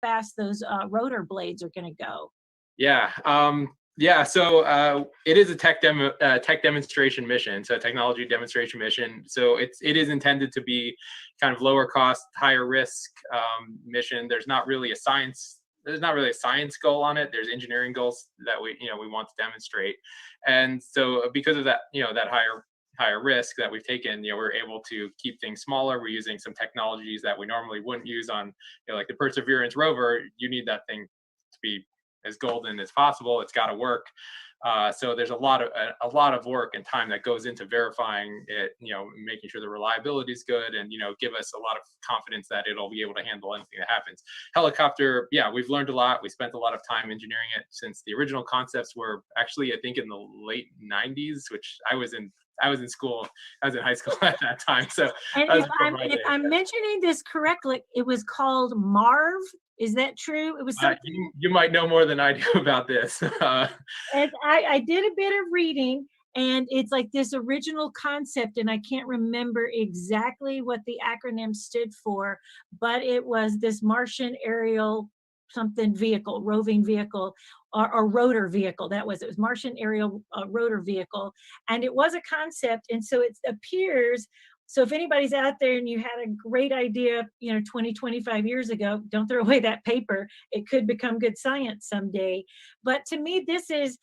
fast those rotor blades are going to go. Yeah. Yeah, so it is a tech demonstration mission, so a technology demonstration mission. So it is intended to be kind of lower cost, higher risk mission. There's not really a science goal on it. There's engineering goals that we want to demonstrate, and so because of that, that higher risk that we've taken, we're able to keep things smaller. We're using some technologies that we normally wouldn't use on, like the Perseverance rover. You need that thing to be as golden as possible. It's got to work. So there's a lot of work and time that goes into verifying it, making sure the reliability is good, and give us a lot of confidence that it'll be able to handle anything that happens. Helicopter, yeah, we've learned a lot. We spent a lot of time engineering it since the original concepts were actually, I think, in the late 90s, which I was in school. I was in high school at that time. So and if I'm mentioning this correctly, it was called MARV. Is that true? It was something. You might know more than I do about this. And I did a bit of reading, and it's like this original concept, and I can't remember exactly what the acronym stood for, but it was this Martian aerial something vehicle, roving vehicle, or rotor vehicle. It was Martian aerial rotor vehicle, and it was a concept, and so it appears. So if anybody's out there and you had a great idea, 20, 25 years ago, don't throw away that paper. It could become good science someday. But to me, this is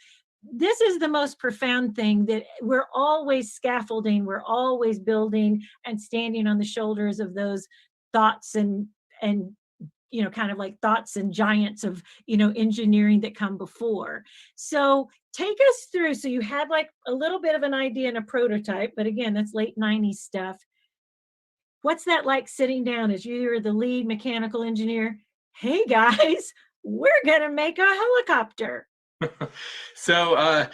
the most profound thing, that we're always scaffolding, we're always building and standing on the shoulders of those thoughts and kind of like thoughts and giants of, engineering that come before. So take us through. So you had like a little bit of an idea and a prototype, but again, that's late 90s stuff. What's that like sitting down as you're the lead mechanical engineer? Hey guys, we're going to make a helicopter. So, I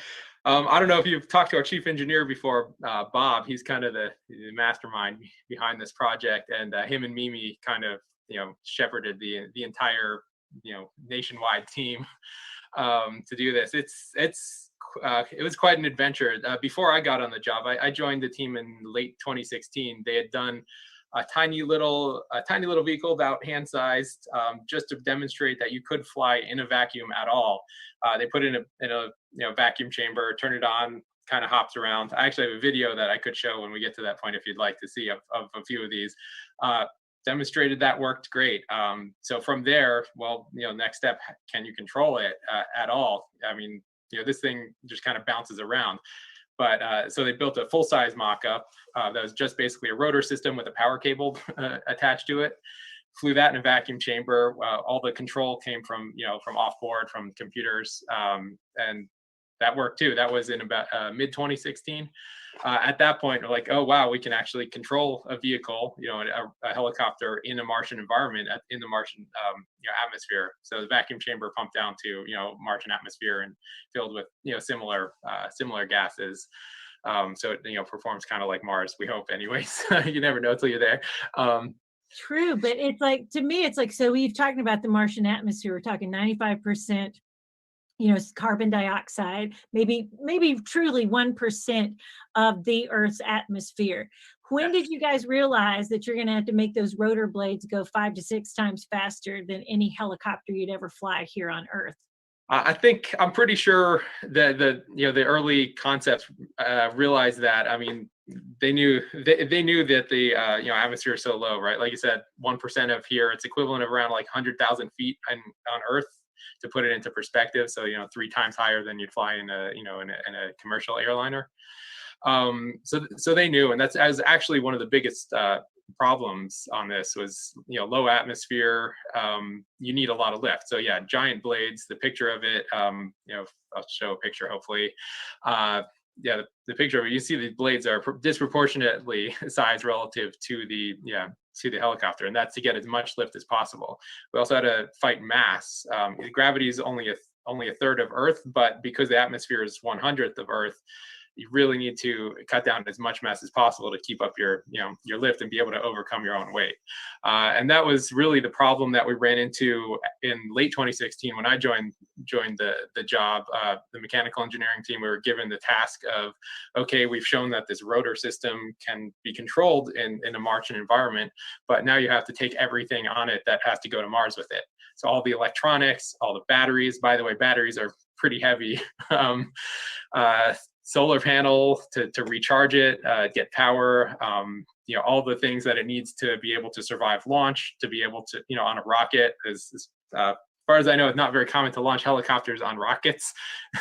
don't know if you've talked to our chief engineer before, Bob. He's kind of the mastermind behind this project, and him and Mimi kind of shepherded the entire nationwide team to do this. It was quite an adventure. Before I got on the job, I joined the team in late 2016. They had done a tiny little vehicle about hand-sized, just to demonstrate that you could fly in a vacuum at all. They put it in a vacuum chamber, turn it on, kind of hops around. I actually have a video that I could show when we get to that point if you'd like to see of a few of these. Demonstrated that worked great. So from there, next step, can you control it at all? I mean, this thing just kind of bounces around. But so they built a full-size mock-up that was just basically a rotor system with a power cable attached to it. Flew that in a vacuum chamber. All the control came from off-board, from computers, and that worked too. That was in about mid 2016. At that point, we're like, oh wow, we can actually control a vehicle, a helicopter in a Martian environment, in the Martian atmosphere. So the vacuum chamber pumped down to Martian atmosphere and filled with similar gases. So it performs kind of like Mars, we hope, anyways. You never know till you're there. True, but it's like, to me, it's like, so we've talking about the Martian atmosphere. We're talking 95%. Carbon dioxide, maybe truly 1% of the Earth's atmosphere. When did you guys realize that you're going to have to make those rotor blades go 5 to 6 times faster than any helicopter you'd ever fly here on Earth? I'm pretty sure that the early concepts realized that. I mean, they knew that the atmosphere is so low, right? Like you said, 1% of here, it's equivalent of around like 100,000 feet on Earth. To put it into perspective, so 3 times higher than you'd fly in a commercial airliner. So they knew, and that was actually one of the biggest problems on this was low atmosphere. You need a lot of lift. So yeah, giant blades. The picture of it, I'll show a picture hopefully. Yeah, the picture of it, you see the blades are disproportionately sized relative to the helicopter, and that's to get as much lift as possible. We also had to fight mass. Gravity is only a third of Earth, but because the atmosphere is 1/100th of Earth, you really need to cut down as much mass as possible to keep up your lift and be able to overcome your own weight. And that was really the problem that we ran into in late 2016 when I joined the job. The mechanical engineering team, we were given the task of, okay, we've shown that this rotor system can be controlled in a Martian environment, but now you have to take everything on it that has to go to Mars with it. So all the electronics, all the batteries, by the way, batteries are pretty heavy. um, Solar panel to recharge it, get power, all the things that it needs to be able to survive launch, to be able to, on a rocket. As far as I know, it's not very common to launch helicopters on rockets,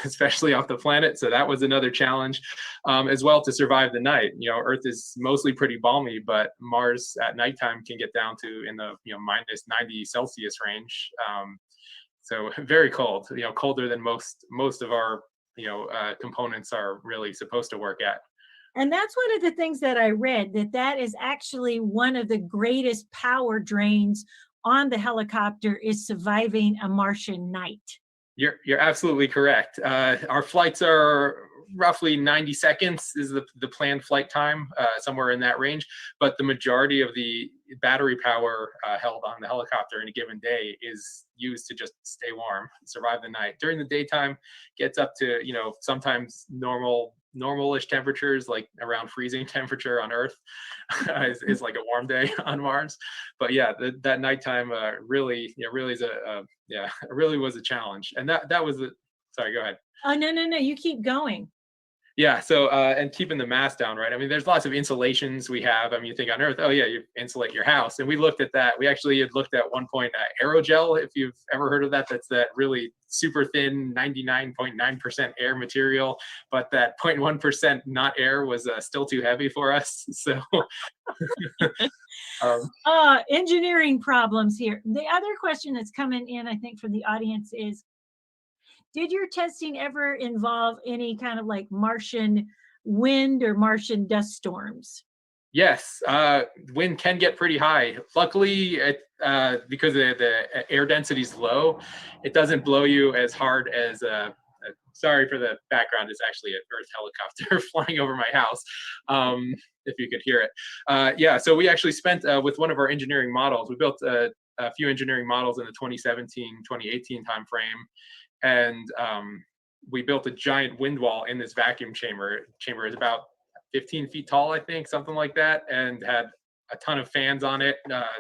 especially off the planet. So that was another challenge, as well, to survive the night. Earth is mostly pretty balmy, but Mars at nighttime can get down to in the minus 90 Celsius range. So very cold. Colder than most of our components are really supposed to work at. And that's one of the things that I read, that is actually one of the greatest power drains on the helicopter, is surviving a Martian night. You're absolutely correct. Our flights are roughly 90 seconds is the planned flight time, somewhere in that range. But the majority of the battery power held on the helicopter in a given day is used to just stay warm, survive the night. During the daytime, gets up to sometimes normal-ish temperatures, like around freezing temperature on Earth, is like a warm day on Mars. But yeah, that nighttime really is it really was a challenge. And that was the sorry, go ahead. Oh, no, you keep going. Yeah. So, and keeping the mass down, right? I mean, there's lots of insulations we have. I mean, you think on Earth, oh yeah, you insulate your house, and we looked at that. We actually had looked at one point aerogel, if you've ever heard of that. That's that really super thin, 99.9% air material, but that 0.1% not air was still too heavy for us. So, engineering problems here. The other question that's coming in, I think, from the audience is, did your testing ever involve any kind of like Martian wind or Martian dust storms? Yes, wind can get pretty high. Luckily, because the air density is low, it doesn't blow you as hard as. Sorry for the background. It's actually an Earth helicopter flying over my house. If you could hear it. Yeah, so we actually spent with one of our engineering models. We built a few engineering models in the 2017-2018 timeframe, and we built a giant wind wall in this vacuum chamber. Chamber is about 15 feet tall, I think, something like that, and had a ton of fans on it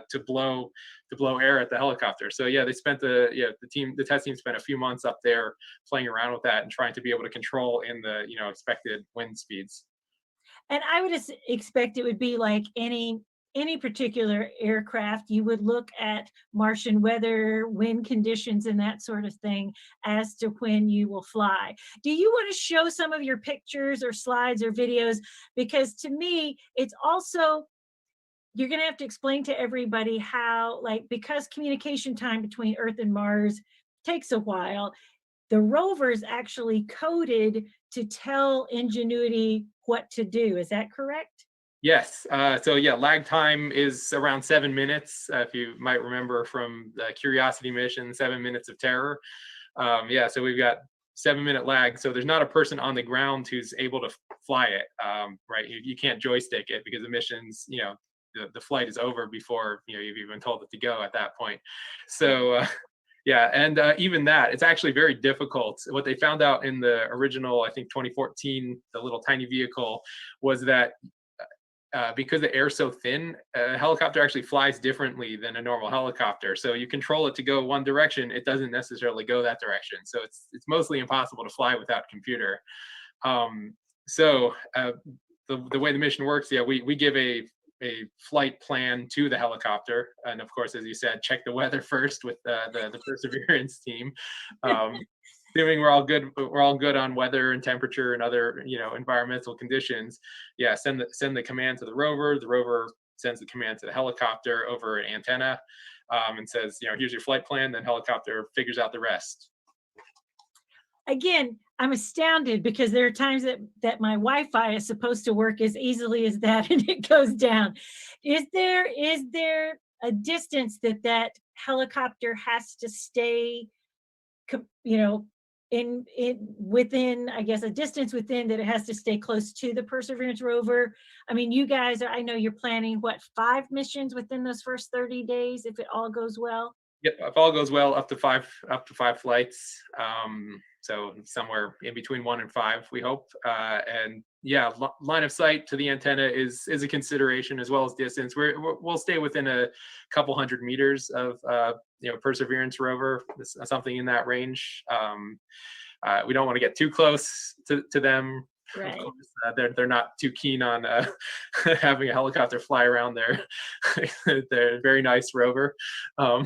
to blow air at the helicopter. So yeah, they spent the test team spent a few months up there playing around with that and trying to be able to control in the expected wind speeds. And I would expect it would be like any particular aircraft. You would look at Martian weather, wind conditions, and that sort of thing as to when you will fly. Do you want to show some of your pictures or slides or videos? Because to me, it's also, you're going to have to explain to everybody how, like, because communication time between Earth and Mars takes a while, the rover is actually coded to tell Ingenuity what to do. Is that correct? Yes. So yeah, lag time is around 7 minutes. If you might remember from the Curiosity mission, 7 minutes of terror. Yeah, so we've got 7 minute lag. So there's not a person on the ground who's able to fly it, right? You can't joystick it because the mission's, the flight is over before you've even told it to go at that point. So yeah, and even that, it's actually very difficult. What they found out in the original, I think 2014, the little tiny vehicle, was that because the air's so thin, a helicopter actually flies differently than a normal helicopter. So you control it to go one direction, it doesn't necessarily go that direction. So it's mostly impossible to fly without a computer. So the way the mission works, yeah, we give a flight plan to the helicopter, and of course, as you said, check the weather first with the Perseverance team. Assuming we're all good on weather and temperature and other environmental conditions, yeah, send the command to the rover sends the command to the helicopter over an antenna, and says, here's your flight plan. Then helicopter figures out the rest. Again, I'm astounded because there are times that my Wi-Fi is supposed to work as easily as that and it goes down. Is there a distance that helicopter has to stay, in within, I guess, a distance within, that it has to stay close to the Perseverance rover? I mean, you guys I know you're planning 5 missions within those first 30 days if it all goes well. Yep, if all goes well, up to five flights. So somewhere in between 1 and 5, we hope. And yeah, line of sight to the antenna is a consideration, as well as distance. We'll stay within a couple hundred meters of Perseverance rover, something in that range. We don't want to get too close to them. Of Right. course, they're not too keen on having a helicopter fly around their very nice rover. Um,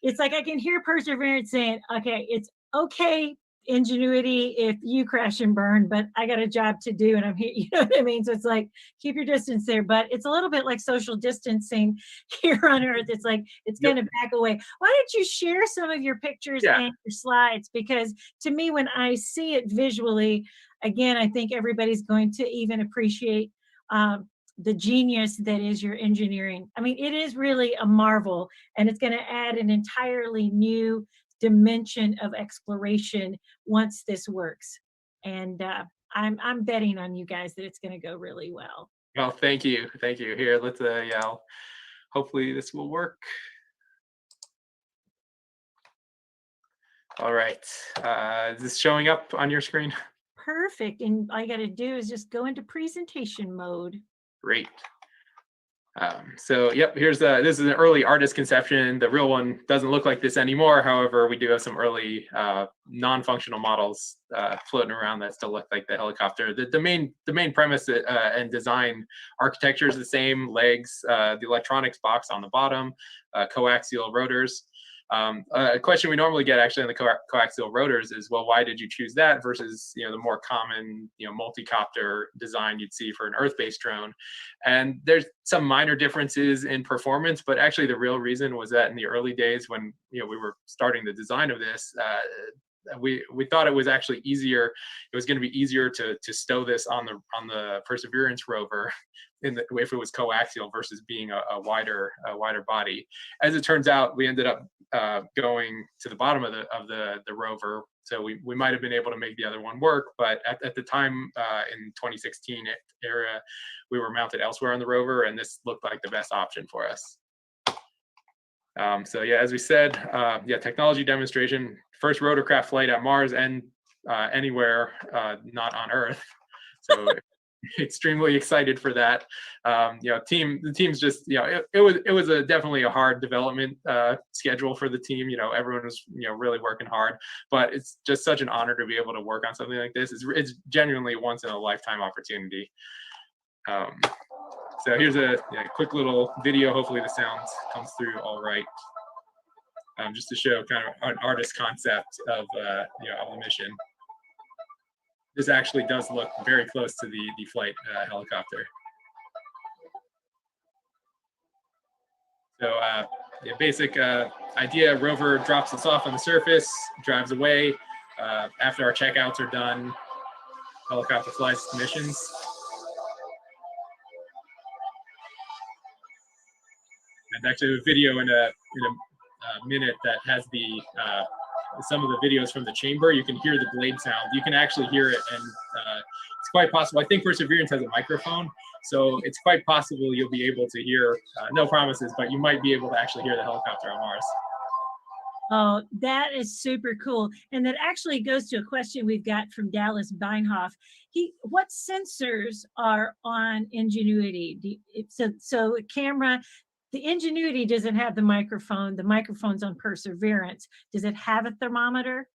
It's like I can hear Perseverance saying, "Okay, it's okay, Ingenuity, if you crash and burn, but I got a job to do, and I'm here." You know what I mean? So it's like keep your distance there, but it's a little bit like social distancing here on Earth. It's like it's yep. going to back away. Why don't you share some of your pictures Yeah. and your slides? Because to me, when I see it visually, again, I think everybody's going to even appreciate. The genius that is your engineering. I mean, it is really a marvel, and it's going to add an entirely new dimension of exploration once this works. And I'm betting on you guys that it's going to go really well. Well, thank you, thank you. Here, let's yeah. Hopefully, this will work. All right. Is this showing up on your screen? Perfect. And all you got to do is just go into presentation mode. Great. So yep, this is an early artist conception. The real one doesn't look like this anymore. However, we do have some early non-functional models floating around that still look like the helicopter. The main premise and design architecture is the same: legs, the electronics box on the bottom, coaxial rotors. A question we normally get actually on the coaxial rotors is, well, why did you choose that versus the more common multi-copter design you'd see for an Earth-based drone? And there's some minor differences in performance, but actually the real reason was that in the early days when we were starting the design of this, we thought it was actually easier. It was going to be easier to stow this on the Perseverance rover if it was coaxial versus being a wider body. As it turns out, we ended up going to the bottom of the rover, so we might have been able to make the other one work. But at the time in 2016 era, we were mounted elsewhere on the rover, and this looked like the best option for us. So yeah, as we said, technology demonstration, first rotorcraft flight at Mars and anywhere not on Earth. So extremely excited for that. The team's just it was definitely a hard development schedule for the team. Everyone was really working hard, but it's just such an honor to be able to work on something like this. It's genuinely once in a lifetime opportunity. So here's a quick little video. Hopefully the sound comes through all right. Just to show kind of an artist concept of the mission. This actually does look very close to the flight helicopter. So the basic idea: rover drops us off on the surface, drives away. After our checkouts are done, helicopter flies to missions. And actually, a video in a minute that has some of the videos from the chamber. You can hear the blade sound. You can actually hear it, and it's quite possible. I think Perseverance has a microphone, so it's quite possible you'll be able to hear. No promises, but you might be able to actually hear the helicopter on Mars. Oh, that is super cool. And that actually goes to a question we've got from Dallas Beinhoff. What sensors are on Ingenuity? So camera, the Ingenuity doesn't have the microphone. The microphone's on Perseverance. Does it have a thermometer?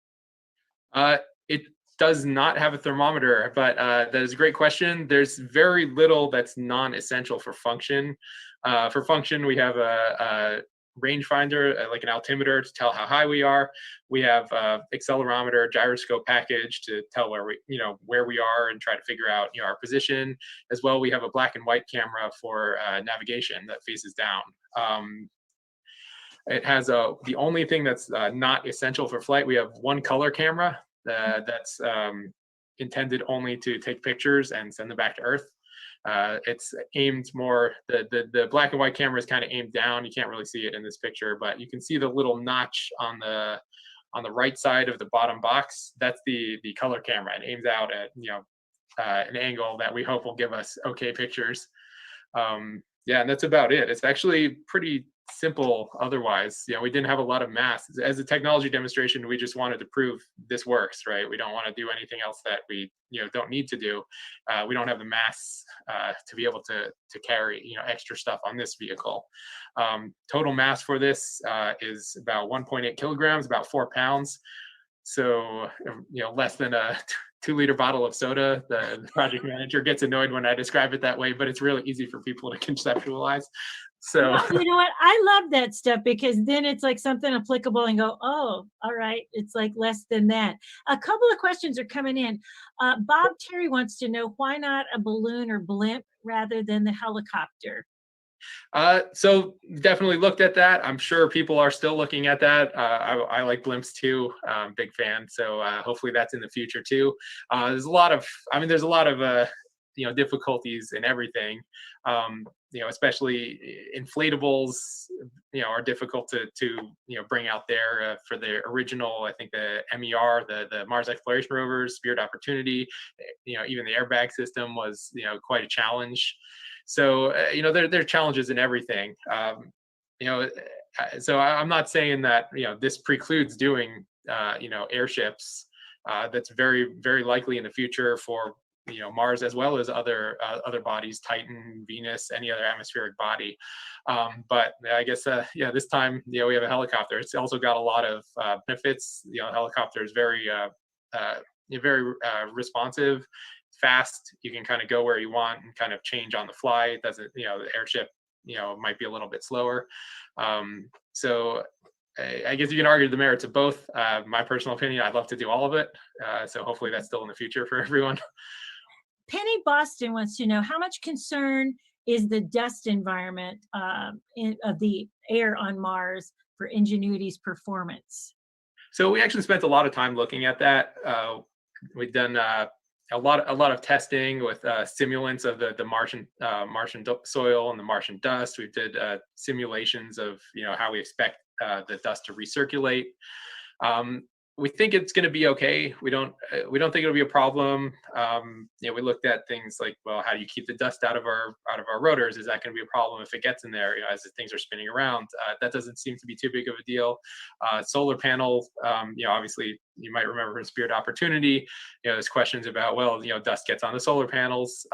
It does not have a thermometer, but that is a great question. There's very little that's non-essential for function. For function, we have a rangefinder, like an altimeter to tell how high we are. We have accelerometer, gyroscope package to tell where we are and try to figure out our position. As well, we have a black and white camera for navigation that faces down. It has the only thing that's not essential for flight. We have one color camera that's intended only to take pictures and send them back to Earth. It's aimed more, the black and white camera is kind of aimed down. You can't really see it in this picture, but you can see the little notch on the right side of the bottom box. That's the color camera. It aims out at an angle that we hope will give us okay pictures. And that's about it. It's actually pretty simple otherwise. We didn't have a lot of mass. As a technology demonstration, we just wanted to prove this works, right? We don't want to do anything else that we don't need to do. We don't have the mass to be able to carry extra stuff on this vehicle. Total mass for this is about 1.8 kilograms, about 4 pounds. So less than a 2-liter bottle of soda. The project manager gets annoyed when I describe it that way, but it's really easy for people to conceptualize. So Well, you know what? I love that stuff because then it's like something applicable and go, oh, all right. It's like less than that. A couple of questions are coming in. Bob Terry wants to know why not a balloon or blimp rather than the helicopter? So definitely looked at that. I'm sure people are still looking at that. I like blimps too. Big fan. So hopefully that's in the future too. There's a lot of, there's a lot of difficulties in everything. Especially inflatables, are difficult to bring out there for the original. I think the MER, the Mars Exploration Rovers, Spirit Opportunity, even the airbag system was quite a challenge. So there are challenges in everything. So I'm not saying that this precludes doing airships. That's very, very likely in the future for Mars as well as other bodies, Titan, Venus, any other atmospheric body. But I guess this time we have a helicopter. It's also got a lot of benefits. Helicopter is very responsive, fast. You can kind of go where you want and kind of change on the fly. It doesn't, the airship, might be a little bit slower. So I guess you can argue the merits of both. My personal opinion, I'd love to do all of it. So hopefully that's still in the future for everyone. Penny Boston wants to know how much concern is the dust environment of the air on Mars for Ingenuity's performance? So we actually spent a lot of time looking at that. We've done a lot of testing with simulants of the Martian soil and the Martian dust. We did simulations of how we expect the dust to recirculate. We think it's going to be okay. We don't think it'll be a problem. We looked at things like, well, how do you keep the dust out of our rotors? Is that going to be a problem if it gets in there as the things are spinning around? That doesn't seem to be too big of a deal. Solar panels, obviously you might remember from Spirit Opportunity, there's questions about, well, dust gets on the solar panels.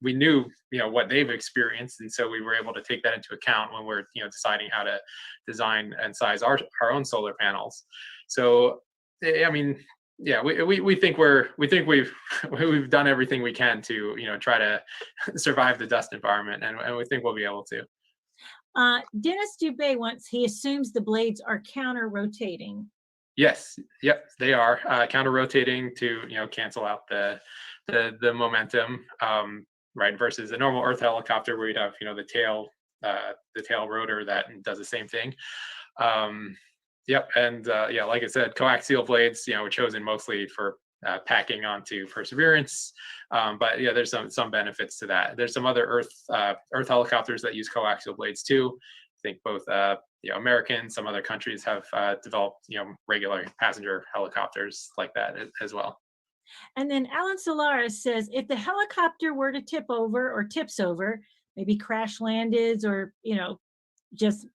We knew what they've experienced, and so we were able to take that into account when we're deciding how to design and size our own solar panels. So we think we've done everything we can to try to survive the dust environment, and we think we'll be able to. Dennis Dubé he assumes the blades are counter rotating. Yes, yep, they are counter rotating to cancel out the momentum. Right, versus a normal Earth helicopter where you'd have the tail rotor that does the same thing. Yep, and like I said, coaxial blades were chosen mostly for packing onto Perseverance, but there's some benefits to that. There's some other Earth helicopters that use coaxial blades too. I think both American, some other countries have developed regular passenger helicopters like that as well. And then Alan Solaris says, if the helicopter were to tip over or tips over, maybe crash landed or, just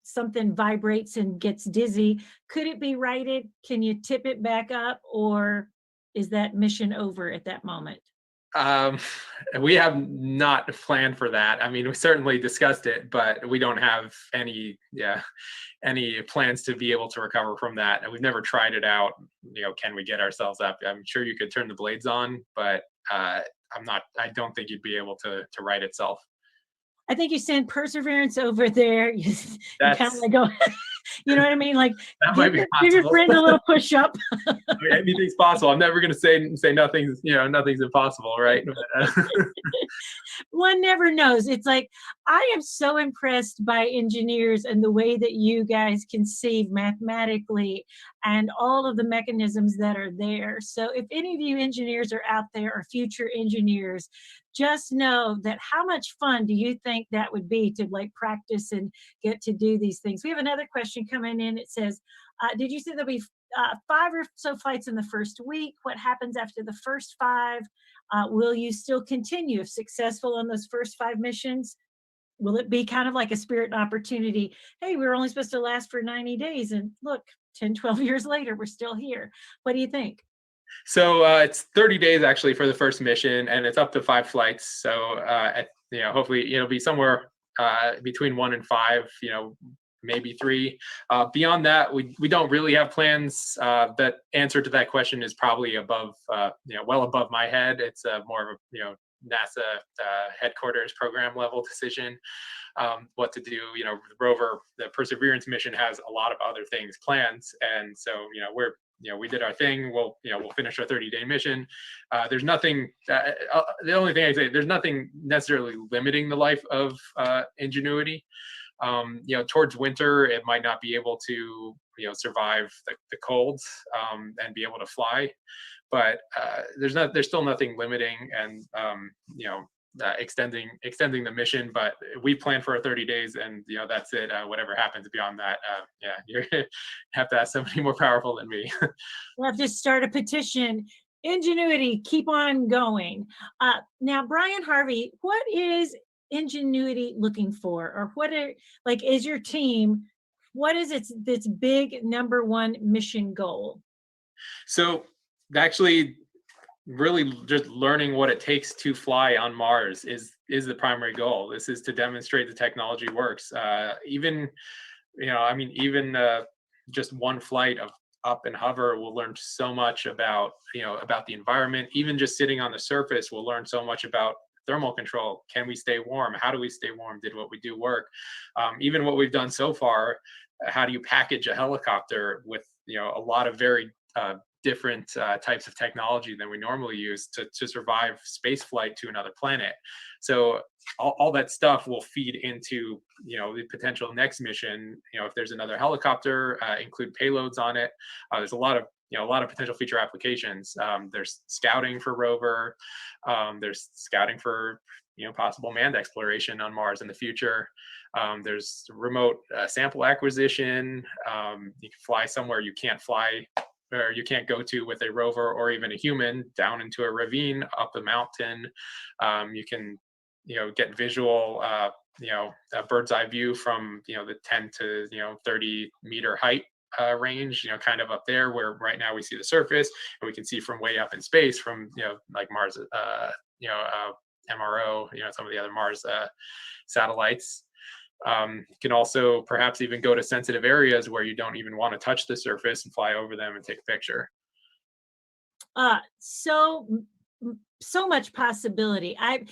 something vibrates and gets dizzy, could it be righted? Can you tip it back up, or is that mission over at that moment? We have not planned for that. We certainly discussed it, but we don't have any plans to be able to recover from that. And we've never tried it out. Can we get ourselves up? I'm sure you could turn the blades on, but I don't think you'd be able to right itself. I think you send Perseverance over there. You kind of like go, you know what I mean? Like, give your friend a little push up. Anything's possible. I'm never going to say nothing's impossible, right? One never knows. It's like, I am so impressed by engineers and the way that you guys conceive mathematically and all of the mechanisms that are there. So if any of you engineers are out there or future engineers, just know that how much fun do you think that would be to practice and get to do these things? We have another question coming in. It says, did you say there'll be 5 or so flights in the first week? What happens after the first 5? Will you still continue if successful on those first 5 missions? will it be kind of like a spirit and opportunity? Hey, we were only supposed to last for 90 days, and look, 10, 12 years later, we're still here. What do you think? So it's 30 days actually for the first mission, and it's up to 5 flights. So hopefully it'll be somewhere between 1 and 5. Maybe 3. Beyond that, we don't really have plans. That answer to that question is probably above, well above my head. It's more of a NASA headquarters program level decision, what to do. The rover, the Perseverance mission has a lot of other things planned, and so we did our thing. We'll finish our 30-day mission. There's nothing. The only thing I say, there's nothing necessarily limiting the life of Ingenuity. Towards winter, it might not be able to survive the cold and be able to fly, but there's still nothing limiting and extending the mission. But we plan for 30 days, and that's it. Whatever happens beyond that, you have to ask somebody more powerful than me. We'll have to start a petition. Ingenuity, keep on going. Now, Brian Harvey, what is Ingenuity looking for, or is your team? What is its big #1 mission goal? So actually, really just learning what it takes to fly on Mars is the primary goal. This is to demonstrate the technology works. Even just one flight of up and hover, we'll learn so much about the environment. Even just sitting on the surface, we'll learn so much about thermal control. Can we stay warm? How do we stay warm? Did what we do work? Even what we've done so far, how do you package a helicopter with a lot of very different types of technology than we normally use to survive space flight to another planet? So all that stuff will feed into the potential next mission. If there's another helicopter, include payloads on it. There's a lot of potential feature applications. There's scouting for rover. There's scouting for possible manned exploration on Mars in the future. There's remote sample acquisition. You can fly somewhere you can't fly, or you can't go to with a rover or even a human, down into a ravine, up a mountain. You can get visual a bird's eye view from the 10 to 30 meter height range, kind of up there, where right now we see the surface, and we can see from way up in space from like Mars, MRO, some of the other Mars satellites. You can also perhaps even go to sensitive areas where you don't even want to touch the surface and fly over them and take a picture. So much possibility. I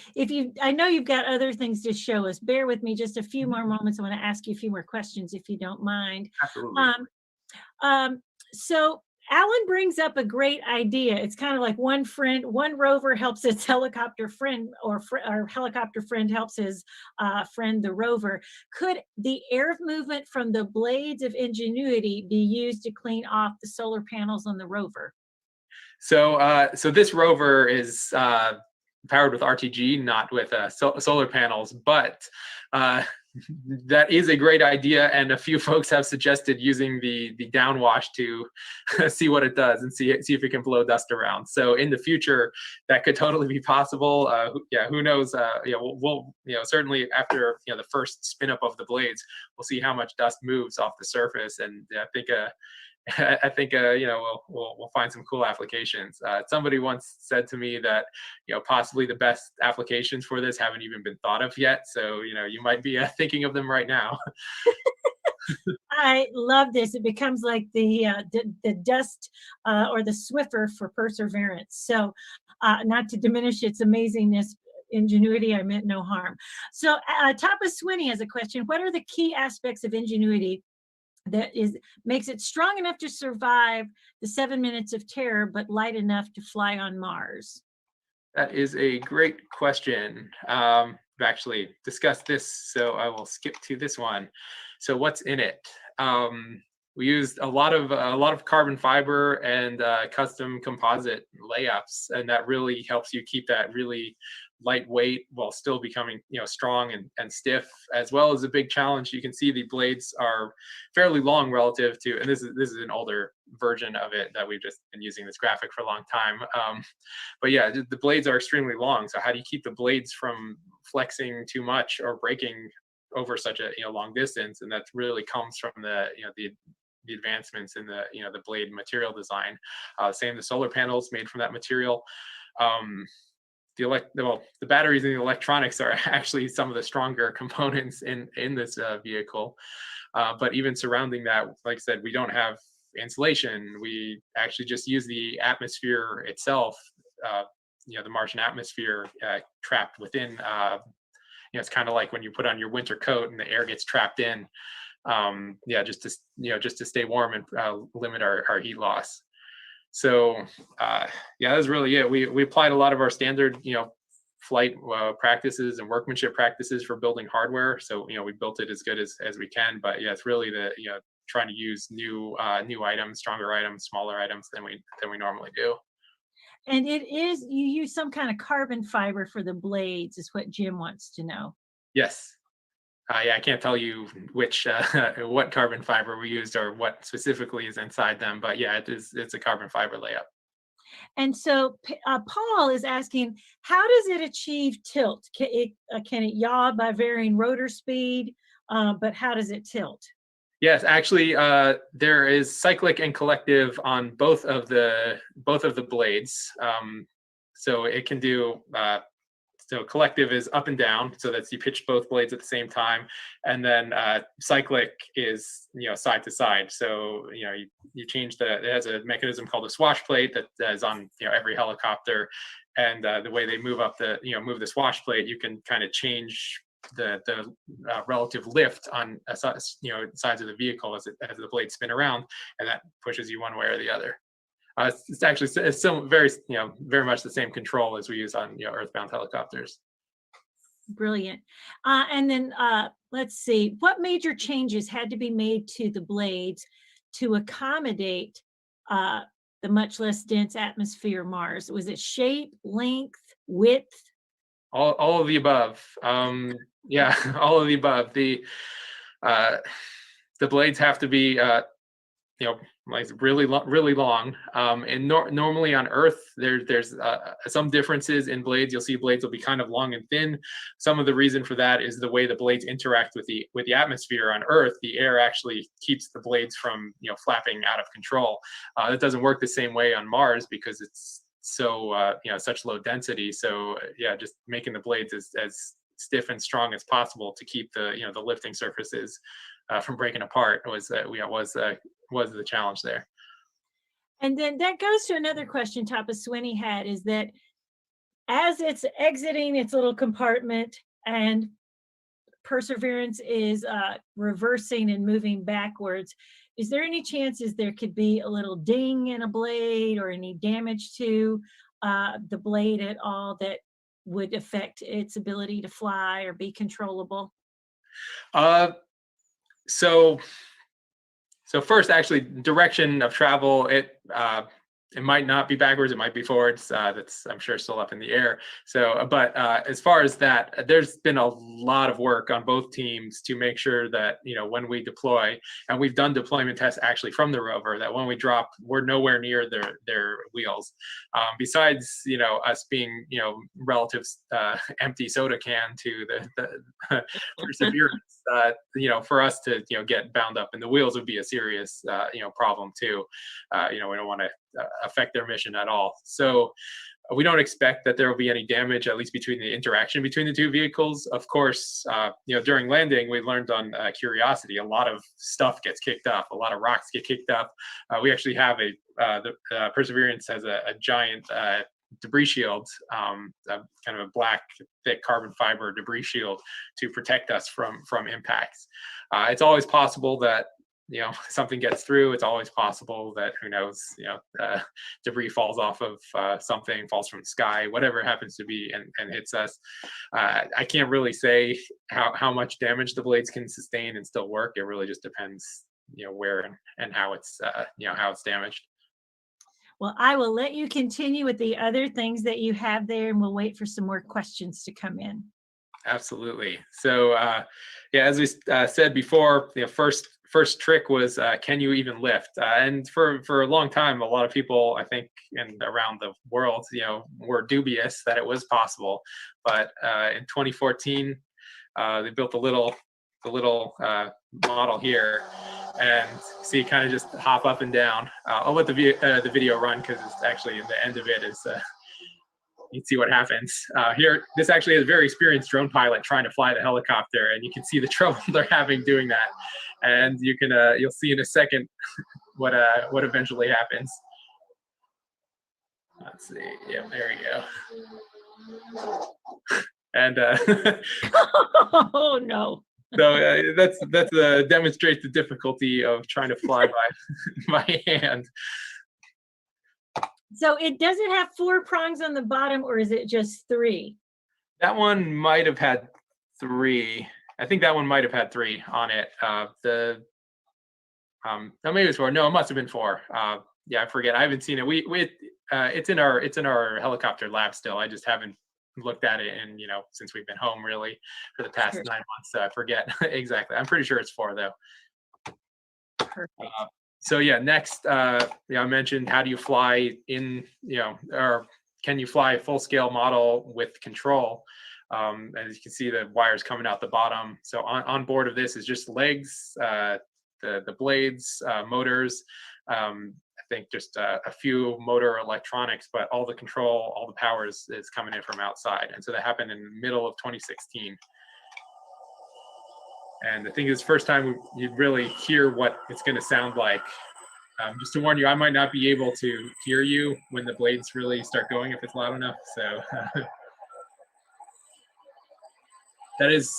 know you've got other things to show us. Bear with me just a few more moments. I want to ask you a few more questions if you don't mind. Absolutely. So Alan brings up a great idea. It's kind of like one rover helps its helicopter friend, or helicopter friend helps his friend, the rover. Could the air movement from the blades of Ingenuity be used to clean off the solar panels on the rover? So this rover is powered with RTG, not with solar panels, but that is a great idea, and a few folks have suggested using the downwash to see what it does and see if it can blow dust around. So in the future, that could totally be possible. Who knows? We'll certainly after the first spin up of the blades, we'll see how much dust moves off the surface, and I think we'll find some cool applications. Somebody once said to me that possibly the best applications for this haven't even been thought of yet. So you might be thinking of them right now. I love this. It becomes like the dust or the Swiffer for Perseverance. So not to diminish its amazingness, Ingenuity, I meant no harm. So Tapa Swinney has a question. What are the key aspects of Ingenuity that makes it strong enough to survive the 7 minutes of terror, but light enough to fly on Mars? That is a great question. I've actually discussed this, so I will skip to this one. So what's in it? We used a lot of carbon fiber and custom composite layups, and that really helps you keep that really lightweight while still becoming strong and stiff. As well as a big challenge, you can see the blades are fairly long relative to, and this is an older version of it that we've just been using this graphic for a long time. But yeah, the blades are extremely long. So how do you keep the blades from flexing too much or breaking over such a long distance, and that really comes from the advancements in the blade material design. Same, the solar panels made from that material. Um, the batteries and the electronics are actually some of the stronger components in this vehicle. But even surrounding that, like I said, we don't have insulation. We actually just use the atmosphere itself. The Martian atmosphere trapped within. It's kind of like when you put on your winter coat and the air gets trapped in. Just to stay warm and limit our heat loss. So that was really it. We applied a lot of our standard flight practices and workmanship practices for building hardware. So we built it as good as we can. But yeah, it's really the trying to use new items, stronger items, smaller items than we normally do. And you use some kind of carbon fiber for the blades, is what Jim wants to know. Yes. I can't tell you which what carbon fiber we used or what specifically is inside them, but yeah, it's a carbon fiber layup. And so Paul is asking, how does it achieve tilt? Can it yaw by varying rotor speed? But how does it tilt? Yes, actually, there is cyclic and collective on both of the blades. So it can do. So collective is up and down, so that's you pitch both blades at the same time, and then cyclic is side to side. So you change it has a mechanism called a swash plate that is on every helicopter, and the way they move up move the swash plate, you can kind of change the relative lift on sides of the vehicle as the blades spin around, and that pushes you one way or the other. It's actually still very much the same control as we use on earthbound helicopters. Brilliant. And then let's see, what major changes had to be made to the blades to accommodate the much less dense atmosphere Mars? Was it shape, length, width? All of the above. Yeah, all of the above. The blades have to be like really long. And normally on Earth, there's some differences in blades. You'll see blades will be kind of long and thin. Some of the reason for that is the way the blades interact with the atmosphere on Earth. The air actually keeps the blades from flapping out of control. It doesn't work the same way on Mars because it's so such low density. So yeah, just making the blades as stiff and strong as possible to keep the lifting surfaces from breaking apart was the challenge there. And then that goes to another question Tapa Swinney had, is that as it's exiting its little compartment and Perseverance is reversing and moving backwards, is there any chances there could be a little ding in a blade or any damage to the blade at all that would affect its ability to fly or be controllable? So first, actually, direction of travel, it might not be backwards, it might be forwards. That's, I'm sure, still up in the air. So, but as far as that, there's been a lot of work on both teams to make sure that when we deploy, and we've done deployment tests actually from the rover, that when we drop, we're nowhere near their wheels. Besides, us being relative empty soda can to the Perseverance, for us to get bound up in the wheels would be a serious problem too. We don't want to affect their mission at all. So we don't expect that there will be any damage, at least between the interaction between the two vehicles. Of course, during landing, we learned on Curiosity, a lot of stuff gets kicked up, a lot of rocks get kicked up. We actually have the Perseverance has a giant debris shield, kind of a black, thick carbon fiber debris shield to protect us from impacts. It's always possible that something gets through. It's always possible that, who knows, debris falls off of something, falls from the sky, whatever it happens to be, and hits us. I can't really say how much damage the blades can sustain and still work. It really just depends, where and how it's how it's damaged. Well, I will let you continue with the other things that you have there, and we'll wait for some more questions to come in. Absolutely. So, as we said before, first trick was, can you even lift? And for a long time, a lot of people, I think, around the world, were dubious that it was possible. But in 2014, they built a little little model here, and see kind of just hop up and down. I'll let the video run because it's actually in the end of it is you can see what happens. Here, this actually is a very experienced drone pilot trying to fly the helicopter, and you can see the trouble they're having doing that. And you can you'll see in a second what eventually happens. Let's see. Yeah, there we go. And oh no. So that's demonstrates the difficulty of trying to fly by hand. So it doesn't have 4 prongs on the bottom, or is it just 3? That one might have had 3. I think that one might have had 3 on it. No, maybe it was 4. No, it must have been 4. Yeah, I forget. I haven't seen it. It's in our helicopter lab still. I just haven't looked at it in, since we've been home really for the past 9 months. So I forget exactly. I'm pretty sure it's 4 though. Perfect. So yeah, next, I mentioned how do you fly in, or can you fly a full scale model with control? As you can see, the wires coming out the bottom. So on board of this is just legs, the blades, motors, I think just a few motor electronics, but all the control, all the power is coming in from outside. And so that happened in the middle of 2016. And I think it's the first time you'd really hear what it's going to sound like. Just to warn you, I might not be able to hear you when the blades really start going if it's loud enough. So that is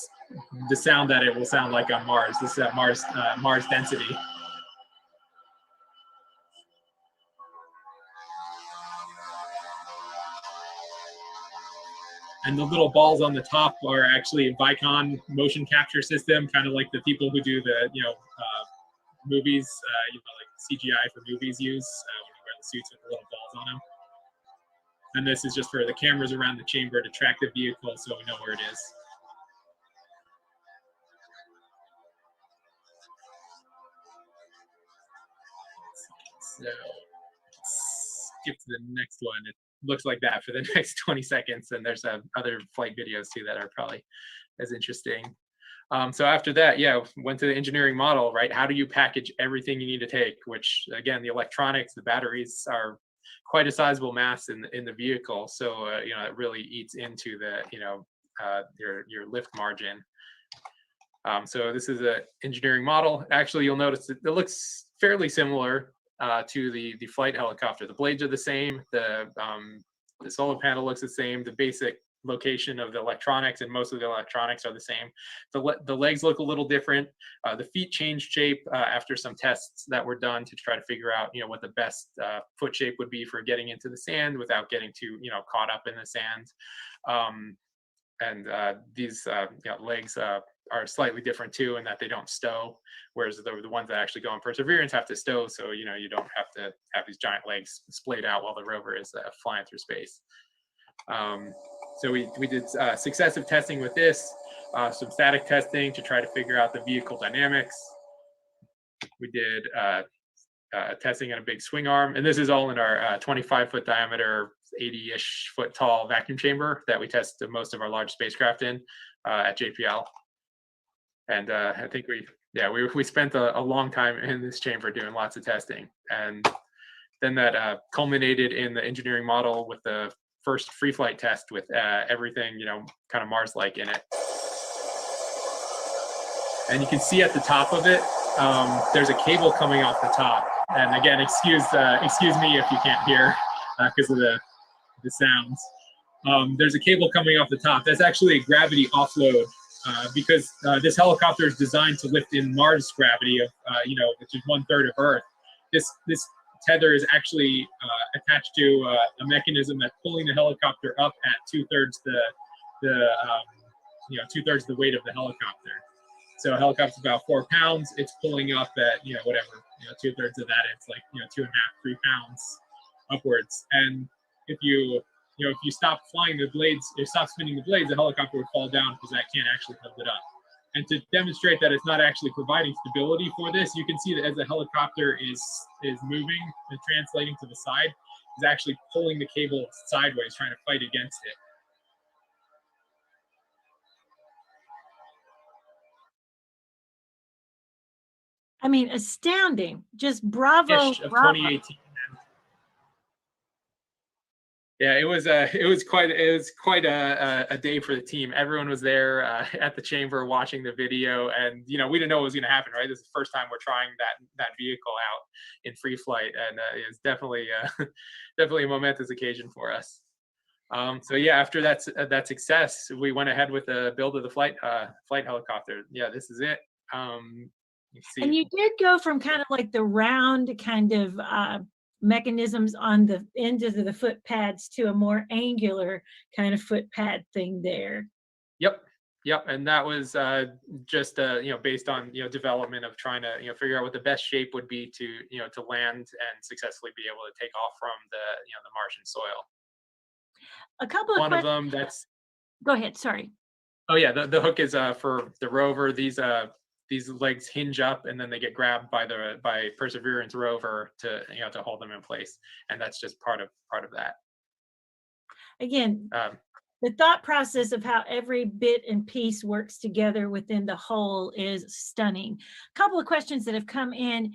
the sound that it will sound like on Mars. This is at Mars density. And the little balls on the top are actually a Vicon motion capture system, kind of like the people who do the movies, like CGI for movies use when you wear the suits with the little balls on them. And this is just for the cameras around the chamber to track the vehicle so we know where it is. So skip to the next one. It looks like that for the next 20 seconds. And there's other flight videos too that are probably as interesting. So after that, went to the engineering model, right? How do you package everything you need to take? Which again, the electronics, the batteries are quite a sizable mass in the vehicle. So it really eats into the your lift margin. So this is an engineering model. Actually, you'll notice that it looks fairly similar to the flight helicopter. The blades are the same. The solar panel looks the same. The basic location of the electronics and most of the electronics are the same. The legs look a little different. The feet changed shape after some tests that were done to try to figure out what the best foot shape would be for getting into the sand without getting too caught up in the sand. And these legs are slightly different too in that they don't stow, whereas the ones that actually go in perseverance have to stow, so you don't have to have these giant legs splayed out while the rover is flying through space. So we did successive testing with this, some static testing to try to figure out the vehicle dynamics. We did testing on a big swing arm, and this is all in our 25-foot diameter, 80-ish foot tall vacuum chamber that we test most of our large spacecraft in at JPL. And I think we spent a long time in this chamber doing lots of testing, and then that culminated in the engineering model with the first free flight test with everything kind of Mars-like in it. And you can see at the top of it, there's a cable coming off the top. And again, excuse me if you can't hear because of the sounds. There's a cable coming off the top. That's actually a gravity offload because this helicopter is designed to lift in Mars gravity of which is 1/3 of Earth. This tether is actually attached to a mechanism that's pulling the helicopter up at 2/3 2/3 the weight of the helicopter. So a helicopter's about 4 pounds. It's pulling up at 2/3 of that. It's like 2.5, 3 pounds upwards. And if you stop flying the blades, if you stop spinning the blades, the helicopter would fall down because that can't actually hold it up. And to demonstrate that it's not actually providing stability for this, you can see that as the helicopter is moving and translating to the side, is actually pulling the cable sideways, trying to fight against it. I mean, astounding. Just bravo, Ish of bravo. 2018. Yeah, it was quite a day for the team. Everyone was there at the chamber watching the video, and we didn't know what was going to happen. Right, this is the first time we're trying that vehicle out in free flight, and it's definitely definitely a momentous occasion for us. So yeah, after that success, we went ahead with the build of the flight helicopter. Yeah, this is it. You And see, you did go from kind of like the round kind of mechanisms on the end of the foot pads to a more angular kind of foot pad thing there. yep, yep, and that was just based on development of trying to figure out what the best shape would be to land and successfully be able to take off from the Martian soil. A couple of One of questions. them that's Go ahead. Sorry. Oh yeah, the hook is for the rover. These legs hinge up and then they get grabbed by Perseverance rover to hold them in place, and that's just part of that. Again, Um, the thought process of how every bit and piece works together within the whole is stunning. A couple of questions that have come in.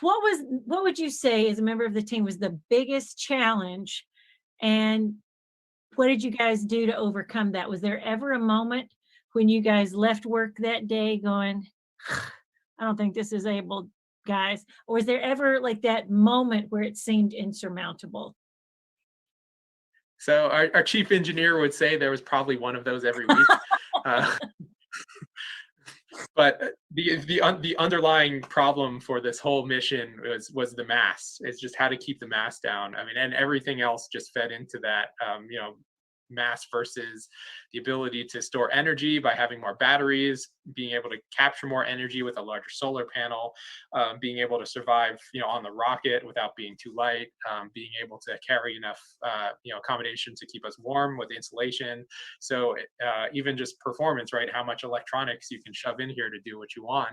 What would you say as a member of the team was the biggest challenge, and what did you guys do to overcome that? Was there ever a moment when you guys left work that day going, I don't think this is able, guys? Or was there ever like that moment where it seemed insurmountable? so our chief engineer would say there was probably one of those every week. Uh, but the underlying problem for this whole mission was the mass. It's just how to keep the mass down. I mean, and everything else just fed into that. Mass versus the ability to store energy by having more batteries, being able to capture more energy with a larger solar panel, being able to survive on the rocket without being too light, being able to carry enough accommodation to keep us warm with insulation. So even just performance, right, how much electronics you can shove in here to do what you want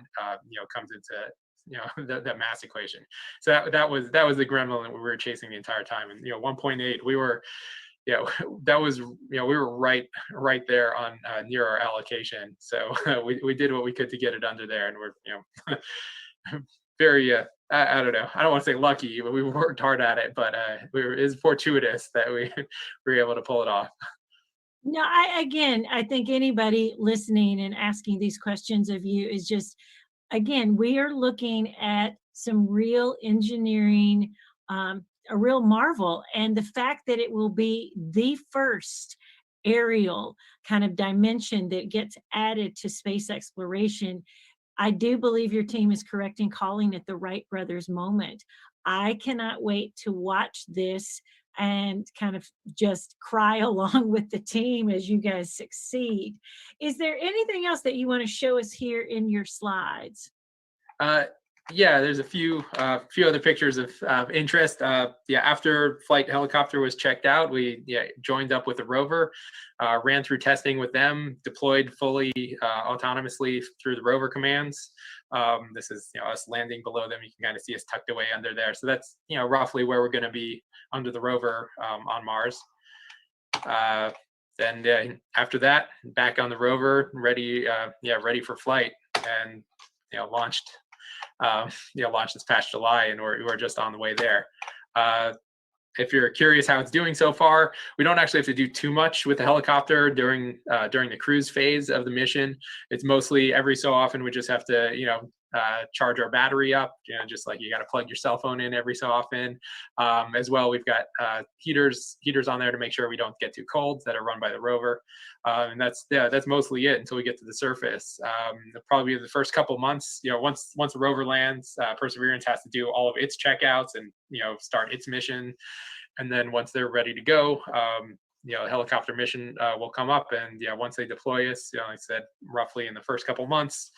comes into that mass equation. So that was the gremlin that we were chasing the entire time. And 1.8, we were that was we were right there on near our allocation. So we did what we could to get it under there, and we're very I don't know, I don't want to say lucky, but we worked hard at it. But it's fortuitous that we were able to pull it off. No, I think anybody listening and asking these questions of you is just, again, we are looking at some real engineering, a real marvel. And the fact that it will be the first aerial kind of dimension that gets added to space exploration, I do believe your team is correct in calling it the Wright brothers moment. I cannot wait to watch this and kind of just cry along with the team as you guys succeed. Is there anything else that you want to show us here in your slides? Uh, yeah, there's a few other pictures of interest. After flight helicopter was checked out, we joined up with the rover, ran through testing with them, deployed fully autonomously through the rover commands. This is us landing below them. You can kind of see us tucked away under there. So that's roughly where we're going to be under the rover on Mars. Then after that, back on the rover, ready for flight, and launched this past July, and we're just on the way there. If you're curious how it's doing so far, we don't actually have to do too much with the helicopter during the cruise phase of the mission. It's mostly every so often we just have to charge our battery up, just like you got to plug your cell phone in every so often. As well, we've got heaters on there to make sure we don't get too cold, that are run by the rover. And that's mostly it until we get to the surface. Probably the first couple months, once the rover lands, Perseverance has to do all of its checkouts and start its mission. And then once they're ready to go, helicopter mission will come up, and once they deploy us, like I said, roughly in the first couple months.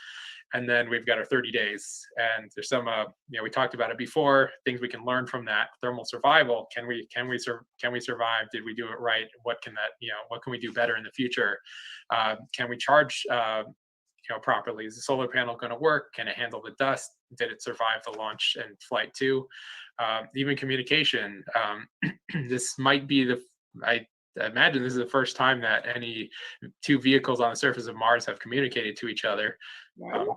And then we've got our 30 days, and there's some we talked about it before, things we can learn from that. Thermal survival, can we survive? Did we do it right? What can we do better in the future? Can we charge properly? Is the solar panel going to work? Can it handle the dust? Did it survive the launch and flight too? Even communication. This might be I imagine this is the first time that any two vehicles on the surface of Mars have communicated to each other. Right.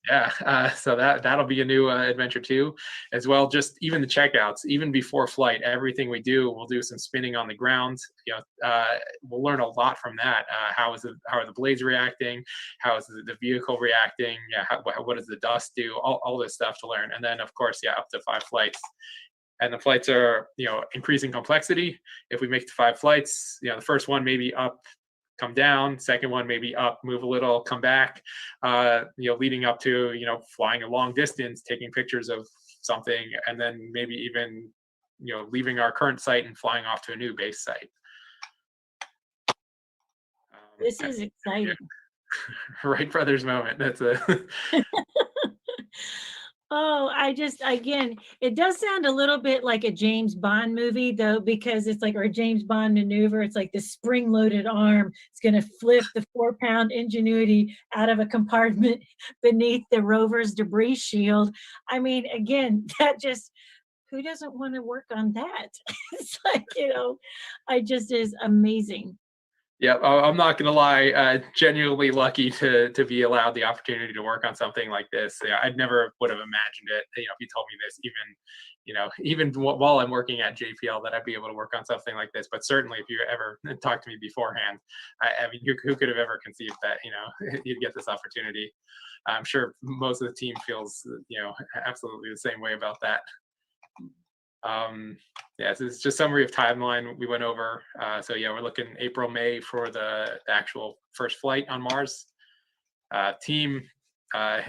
Yeah, so that'll be a new adventure too, as well. Just even the checkouts, even before flight, everything we do, we'll do some spinning on the ground. We'll learn a lot from that. How are the blades reacting? How is the vehicle reacting? Yeah, what does the dust do? All this stuff to learn, and then of course, yeah, up to 5 flights. And the flights are increasing complexity. If we make the 5 flights, the first one maybe up, come down, second one maybe up, move a little, come back, leading up to flying a long distance, taking pictures of something, and then maybe even leaving our current site and flying off to a new base site. This is Yeah. exciting. Wright brothers moment. That's a Oh, again, it does sound a little bit like a James Bond movie, though, because it's like, or a James Bond maneuver. It's like the spring-loaded arm. It's going to flip the 4-pound Ingenuity out of a compartment beneath the rover's debris shield. I mean, again, who doesn't want to work on that? It's like, I just is amazing. Yeah, I'm not gonna lie. Genuinely lucky to be allowed the opportunity to work on something like this. Yeah, I'd never would have imagined it. If you told me this, even while I'm working at JPL, that I'd be able to work on something like this. But certainly, if you ever talked to me beforehand, I mean, who could have ever conceived that you'd get this opportunity? I'm sure most of the team feels absolutely the same way about that. Yeah, so it's just summary of timeline we went over. So yeah, we're looking April, May for the actual first flight on Mars. Team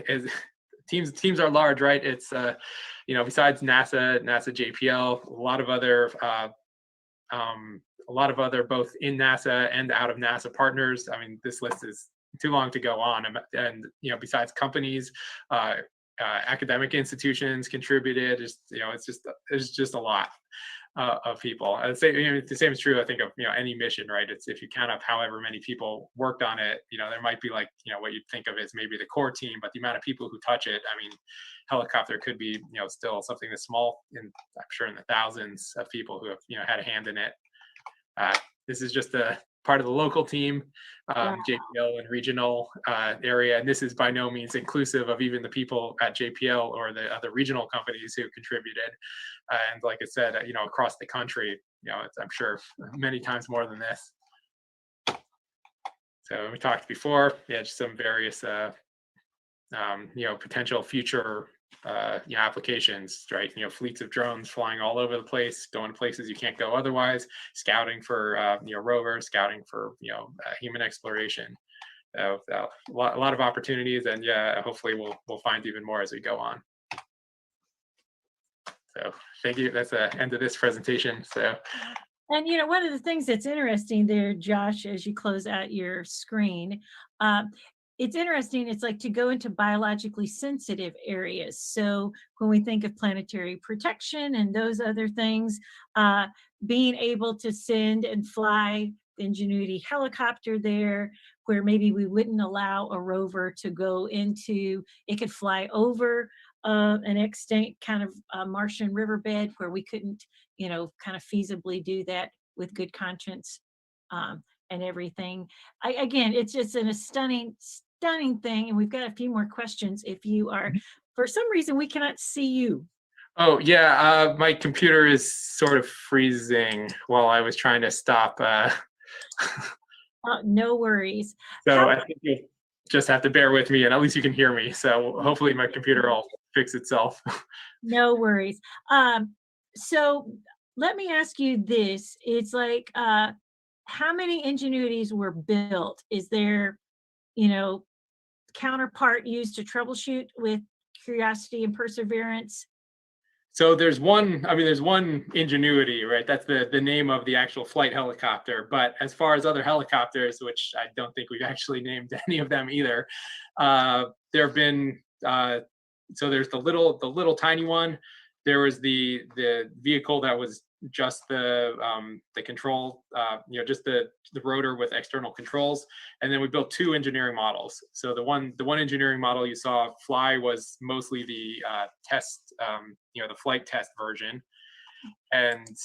is teams are large, right? It's besides NASA, JPL, a lot of other both in NASA and out of NASA partners. I mean, this list is too long to go on, and besides companies, academic institutions contributed. It's just a lot of people. I'd say the same is true. I think of any mission, right? It's if you count up however many people worked on it, there might be like what you'd think of as maybe the core team, but the amount of people who touch it. I mean, helicopter could be still something that's small, and I'm sure in the thousands of people who have had a hand in it. This is just a part of the local team, Wow. JPL and regional area. And this is by no means inclusive of even the people at JPL or the other regional companies who contributed. And like I said, across the country, I'm sure many times more than this. So we talked before, just some various, potential future applications, right? Fleets of drones flying all over the place, going to places you can't go otherwise, scouting for rovers, scouting for human exploration. A lot of opportunities, and hopefully we'll find even more as we go on. So thank you. That's the end of this presentation. So. And one of the things that's interesting there, Josh, as you close out your screen, it's interesting. It's like to go into biologically sensitive areas. So when we think of planetary protection and those other things, being able to send and fly the Ingenuity helicopter there, where maybe we wouldn't allow a rover to go into, it could fly over an extinct kind of Martian riverbed where we couldn't, kind of feasibly do that with good conscience and everything. Again, it's just a stunning thing. And we've got a few more questions. If you are, for some reason, we cannot see you. Oh yeah, my computer is sort of freezing while I was trying to stop. No worries. So I think you just have to bear with me, and at least you can hear me. So hopefully my computer will fix itself. No worries. So let me ask you this. It's like, how many Ingenuities were built? Is there, counterpart used to troubleshoot with Curiosity and Perseverance? So there's one Ingenuity, right? That's the name of the actual flight helicopter. But as far as other helicopters, which I don't think we've actually named any of them either, there have been, so there's the little tiny one. There was the vehicle that was just the control, just the rotor with external controls, and then we built 2 engineering models. So the one engineering model you saw fly was mostly the test, the flight test version, and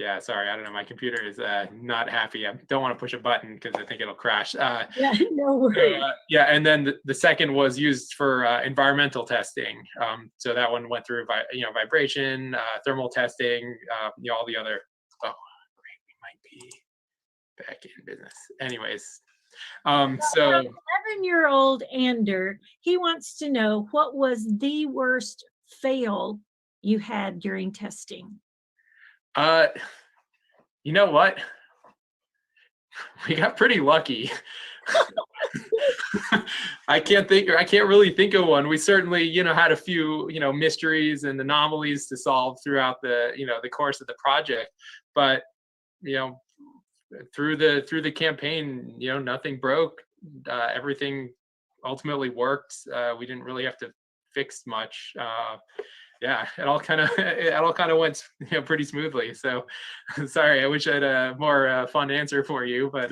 Yeah, sorry, I don't know. My computer is not happy. I don't want to push a button because I think it'll crash. Yeah, no worries. Yeah, and then the second was used for environmental testing. So that one went through, vibration, thermal testing, all the other. Oh, great, we might be back in business. Anyways, so 11-year-old Ander, he wants to know what was the worst fail you had during testing. you know what? We got pretty lucky. I can't really think of one. We certainly, had a few, mysteries and anomalies to solve throughout the course of the project. But, through the campaign, nothing broke. Everything ultimately worked. We didn't really have to fix much. Yeah, it all kind of went pretty smoothly. So sorry, I wish I had a more fun answer for you, but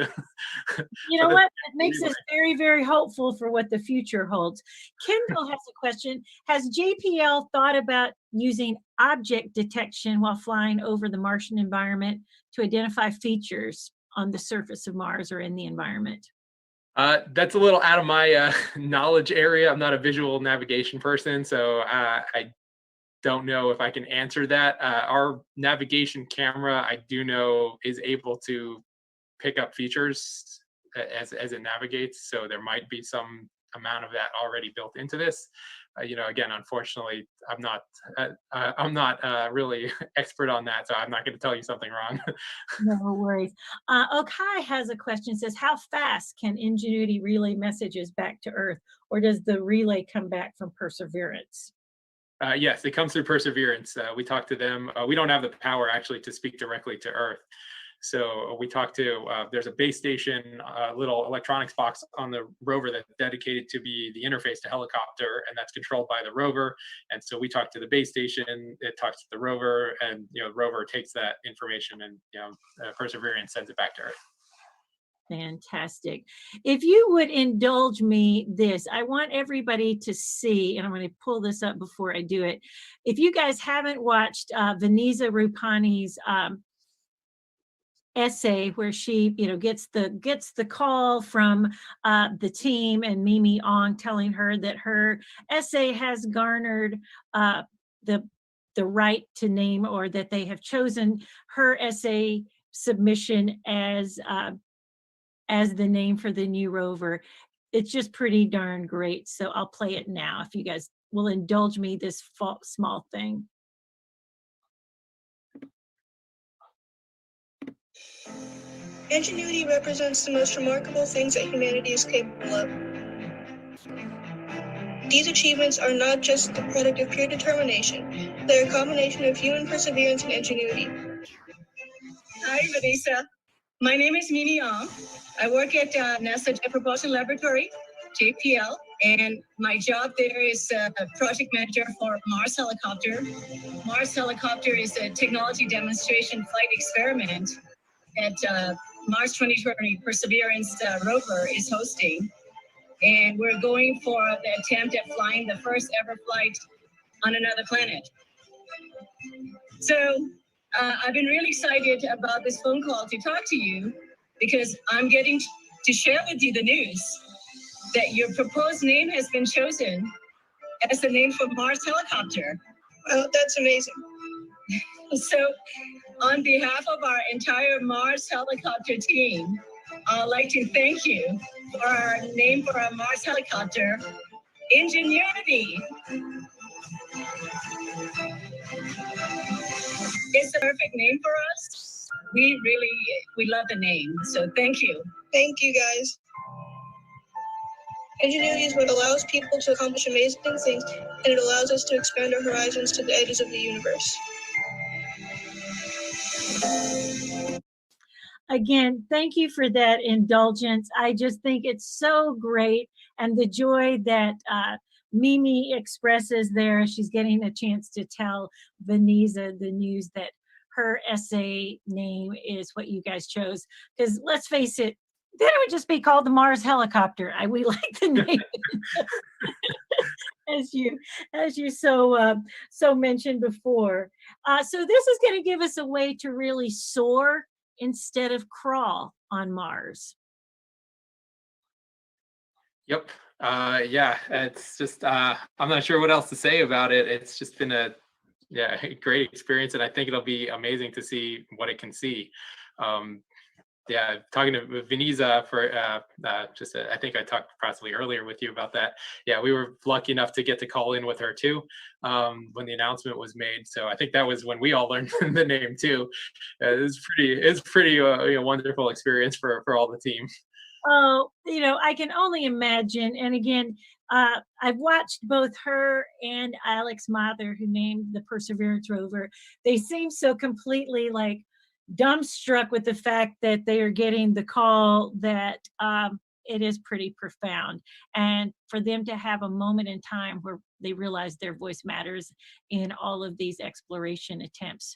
You know what? It makes us very, very hopeful for what the future holds. Kendall has a question. Has JPL thought about using object detection while flying over the Martian environment to identify features on the surface of Mars or in the environment? That's a little out of my knowledge area. I'm not a visual navigation person, so I don't know if I can answer that. Our navigation camera, I do know, is able to pick up features as it navigates. So there might be some amount of that already built into this. Again, unfortunately, I'm not really expert on that, so I'm not going to tell you something wrong. No worries. Okai has a question, says, how fast can Ingenuity relay messages back to Earth, or does the relay come back from Perseverance? Yes, it comes through Perseverance. We talked to them. We don't have the power actually to speak directly to Earth. So we talked to, there's a base station, little electronics box on the rover that's dedicated to be the interface to helicopter, and that's controlled by the rover. And so we talked to the base station, it talks to the rover, and the rover takes that information and Perseverance sends it back to Earth. Fantastic. If you would indulge me this, I want everybody to see, and I'm going to pull this up before I do it. If you guys haven't watched Vanessa Rupani's essay where she gets the call from the team and Mimi Ong telling her that her essay has garnered the right to name, or that they have chosen her essay submission as the name for the new rover. It's just pretty darn great. So I'll play it now if you guys will indulge me this small thing. Ingenuity represents the most remarkable things that humanity is capable of. These achievements are not just the product of pure determination, they're a combination of human perseverance and ingenuity. Hi, Vanessa. My name is Mimi Ong. I work at NASA Jet Propulsion Laboratory, JPL, and my job there is project manager for Mars Helicopter. Mars Helicopter is a technology demonstration flight experiment that Mars 2020 Perseverance rover is hosting. And we're going for the attempt at flying the first ever flight on another planet. So I've been really excited about this phone call to talk to you, because I'm getting to share with you the news that your proposed name has been chosen as the name for Mars Helicopter. Well, that's amazing. So on behalf of our entire Mars Helicopter team, I'd like to thank you for our name for our Mars Helicopter, Ingenuity. It's the perfect name for us. We love the name, so thank you. Thank you, guys. Ingenuity is what allows people to accomplish amazing things, and it allows us to expand our horizons to the edges of the universe. Again, thank you for that indulgence. I just think it's so great, and the joy that Mimi expresses there. She's getting a chance to tell Vanessa the news that her essay name is what you guys chose. Because let's face it, then it would just be called the Mars Helicopter. We like the name. as you so mentioned before. So this is going to give us a way to really soar instead of crawl on Mars. Yep. Yeah, it's just I'm not sure what else to say about it. It's just been a great experience, and I think it'll be amazing to see what it can see. Um, yeah, talking to Veniza for I think I talked possibly earlier with you about that. Yeah, we were lucky enough to get to call in with her too when the announcement was made. So I think that was when we all learned the name too. It's pretty wonderful experience for all the team. Oh, I can only imagine. And again, I've watched both her and Alex Mather, who named the Perseverance rover. They seem so completely like dumbstruck with the fact that they are getting the call that it is pretty profound. And for them to have a moment in time where they realize their voice matters in all of these exploration attempts.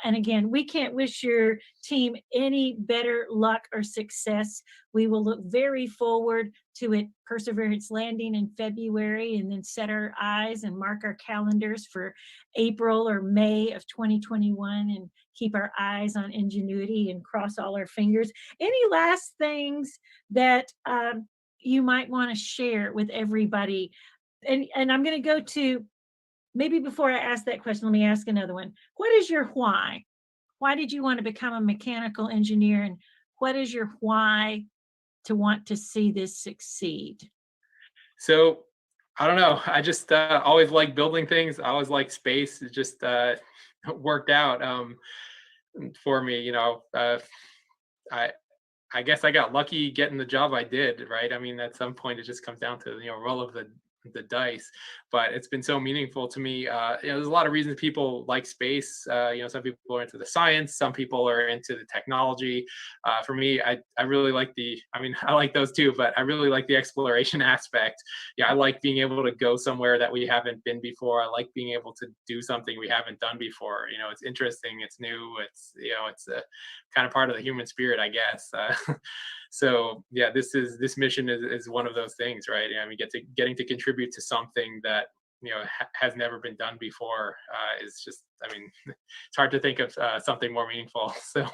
And again, we can't wish your team any better luck or success. We will look very forward to it, Perseverance landing in February, and then set our eyes and mark our calendars for April or May of 2021, and keep our eyes on Ingenuity and cross all our fingers. Any last things that you might want to share with everybody? And I'm going to go to, maybe before I ask that question, let me ask another one. What is your why? Why did you want to become a mechanical engineer? And what is your why to want to see this succeed? So I don't know. I just always like building things. I always like space. It just worked out for me. I I guess I got lucky getting the job I did, right? I mean, at some point, it just comes down to roll of the dice. But it's been so meaningful to me. There's a lot of reasons people like space. Some people are into the science, some people are into the technology. For me, I really like I like those too, but I really like the exploration aspect. Yeah, I like being able to go somewhere that we haven't been before. I like being able to do something we haven't done before. It's interesting, it's new, it's a kind of part of the human spirit, I guess. So yeah, this mission is one of those things, right? I mean, getting to contribute to something that has never been done before is just, it's hard to think of something more meaningful. So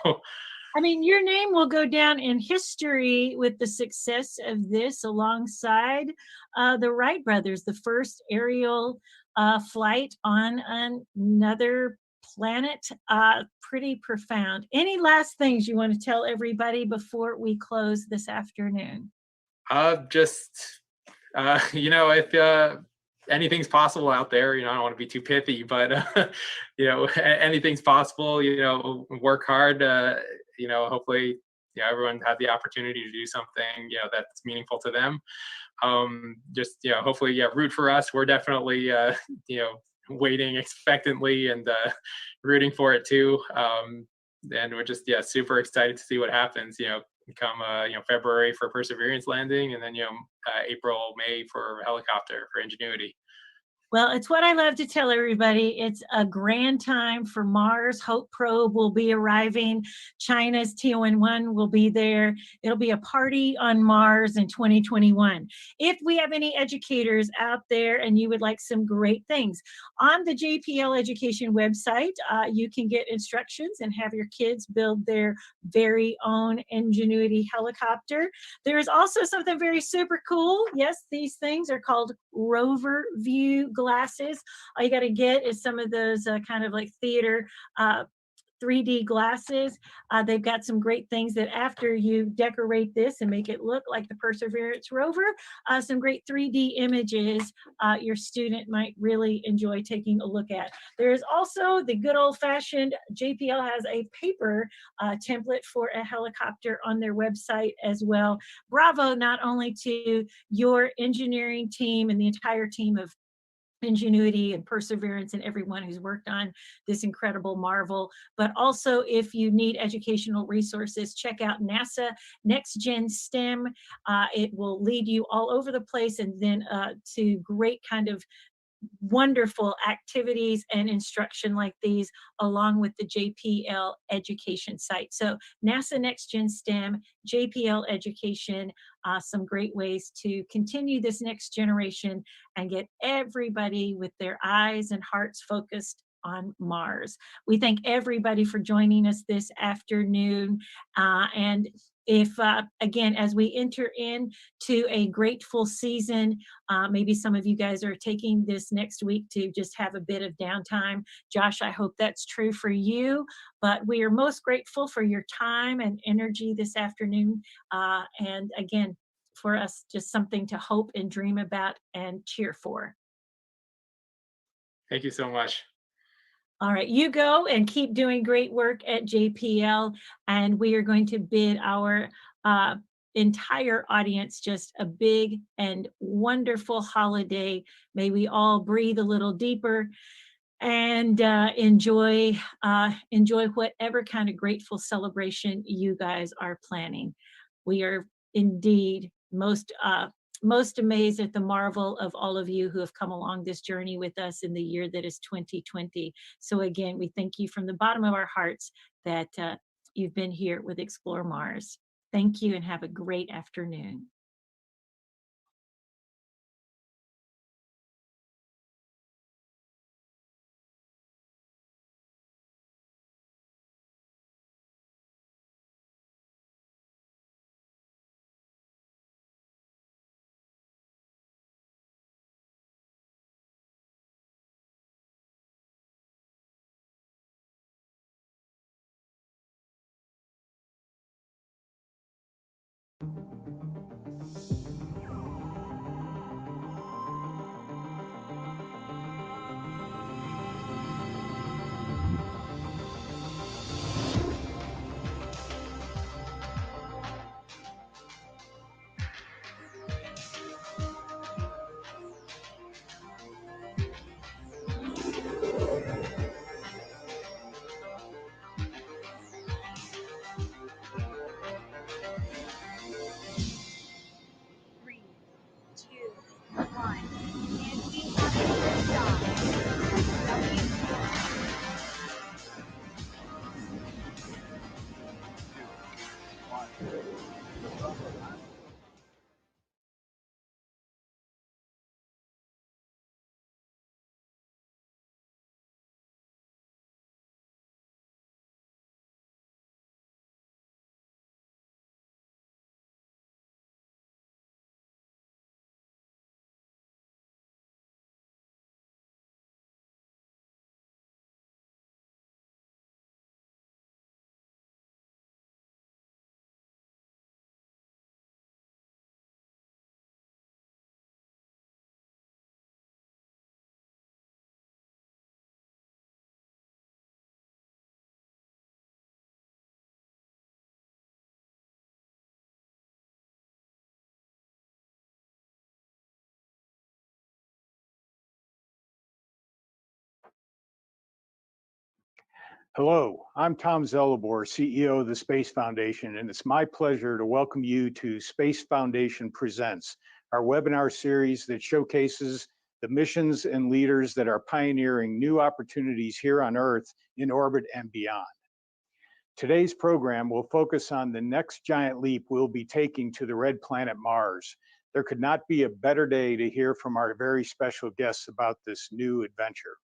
I mean, your name will go down in history with the success of this, alongside the Wright brothers, the first aerial flight on another planet. Pretty profound. Any last things you want to tell everybody before we close this afternoon? Just if anything's possible out there, I don't want to be too pithy, but anything's possible. Work hard. Hopefully, everyone had the opportunity to do something that's meaningful to them. Just hopefully, root for us. We're definitely waiting expectantly and rooting for it too. And we're just super excited to see what happens. Come February for Perseverance landing, and then April, May for helicopter for Ingenuity. Well, it's what I love to tell everybody. It's a grand time for Mars. Hope Probe will be arriving. China's TON1 will be there. It'll be a party on Mars in 2021. If we have any educators out there and you would like some great things, on the JPL Education website, you can get instructions and have your kids build their very own Ingenuity helicopter. There is also something very super cool. Yes, these things are called rover view glasses. All you got to get is some of those kind of like theater 3D glasses. They've got some great things that after you decorate this and make it look like the Perseverance rover, some great 3D images your student might really enjoy taking a look at. There's also the good old-fashioned, JPL has a paper template for a helicopter on their website as well. Bravo not only to your engineering team and the entire team of Ingenuity and Perseverance and everyone who's worked on this incredible marvel, but also if you need educational resources, check out NASA Next Gen STEM. It will lead you all over the place, and then to great kind of wonderful activities and instruction like these, along with the JPL education site. So NASA Next Gen STEM, JPL education, some great ways to continue this next generation and get everybody with their eyes and hearts focused on Mars. We thank everybody for joining us this afternoon. And if, again, as we enter into a grateful season, maybe some of you guys are taking this next week to just have a bit of downtime. Josh, I hope that's true for you, but we are most grateful for your time and energy this afternoon. And again, for us, just something to hope and dream about and cheer for. Thank you so much. All right, you go and keep doing great work at JPL. And we are going to bid our entire audience just a big and wonderful holiday. May we all breathe a little deeper and enjoy whatever kind of grateful celebration you guys are planning. We are indeed most amazed at the marvel of all of you who have come along this journey with us in the year that is 2020. So again, we thank you from the bottom of our hearts that you've been here with Explore Mars. Thank you and have a great afternoon. Hello, I'm Tom Zellabor, CEO of the Space Foundation, and it's my pleasure to welcome you to Space Foundation Presents, our webinar series that showcases the missions and leaders that are pioneering new opportunities here on Earth, in orbit, and beyond. Today's program will focus on the next giant leap we'll be taking to the red planet Mars. There could not be a better day to hear from our very special guests about this new adventure.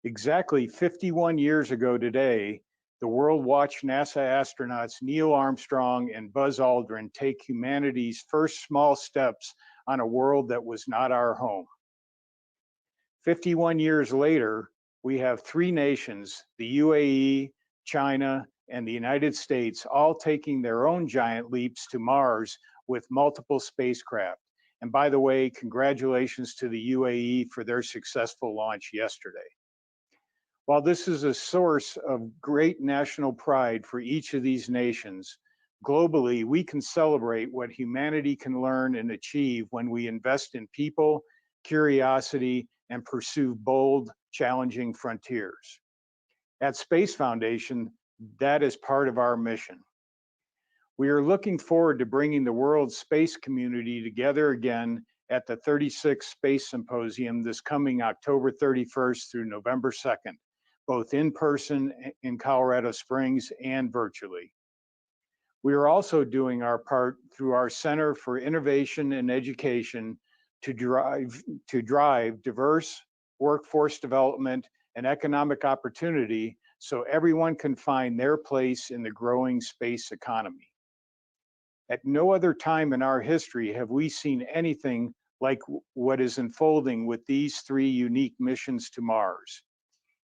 Exactly 51 years ago today, the world watched NASA astronauts Neil Armstrong and Buzz Aldrin take humanity's first small steps on a world that was not our home. 51 years later, we have three nations, the UAE, China, and the United States, all taking their own giant leaps to Mars with multiple spacecraft. And by the way, congratulations to the UAE for their successful launch yesterday. While this is a source of great national pride for each of these nations, globally, we can celebrate what humanity can learn and achieve when we invest in people, curiosity, and pursue bold, challenging frontiers. At Space Foundation, that is part of our mission. We are looking forward to bringing the world's space community together again at the 36th Space Symposium this coming October 31st through November 2nd, both in person in Colorado Springs and virtually. We are also doing our part through our Center for Innovation and Education to drive diverse workforce development and economic opportunity so everyone can find their place in the growing space economy. At no other time in our history have we seen anything like what is unfolding with these three unique missions to Mars.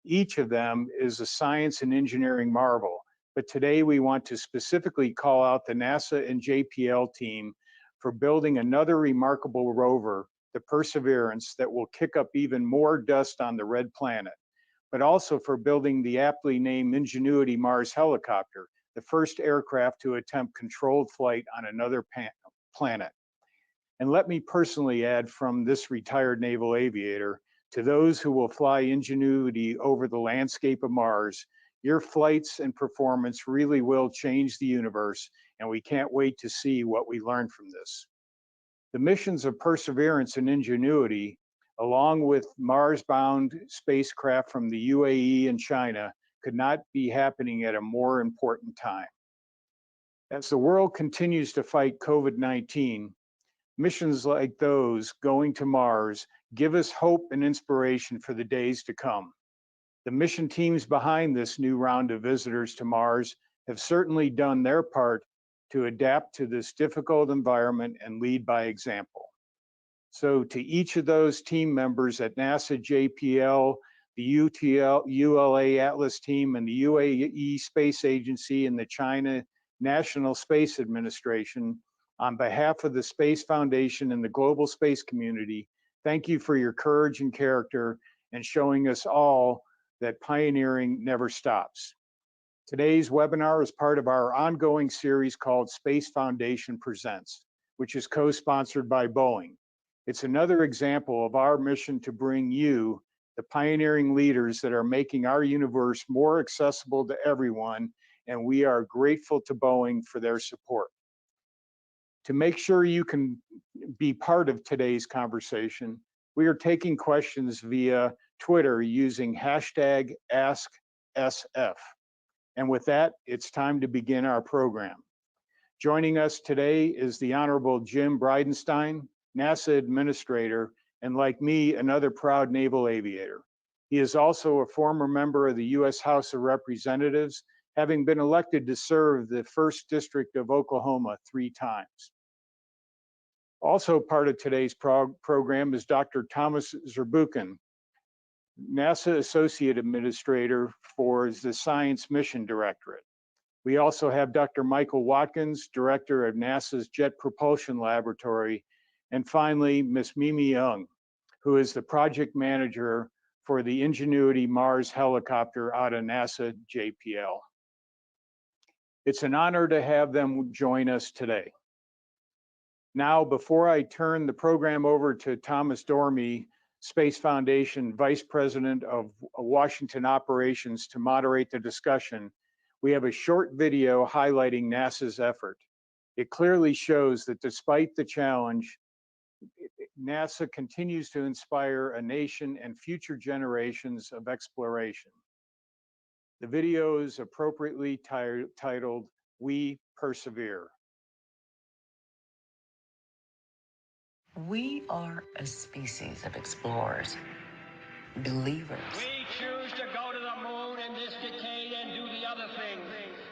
Each of them is a science and engineering marvel, but today we want to specifically call out the NASA and JPL team for building another remarkable rover, the Perseverance, that will kick up even more dust on the red planet, but also for building the aptly named Ingenuity Mars helicopter, the first aircraft to attempt controlled flight on another planet. And let me personally add from this retired naval aviator, to those who will fly Ingenuity over the landscape of Mars, your flights and performance really will change the universe, and we can't wait to see what we learn from this. The missions of Perseverance and Ingenuity, along with Mars-bound spacecraft from the UAE and China, could not be happening at a more important time. As the world continues to fight COVID-19, missions like those going to Mars give us hope and inspiration for the days to come. The mission teams behind this new round of visitors to Mars have certainly done their part to adapt to this difficult environment and lead by example. So to each of those team members at NASA JPL, the ULA Atlas team, and the UAE Space Agency and the China National Space Administration, on behalf of the Space Foundation and the global space community, thank you for your courage and character and showing us all that pioneering never stops. Today's webinar is part of our ongoing series called Space Foundation Presents, which is co-sponsored by Boeing. It's another example of our mission to bring you, the pioneering leaders that are making our universe more accessible to everyone, and we are grateful to Boeing for their support. To make sure you can be part of today's conversation, we are taking questions via Twitter using hashtag AskSF. And with that, it's time to begin our program. Joining us today is the Honorable Jim Bridenstine, NASA Administrator, and like me, another proud naval aviator. He is also a former member of the U.S. House of Representatives, having been elected to serve the 1st District of Oklahoma 3 times. Also part of today's program is Dr. Thomas Zurbuchen, NASA Associate Administrator for the Science Mission Directorate. We also have Dr. Michael Watkins, Director of NASA's Jet Propulsion Laboratory, and finally, Ms. Mimi Young, who is the Project Manager for the Ingenuity Mars helicopter out of NASA JPL. It's an honor to have them join us today. Now, before I turn the program over to Thomas Dormy, Space Foundation Vice President of Washington Operations, to moderate the discussion, we have a short video highlighting NASA's effort. It clearly shows that despite the challenge, NASA continues to inspire a nation and future generations of exploration. The video is appropriately titled, "We Persevere." We are a species of explorers, believers. We choose to go to the moon in this decade and do the other things,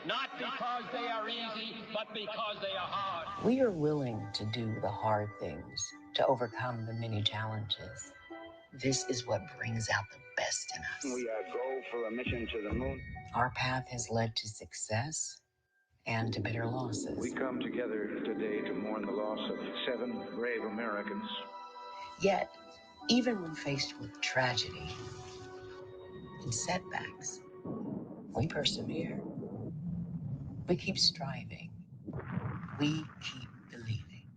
not because they are easy, but because they are hard. We are willing to do the hard things, to overcome the many challenges. This is what brings out the best in us. We go for a mission to the moon. Our path has led to success and to bitter losses. We come together today to mourn the loss of 7 brave Americans. Yet, even when faced with tragedy and setbacks, we persevere. We keep striving. We keep believing.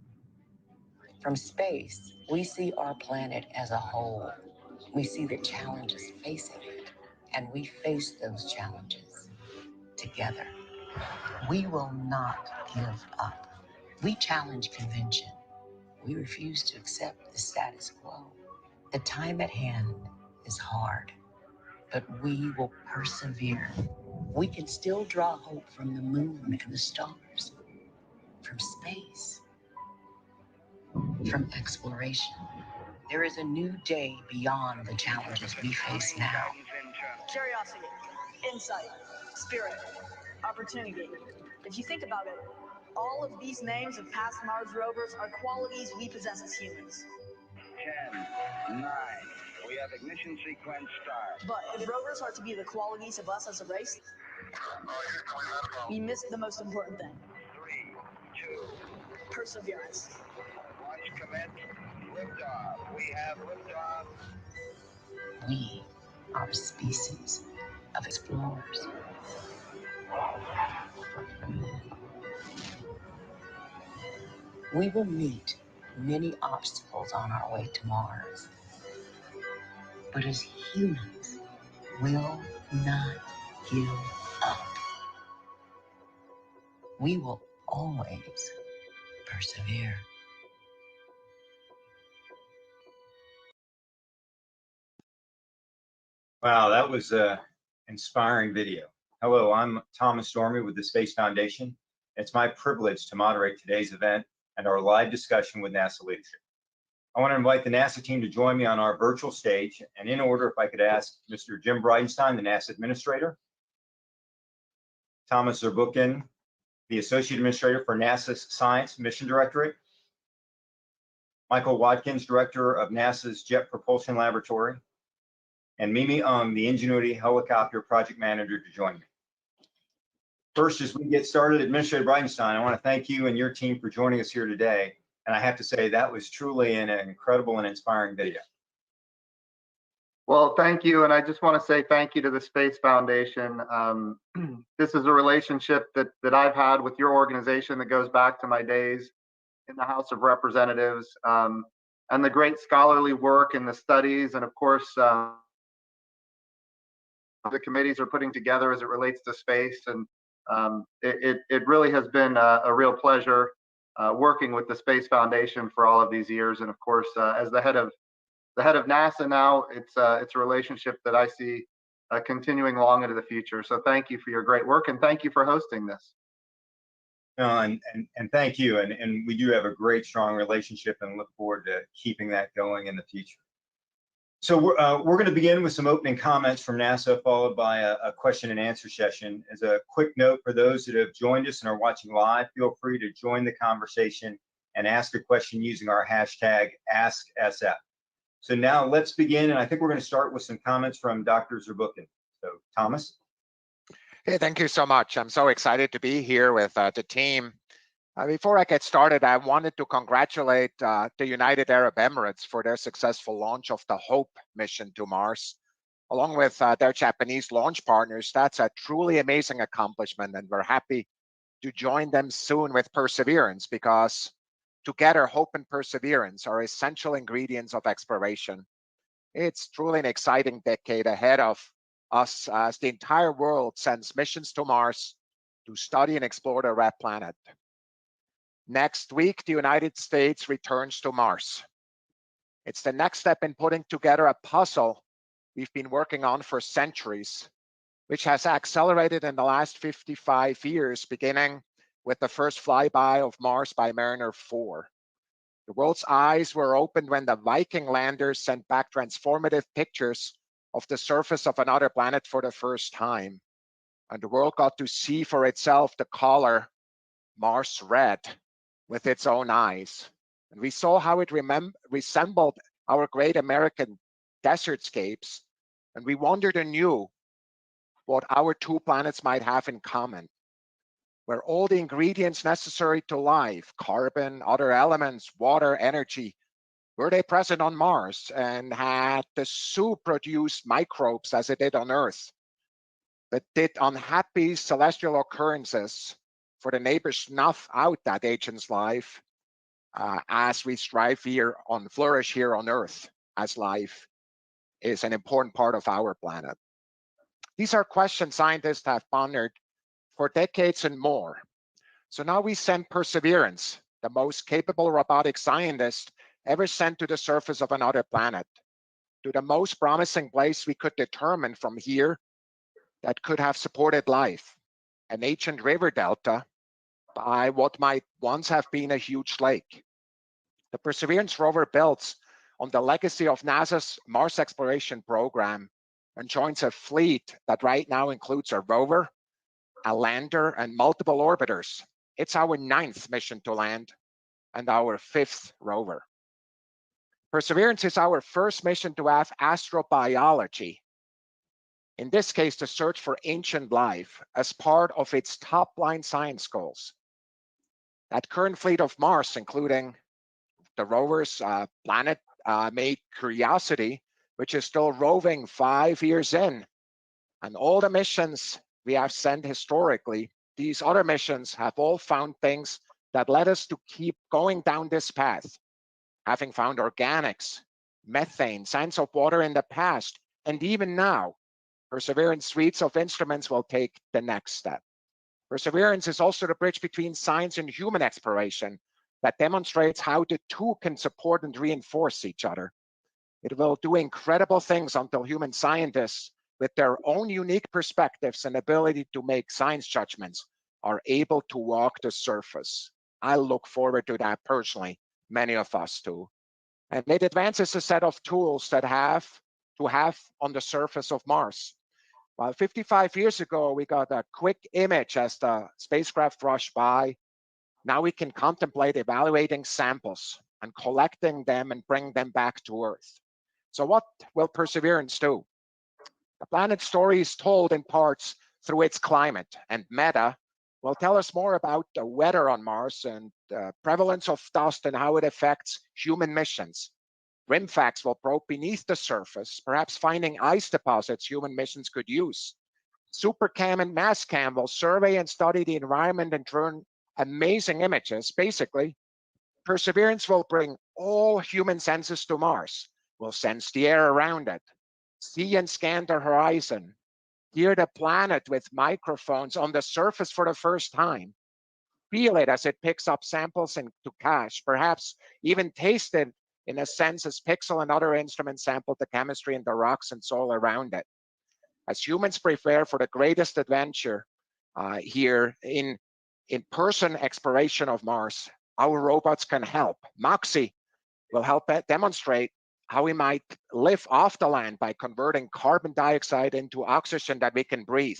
From space, we see our planet as a whole. We see the challenges facing it, and we face those challenges together. We will not give up. We challenge convention. We refuse to accept the status quo. The time at hand is hard, but we will persevere. We can still draw hope from the moon and the stars, from space, from exploration. There is a new day beyond the challenges we face now. Curiosity, insight, spirit, opportunity. If you think about it, all of these names of past Mars rovers are qualities we possess as humans. 10, 9, we have ignition sequence start. But if rovers are to be the qualities of us as a race, we missed the most important thing. 3, 2, Perseverance. launch commit, liftoff. We have liftoff. We are a species of explorers. We will meet many obstacles on our way to Mars. But as humans, will not give up. We will always persevere. Wow, that was an inspiring video. Hello, I'm Thomas Stormy with the Space Foundation. It's my privilege to moderate today's event and our live discussion with NASA leadership. I want to invite the NASA team to join me on our virtual stage, and in order, if I could ask Mr. Jim Bridenstine, the NASA Administrator, Thomas Zurbuchen, the Associate Administrator for NASA's Science Mission Directorate, Michael Watkins, Director of NASA's Jet Propulsion Laboratory, and Mimi the Ingenuity Helicopter Project Manager, to join me. First, as we get started, Administrator Bridenstine, I want to thank you and your team for joining us here today. And I have to say, that was truly an incredible and inspiring video. Well, thank you. And I just want to say thank you to the Space Foundation. This is a relationship that I've had with your organization that goes back to my days in the House of Representatives, and the great scholarly work and the studies, and of course, the committees are putting together as it relates to space. And it really has been a real pleasure working with the Space Foundation for all of these years. And of course, as the head of NASA now, it's a relationship that I see continuing long into the future. So thank you for your great work, and thank you for hosting this. And thank you. And we do have a great, strong relationship, and look forward to keeping that going in the future. So we're going to begin with some opening comments from NASA, followed by a question and answer session. As a quick note for those that have joined us and are watching live, feel free to join the conversation and ask a question using our hashtag AskSF. So now let's begin, and I think we're going to start with some comments from Dr. Zurbuchen. So Thomas. Hey, thank you so much. I'm so excited to be here with the team. Before I get started, I wanted to congratulate the United Arab Emirates for their successful launch of the HOPE mission to Mars, along with their Japanese launch partners. That's a truly amazing accomplishment, and we're happy to join them soon with Perseverance, because together, hope and perseverance are essential ingredients of exploration. It's truly an exciting decade ahead of us as the entire world sends missions to Mars to study and explore the red planet. Next week, the United States returns to Mars. It's the next step in putting together a puzzle we've been working on for centuries, which has accelerated in the last 55 years, beginning with the first flyby of Mars by Mariner 4. The world's eyes were opened when the Viking landers sent back transformative pictures of the surface of another planet for the first time. And the world got to see for itself the color Mars red with its own eyes. And we saw how it resembled our great American desertscapes. And we wondered anew what our two planets might have in common, where all the ingredients necessary to life, carbon, other elements, water, energy, were they present on Mars, and had the soup produced microbes as it did on Earth, but did unhappy celestial occurrences for the neighbors snuff out that agent's life as we flourish here on Earth, as life is an important part of our planet? These are questions scientists have pondered for decades and more. So now we send Perseverance the most capable robotic scientist ever sent to the surface of another planet, to the most promising place we could determine from here that could have supported life, an ancient river delta by what might once have been a huge lake. The Perseverance rover builds on the legacy of NASA's Mars exploration program and joins a fleet that right now includes a rover, a lander, and multiple orbiters. It's our 9th mission to land and our 5th rover. Perseverance is our first mission to have astrobiology, in this case, the search for ancient life, as part of its top-line science goals. That current fleet of Mars, including the rover's planet-made Curiosity, which is still roving 5 years in, and all the missions we have sent historically, these other missions have all found things that led us to keep going down this path, having found organics, methane, signs of water in the past, and even now, Perseverance suites of instruments will take the next step. Perseverance is also the bridge between science and human exploration that demonstrates how the two can support and reinforce each other. It will do incredible things until human scientists, with their own unique perspectives and ability to make science judgments, are able to walk the surface. I look forward to that personally, many of us do. And it advances a set of tools that have on the surface of Mars. While 55 years ago, we got a quick image as the spacecraft rushed by, now we can contemplate evaluating samples and collecting them and bring them back to Earth. So what will Perseverance do? The planet's story is told in parts through its climate, and Meta will tell us more about the weather on Mars and the prevalence of dust and how it affects human missions. RimFacts will probe beneath the surface, perhaps finding ice deposits human missions could use. SuperCam and MassCam will survey and study the environment and turn amazing images. Basically, Perseverance will bring all human senses to Mars. We'll sense the air around it, see and scan the horizon, hear the planet with microphones on the surface for the first time, feel it as it picks up samples into cache, perhaps even taste it in a sense as Pixel and other instruments sampled the chemistry in the rocks and soil around it. As humans prepare for the greatest adventure here in person exploration of Mars, our robots can help. Moxie will help demonstrate how we might live off the land by converting carbon dioxide into oxygen that we can breathe,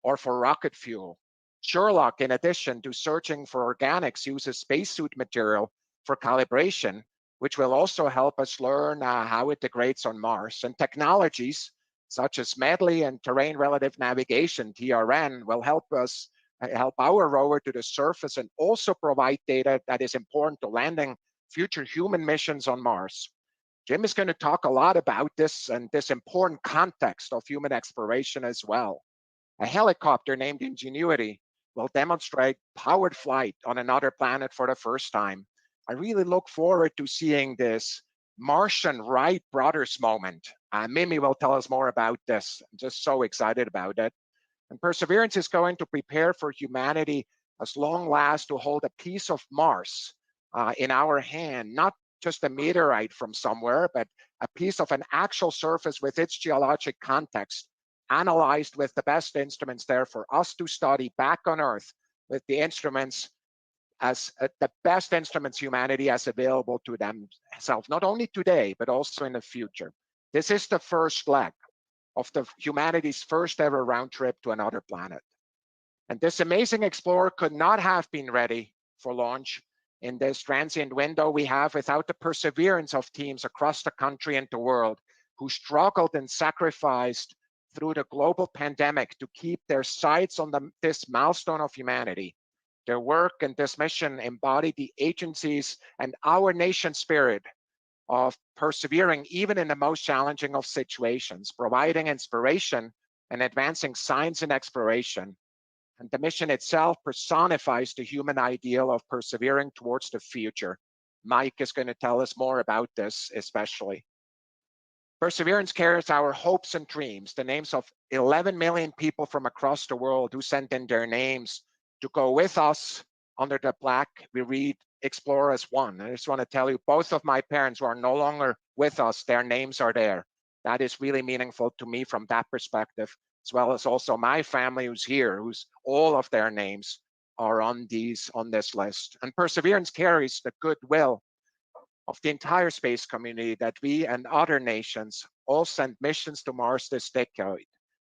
or for rocket fuel. Sherlock, in addition to searching for organics, uses spacesuit material for calibration, which will also help us learn how it degrades on Mars. And technologies such as MEDLEY and terrain relative navigation, TRN, will help us help our rover to the surface and also provide data that is important to landing future human missions on Mars. Jim is going to talk a lot about this and this important context of human exploration as well. A helicopter named Ingenuity will demonstrate powered flight on another planet for the first time. I really look forward to seeing this Martian Wright brothers moment. Mimi will tell us more about this. I'm just so excited about it. And Perseverance is going to prepare for humanity as long last to hold a piece of Mars in our hand, not just a meteorite from somewhere, but a piece of an actual surface with its geologic context, analyzed with the best instruments there for us to study back on Earth with the instruments as the best instruments humanity has available to themselves, not only today, but also in the future. This is the first leg of humanity's first ever round trip to another planet. And this amazing explorer could not have been ready for launch in this transient window we have without the perseverance of teams across the country and the world who struggled and sacrificed through the global pandemic to keep their sights on this milestone of humanity. Their work and this mission embody the agencies and our nation's spirit of persevering even in the most challenging of situations, providing inspiration and advancing science and exploration. And the mission itself personifies the human ideal of persevering towards the future. Mike is going to tell us more about this especially. Perseverance carries our hopes and dreams, the names of 11 million people from across the world who sent in their names to go with us under the plaque we read Explorers 1. I just want to tell you, both of my parents who are no longer with us, their names are there. That is really meaningful to me from that perspective, as well as also my family who's here, who's all of their names are on this list. And Perseverance carries the goodwill of the entire space community that we and other nations all send missions to Mars this decade.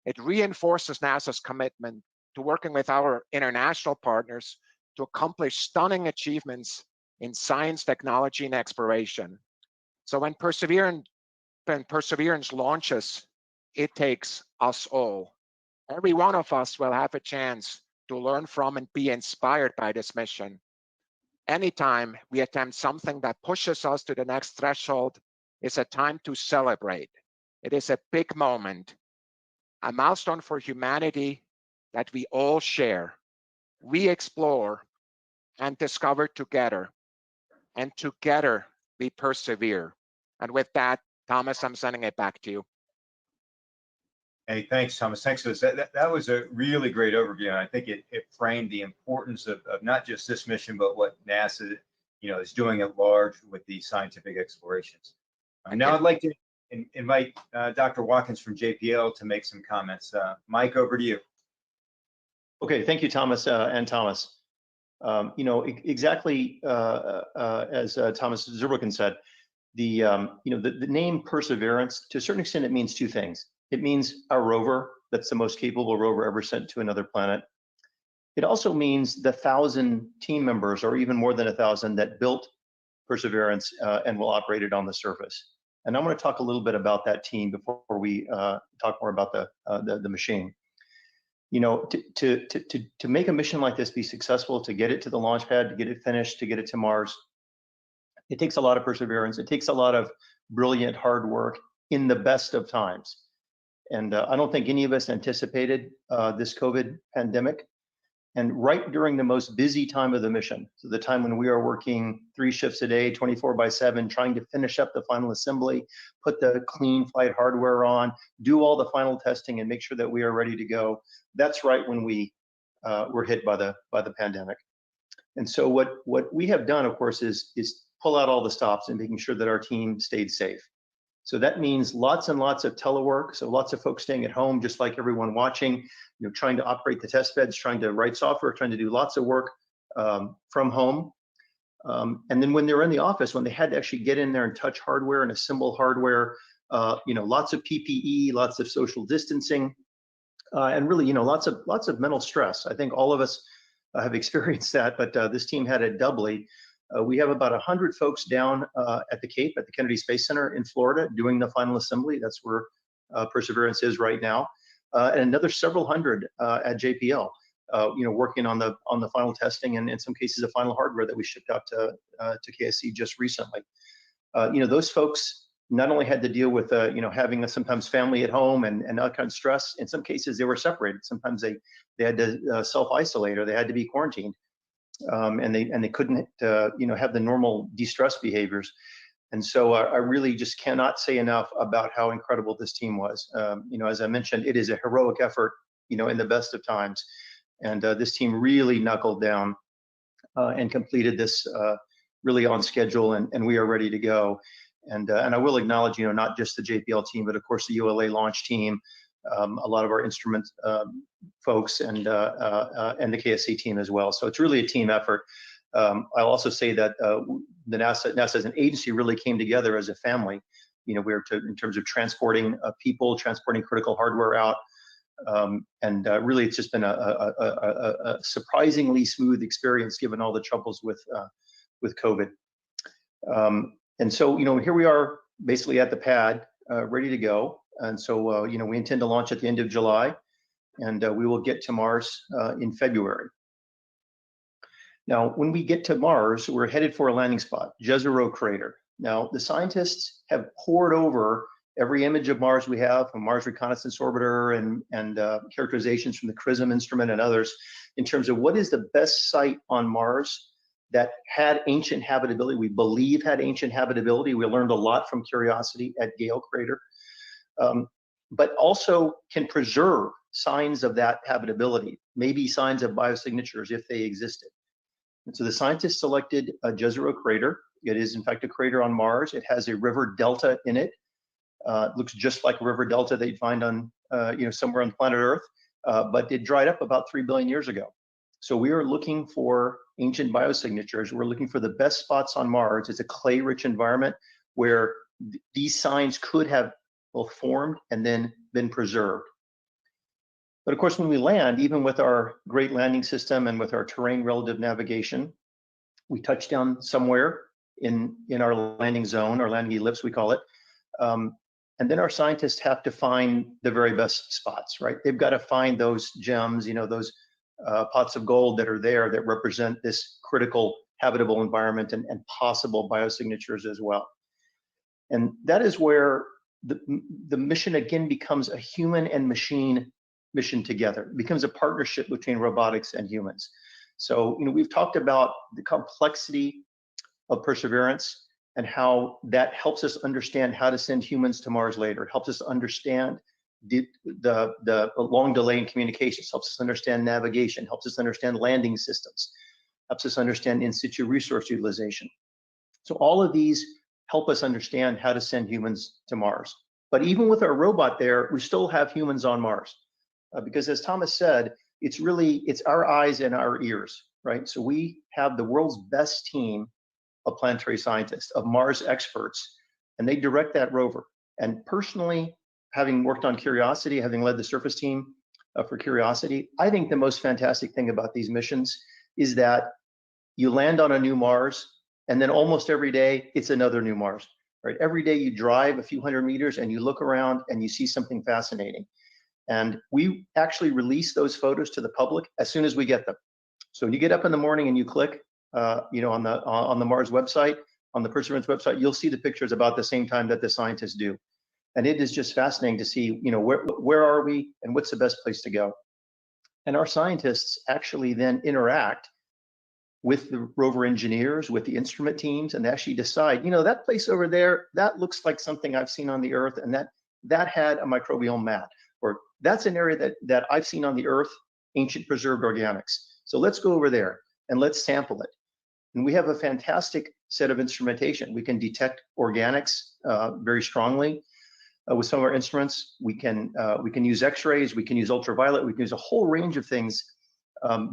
It reinforces NASA's commitment to working with our international partners to accomplish stunning achievements in science, technology, and exploration. So when Perseverance launches, it takes us all. Every one of us will have a chance to learn from and be inspired by this mission. Anytime we attempt something that pushes us to the next threshold is a time to celebrate. It is a big moment, a milestone for humanity that we all share. We explore and discover together, and together we persevere. And with that, Thomas, I'm sending it back to you. Hey, thanks, Thomas. Thanks for this. That was a really great overview. And I think it framed the importance of not just this mission, but what NASA, is doing at large with these scientific explorations. Now I'd like to invite Dr. Watkins from JPL to make some comments. Mike, over to you. Okay, thank you, Thomas and Thomas. Exactly as Thomas Zurbuchen said, the name Perseverance, to a certain extent, it means two things. It means our rover, that's the most capable rover ever sent to another planet. It also means the 1,000 team members, or even more than 1,000, that built Perseverance and will operate it on the surface. And I want to talk a little bit about that team before we talk more about the machine. To make a mission like this be successful, to get it to the launch pad, to get it finished, to get it to Mars, it takes a lot of perseverance. It takes a lot of brilliant hard work in the best of times. And I don't think any of us anticipated this COVID pandemic. And right during the most busy time of the mission, so the time when we are working 3 shifts a day, 24/7, trying to finish up the final assembly, put the clean flight hardware on, do all the final testing, and make sure that we are ready to go. That's right when we were hit by the pandemic. And so what we have done, of course, is pull out all the stops and making sure that our team stayed safe. So that means lots and lots of telework. So lots of folks staying at home, just like everyone watching, trying to operate the test beds, trying to write software, trying to do lots of work from home. And then when they were in the office, when they had to actually get in there and touch hardware and assemble hardware, lots of PPE, lots of social distancing, and really, lots of mental stress. I think all of us have experienced that, but this team had it doubly. We have about 100 folks down at the Cape, at the Kennedy Space Center in Florida, doing the final assembly. That's where Perseverance is right now, and another several hundred at JPL, working on the final testing and in some cases the final hardware that we shipped out to KSC just recently. Those folks not only had to deal with having sometimes family at home and that kind of stress. In some cases, they were separated. Sometimes they had to self-isolate, or they had to be quarantined. And they couldn't have the normal de-stress behaviors. And so I really just cannot say enough about how incredible this team was. As I mentioned, it is a heroic effort, in the best of times. And this team really knuckled down and completed this really on schedule, and we are ready to go. And I will acknowledge, not just the JPL team, but of course the ULA launch team, a lot of our instrument folks, and the KSC team as well. So it's really a team effort. I'll also say that the NASA as an agency really came together as a family. In terms of transporting people, transporting critical hardware out, and really it's just been a surprisingly smooth experience given all the troubles with COVID. And so here we are basically at the pad, ready to go. And so we intend to launch at the end of July, and we will get to Mars in February. Now, when we get to Mars, we're headed for a landing spot, Jezero Crater. Now, the scientists have pored over every image of Mars we have from Mars Reconnaissance Orbiter and characterizations from the CRISM instrument and others in terms of what is the best site on Mars that had ancient habitability. We believe had ancient habitability. We learned a lot from Curiosity at Gale Crater, but also can preserve signs of that habitability, maybe signs of biosignatures if they existed. And so the scientists selected a Jezero Crater. It is in fact a crater on Mars. It has a river delta in it. It looks just like a river delta that you'd find on, somewhere on planet Earth, but it dried up about 3 billion years ago. So we are looking for ancient biosignatures. We're looking for the best spots on Mars. It's a clay-rich environment where these signs could have both formed and then been preserved. But of course, when we land, even with our great landing system and with our terrain relative navigation, we touch down somewhere in our landing zone, or landing ellipse, we call it. And then our scientists have to find the very best spots, right? They've got to find those gems, those pots of gold that are there that represent this critical habitable environment and possible biosignatures as well. And that is where the mission again becomes a human and machine mission together. It becomes a partnership between robotics and humans. So, we've talked about the complexity of Perseverance and how that helps us understand how to send humans to Mars later. It helps us understand the long delay in communications, helps us understand navigation, helps us understand landing systems, helps us understand in situ resource utilization. So all of these help us understand how to send humans to Mars. But even with our robot there, we still have humans on Mars. Because as Thomas said, it's our eyes and our ears, right? So we have the world's best team of planetary scientists, of Mars experts, and they direct that rover. And personally, having worked on Curiosity, having led the surface team for Curiosity, I think the most fantastic thing about these missions is that you land on a new Mars, and then almost every day, it's another new Mars, right? Every day you drive a few hundred meters and you look around and you see something fascinating. And we actually release those photos to the public as soon as we get them. So when you get up in the morning and you click, on the Mars website, on the Perseverance website, you'll see the pictures about the same time that the scientists do. And it is just fascinating to see, where are we and what's the best place to go. And our scientists actually then interact with the rover engineers, with the instrument teams, and actually decide, that place over there, that looks like something I've seen on the Earth, and that had a microbial mat, or that's an area that I've seen on the Earth, ancient preserved organics. So let's go over there and let's sample it. And we have a fantastic set of instrumentation. We can detect organics very strongly with some of our instruments. We can use X-rays, we can use ultraviolet, we can use a whole range of things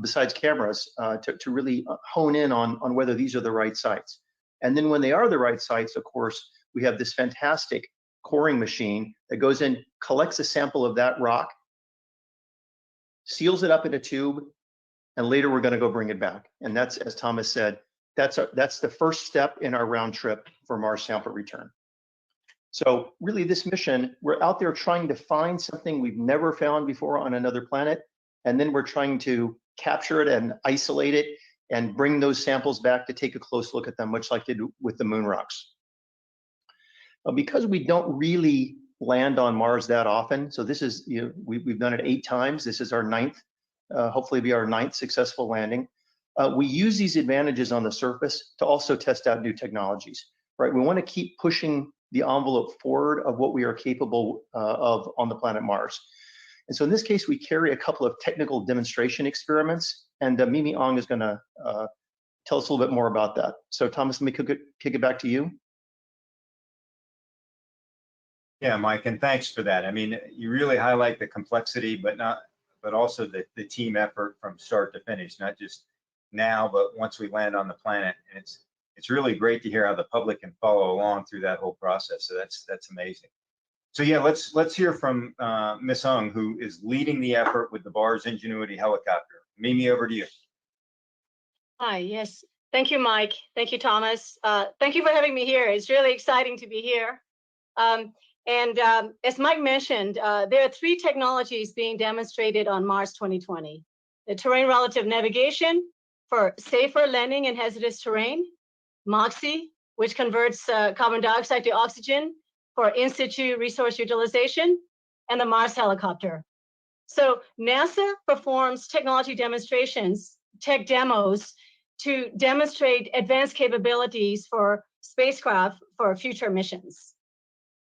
besides cameras to really hone in on whether these are the right sites. And then when they are the right sites, of course, we have this fantastic coring machine that goes in, collects a sample of that rock, seals it up in a tube, and later we're going to go bring it back. And that's, as Thomas said, that's the first step in our round trip for Mars sample return. So really this mission, we're out there trying to find something we've never found before on another planet, and then we're trying to capture it and isolate it and bring those samples back to take a close look at them, much like they do with the moon rocks. Because we don't really land on Mars that often, so this is, we've done it 8 times. This is our 9th, hopefully be our 9th successful landing. We use these advantages on the surface to also test out new technologies, right? We want to keep pushing the envelope forward of what we are capable of on the planet Mars. And so in this case, we carry a couple of technical demonstration experiments, and Mimi Ong is going to tell us a little bit more about that. So Thomas, let me kick it back to you. Yeah, Mike, and thanks for that. I mean, you really highlight the complexity, but also the team effort from start to finish, not just now, but once we land on the planet. And it's really great to hear how the public can follow along through that whole process. So that's amazing. So yeah, let's hear from Miss Ung, who is leading the effort with the Mars Ingenuity helicopter. Mimi, over to you. Hi, yes. Thank you, Mike. Thank you, Thomas. Thank you for having me here. It's really exciting to be here. As Mike mentioned, there are 3 technologies being demonstrated on Mars 2020. The terrain relative navigation for safer landing in hazardous terrain, MOXIE, which converts carbon dioxide to oxygen for in situ resource utilization, and the Mars helicopter. So NASA performs technology demonstrations, tech demos, to demonstrate advanced capabilities for spacecraft for future missions.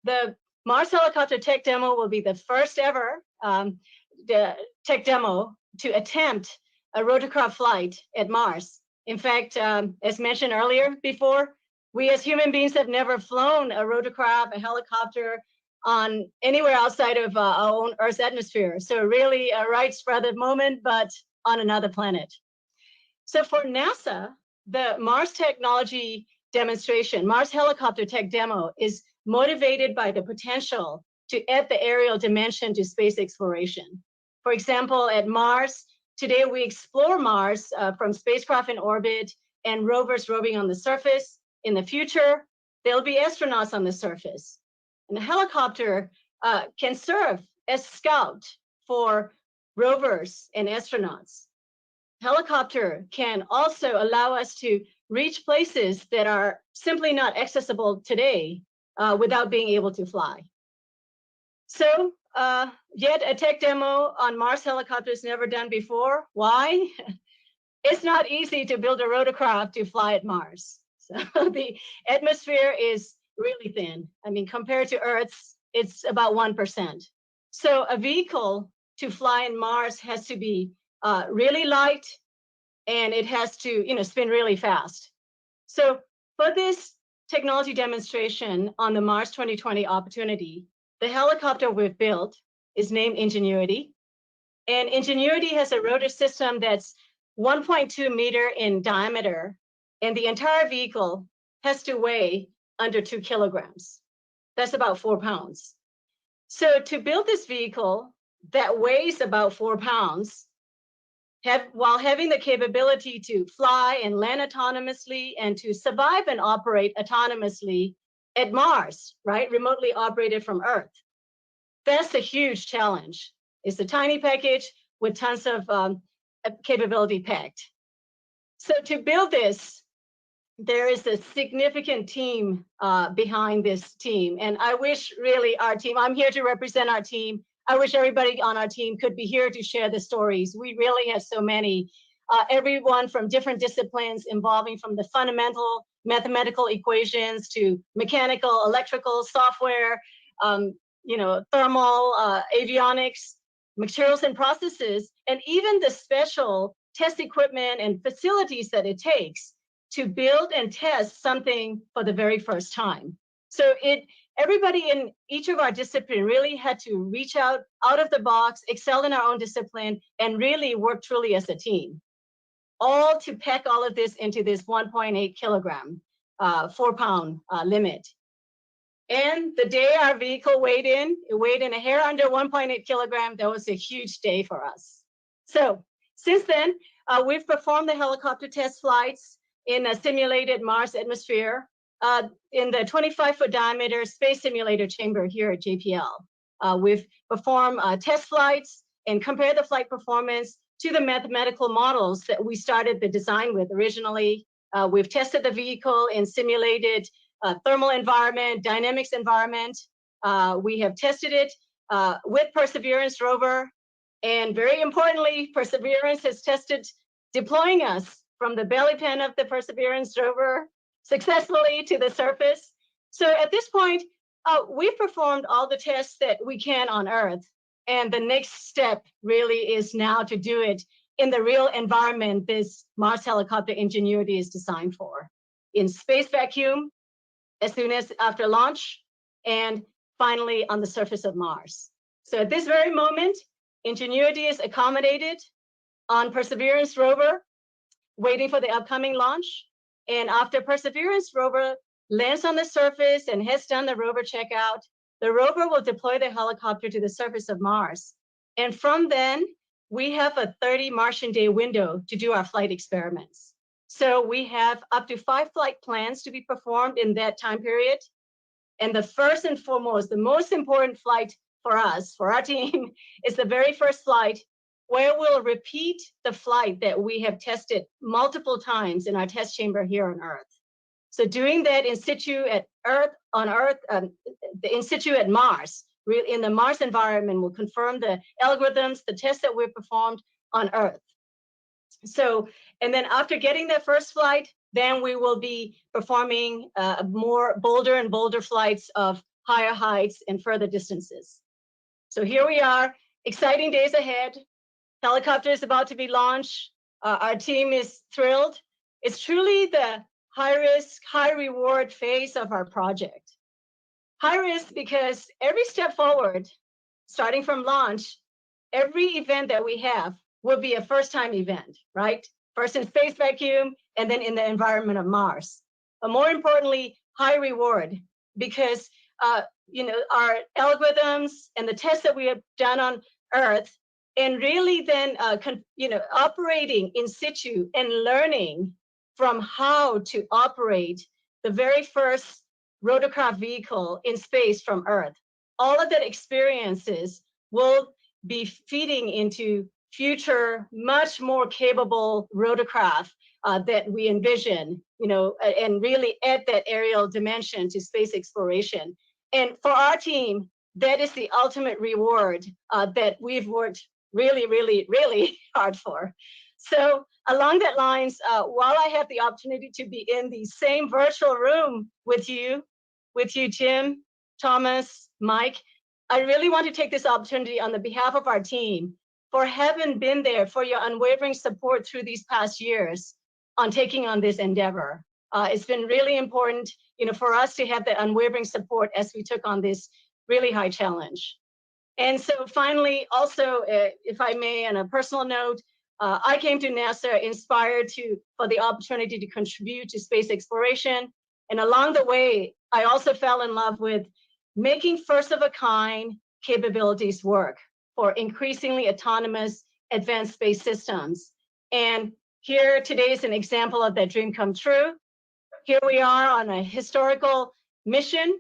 The Mars helicopter tech demo will be the first ever the tech demo to attempt a rotorcraft flight at Mars In fact, as mentioned earlier before, we as human beings have never flown a rotorcraft, a helicopter on anywhere outside of our own Earth's atmosphere. So really a right spread moment, but on another planet. So for NASA, the Mars technology demonstration, Mars helicopter tech demo, is motivated by the potential to add the aerial dimension to space exploration. For example, at Mars, today we explore Mars from spacecraft in orbit and rovers roving on the surface. In the future, there'll be astronauts on the surface. And the helicopter can serve as scout for rovers and astronauts. Helicopter can also allow us to reach places that are simply not accessible today without being able to fly. So yet a tech demo on Mars helicopters never done before. Why? It's not easy to build a rotorcraft to fly at Mars. So the atmosphere is really thin. I mean, compared to Earth's, it's about 1%. So a vehicle to fly in Mars has to be really light, and it has to, spin really fast. So for this technology demonstration on the Mars 2020 opportunity, the helicopter we've built is named Ingenuity. And Ingenuity has a rotor system that's 1.2 meter in diameter, and the entire vehicle has to weigh under 2 kilograms. That's about 4 pounds. So to build this vehicle that weighs about 4 pounds, while having the capability to fly and land autonomously and to survive and operate autonomously at Mars, right? Remotely operated from Earth. That's a huge challenge. It's a tiny package with tons of capability packed. So to build this, there is a significant team behind this team. And I wish really our team, I'm here to represent our team. I wish everybody on our team could be here to share the stories. We really have so many, everyone from different disciplines involving from the fundamental mathematical equations to mechanical, electrical, software, thermal, avionics, materials and processes, and even the special test equipment and facilities that it takes to build and test something for the very first time. So everybody in each of our discipline really had to reach out of the box, excel in our own discipline, and really work truly as a team. All to pack all of this into this 1.8 kilogram, 4 pound limit. And the day our vehicle weighed in a hair under 1.8 kilogram. That was a huge day for us. So since then, we've performed the helicopter test flights in a simulated Mars atmosphere in the 25-foot diameter space simulator chamber here at JPL. We've performed test flights and compared the flight performance to the mathematical models that we started the design with originally. We've tested the vehicle in simulated thermal environment, dynamics environment. We have tested it with Perseverance rover. And very importantly, Perseverance has tested deploying us from the belly pan of the Perseverance rover successfully to the surface. So at this point, we've performed all the tests that we can on Earth. And the next step really is now to do it in the real environment this Mars helicopter Ingenuity is designed for, in space vacuum, as soon as after launch, and finally on the surface of Mars. So at this very moment, Ingenuity is accommodated on Perseverance rover, waiting for the upcoming launch. And after Perseverance rover lands on the surface and has done the rover checkout, the rover will deploy the helicopter to the surface of Mars. And from then, we have a 30 Martian day window to do our flight experiments. So we have up to 5 flight plans to be performed in that time period. And the first and foremost, the most important flight for us, for our team, is the very first flight where we'll repeat the flight that we have tested multiple times in our test chamber here on Earth. So doing that in situ at Earth, in situ at Mars, in the Mars environment will confirm the algorithms, the tests that we've performed on Earth. So, and then after getting that first flight, then we will be performing more bolder and bolder flights of higher heights and further distances. So here we are, exciting days ahead. Helicopter is about to be launched. Our team is thrilled It's truly the high risk, high reward phase of our project. High risk because every step forward, starting from launch, every event that we have will be a first time event, right? First in space vacuum and then in the environment of Mars. But more importantly, high reward because our algorithms and the tests that we have done on Earth and really then operating in situ and learning from how to operate the very first rotorcraft vehicle in space from Earth. All of that experiences will be feeding into future, much more capable rotorcraft that we envision, and really add that aerial dimension to space exploration. And for our team, that is the ultimate reward that we've worked really, really, really hard for. So along that lines, while I have the opportunity to be in the same virtual room with you, Jim, Thomas, Mike, I really want to take this opportunity on the behalf of our team for having been there for your unwavering support through these past years on taking on this endeavor. It's been really important, for us to have that unwavering support as we took on this really high challenge. And so finally, also, if I may, on a personal note, I came to NASA inspired for the opportunity to contribute to space exploration. And along the way, I also fell in love with making first of a kind capabilities work for increasingly autonomous advanced space systems. And here today is an example of that dream come true. Here we are on a historical mission,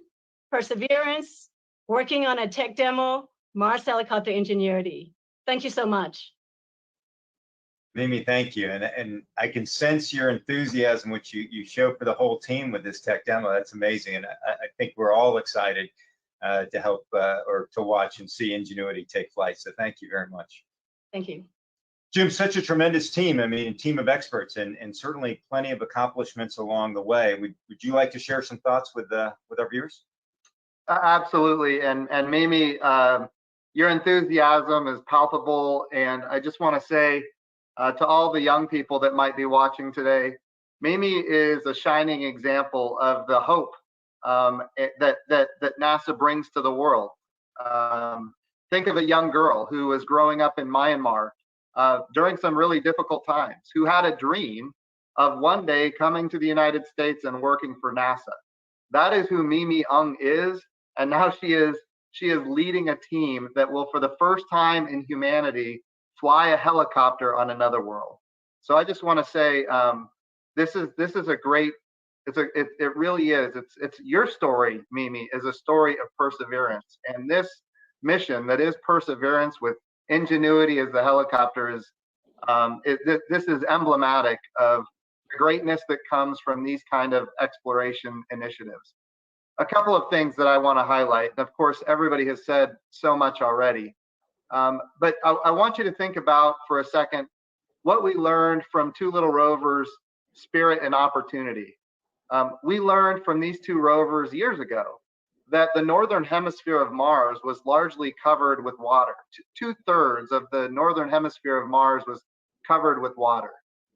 Perseverance, working on a tech demo, Mars helicopter Ingenuity. Thank you so much. Mimi, thank you. And I can sense your enthusiasm, which you show for the whole team with this tech demo. That's amazing. And I think we're all excited to help or to watch and see Ingenuity take flight. So thank you very much. Thank you. Jim, such a tremendous team. I mean, a team of experts and certainly plenty of accomplishments along the way. Would you like to share some thoughts with our viewers? Absolutely. And Mimi, your enthusiasm is palpable. And I just want to say to all the young people that might be watching today, Mimi is a shining example of the hope that NASA brings to the world. Think of a young girl who was growing up in Myanmar during some really difficult times, who had a dream of one day coming to the United States and working for NASA. That is who Mimi Ung is, and now she is leading a team that will, for the first time in humanity, fly a helicopter on another world. So I just want to say, this is a great. It really is. It's your story, Mimi, is a story of perseverance, and this mission that is Perseverance with Ingenuity as the helicopter this is emblematic of the greatness that comes from these kind of exploration initiatives. A couple of things that I want to highlight. Of course, everybody has said so much already, but I want you to think about for a second what we learned from two little rovers, Spirit and Opportunity. We learned from these two rovers years ago that the northern hemisphere of Mars was largely covered with water. Two-thirds of the northern hemisphere of Mars was covered with water.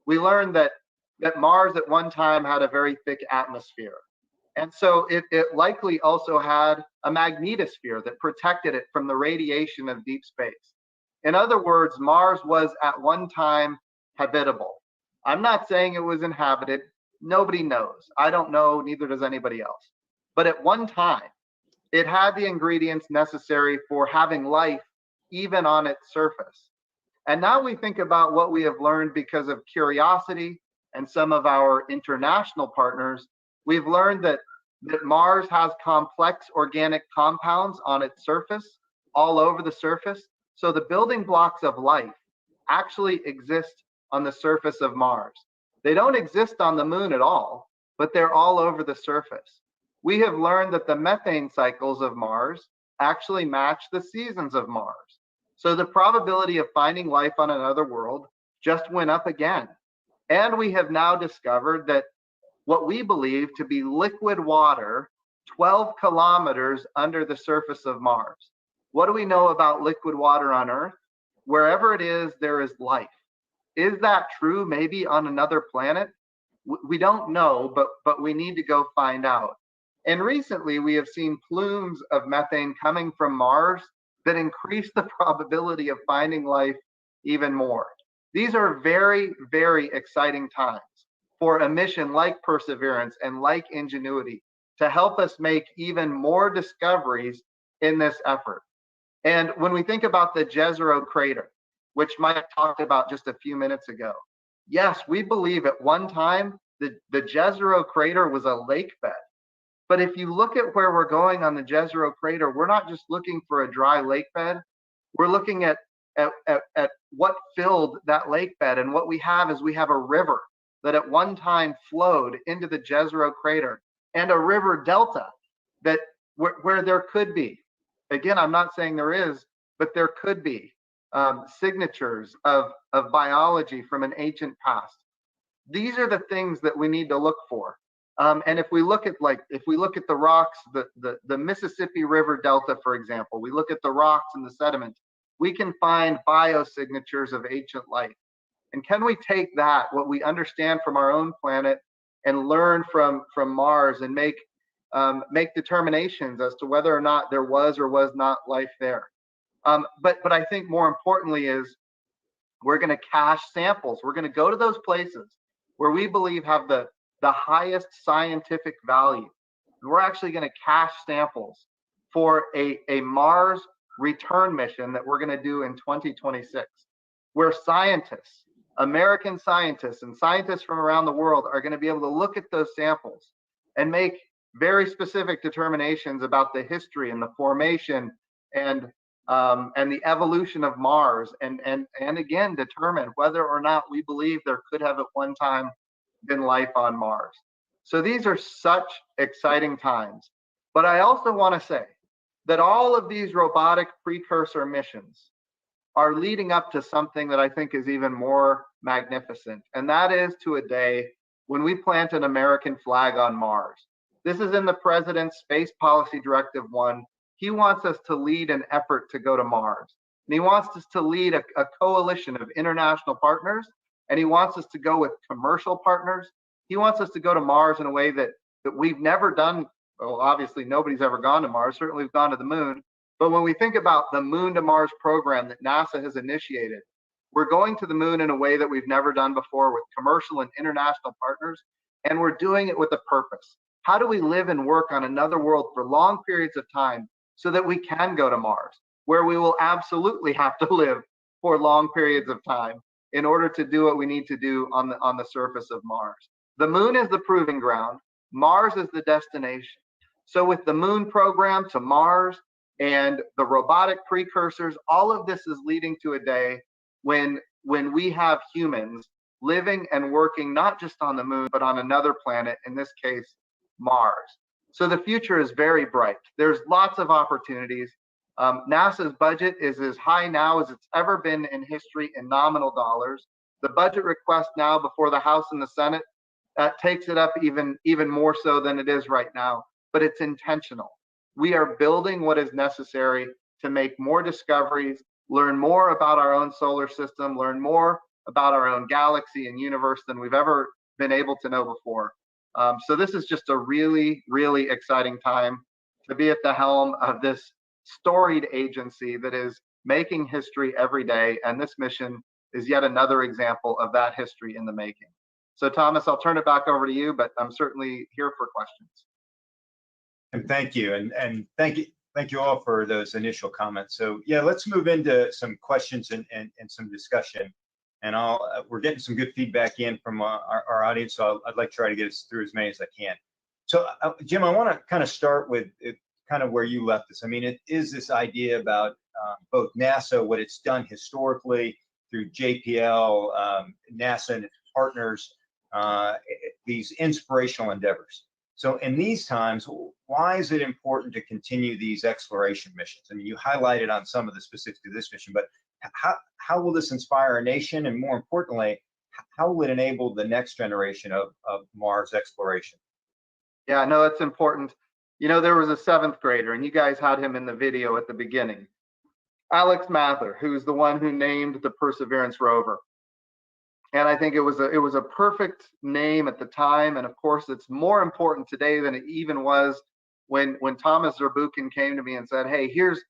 We learned that Mars at one time had a very thick atmosphere. And so it likely also had a magnetosphere that protected it from the radiation of deep space. In other words, Mars was at one time habitable. I'm not saying it was inhabited. Nobody knows. I don't know, neither does anybody else. But at one time, it had the ingredients necessary for having life even on its surface. And now we think about what we have learned because of Curiosity and some of our international partners. We've learned that Mars has complex organic compounds on its surface, all over the surface. So the building blocks of life actually exist on the surface of Mars. They don't exist on the moon at all, but they're all over the surface. We have learned that the methane cycles of Mars actually match the seasons of Mars. So the probability of finding life on another world just went up again. And we have now discovered that what we believe to be liquid water 12 kilometers under the surface of Mars. What do we know about liquid water on Earth? Wherever it is, there is life. Is that true maybe on another planet? We don't know, but we need to go find out. And recently we have seen plumes of methane coming from Mars that increase the probability of finding life even more. These are very, very exciting times for a mission like Perseverance and like Ingenuity to help us make even more discoveries in this effort. And when we think about the Jezero Crater, which Mike talked about just a few minutes ago, yes, we believe at one time the Jezero Crater was a lake bed. But if you look at where we're going on the Jezero Crater, we're not just looking for a dry lake bed. We're looking at what filled that lake bed. And what we have is we have a river that at one time flowed into the Jezero Crater, and a river delta that where there could be, again, I'm not saying there is, but there could be signatures of biology from an ancient past. These are the things that we need to look for. And if we look at the rocks, the Mississippi River Delta, for example, we look at the rocks and the sediment, we can find biosignatures of ancient life. And can we take that, what we understand from our own planet, and learn from Mars and make determinations as to whether or not there was or was not life there? But I think more importantly is we're going to cache samples. We're going to go to those places where we believe have the highest scientific value. And we're actually going to cache samples for a Mars return mission that we're going to do in 2026, where scientists, American scientists and scientists from around the world are going to be able to look at those samples and make very specific determinations about the history and the formation and the evolution of Mars, and again determine whether or not we believe there could have at one time been life on Mars. So these are such exciting times. But I also want to say that all of these robotic precursor missions are leading up to something that I think is even more magnificent, and that is to a day when we plant an American flag on Mars. This is in the President's Space Policy Directive 1. He wants us to lead an effort to go to Mars. And he wants us to lead a coalition of international partners, and he wants us to go with commercial partners. He wants us to go to Mars in a way that we've never done. Well, obviously, nobody's ever gone to Mars. Certainly, we've gone to the moon. But when we think about the Moon to Mars program that NASA has initiated, we're going to the moon in a way that we've never done before with commercial and international partners, and we're doing it with a purpose. How do we live and work on another world for long periods of time so that we can go to Mars, where we will absolutely have to live for long periods of time in order to do what we need to do on the surface of Mars? The moon is the proving ground. Mars is the destination. So with the moon program to Mars and the robotic precursors, all of this is leading to a day when we have humans living and working not just on the moon, but on another planet, in this case, Mars. So the future is very bright. There's lots of opportunities. NASA's budget is as high now as it's ever been in history in nominal dollars. The budget request now before the House and the Senate takes it up even more so than it is right now, but it's intentional. We are building what is necessary to make more discoveries, learn more about our own solar system, learn more about our own galaxy and universe than we've ever been able to know before. So this is just a really, really exciting time to be at the helm of this storied agency that is making history every day. And this mission is yet another example of that history in the making. So Thomas, I'll turn it back over to you, but I'm certainly here for questions. And thank you. And thank you all for those initial comments. So yeah, let's move into some questions and some discussion. And we're getting some good feedback in from our audience, so I'd like to try to get us through as many as I can. So Jim, I want to kind of start with kind of where you left us. I mean, it is this idea about both NASA, what it's done historically through JPL, NASA and its partners, these inspirational endeavors. So in these times, why is it important to continue these exploration missions? I mean, you highlighted on some of the specifics of this mission, but how will this inspire our nation? And more importantly, how will it enable the next generation of Mars exploration? Yeah, no, it's important. You know, there was a 7th grader, and you guys had him in the video at the beginning. Alex Mather, who's the one who named the Perseverance rover. And I think it was a perfect name at the time. And of course, it's more important today than it even was when Thomas Zurbuchen came to me and said, "Hey, here's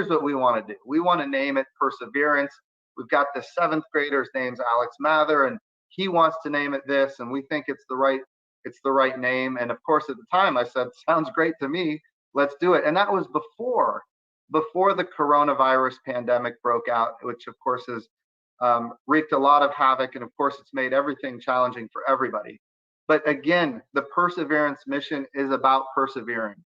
what we want to do. We want to name it Perseverance. We've got the 7th grader. His name's Alex Mather, and he wants to name it this, and we think it's the right name." And of course, at the time, I said, "Sounds great to me. Let's do it." And that was before the coronavirus pandemic broke out, which of course has wreaked a lot of havoc, and of course, it's made everything challenging for everybody. But again, the Perseverance mission is about persevering.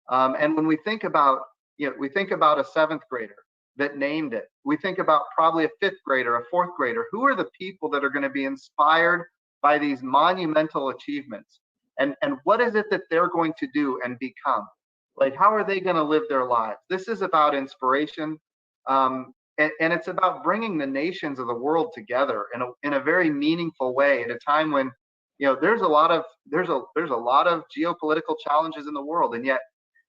And when we think about a 7th grader that named it, we think about probably a 5th grader, a 4th grader. Who are the people that are going to be inspired by these monumental achievements? And what is it that they're going to do and become? Like, how are they going to live their lives? This is about inspiration. And it's about bringing the nations of the world together in a very meaningful way at a time when, there's a lot of geopolitical challenges in the world, and yet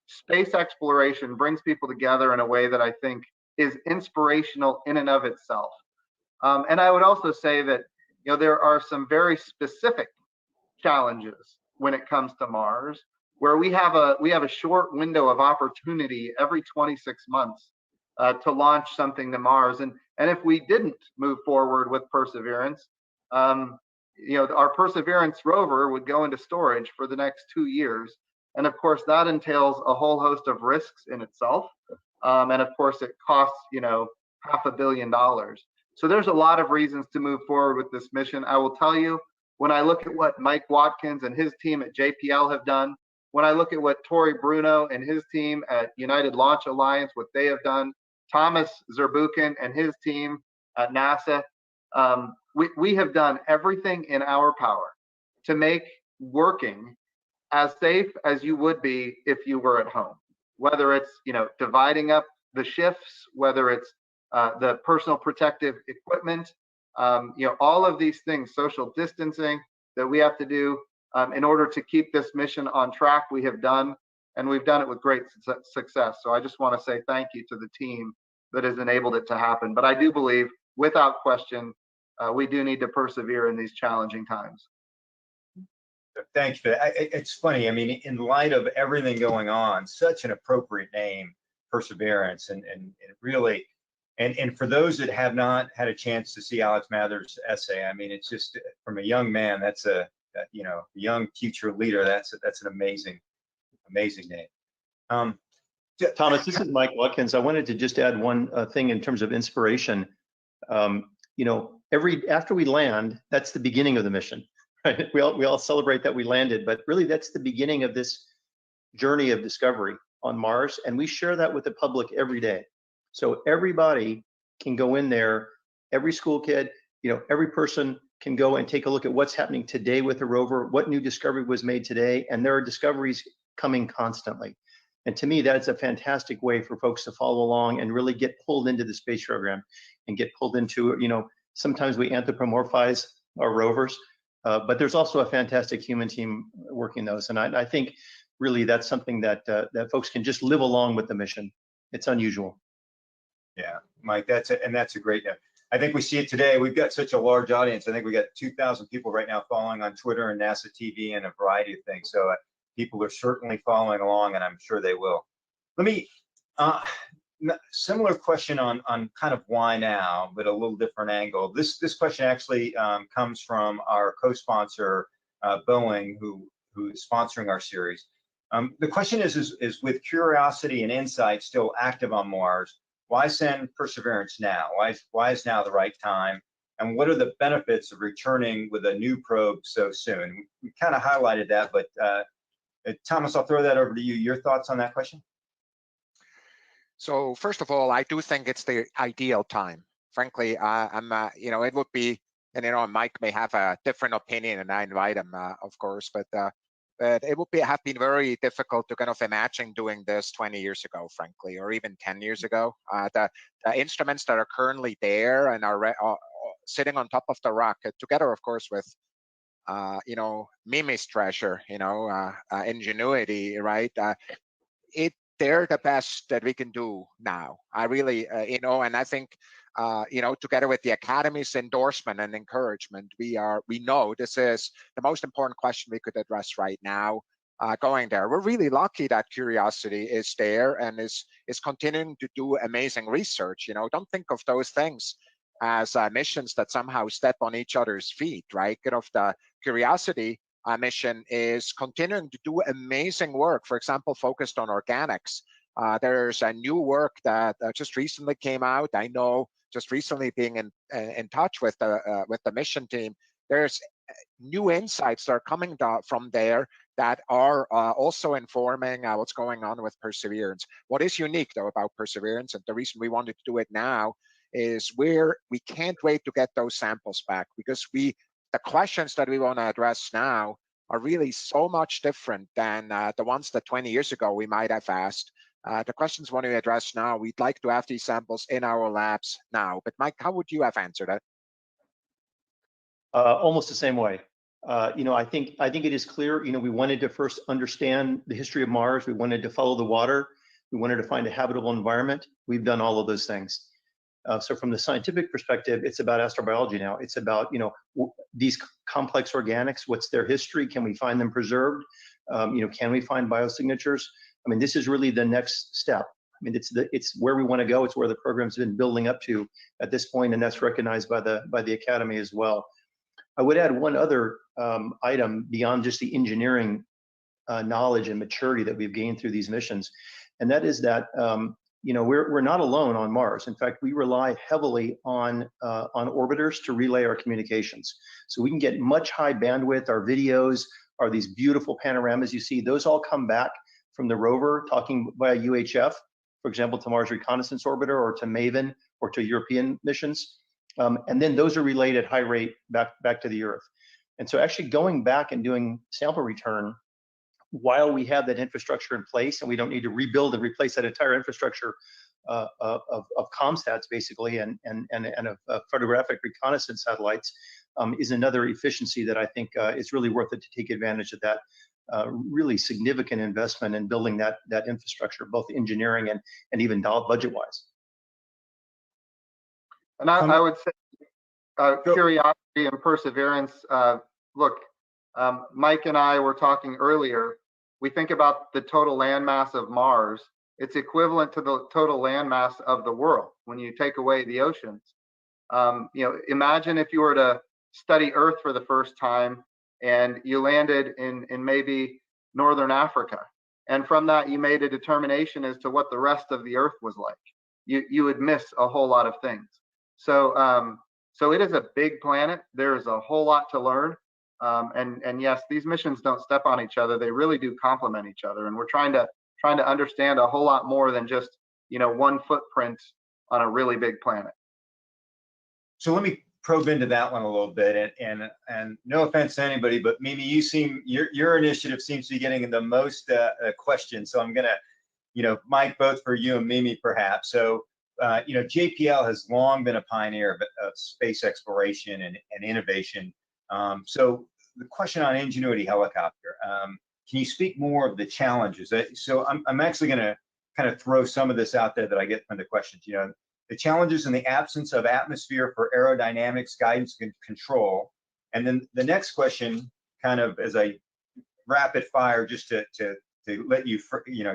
space exploration brings people together in a way that I think is inspirational in and of itself. And I would also say that there are some very specific challenges when it comes to Mars, where we have a short window of opportunity every 26 months to launch something to Mars. And if we didn't move forward with Perseverance, our Perseverance rover would go into storage for the next 2 years. And of course, that entails a whole host of risks in itself. And of course, it costs, $500 million. So there's a lot of reasons to move forward with this mission. I will tell you, when I look at what Mike Watkins and his team at JPL have done, when I look at what Tory Bruno and his team at United Launch Alliance, what they have done, Thomas Zurbuchen and his team at NASA, we have done everything in our power to make working as safe as you would be if you were at home. Whether it's dividing up the shifts, whether it's the personal protective equipment, all of these things, social distancing that we have to do in order to keep this mission on track, we have done, and we've done it with great success. So I just want to say thank you to the team that has enabled it to happen. But I do believe, without question, we do need to persevere in these challenging times. Thanks for that. It's funny. I mean, in light of everything going on, such an appropriate name, Perseverance, and really, and for those that have not had a chance to see Alex Mather's essay, I mean, it's just from a young man, that's a young future leader. That's an amazing name. Thomas, this is Mike Watkins. I wanted to just add one thing in terms of inspiration. After we land, that's the beginning of the mission. Right? We all celebrate that we landed, but really that's the beginning of this journey of discovery on Mars, and we share that with the public every day. So everybody can go in there, every school kid, every person can go and take a look at what's happening today with the rover, what new discovery was made today, and there are discoveries coming constantly. And to me, that's a fantastic way for folks to follow along and really get pulled into the space program and get pulled into, sometimes we anthropomorphize our rovers, but there's also a fantastic human team working those. And I think really that's something that folks can just live along with the mission. It's unusual. Yeah, Mike, that's a great note. I think we see it today. We've got such a large audience. I think we got 2,000 people right now following on Twitter and NASA TV and a variety of things. So people are certainly following along, and I'm sure they will. Let me, similar question on kind of why now, but a little different angle. This question actually comes from our co-sponsor, Boeing, who is sponsoring our series. The question is with Curiosity and Insight still active on Mars, why send Perseverance now? Why is now the right time? And what are the benefits of returning with a new probe so soon? We kind of highlighted that, but Thomas, I'll throw that over to you. Your thoughts on that question? So first of all, I do think it's the ideal time. Frankly, it would be, and Mike may have a different opinion, and I invite him, of course, but it would have been very difficult to kind of imagine doing this 20 years ago, frankly, or even 10 years ago. The instruments that are currently there and are sitting on top of the rock, together, of course, with Mimi's treasure, ingenuity, right? they're the best that we can do now. I really, and I think, together with the Academy's endorsement and encouragement, we know this is the most important question we could address right now. Going there, we're really lucky that Curiosity is there and is continuing to do amazing research. Don't think of those things as missions that somehow step on each other's feet, right? The Curiosity mission is continuing to do amazing work, for example, focused on organics. There's a new work that just recently came out. I know just recently being in touch with the mission team, there's new insights that are coming from there that are also informing what's going on with Perseverance. What is unique though about Perseverance, and the reason we wanted to do it now, is we can't wait to get those samples back, because the questions that we want to address now are really so much different than the ones that 20 years ago we might have asked. The questions we want to address now, we'd like to have these samples in our labs now. But Mike, how would you have answered it? Almost the same way. I think it is clear. We wanted to first understand the history of Mars. We wanted to follow the water. We wanted to find a habitable environment. We've done all of those things. So from the scientific perspective, it's about astrobiology now. It's about these complex organics. What's their history? Can we find them preserved? Can we find biosignatures? I mean, this is really the next step. I mean, it's where we want to go. It's where the program's been building up to at this point, and that's recognized by the Academy as well. I would add one other item beyond just the engineering knowledge and maturity that we've gained through these missions, and that is that we're not alone on Mars. In fact, we rely heavily on orbiters to relay our communications, so we can get much high bandwidth. Our videos are these beautiful panoramas you see. Those all come back from the rover talking via UHF, for example, to Mars Reconnaissance Orbiter or to MAVEN or to European missions. And then those are relayed at high rate back to the Earth. And so actually going back and doing sample return while we have that infrastructure in place, and we don't need to rebuild and replace that entire infrastructure of ComSats basically and of photographic reconnaissance satellites, is another efficiency that I think is really worth it to take advantage of that really significant investment in building that infrastructure, both engineering and even budget-wise. And I would say Curiosity and Perseverance, look, Mike and I were talking earlier, we think about the total landmass of Mars, it's equivalent to the total landmass of the world when you take away the oceans. Imagine if you were to study Earth for the first time and you landed in maybe Northern Africa. And from that, you made a determination as to what the rest of the Earth was like. You would miss a whole lot of things. So it is a big planet. There is a whole lot to learn. And yes, these missions don't step on each other. They really do complement each other. And we're trying to understand a whole lot more than just, one footprint on a really big planet. So let me probe into that one a little bit, and no offense to anybody, but Mimi, your initiative seems to be getting the most questions. So I'm gonna, Mike, both for you and Mimi perhaps. So JPL has long been a pioneer of space exploration and innovation. So the question on Ingenuity helicopter, can you speak more of the challenges? So I'm actually going to kind of throw some of this out there that I get from the questions. The challenges in the absence of atmosphere for aerodynamics, guidance, and control. And then the next question, kind of as a rapid fire, just to let you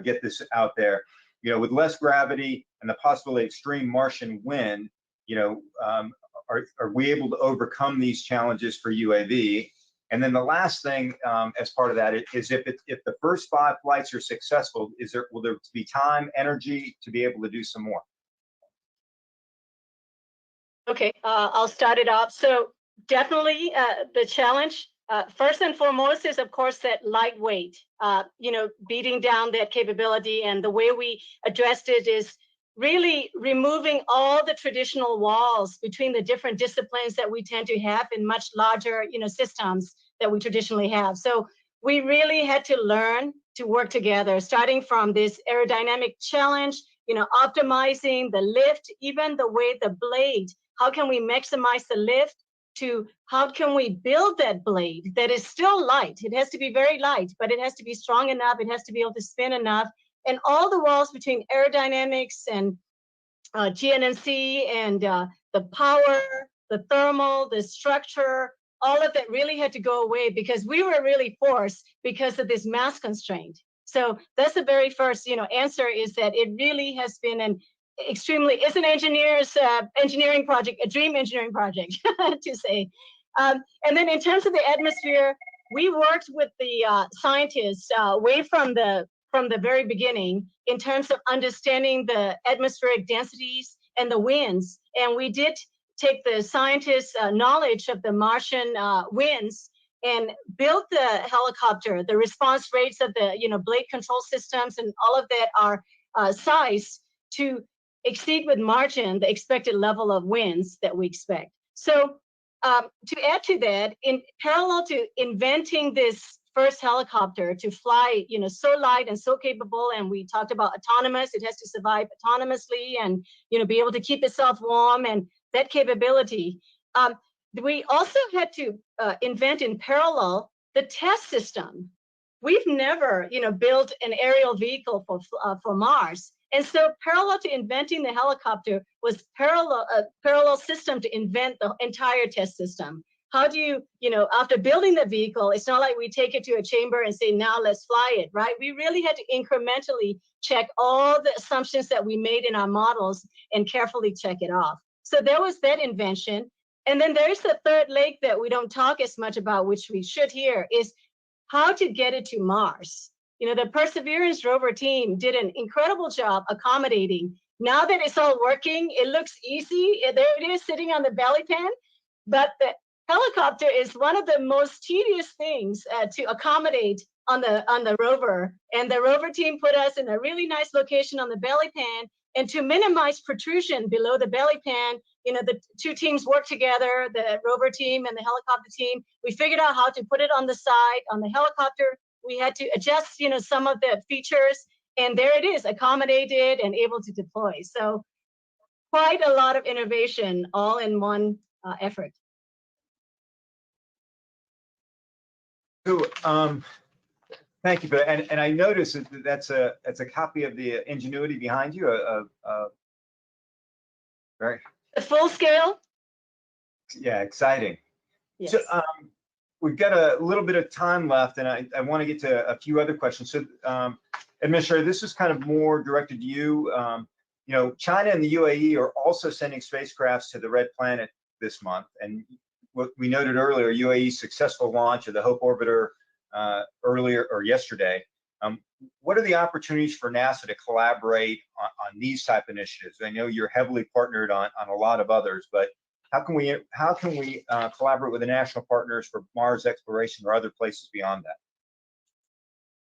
get this out there. With less gravity and the possibility of extreme Martian wind, are we able to overcome these challenges for UAV? And then the last thing, as part of that, is if the first 5 flights are successful, will there be time, energy to be able to do some more? Okay, I'll start it off. So definitely the challenge, first and foremost, is of course that lightweight, beating down that capability. And the way we addressed it is really removing all the traditional walls between the different disciplines that we tend to have in much larger, systems that we traditionally have. So we really had to learn to work together, starting from this aerodynamic challenge, optimizing the lift, even the way the blade, how can we maximize the lift, to how can we build that blade that is still light. It has to be very light, but it has to be strong enough. It has to be able to spin enough. And all the walls between aerodynamics and GNMC and the power, the thermal, the structure, all of that really had to go away because we were really forced because of this mass constraint. So that's the very first, answer is that it really has been it's an engineer's engineering project, a dream engineering project to say. And then in terms of the atmosphere, we worked with the scientists way from the very beginning in terms of understanding the atmospheric densities and the winds. And we did take the scientists' knowledge of the Martian winds and built the helicopter. The response rates of the blade control systems and all of that are sized to exceed with margin the expected level of winds that we expect. So to add to that, in parallel to inventing this first helicopter to fly, so light and so capable, and we talked about autonomous, it has to survive autonomously and, be able to keep itself warm and that capability. We also had to invent in parallel the test system. We've never, built an aerial vehicle for Mars. And so parallel to inventing the helicopter was parallel system to invent the entire test system. How do you, after building the vehicle, it's not like we take it to a chamber and say, now let's fly it, right? We really had to incrementally check all the assumptions that we made in our models and carefully check it off. So there was that invention. And then there's the third leg that we don't talk as much about, which we should here, is how to get it to Mars. The Perseverance rover team did an incredible job accommodating. Now that it's all working, it looks easy. There it is sitting on the belly pan. But the helicopter is one of the most tedious things to accommodate on the rover. And the rover team put us in a really nice location on the belly pan. And to minimize protrusion below the belly pan, the two teams worked together, the rover team and the helicopter team. We figured out how to put it on the side. On the helicopter, we had to adjust, some of the features. And there it is, accommodated and able to deploy. So quite a lot of innovation all in one effort. So, thank you for that. And I noticed that that's a copy of the Ingenuity behind you. Right. Full scale. Yeah, exciting. Yes. So we've got a little bit of time left, and I want to get to a few other questions. So, Administrator, this is kind of more directed to you. China and the UAE are also sending spacecrafts to the Red Planet this month, and what we noted earlier, UAE's successful launch of the Hope Orbiter earlier or yesterday. What are the opportunities for NASA to collaborate on these type of initiatives? I know you're heavily partnered on a lot of others, but how can we collaborate with the national partners for Mars exploration or other places beyond that?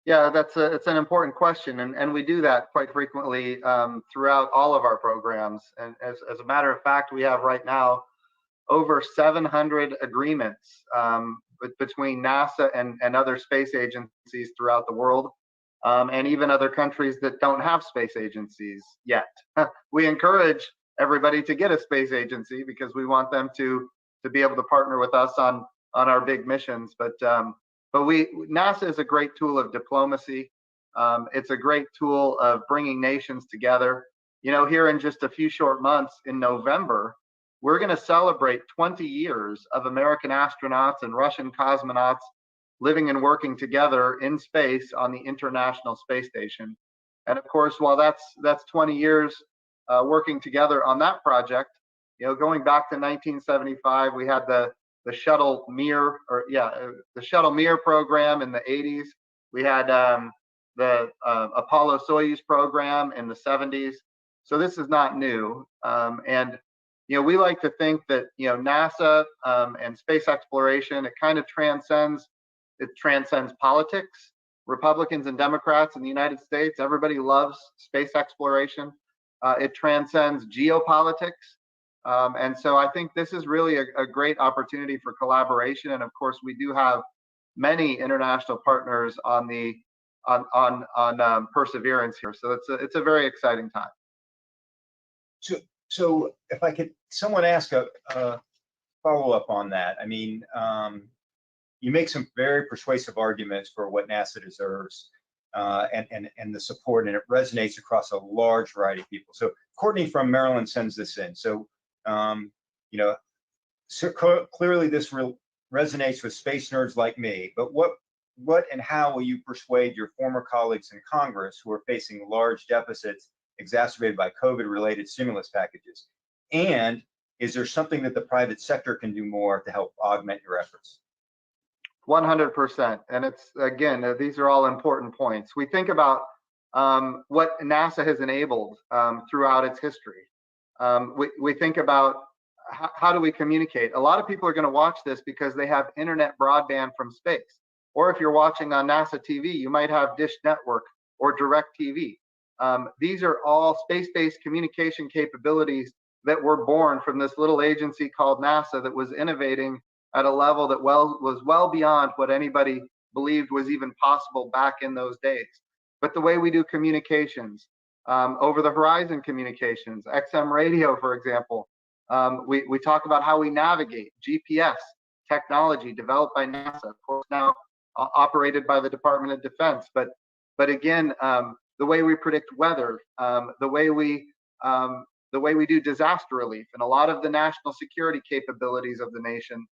Yeah, it's an important question, and we do that quite frequently throughout all of our programs. And as a matter of fact, we have right now over 700 agreements between NASA and other space agencies throughout the world, and even other countries that don't have space agencies yet. We encourage everybody to get a space agency because we want them to be able to partner with us on our big missions. But NASA is a great tool of diplomacy. It's a great tool of bringing nations together. Here in just a few short months in November, we're going to celebrate 20 years of American astronauts and Russian cosmonauts living and working together in space on the International Space Station. And of course, while that's 20 years working together on that project, going back to 1975, we had the shuttle Mir, the shuttle Mir program in the 80s. We had the Apollo Soyuz program in the 70s. So this is not new. And we like to think that NASA and space exploration, it kind of transcends politics. Republicans and Democrats in the United States, everybody loves space exploration. It transcends geopolitics. And so I think this is really a great opportunity for collaboration. And of course, we do have many international partners on Perseverance here. So it's a very exciting time. So if I could, someone ask a follow-up on that. I mean, you make some very persuasive arguments for what NASA deserves. and the support, and it resonates across a large variety of people. So Courtney from Maryland sends this in. So, you know, so clearly this resonates with space nerds like me, but what and how will you persuade your former colleagues in Congress who are facing large deficits exacerbated by COVID-related stimulus packages? And is there something that the private sector can do more to help augment your efforts? 100%. And it's, again, these are all important points. We think about what NASA has enabled throughout its history. We think about how do we communicate? A lot of people are going to watch this because they have internet broadband from space. Or if you're watching on NASA TV, you might have Dish Network or DirecTV. These are all space-based communication capabilities that were born from this little agency called NASA that was innovating at a level that was well beyond what anybody believed was even possible back in those days. But the way we do communications, over the horizon communications, XM radio, for example, we talk about how we navigate, GPS technology developed by NASA, of course now operated by the Department of Defense. But again, the way we predict weather, the way we do disaster relief, and a lot of the national security capabilities of the nation,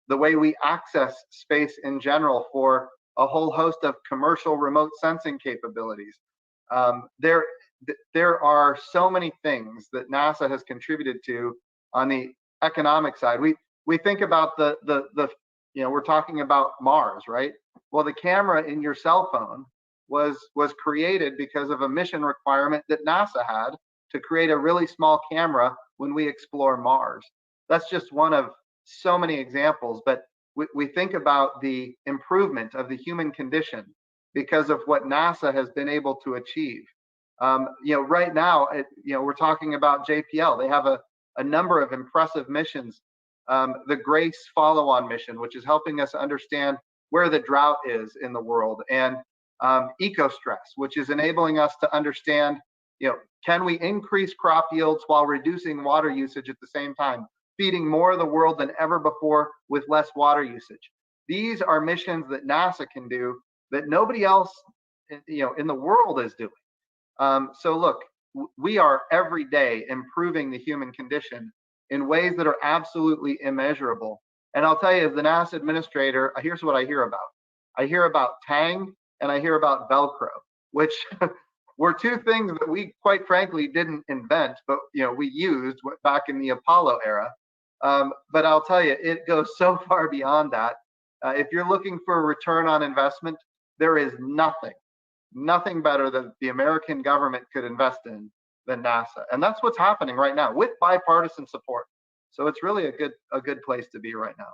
the way we access space in general for a whole host of commercial remote sensing capabilities. There are so many things that NASA has contributed to on the economic side. We think about the we're talking about Mars, right? Well, the camera in your cell phone was created because of a mission requirement that NASA had to create a really small camera when we explore Mars. That's just one of so many examples, but we think about the improvement of the human condition because of what NASA has been able to achieve. Right now, we're talking about JPL. They have a number of impressive missions. The GRACE follow-on mission, which is helping us understand where the drought is in the world, and EcoStress, which is enabling us to understand, can we increase crop yields while reducing water usage at the same time, feeding more of the world than ever before with less water usage. These are missions that NASA can do that nobody else, in the world is doing. So look, we are every day improving the human condition in ways that are absolutely immeasurable. And I'll tell you, as the NASA administrator, here's what I hear about. I hear about Tang and I hear about Velcro, which were two things that we, quite frankly, didn't invent, but we used back in the Apollo era. But I'll tell you, it goes so far beyond that. If you're looking for a return on investment, there is nothing better that the American government could invest in than NASA. And that's what's happening right now with bipartisan support. So it's really a good place to be right now.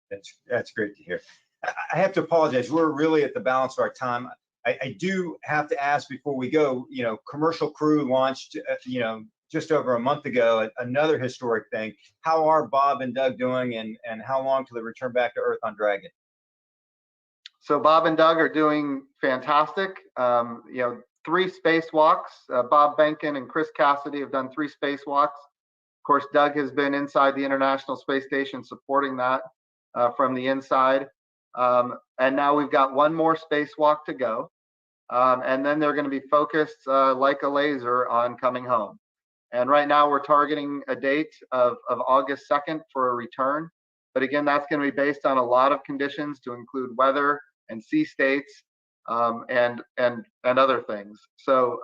That's great to hear. I have to apologize. We're really at the balance of our time. I do have to ask before we go, Commercial Crew launched, just over a month ago, another historic thing. How are Bob and Doug doing, and how long till they return back to Earth on Dragon? So Bob and Doug are doing fantastic. 3 spacewalks. Bob Behnken and Chris Cassidy have done 3 spacewalks. Of course, Doug has been inside the International Space Station supporting that from the inside. And now we've got 1 more spacewalk to go. And then they're going to be focused like a laser on coming home. And right now we're targeting a date of August 2nd for a return. But again, that's going to be based on a lot of conditions to include weather and sea states and other things. So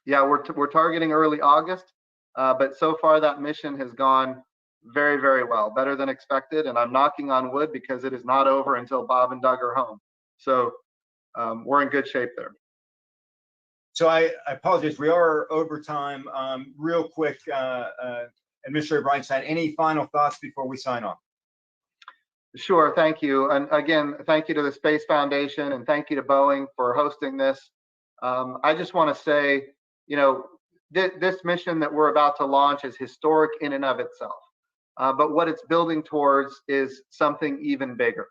yeah, we're targeting early August. But so far that mission has gone very, very well, better than expected. And I'm knocking on wood because it is not over until Bob and Doug are home. So we're in good shape there. So I apologize, we are over time. Real quick, Administrator Bridenstine, any final thoughts before we sign off? Sure, thank you. And again, thank you to the Space Foundation and thank you to Boeing for hosting this. I just want to say, this mission that we're about to launch is historic in and of itself. But what it's building towards is something even bigger.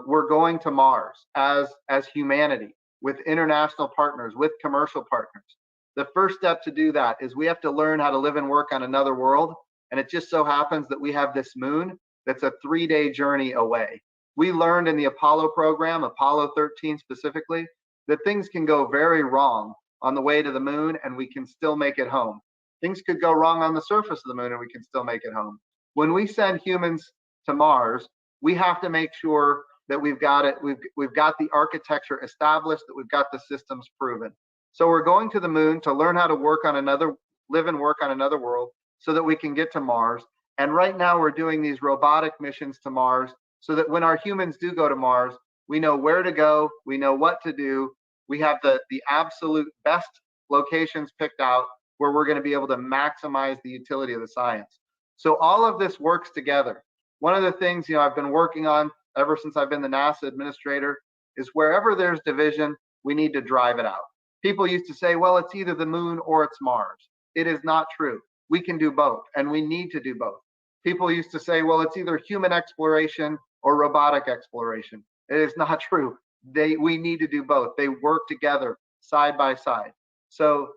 We're going to Mars as humanity, with international partners, with commercial partners. The first step to do that is we have to learn how to live and work on another world. And it just so happens that we have this moon that's a 3-day journey away. We learned in the Apollo program, Apollo 13 specifically, that things can go very wrong on the way to the moon and we can still make it home. Things could go wrong on the surface of the moon and we can still make it home. When we send humans to Mars, we have to make sure that we've got it, we've got the architecture established, that we've got the systems proven. So we're going to the moon to learn how to live and work on another world so that we can get to Mars. And right now we're doing these robotic missions to Mars so that when our humans do go to Mars, we know where to go, we know what to do. We have the absolute best locations picked out where we're going to be able to maximize the utility of the science. So all of this works together. One of the things, I've been working on ever since I've been the NASA administrator is wherever there's division, we need to drive it out. People used to say, well, it's either the moon or it's Mars. It is not true. We can do both, and we need to do both. People used to say, well, it's either human exploration or robotic exploration. It is not true. We need to do both. They work together side by side. So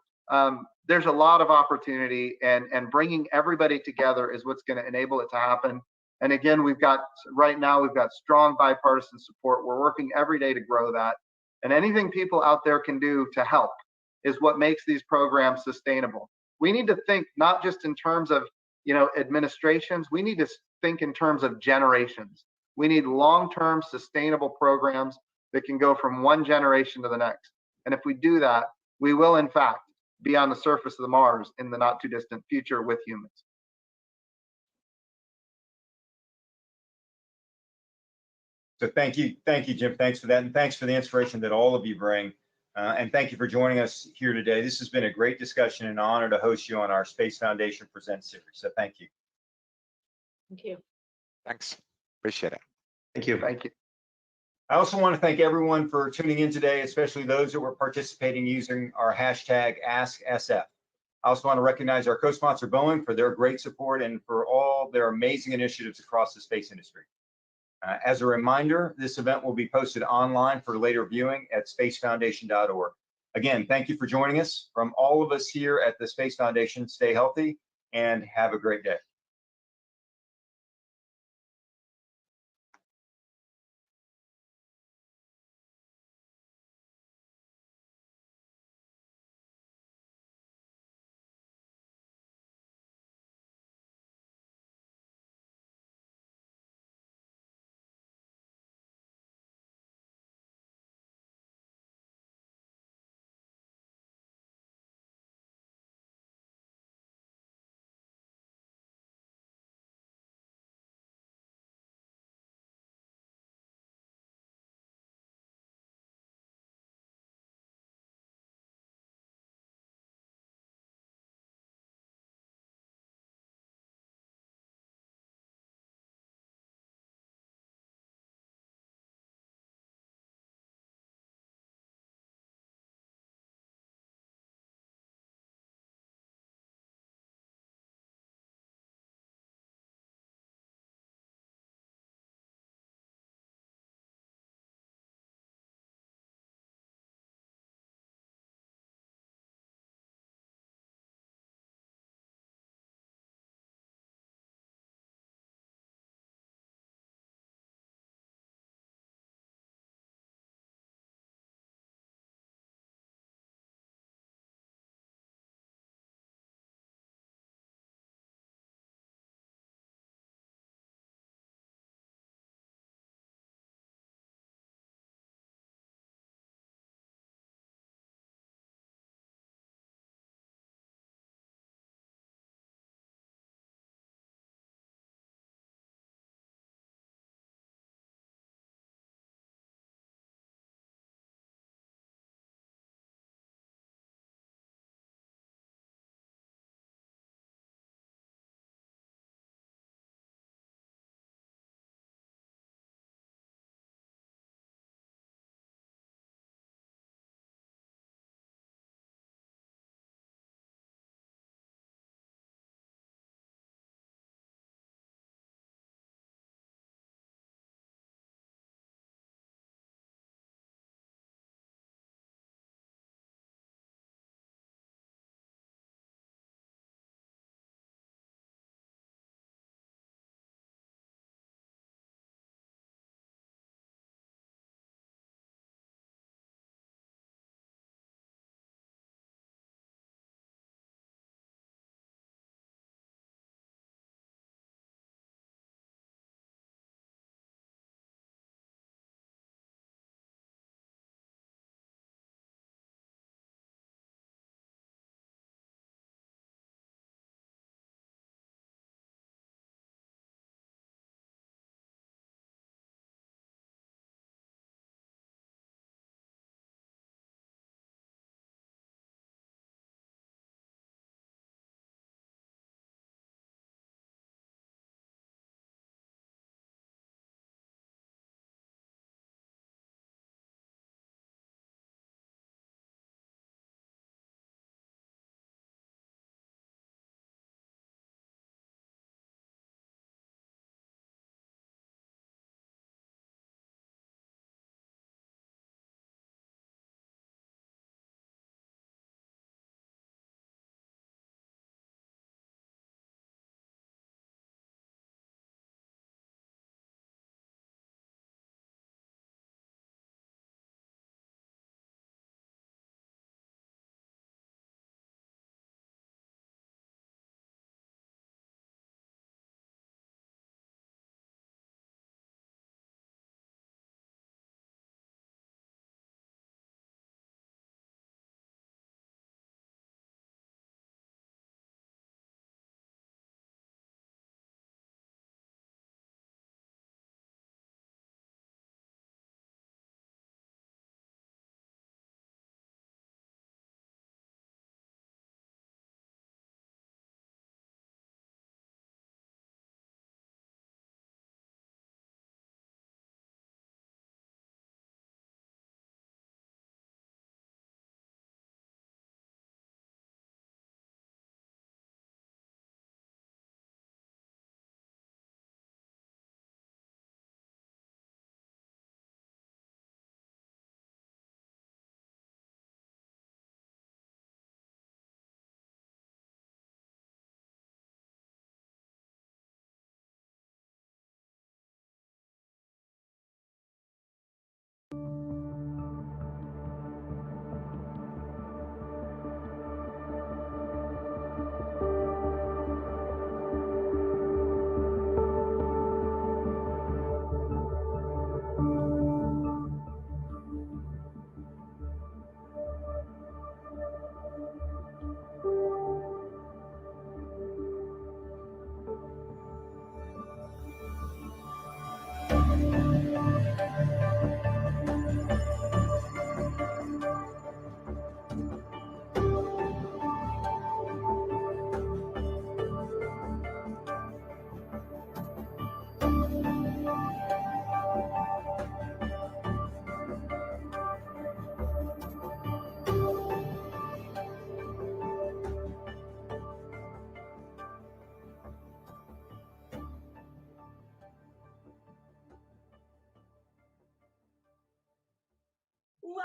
there's a lot of opportunity, and bringing everybody together is what's going to enable it to happen. And again, right now we've got strong bipartisan support. We're working every day to grow that. And anything people out there can do to help is what makes these programs sustainable. We need to think not just in terms of administrations. We need to think in terms of generations. We need long-term sustainable programs that can go from one generation to the next. And if we do that, we will in fact be on the surface of the Mars in the not too distant future with humans. So thank you, Jim. Thanks for that, and thanks for the inspiration that all of you bring. And thank you for joining us here today. This has been a great discussion and an honor to host you on our Space Foundation Presents series. So thank you. Thank you. Thanks. Appreciate it. Thank you. Thank you. I also want to thank everyone for tuning in today, especially those that were participating using our hashtag AskSF. I also want to recognize our co-sponsor Boeing for their great support and for all their amazing initiatives across the space industry. As a reminder, this event will be posted online for later viewing at spacefoundation.org. Again, thank you for joining us. From all of us here at the Space Foundation, stay healthy and have a great day.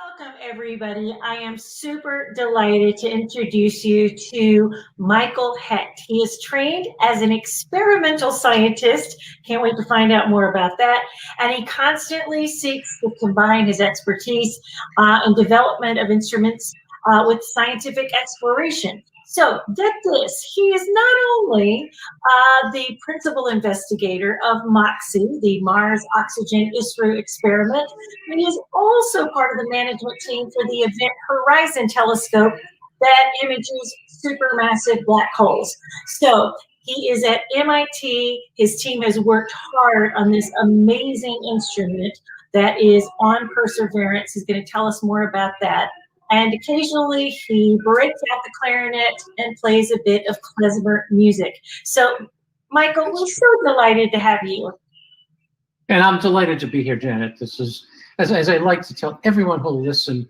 Welcome, everybody. I am super delighted to introduce you to Michael Hecht. He is trained as an experimental scientist. Can't wait to find out more about that. And he constantly seeks to combine his expertise in development of instruments with scientific exploration. So get this, he is not only the principal investigator of MOXIE, the Mars Oxygen ISRO experiment, but he is also part of the management team for the Event Horizon telescope that images supermassive black holes. So he is at MIT. His team has worked hard on this amazing instrument that is on Perseverance. He's going to tell us more about that. And occasionally he breaks out the clarinet and plays a bit of klezmer music. So, Michael, we're so delighted to have you. And I'm delighted to be here, Janet. This is, as I like to tell everyone who will listen,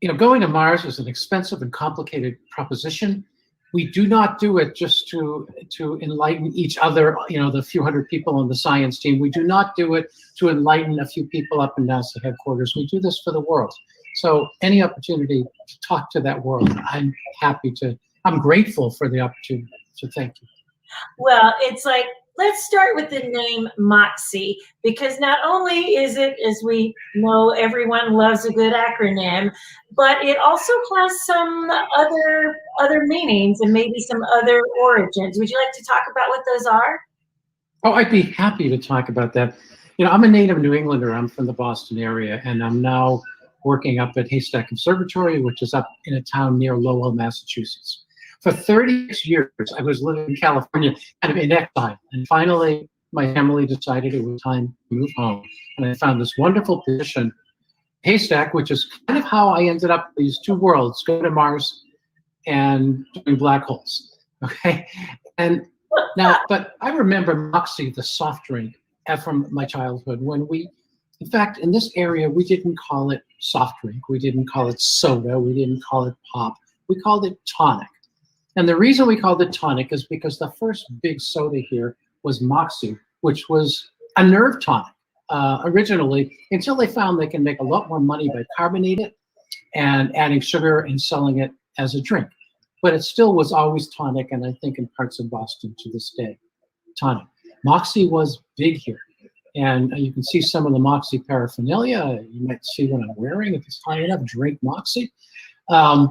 you know, going to Mars is an expensive and complicated proposition. We do not do it just to enlighten each other, you know, the few hundred people on the science team. We do not do it to enlighten a few people up in NASA headquarters. We do this for the world. So any opportunity to talk to that world, I'm grateful for the opportunity. So thank you. Well, it's like, let's start with the name MOXIE, because not only is it, as we know, everyone loves a good acronym, but it also has some other meanings and maybe some other origins. Would you like to talk about what those are? Oh, I'd be happy to talk about that. You know, I'm a native New Englander. I'm from the Boston area, and I'm now working up at Haystack Observatory, which is up in a town near Lowell, Massachusetts. For 36 years, I was living in California, kind of in exile. And finally, my family decided it was time to move home. And I found this wonderful position, Haystack, which is kind of how I ended up these two worlds, go to Mars and doing black holes, okay? And now, but I remember MOXIE, the soft drink, from my childhood when in fact, in this area, we didn't call it soft drink. We didn't call it soda. We didn't call it pop. We called it tonic. And the reason we called it tonic is because the first big soda here was MOXIE, which was a nerve tonic originally, until they found they can make a lot more money by carbonating it and adding sugar and selling it as a drink. But it still was always tonic, and I think in parts of Boston to this day, tonic. MOXIE was big here. And you can see some of the MOXIE paraphernalia. You might see what I'm wearing. If it's high enough, drink MOXIE. And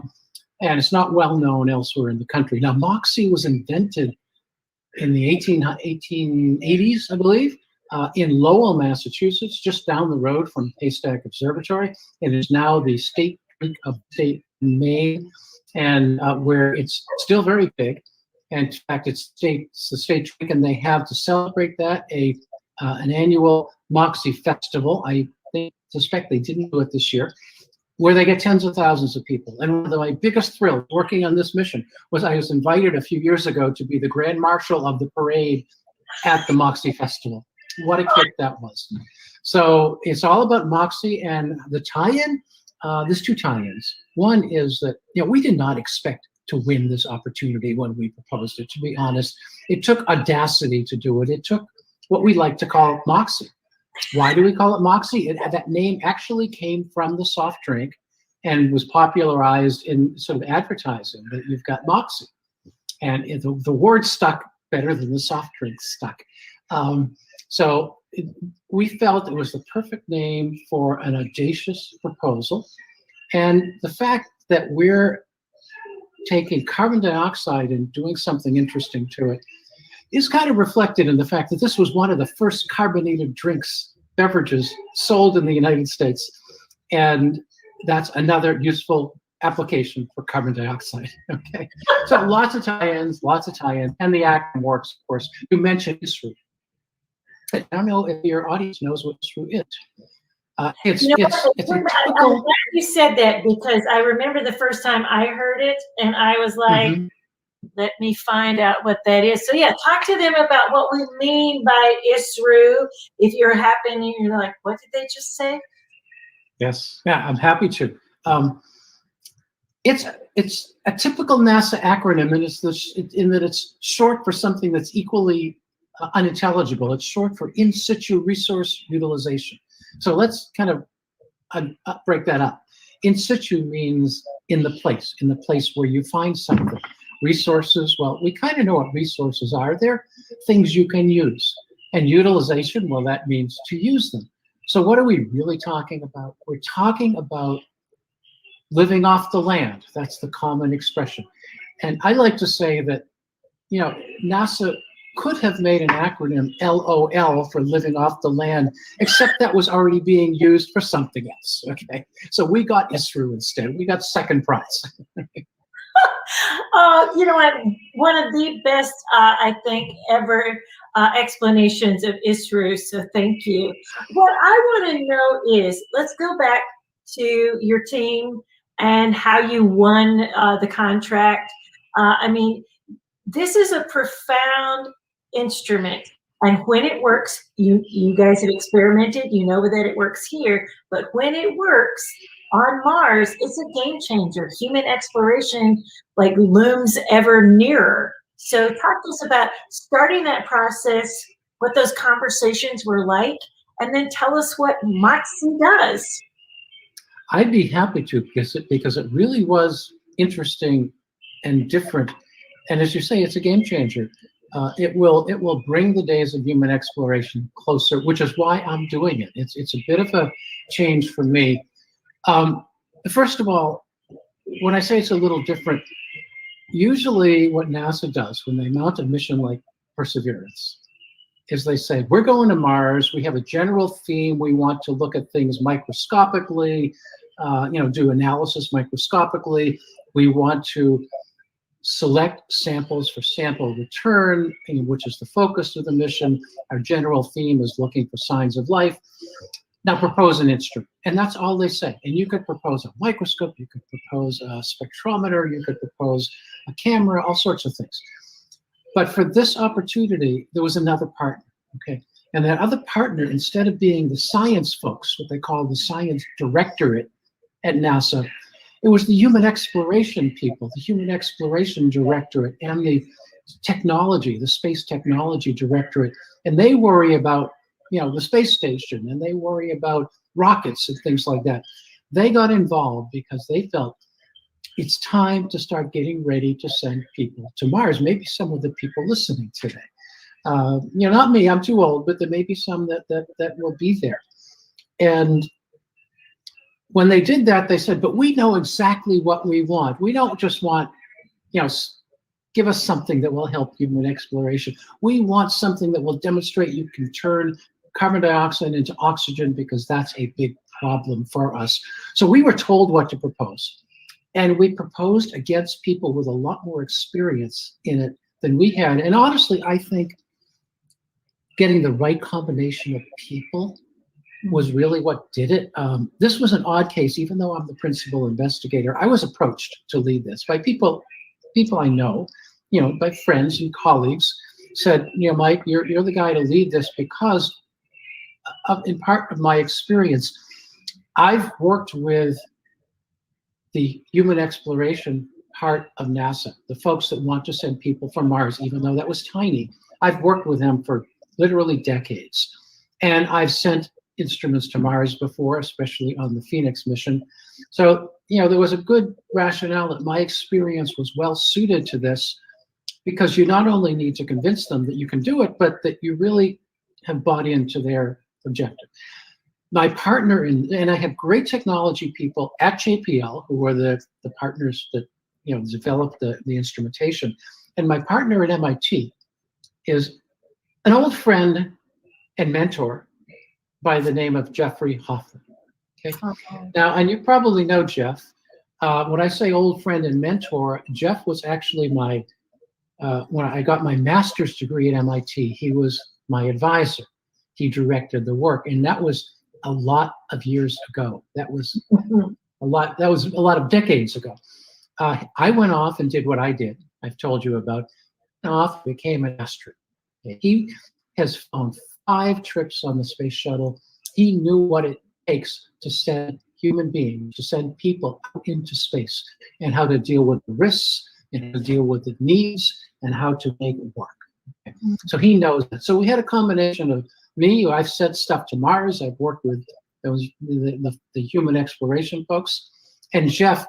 it's not well known elsewhere in the country. Now, MOXIE was invented in the 1880s, I believe, in Lowell, Massachusetts, just down the road from Haystack Observatory. It is now the state drink of the state of Maine, and where it's still very big. And in fact, it's the state drink, and they have, to celebrate that, an annual MOXIE festival. I suspect they didn't do it this year, where they get tens of thousands of people. And one of my biggest thrills working on this mission was I was invited a few years ago to be the Grand Marshal of the parade at the MOXIE festival. What a kick that was. So it's all about MOXIE, and the tie-in, there's two tie-ins. One is that, you know, we did not expect to win this opportunity when we proposed it, to be honest. It took audacity to do it. It took what we like to call MOXIE. Why do we call it MOXIE? That name actually came from the soft drink and was popularized in sort of advertising, that you've got MOXIE. And the word stuck better than the soft drink stuck. So we felt it was the perfect name for an audacious proposal. And the fact that we're taking carbon dioxide and doing something interesting to it is kind of reflected in the fact that this was one of the first carbonated beverages sold in the United States. And that's another useful application for carbon dioxide, okay? So lots of tie-ins, and the acronym works, of course. You mentioned ISRO. I don't know if your audience knows what ISRO is. It's a typical... I'm glad you said that, because I remember the first time I heard it, and I was like, let me find out what that is. So yeah, talk to them about what we mean by ISRO. If you're happening, you're like, what did they just say? Yes, yeah, I'm happy to. It's a typical NASA acronym, and in that it's short for something that's equally unintelligible. It's short for in situ resource utilization. So let's kind of break that up. In situ means in the place where you find something. Resources, well, we kind of know what resources are. They're things you can use. And utilization, well, that means to use them. So what are we really talking about? We're talking about living off the land. That's the common expression. And I like to say that, you know, NASA could have made an acronym LOL for living off the land, except that was already being used for something else, okay? So we got ISRU instead. We got second prize. You know what? One of the best, I think, ever explanations of ISRU, so thank you. What I want to know is, let's go back to your team and how you won the contract. I mean, this is a profound instrument, and when it works, you guys have experimented, you know that it works here, but when it works on Mars, it's a game changer. Human exploration like looms ever nearer. So talk to us about starting that process, what those conversations were like, and then tell us what MOXIE does. I'd be happy to, because it really was interesting and different. And as you say, it's a game changer. It will bring the days of human exploration closer, which is why I'm doing it. It's a bit of a change for me. First of all, when I say it's a little different, usually what NASA does when they mount a mission like Perseverance is they say, we're going to Mars, we have a general theme, we want to look at things microscopically, do analysis microscopically, we want to select samples for sample return, which is the focus of the mission. Our general theme is looking for signs of life. Now propose an instrument, and that's all they say. And you could propose a microscope, you could propose a spectrometer, you could propose a camera, all sorts of things. But for this opportunity, there was another partner, okay? And that other partner, instead of being the science folks, what they call the science directorate at NASA, it was the human exploration people, the human exploration directorate, and the technology, the space technology directorate. And they worry about, the space station, and they worry about rockets and things like that. They got involved because they felt it's time to start getting ready to send people to Mars. Maybe some of the people listening today. Not me, I'm too old, but there may be some that will be there. And when they did that, they said, but we know exactly what we want. We don't just want, give us something that will help human exploration. We want something that will demonstrate you can turn carbon dioxide into oxygen, because that's a big problem for us. So we were told what to propose. And we proposed against people with a lot more experience in it than we had. And honestly, I think getting the right combination of people was really what did it. This was an odd case, even though I'm the principal investigator. I was approached to lead this by people I know, by friends and colleagues, said, Mike, you're the guy to lead this because in part of my experience, I've worked with the human exploration part of NASA, the folks that want to send people from Mars, even though that was tiny. I've worked with them for literally decades. And I've sent instruments to Mars before, especially on the Phoenix mission. So, there was a good rationale that my experience was well suited to this, because you not only need to convince them that you can do it, but that you really have bought into their objective. My partner, and I have great technology people at JPL who are the partners that developed the instrumentation. And my partner at MIT is an old friend and mentor by the name of Jeffrey Hoffman. Okay. Now, and you probably know Jeff. When I say old friend and mentor, Jeff was actually my, when I got my master's degree at MIT, he was my advisor. He directed the work, and that was a lot of years ago. That was a lot of decades ago. I went off and did what I did. I've told you about. Off, became an astronaut. He has flown 5 trips on the space shuttle. He knew what it takes to send human beings, to send people out into space, and how to deal with the risks, and how to deal with the needs, and how to make it work. Okay. So he knows that. So we had a combination of me. I've sent stuff to Mars. I've worked with the human exploration folks. and Jeff,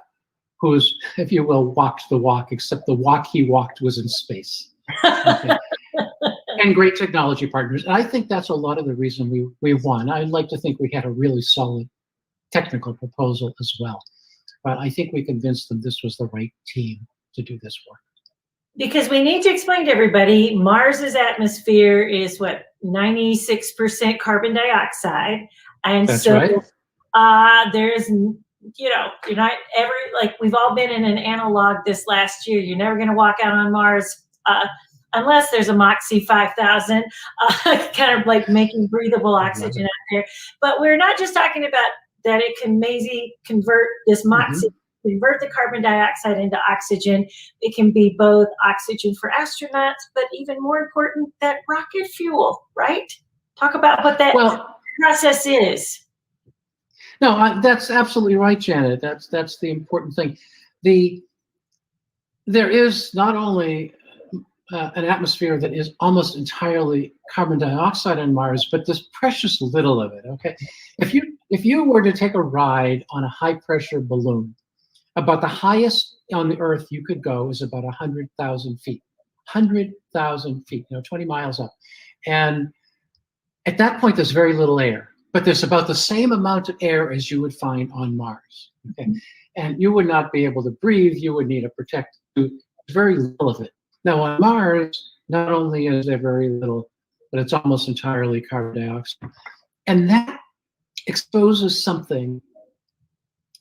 who's, if you will, walked the walk, except the walk he walked was in space. Okay. And great technology partners. And I think that's a lot of the reason we won. I'd like to think we had a really solid technical proposal as well. But I think we convinced them this was the right team to do this work. Because we need to explain to everybody, Mars's atmosphere is what, 96% carbon dioxide. And That's so right. there's, you know, you're not ever, like we've all been in an analog this last year. You're never going to walk out on Mars unless there's a Moxie 5000, kind of like making breathable oxygen out there. But we're not just talking about that it can maybe convert this Moxie, convert the carbon dioxide into oxygen. It can be both oxygen for astronauts, but even more important, that rocket fuel, right? Talk about what that process is. No, that's absolutely right, Janet. That's the important thing. There is not only an atmosphere that is almost entirely carbon dioxide on Mars, but there's precious little of it. Okay, if you were to take a ride on a high pressure balloon, about the highest on the Earth you could go is about 100,000 feet. 100,000 feet, 20 miles up, and at that point there's very little air. But there's about the same amount of air as you would find on Mars. Okay? And you would not be able to breathe. You would need a protective suit. Very little of it. Now on Mars, not only is there very little, but it's almost entirely carbon dioxide. And that exposes something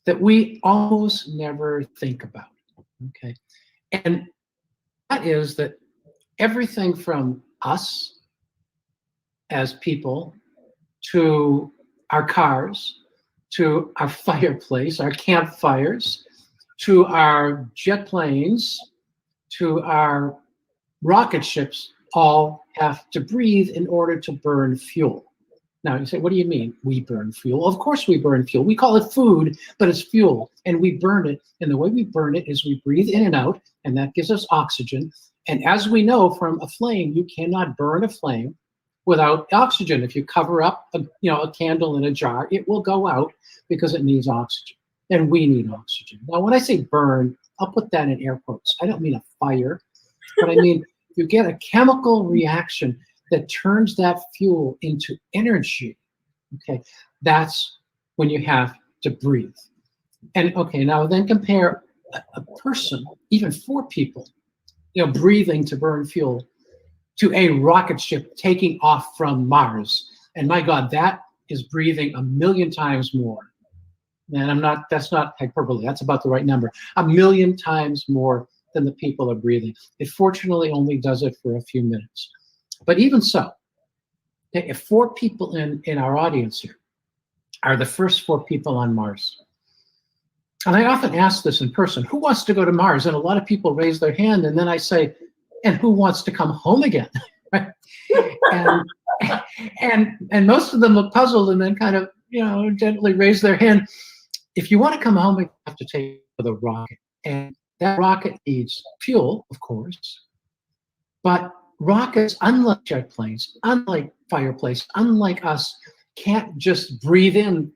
that we almost never think about. Okay? And that is that everything from us as people, to our cars, to our fireplace, our campfires, to our jet planes, to our rocket ships, all have to breathe in order to burn fuel. Now you say, what do you mean we burn fuel? Of course we burn fuel. We call it food, but it's fuel, and we burn it. And the way we burn it is we breathe in and out, and that gives us oxygen. And as we know from a flame, you cannot burn a flame without oxygen. If you cover up a candle in a jar, it will go out because it needs oxygen, and we need oxygen. Now, when I say burn, I'll put that in air quotes. I don't mean a fire, but I mean you get a chemical reaction that turns that fuel into energy. Okay, that's when you have to breathe. And okay, now then compare a person, even 4 people, breathing to burn fuel, to a rocket ship taking off from Mars. And my God, that is breathing 1,000,000 times more. And that's not hyperbole, that's about the right number. 1,000,000 times more than the people are breathing. It fortunately only does it for a few minutes. But even so, if 4 people in our audience here are the first 4 people on Mars, and I often ask this in person, who wants to go to Mars? And a lot of people raise their hand, and then I say, and who wants to come home again? Right? and most of them look puzzled and then kind of gently raise their hand. If you want to come home, you have to take the rocket, and that rocket needs fuel, of course. But rockets, unlike jet planes, unlike fireplace, unlike us, can't just breathe in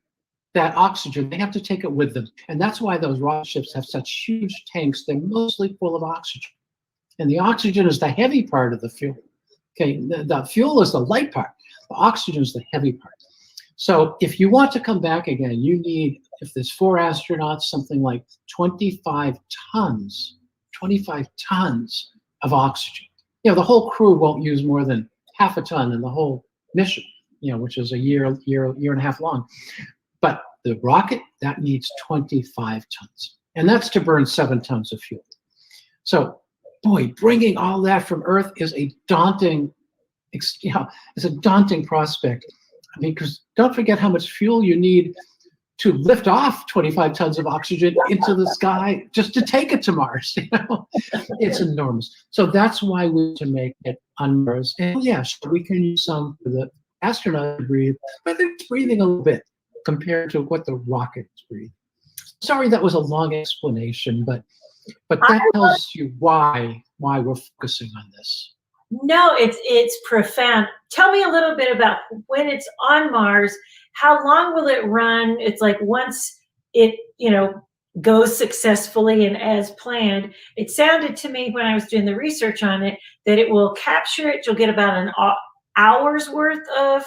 that oxygen. They have to take it with them, and that's why those rocket ships have such huge tanks. They're mostly full of oxygen. And the oxygen is the heavy part of the fuel. Okay, the fuel is the light part. The oxygen is the heavy part. So if you want to come back again, you need, if there's 4 astronauts, something like 25 tons of oxygen. The whole crew won't use more than half a ton in the whole mission, which is a year and a half long. But the rocket, that needs 25 tons. And that's to burn 7 tons of fuel. So boy, bringing all that from Earth is a daunting, it's a daunting prospect. I mean, because don't forget how much fuel you need to lift off 25 tons of oxygen into the sky just to take it to Mars. It's enormous. So that's why we need to make it on Mars. And yes, we can use some for the astronauts to breathe, but they're breathing a little bit compared to what the rockets breathe. Sorry, that was a long explanation, but that tells you why we're focusing on this. No, it's profound. Tell me a little bit about when it's on Mars, how long will it run? It's like once it, goes successfully and as planned, it sounded to me when I was doing the research on it that it will capture it. You'll get about an hour's worth of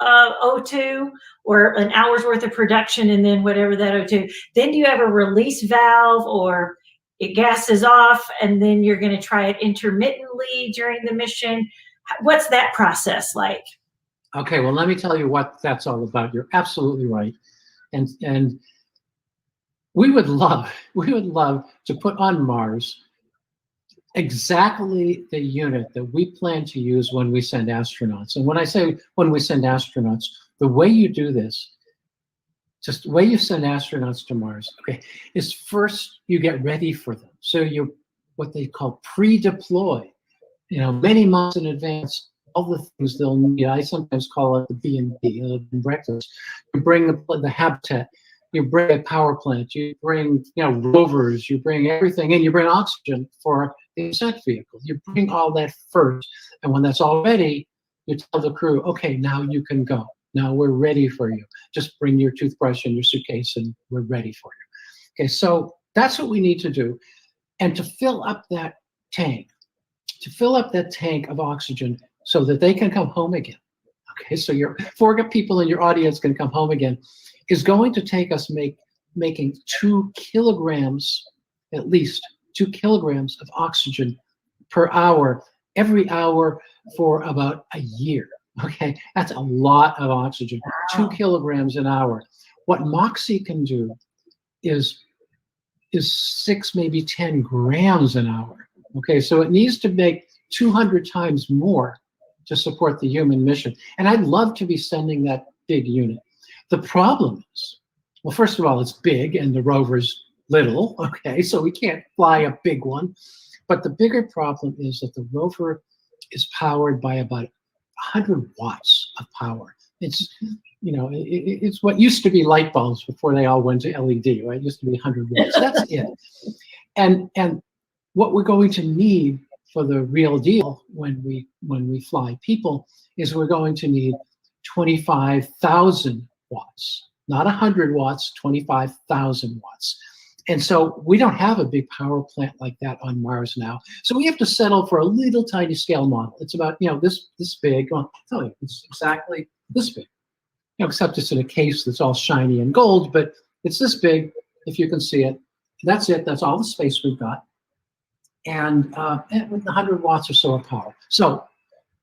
O2 or an hour's worth of production, and then whatever that O2. Then do you have a release valve, or it gases off and then you're going to try it intermittently during the mission? What's that process like? Okay, well, let me tell you what that's all about. You're absolutely right. And we would love to put on Mars exactly the unit that we plan to use when we send astronauts. And when I say when we send astronauts, the way you do this, just the way you send astronauts to Mars, okay, is first you get ready for them. So you, what they call pre-deploy, many months in advance, all the things they'll need. I sometimes call it the B&B, breakfast. You bring the habitat, you bring a power plant, you bring rovers, you bring everything, and you bring oxygen for the ascent vehicle. You bring all that first, and when that's all ready, you tell the crew, okay, now you can go. Now we're ready for you. Just bring your toothbrush and your suitcase, and we're ready for you. Okay, so that's what we need to do. And to fill up that tank, of oxygen so that they can come home again. Okay, so your 4 people in your audience can come home again, is going to take us making 2 kilograms, at least 2 kilograms of oxygen per hour, every hour for about a year. Okay, that's a lot of oxygen, 2 kilograms an hour. What MOXIE can do is 6, maybe 10 grams an hour. Okay, so it needs to make 200 times more to support the human mission. And I'd love to be sending that big unit. The problem is, well, first of all, it's big and the rover's little, okay, so we can't fly a big one. But the bigger problem is that the rover is powered by about 100 watts of power. It's, it's what used to be light bulbs before they all went to LED, right? It used to be 100 watts. That's it. And what we're going to need for the real deal when we fly people is we're going to need 25,000 watts, not 100 watts, 25,000 watts. And so we don't have a big power plant like that on Mars now. So we have to settle for a little tiny scale model. It's about, this big. I'll tell you, it's exactly this big. Except it's in a case that's all shiny and gold, but it's this big, if you can see it. That's it. That's all the space we've got. And with 100 watts or so of power. So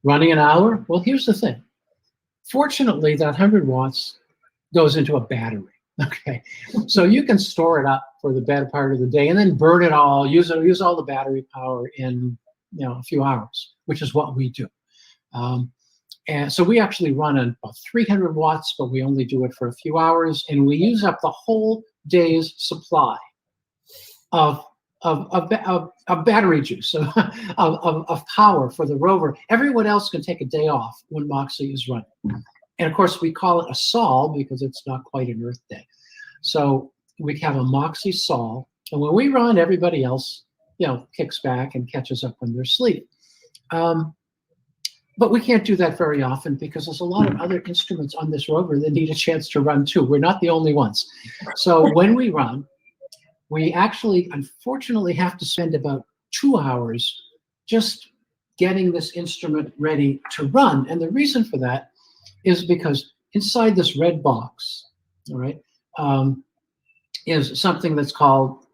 running an hour, well, here's the thing. Fortunately, that 100 watts goes into a battery. Okay, so you can store it up for the better part of the day and then burn it all, use all the battery power in a few hours, which is what we do. And so we actually run on about 300 watts, but we only do it for a few hours, and we use up the whole day's supply of battery juice, of power for the rover. Everyone else can take a day off when MOXIE is running. And of course, we call it a sol because it's not quite an Earth day. So we have a MOXIE sol, and when we run, everybody else, kicks back and catches up when they're asleep. But we can't do that very often because there's a lot of other instruments on this rover that need a chance to run too. We're not the only ones. So when we run, we actually, unfortunately, have to spend about 2 hours just getting this instrument ready to run. And the reason for that is because inside this red box, all right, is something that's called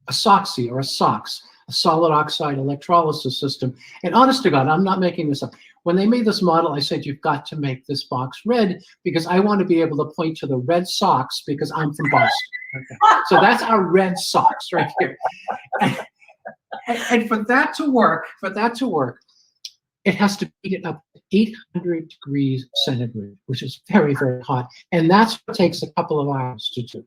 a SOXY or a SOX, a solid oxide electrolysis system. And honest to God, I'm not making this up. When they made this model, I said, you've got to make this box red because I want to be able to point to the red socks because I'm from Boston. Okay. So that's our red socks right here. And for that to work, it has to heat it up to 800 degrees centigrade, which is very, very hot. And that's what takes a couple of hours to do.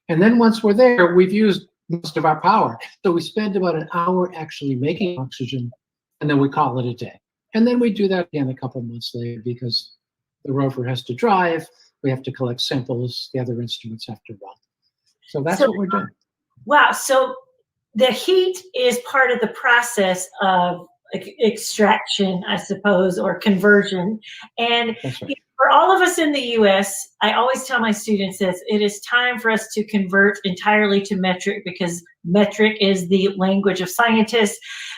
And then once we're there, we've used most of our power. So we spend about an hour actually making oxygen, and then we call it a day. And then we do that again a couple of months later because the rover has to drive, we have to collect samples, the other instruments have to run. So that's what we're doing. Wow. So the heat is part of the process of extraction, I suppose, or conversion. And That's right. For all of us in the US, I always tell my students this, it is time for us to convert entirely to metric because metric is the language of scientists.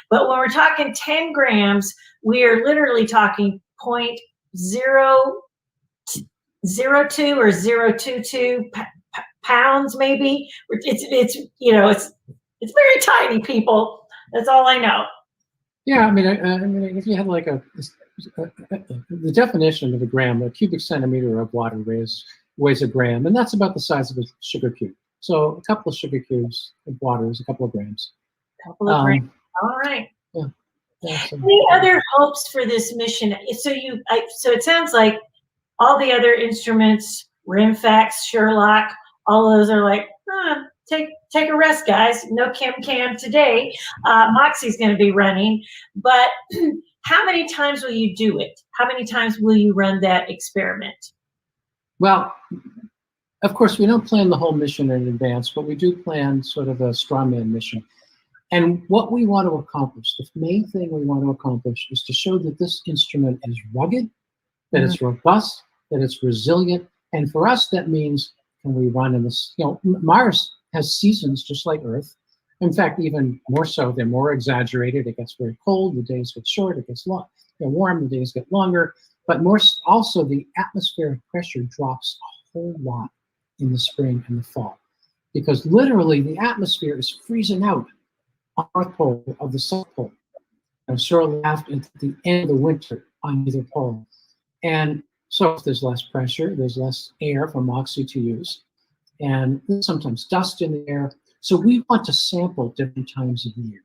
But when we're talking 10 grams, we are literally talking 0.002 or 0.022 pounds, maybe. It's very tiny, people. That's all I know. Yeah, I mean, if you had like the definition of a gram, a cubic centimeter of water weighs a gram, and that's about the size of a sugar cube. So a couple of sugar cubes of water is a couple of grams. Couple of grams. All right. Yeah. Any other hopes for this mission? So it sounds like all the other instruments, RIMFAX, Sherlock, all those are like, take a rest, guys. No cam today. Moxie's going to be running, but how many times will you do it? How many times will you run that experiment? Well, of course, we don't plan the whole mission in advance, but we do plan sort of a strawman mission. And what we want to accomplish, the main thing we want to accomplish is to show that this instrument is rugged, that it's robust, that it's resilient. And for us, that means can we run in this, Mars has seasons just like Earth. In fact, even more so, they're more exaggerated. It gets very cold, the days get short, it gets long, they're warm, the days get longer. But also the atmospheric pressure drops a whole lot in the spring and the fall. Because literally the atmosphere is freezing out on the North Pole of the South Pole. And shortly after, at the end of the winter on either pole. And so if there's less pressure, there's less air for Moxie to use. And there's sometimes dust in the air. So we want to sample different times of year.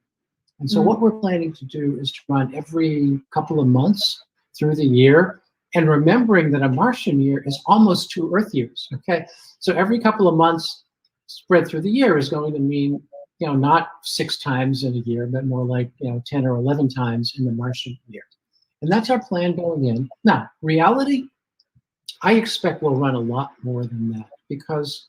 And so what we're planning to do is to run every couple of months through the year, and remembering that a Martian year is almost 2 Earth years, okay? So every couple of months spread through the year is going to mean, not 6 times in a year, but more like, 10 or 11 times in the Martian year. And that's our plan going in. Now, reality, I expect we'll run a lot more than that because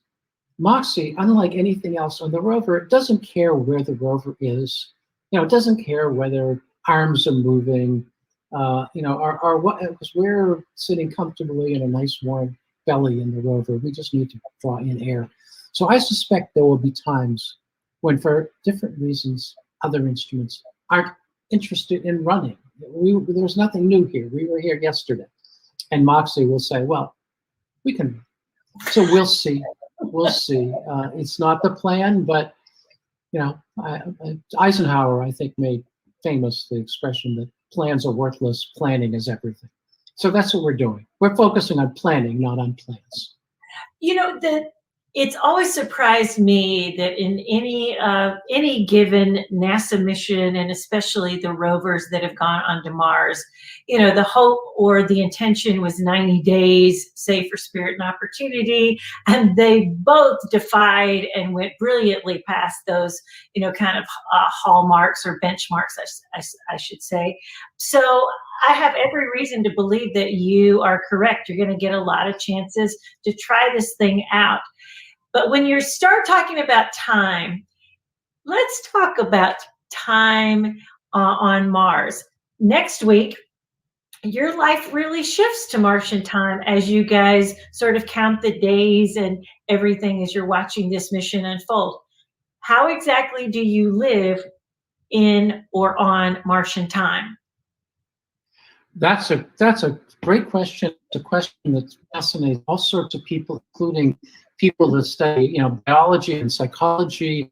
Moxie, unlike anything else on the rover, it doesn't care where the rover is. It doesn't care whether arms are moving, or what, because we're sitting comfortably in a nice warm belly in the rover. We just need to draw in air. So I suspect there will be times when, for different reasons, other instruments aren't interested in running. There's nothing new here. We were here yesterday. And Moxie will say, well, we can. So we'll see. We'll see. It's not the plan, but, Eisenhower, I think, made famous the expression that plans are worthless, planning is everything. So that's what we're doing. We're focusing on planning, not on plans. It's always surprised me that in any given NASA mission, and especially the rovers that have gone onto Mars, the hope or the intention was 90 days, say, for Spirit and Opportunity, and they both defied and went brilliantly past those, kind of hallmarks or benchmarks, I should say. So I have every reason to believe that you are correct. You're going to get a lot of chances to try this thing out. But when you start talking about time, let's talk about time on Mars. Next week, your life really shifts to Martian time as you guys sort of count the days and everything as you're watching this mission unfold. How exactly do you live in or on Martian time? That's a great question. It's a question that fascinates all sorts of people, including people that study, biology and psychology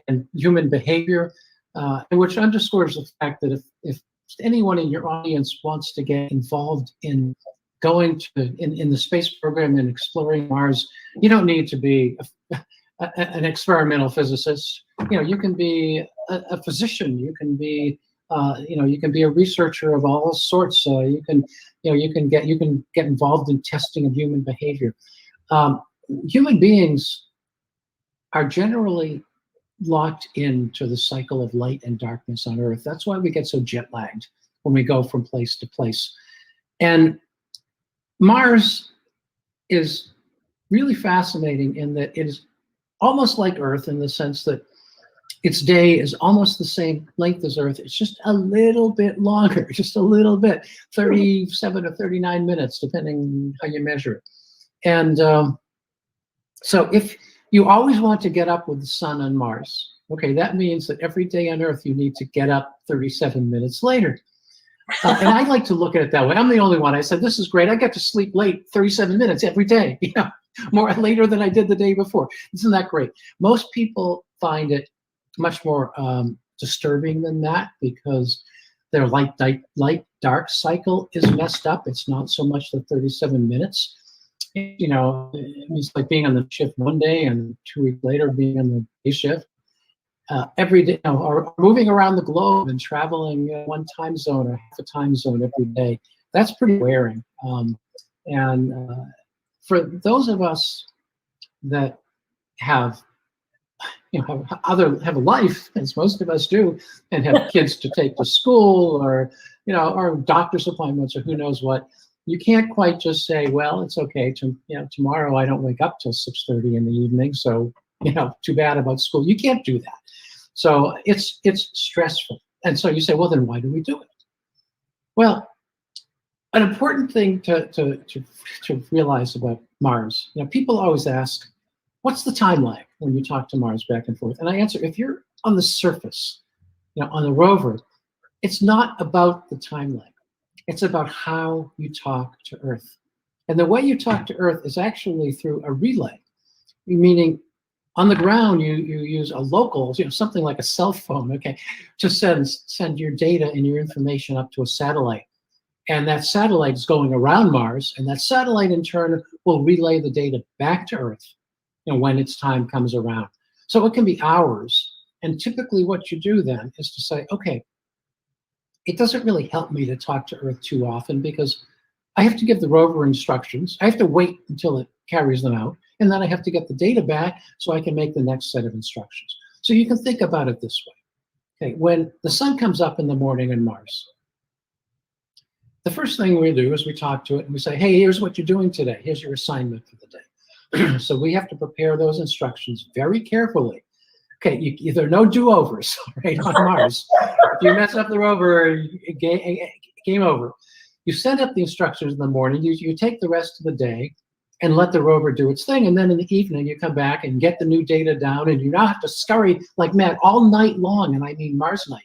and human behavior, which underscores the fact that if anyone in your audience wants to get involved in going to in the space program and exploring Mars, you don't need to be an experimental physicist. You can be a physician. You can be you can be a researcher of all sorts. You can get involved in testing of human behavior. Human beings are generally locked into the cycle of light and darkness on Earth. That's why we get so jet lagged when we go from place to place. And Mars is really fascinating in that it is almost like Earth in the sense that its day is almost the same length as Earth. It's just a little bit longer, just a little bit, 37 or 39 minutes, depending how you measure it. And so if you always want to get up with the sun on Mars, okay, that means that every day on Earth, you need to get up 37 minutes later. And I like to look at it that way. I'm the only one. I said, this is great. I get to sleep late 37 minutes every day, more later than I did the day before. Isn't that great? Most people find it much more disturbing than that because their light-dark cycle is messed up. It's not so much the 37 minutes. It's like being on the shift one day and 2 weeks later being on the day shift. Every day, or moving around the globe and traveling one time zone or half a time zone every day, that's pretty wearing. For those of us that have a life, as most of us do, and have kids to take to school or doctor's appointments or who knows what, you can't quite just say, well, it's okay. Tomorrow I don't wake up till 6:30 in the evening, so too bad about school. You can't do that. So it's stressful. And so you say, well, then why do we do it? Well, an important thing to realize about Mars, people always ask, what's the time lag when you talk to Mars back and forth? And I answer, if you're on the surface, on the rover, it's not about the time lag. It's about how you talk to Earth. And the way you talk to Earth is actually through a relay, meaning on the ground, you use a local, something like a cell phone, okay, to send your data and your information up to a satellite. And that satellite is going around Mars, and that satellite in turn will relay the data back to Earth when its time comes around. So it can be hours. And typically what you do then is to say, okay, it doesn't really help me to talk to Earth too often because I have to give the rover instructions. I have to wait until it carries them out. And then I have to get the data back so I can make the next set of instructions. So you can think about it this way. Okay, when the sun comes up in the morning on Mars, the first thing we do is we talk to it and we say, hey, here's what you're doing today. Here's your assignment for the day. So we have to prepare those instructions very carefully. Okay, there are no do-overs, right, on Mars. If you mess up the rover, game over. You send up the instructions in the morning, you take the rest of the day and let the rover do its thing, and then in the evening you come back and get the new data down, and you now have to scurry like mad all night long, and I mean Mars night,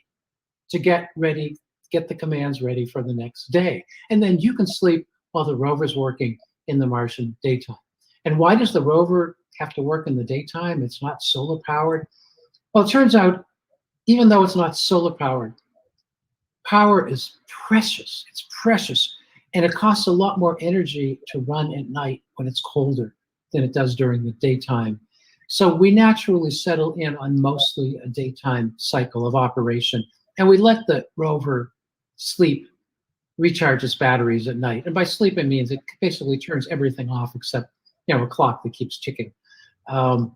to get ready, get the commands ready for the next day. And then you can sleep while the rover's working in the Martian daytime. And why does the rover have to work in the daytime? It's not solar powered. Well, it turns out, even though it's not solar powered, power is precious. It's precious. And it costs a lot more energy to run at night when it's colder than it does during the daytime. So we naturally settle in on mostly a daytime cycle of operation. And we let the rover sleep, recharge its batteries at night. And by sleep, it means it basically turns everything off except a clock that keeps ticking. And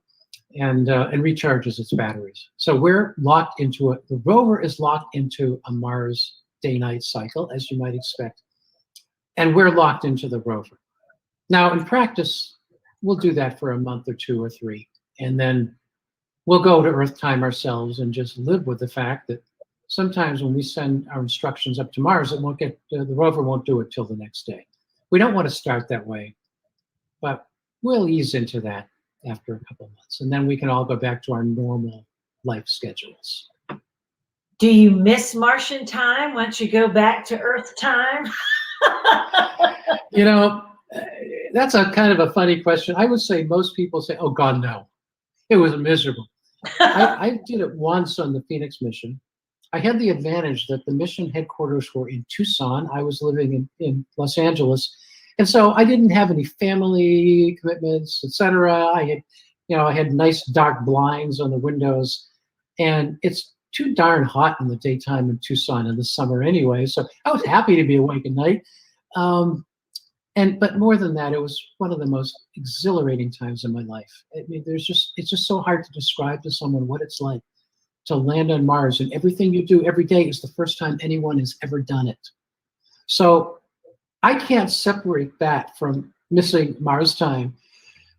recharges its batteries. So we're locked into it. The rover is locked into a Mars day-night cycle, as you might expect. And we're locked into the rover. Now, in practice, we'll do that for a month or 2 or 3. And then we'll go to Earth time ourselves and just live with the fact that sometimes when we send our instructions up to Mars, it won't get, the rover won't do it till the next day. We don't want to start that way, but we'll ease into that after a couple of months. And then we can all go back to our normal life schedules. Do you miss Martian time once you go back to Earth time? That's a kind of a funny question. I would say most people say, oh God, no. It was miserable. I did it once on the Phoenix mission. I had the advantage that the mission headquarters were in Tucson. I was living in Los Angeles. And so I didn't have any family commitments, etc. I had nice dark blinds on the windows, and it's too darn hot in the daytime in Tucson in the summer anyway. So I was happy to be awake at night. But more than that, it was one of the most exhilarating times in my life. I mean, it's just so hard to describe to someone what it's like to land on Mars, and everything you do every day is the first time anyone has ever done it. So I can't separate that from missing Mars time.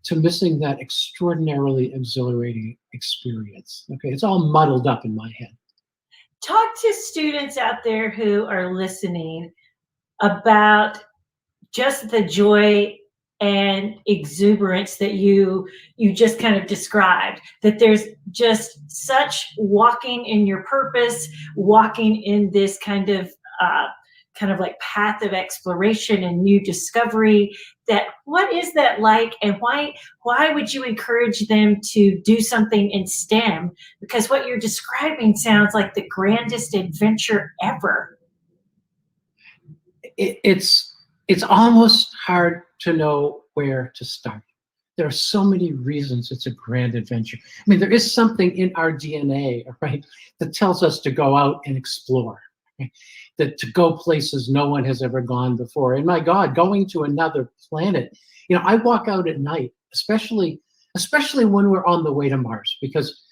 to missing that extraordinarily exhilarating experience. Okay, it's all muddled up in my head. Talk to students out there who are listening about just the joy and exuberance that you just kind of described, that there's just such walking in your purpose, walking in this kind of like path of exploration and new discovery. That what is that like, and why would you encourage them to do something in STEM? Because what you're describing sounds like the grandest adventure ever. It's almost hard to know where to start. There are so many reasons it's a grand adventure. I mean, there is something in our DNA, right, that tells us to go out and explore, right? That to go places no one has ever gone before. And my God, going to another planet. You know, I walk out at night, especially when we're on the way to Mars, because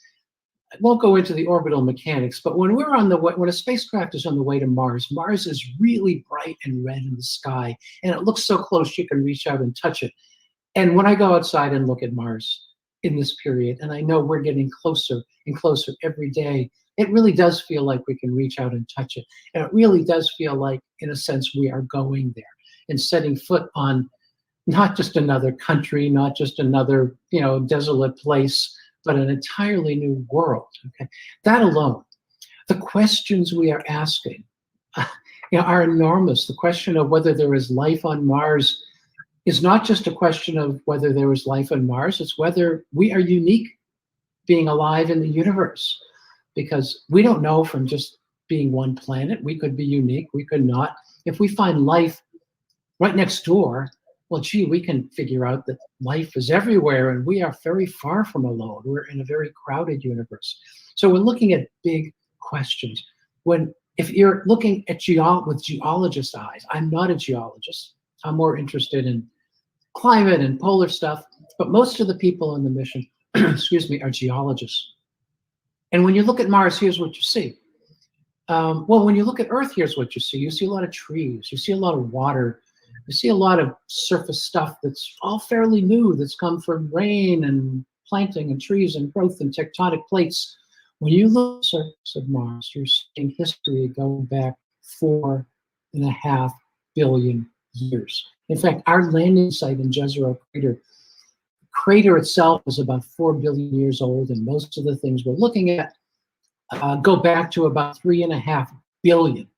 I won't go into the orbital mechanics, but when we're on the way, when a spacecraft is on the way to Mars, Mars is really bright and red in the sky, and it looks so close you can reach out and touch it. And when I go outside and look at Mars in this period, and I know we're getting closer and closer every day, it really does feel like we can reach out and touch it. And it really does feel like, in a sense, we are going there and setting foot on not just another country, not just another, desolate place, but an entirely new world. Okay, that alone, the questions we are asking, are enormous. The question of whether there is life on Mars is not just a question of whether there is life on Mars. It's whether we are unique, being alive in the universe, because we don't know from just being one planet. We could be unique. We could not. If we find life right next door, well, gee, we can figure out that life is everywhere and we are very far from alone. We're in a very crowded universe. So we're looking at big questions. If you're looking at with geologist eyes, I'm not a geologist. I'm more interested in climate and polar stuff, but most of the people on the mission, excuse me, are geologists. And when you look at Mars, here's what you see. When you look at Earth, here's what you see. You see a lot of trees. You see a lot of water. You see a lot of surface stuff that's all fairly new, that's come from rain and planting and trees and growth and tectonic plates. When you look at the surface of Mars, you're seeing history going back 4.5 billion years. In fact, our landing site in Jezero Crater, the crater itself is about 4 billion years old, and most of the things we're looking at go back to about 3.5 billion,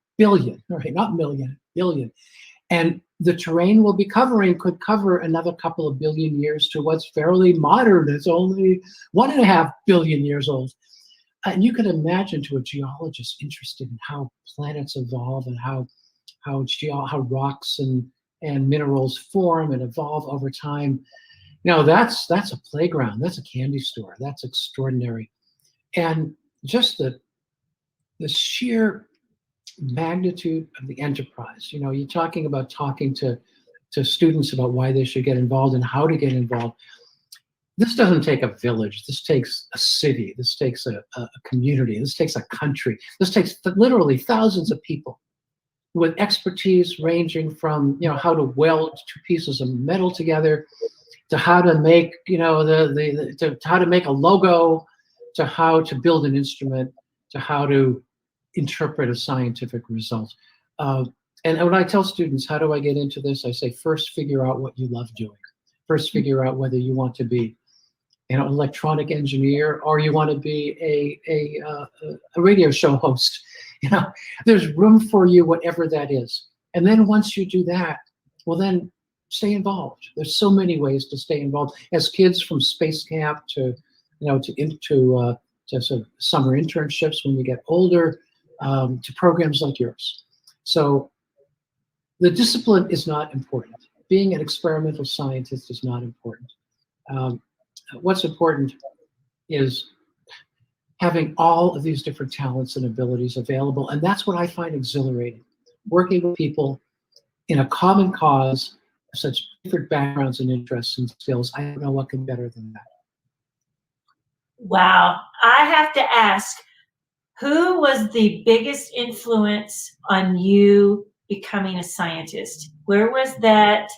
right? Not million, billion. And the terrain we'll be covering could cover another couple of billion years to what's fairly modern. It's only 1.5 billion years old. And you can imagine, to a geologist interested in how planets evolve and how rocks and minerals form and evolve over time, that's a playground. That's a candy store. That's extraordinary. And just the sheer magnitude of the enterprise. You're talking about talking to students about why they should get involved and how to get involved. This doesn't take a village. This takes a city. This takes a community. This takes a country. This takes literally thousands of people with expertise ranging from how to weld two pieces of metal together, to how to make how to make a logo, to how to build an instrument, to how to interpret a scientific result. And when I tell students, how do I get into this? I say, first, figure out what you love doing. First, figure out whether you want to be an electronic engineer or you want to be a radio show host. There's room for you, whatever that is. And then once you do that, well, then stay involved. There's so many ways to stay involved. As kids, from space camp to sort of summer internships when we get older, to programs like yours. So the discipline is not important. Being an experimental scientist is not important. What's important is having all of these different talents and abilities available. And that's what I find exhilarating. Working with people in a common cause, such different backgrounds and interests and skills. I don't know what can be better than that. Wow. I have to ask, who was the biggest influence on you becoming a scientist? Where was that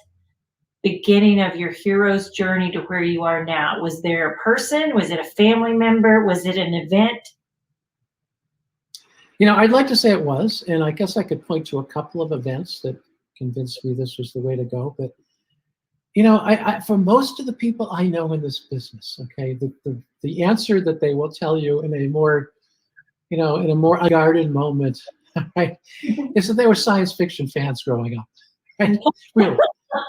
beginning of your hero's journey to where you are now? Was there a person? Was it a family member? Was it an event? You know, I'd like to say it was, and I guess I could point to a couple of events that convinced me this was the way to go. But you know, for most of the people I know in this business, okay, the answer that they will tell you in a more, you know, in a more unguarded moment, right, is that they were science fiction fans growing up, right? Really,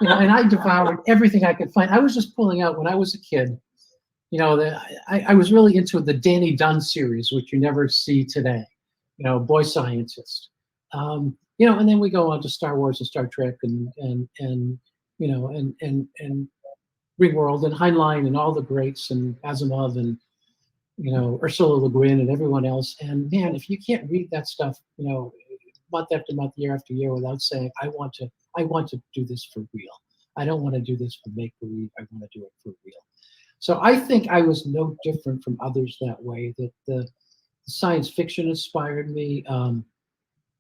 you know, and I devoured everything I could find. I was just pulling out when I was a kid. You know, I was really into the Danny Dunn series, which you never see today. You know, Boy Scientist. You know, and then we go on to Star Wars and Star Trek and you know, and Ringworld and Heinlein and all the greats and Asimov and, you know, Ursula Le Guin and everyone else. And man, if you can't read that stuff, you know, month after month, year after year, without saying, I want to do this for real. I don't want to do this for make believe. I want to do it for real. So I think I was no different from others that way. That the science fiction inspired me.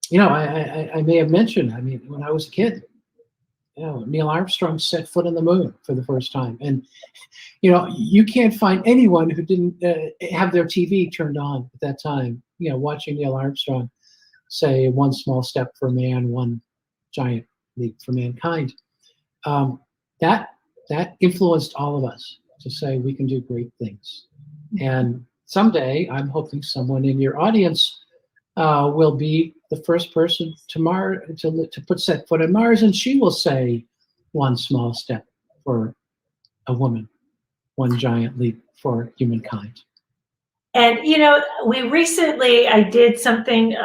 You know, I may have mentioned. I mean, when I was a kid, you know, Neil Armstrong set foot on the moon for the first time, and you know, you can't find anyone who didn't have their TV turned on at that time. You know, watching Neil Armstrong say, "One small step for man, one giant leap for mankind." That influenced all of us to say we can do great things. And someday, I'm hoping someone in your audience will be the first person to put set foot on Mars, and she will say, "One small step for a woman, one giant leap for humankind." And you know, I did something.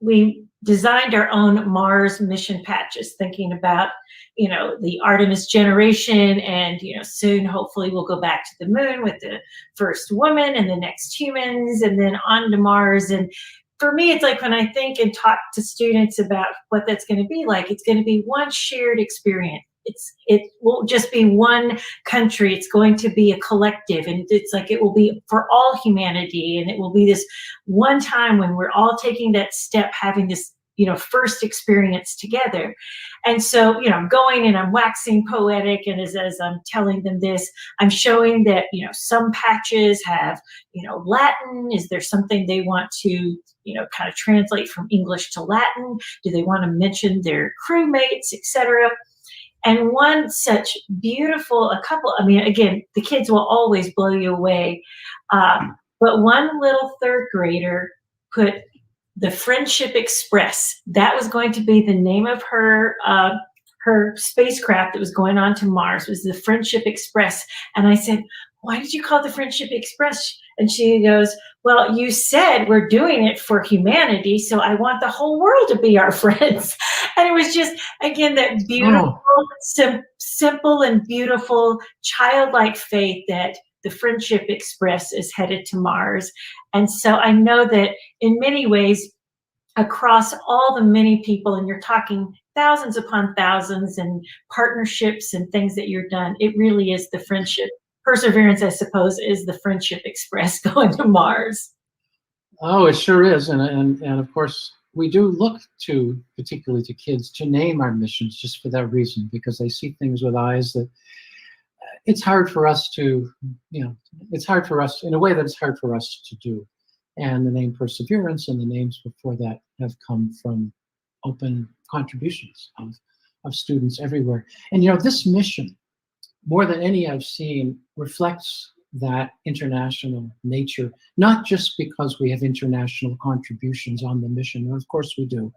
We designed our own Mars mission patches, thinking about, you know, the Artemis generation, and you know, soon hopefully we'll go back to the moon with the first woman and the next humans, and then on to Mars. And for me, it's like when I think and talk to students about what that's going to be like, it's going to be one shared experience. It won't just be one country. It's going to be a collective, and it's like it will be for all humanity, and it will be this one time when we're all taking that step, having this, you know, first experience together. And so, you know, I'm going and I'm waxing poetic, and as I'm telling them this, I'm showing that, you know, some patches have, you know, Latin. Is there something they want to, you know, kind of translate from English to Latin? Do they want to mention their crewmates, etc.? And one such beautiful, a couple, I mean, again, the kids will always blow you away. But one little third grader put the Friendship Express. That was going to be the name of her spacecraft that was going on to Mars, was the Friendship Express. And I said, "Why did you call it the Friendship Express?" And she goes, "Well, you said we're doing it for humanity, so I want the whole world to be our friends." And it was just, again, that beautiful, simple and beautiful childlike faith that the Friendship Express is headed to Mars. And so I know that in many ways, across all the many people, and you're talking thousands upon thousands and partnerships and things that you're done, it really is the friendship. Perseverance, I suppose, is the Friendship Express going to Mars. Oh, it sure is. And of course, we do look to, particularly to kids, to name our missions just for that reason, because they see things with eyes that it's hard for us to, you know, it's hard for us in a way that it's hard for us to do. And the name Perseverance and the names before that have come from open contributions of students everywhere. And, you know, this mission, more than any I've seen, reflects that international nature, not just because we have international contributions on the mission, and of course we do.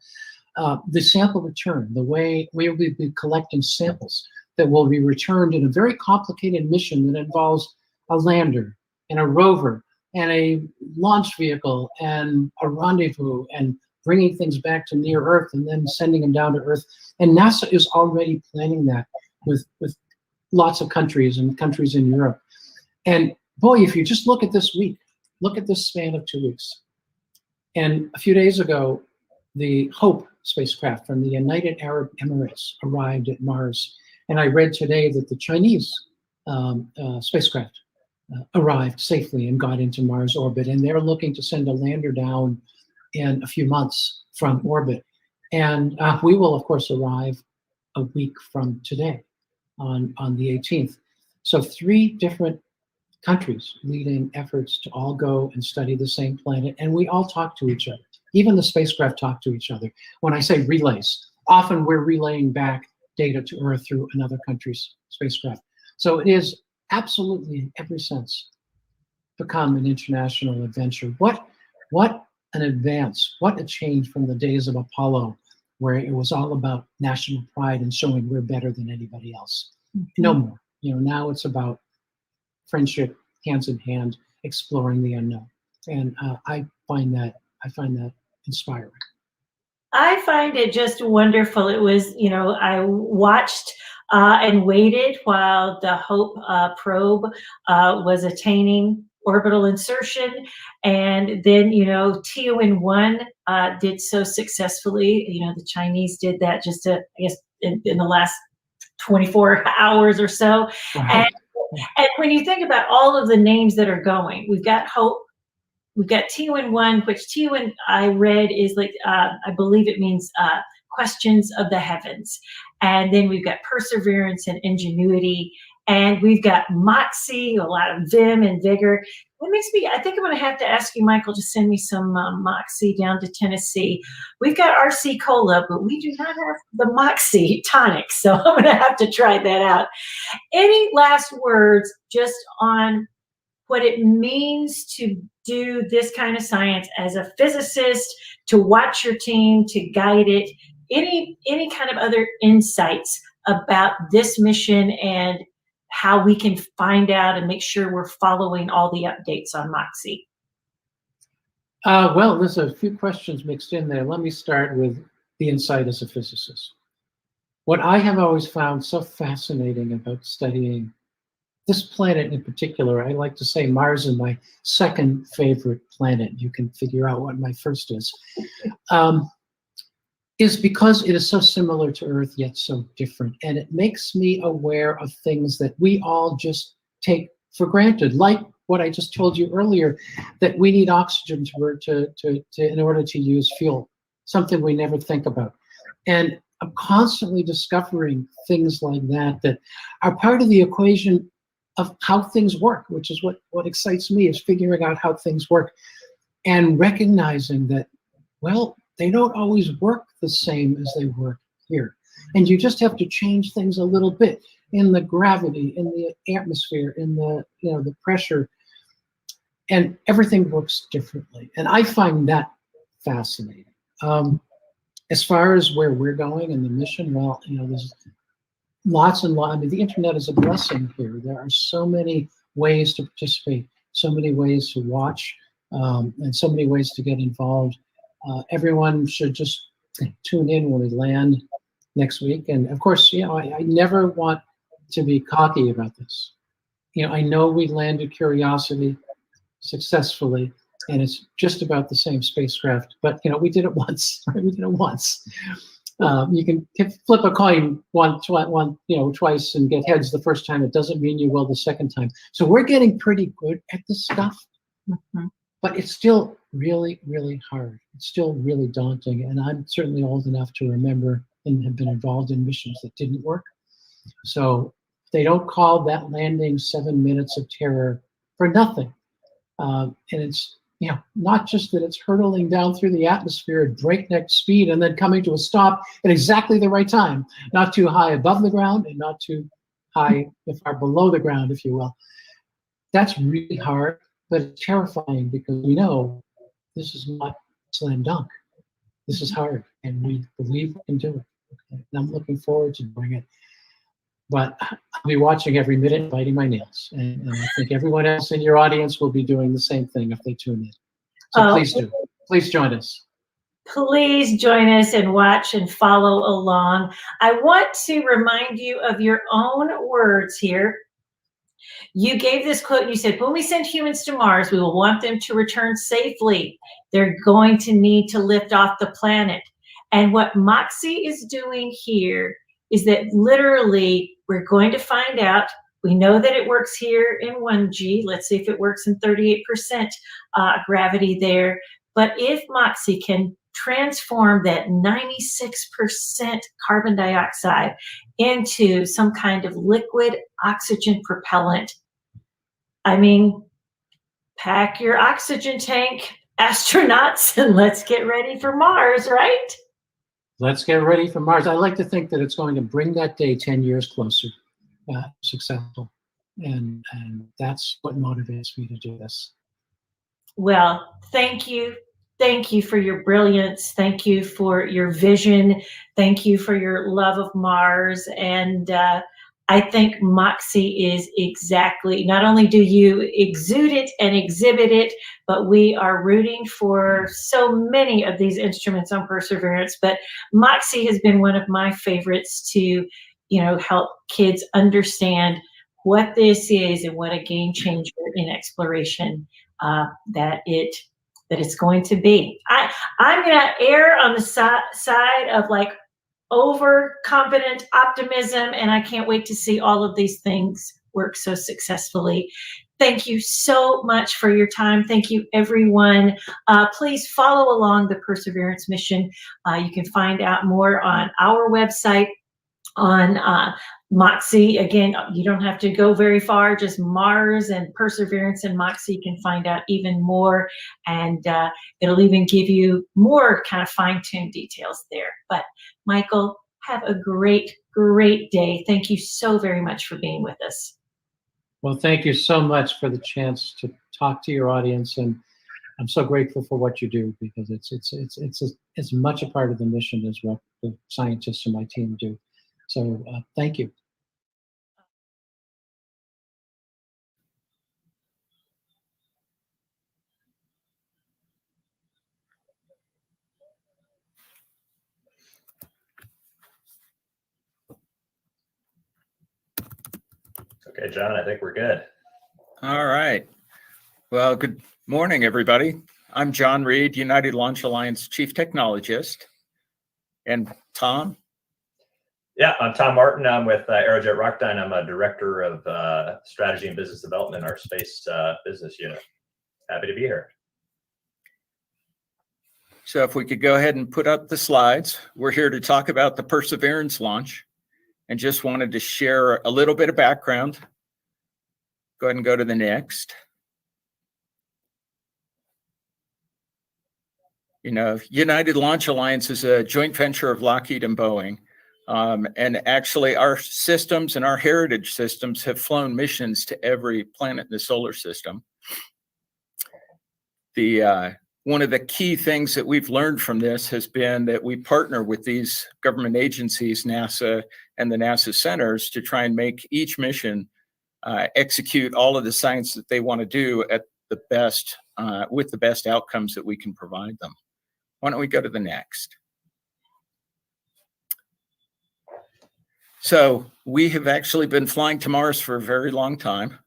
The sample return, the way we will be collecting samples that will be returned in a very complicated mission that involves a lander and a rover and a launch vehicle and a rendezvous and bringing things back to near Earth and then sending them down to Earth. And NASA is already planning that with lots of countries and countries in Europe. And boy, if you just look at this week, look at this span of 2 weeks. And a few days ago, the Hope spacecraft from the United Arab Emirates arrived at Mars. And I read today that the Chinese spacecraft arrived safely and got into Mars orbit. And they're looking to send a lander down in a few months from orbit. And we will, of course, arrive a week from today. on the 18th. So 3 different countries leading efforts to all go and study the same planet, and we all talk to each other. Even the spacecraft talk to each other. When I say relays, often we're relaying back data to Earth through another country's spacecraft. So it is absolutely, in every sense, become an international adventure. What an advance, what a change from the days of Apollo, where it was all about national pride and showing we're better than anybody else. No more. Now it's about friendship, hands in hand, exploring the unknown. And I find that inspiring. I find it just wonderful. It was, I watched and waited while the Hope probe was attaining orbital insertion. And then, TON-1 did so successfully. The Chinese did that just, I guess, in the last 24 hours or so. Wow. And when you think about all of the names that are going, we've got Hope, we've got TON-1, which TON I read is like, I believe it means questions of the heavens. And then we've got perseverance and ingenuity. And we've got moxie, a lot of vim and vigor. That makes me, I think I'm going to have to ask you, Michael, to send me some moxie down to Tennessee. We've got RC Cola, but we do not have the moxie tonic. So I'm going to have to try that out. Any last words just on what it means to do this kind of science as a physicist, to watch your team, to guide it, any kind of other insights about this mission and how we can find out and make sure we're following all the updates on Moxie? Well, there's a few questions mixed in there. Let me start with the insight as a physicist. What I have always found so fascinating about studying this planet in particular, I like to say Mars is my second favorite planet. You can figure out what my first is because it is so similar to Earth, yet so different. And it makes me aware of things that we all just take for granted, like what I just told you earlier, that we need oxygen in order to use fuel, something we never think about. And I'm constantly discovering things like that are part of the equation of how things work, which is what excites me, is figuring out how things work and recognizing that, well, they don't always work the same as they work here. And you just have to change things a little bit in the gravity, in the atmosphere, in the pressure, and everything works differently. And I find that fascinating. As far as where we're going and the mission, well, there's lots and lots. I mean, the internet is a blessing here. There are so many ways to participate, so many ways to watch, and so many ways to get involved. Everyone should just tune in when we land next week. And of course, I never want to be cocky about this. I know we landed Curiosity successfully, and it's just about the same spacecraft, but we did it once, right? We did it once. You can flip a coin twice and get heads the first time. It doesn't mean you will the second time. So we're getting pretty good at this stuff, but it's still really, really hard. It's still really daunting. And I'm certainly old enough to remember and have been involved in missions that didn't work. So they don't call that landing 7 minutes of terror for nothing. And it's not just that it's hurtling down through the atmosphere at breakneck speed and then coming to a stop at exactly the right time, not too high above the ground and not too high far below the ground, if you will. That's really hard, but it's terrifying because we know this is not slam dunk. This is hard, and we believe we can do it. Okay? And I'm looking forward to doing it. But I'll be watching every minute, biting my nails. And I think everyone else in your audience will be doing the same thing if they tune in. So please do. Please join us. Please join us and watch and follow along. I want to remind you of your own words here. You gave this quote, you said, when we send humans to Mars, we will want them to return safely. They're going to need to lift off the planet. And what Moxie is doing here is that literally we're going to find out. We know that it works here in 1G. Let's see if it works in 38% gravity there. But if Moxie can transform that 96% carbon dioxide into some kind of liquid oxygen propellant. I mean, pack your oxygen tank, astronauts, and let's get ready for Mars, right? Let's get ready for Mars. I like to think that it's going to bring that day 10 years closer, successful. And that's what motivates me to do this. Well, thank you. Thank you for your brilliance. Thank you for your vision. Thank you for your love of Mars. And I think Moxie is exactly, not only do you exude it and exhibit it, but we are rooting for so many of these instruments on Perseverance. But Moxie has been one of my favorites to, help kids understand what this is and what a game changer in exploration that it's going to be. I'm going to err on the side of like overconfident optimism, and I can't wait to see all of these things work so successfully. Thank you so much for your time. Thank you, everyone. Please follow along the Perseverance mission. You can find out more on our website, on Moxie. Again, you don't have to go very far, just Mars and Perseverance and Moxie. You can find out even more, and it'll even give you more kind of fine-tuned details there. But Michael, have a great, great day. Thank you so very much for being with us. Well, thank you so much for the chance to talk to your audience, and I'm so grateful for what you do, because it's as much a part of the mission as what the scientists and my team do. So thank you. Okay, John, I think we're good. All right. Well, good morning, everybody. I'm John Reed, United Launch Alliance Chief Technologist. And Tom? Yeah, I'm Tom Martin. I'm with Aerojet Rocketdyne. I'm a Director of Strategy and Business Development in our Space Business Unit. Happy to be here. So if we could go ahead and put up the slides. We're here to talk about the Perseverance launch, and just wanted to share a little bit of background. Go ahead and go to the next. United Launch Alliance is a joint venture of Lockheed and Boeing. And actually our systems and our heritage systems have flown missions to every planet in the solar system. One of the key things that we've learned from this has been that we partner with these government agencies, NASA and the NASA centers, to try and make each mission execute all of the science that they want to do at the best, with the best outcomes that we can provide them. Why don't we go to the next? So we have actually been flying to Mars for a very long time.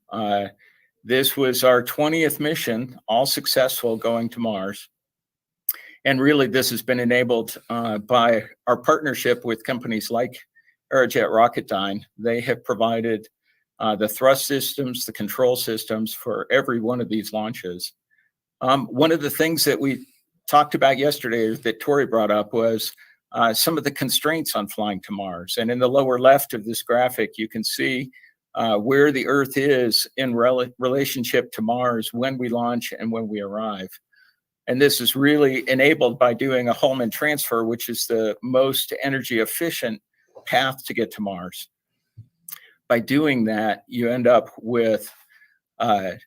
This was our 20th mission, all successful, going to Mars. And really, this has been enabled by our partnership with companies like Aerojet Rocketdyne. They have provided the thrust systems, the control systems for every one of these launches. One of the things that we talked about yesterday that Tori brought up was some of the constraints on flying to Mars. And in the lower left of this graphic, you can see where the Earth is in relationship to Mars when we launch and when we arrive. And this is really enabled by doing a Holman transfer, which is the most energy efficient path to get to Mars. By doing that, you end up with the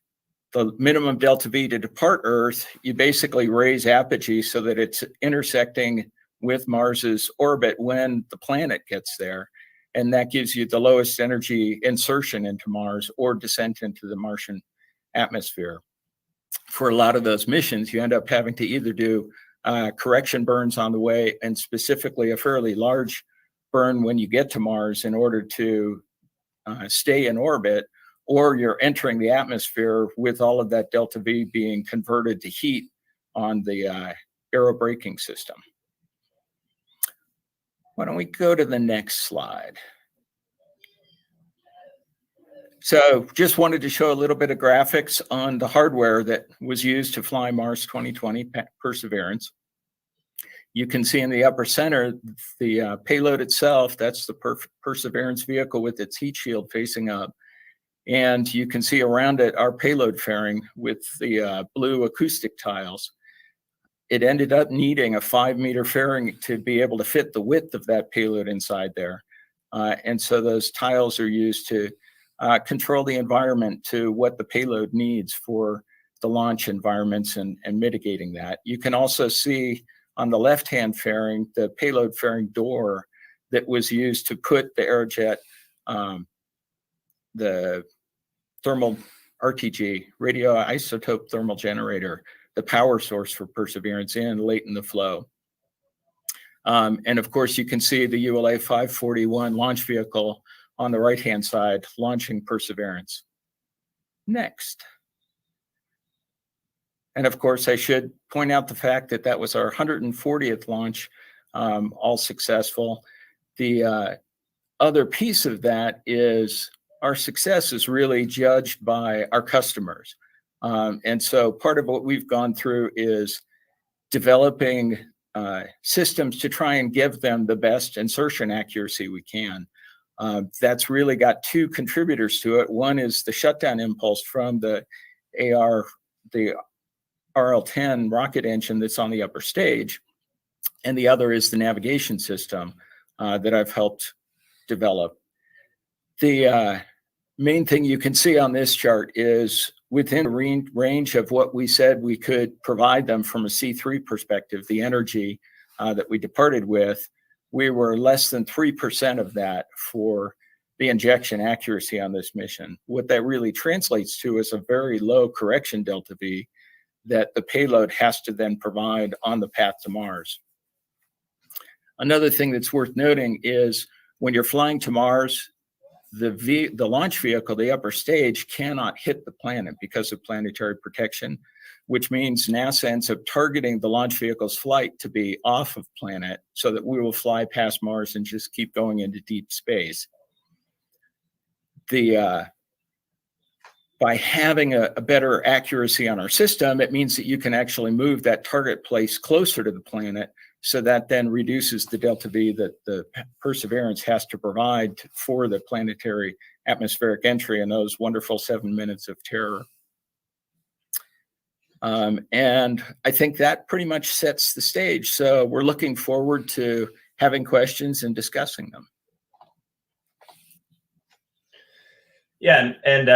minimum delta V to depart Earth. You basically raise apogee so that it's intersecting with Mars's orbit when the planet gets there. And that gives you the lowest energy insertion into Mars or descent into the Martian atmosphere. For a lot of those missions, you end up having to either do correction burns on the way, and specifically a fairly large burn when you get to Mars in order to stay in orbit, or you're entering the atmosphere with all of that delta V being converted to heat on the aerobraking system. Why don't we go to the next slide? So just wanted to show a little bit of graphics on the hardware that was used to fly Mars 2020 Perseverance. You can see in the upper center, the payload itself, that's the Perseverance vehicle with its heat shield facing up. And you can see around it our payload fairing with the blue acoustic tiles. It ended up needing a 5-meter fairing to be able to fit the width of that payload inside there. And so those tiles are used to control the environment to what the payload needs for the launch environments and mitigating that. You can also see on the left-hand fairing, the payload fairing door that was used to put the Aerojet, the thermal RTG, radioisotope thermal generator, the power source for Perseverance in late in the flow. And of course, you can see the ULA 541 launch vehicle on the right-hand side launching Perseverance. Next. And of course, I should point out the fact that that was our 140th launch, all successful. The other piece of that is our success is really judged by our customers. And so part of what we've gone through is developing systems to try and give them the best insertion accuracy we can. That's really got two contributors to it. One is the shutdown impulse from the RL-10 rocket engine that's on the upper stage. And the other is the navigation system that I've helped develop. The main thing you can see on this chart is within range of what we said we could provide them from a C3 perspective, the energy that we departed with, we were less than 3% of that for the injection accuracy on this mission. What that really translates to is a very low correction delta V that the payload has to then provide on the path to Mars. Another thing that's worth noting is when you're flying to Mars, the launch vehicle, the upper stage, cannot hit the planet because of planetary protection, which means NASA ends up targeting the launch vehicle's flight to be off of planet so that we will fly past Mars and just keep going into deep space. By having a better accuracy on our system, it means that you can actually move that target place closer to the planet, so that then reduces the delta V that the Perseverance has to provide for the planetary atmospheric entry in those wonderful 7 minutes of terror. And I think that pretty much sets the stage. So we're looking forward to having questions and discussing them. Yeah, and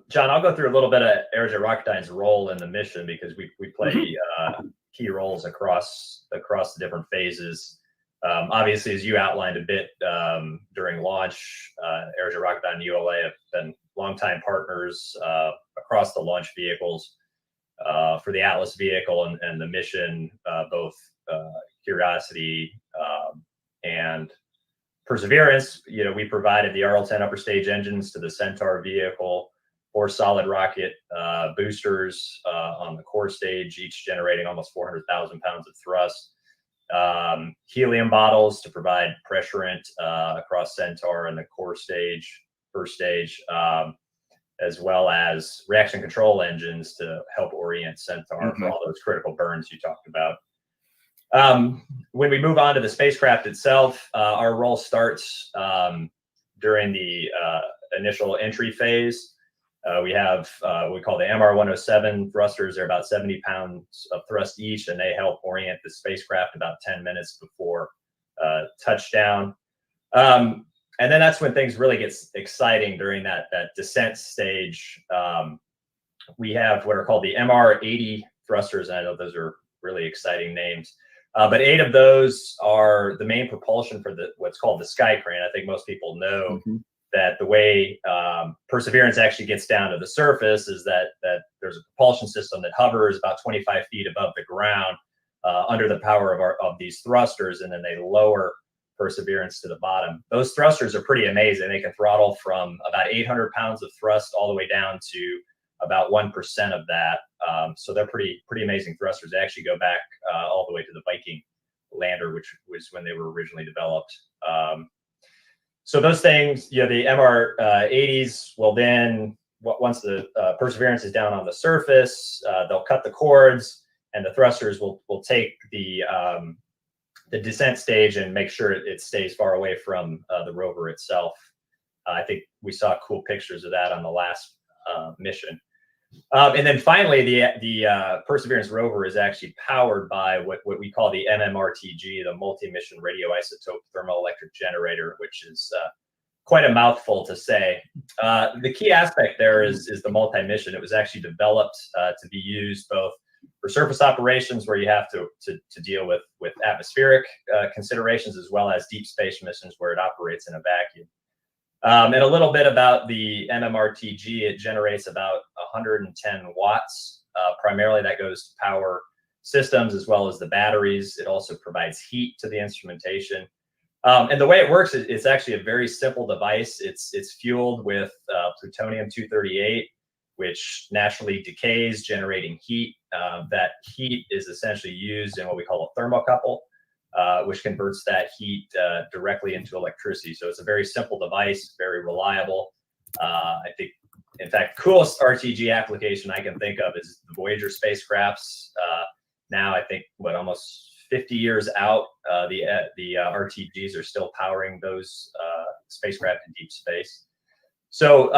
John, I'll go through a little bit of Aerojet Rocketdyne's role in the mission, because we play key roles across the different phases. Obviously, as you outlined a bit during launch, Aerojet Rocketdyne and ULA have been longtime partners across the launch vehicles for the Atlas vehicle and the mission, both Curiosity and Perseverance. You know, we provided the RL-10 upper stage engines to the Centaur vehicle, 4 solid rocket boosters on the core stage, each generating almost 400,000 pounds of thrust. Helium bottles to provide pressurant across Centaur and the core stage, first stage, as well as reaction control engines to help orient Centaur for all those critical burns you talked about. When we move on to the spacecraft itself, our role starts during the initial entry phase. We have what we call the MR-107 thrusters. They're about 70 pounds of thrust each, and they help orient the spacecraft about 10 minutes before touchdown. And then that's when things really get exciting during that descent stage. We have what are called the MR-80 thrusters, and I know those are really exciting names. But 8 of those are the main propulsion for what's called the sky crane. I think most people know that the way Perseverance actually gets down to the surface is that there's a propulsion system that hovers about 25 feet above the ground under the power of these thrusters, and then they lower Perseverance to the bottom. Those thrusters are pretty amazing. They can throttle from about 800 pounds of thrust all the way down to about 1% of that. So they're pretty amazing thrusters. They actually go back all the way to the Viking lander, which was when they were originally developed. So those things, you know, the MR-80s will then, once the Perseverance is down on the surface, they'll cut the cords, and the thrusters will take the descent stage and make sure it stays far away from the rover itself. I think we saw cool pictures of that on the last mission. And then finally, the Perseverance rover is actually powered by what we call the MMRTG, the multi-mission radioisotope thermoelectric generator, which is quite a mouthful to say. The key aspect there is the multi-mission. It was actually developed to be used both for surface operations, where you have to deal with atmospheric considerations, as well as deep space missions where it operates in a vacuum. And a little bit about the MMRTG, it generates about 110 watts. Primarily that goes to power systems as well as the batteries. It also provides heat to the instrumentation. And the way it works, it's actually a very simple device. It's fueled with plutonium-238, which naturally decays, generating heat. That heat is essentially used in what we call a thermocouple, which converts that heat directly into electricity. So it's a very simple device, very reliable. I think, in fact, coolest RTG application I can think of is the Voyager spacecrafts. Now, I think, almost 50 years out, the RTGs are still powering those spacecraft in deep space. So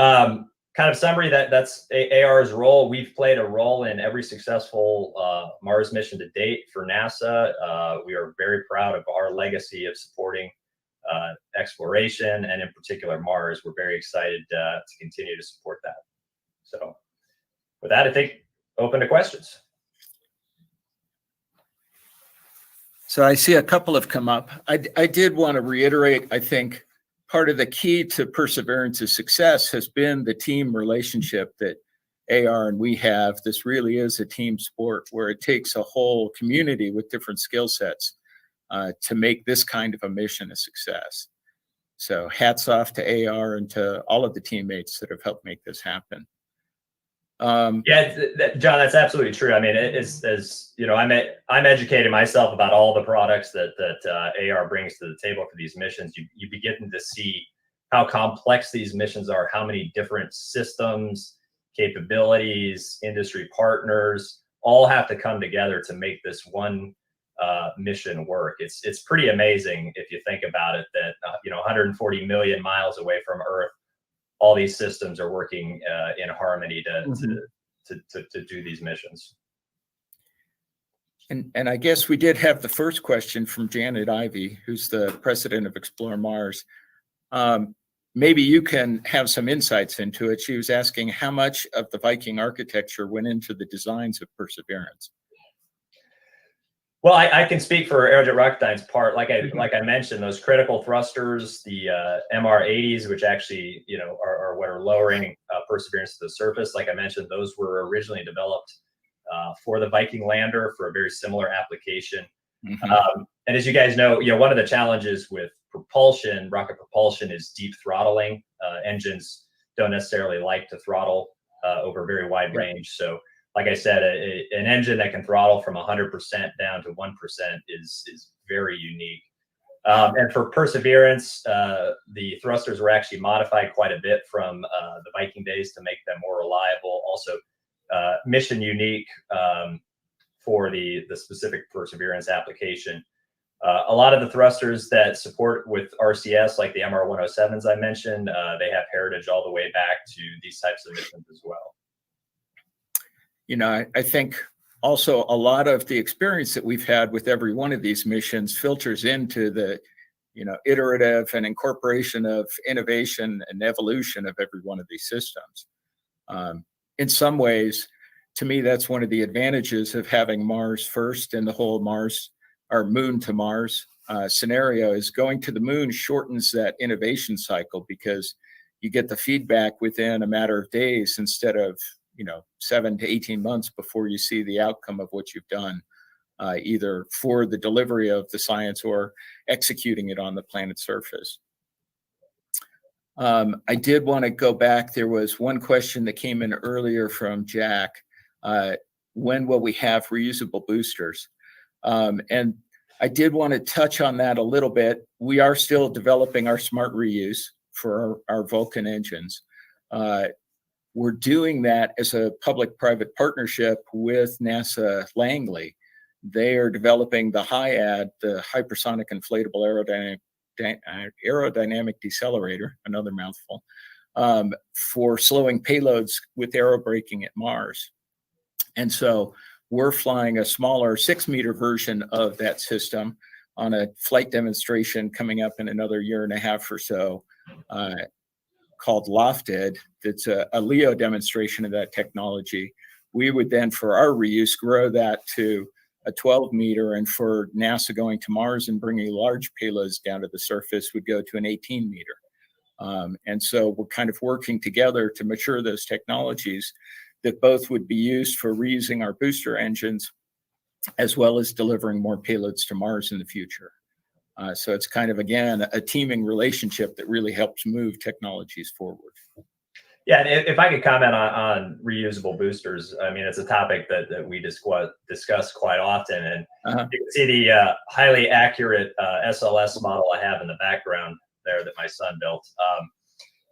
kind of summary, that's AR's role. We've played a role in every successful Mars mission to date for NASA. We are very proud of our legacy of supporting exploration, and in particular Mars. We're very excited to continue to support that. So with that, I think open to questions. So I see a couple have come up. I did want to reiterate, I think part of the key to Perseverance's success has been the team relationship that AR and we have. This really is a team sport where it takes a whole community with different skill sets to make this kind of a mission a success. So hats off to AR and to all of the teammates that have helped make this happen. Yeah, John, that's absolutely true. I mean, as you know, I'm educating myself about all the products that AR brings to the table for these missions. You begin to see how complex these missions are, how many different systems, capabilities, industry partners all have to come together to make this one mission work. It's pretty amazing if you think about it, that 140 million miles away from Earth, all these systems are working in harmony to do these missions. And I guess we did have the first question from Janet Ivey, who's the president of Explore Mars. Maybe you can have some insights into it. She was asking how much of the Viking architecture went into the designs of Perseverance. Well, I can speak for Aerojet Rocketdyne's part. Like I mentioned, those critical thrusters, the MR-80s, which actually are what are lowering Perseverance to the surface. Like I mentioned, those were originally developed for the Viking lander for a very similar application. Mm-hmm. And as you guys know, one of the challenges with propulsion, rocket propulsion, is deep throttling. Engines don't necessarily like to throttle over a very wide range. So, like I said, an engine that can throttle from 100% down to 1% is very unique. And for Perseverance, the thrusters were actually modified quite a bit from the Viking days to make them more reliable. Also, mission unique for the specific Perseverance application. A lot of the thrusters that support with RCS, like the MR-107s I mentioned, they have heritage all the way back to these types of missions as well. I think also a lot of the experience that we've had with every one of these missions filters into the, iterative and incorporation of innovation and evolution of every one of these systems. In some ways, to me, that's one of the advantages of having Mars first, and the whole Mars or Moon to Mars scenario is going to the Moon shortens that innovation cycle, because you get the feedback within a matter of days instead of 7 to 18 months before you see the outcome of what you've done, either for the delivery of the science or executing it on the planet's surface. I did want to go back. There was one question that came in earlier from Jack. When will we have reusable boosters? And I did want to touch on that a little bit. We are still developing our smart reuse for our Vulcan engines. We're doing that as a public-private partnership with NASA Langley. They are developing the HIAD, the hypersonic inflatable aerodynamic decelerator, another mouthful, for slowing payloads with aerobraking at Mars. And so we're flying a smaller 6-meter version of that system on a flight demonstration coming up in another year and a half or so, called Lofted. That's a LEO demonstration of that technology. We would then, for our reuse, grow that to a 12-meter, and for NASA going to Mars and bringing large payloads down to the surface would go to an 18-meter. And so we're kind of working together to mature those technologies that both would be used for reusing our booster engines, as well as delivering more payloads to Mars in the future. So it's kind of, again, a teaming relationship that really helps move technologies forward. Yeah, and if I could comment on reusable boosters, I mean, it's a topic that we discuss quite often. And you can see the highly accurate SLS model I have in the background there that my son built.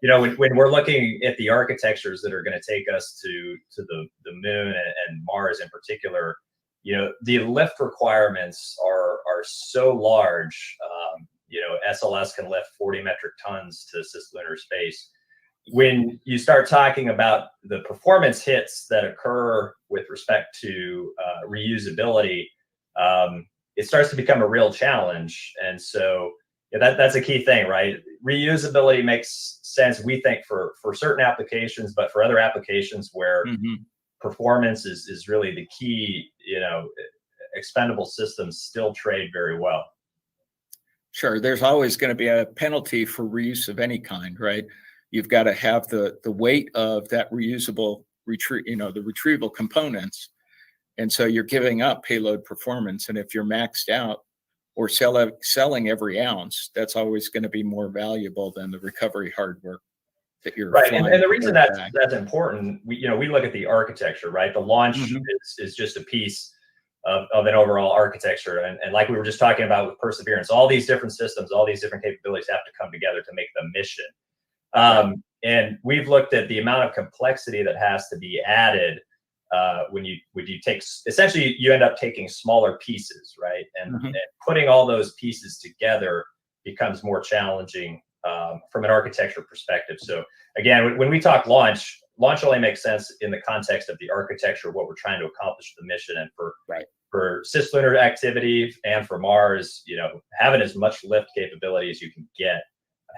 You know, when we're looking at the architectures that are going to take us to the moon and Mars in particular, you know, the lift requirements are so large. You know, SLS can lift 40 metric tons to cislunar space. When you start talking about the performance hits that occur with respect to reusability, it starts to become a real challenge. And so that's a key thing, right? Reusability makes sense, we think, for certain applications, but for other applications where performance is really the key, you know, expendable systems still trade very well. Sure, there's always going to be a penalty for reuse of any kind, right? You've got to have the weight of that reusable the retrieval components, and so you're giving up payload performance. And if you're maxed out or selling every ounce, that's always going to be more valuable than the recovery hardware that you're right. flying. And the reason that's important, we look at the architecture, right? The launch is just a piece of an overall architecture, and like we were just talking about with Perseverance, all these different systems, all these different capabilities have to come together to make the mission. And we've looked at the amount of complexity that has to be added when you take, essentially you end up taking smaller pieces, right? And putting all those pieces together becomes more challenging from an architecture perspective. So again, when we talk launch only makes sense in the context of the architecture, what we're trying to accomplish the mission. And for cislunar activity and for Mars, you know, having as much lift capability as you can get,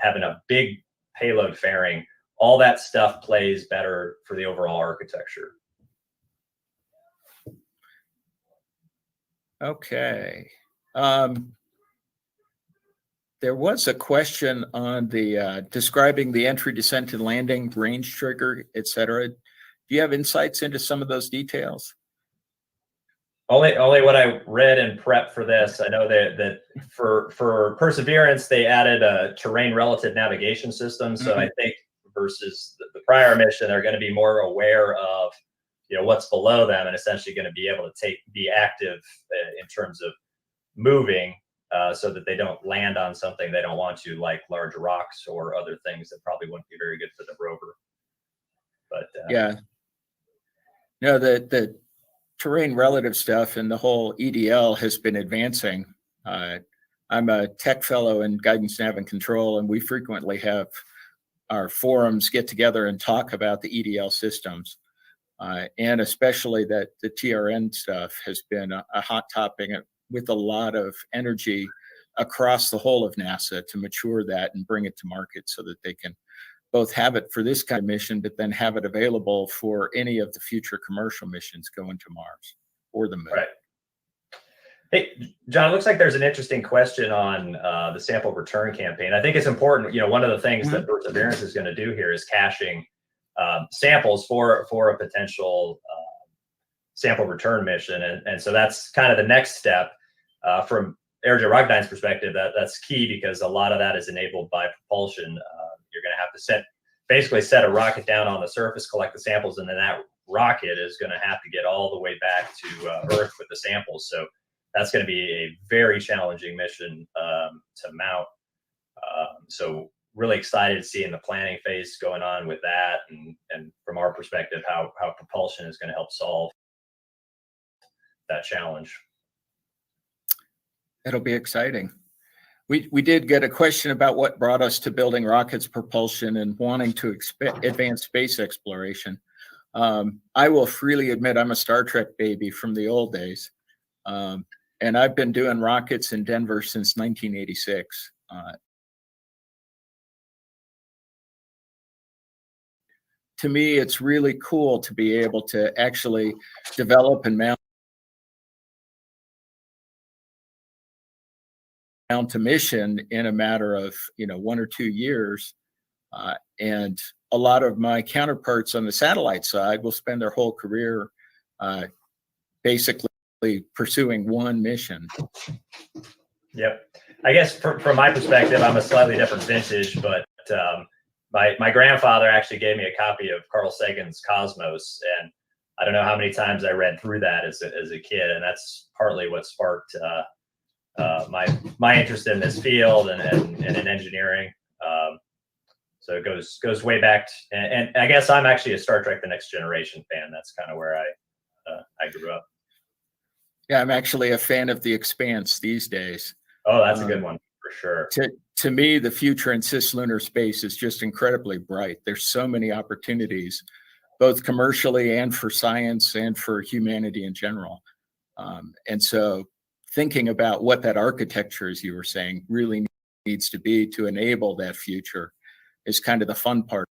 having a big payload fairing, all that stuff plays better for the overall architecture. Okay. There was a question on the describing the entry, descent, and landing, range trigger, et cetera. Do you have insights into some of those details? Only what I read and prepped for this. I know that for Perseverance, they added a terrain relative navigation system. So I think versus the prior mission, they're going to be more aware of, you know, what's below them, and essentially going to be able to be active in terms of moving, so that they don't land on something they don't want to, like large rocks or other things that probably wouldn't be very good for the rover. But yeah, no, the terrain relative stuff and the whole EDL has been advancing. I'm a tech fellow in guidance, nav, and control, and we frequently have our forums get together and talk about the EDL systems. And especially that the TRN stuff has been a hot topic with a lot of energy across the whole of NASA to mature that and bring it to market so that they can both have it for this kind of mission, but then have it available for any of the future commercial missions going to Mars or the moon. Right. Hey, John, it looks like there's an interesting question on the sample return campaign. I think it's important, you know, one of the things that Perseverance is going to do here is caching samples for a potential sample return mission. And so that's kind of the next step from Aerojet Rocketdyne's perspective. That's key because a lot of that is enabled by propulsion. You're going to have to basically set a rocket down on the surface, collect the samples, and then that rocket is going to have to get all the way back to Earth with the samples. So that's going to be a very challenging mission to mount. So really excited to see in the planning phase going on with that, and from our perspective, how propulsion is going to help solve that challenge. It'll be exciting. We did get a question about what brought us to building rockets, propulsion, and wanting to advance space exploration. I will freely admit I'm a Star Trek baby from the old days. And I've been doing rockets in Denver since 1986. To me, it's really cool to be able to actually develop and mount a mission in a matter of 1 or 2 years. And a lot of my counterparts on the satellite side will spend their whole career basically pursuing one mission. Yep. I guess from my perspective, I'm a slightly different vintage, but my grandfather actually gave me a copy of Carl Sagan's Cosmos, and I don't know how many times I read through that as a kid, and that's partly what sparked my interest in this field and in engineering. So it goes way back, and I guess I'm actually a Star Trek: The Next Generation fan. That's kind of where I grew up. Yeah, I'm actually a fan of The Expanse these days. Oh, that's a good one for sure. To me, the future in cislunar space is just incredibly bright. There's so many opportunities, both commercially and for science and for humanity in general. And so thinking about what that architecture, as you were saying, really needs to be to enable that future is kind of the fun part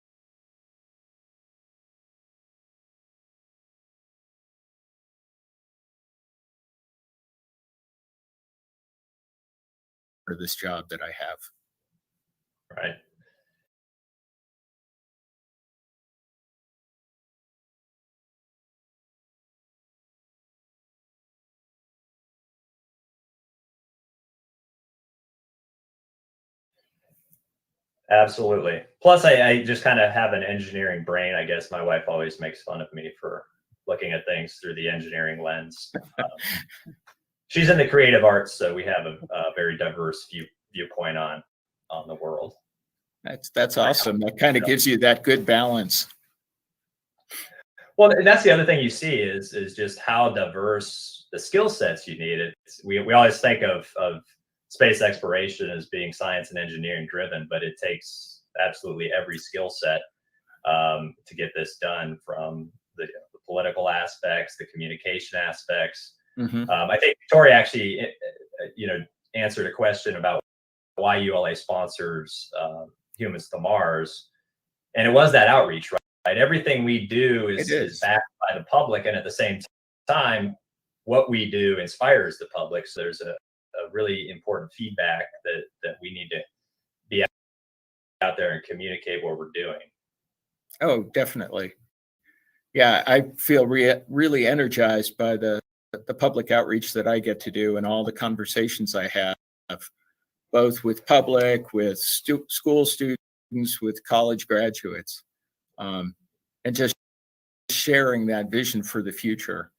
of this job that I have. Right. Absolutely. Plus, I just kind of have an engineering brain. I guess my wife always makes fun of me for looking at things through the engineering lens. She's in the creative arts, so we have a very diverse viewpoint on the world. That's awesome. That kind of gives you that good balance. Well, and that's the other thing you see is just how diverse the skill sets you need. We always think of space exploration as being science and engineering driven, but it takes absolutely every skill set to get this done, from the political aspects, the communication aspects. Mm-hmm. I think Victoria actually, answered a question about why ULA sponsors Humans to Mars, and it was that outreach, right? Everything we do is backed by the public, and at the same time, what we do inspires the public. So there's a really important feedback that we need to be out there and communicate what we're doing. Oh, definitely. Yeah, I feel really energized by the public outreach that I get to do and all the conversations I have, both with public, with school students, with college graduates, and just sharing that vision for the future.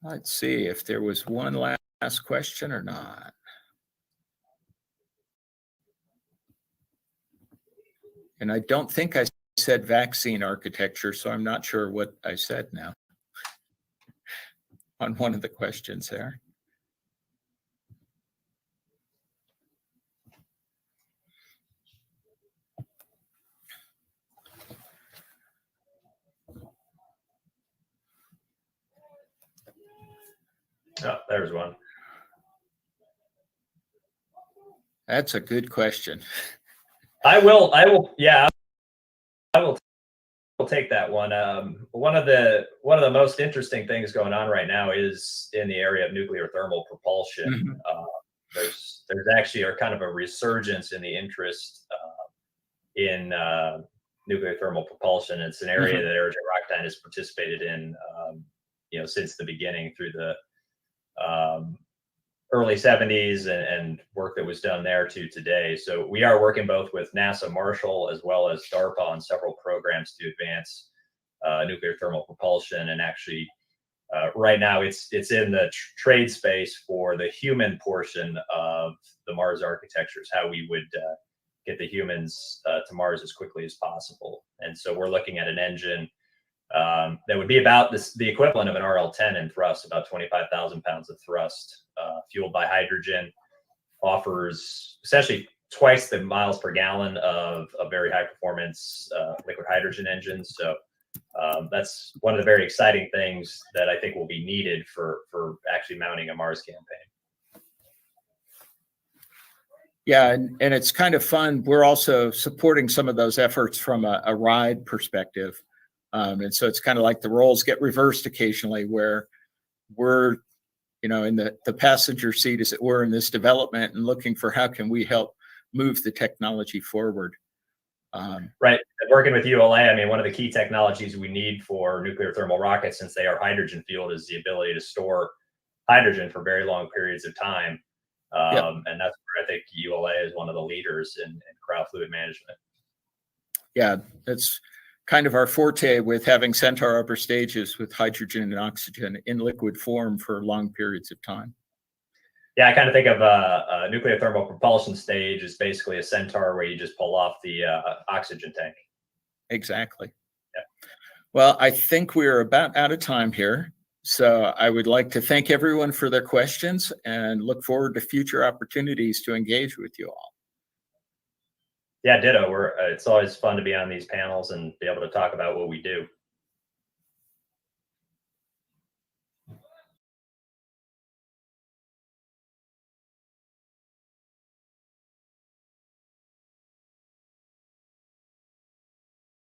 Let's see if there was one last question or not. And I don't think I said vaccine architecture, so I'm not sure what I said now on one of the questions there. Oh, there's one. That's a good question. I will take that one. One of the most interesting things going on right now is in the area of nuclear thermal propulsion. Mm-hmm. There's actually kind of a resurgence in the interest in nuclear thermal propulsion. It's an area that Aerojet Rocketdyne has participated in, since the beginning through the early 70s and work that was done there to today. So we are working both with NASA Marshall as well as DARPA on several programs to advance nuclear thermal propulsion. And actually, right now it's in the trade space for the human portion of the Mars architectures, how we would get the humans to Mars as quickly as possible. And so we're looking at an engine that would be about the equivalent of an RL-10 in thrust, about 25,000 pounds of thrust, fueled by hydrogen, offers essentially twice the miles per gallon of very high performance liquid hydrogen engines. So that's one of the very exciting things that I think will be needed for actually mounting a Mars campaign. Yeah, and it's kind of fun. We're also supporting some of those efforts from a ride perspective. And so it's kind of like the roles get reversed occasionally, where we're, in the passenger seat, as it were, in this development and looking for how can we help move the technology forward. Right. Working with ULA, I mean, one of the key technologies we need for nuclear thermal rockets, since they are hydrogen fueled, is the ability to store hydrogen for very long periods of time. And that's where I think ULA is one of the leaders in cryo fluid management. Yeah, that's kind of our forte with having Centaur upper stages with hydrogen and oxygen in liquid form for long periods of time. Yeah, I kind of think of a nuclear thermal propulsion stage as basically a Centaur where you just pull off the oxygen tank. Exactly. Yeah. Well, I think we're about out of time here. So I would like to thank everyone for their questions and look forward to future opportunities to engage with you all. Yeah, ditto. It's always fun to be on these panels and be able to talk about what we do.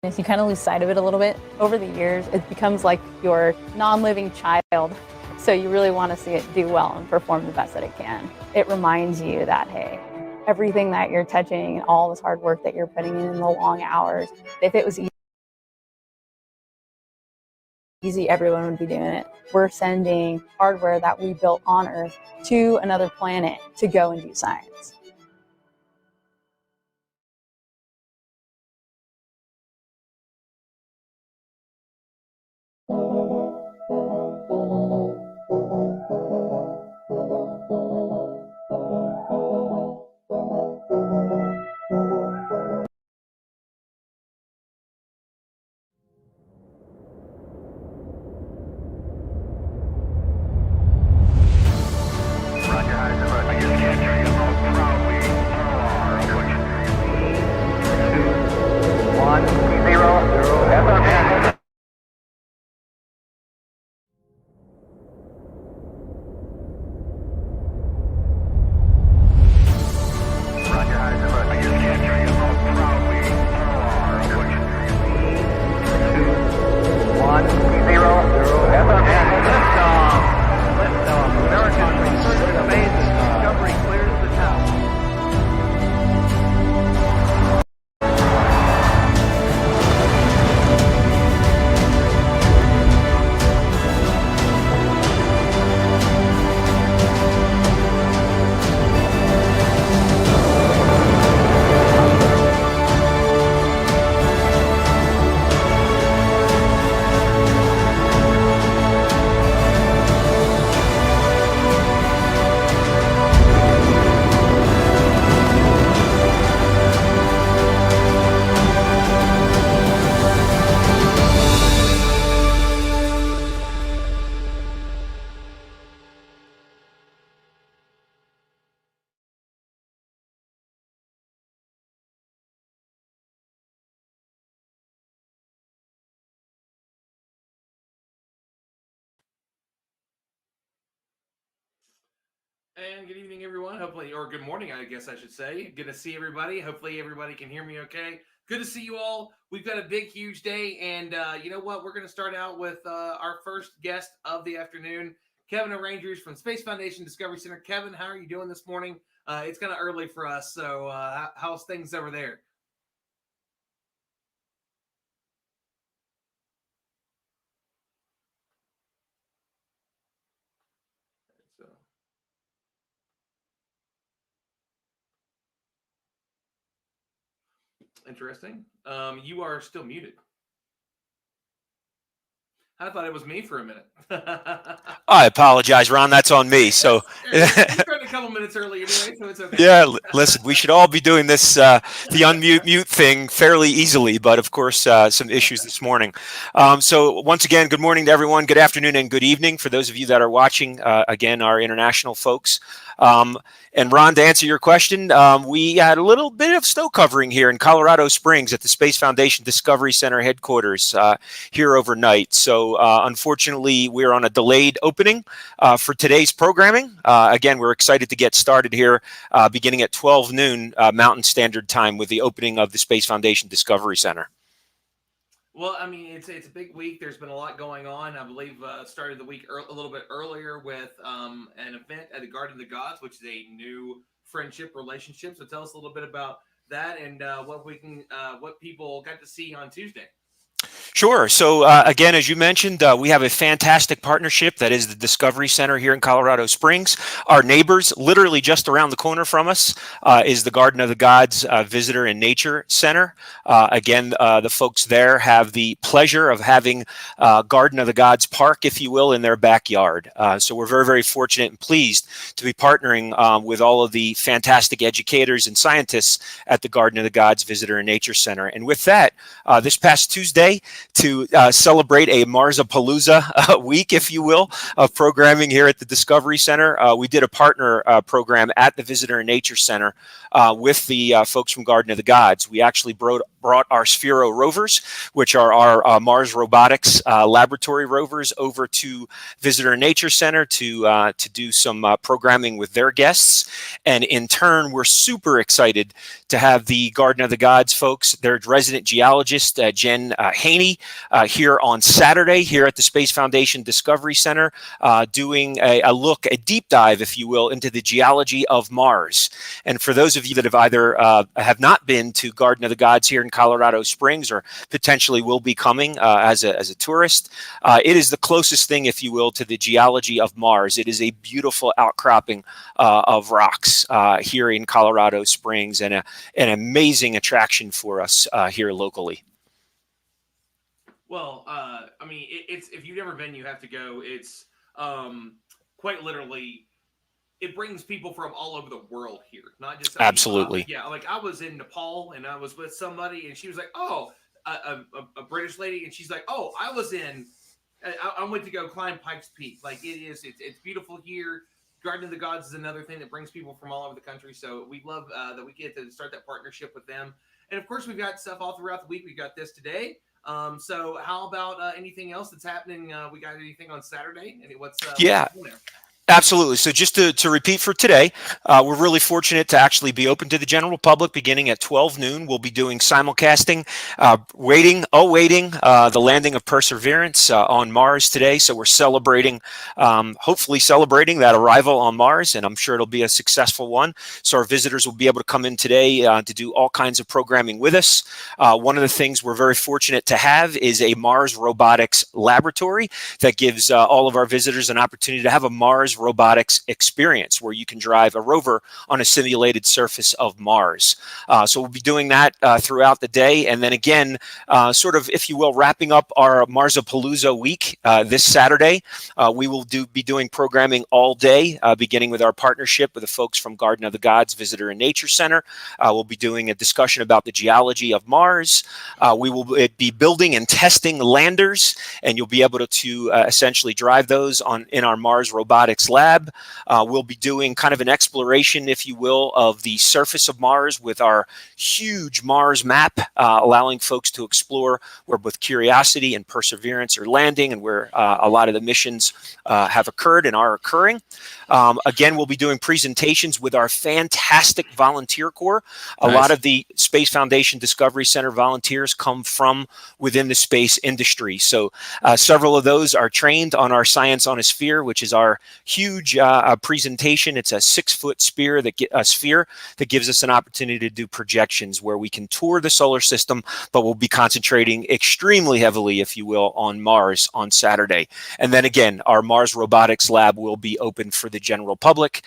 You kind of lose sight of it a little bit. Over the years, it becomes like your non-living child. So you really want to see it do well and perform the best that it can. It reminds you that, hey, everything that you're touching and all this hard work that you're putting in the long hours, if it was easy, everyone would be doing it. We're sending hardware that we built on Earth to another planet to go and do science. And good evening, everyone. Hopefully, or good morning, I guess I should say. Good to see everybody. Hopefully, everybody can hear me okay. Good to see you all. We've got a big, huge day. And you know what? We're going to start out with our first guest of the afternoon, Kevin O'Rangers from Space Foundation Discovery Center. Kevin, how are you doing this morning? It's kind of early for us. So how's things over there? Interesting. You are still muted. I thought it was me for a minute. I apologize, Ron. That's on me. So You started a couple minutes early anyway, so it's okay. yeah, listen, we should all be doing this, the unmute mute thing fairly easily, but of course, some issues this morning. So once again, good morning to everyone. Good afternoon and good evening for those of you that are watching, again, our international folks. And Ron, to answer your question, we had a little bit of snow covering here in Colorado Springs at the Space Foundation Discovery Center headquarters here overnight. So unfortunately, we're on a delayed opening for today's programming. Again, we're excited to get started here beginning at 12 noon Mountain Standard Time with the opening of the Space Foundation Discovery Center. Well, I mean, it's a big week. There's been a lot going on. I believe started the week a little bit earlier with an event at the Garden of the Gods, which is a new friendship relationship. So tell us a little bit about that and what people got to see on Tuesday. Sure. So again, as you mentioned, we have a fantastic partnership that is the Discovery Center here in Colorado Springs. Our neighbors, literally just around the corner from us, is the Garden of the Gods Visitor and Nature Center. Again, the folks there have the pleasure of having Garden of the Gods Park, if you will, in their backyard. So we're very, very fortunate and pleased to be partnering with all of the fantastic educators and scientists at the Garden of the Gods Visitor and Nature Center. And with that, this past Tuesday, to celebrate a Marsapalooza week, if you will, of programming here at the Discovery Center. We did a partner program at the Visitor and Nature Center with the folks from Garden of the Gods. We actually brought our Sphero rovers, which are our Mars Robotics laboratory rovers, over to Visitor and Nature Center to do some programming with their guests. And in turn, we're super excited to have the Garden of the Gods folks, their resident geologist, Jen Haney, here on Saturday here at the Space Foundation Discovery Center, doing a deep dive, if you will, into the geology of Mars. And for those of you that have either have not been to Garden of the Gods here in Colorado Springs or potentially will be coming as a tourist, it is the closest thing, if you will, to the geology of Mars. It is a beautiful outcropping of rocks here in Colorado Springs, and an amazing attraction for us here locally. Well, I mean, it's if you've never been, you have to go. It's quite literally, it brings people from all over the world here, not just absolutely. Yeah, like I was in Nepal and I was with somebody, and she was like, "Oh, a British lady," and she's like, "Oh, I went to go climb Pikes Peak." Like it's beautiful here. Garden of the Gods is another thing that brings people from all over the country. So we love that we get to start that partnership with them. And of course, we've got stuff all throughout the week. We've got this today. So how about anything else that's happening? We got anything on Saturday? What's there? Absolutely. So just to repeat for today, we're really fortunate to actually be open to the general public beginning at 12 noon. We'll be doing simulcasting, awaiting the landing of Perseverance on Mars today. So we're celebrating, hopefully celebrating that arrival on Mars, and I'm sure it'll be a successful one. So our visitors will be able to come in today to do all kinds of programming with us. One of the things we're very fortunate to have is a Mars Robotics laboratory that gives all of our visitors an opportunity to have a Mars robotics experience where you can drive a rover on a simulated surface of Mars. So we'll be doing that throughout the day. And then again, sort of, if you will, wrapping up our Marsapalooza week this Saturday, we will be doing programming all day, beginning with our partnership with the folks from Garden of the Gods Visitor and Nature Center. We'll be doing a discussion about the geology of Mars. We will be building and testing landers, and you'll be able to essentially drive those in our Mars Robotics lab. We'll be doing kind of an exploration, if you will, of the surface of Mars with our huge Mars map, allowing folks to explore where both Curiosity and Perseverance are landing and where a lot of the missions have occurred and are occurring. Again, we'll be doing presentations with our fantastic volunteer corps. A lot of the Space Foundation Discovery Center volunteers come from within the space industry. So several of those are trained on our Science on a Sphere, which is our huge presentation. It's a 6-foot sphere that gives us an opportunity to do projections where we can tour the solar system, but we'll be concentrating extremely heavily, if you will, on Mars on Saturday. And then again, our Mars Robotics Lab will be open for the general public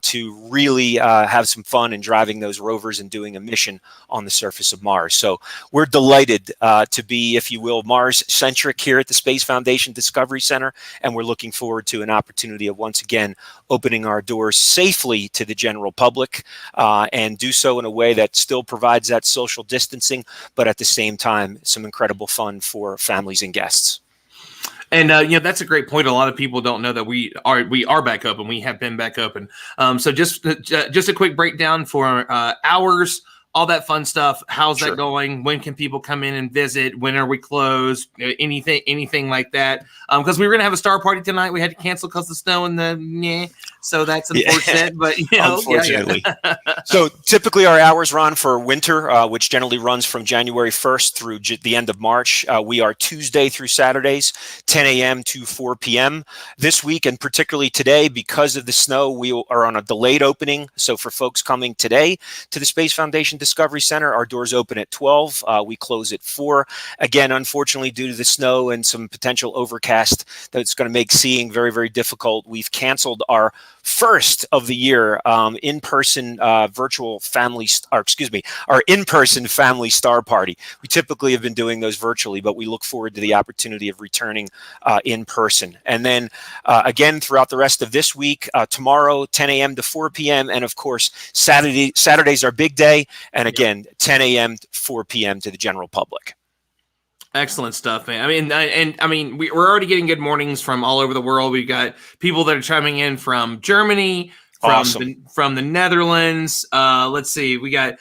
to really have some fun in driving those rovers and doing a mission on the surface of Mars. So we're delighted to be, if you will, Mars-centric here at the Space Foundation Discovery Center, and we're looking forward to an opportunity of once again opening our doors safely to the general public and do so in a way that still provides that social distancing, but at the same time, some incredible fun for families and guests. And that's a great point. A lot of people don't know that we are back up, and we have been back up. And so just a quick breakdown for hours, all that fun stuff. How's that going? When can people come in and visit? When are we closed? Anything like that? Because we were gonna have a star party tonight. We had to cancel because of the snow and the so that's unfortunate. But unfortunately. So typically our hours run for winter, which generally runs from January 1st through the end of March. We are Tuesday through Saturdays, 10 a.m. to 4 p.m. This week, and particularly today, because of the snow, we are on a delayed opening. So for folks coming today to the Space Foundation Discovery Center, our doors open at 12. We close at 4. Again, unfortunately, due to the snow and some potential overcast, that's going to make seeing very, very difficult. We've canceled our first of the year in-person virtual family, our in-person family star party. We typically have been doing those virtually, but we look forward to the opportunity of returning in person. And then again, throughout the rest of this week, tomorrow, 10 a.m. to 4 p.m. And of course, Saturday's our big day. And again, 10 a.m. to 4 p.m. to the general public. Excellent stuff, man. I mean, we're already getting good mornings from all over the world. We've got people that are chiming in from Germany, from the Netherlands. Let's see. We got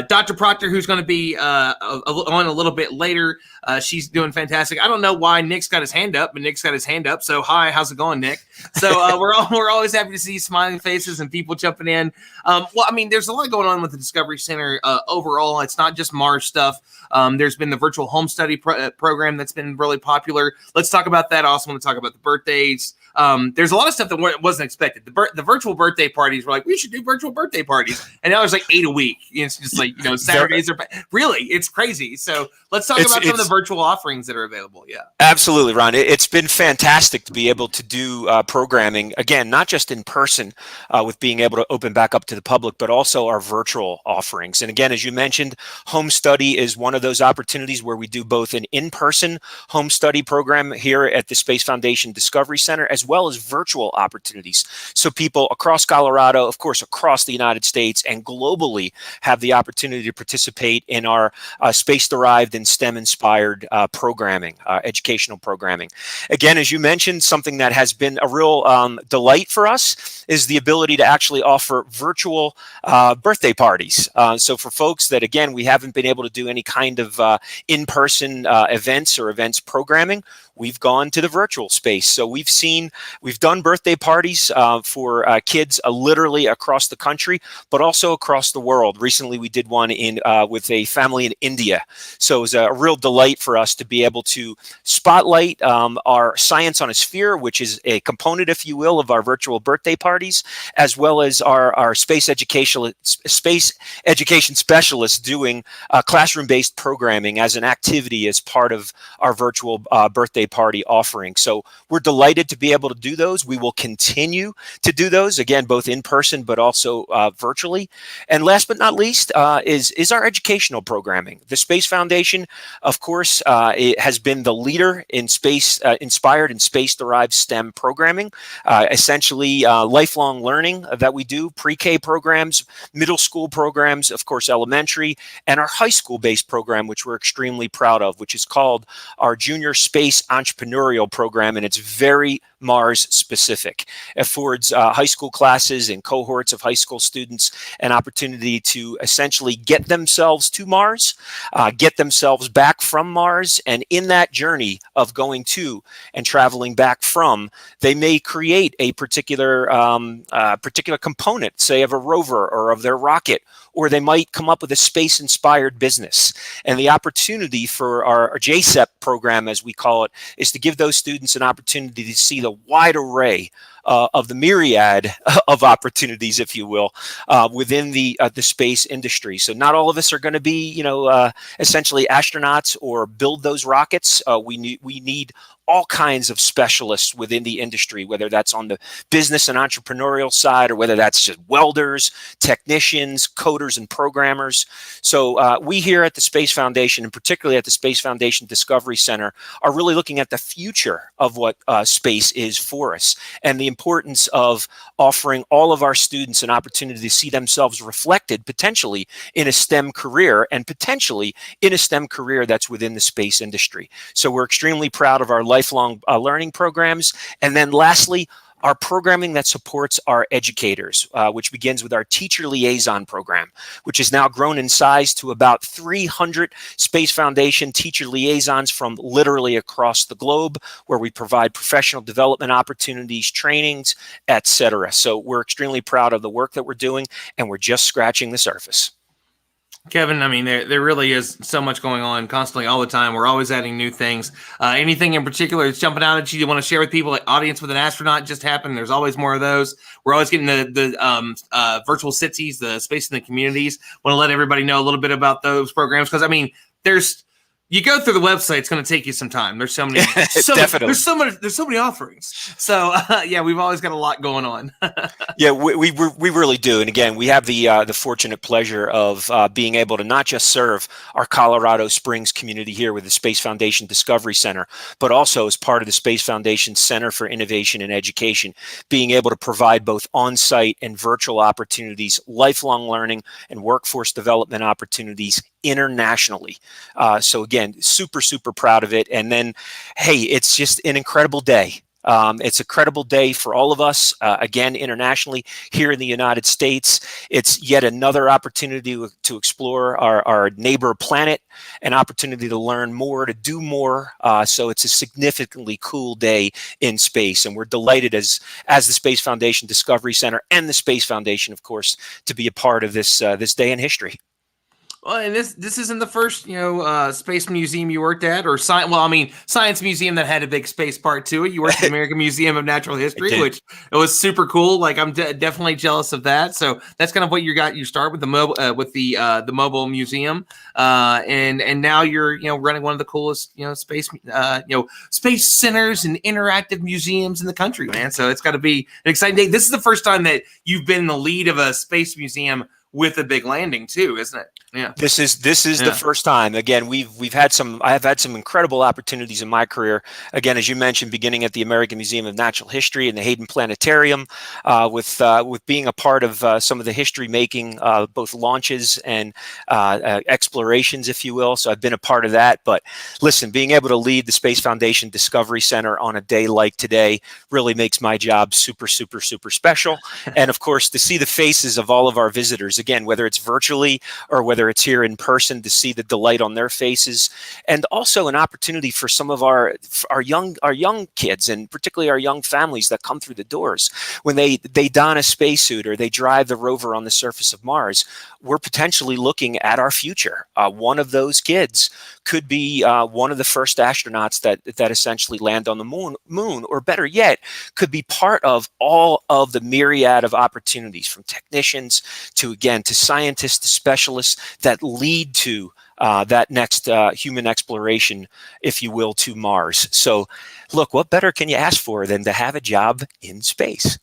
Dr. Proctor, who's going to be on a little bit later. She's doing fantastic. I don't know why Nick's got his hand up, but Nick's got his hand up. So hi, how's it going, Nick? So we're always happy to see smiling faces and people jumping in. Well, I mean, there's a lot going on with the Discovery Center overall. It's not just Mars stuff. There's been the virtual home study program that's been really popular. Let's talk about that. I also want to talk about the birthdays. There's a lot of stuff that wasn't expected. The virtual birthday parties were like, we should do virtual birthday parties. And now there's like 8 a week. It's just like, Saturdays are really, it's crazy. So let's talk about some of the virtual offerings that are available. Yeah, absolutely, Ron. It's been fantastic to be able to do programming, again, not just in person with being able to open back up to the public, but also our virtual offerings. And again, as you mentioned, home study is one of those opportunities where we do both an in-person home study program here at the Space Foundation Discovery Center, as well as virtual opportunities. So people across Colorado, of course, across the United States and globally have the opportunity to participate in our space-derived and STEM-inspired programming, educational programming. Again, as you mentioned, something that has been a real delight for us is the ability to actually offer virtual birthday parties. So for folks that, again, we haven't been able to do any kind of in-person events or events programming, we've gone to the virtual space. So we've done birthday parties for kids literally across the country, but also across the world. Recently, we did one with a family in India. So it was a real delight for us to be able to spotlight our Science on a Sphere, which is a component, if you will, of our virtual birthday parties, as well as our space education specialists doing classroom-based programming as an activity as part of our virtual birthday party offering. So we're delighted to be able to do those. We will continue to do those, again, both in person, but also virtually. And last but not least is our educational programming. The Space Foundation, of course, it has been the leader in space-inspired and space-derived STEM programming, essentially lifelong learning that we do, pre-K programs, middle school programs, of course, elementary, and our high school-based program, which we're extremely proud of, which is called our Junior Space Entrepreneurial Program, and it's very Mars specific. It affords high school classes and cohorts of high school students an opportunity to essentially get themselves to Mars, get themselves back from Mars, and in that journey of going to and traveling back from, they may create a particular component, say of a rover or of their rocket, or they might come up with a space-inspired business. And the opportunity for our JSEP program, as we call it, is to give those students an opportunity to see the wide array of the myriad of opportunities, if you will, within the space industry. So not all of us are going to be, essentially astronauts or build those rockets. We need all kinds of specialists within the industry, whether that's on the business and entrepreneurial side, or whether that's just welders, technicians, coders, and programmers. So we here at the Space Foundation, and particularly at the Space Foundation Discovery Center, are really looking at the future of what space is for us, and the importance of offering all of our students an opportunity to see themselves reflected potentially in a STEM career, and potentially in a STEM career that's within the space industry. So we're extremely proud of our lifelong learning programs. And then lastly, our programming that supports our educators, which begins with our teacher liaison program, which has now grown in size to about 300 Space Foundation teacher liaisons from literally across the globe, where we provide professional development opportunities, trainings, etc. So we're extremely proud of the work that we're doing, and we're just scratching the surface. Kevin, I mean, there really is so much going on constantly all the time. We're always adding new things. Anything in particular that's jumping out at you want to share with people? Like Audience with an Astronaut just happened. There's always more of those. We're always getting the virtual sitsies, the Space in the Communities. Want to let everybody know a little bit about those programs, because I mean, you go through the website, it's going to take you some time. There's so many, there's so many offerings. So yeah, we've always got a lot going on. Yeah, we really do. And again, we have the fortunate pleasure of being able to not just serve our Colorado Springs community here with the Space Foundation Discovery Center, but also as part of the Space Foundation Center for Innovation and Education, being able to provide both on-site and virtual opportunities, lifelong learning, and workforce development opportunities internationally. So again, super proud of it. And then, hey, it's just an incredible day. It's a credible day for all of us, again, internationally. Here in the United States, it's yet another opportunity to explore our neighbor planet, an opportunity to learn more, to do more. So it's a significantly cool day in space. And we're delighted as the Space Foundation Discovery Center and the Space Foundation, of course, to be a part of this day in history. Well, and this isn't the first, space museum you worked at, or science museum that had a big space part to it. You worked at the American Museum of Natural History, which it was super cool. Like I'm definitely jealous of that. So that's kind of what you start with the mobile museum, and now you're running one of the coolest space centers and interactive museums in the country, man. So it's got to be an exciting day. This is the first time that you've been the lead of a space museum with a big landing too, isn't it? Yeah. This is the first time. Again, I have had some incredible opportunities in my career. Again, as you mentioned, beginning at the American Museum of Natural History and the Hayden Planetarium, with being a part of some of the history making, both launches and explorations, if you will. So I've been a part of that. But listen, being able to lead the Space Foundation Discovery Center on a day like today really makes my job super special. And of course, to see the faces of all of our visitors, again, whether it's virtually or whether it's here in person, to see the delight on their faces, and also an opportunity for some of our young kids, and particularly our young families that come through the doors, when they don a spacesuit or they drive the rover on the surface of Mars, we're potentially looking at our future. One of those kids could be one of the first astronauts that essentially land on the moon, or better yet, could be part of all of the myriad of opportunities, from technicians to scientists to specialists, that lead to that next human exploration, if you will, to Mars. So look, what better can you ask for than to have a job in space?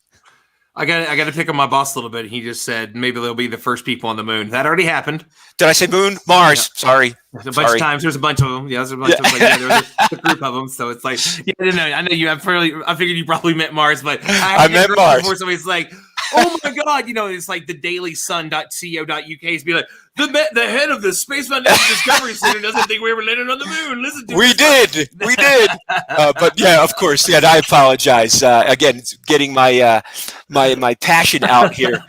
I got to pick on my boss a little bit. He just said maybe they'll be the first people on the moon. That already happened. Did I say moon? Mars. Yeah. Sorry. A bunch of times. There's a bunch of them. Yeah, there's a bunch of them. Like, there was a group of them. So it's like, I know you. I figured you probably meant Mars, but I meant Mars. Before somebody's like, oh my God, it's like the dailysun.co.uk is be like, the head of the Space Foundation Discovery Center doesn't think we ever landed on the moon. Listen to we did. But yeah, of course. Yeah, I apologize. Again, getting my passion out here.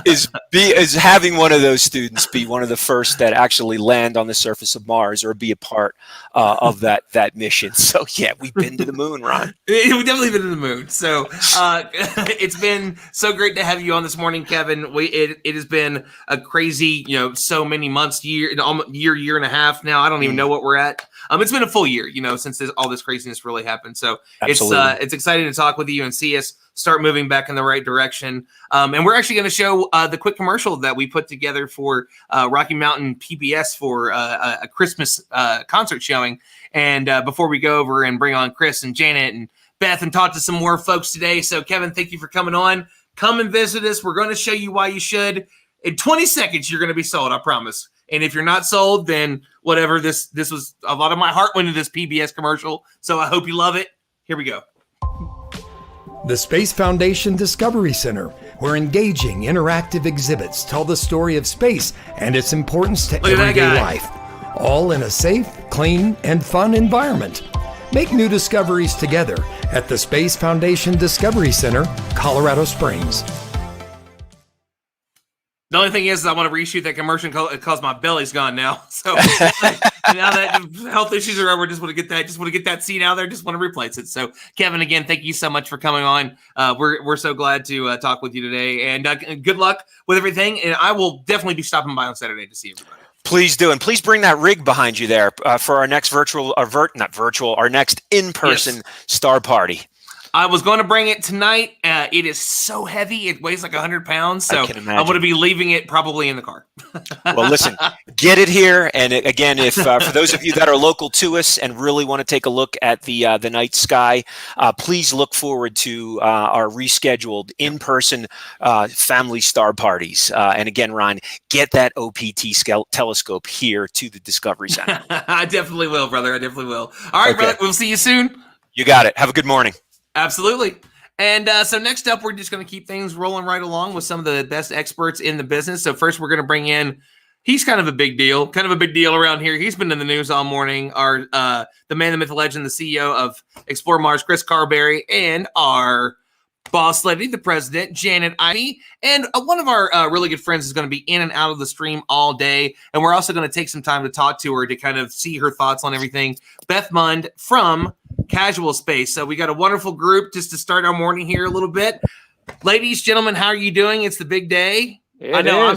is having one of those students be one of the first that actually land on the surface of Mars or be a part of that mission. So yeah, we've been to the moon, Ron. We've definitely been to the moon. So it's been so great to have you on this morning, Kevin. It has been a crazy, so many months, year and a half now. I don't even know what we're at. It's been a full year, since all this craziness really happened. So it's exciting to talk with you and see us start moving back in the right direction. And we're actually going to show the quick commercial that we put together for Rocky Mountain PBS for a Christmas concert showing. And before we go over and bring on Chris and Janet and Beth and talk to some more folks today. So Kevin, thank you for coming on. Come and visit us. We're going to show you why you should. In 20 seconds, you're going to be sold, I promise. And if you're not sold, then whatever. This was a lot of my heart went into this PBS commercial. So I hope you love it. Here we go. The Space Foundation Discovery Center, where engaging interactive exhibits tell the story of space and its importance to everyday life, all in a safe, clean, and fun environment. Make new discoveries together at the Space Foundation Discovery Center, Colorado Springs. The only thing is I want to reshoot that commercial because my belly's gone now. So now that health issues are over, just want to get that scene out there. Just want to replace it. So Kevin, again, thank you so much for coming on. We're so glad to talk with you today, and good luck with everything. And I will definitely be stopping by on Saturday to see everybody. Please do, and please bring that rig behind you there for our next our next in-person star party. I was going to bring it tonight. It is so heavy. It weighs like 100 pounds. So I'm going to be leaving it probably in the car. Well, listen, get it here. And again, if for those of you that are local to us and really want to take a look at the night sky, please look forward to our rescheduled in-person family star parties. And again, Ron, get that OPT telescope here to the Discovery Center. I definitely will, brother. I definitely will. All right, brother. We'll see you soon. You got it. Have a good morning. Absolutely. And so next up, we're just going to keep things rolling right along with some of the best experts in the business. So first, we're going to bring in, he's kind of a big deal around here. He's been in the news all morning. Our the man, the myth, the legend, the CEO of Explore Mars, Chris Carberry, and our boss lady, the president, Janet Ivey. And one of our really good friends is going to be in and out of the stream all day. And we're also going to take some time to talk to her to kind of see her thoughts on everything. Beth Mund from Casual Space. So we got a wonderful group just to start our morning here a little bit. Ladies, gentlemen, how are you doing? It's the big day. I know, I'm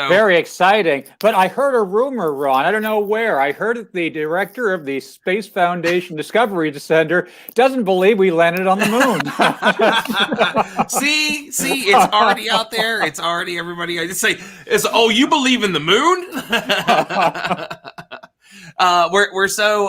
very exciting. But I heard a rumor, Ron. I don't know where. I heard that the director of the Space Foundation Discovery Center doesn't believe we landed on the moon. see, it's already out there. It's already everybody. I just say, you believe in the moon? We're so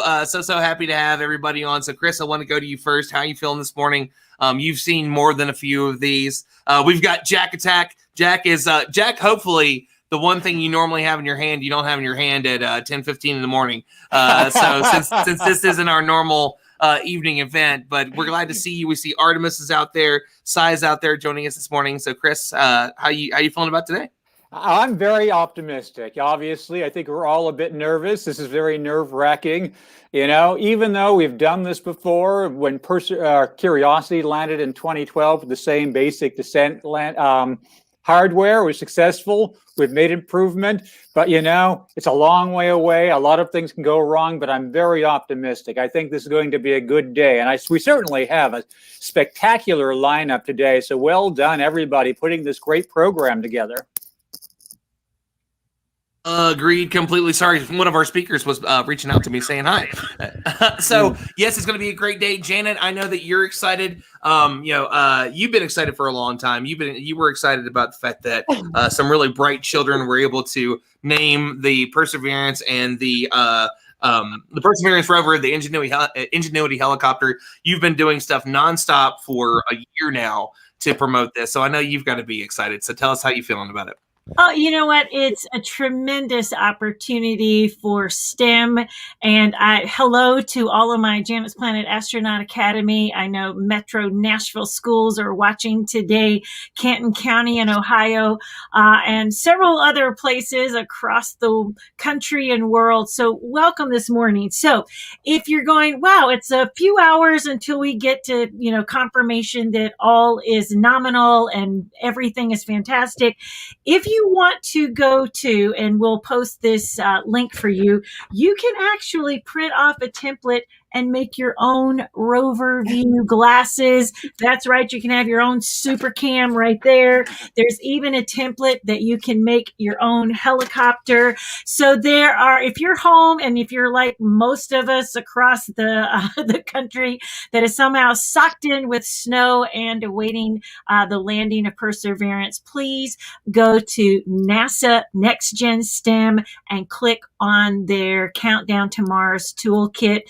happy to have everybody on. So Chris, I want to go to you first. How are you feeling this morning? You've seen more than a few of these. We've got Jack Attack. Jack is Jack. Hopefully, the one thing you normally have in your hand, you don't have in your hand at 10:15 in the morning. So since this isn't our normal evening event, but we're glad to see you. We see Artemis is out there, Sai is out there joining us this morning. So Chris, how you feeling about today? I'm very optimistic. Obviously, I think we're all a bit nervous. This is very nerve-wracking. Even though we've done this before, when Curiosity landed in 2012 with the same basic descent hardware was successful. We've made improvement, but it's a long way away. A lot of things can go wrong, but I'm very optimistic. I think this is going to be a good day. And we certainly have a spectacular lineup today. So well done, everybody, putting this great program together. Agreed completely. Sorry, one of our speakers was reaching out to me saying hi. So yes, it's going to be a great day. Janet, I know that you're excited. You've been excited for a long time. You were excited about the fact that some really bright children were able to name the Perseverance and the Perseverance rover, the Ingenuity helicopter. You've been doing stuff nonstop for a year now to promote this. So I know you've got to be excited. So tell us how you're feeling about it. Oh, you know what? It's a tremendous opportunity for STEM. And hello to all of my Janet's Planet Astronaut Academy. I know Metro Nashville schools are watching today, Canton County in Ohio, and several other places across the country and world. So welcome this morning. So if you're going, wow, it's a few hours until we get to, confirmation that all is nominal and everything is fantastic. If you want to go to, and we'll post this link for you, you can actually print off a template and make your own rover view glasses. That's right. You can have your own super cam right there. There's even a template that you can make your own helicopter. So there are, if you're home and if you're like most of us across the country that is somehow socked in with snow and awaiting the landing of Perseverance, please go to NASA Next Gen STEM and click on their Countdown to Mars toolkit.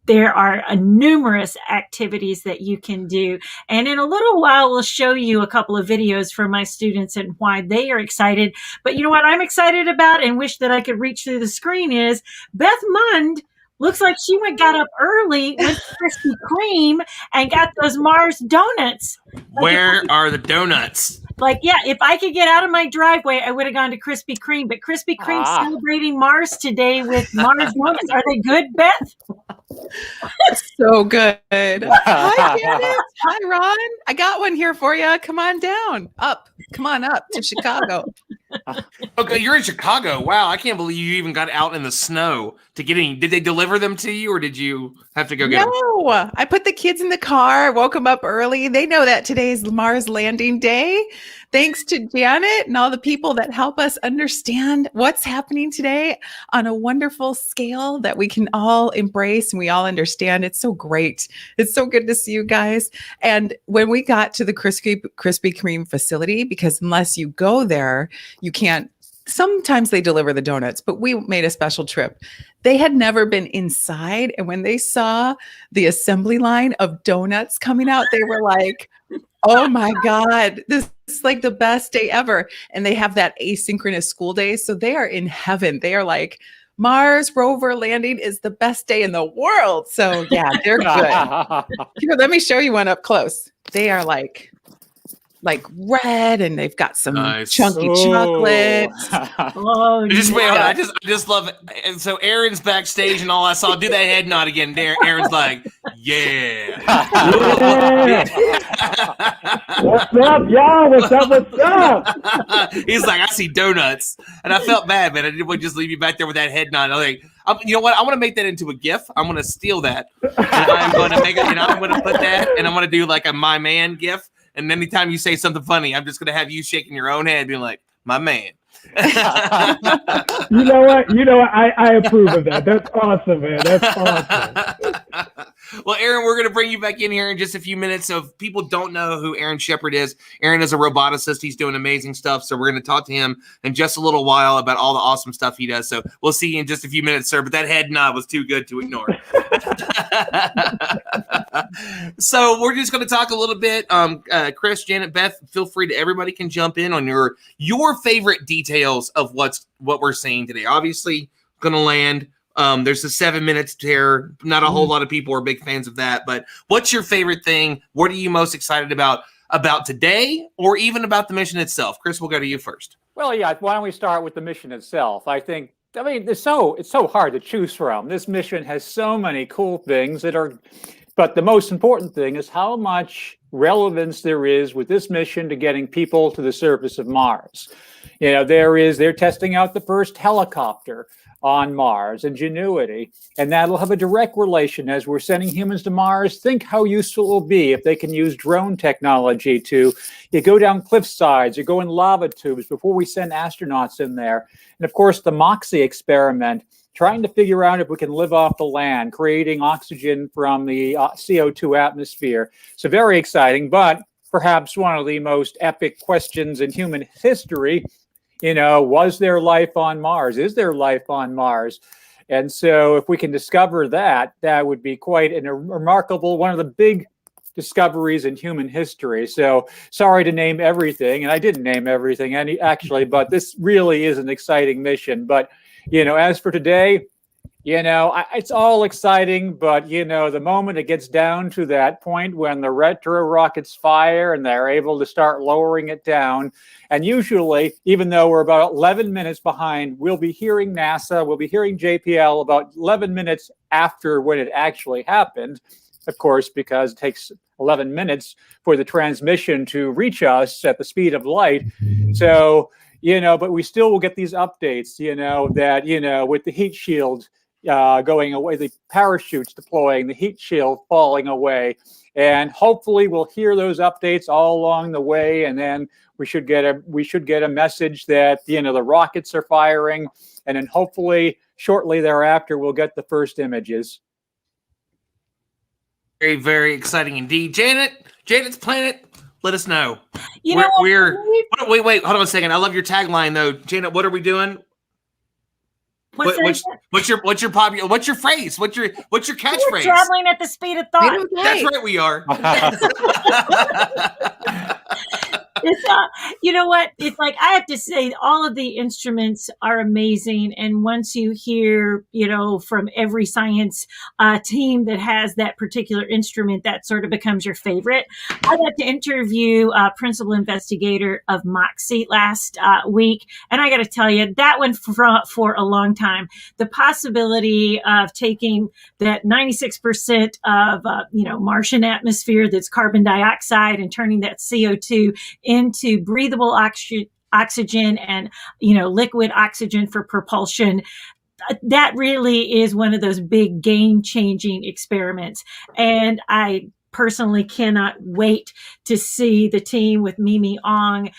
There are numerous activities that you can do. And in a little while, we'll show you a couple of videos from my students and why they are excited. But you know what I'm excited about and wish that I could reach through the screen is Beth Mund. Looks like she got up early with Krispy Kreme and got those Mars donuts. Where are the donuts? If I could get out of my driveway, I would have gone to Krispy Kreme. But Krispy Kreme's celebrating Mars today with Mars donuts. Are they good, Beth? So good. Hi, Janet. Hi, Ron. I got one here for you. Come on down. Come on up to Chicago. Okay, you're in Chicago. Wow, I can't believe you even got out in the snow to get in. Did they deliver them to you, or did you have to go get them? No, I put the kids in the car, woke them up early. They know that today's Mars landing day. Thanks to Janet and all the people that help us understand what's happening today on a wonderful scale that we can all embrace and we all understand. It's so great. It's so good to see you guys. And when we got to the Krispy Kreme facility, because unless you go there, you can't. Sometimes they deliver the donuts, but we made a special trip. They had never been inside. And when they saw the assembly line of donuts coming out, they were like, oh my God, this is like the best day ever. And they have that asynchronous school day. So they are in heaven. They are like, Mars rover landing is the best day in the world. So yeah, they're good. Here, let me show you one up close. They are like red, and they've got some chunky chocolate. I just love it. And so Aaron's backstage and all I saw. Do that head nod again. Aaron's like, yeah. What's up, y'all? What's up? He's like, I see donuts. And I felt bad, man. I didn't want to just leave you back there with that head nod. I'm like, you know what? I want to make that into a GIF. I'm going to steal that. And I'm going to make it, and I'm going to put that, and I'm going to do like a my man GIF. And anytime you say something funny, I'm just going to have you shaking your own head, being like, my man. You know what? I approve of that. That's awesome, man. That's awesome. Well, Aaron, we're going to bring you back in here in just a few minutes. So if people don't know who Aaron Shepard is, Aaron is a roboticist. He's doing amazing stuff. So we're going to talk to him in just a little while about all the awesome stuff he does. So we'll see you in just a few minutes, sir. But that head nod was too good to ignore. So we're just going to talk a little bit. Chris, Janet, Beth, feel free to, everybody can jump in on your favorite details of what we're seeing today. Obviously, going to land. There's the 7 minutes tear. Not a whole lot of people are big fans of that, but what's your favorite thing? What are you most excited about today, or even about the mission itself? Chris, we'll go to you first. Well, yeah. Why don't we start with the mission itself? I mean, it's so hard to choose from. This mission has so many cool things but the most important thing is how much relevance there is with this mission to getting people to the surface of Mars. They're testing out the first helicopter on Mars, Ingenuity, and that'll have a direct relation as we're sending humans to Mars. Think how useful it will be if they can use drone technology to go down cliff sides or go in lava tubes before we send astronauts in there. And of course, the MOXIE experiment, trying to figure out if we can live off the land, creating oxygen from the CO2 atmosphere. So very exciting, but perhaps one of the most epic questions in human history. Was there life on Mars? Is there life on Mars? And so if we can discover that, that would be quite a remarkable, one of the big discoveries in human history. So sorry to name everything, and I didn't name everything actually, but this really is an exciting mission. But, as for today, it's all exciting, but, the moment it gets down to that point when the retro rockets fire and they're able to start lowering it down, and usually, even though we're about 11 minutes behind, we'll be hearing NASA, we'll be hearing JPL about 11 minutes after when it actually happened, of course, because it takes 11 minutes for the transmission to reach us at the speed of light. So, but we still will get these updates, that, with the heat shield going away, the parachutes deploying, the heat shield falling away, and hopefully we'll hear those updates all along the way, and then we should get a message that the rockets are firing, and then hopefully shortly thereafter we'll get the first images. Very, very exciting indeed. Janet's planet. Let us know. Wait, hold on a second. I love your tagline though, Janet. What are we doing? What's your phrase? What's your catchphrase? We're traveling at the speed of thought. That's right, we are. It's you know what? It's like, I have to say, all of the instruments are amazing. And once you hear, from every science team that has that particular instrument, that sort of becomes your favorite. I got to interview principal investigator of MOXIE last week. And I got to tell you, that went for a long time. The possibility of taking that 96% of, Martian atmosphere that's carbon dioxide and turning that CO2 into breathable oxygen and, liquid oxygen for propulsion. That really is one of those big game-changing experiments. And I personally cannot wait to see the team with Mimi Ong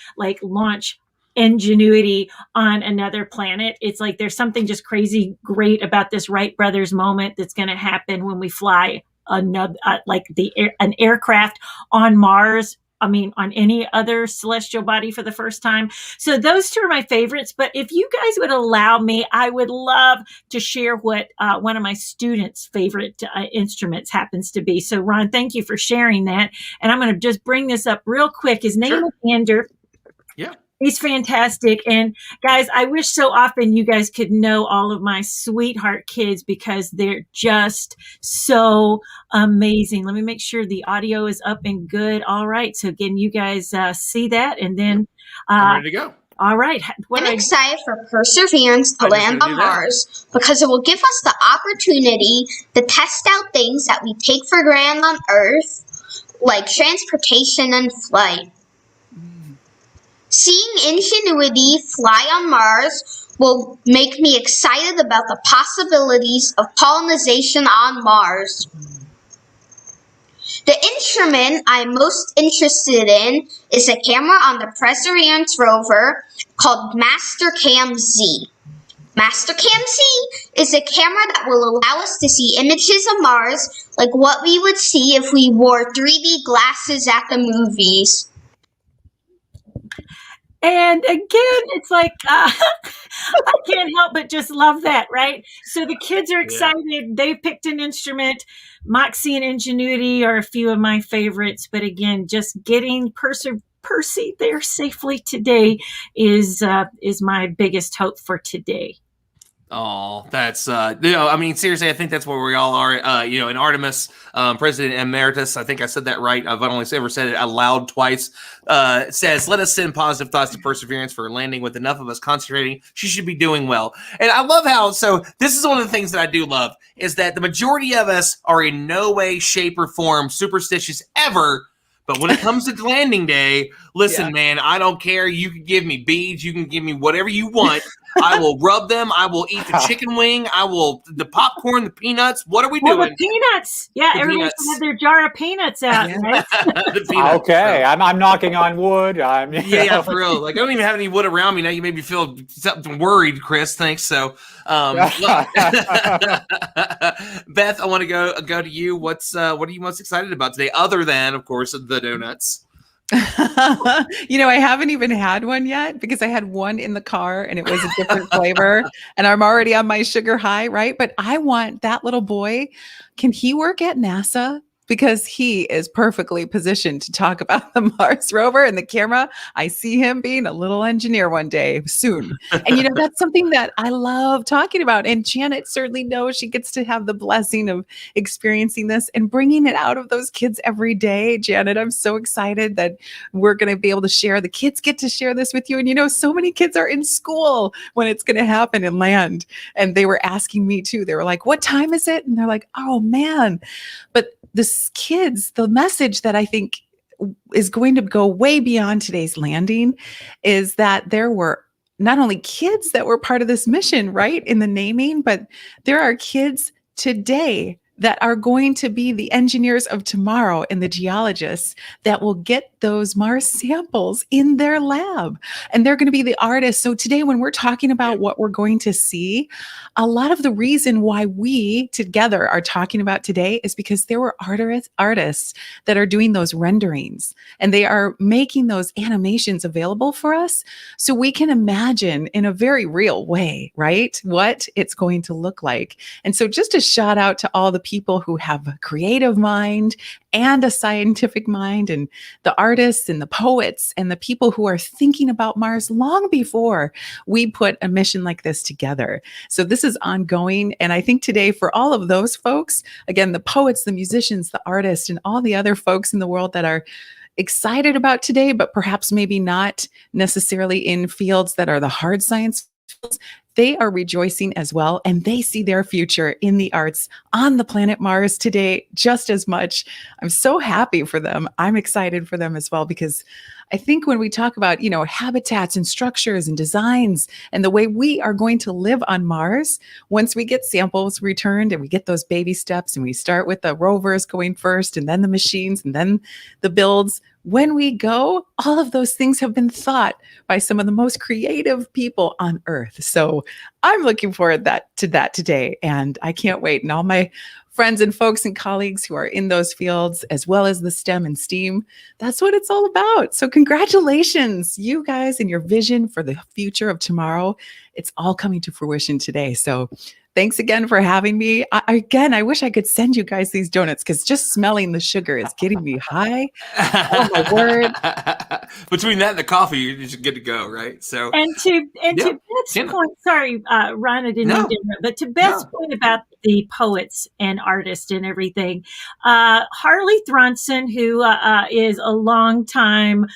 launch Ingenuity on another planet. It's like there's something just crazy great about this Wright brothers moment that's going to happen when we fly another an aircraft on Mars. On any other celestial body for the first time. So those two are my favorites. But if you guys would allow me, I would love to share what one of my students' favorite instruments happens to be. So Ron, thank you for sharing that. And I'm going to just bring this up real quick. His name is Ander. Yeah. He's fantastic. And guys, I wish so often you guys could know all of my sweetheart kids because they're just so amazing. Let me make sure the audio is up and good. All right. So again, you guys see that, and then I'm ready to go. All right. I'm excited for Perseverance to land on Mars because it will give us the opportunity to test out things that we take for granted on Earth, like transportation and flight. Seeing Ingenuity fly on Mars will make me excited about the possibilities of colonization on Mars. The instrument I'm most interested in is a camera on the Perseverance rover called Mastercam Z. Mastercam Z is a camera that will allow us to see images of Mars like what we would see if we wore 3D glasses at the movies. And again, it's like, I can't help but just love that, right? So the kids are excited. Yeah. They've picked an instrument. Moxie and Ingenuity are a few of my favorites. But again, just getting Percy there safely today is my biggest hope for today. Oh, that's, seriously, I think that's where we all are. In Artemis, President Emeritus, I think I said that right. I've only ever said it out loud twice, says, let us send positive thoughts to Perseverance for landing with enough of us concentrating. She should be doing well. And I love this is one of the things that I do love, is that the majority of us are in no way, shape, or form superstitious ever. But when it comes to landing day, listen, man, I don't care. You can give me beads. You can give me whatever you want. I will rub them. I will eat the chicken wing. The popcorn, the peanuts. What are we doing? The peanuts. Yeah, everybody should have their jar of peanuts out, right? Okay, I'm knocking on wood. Yeah, for real. I don't even have any wood around me now. You made me feel worried, Chris. Thanks. So, Beth, I want to go to you. What are you most excited about today, other than, of course, the donuts? I haven't even had one yet because I had one in the car and it was a different flavor and I'm already on my sugar high, right? But I want that little boy. Can he work at NASA? because he is perfectly positioned to talk about the Mars rover and the camera. I see him being a little engineer one day soon. And, you know, that's something that I love talking about. And Janet certainly knows she gets to have the blessing of experiencing this and bringing it out of those kids every day. Janet, I'm so excited that we're going to be able to share. The kids get to share this with you. And, you know, so many kids are in school when it's going to happen and land. And they were asking me too. They were like, what time is it? And they're like, oh, man. But this kids, the message that I think is going to go way beyond today's landing is that there were not only kids that were part of this mission, right, in the naming, but there are kids today that are going to be the engineers of tomorrow and the geologists that will get those Mars samples in their lab. And they're going to be the artists. So today, when we're talking about what we're going to see, a lot of the reason why we together are talking about today is because there were artists that are doing those renderings, and they are making those animations available for us so we can imagine in a very real way, right, what it's going to look like. And so just a shout out to all the people who have a creative mind and a scientific mind, and the artists and the poets and the people who are thinking about Mars long before we put a mission like this together. So this is ongoing. And I think today for all of those folks, again, the poets, the musicians, the artists, and all the other folks in the world that are excited about today, but perhaps maybe not necessarily in fields that are the hard science fields, they are rejoicing as well, and they see their future in the arts on the planet Mars today just as much. I'm so happy for them. I'm excited for them as well, because I think when we talk about, you know, habitats and structures and designs and the way we are going to live on Mars, once we get samples returned and we get those baby steps and we start with the rovers going first and then the machines and then the builds, when we go, all of those things have been thought by some of the most creative people on Earth. So I'm looking forward to that today, and I can't wait. And all my friends and folks and colleagues who are in those fields, as well as the STEM and STEAM, that's what it's all about. So congratulations, you guys, and your vision for the future of tomorrow. It's all coming to fruition today. So thanks again for having me. I wish I could send you guys these donuts, because just smelling the sugar is getting me high. Oh my word. Between that and the coffee, you're just good to go, right? So And to Beth's point, sorry, Ron, I didn't mean to interrupt, but to Beth's point about the poets and artists and everything, Harley Thronson, who is a longtime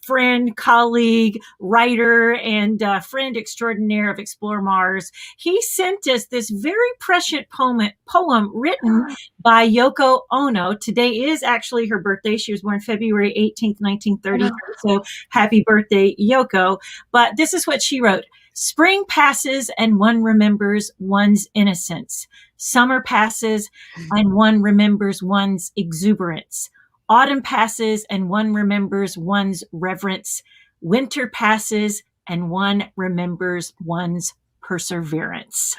friend, colleague, writer, and friend extraordinaire of Explore Mars. He sent us this very prescient poem written by Yoko Ono. Today is actually her birthday. She was born February 18th, 1930. So happy birthday, Yoko. But this is what she wrote. Spring passes and one remembers one's innocence. Summer passes and one remembers one's exuberance. Autumn passes and one remembers one's reverence. Winter passes and one remembers one's perseverance.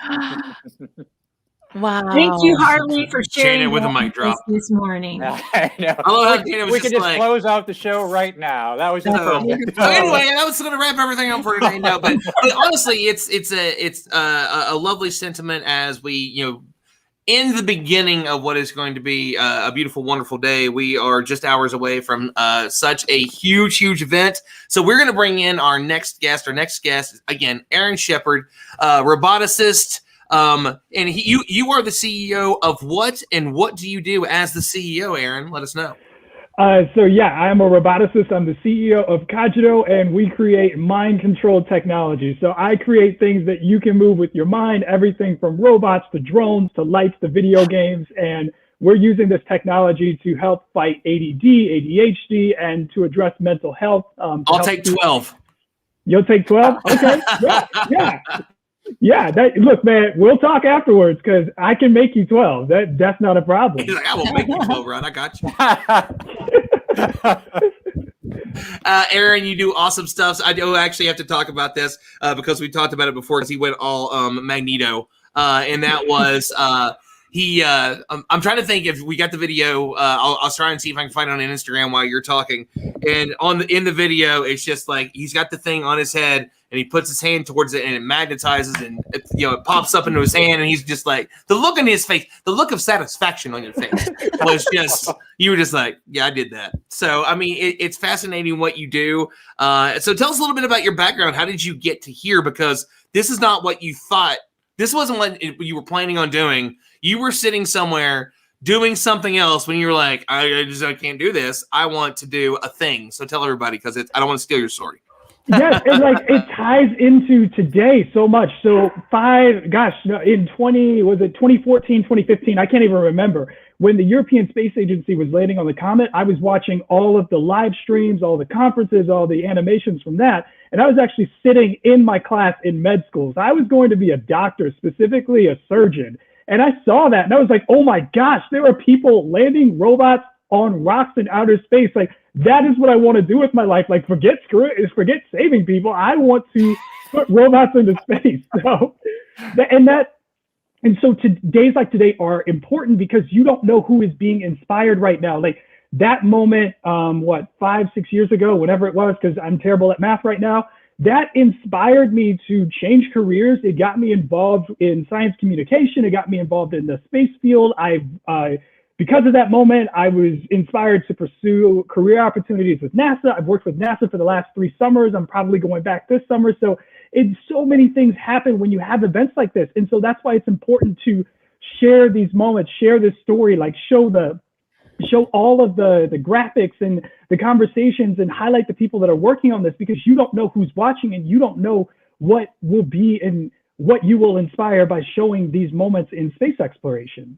Wow. Thank you, Harley, for sharing Janet with a that mic with drop. us this morning. I know. I love how Janet was We could just just like, close out the show right now. That was just perfect. So anyway, I was going to wrap everything up for today. No, but honestly, it's a lovely sentiment as we, you know, in the beginning of what is going to be a beautiful, wonderful day. We are just hours away from such a huge, huge event. So we're going to bring in our next guest. Our next guest, again, Aaron Shepard, roboticist. And you are the CEO of what, and what do you do as the CEO, Aaron? Let us know. So yeah, I'm a roboticist. I'm the CEO of Cogito, and we create mind-controlled technology. So I create things that you can move with your mind, everything from robots to drones to lights to video games. And we're using this technology to help fight ADD, ADHD, and to address mental health. I'll take 12. You'll take 12? Okay. Yeah. Look, man, we'll talk afterwards, because I can make you 12. That's not a problem. He's like, I will make you 12, Ron. I got you. Aaron, you do awesome stuff. So I do actually have to talk about this because we talked about it before, because he went all Magneto. And that was I'm trying to think if we got the video. I'll try and see if I can find it on Instagram while you're talking. And in the video, it's just like he's got the thing on his head, and he puts his hand towards it and it magnetizes and it pops up into his hand, and he's just like, the look on his face, the look of satisfaction on your face was just, you were just like, yeah, I did that. So I mean, it's fascinating what you do. So tell us a little bit about your background. How did you get to here? Because this is not what you thought. This wasn't what you were planning on doing. You were sitting somewhere doing something else when you were like, I can't do this. I want to do a thing. So tell everybody, because I don't want to steal your story. Yes, and it ties into today so much. So in 2014, 2015, I can't even remember, when the European Space Agency was landing on the comet, I was watching all of the live streams, all the conferences, all the animations from that. And I was actually sitting in my class in med school. So I was going to be a doctor, specifically a surgeon. And I saw that and I was like, oh my gosh, there are people landing robots on rocks in outer space. Like, that is what I want to do with my life. Like, forget saving people. I want to put robots into space. So, and so days like today are important because you don't know who is being inspired right now. Like that moment, 5-6 years ago, whatever it was, because I'm terrible at math right now, that inspired me to change careers. It got me involved in science communication. It got me involved in the space field. Because of that moment, I was inspired to pursue career opportunities with NASA. I've worked with NASA for the last 3 summers. I'm probably going back this summer. So so many things happen when you have events like this. And so that's why it's important to share these moments, share this story, like show all of the graphics and the conversations and highlight the people that are working on this, because you don't know who's watching and you don't know what will be and what you will inspire by showing these moments in space exploration.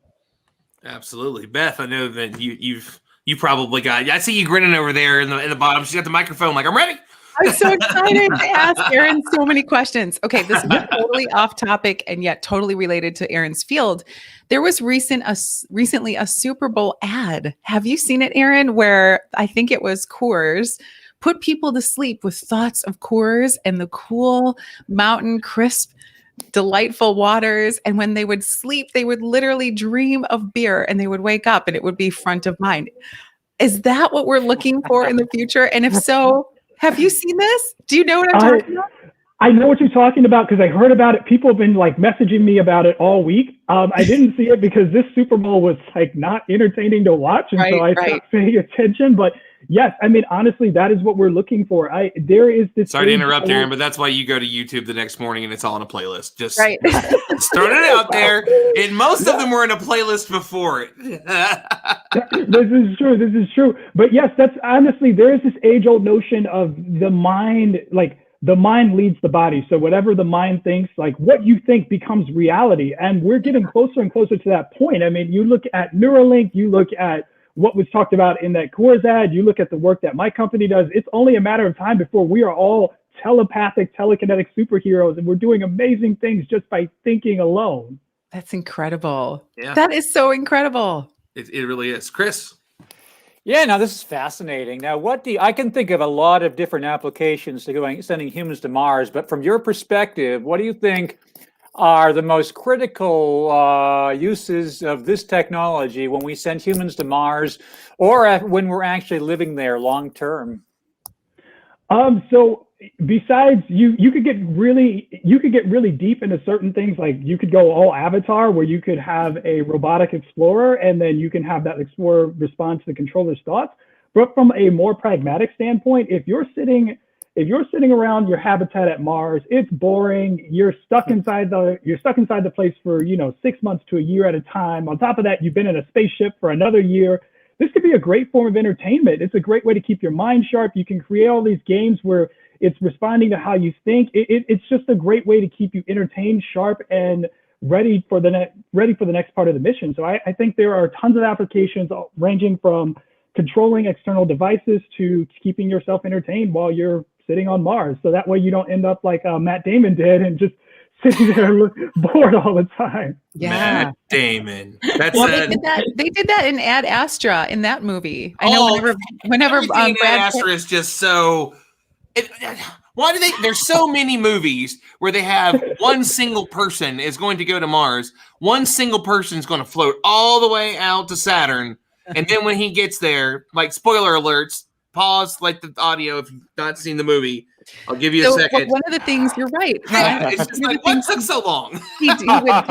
Absolutely. Beth, I know that you probably got, I see you grinning over there in the bottom. She's got the microphone like, I'm ready. I'm so excited to ask Aaron so many questions. Okay, this is totally off topic and yet totally related to Aaron's field. There was recently a Super Bowl ad. Have you seen it, Aaron, where I think it was Coors put people to sleep with thoughts of Coors and the cool mountain crisp delightful waters, and when they would sleep they would literally dream of beer and they would wake up and it would be front of mind. Is that what we're looking for in the future? And if so, have you seen this? Do you know what I'm talking about? I know what you're talking about because I heard about it. People have been like messaging me about it all week. I didn't see it because this Super Bowl was like not entertaining to watch, and so I stopped paying attention. But yes, I mean, honestly, that is what we're looking for. There is this. Sorry to interrupt, Aaron, but that's why you go to YouTube the next morning and it's all in a playlist. Just start it out there. And most of them were in a playlist before it. This is true. But yes, that's honestly, there is this age-old notion of the mind, like the mind leads the body. So whatever the mind thinks, like what you think becomes reality. And we're getting closer and closer to that point. I mean, you look at Neuralink, you look at what was talked about in that Coors ad, you look at the work that my company does, it's only a matter of time before we are all telepathic, telekinetic superheroes, and we're doing amazing things just by thinking alone. That's incredible. Yeah. That is so incredible. It really is. Chris? Yeah, now this is fascinating. Now, I can think of a lot of different applications to sending humans to Mars, but from your perspective, what do you think are the most critical uses of this technology when we send humans to Mars, or when we're actually living there long term? So besides you could get really deep into certain things. Like you could go all Avatar, where you could have a robotic explorer and then you can have that explorer respond to the controller's thoughts. But from a more pragmatic standpoint, if you're sitting around your habitat at Mars, it's boring. You're stuck inside the place for 6 months to a year at a time. On top of that, you've been in a spaceship for another year. This could be a great form of entertainment. It's a great way to keep your mind sharp. You can create all these games where it's responding to how you think. It's just a great way to keep you entertained, sharp, and ready for the next part of the mission. So I think there are tons of applications ranging from controlling external devices to keeping yourself entertained while you're sitting on Mars. So that way you don't end up like Matt Damon did and just sitting there bored all the time. Yeah, Matt Damon. That's they did that in Ad Astra in that movie. I know whenever Brad Astra is just so. Why do they? There's so many movies where they have one single person is going to go to Mars. One single person is going to float all the way out to Saturn, and then when he gets there, like spoiler alerts, pause like the audio if you've not seen the movie. I'll give you a So second. one of the things, you're right. It's just One of like, the what things took so long? he would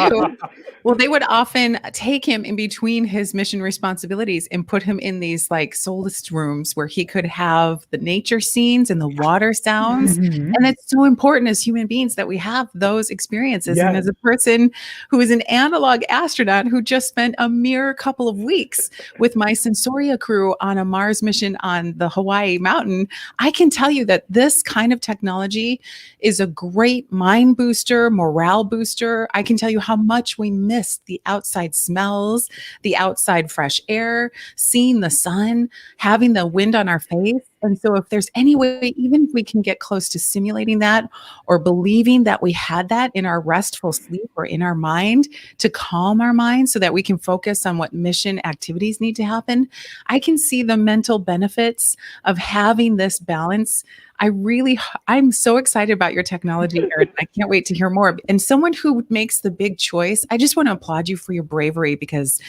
do. Well, they would often take him in between his mission responsibilities and put him in these like solace rooms where he could have the nature scenes and the water sounds. Mhm. And it's so important as human beings that we have those experiences. And Yes. as a person who is an analog astronaut who just spent a mere couple of weeks with my Sensoria crew on a Mars mission on the Hawaii mountain, I can tell you that this kind of technology is a great mind booster, morale booster. I can tell you how much we miss the outside smells, the outside fresh air, seeing the sun, having the wind on our face. And so if there's any way, even if we can get close to simulating that or believing that we had that in our restful sleep or in our mind to calm our mind so that we can focus on what mission activities need to happen, I can see the mental benefits of having this balance. I'm so excited about your technology, Erin. I can't wait to hear more. And someone who makes the big choice, I just want to applaud you for your bravery, because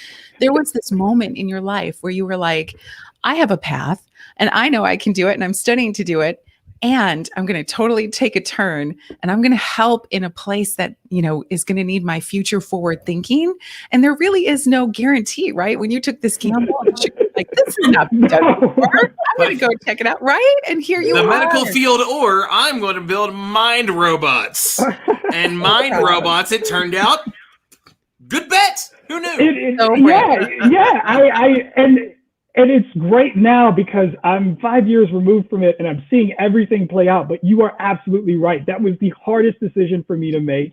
there was this moment in your life where you were like, I have a path and I know I can do it and I'm studying to do it. And I'm going to totally take a turn and I'm going to help in a place that, is going to need my future forward thinking. And there really is no guarantee, right? When you took this gamble, you're like, this is not done before. I'm going to go check it out, right? And here you The are. medical field, or I'm going to build mind robots. And mind robots, it turned out, good bet. Who knew? And it's great now because I'm 5 years removed from it and I'm seeing everything play out. But you are absolutely right. That was the hardest decision for me to make.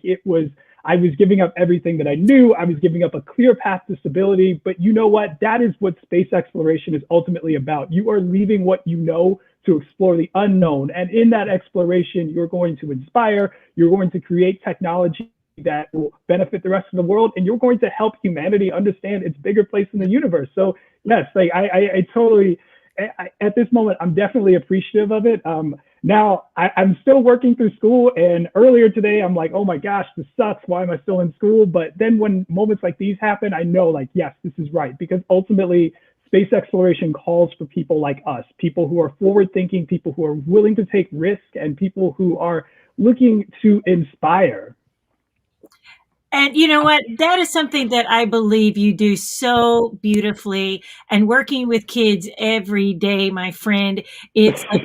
I was giving up everything that I knew. I was giving up a clear path to stability. But you know what? That is what space exploration is ultimately about. You are leaving what you know to explore the unknown. And in that exploration, you're going to inspire, you're going to create technology that will benefit the rest of the world, and you're going to help humanity understand its bigger place in the universe. So yes, like I totally, at this moment, I'm definitely appreciative of it. Now I'm still working through school, and earlier today, I'm like, oh my gosh, this sucks. Why am I still in school? But then when moments like these happen, I know like, yes, this is right, because ultimately space exploration calls for people like us, people who are forward thinking, people who are willing to take risk, and people who are looking to inspire. And you know what? That is something that I believe you do so beautifully. And working with kids every day, my friend, it's like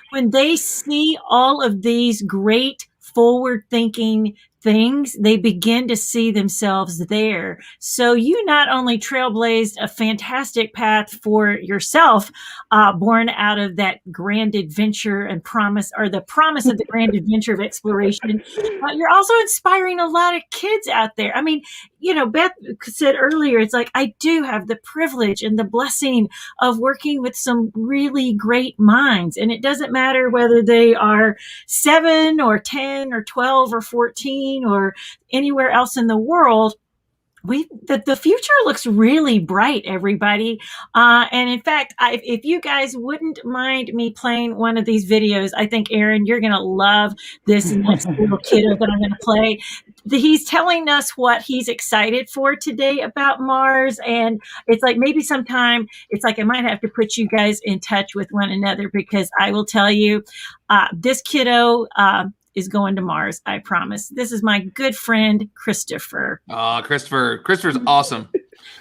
when they see all of these great forward thinking things, they begin to see themselves there. So you not only trailblazed a fantastic path for yourself, born out of that grand adventure and promise, or the promise of the grand adventure of exploration, you're also inspiring a lot of kids out there. I mean, Beth said earlier, it's like, I do have the privilege and the blessing of working with some really great minds. And it doesn't matter whether they are 7 or 10 or 12 or 14 or anywhere else in the world. The future looks really bright, everybody. And in fact, if you guys wouldn't mind me playing one of these videos, I think, Erin, you're going to love this next little kiddo that I'm going to play. He's telling us what he's excited for today about Mars. And it's like, maybe sometime, it's like I might have to put you guys in touch with one another, because I will tell you, this kiddo is going to Mars. I promise. This is my good friend, Christopher. Christopher's awesome.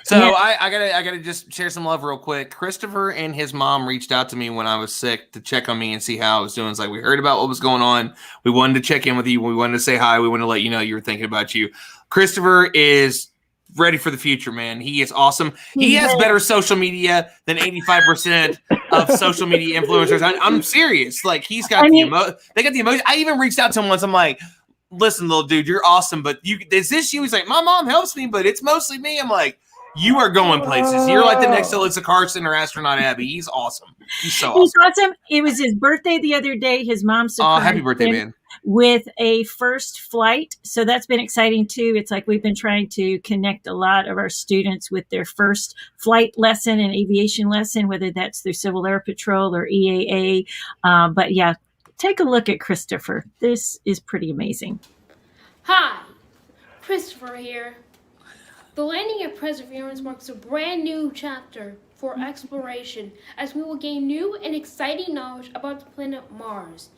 So Yeah. I gotta just share some love real quick. Christopher and his mom reached out to me when I was sick to check on me and see how I was doing. It's like, we heard about what was going on. We wanted to check in with you. We wanted to say hi. We wanted to let you know you were thinking about you. Christopher is ready for the future, man. He is awesome. He has better social media than 85% of social media influencers. I'm serious. Like, he's got they got the emotion. I even reached out to him once. I'm like, listen, little dude, you're awesome, but is this you? He's like, my mom helps me, but it's mostly me. I'm like, you are going places. You're like the next Alyssa Carson or Astronaut Abby. He's awesome. He's so awesome. He's awesome. It was his birthday the other day. His mom surprised happy birthday, him man. with a first flight. So that's been exciting too. It's like we've been trying to connect a lot of our students with their first flight lesson and aviation lesson, whether that's through Civil Air Patrol or EAA. But yeah, take a look at Christopher. This is pretty amazing. Hi, Christopher here. The landing of Perseverance marks a brand new chapter for exploration, as we will gain new and exciting knowledge about the planet Mars.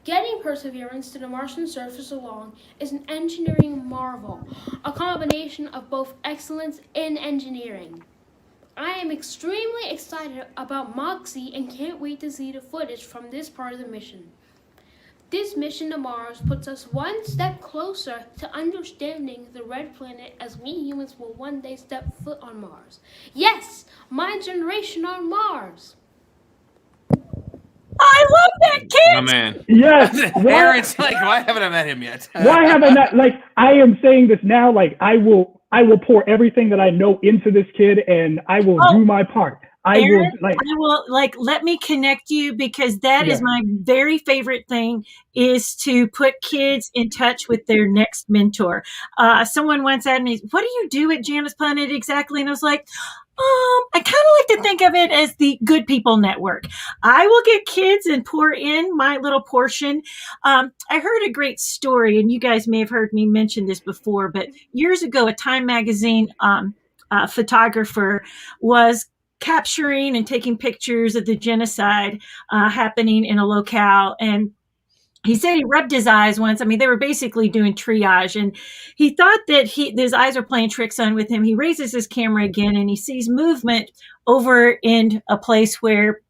Getting Perseverance to the Martian surface alone is an engineering marvel, a combination of both excellence in engineering. I am extremely excited about Moxie and can't wait to see the footage from this part of the mission. This mission to Mars puts us one step closer to understanding the red planet as we humans will one day step foot on Mars. Yes, my generation on Mars. I love that kid. Oh man. Yes. Aaron's like, why haven't I met him yet? Why have I not? Like, I am saying this now. Like, I will pour everything that I know into this kid, and I will do my part. Aaron, let me connect you, because that is my very favorite thing, is to put kids in touch with their next mentor. Someone once asked me, what do you do at Janus Planet exactly? And I was like, I kind of like to think of it as the Good People Network. I will get kids and pour in my little portion. I heard a great story, and you guys may have heard me mention this before, but years ago, a Time magazine photographer was capturing and taking pictures of the genocide happening in a locale. And he said he rubbed his eyes once. I mean, they were basically doing triage, and he thought that his eyes were playing tricks on with him. He raises his camera again, and he sees movement over in a place where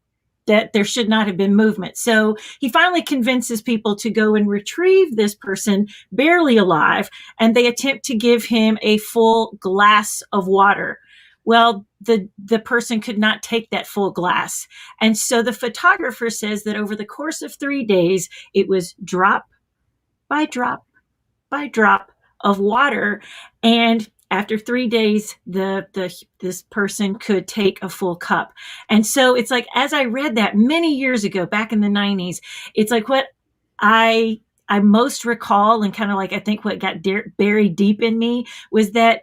that there should not have been movement. So he finally convinces people to go and retrieve this person barely alive, and they attempt to give him a full glass of water. Well, the person could not take that full glass. And so the photographer says that over the course of 3 days, it was drop by drop by drop of water. And after 3 days, this person could take a full cup. And so it's like, as I read that many years ago, back in the 90s, it's like what I most recall, and kind of like I think what got buried deep in me, was that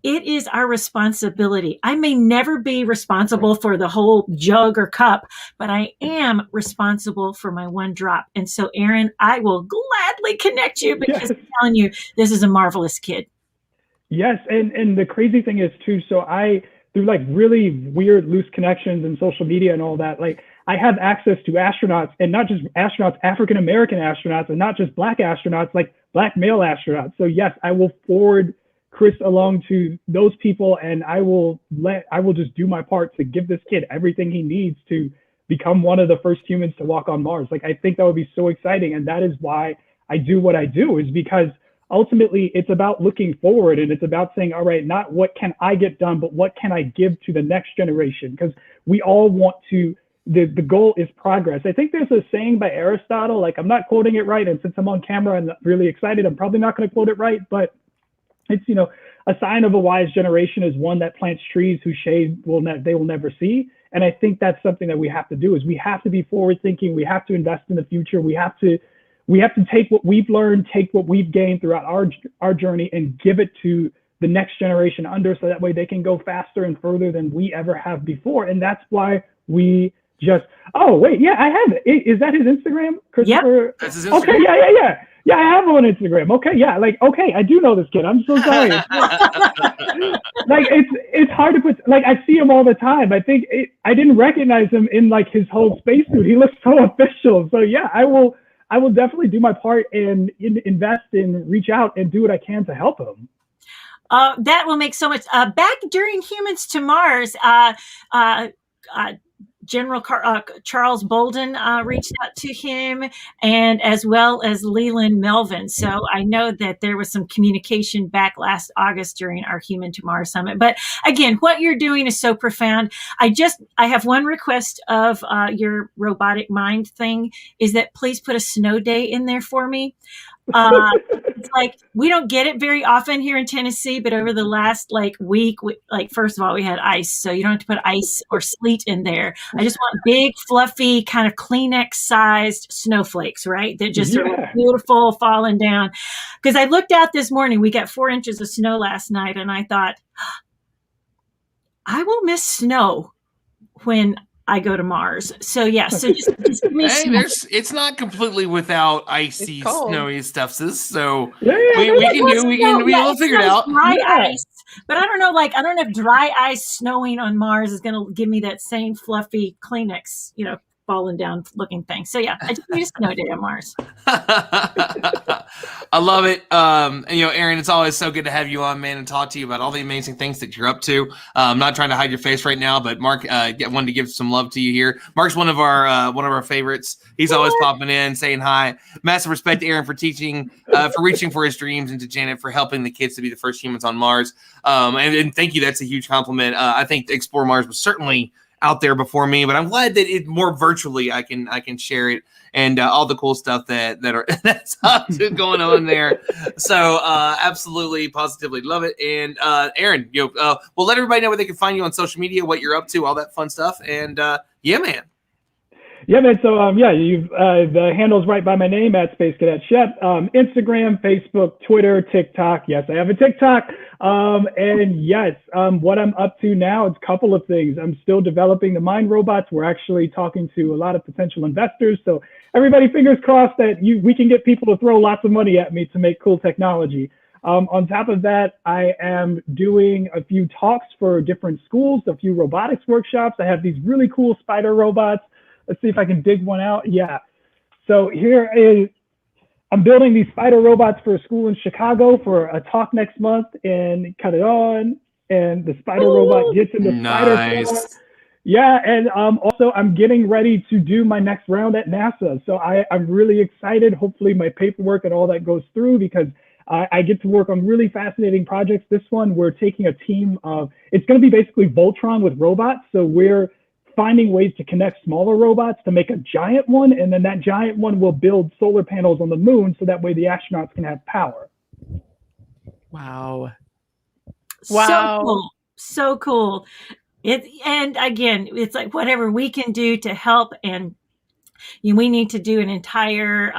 it is our responsibility. I may never be responsible for the whole jug or cup, but I am responsible for my one drop. And so, Aaron, I will gladly connect you, because I'm telling you, this is a marvelous kid. Yes, and the crazy thing is too, so through like really weird loose connections and social media and all that, like I have access to astronauts, and not just astronauts, African American astronauts, and not just Black astronauts, like Black male astronauts. So yes, I will forward Chris along to those people, and I will just do my part to give this kid everything he needs to become one of the first humans to walk on Mars. Like, I think that would be so exciting, and that is why I do what I do, is because ultimately it's about looking forward, and it's about saying, all right, not what can I get done, but what can I give to the next generation? Because we all want to, the goal is progress. I think there's a saying by Aristotle, like, I'm not quoting it right, and since I'm on camera and really excited, I'm probably not going to quote it right, but it's, a sign of a wise generation is one that plants trees whose shade they will never see. And I think that's something that we have to do, is we have to be forward thinking. We have to invest in the future. We have to take what we've learned, take what we've gained throughout our journey, and give it to the next generation under, so that way they can go faster and further than we ever have before. And that's why we just, oh wait, yeah, I have it. Is that his Instagram? Christopher? Yep, that's his Instagram. Okay, yeah. Yeah, I have him on Instagram. Okay, yeah, okay, I do know this kid. I'm so sorry. Like, it's hard to put, like, I see him all the time. I think I didn't recognize him in like his whole spacesuit. He looks so official. So yeah, I will definitely do my part and invest and reach out and do what I can to help him. That will make so much. Back during Humans to Mars, General Charles Bolden reached out to him, and as well as Leland Melvin. So I know that there was some communication back last August during our Human to Mars Summit. But again, what you're doing is so profound. I have one request of your robotic mind thing, is that please put a snow day in there for me. It's like, we don't get it very often here in Tennessee, but over the last week, first of all, we had ice, so you don't have to put ice or sleet in there. I just want big, fluffy, kind of Kleenex sized snowflakes, right? That just are beautiful, falling down. Because I looked out this morning, we got 4 inches of snow last night, and I thought, I will miss snow when I go to Mars. So yeah, so just give me it's not completely without icy, snowy stuff. So we will figure it out. Dry ice, but I don't know. I don't know if dry ice snowing on Mars is going to give me that same fluffy Kleenex, fallen down looking thing. So yeah, I just need to snow day on Mars. I love it. And, Aaron, it's always so good to have you on, man, and talk to you about all the amazing things that you're up to. I'm not trying to hide your face right now, but Mark, wanted to give some love to you here. Mark's one of our favorites. He's always popping in, saying hi. Massive respect to Aaron for teaching, for reaching for his dreams, and to Janet for helping the kids to be the first humans on Mars. And thank you. That's a huge compliment. I think Explore Mars was certainly out there before me, but I'm glad that it more virtually I can share it and all the cool stuff that's going on there. So absolutely, positively love it. And Aaron, we'll let everybody know where they can find you on social media, what you're up to, all that fun stuff. And yeah, man. Yeah, man. So, you've the handle's right by my name at Space Cadet Shep. Instagram, Facebook, Twitter, TikTok. Yes, I have a TikTok. And yes, what I'm up to now, it's a couple of things. I'm still developing the Mind robots. We're actually talking to a lot of potential investors. So everybody, fingers crossed that we can get people to throw lots of money at me to make cool technology. On top of that, I am doing a few talks for different schools, a few robotics workshops. I have these really cool spider robots. Let's see if I can dig one out. Yeah. So I'm building these spider robots for a school in Chicago for a talk next month, and cut it on, and the spider robot gets in the spider form. Yeah, and also I'm getting ready to do my next round at NASA. So I'm really excited. Hopefully my paperwork and all that goes through, because I get to work on really fascinating projects. This one, we're taking a team of, it's going to be basically Voltron with robots. So we're finding ways to connect smaller robots to make a giant one, and then that giant one will build solar panels on the moon, so that way the astronauts can have power. Wow. So cool. So cool. And again, it's like whatever we can do to help, and we need to do an entire,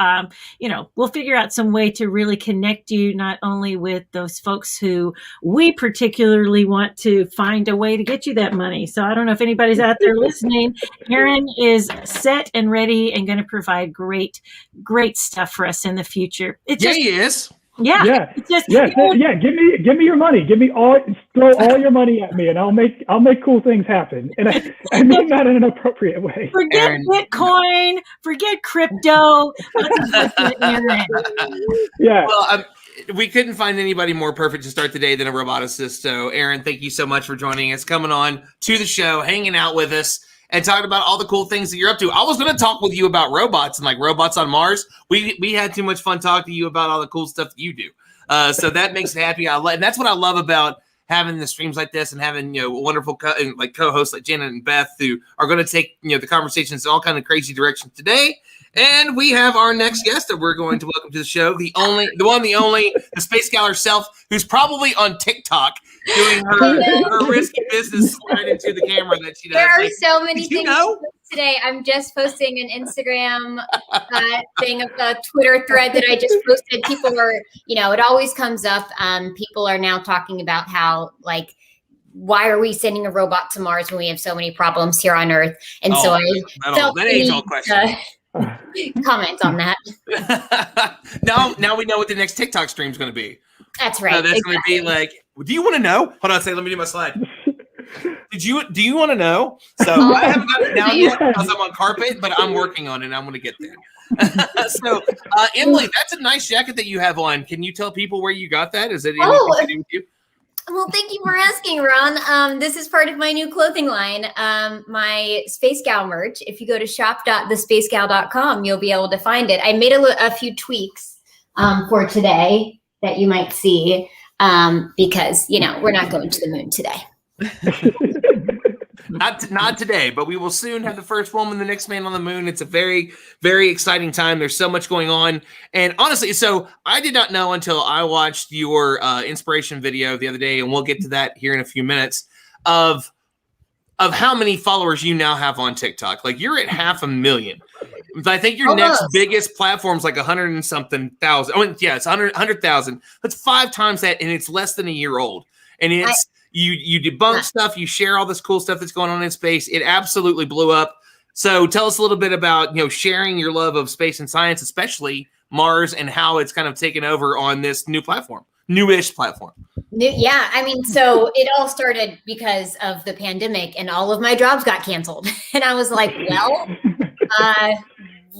we'll figure out some way to really connect you, not only with those folks who we particularly want to find a way to get you that money. So I don't know if anybody's out there listening. Aaron is set and ready and going to provide great, great stuff for us in the future. He is. Yeah. Yeah. It's just, Give me your money. Throw all your money at me, and I'll make cool things happen. And I mean that in an appropriate way. Forget Bitcoin, forget crypto. Yeah. Well, we couldn't find anybody more perfect to start the day than a roboticist. So Aaron, thank you so much for joining us, coming on to the show, hanging out with us, and talking about all the cool things that you're up to. I was going to talk with you about robots and like robots on Mars. We had too much fun talking to you about all the cool stuff that you do. So that makes me happy. And that's what I love about having the streams like this, and having wonderful co-hosts like Janet and Beth, who are going to take the conversations in all kind of crazy directions today. And we have our next guest that we're going to welcome to the show, the one, the only, the space gal herself, who's probably on TikTok doing her risky business right into the camera that she does. There are so many did you things know? Today. I'm just posting an Instagram thing, a Twitter thread that I just posted. People are, it always comes up. People are now talking about how, like, why are we sending a robot to Mars when we have so many problems here on Earth? And so I felt the need to comment on that. Now we know what the next TikTok stream is going to be. That's right. That's going to be like, do you want to know? Hold on a second. Let me do my slide. Do you want to know? So I haven't got it down yet because I'm on carpet, but I'm working on it. I'm going to get there. So Emily, that's a nice jacket that you have on. Can you tell people where you got that? Is it anything to do with you? Well, thank you for asking, Ron. This is part of my new clothing line, my Space Gal merch. If you go to shop.thespacegal.com, you'll be able to find it. I made a few tweaks for today that you might see because, we're not going to the moon today. Not today, but we will soon have the first woman, the next man on the moon. It's a very, very exciting time. There's so much going on. And honestly, so I did not know until I watched your inspiration video the other day, and we'll get to that here in a few minutes, of how many followers you now have on TikTok. Like, you're at 500,000. I think your next biggest platform's like 100 and something thousand. Oh, yeah, it's 100,000. That's 5 times that, and it's less than a year old. And it's you debunk stuff, you share all this cool stuff that's going on in space. It absolutely blew up. So tell us a little bit about sharing your love of space and science, especially Mars, and how it's kind of taken over on this newish platform. Yeah, so it all started because of the pandemic, and all of my jobs got canceled. And I was like, well,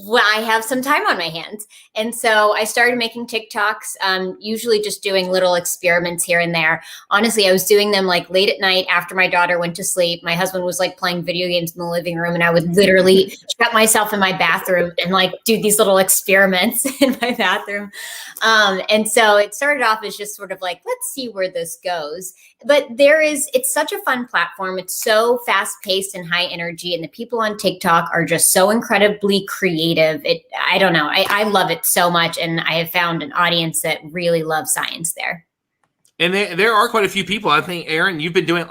well, I have some time on my hands. And so I started making TikToks, usually just doing little experiments here and there. Honestly, I was doing them like late at night after my daughter went to sleep. My husband was like playing video games in the living room, and I would literally shut myself in my bathroom and like do these little experiments in my bathroom. And so it started off as just sort of like, let's see where this goes. But it's such a fun platform. It's so fast paced and high energy. And the people on TikTok are just so incredibly creative. I don't know. I love it so much. And I have found an audience that really loves science there. And there are quite a few people. I think, Aaron, you've been doing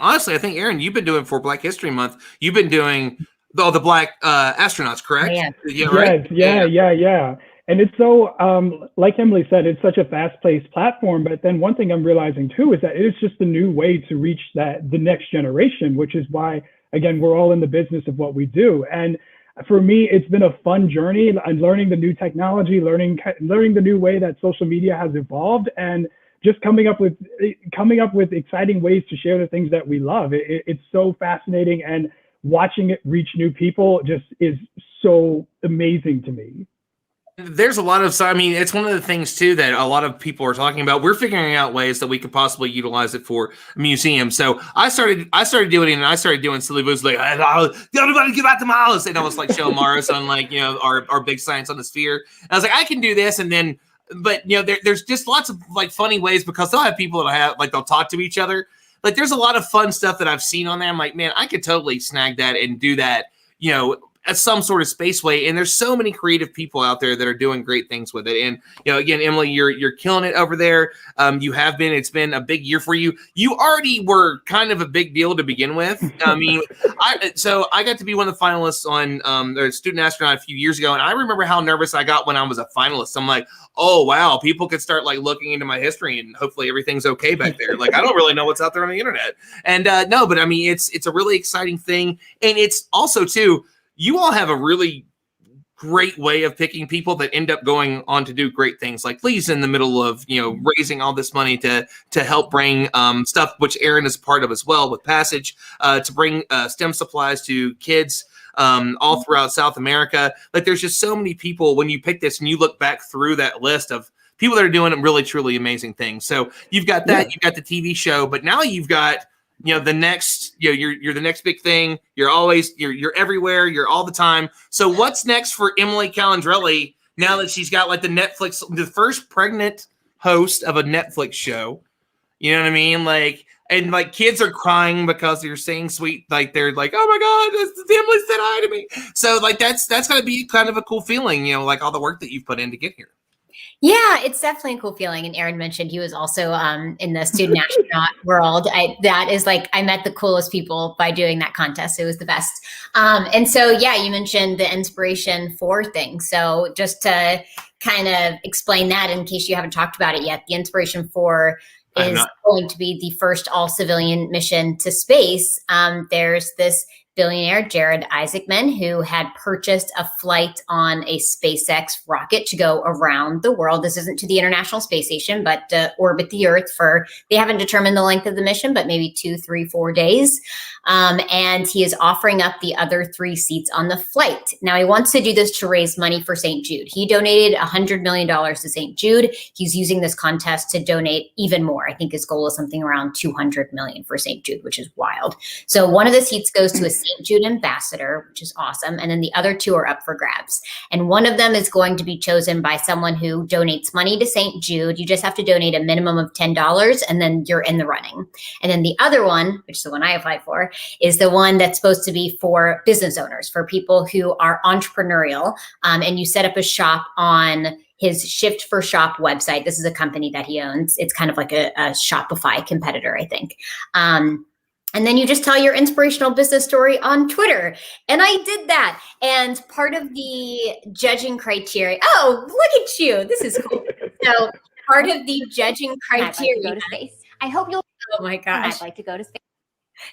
for Black History Month. You've been doing all the Black astronauts, correct? Yeah, right? Yeah. And it's so, like Emily said, it's such a fast-paced platform. But then one thing I'm realizing too is that it is just a new way to reach the next generation, which is why, again, we're all in the business of what we do. And for me, it's been a fun journey. I'm learning the new technology, learning the new way that social media has evolved, and just coming up with exciting ways to share the things that we love. It's so fascinating, and watching it reach new people just is so amazing to me. There's a lot of, it's one of the things too that a lot of people are talking about. We're figuring out ways that we could possibly utilize it for museums. So I started doing it, and I started doing silly moves like, everybody get out to Mars, and I was like showing Mars on like, our big science on the sphere. And I was like, I can do this, and then, but there's just lots of like funny ways, because they'll have people that they'll talk to each other. Like there's a lot of fun stuff that I've seen on there. I'm like, man, I could totally snag that and do that, as some sort of space way. And there's so many creative people out there that are doing great things with it. And, again, Emily, you're killing it over there. You have been. It's been a big year for you. You already were kind of a big deal to begin with. I mean, so I got to be one of the finalists on the Student Astronaut a few years ago. And I remember how nervous I got when I was a finalist. I'm like, oh, wow, people could start like looking into my history, and hopefully everything's okay back there. Like, I don't really know what's out there on the internet. And no, but I mean, it's a really exciting thing. And it's also too, you all have a really great way of picking people that end up going on to do great things. Like Lee's in the middle of, raising all this money to help bring stuff, which Aaron is part of as well with Passage, to bring STEM supplies to kids all throughout South America. Like there's just so many people when you pick this and you look back through that list of people that are doing really, truly amazing things. So you've got that, you've got the TV show, but now you've got the next, you're the next big thing. You're always, you're everywhere. You're all the time. So what's next for Emily Calandrelli now that she's got like the first pregnant host of a Netflix show? You know what I mean? Like, and like kids are crying because you're saying sweet, like they're like, oh my God, Emily said hi to me. So like, that's going to be kind of a cool feeling, like all the work that you've put in to get here. Yeah, it's definitely a cool feeling. And Aaron mentioned he was also in the student astronaut world. That is like, I met the coolest people by doing that contest. It was the best. And so, yeah, you mentioned the inspiration for things. So just to kind of explain that in case you haven't talked about it yet, the inspiration for is going to be the first all civilian mission to space. There's this billionaire, Jared Isaacman, who had purchased a flight on a SpaceX rocket to go around the world. This isn't to the International Space Station, but to orbit the Earth they haven't determined the length of the mission, but maybe 2, 3, 4 days. And he is offering up the other 3 seats on the flight. Now, he wants to do this to raise money for St. Jude. He donated $100 million to St. Jude. He's using this contest to donate even more. I think his goal is something around $200 million for St. Jude, which is wild. So one of the seats goes to a St. Jude ambassador, which is awesome. And then the other 2 are up for grabs. And one of them is going to be chosen by someone who donates money to St. Jude. You just have to donate a minimum of $10 and then you're in the running. And then the other one, which is the one I applied for, is the one that's supposed to be for business owners, for people who are entrepreneurial. And you set up a shop on his Shift for Shop website. This is a company that he owns. It's kind of like a Shopify competitor, I think. And then you just tell your inspirational business story on Twitter. And I did that. And part of the judging criteria, oh, look at you. This is cool. So part of the judging criteria. I hope you'll. Oh my gosh. I'd like to go to space.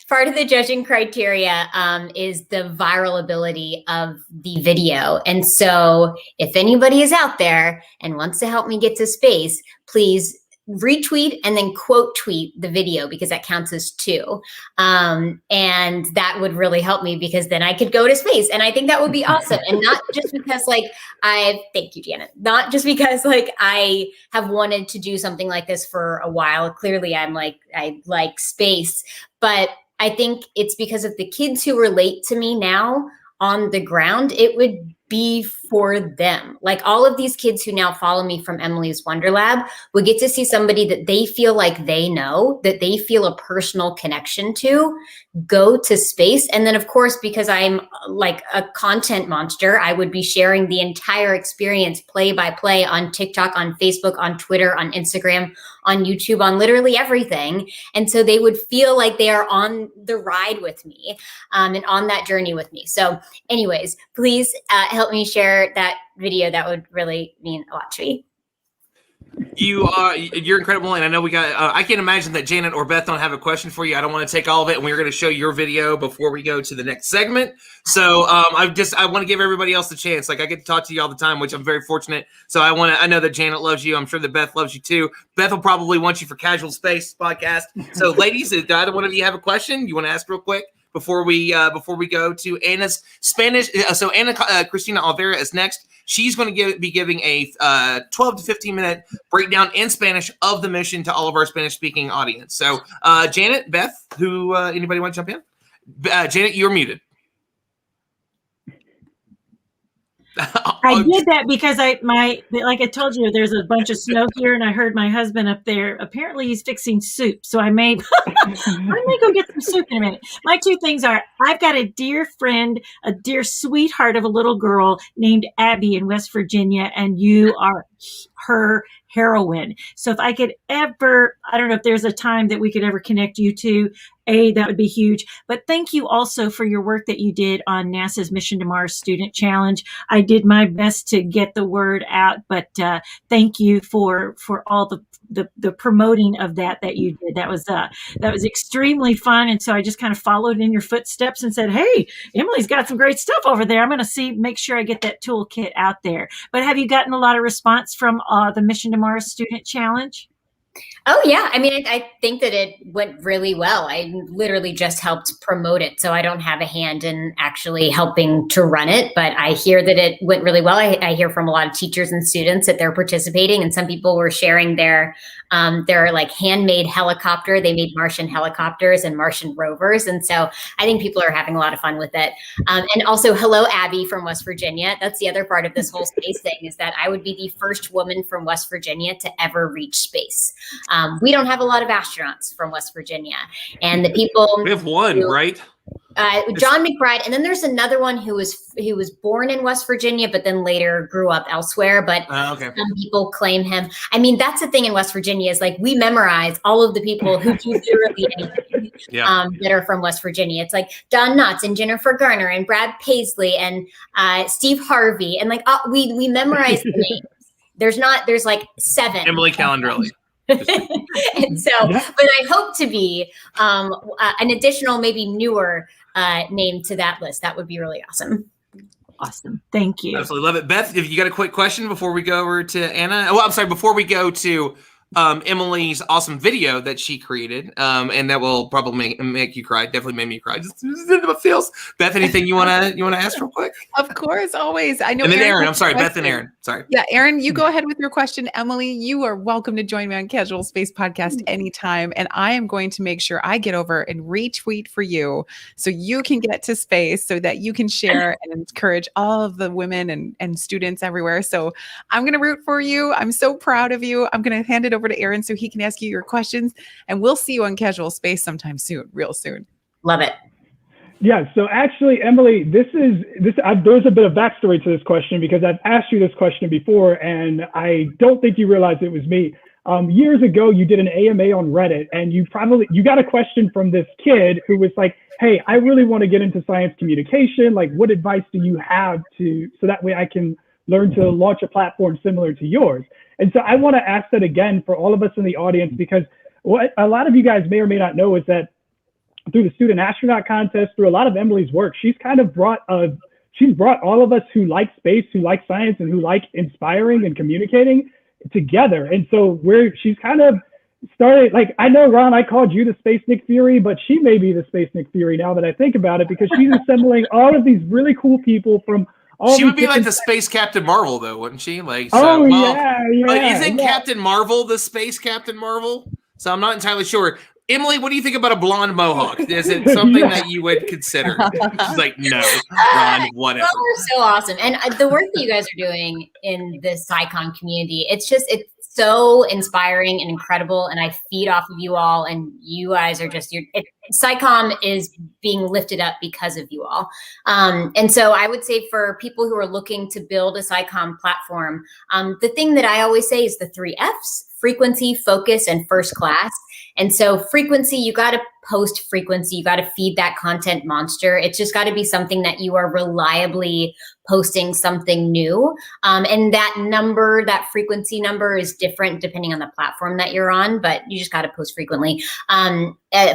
Part of the judging criteria is the viral ability of the video. And so if anybody is out there and wants to help me get to space, please retweet and then quote tweet the video, because that counts as two. And that would really help me, because then I could go to space, and I think that would be awesome. And not just because like thank you, Janet, not just because like I have wanted to do something like this for a while. Clearly I like space, but I think it's because of the kids who relate to me now on the ground. It would be for them. Like all of these kids who now follow me from Emily's Wonder Lab would get to see somebody that they feel like they know, that they feel a personal connection to, go to space. And then of course, because I'm like a content monster, I would be sharing the entire experience play by play on TikTok, on Facebook, on Twitter, on Instagram, on YouTube, on literally everything. And so they would feel like they are on the ride with me, and on that journey with me. So anyways, please help me share that video. That would really mean a lot to me. You're incredible, and I know we got. I can't imagine that Janet or Beth don't have a question for you. I don't want to take all of it, and we're going to show your video before we go to the next segment. So I want to give everybody else a chance. Like I get to talk to you all the time, which I'm very fortunate. So I know that Janet loves you. I'm sure that Beth loves you too. Beth will probably want you for Casual Space podcast. So ladies, if either one of you have a question you want to ask real quick before we go to Anna's Spanish. So Anna Cristina Olvera is next. She's going to be giving a 12 to 15 minute breakdown in Spanish of the mission to all of our Spanish speaking audience. So Janet, Beth, anybody want to jump in? Janet, you're muted. I did that because like I told you, there's a bunch of snow here, and I heard my husband up there. Apparently, he's fixing soup, so I may go get some soup in a minute. My two things are: I've got a dear friend, a dear sweetheart of a little girl named Abby in West Virginia, and you are her heroine. So if I could ever, I don't know if there's a time that we could ever connect you to, that would be huge. But thank you also for your work that you did on NASA's Mission to Mars Student Challenge. I did my best to get the word out, but thank you for all the promoting of that you did. That was extremely fun. And so I just kind of followed in your footsteps and said, hey, Emily's got some great stuff over there. I'm going to make sure I get that toolkit out there. But have you gotten a lot of response from the Mission to Mars Student Challenge? Oh, yeah. I mean, I think that it went really well. I literally just helped promote it. So I don't have a hand in actually helping to run it, but I hear that it went really well. I hear from a lot of teachers and students that they're participating, and some people were sharing their like handmade helicopter. They made Martian helicopters and Martian rovers. And so I think people are having a lot of fun with it. And also, hello, Abby from West Virginia. That's the other part of this whole space thing, is that I would be the first woman from West Virginia to ever reach space. We don't have a lot of astronauts from West Virginia, and the people we have one, right? John McBride, and then there's another one who was born in West Virginia, but then later grew up elsewhere. But okay. Some people claim him. I mean, that's the thing in West Virginia, is like we memorize all of the people who do literally anything that are from West Virginia. It's like Don Knotts and Jennifer Garner and Brad Paisley and Steve Harvey, and like we memorize the names. There's like 7. Emily Calandrelli. And so, but I hope to be an additional, maybe newer name to that list. That would be really awesome. Awesome. Thank you. Absolutely love it. Beth, if you got a quick question before we go over to Anna. Well, I'm sorry, before we go to Emily's awesome video that she created, and that will probably make you cry. Definitely made me cry. Just into my feels. Beth, anything you wanna ask real quick? Of course, always. I know. And then Aaron. I'm sorry, Beth and Aaron. Sorry. Yeah, Aaron, you go ahead with your question. Emily, you are welcome to join me on Casual Space Podcast anytime, and I am going to make sure I get over and retweet for you so you can get to space, so that you can share and encourage all of the women and students everywhere. So I'm going to root for you. I'm so proud of you. I'm going to hand it over to Aaron so he can ask you your questions, and we'll see you on Casual Space sometime soon, real soon. Love it. Yeah, so actually, Emily, there's a bit of backstory to this question, because I've asked you this question before, and I don't think you realized it was me. Years ago, you did an AMA on Reddit, and you got a question from this kid who was like, hey, I really want to get into science communication. Like, what advice do you have so that way I can learn to launch a platform similar to yours? And so I want to ask that again for all of us in the audience, because what a lot of you guys may or may not know is that through the student astronaut contest, through a lot of Emily's work, she's kind of brought all of us who like space, who like science, and who like inspiring and communicating together. And so she's kind of started, like, I know, Ron, I called you the Space Nick Fury, but she may be the Space Nick Fury now that I think about it, because she's assembling all of these really cool people from all She these would be like different the Space Captain Marvel, though, wouldn't she? Like, so, Oh, well, but yeah. isn't Captain Marvel the Space Captain Marvel? So I'm not entirely sure. Emily, what do you think about a blonde mohawk? Is it something that you would consider? She's like, no, Ron, whatever. You all are so awesome. And the work that you guys are doing in the SciComm community, it's so inspiring and incredible. And I feed off of you all, and you guys are just, SciComm is being lifted up because of you all. And so I would say for people who are looking to build a SciComm platform, the thing that I always say is the 3 F's: frequency, focus, and first class. And so frequency, you got to post frequency. You got to feed that content monster. It's just got to be something that you are reliably posting something new. And that number, that frequency number is different depending on the platform that you're on, but you just got to post frequently.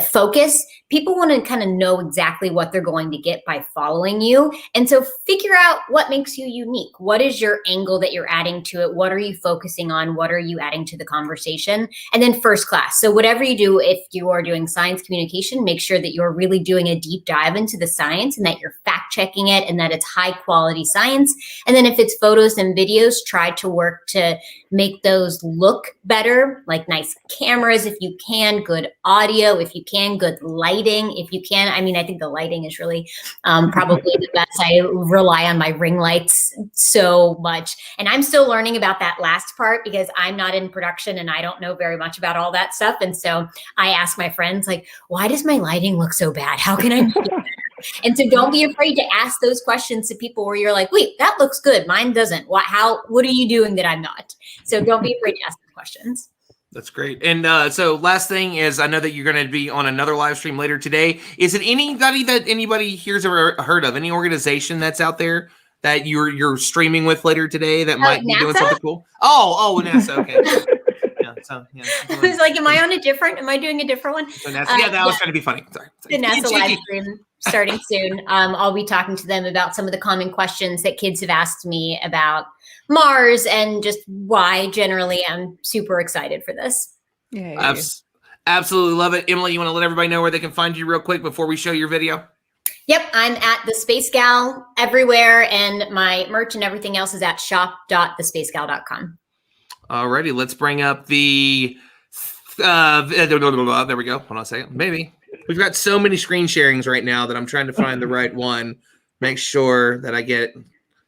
Focus, people want to kind of know exactly what they're going to get by following you. And so figure out what makes you unique. What is your angle that you're adding to it? What are you focusing on? What are you adding to the conversation? And then first class. So whatever you do, if you are doing science communication, make sure that you're really doing a deep dive into the science and that you're fact checking it and that it's high quality science. And then if it's photos and videos, try to work to make those look better, like nice cameras if you can, good audio if you can, good lighting if you can. I mean, I think the lighting is really probably the best. I rely on my ring lights so much. And I'm still learning about that last part because I'm not in production and I don't know very much about all that stuff. And so I ask my friends, like, why does my lighting look so bad? How can I make it better? And so don't be afraid to ask those questions to people where you're like, wait, that looks good. Mine doesn't. What are you doing that I'm not? So don't be afraid to ask the questions. That's great. And so last thing is, I know that you're going to be on another live stream later today. Is it anybody that anybody here's ever heard of? Any organization that's out there that you're streaming with later today that might be doing something cool? Oh, NASA. Okay. I was like, am I doing a different one? So NASA, that was trying to be funny. Sorry. The NASA live stream starting soon. I'll be talking to them about some of the common questions that kids have asked me about Mars and just why generally I'm super excited for this. Yeah. Absolutely love it. Emily, you want to let everybody know where they can find you real quick before we show your video? Yep, I'm at the Space Gal everywhere, and my merch and everything else is at shop.thespacegal.com. Alrighty, let's bring up the there we go. Hold on a second. Maybe. We've got so many screen sharings right now that I'm trying to find the right one. Make sure that I get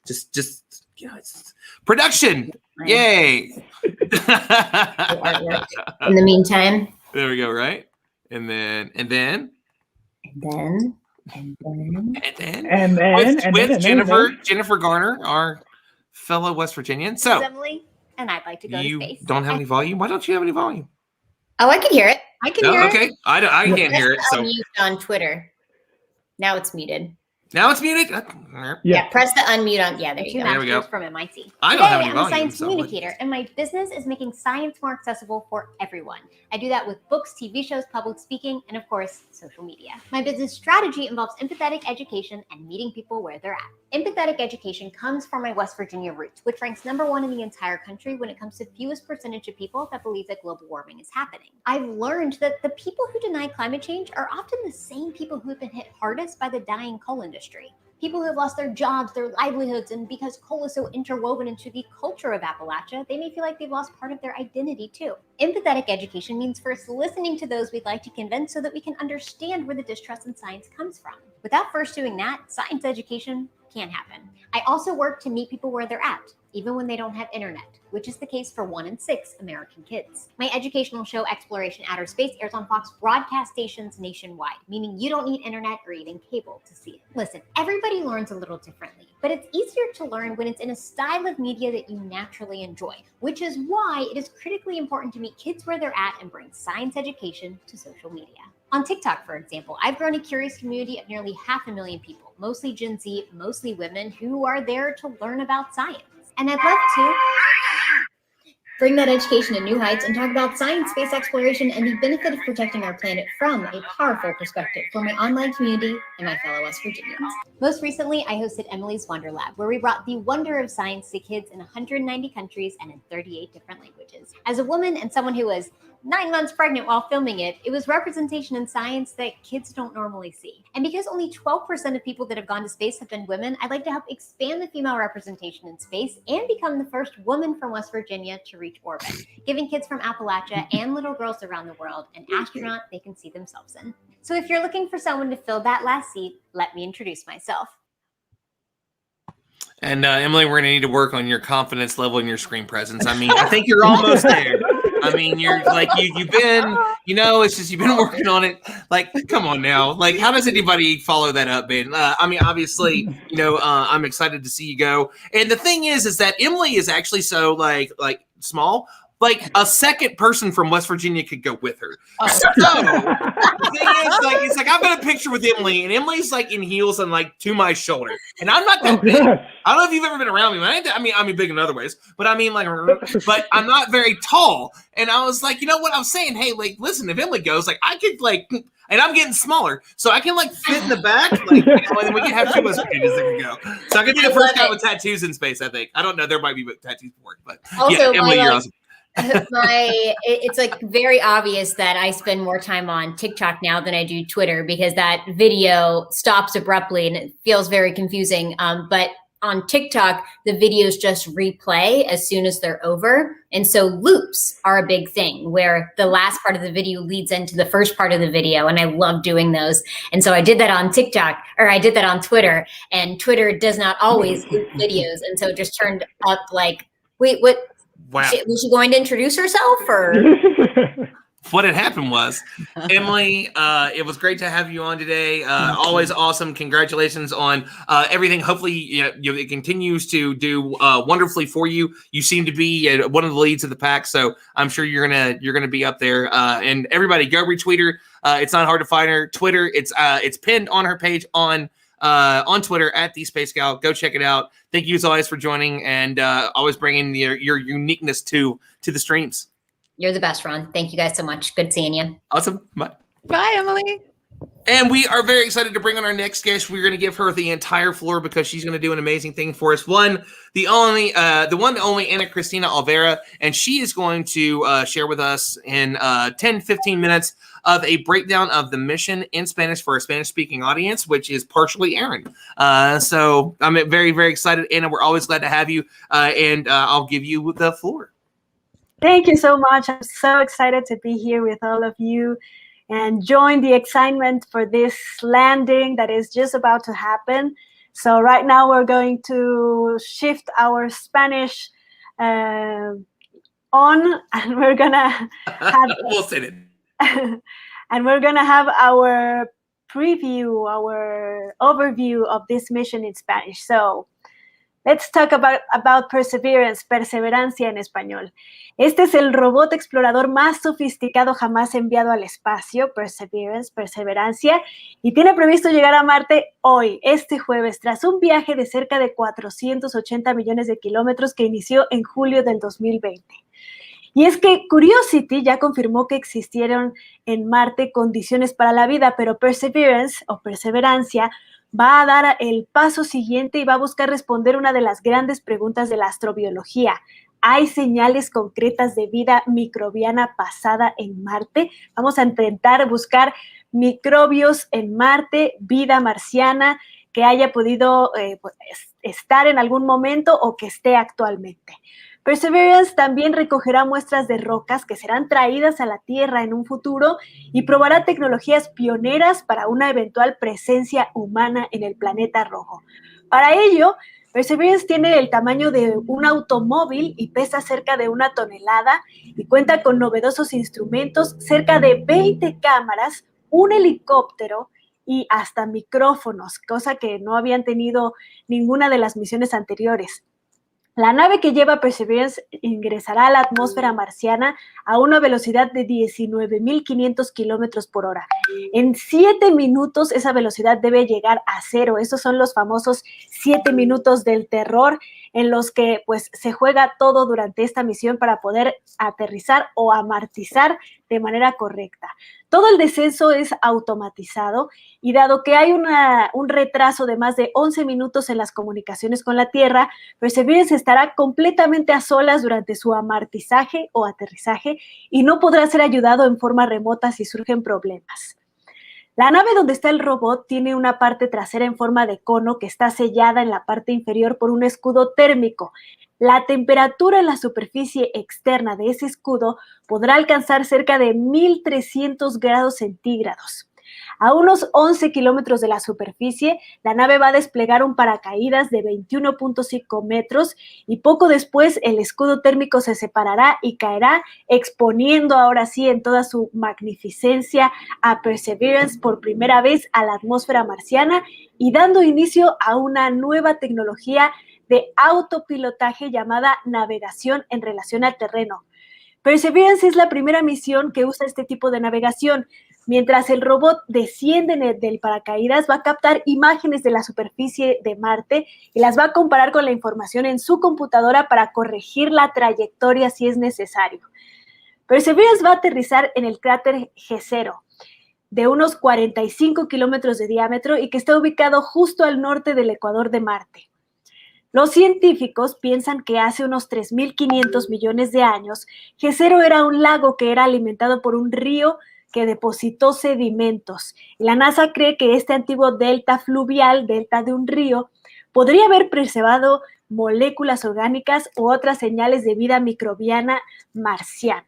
just it's production. Yay. In the meantime. There we go, right? And then Jennifer Garner, our fellow West Virginian. So Emily, and I'd like to go to space. You don't have any volume? Why don't you have any volume? Oh, I can hear it. I hear it. Okay. I can't hear it. So unmute on Twitter. Now it's muted. Now it's muted? Yeah, press the unmute on. Yeah, there you go. There we go. From MIT. I don't have any I'm volume, a science so communicator, and my business is making science more accessible for everyone. I do that with books, TV shows, public speaking, and of course, social media. My business strategy involves empathetic education and meeting people where they're at. Empathetic education comes from my West Virginia roots, which ranks #1 in the entire country when it comes to fewest percentage of people that believe that global warming is happening. I've learned that the people who deny climate change are often the same people who have been hit hardest by the dying coal industry. People who have lost their jobs, their livelihoods, and because coal is so interwoven into the culture of Appalachia, they may feel like they've lost part of their identity too. Empathetic education means first listening to those we'd like to convince so that we can understand where the distrust in science comes from. Without first doing that, science education can't happen. I also work to meet people where they're at, even when they don't have internet, which is the case for 1 in 6 American kids. My educational show, Exploration Outer Space, airs on Fox broadcast stations nationwide, meaning you don't need internet or even cable to see it. Listen, everybody learns a little differently, but it's easier to learn when it's in a style of media that you naturally enjoy, which is why it is critically important to meet kids where they're at and bring science education to social media. On TikTok, for example, I've grown a curious community of nearly 500,000 people, mostly Gen Z, mostly women, who are there to learn about science. And I'd love to... bring that education to new heights, and talk about science, space exploration, and the benefit of protecting our planet from a powerful perspective for my online community and my fellow West Virginians. Most recently, I hosted Emily's Wonder Lab, where we brought the wonder of science to kids in 190 countries and in 38 different languages. As a woman and someone who was 9 months pregnant while filming it, it was representation in science that kids don't normally see. And because only 12% of people that have gone to space have been women, I'd like to help expand the female representation in space and become the first woman from West Virginia to reach orbit, giving kids from Appalachia and little girls around the world an astronaut they can see themselves in. So if you're looking for someone to fill that last seat, let me introduce myself. And Emily, we're going to need to work on your confidence level and your screen presence. I mean, I think you're almost there. I mean, you're like, you've been, it's just, you've been working on it. Like, come on now. Like, how does anybody follow that up, man? I mean, obviously, I'm excited to see you go. And the thing is that Emily is actually so like small. Like a second person from West Virginia could go with her. Oh. So the thing is, it's like I've got a picture with Emily, and Emily's like in heels and like to my shoulder, and I'm not that big. I don't know if you've ever been around me. I mean, big in other ways, but I mean, but I'm not very tall. And I was like, you know what? I was saying, hey, like, listen, if Emily goes, like, I could and I'm getting smaller, so I can like fit in the back, and then we can have two West Virginians that can go. So I could be the first guy with tattoos in space. I think. I don't know. There might be tattoos for it, but also, yeah, Emily, you're awesome. It's like very obvious that I spend more time on TikTok now than I do Twitter, because that video stops abruptly and it feels very confusing. But on TikTok, the videos just replay as soon as they're over. And so loops are a big thing, where the last part of the video leads into the first part of the video. And I love doing those. And so I did that on TikTok, or I did that on Twitter, and Twitter does not always loop videos. And so it just turned up like, wait, what? Wow. Was she going to introduce herself, or? What had happened was, Emily, it was great to have you on today. Always awesome. Congratulations on everything. Hopefully, it continues to do wonderfully for you. You seem to be one of the leads of the pack, so I'm sure you're gonna be up there. And everybody, go retweet her. It's not hard to find her. Twitter, it's pinned on her page on Twitter at the Space Gal. Go check it out. Thank you as always for joining and always bringing your uniqueness to the streams. You're the best, Ron. Thank you guys so much. Good seeing you. Awesome. Bye. Bye, Emily. And we are very excited to bring on our next guest. We're going to give her the entire floor because she's going to do an amazing thing for us. The only Anna Cristina Olvera, and she is going to share with us in 10-15 minutes of a breakdown of the mission in Spanish for a Spanish-speaking audience, which is partially Aaron. So I'm very, very excited, Anna. We're always glad to have you, and I'll give you the floor. Thank you so much. I'm so excited to be here with all of you and join the excitement for this landing that is just about to happen. So right now we're going to shift our Spanish on, and we're gonna have we'll say it. and we're gonna have our preview, our overview of this mission in Spanish. So let's talk about Perseverance, perseverancia en español. Este es el robot explorador más sofisticado jamás enviado al espacio, Perseverance, perseverancia, y tiene previsto llegar a Marte hoy, este jueves, tras un viaje de cerca de 480 millones de kilómetros que inició en julio del 2020. Y es que Curiosity ya confirmó que existieron en Marte condiciones para la vida, pero Perseverance o perseverancia va a dar el paso siguiente y va a buscar responder una de las grandes preguntas de la astrobiología. ¿Hay señales concretas de vida microbiana pasada en Marte? Vamos a intentar buscar microbios en Marte, vida marciana que haya podido estar en algún momento o que esté actualmente. Perseverance también recogerá muestras de rocas que serán traídas a la Tierra en un futuro y probará tecnologías pioneras para una eventual presencia humana en el planeta rojo. Para ello, Perseverance tiene el tamaño de un automóvil y pesa cerca de 1 tonelada y cuenta con novedosos instrumentos, cerca de 20 cámaras, un helicóptero y hasta micrófonos, cosa que no habían tenido ninguna de las misiones anteriores. La nave que lleva Perseverance ingresará a la atmósfera marciana a una velocidad de 19.500 kilómetros por hora. En 7 minutos esa velocidad debe llegar a cero. Estos son los famosos 7 minutos del terror en los que pues se juega todo durante esta misión para poder aterrizar o amortizar de manera correcta. Todo el descenso es automatizado y dado que hay un retraso de más de 11 minutos en las comunicaciones con la Tierra, Perseverance estará completamente a solas durante su amortizaje o aterrizaje y no podrá ser ayudado en forma remota si surgen problemas. La nave donde está el robot tiene una parte trasera en forma de cono que está sellada en la parte inferior por un escudo térmico. La temperatura en la superficie externa de ese escudo podrá alcanzar cerca de 1.300 grados centígrados. A unos 11 kilómetros de la superficie, la nave va a desplegar un paracaídas de 21.5 metros y poco después el escudo térmico se separará y caerá, exponiendo ahora sí en toda su magnificencia a Perseverance por primera vez a la atmósfera marciana y dando inicio a una nueva tecnología de autopilotaje llamada navegación en relación al terreno. Perseverance es la primera misión que usa este tipo de navegación. Mientras el robot desciende del paracaídas, va a captar imágenes de la superficie de Marte y las va a comparar con la información en su computadora para corregir la trayectoria si es necesario. Perseverance va a aterrizar en el cráter Jezero, de unos 45 kilómetros de diámetro y que está ubicado justo al norte del ecuador de Marte. Los científicos piensan que hace unos 3.500 millones de años, Jezero era un lago que era alimentado por un río que depositó sedimentos. La NASA cree que este antiguo delta fluvial, delta de un río, podría haber preservado moléculas orgánicas u otras señales de vida microbiana marciana.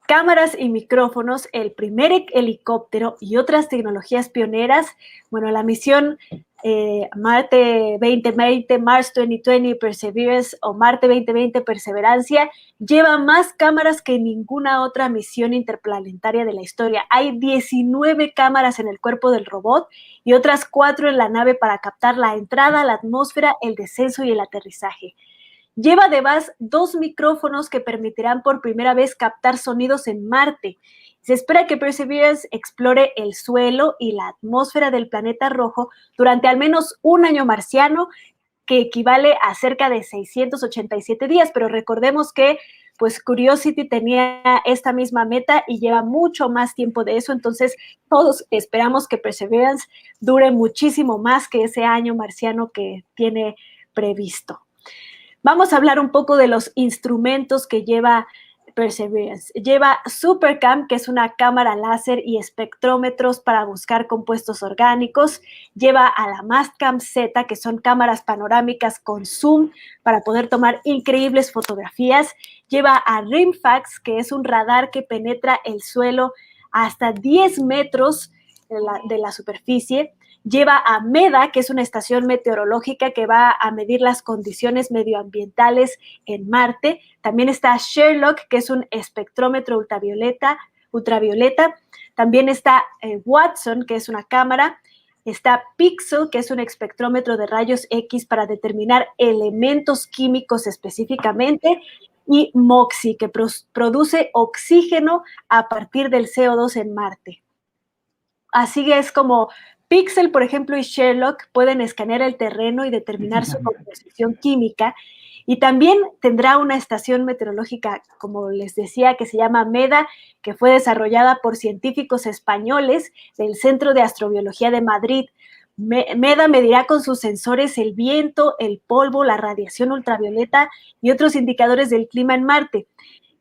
Cámaras y micrófonos, el primer helicóptero y otras tecnologías pioneras. Bueno, la misión Marte 2020, Mars 2020 Perseverance o Marte 2020 Perseverancia lleva más cámaras que ninguna otra misión interplanetaria de la historia. Hay 19 cámaras en el cuerpo del robot y otras 4 en la nave para captar la entrada, la atmósfera, el descenso y el aterrizaje. Lleva además 2 micrófonos que permitirán por primera vez captar sonidos en Marte. Se espera que Perseverance explore el suelo y la atmósfera del planeta rojo durante al menos un año marciano, que equivale a cerca de 687 días, pero recordemos que pues Curiosity tenía esta misma meta y lleva mucho más tiempo de eso, entonces todos esperamos que Perseverance dure muchísimo más que ese año marciano que tiene previsto. Vamos a hablar un poco de los instrumentos que lleva Perseverance. Lleva SuperCam, que es una cámara láser y espectrómetros para buscar compuestos orgánicos. Lleva a la Mastcam Z, que son cámaras panorámicas con zoom para poder tomar increíbles fotografías. Lleva a RimFax, que es un radar que penetra el suelo hasta 10 metros de la superficie. Lleva a MEDA, que es una estación meteorológica que va a medir las condiciones medioambientales en Marte. También está Sherlock, que es un espectrómetro ultravioleta. También está Watson, que es una cámara. Está Pixel, que es un espectrómetro de rayos X para determinar elementos químicos específicamente. Y MOXIE, que produce oxígeno a partir del CO2 en Marte. Así es como Pixel, por ejemplo, y Sherlock pueden escanear el terreno y determinar su composición química. Y también tendrá una estación meteorológica, como les decía, que se llama MEDA, que fue desarrollada por científicos españoles del Centro de Astrobiología de Madrid. MEDA medirá con sus sensores el viento, el polvo, la radiación ultravioleta y otros indicadores del clima en Marte.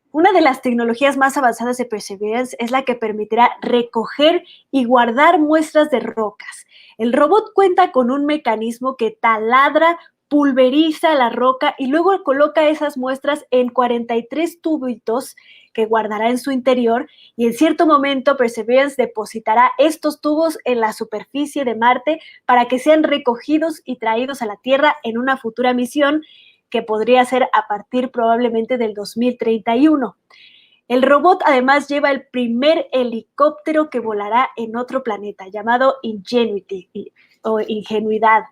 Una de las tecnologías más avanzadas de Perseverance es la que permitirá recoger y guardar muestras de rocas. El robot cuenta con un mecanismo que taladra, pulveriza la roca y luego coloca esas muestras en 43 tubitos que guardará en su interior, y en cierto momento Perseverance depositará estos tubos en la superficie de Marte para que sean recogidos y traídos a la Tierra en una futura misión que podría ser a partir probablemente del 2031. El robot además lleva el primer helicóptero que volará en otro planeta, llamado Ingenuity o Ingenuidad.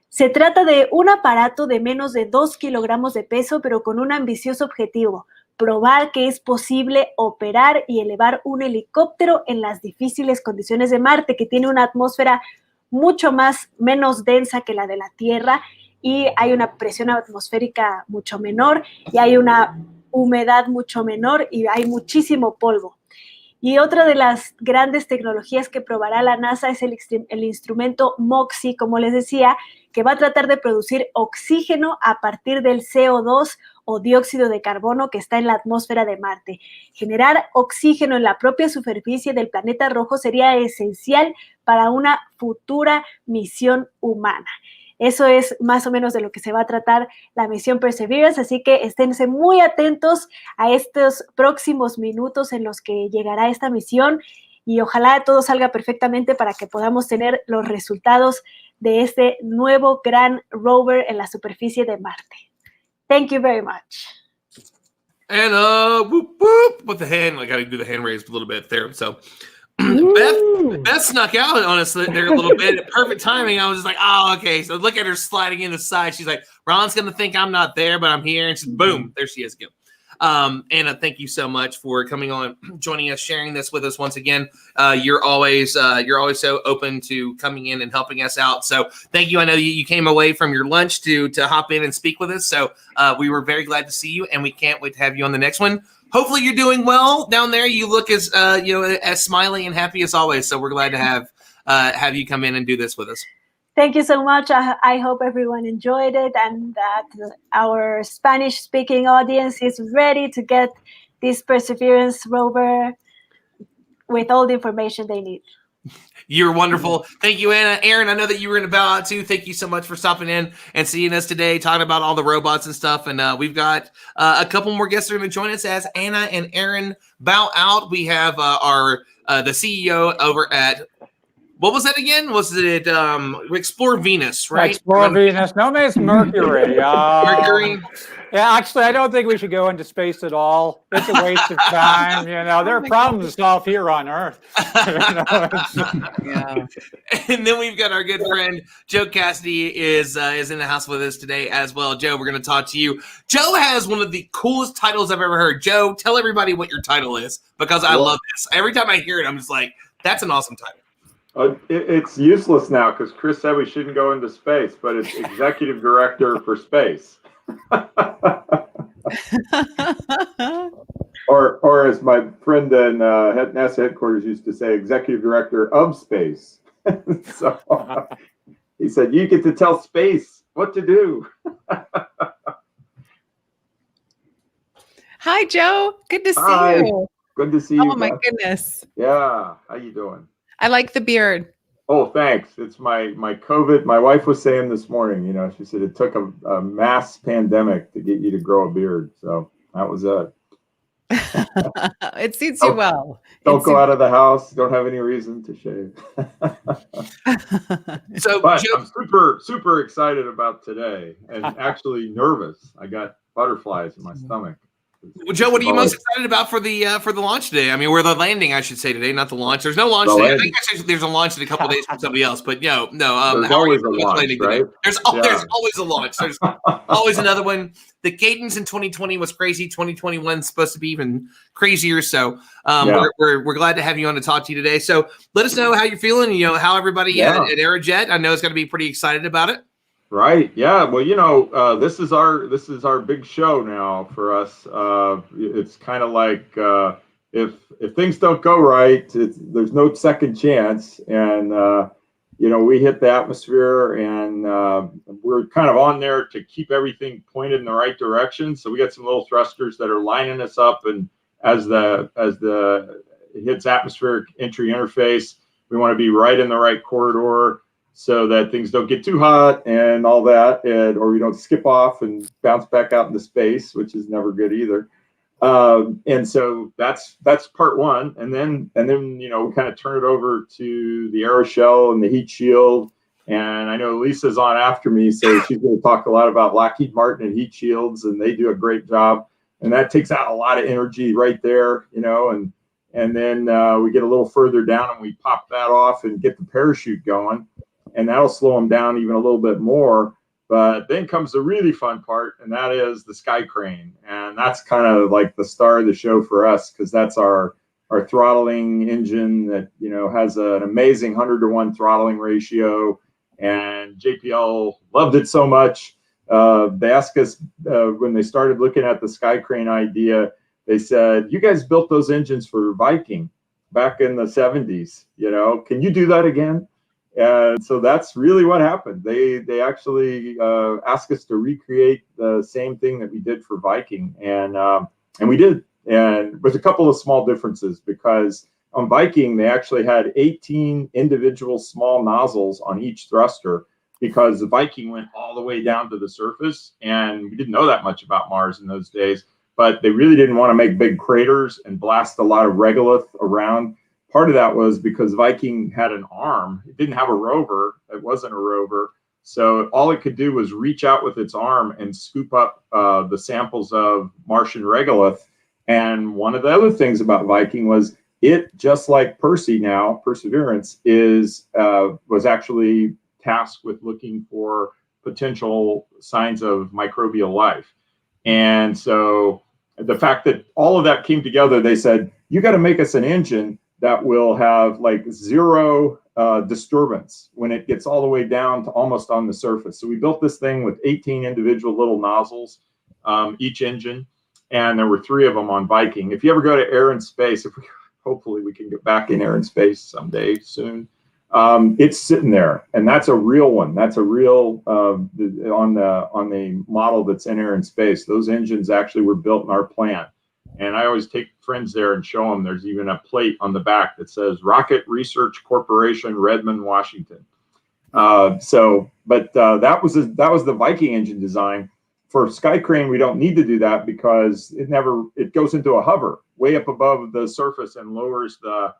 Se trata de un aparato de menos de 2 kilogramos de peso, pero con un ambicioso objetivo: probar que es posible operar y elevar un helicóptero en las difíciles condiciones de Marte, que tiene una atmósfera menos densa que la de la Tierra, y hay una presión atmosférica mucho menor, y hay una humedad mucho menor, y hay muchísimo polvo. Y otra de las grandes tecnologías que probará la NASA es el instrumento MOXIE, como les decía, que va a tratar de producir oxígeno a partir del CO2 o dióxido de carbono que está en la atmósfera de Marte. Generar oxígeno en la propia superficie del planeta rojo sería esencial para una futura misión humana. Eso es más o menos de lo que se va a tratar la misión Perseverance, así que esténse muy atentos a estos próximos minutos en los que llegará esta misión, y ojalá todo salga perfectamente para que podamos tener los resultados de este nuevo gran rover en la superficie de Marte. Thank you very much. And whoop whoop with the hand. I got to do the hand raised a little bit there. So Beth snuck out on us there a little bit. Perfect timing. I was just like, oh, okay. So look at her sliding in the side. She's like, Ron's gonna think I'm not there, but I'm here. And she's boom, there she is again. Anna, thank you so much for coming on, joining us, sharing this with us once again. You're always so open to coming in and helping us out. So thank you. I know you came away from your lunch to hop in and speak with us. So we were very glad to see you, and we can't wait to have you on the next one. Hopefully you're doing well down there. You look as as smiling and happy as always. So we're glad to have you come in and do this with us. Thank you so much. I hope everyone enjoyed it, and that our Spanish-speaking audience is ready to get this Perseverance rover with all the information they need. You're wonderful. Thank you, Anna. Aaron, I know that you were in a bow out too. Thank you so much for stopping in and seeing us today, talking about all the robots and stuff. And we've got a couple more guests that are going to join us as Anna and Aaron bow out. We have the CEO over at, what was that again? Was it Explore Venus, right? Explore Venus. No, it's Mercury. Mercury. Yeah, actually, I don't think we should go into space at all. It's a waste of time. There are problems to solve here on Earth. Yeah. And then we've got our good friend Joe Cassidy is in the house with us today as well. Joe, we're going to talk to you. Joe has one of the coolest titles I've ever heard. Joe, tell everybody what your title is, because I love this. Every time I hear it, I'm just like, that's an awesome title. It's useless now because Chris said we shouldn't go into space, but it's Executive Director for Space. or as my friend in NASA headquarters used to say, Executive Director of Space. So he said, you get to tell space what to do. Hi, Joe. Good to see you. Good to see you. Oh, my goodness. Yeah. How you doing? I like the beard. Oh, thanks. It's my COVID. My wife was saying this morning, she said it took a mass pandemic to get you to grow a beard. So that was it. It suits you well. Don't go out of the house. Don't have any reason to shave. But I'm super excited about today, and actually nervous. I got butterflies in my stomach. Well, Joe, what are you most excited about for the launch today? I mean, we're the landing, I should say, today, not the launch. There's no launch today. I think actually there's a launch in a couple of days from somebody else, but no. There's always a launch, right? There's always a launch. There's always another one. The cadence in 2020 was crazy. 2021 is supposed to be even crazier. So we're glad to have you on to talk to you today. So let us know how you're feeling. How everybody at Aerojet. I know is going to be pretty excited about it. Right. Yeah. Well, this is our big show now for us. It's kind of like if things don't go right, there's no second chance. And we hit the atmosphere, and we're kind of on there to keep everything pointed in the right direction. So we got some little thrusters that are lining us up, and as the hits atmospheric entry interface, we want to be right in the right corridor, so that things don't get too hot and all that, or we don't skip off and bounce back out into space, which is never good either. And so that's part one. And then we kind of turn it over to the aeroshell and the heat shield. And I know Lisa's on after me, so she's going to talk a lot about Lockheed Martin and heat shields, and they do a great job. And that takes out a lot of energy right there, and then we get a little further down and we pop that off and get the parachute going. and that'll slow them down even a little bit more. But then comes the really fun part, and that is the sky crane. And that's kind of like the star of the show for us, because that's our throttling engine that, you know, has an amazing 100-to-1 throttling ratio. And JPL loved it so much. They asked us when they started looking at the sky crane idea, they said, "You guys built those engines for Viking back in the 70s, you know, can you do that again?" And so that's really what happened. They actually asked us to recreate the same thing that we did for Viking, and we did. And with a couple of small differences, because on Viking they actually had 18 individual small nozzles on each thruster, because the Viking went all the way down to the surface, and we didn't know that much about Mars in those days. But they really didn't want to make big craters and blast a lot of regolith around. Part of that was because Viking had an arm. It didn't have a rover. It wasn't a rover. So all it could do was reach out with its arm and scoop up the samples of Martian regolith. And one of the other things about Viking was it, just like Perseverance, was actually tasked with looking for potential signs of microbial life. And so the fact that all of that came together, they said, you got to make us an engine that will have like zero disturbance when it gets all the way down to almost on the surface. So we built this thing with 18 individual little nozzles, each engine, and there were 3 of them on Viking. If you ever go to Air and Space, hopefully we can get back in Air and Space someday soon, it's sitting there, and that's a real one. That's a real on the model that's in Air and Space. Those engines actually were built in our plant. And I always take friends there and show them. There's even a plate on the back that says Rocket Research Corporation, Redmond, Washington. That was the Viking engine design. For Sky Crane, we don't need to do that because it goes into a hover way up above the surface and lowers the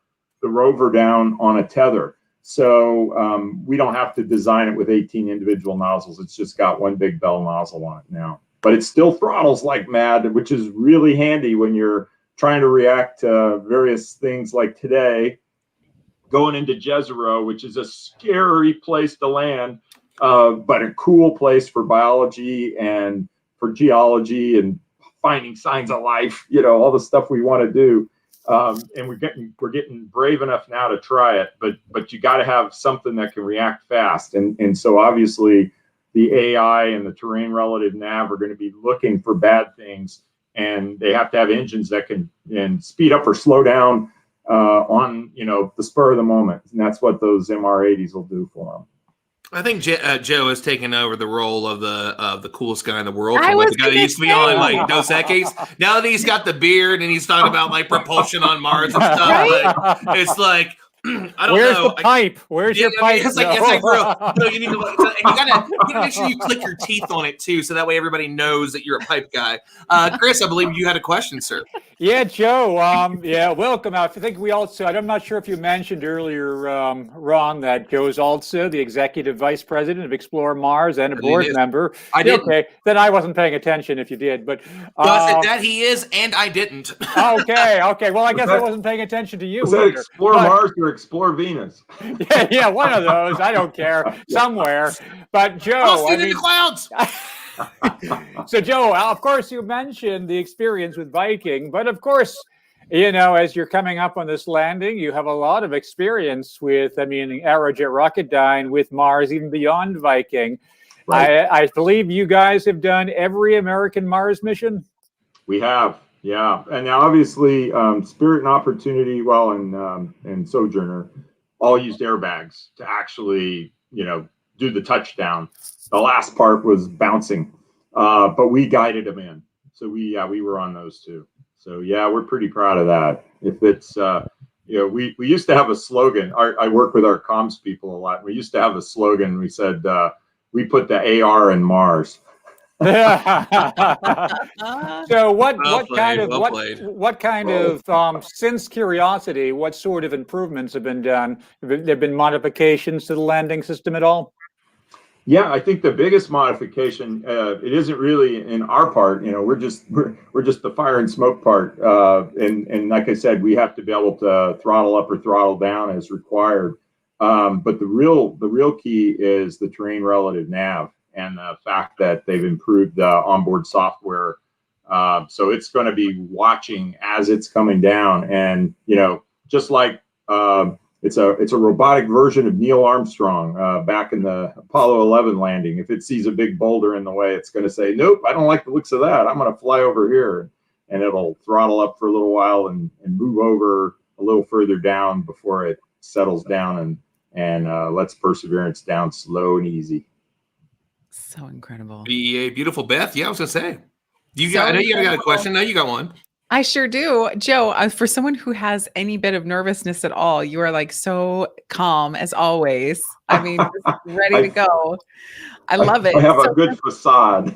rover down on a tether. So we don't have to design it with 18 individual nozzles. It's just got one big bell nozzle on it now. But it still throttles like mad, which is really handy when you're trying to react to various things like today, going into Jezero, which is a scary place to land, but a cool place for biology and for geology and finding signs of life, you know, all the stuff we want to do. And we're getting brave enough now to try it, but you got to have something that can react fast. And so obviously the AI and the terrain relative nav are going to be looking for bad things, and they have to have engines that can speed up or slow down on, you know, the spur of the moment. And that's what those MR80s will do for them. I think Joe has taken over the role of the coolest guy in the world. From like the guy that used to be on like Dos Equis. Now that he's got the beard and he's talking about like propulsion on Mars and stuff, right? Like, it's like I don't Where's know. the pipe? Where's your pipe? It's like real. No, you need to. And you gotta make sure you click your teeth on it too, so that way everybody knows that you're a pipe guy. Chris, I believe you had a question, sir. Yeah, Joe. Yeah, welcome. I think we also. I'm not sure if you mentioned earlier, Ron, that Joe is also the executive vice president of Explore Mars and a board member. I did. Okay, then I wasn't paying attention. If you did, but I said that he is, and I didn't. Okay. Well, I guess I wasn't paying attention to you. Was that Explore Mars or Explore Venus? Yeah, one of those. I don't care. Somewhere. But Joe, I'll see it in the clouds. So Joe, of course, you mentioned the experience with Viking, but of course, you know, as you're coming up on this landing, you have a lot of experience with, Aerojet Rocketdyne, with Mars, even beyond Viking. Right. I believe you guys have done every American Mars mission. We have, yeah. And now obviously Spirit and Opportunity, and Sojourner all used airbags to actually, you know, do the touchdown. The last part was bouncing, but we guided them in. So we were on those too. So yeah, we're pretty proud of that. If it's, you know, we used to have a slogan. I work with our comms people a lot. We used to have a slogan. We said, we put the AR in Mars. So what kind of since Curiosity, what sort of improvements have been done? Have there been modifications to the landing system at all? Yeah, I think the biggest modification, it isn't really in our part. You know, we're just the fire and smoke part. And like I said, we have to be able to throttle up or throttle down as required. But the real key is the terrain relative nav and the fact that they've improved the onboard software. So it's going to be watching as it's coming down, and just like it's a robotic version of Neil Armstrong back in the Apollo 11 landing. If it sees a big boulder in the way, it's going to say, "Nope, I don't like the looks of that. I'm going to fly over here," and it'll throttle up for a little while and move over a little further down before it settles down and lets Perseverance down slow and easy. So incredible. Beautiful, Beth. Yeah, I was gonna say. So I know you got a incredible. question. No, you got one. I sure do. Joe, for someone who has any bit of nervousness at all, you are like so calm as always. I mean, just ready to go. I love it. I have So a good facade.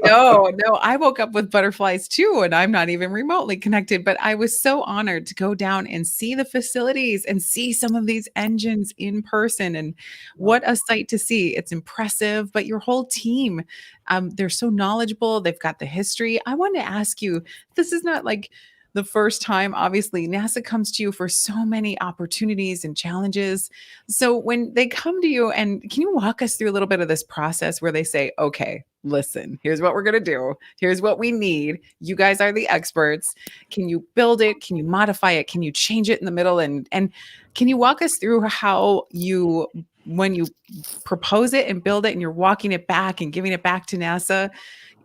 no, I woke up with butterflies too, and I'm not even remotely connected, but I was so honored to go down and see the facilities and see some of these engines in person. And what a sight to see. It's impressive, but your whole team, they're so knowledgeable. They've got the history. I want to ask you, this is not like the first time, obviously, NASA comes to you for so many opportunities and challenges. So when they come to you, and can you walk us through a little bit of this process where they say, okay, listen, here's what we're going to do. Here's what we need. You guys are the experts. Can you build it? Can you modify it? Can you change it in the middle? And can you walk us through how when you propose it and build it and you're walking it back and giving it back to NASA,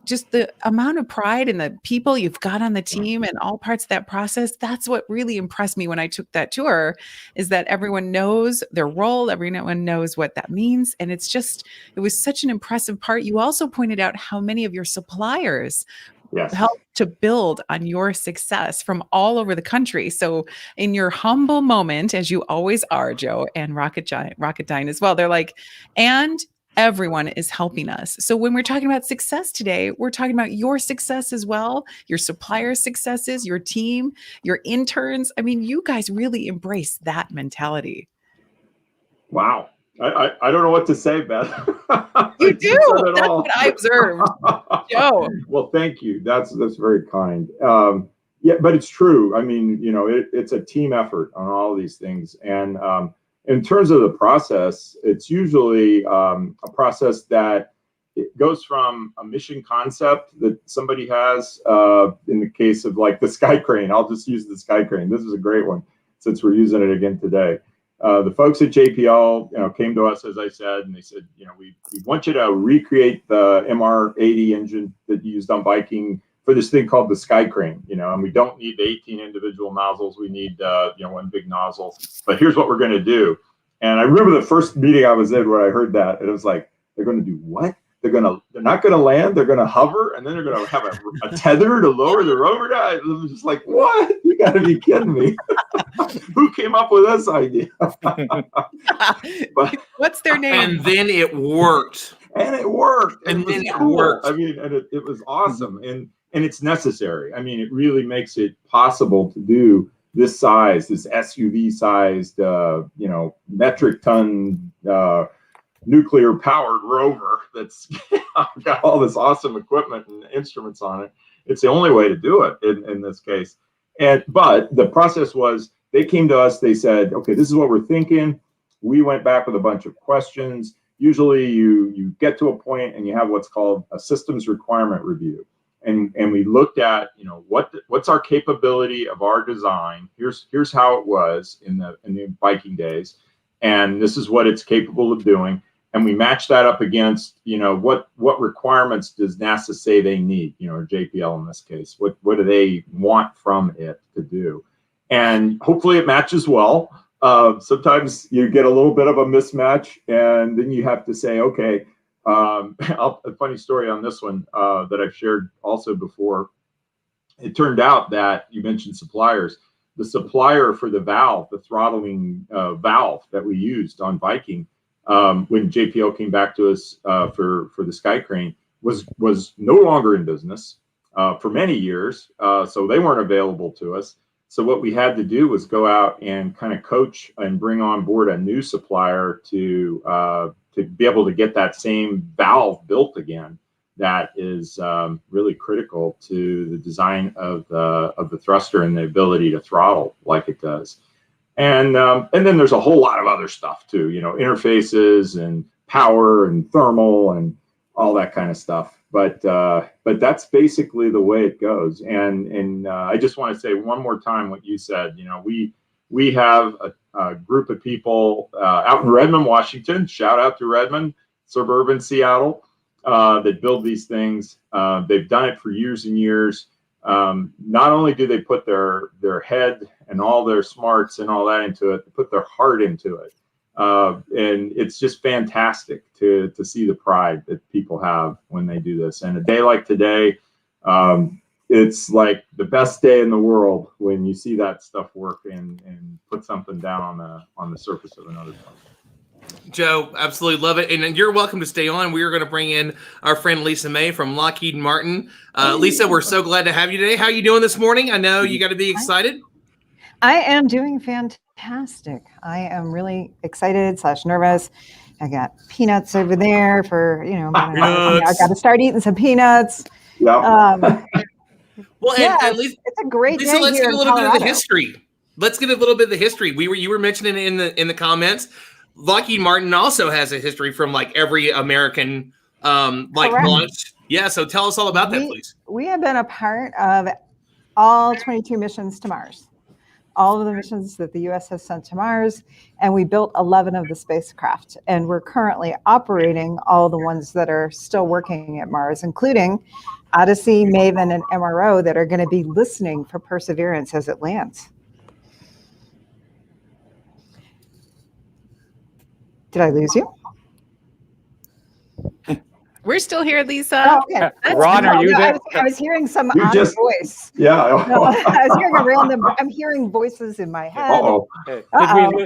just the amount of pride and the people you've got on the team and all parts of that process, that's what really impressed me when I took that tour, is that everyone knows their role, everyone knows what that means. And it was such an impressive part. You also pointed out how many of your suppliers help to build on your success from all over the country. So in your humble moment, as you always are, Joe, and Rocketdyne as well, they're like, and everyone is helping us. So when we're talking about success today, we're talking about your success as well, your supplier successes, your team, your interns. I mean, you guys really embrace that mentality. Wow. I don't know what to say, Beth. You do. That's what I observed. Joe. Well, thank you. That's very kind. Yeah, but it's true. I mean, it's a team effort on all these things. And in terms of the process, it's usually a process that it goes from a mission concept that somebody has. In the case of like the sky crane, I'll just use the sky crane. This is a great one since we're using it again today. The folks at JPL, came to us, as I said, and they said, we want you to recreate the MR80 engine that you used on Viking for this thing called the sky crane, and we don't need the 18 individual nozzles. We need, one big nozzle. But here's what we're going to do. And I remember the first meeting I was in where I heard that, and it was like, they're going to do what? They're not going to land. They're going to hover, and then they're going to have a tether to lower the rover down. It was just like, what? You got to be kidding me. Who came up with this idea? But, what's their name? And then it worked. And it worked. And it then was it cool. worked. I mean, and it was awesome. And it's necessary. I mean, it really makes it possible to do this size, this SUV-sized, metric ton nuclear powered rover that's got all this awesome equipment and instruments on it. It's the only way to do it in this case. But the process was, they came to us, they said, okay, this is what we're thinking. We went back with a bunch of questions. Usually you get to a point and you have what's called a systems requirement review. And we looked at, what's our capability of our design? Here's how it was in the Viking days. And this is what it's capable of doing. And we match that up against, what requirements does NASA say they need, or JPL in this case, what do they want from it to do? And hopefully it matches well. Sometimes you get a little bit of a mismatch, and then you have to say, okay, a funny story on this one that I've shared also before. It turned out that you mentioned suppliers. The supplier for the valve, the throttling valve that we used on Viking, when JPL came back to us for the sky crane, was no longer in business for many years. So they weren't available to us. So what we had to do was go out and kind of coach and bring on board a new supplier to be able to get that same valve built again. That is really critical to the design of the thruster and the ability to throttle like it does. And then there's a whole lot of other stuff too, interfaces and power and thermal and all that kind of stuff. But that's basically the way it goes. And I just want to say one more time what you said. We have a group of people out in Redmond, Washington. Shout out to Redmond, suburban Seattle, that build these things. They've done it for years and years. Not only do they put their head and all their smarts and all that into it, they put their heart into it. And it's just fantastic to see the pride that people have when they do this. And a day like today, it's like the best day in the world when you see that stuff work and put something down on the surface of another planet. Joe, absolutely love it. And you're welcome to stay on. We are going to bring in our friend Lisa May from Lockheed Martin. Lisa, we're so glad to have you today. How are you doing this morning? I know you got to be excited. I am doing fantastic. I am really excited / nervous. I got peanuts over there for, I got to start eating some peanuts. Yeah. Well, yeah, and Lisa, it's a great day let's here get a in little bit of the Colorado. history. Let's get a little bit of the history. You were mentioning it in the comments. Lockheed Martin also has a history from like every American Correct. launch. Yeah, so tell us all about that, please. We have been a part of all 22 missions to Mars, all of the missions that the U.S. has sent to Mars, and we built 11 of the spacecraft. And we're currently operating all the ones that are still working at Mars, including Odyssey, Maven, and MRO that are going to be listening for Perseverance as it lands. Did I lose you? We're still here, Lisa. Oh, okay. Ron, are you there? I was hearing some You odd just- voice. Yeah. No, I was hearing a random. I'm hearing voices in my head. Uh-oh.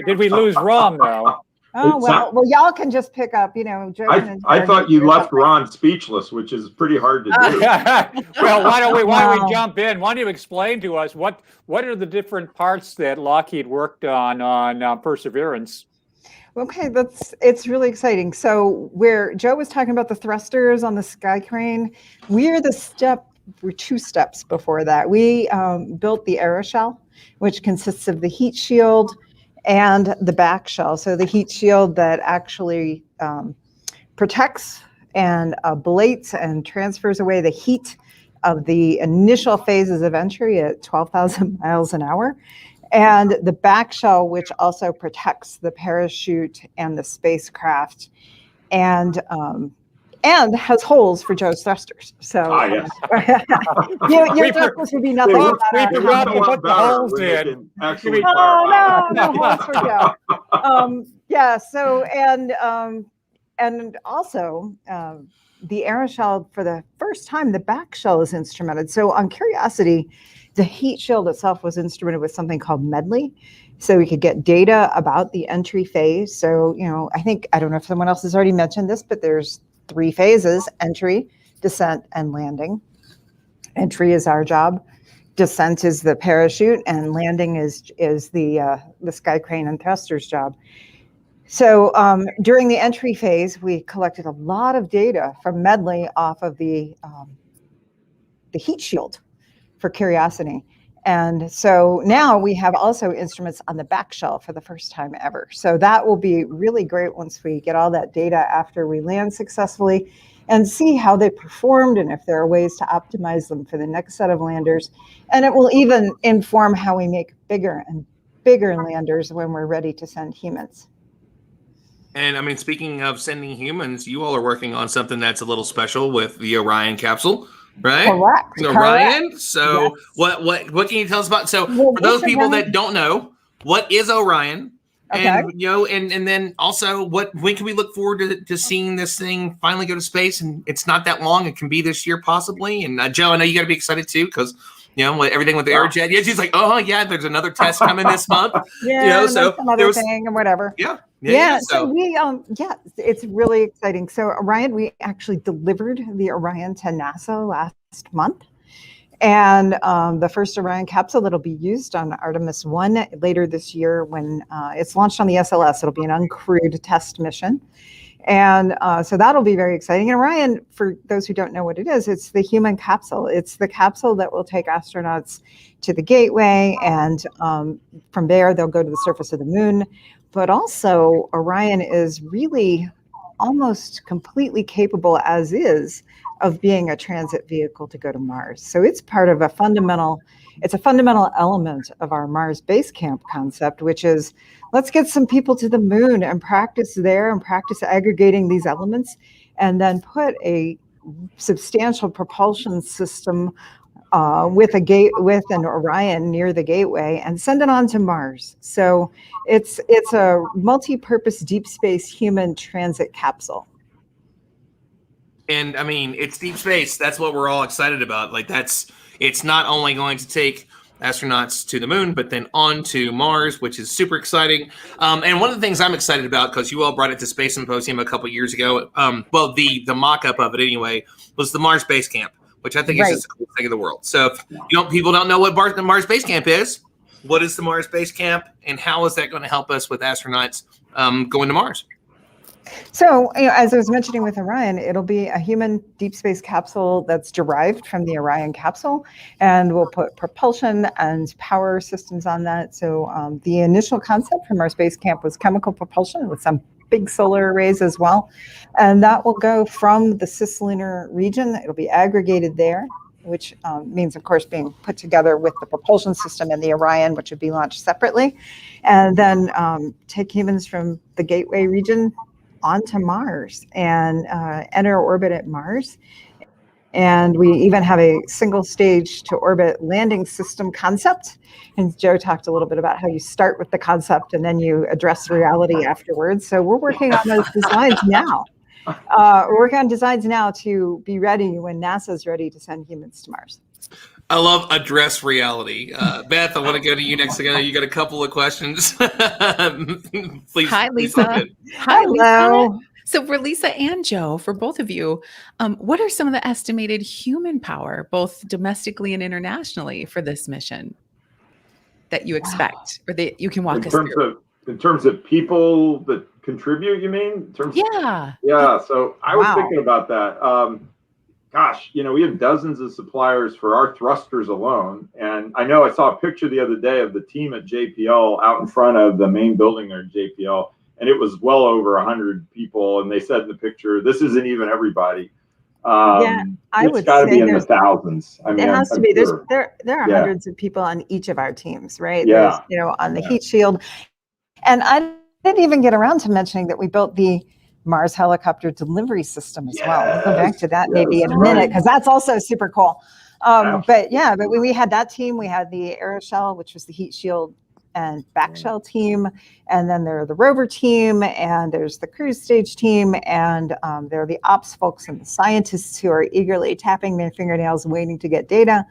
Did we lose Ron though? Oh well, y'all can just pick up. Joe. I thought you left Ron speechless, which is pretty hard to do. Well, why don't we jump in? Why don't you explain to us what are the different parts that Lockheed worked on Perseverance? Okay, it's really exciting. So where Joe was talking about the thrusters on the sky crane, we're 2 steps before that. We built the aeroshell, which consists of the heat shield and the back shell. So the heat shield that actually protects and ablates and transfers away the heat of the initial phases of entry at 12,000 miles an hour. And the back shell, which also protects the parachute and the spacecraft, and has holes for Joe's thrusters. So your thrusters would be nothing. We forgot to put the holes in. No holes for Joe. Yeah. So and also the aeroshell, for the first time, the back shell is instrumented. So on Curiosity, the heat shield itself was instrumented with something called Medley, so we could get data about the entry phase. So, I don't know if someone else has already mentioned this, but there's 3 phases: entry, descent, and landing. Entry is our job. Descent is the parachute, and landing is the sky crane and thrusters job. So during the entry phase, we collected a lot of data from Medley off of the heat shield for Curiosity. And so now we have also instruments on the back shell for the first time ever. So that will be really great once we get all that data after we land successfully and see how they performed and if there are ways to optimize them for the next set of landers. And it will even inform how we make bigger and bigger landers when we're ready to send humans. And I mean, speaking of sending humans, you all are working on something that's a little special with the Orion capsule, right? Correct. Orion. Correct. So yes. what can you tell us about? So for those people that don't know, what is Orion? Okay. And and then also when can we look forward to seeing this thing finally go to space? And it's not that long. It can be this year possibly. And Joe, I know you got to be excited too, because everything with the Aerojet. Yeah, she's like, oh yeah, there's another test coming this month. So some other thing and whatever. Yeah. So we it's really exciting. So Orion, we actually delivered the Orion to NASA last month. And the first Orion capsule that'll be used on Artemis 1 later this year when it's launched on the SLS. It'll be an uncrewed test mission. And so that'll be very exciting. And Orion, for those who don't know what it is, it's the human capsule. It's the capsule that will take astronauts to the gateway, and from there they'll go to the surface of the moon. But also Orion is really almost completely capable as is of being a transit vehicle to go to Mars. So it's part of a fundamental element of our Mars base camp concept, which is let's get some people to the moon and practice there and practice aggregating these elements, and then put a substantial propulsion system with an Orion near the gateway and send it on to Mars. So it's a multi-purpose deep space human transit capsule. And I mean, it's deep space. That's what we're all excited about. Like it's not only going to take astronauts to the moon, but then on to Mars, which is super exciting. And one of the things I'm excited about, because you all brought it to Space Symposium a couple years ago, well, the mock-up of it anyway, was the Mars Base Camp, which I think is just the coolest thing in the world. So if people don't know what the Mars Base Camp is, what is the Mars Base Camp, and how is that going to help us with astronauts going to Mars? So, as I was mentioning with Orion, it'll be a human deep space capsule that's derived from the Orion capsule, and we'll put propulsion and power systems on that. So the initial concept from our space camp was chemical propulsion with some big solar arrays as well. And that will go from the cislunar region. It'll be aggregated there, which means, of course, being put together with the propulsion system and the Orion, which would be launched separately. And then take humans from the Gateway region onto Mars and enter orbit at Mars. And we even have a single stage to orbit landing system concept. And Joe talked a little bit about how you start with the concept and then you address reality afterwards. So we're working on those designs now. We're working on designs now to be ready when NASA's ready to send humans to Mars. I love address reality. Beth, I want to go to you next. You got a couple of questions. Please. Hi, Lisa. Hi, Lisa. So for Lisa and Joe, for both of you, what are some of the estimated human power, both domestically and internationally, for this mission that you expect, or that you can walk us through? In terms of people that contribute, you mean? In terms yeah. Yeah. So I was thinking about that. Gosh, we have dozens of suppliers for our thrusters alone. And I know I saw a picture the other day of the team at JPL out in front of the main building there at JPL. And it was well over 100 people. And they said in the picture, this isn't even everybody. I would got to say be in the thousands. I mean, it has to be. Sure. There are hundreds of people on each of our teams, right? Yeah. There's, on the heat shield. And I didn't even get around to mentioning that we built the Mars helicopter delivery system as well. We'll go back to that maybe in a minute, because that's also super cool. But we had that team. We had the aeroshell, which was the heat shield and backshell team, and then there are the rover team, and there's the cruise stage team, and there are the ops folks and the scientists who are eagerly tapping their fingernails waiting to get data.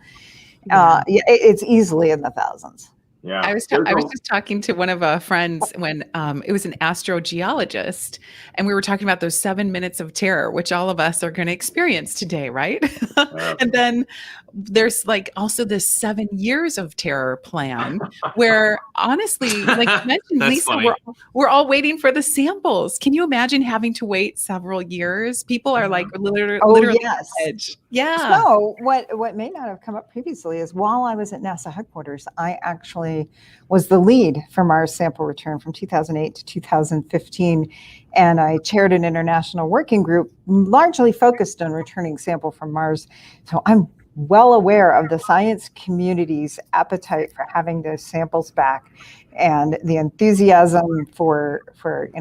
It's easily in the thousands. Yeah, I was just talking to one of our friends when it was an astrogeologist, and we were talking about those 7 minutes of terror, which all of us are going to experience today, right? And then there's also this 7 years of terror plan where, honestly, like you mentioned, Lisa, we're all waiting for the samples. Can you imagine having to wait several years? People are literally on the edge. Yeah. So what may not have come up previously is while I was at NASA headquarters, I actually was the lead for Mars sample return from 2008 to 2015. And I chaired an international working group largely focused on returning sample from Mars. So I'm well aware of the science community's appetite for having those samples back, and the enthusiasm for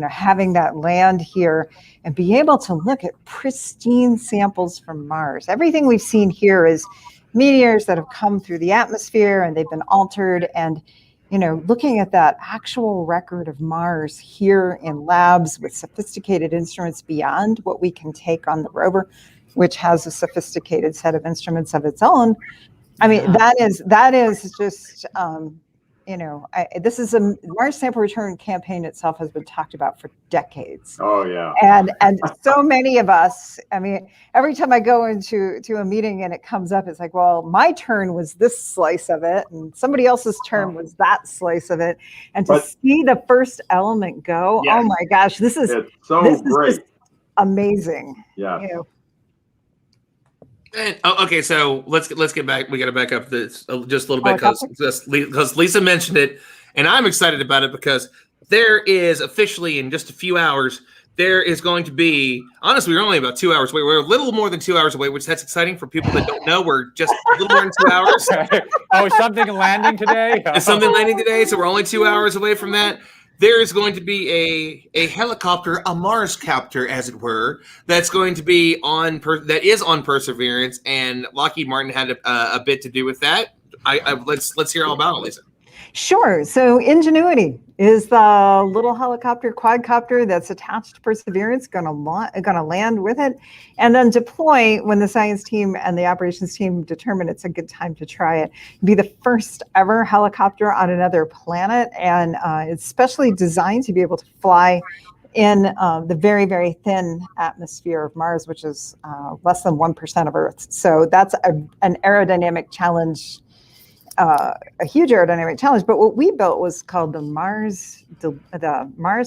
having that land here and be able to look at pristine samples from Mars. Everything we've seen here is meteors that have come through the atmosphere and they've been altered, and looking at that actual record of Mars here in labs with sophisticated instruments beyond what we can take on the rover, which has a sophisticated set of instruments of its own. I mean, that is just, this is a Mars sample return campaign itself has been talked about for decades. Oh yeah. And so many of us, I mean, every time I go into a meeting and it comes up, it's like, well, my turn was this slice of it, and somebody else's turn was that slice of it. And to see the first element go, oh my gosh, this is great. Just amazing. Yeah. You know, And, okay, so let's get back. We got to back up this just a little bit because Lisa mentioned it, and I'm excited about it because there is officially in just a few hours there is going to be. Honestly, we're only about 2 hours away. We're a little more than 2 hours away, which that's exciting for people that don't know. We're just a little more than 2 hours. Oh, is something landing today? Is something landing today? So we're only 2 hours away from that. There is going to be a helicopter, a Mars copter, as it were, that's going to be on that is on Perseverance, and Lockheed Martin had a bit to do with that. Let's hear all about it, Lisa. sure. So Ingenuity is the little helicopter, quadcopter that's attached to Perseverance, going to land with it, and then deploy when the science team and the operations team determine it's a good time to try it. Be the first ever helicopter on another planet, and it's specially designed to be able to fly in the very, very thin atmosphere of Mars, which is less than 1% of Earth. So that's an aerodynamic challenge. A huge aerodynamic challenge, but what we built was called the Mars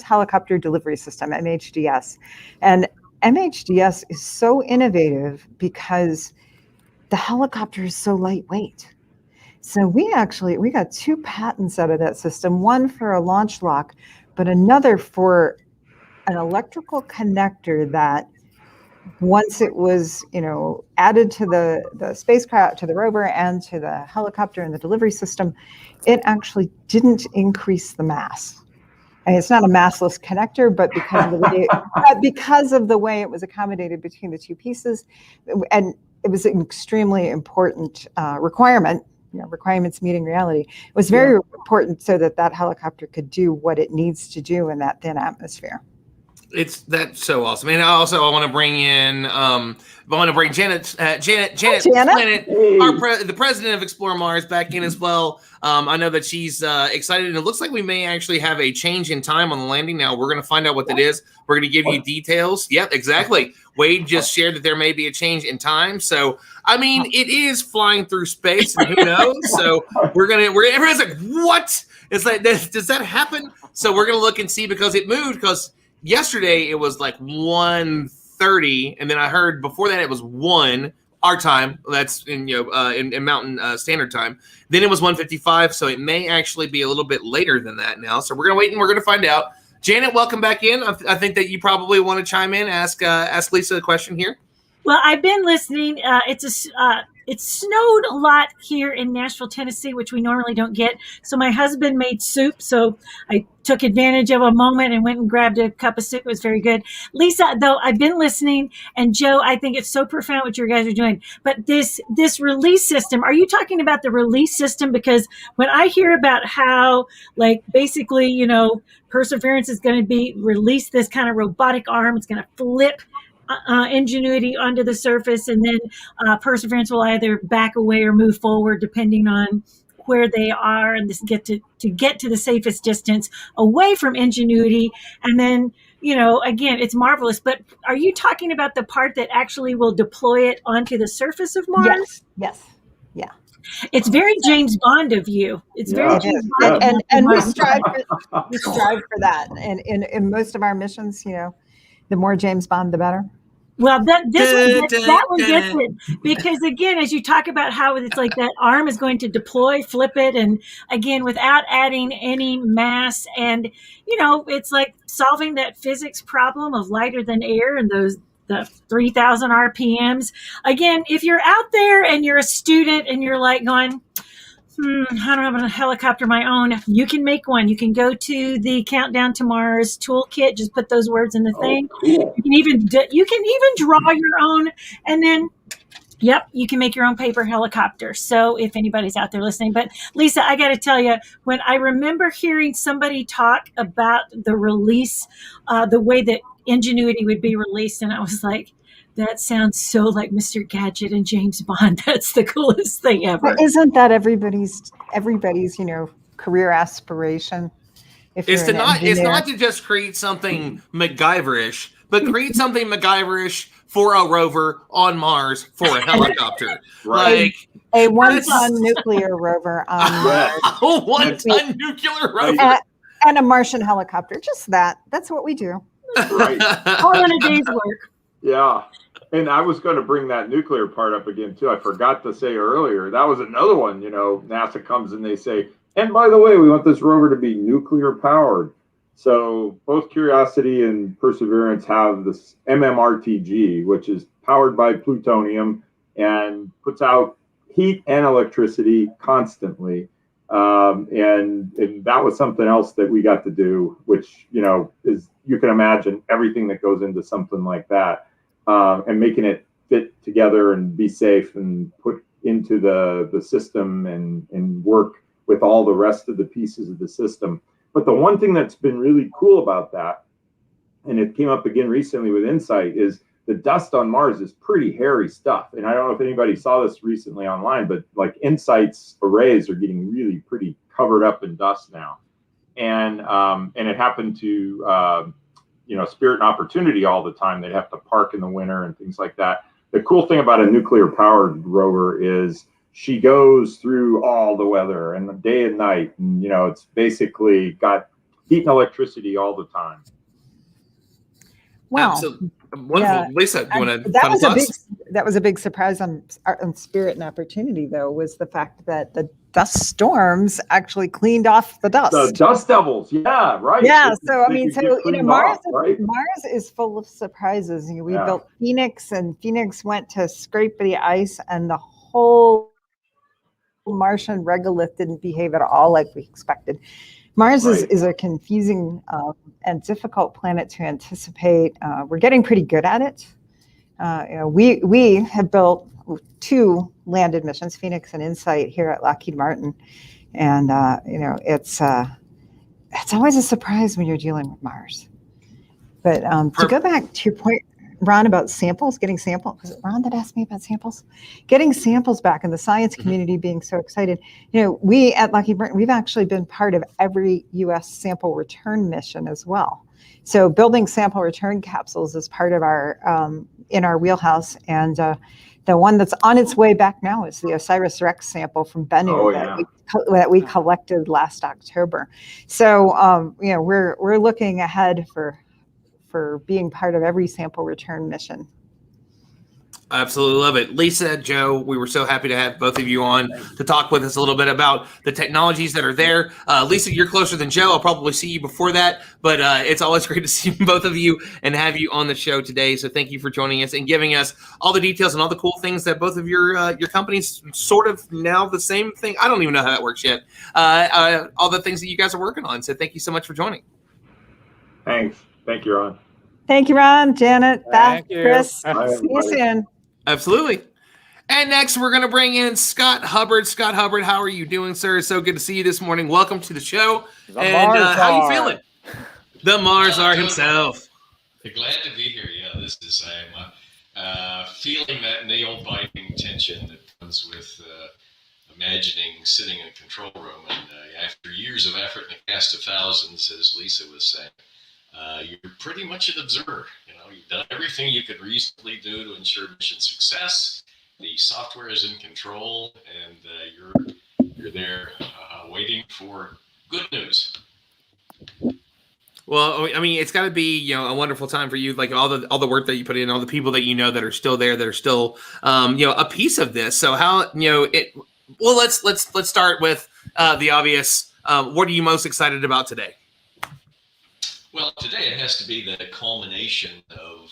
Helicopter Delivery System, MHDS. And MHDS is so innovative because the helicopter is so lightweight. So we got 2 patents out of that system, one for a launch lock, but another for an electrical connector that once it was, added to the spacecraft, to the rover, and to the helicopter and the delivery system, it actually didn't increase the mass. And it's not a massless connector, but because of the way it was accommodated between the 2 pieces, and it was an extremely important requirement. Requirements meeting reality. It was very important so that helicopter could do what it needs to do in that thin atmosphere. That's so awesome. And I want to bring in Janet Janet. Planet, the president of Explore Mars, back in as well. I know that she's excited, and it looks like we may actually have a change in time on the landing. Now we're going to find out what that is. We're going to give you details. Yep, exactly. Wade just shared that there may be a change in time. So I mean, it is flying through space, and who knows? So everyone's like, what? It's like, does that happen? So we're going to look and see, because it moved, because yesterday it was like 1:30, and then I heard before that it was 1 our time. That's in in Mountain Standard Time. Then it was 1:55, so it may actually be a little bit later than that now. So we're gonna wait and we're gonna find out. Janet, welcome back in. I think that you probably want to chime in, ask Lisa a question here. Well, I've been listening. It snowed a lot here in Nashville, Tennessee, which we normally don't get. So my husband made soup. So I took advantage of a moment and went and grabbed a cup of soup. It was very good. Lisa, though, I've been listening. And Joe, I think it's so profound what you guys are doing. But this release system, are you talking about the release system? Because when I hear about how, like, basically, Perseverance is going to be released this kind of robotic arm, it's going to flip Ingenuity onto the surface, and then Perseverance will either back away or move forward depending on where they are, and this get to the safest distance away from Ingenuity. And then, again, it's marvelous. But are you talking about the part that actually will deploy it onto the surface of Mars? Yes. Yeah. It's very James Bond of you. It's very James Bond. And we strive for that. And in most of our missions, the more James Bond, the better. Well, that one gets it, because again, as you talk about how it's like that arm is going to deploy, flip it, and again, without adding any mass, and it's like solving that physics problem of lighter than air and the 3,000 RPMs. Again, if you're out there and you're a student and you're like going, I don't have a helicopter of my own, you can make one. You can go to the Countdown to Mars toolkit, just put those words in the thing. Cool. You can even draw your own, and then you can make your own paper helicopter. So if anybody's out there listening. But Lisa, I got to tell you, when I remember hearing somebody talk about the release, the way that Ingenuity would be released, and I was like, that sounds so like Mr. Gadget and James Bond. That's the coolest thing ever. But isn't that everybody's career aspiration? It's not to just create something MacGyverish, but create something MacGyverish for a rover on Mars for a helicopter. Right. Like a 1-ton nuclear rover on Mars. A 1-ton nuclear rover. And a Martian helicopter. Just that. That's what we do. Right. All in a day's work. Yeah. And I was going to bring that nuclear part up again, too. I forgot to say earlier. That was another one, NASA comes and they say, and by the way, we want this rover to be nuclear powered. So both Curiosity and Perseverance have this MMRTG, which is powered by plutonium and puts out heat and electricity constantly. And that was something else that we got to do, which, is, you can imagine everything that goes into something like that. And making it fit together and be safe and put into the system and work with all the rest of the pieces of the system. But the one thing that's been really cool about that, and it came up again recently with InSight, is the dust on Mars is pretty hairy stuff. And I don't know if anybody saw this recently online, but like InSight's arrays are getting really pretty covered up in dust now. And it happened to Spirit and Opportunity all the time. They'd have to park in the winter and things like that. The cool thing about a nuclear powered rover is she goes through all the weather and the day and night. And, it's basically got heat and electricity all the time. Wow. Wonderful. Yeah. Lisa, you want to that was a big surprise on Spirit and Opportunity, though, was the fact that the dust storms actually cleaned off the dust. The dust devils, yeah, right. Yeah, Mars is full of surprises. We built Phoenix, and Phoenix went to scrape the ice, and the whole Martian regolith didn't behave at all like we expected. Mars is a confusing and difficult planet to anticipate. We're getting pretty good at it. We have built 2 landed missions, Phoenix and InSight, here at Lockheed Martin, and it's always a surprise when you're dealing with Mars. But to go back to your point, Ron, about samples, getting samples. Was it Ron that asked me about samples? Getting samples back and the science community being so excited. We at Lockheed Martin, we've actually been part of every U.S. sample return mission as well. So building sample return capsules is part of our in our wheelhouse. And the one that's on its way back now is the OSIRIS-REx sample from Bennu that we collected last October. So we're looking ahead for being part of every sample return mission. Absolutely love it. Lisa, Joe, we were so happy to have both of you on to talk with us a little bit about the technologies that are there. Lisa, you're closer than Joe. I'll probably see you before that, but it's always great to see both of you and have you on the show today. So thank you for joining us and giving us all the details and all the cool things that both of your companies sort of now the same thing. I don't even know how that works yet. All the things that you guys are working on. So thank you so much for joining. Thanks. Thank you, Ron. Thank you, Ron, Janet, Beth, Chris. See you soon. Absolutely. And next, we're going to bring in Scott Hubbard. Scott Hubbard, how are you doing, sir? It's so good to see you this morning. Welcome to the show. And how are you feeling? The Mars-R himself. Glad to be here. Yeah, this is I'm feeling that nail-biting tension that comes with imagining sitting in a control room. And after years of effort and a cast of thousands, as Lisa was saying, you're pretty much an observer. You've done everything you could reasonably do to ensure mission success. The software is in control, and you're there waiting for good news. Well, I mean, it's got to be a wonderful time for you, like all the work that you put in, all the people that that are still there, that are still a piece of this. So how it? Well, let's start with the obvious. What are you most excited about today? Well, today it has to be the culmination of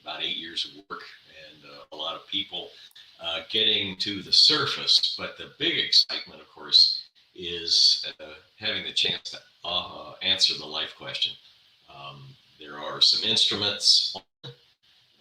about 8 years of work and a lot of people getting to the surface. But the big excitement, of course, is having the chance to answer the life question. There are some instruments on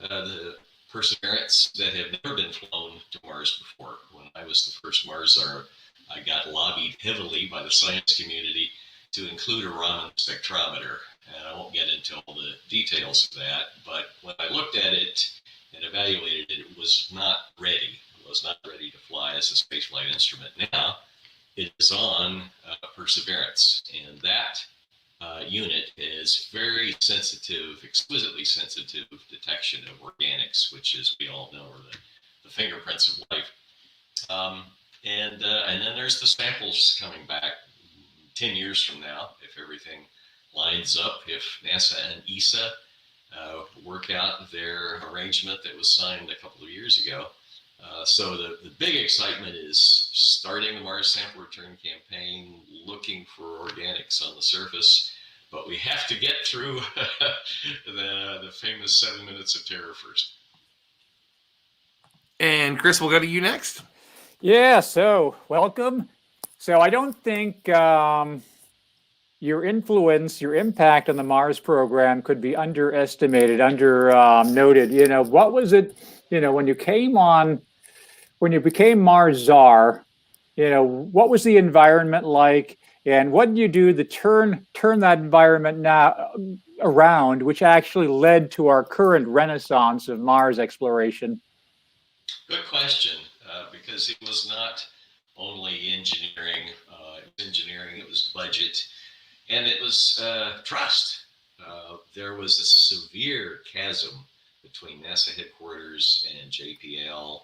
the Perseverance that have never been flown to Mars before. When I was the first Mars-R, I got lobbied heavily by the science community to include a Raman spectrometer. And I won't get into all the details of that, but when I looked at it and evaluated it, it was not ready. It was not ready to fly as a spaceflight instrument. Now, it is on Perseverance, and that unit is very sensitive, exquisitely sensitive detection of organics, which, as we all know, are the fingerprints of life. And then there's the samples coming back 10 years from now, if everything lines up if NASA and ESA work out their arrangement that was signed a couple of years ago. So the big excitement is starting the Mars Sample Return Campaign, looking for organics on the surface, but we have to get through the famous 7 minutes of terror first. And Chris, we'll go to you next. Yeah, so welcome. So I don't think your influence, your impact on the Mars program could be underestimated, noted. You know, what was it, when you became Mars Czar, what was the environment like? And what did you do to turn that environment now around, which actually led to our current renaissance of Mars exploration? Good question, because it was not only engineering, it was budget, and it was trust. There was a severe chasm between NASA headquarters and JPL.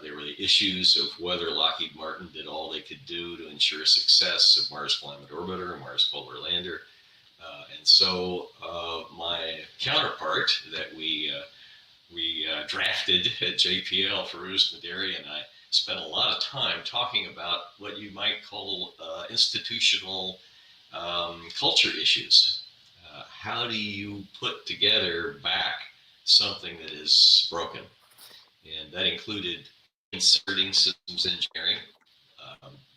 There were the issues of whether Lockheed Martin did all they could do to ensure success of Mars Climate Orbiter and Mars Polar Lander. And so my counterpart that we drafted at JPL, Firuz Naderi, and I spent a lot of time talking about what you might call institutional culture issues. How do you put together back something that is broken? And that included inserting systems engineering,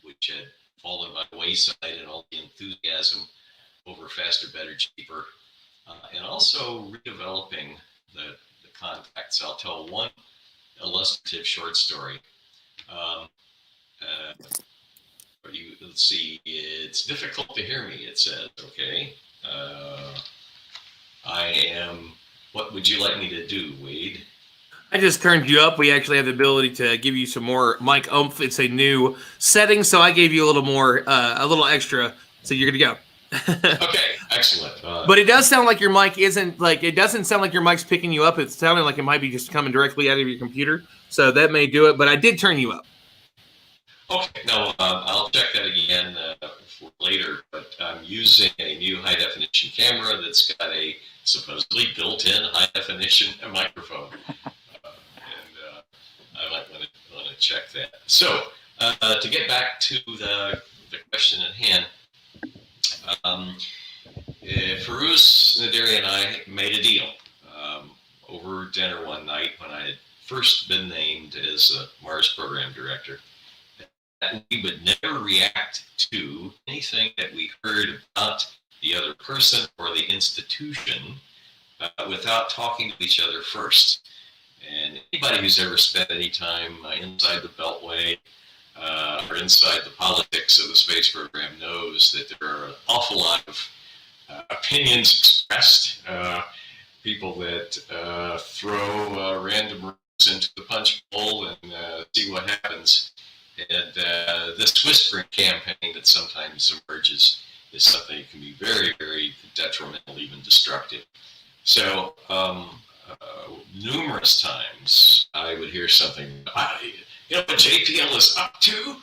which had fallen by the wayside in all the enthusiasm over faster, better, cheaper, and also redeveloping the contacts. I'll tell one illustrative short story. Let's see, it's difficult to hear me, it says, okay. What would you like me to do, Wade? I just turned you up. We actually have the ability to give you some more mic oomph. It's a new setting, so I gave you a little more, a little extra, so you're good to go. Okay, excellent. But it does sound like your mic it doesn't sound like your mic's picking you up. It's sounding like it might be just coming directly out of your computer. So that may do it, but I did turn you up. Okay, no, I'll check that again for later, but I'm using a new high definition camera that's got a supposedly built-in high definition microphone. I might want to check that. So to get back to the question at hand, Firuz Naderi and I made a deal over dinner one night when I had first been named as a Mars program director, that we would never react to anything that we heard about the other person or the institution without talking to each other first. And anybody who's ever spent any time inside the Beltway or inside the politics of the space program knows that there are an awful lot of opinions expressed, people that throw random words into the punch bowl and see what happens. And this whispering campaign that sometimes emerges is something that can be very, very detrimental, even destructive. So numerous times I would hear something, you know what JPL is up to?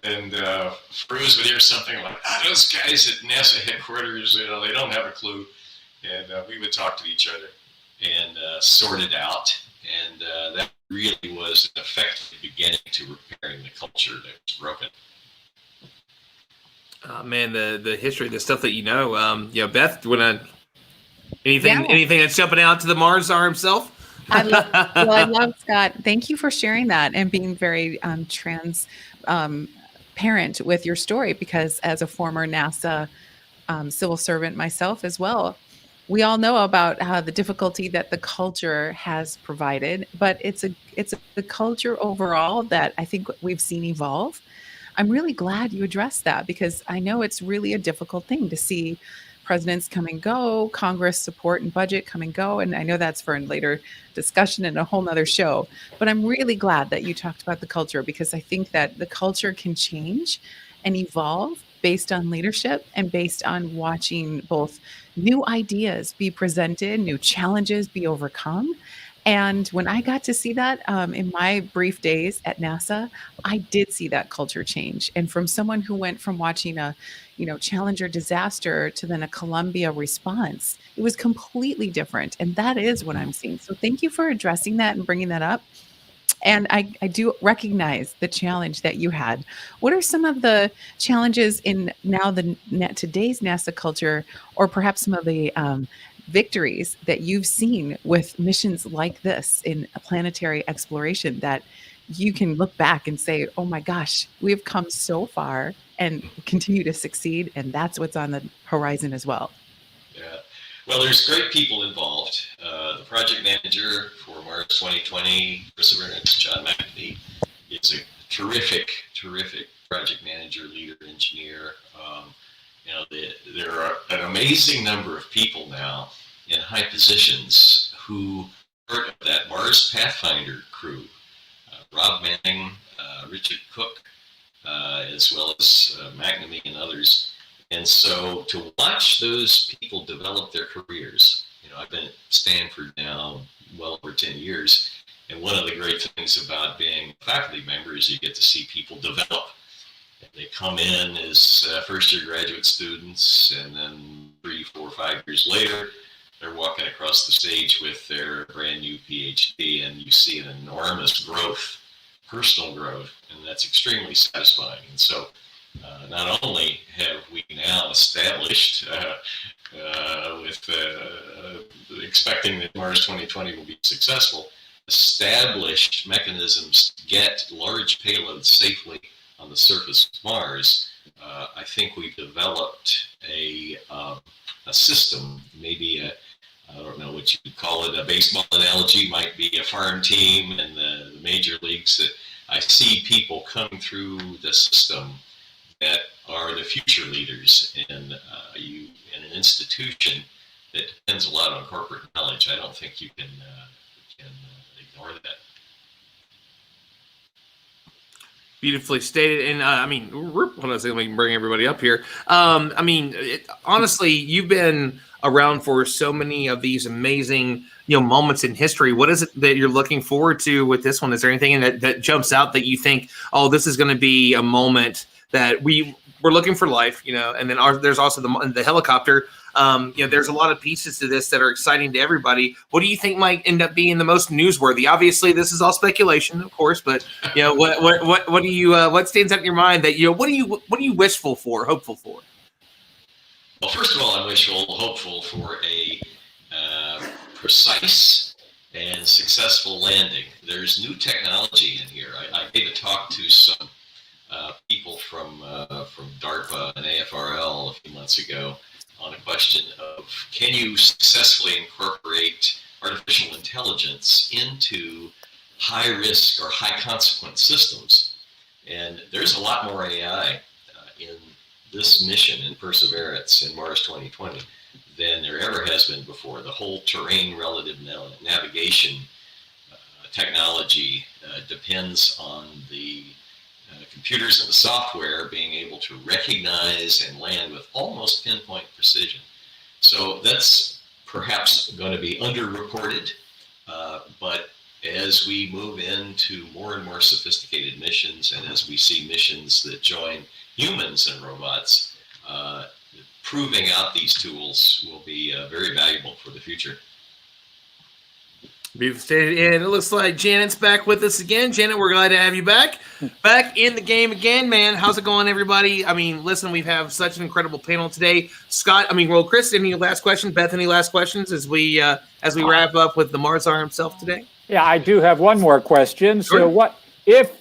And Firuz would hear something like, those guys at NASA headquarters, they don't have a clue. And we would talk to each other and sort it out. And that really was an effective beginning to repairing the culture that was broken. Man, the history, the stuff that you know, Beth, do you want to, anything that's jumping out to the Mars Czar himself? I love Scott. Thank you for sharing that and being very transparent with your story, because as a former NASA civil servant myself as well, we all know about how the difficulty that the culture has provided, but it's the culture overall that I think we've seen evolve. I'm really glad you addressed that, because I know it's really a difficult thing to see presidents come and go, Congress support and budget come and go. And I know that's for a later discussion and a whole nother show, but I'm really glad that you talked about the culture, because I think that the culture can change and evolve based on leadership and based on watching both new ideas be presented, new challenges be overcome, And when I got to see that in my brief days at NASA, I did see that culture change. And from someone who went from watching a, Challenger disaster to then a Columbia response, it was completely different. And that is what I'm seeing. So thank you for addressing that and bringing that up. And I do recognize the challenge that you had. What are some of the challenges in now today's NASA culture, or perhaps some of the victories that you've seen with missions like this in a planetary exploration that you can look back and say, oh my gosh, we've come so far and continue to succeed, and that's what's on the horizon as well? Yeah. Well, there's great people involved. The project manager for Mars 2020, Perseverance, John McAfee, is a terrific project manager, leader, engineer. There are an amazing number of people now in high positions who are part of that Mars Pathfinder crew. Rob Manning, Richard Cook, as well as McNamee and others. And so to watch those people develop their careers, I've been at Stanford now well over 10 years. And one of the great things about being a faculty member is you get to see people develop. And they come in as first-year graduate students, and then 3, 4, 5 years later, they're walking across the stage with their brand new PhD, and you see an enormous growth, personal growth, and that's extremely satisfying. And so not only have we now established, expecting that Mars 2020 will be successful, established mechanisms to get large payloads safely on the surface of Mars. I think we've developed a system, maybe I don't know what you would call it, a baseball analogy might be a farm team and the major leagues, that I see people coming through the system that are the future leaders. And you, in an institution that depends a lot on corporate knowledge, I don't think you can ignore that. Beautifully stated. And let me bring everybody up here. Honestly, you've been around for so many of these amazing, moments in history. What is it that you're looking forward to with this one? Is there anything that jumps out that you think, oh, this is going to be a moment that we're looking for life, and then there's also the helicopter. There's a lot of pieces to this that are exciting to everybody. What do you think might end up being the most newsworthy? Obviously, this is all speculation, of course, but what do you what stands out in your mind that what are you wishful for, hopeful for? Well, first of all, I'm hopeful for a precise and successful landing. There's new technology in here. I gave a talk to some people from DARPA and AFRL a few months ago on a question of, can you successfully incorporate artificial intelligence into high risk or high consequence systems? And there's a lot more AI in this mission in Perseverance in Mars 2020 than there ever has been before. The whole terrain relative navigation technology depends on the computers and the software being able to recognize and land with almost pinpoint precision. So that's perhaps going to be underreported, but as we move into more and more sophisticated missions, and as we see missions that join humans and robots, proving out these tools will be very valuable for the future. Beautiful stated. And it looks like Janet's back with us again. Janet, we're glad to have you back in the game again, man. How's it going, everybody? Listen, we have such an incredible panel today. Scott, Chris, any last questions? Beth, any last questions as we wrap up with the Marsar himself today? Yeah, I do have one more question. Sure. So what if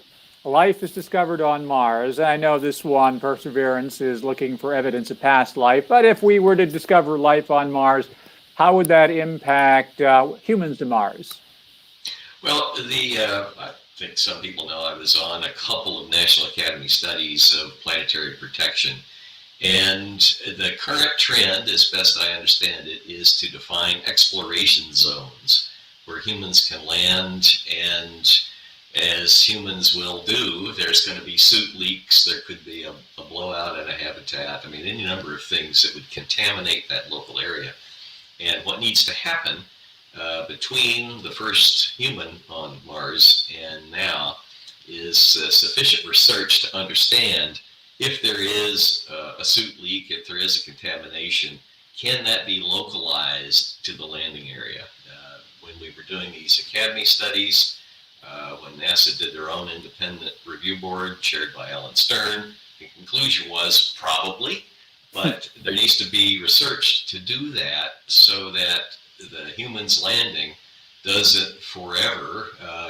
life is discovered on Mars? I know this one, Perseverance, is looking for evidence of past life, but if we were to discover life on Mars, how would that impact humans to Mars? Well, I think some people know I was on a couple of National Academy studies of planetary protection. And the current trend, as best I understand it, is to define exploration zones where humans can land. And as humans will do, there's going to be suit leaks. There could be a blowout in a habitat. Any number of things that would contaminate that local area. And what needs to happen between the first human on Mars and now is sufficient research to understand if there is a suit leak, if there is a contamination, can that be localized to the landing area? When we were doing these Academy studies, when NASA did their own independent review board chaired by Alan Stern, the conclusion was probably, but there needs to be research to do that so that the human's landing doesn't forever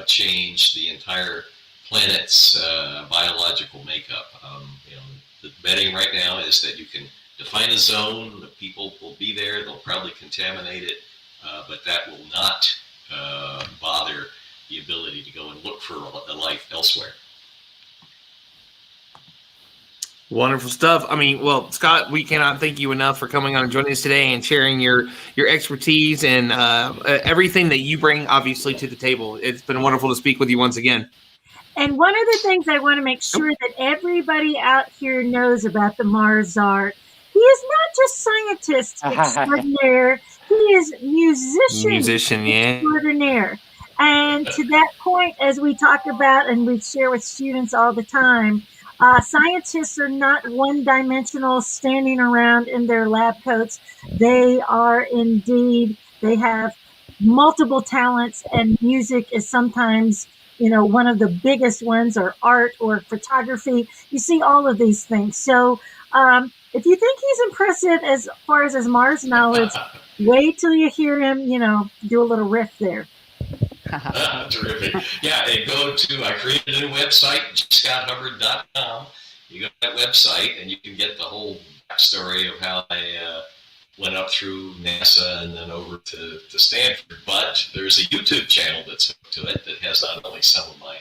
change the entire planet's biological makeup. The betting right now is that you can define a zone, the people will be there, they'll probably contaminate it, but that will not bother the ability to go and look for a life elsewhere. Wonderful stuff. I mean, well, Scott, we cannot thank you enough for coming on and joining us today and sharing your expertise and everything that you bring, obviously, to the table. It's been wonderful to speak with you once again. And one of the things I want to make sure that everybody out here knows about the Mars Czar, he is not just scientist extraordinaire, he is musician extraordinaire. And to that point, as we talk about and we share with students all the time, scientists are not one-dimensional standing around in their lab coats. They are indeed, they have multiple talents, and music is sometimes, one of the biggest ones, or art or photography. You see all of these things. So if you think he's impressive as far as his Mars knowledge, wait till you hear him, do a little riff there. Terrific. Yeah, I created a new website, scotthubbard.com. You go to that website and you can get the whole backstory of how I went up through NASA and then over to Stanford. But there's a YouTube channel that's hooked to it that has not only some of my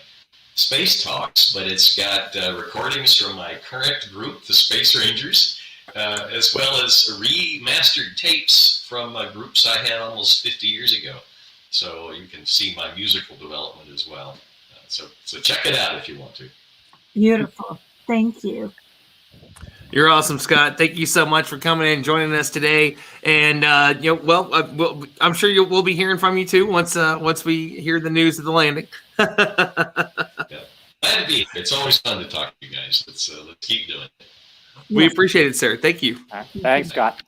space talks, but it's got recordings from my current group, the Space Rangers, as well as remastered tapes from groups I had almost 50 years ago. So you can see my musical development as well. So check it out if you want to. Beautiful. Thank you. You're awesome, Scott. Thank you so much for coming in and joining us today. And I'm sure we'll be hearing from you too once we hear the news of the landing. That'd be. It's always fun to talk to you guys. Let's keep doing it. We appreciate it, sir. Thank you. Thanks, Scott.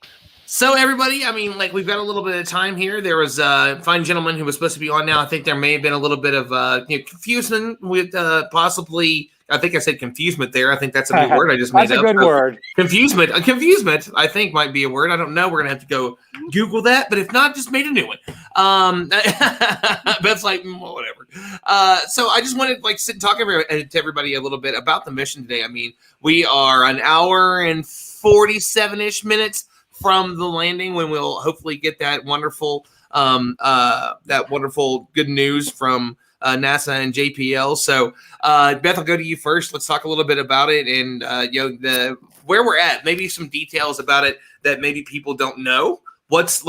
So everybody, I mean, we've got a little bit of time here. There was a fine gentleman who was supposed to be on now. I think there may have been a little bit of confusion with possibly. I think I said confusement there. I think that's a new word I just made up. That's a good word. Confusement, I think might be a word. I don't know. We're gonna have to go Google that, but if not, just made a new one. That's whatever. So I just wanted to sit and talk to everybody a little bit about the mission today. I mean, we are an hour and 47-ish minutes from the landing when we'll hopefully get that wonderful good news from NASA and JPL. So Beth, I'll go to you first. Let's talk a little bit about it and where we're at, maybe some details about it that maybe people don't know. What's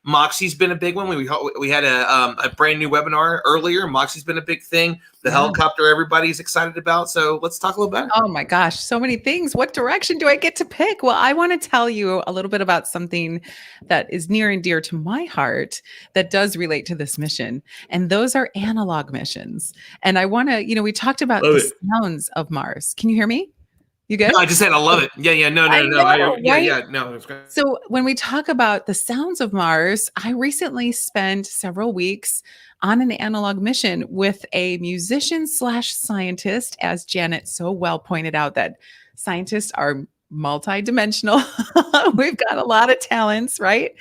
Moxie's been a big one. We had a brand new webinar earlier. Moxie's been a big thing. The helicopter everybody's excited about. So let's talk a little about it. Oh my gosh, so many things. What direction do I get to pick? Well, I want to tell you a little bit about something that is near and dear to my heart that does relate to this mission. And those are analog missions. And I want to, we talked about the sounds of Mars. Can you hear me? You good? No, I just said I love it. Yeah. No. It's great. So when we talk about the sounds of Mars, I recently spent several weeks on an analog mission with a musician / scientist, as Janet so well pointed out, that scientists are multidimensional. We've got a lot of talents, right?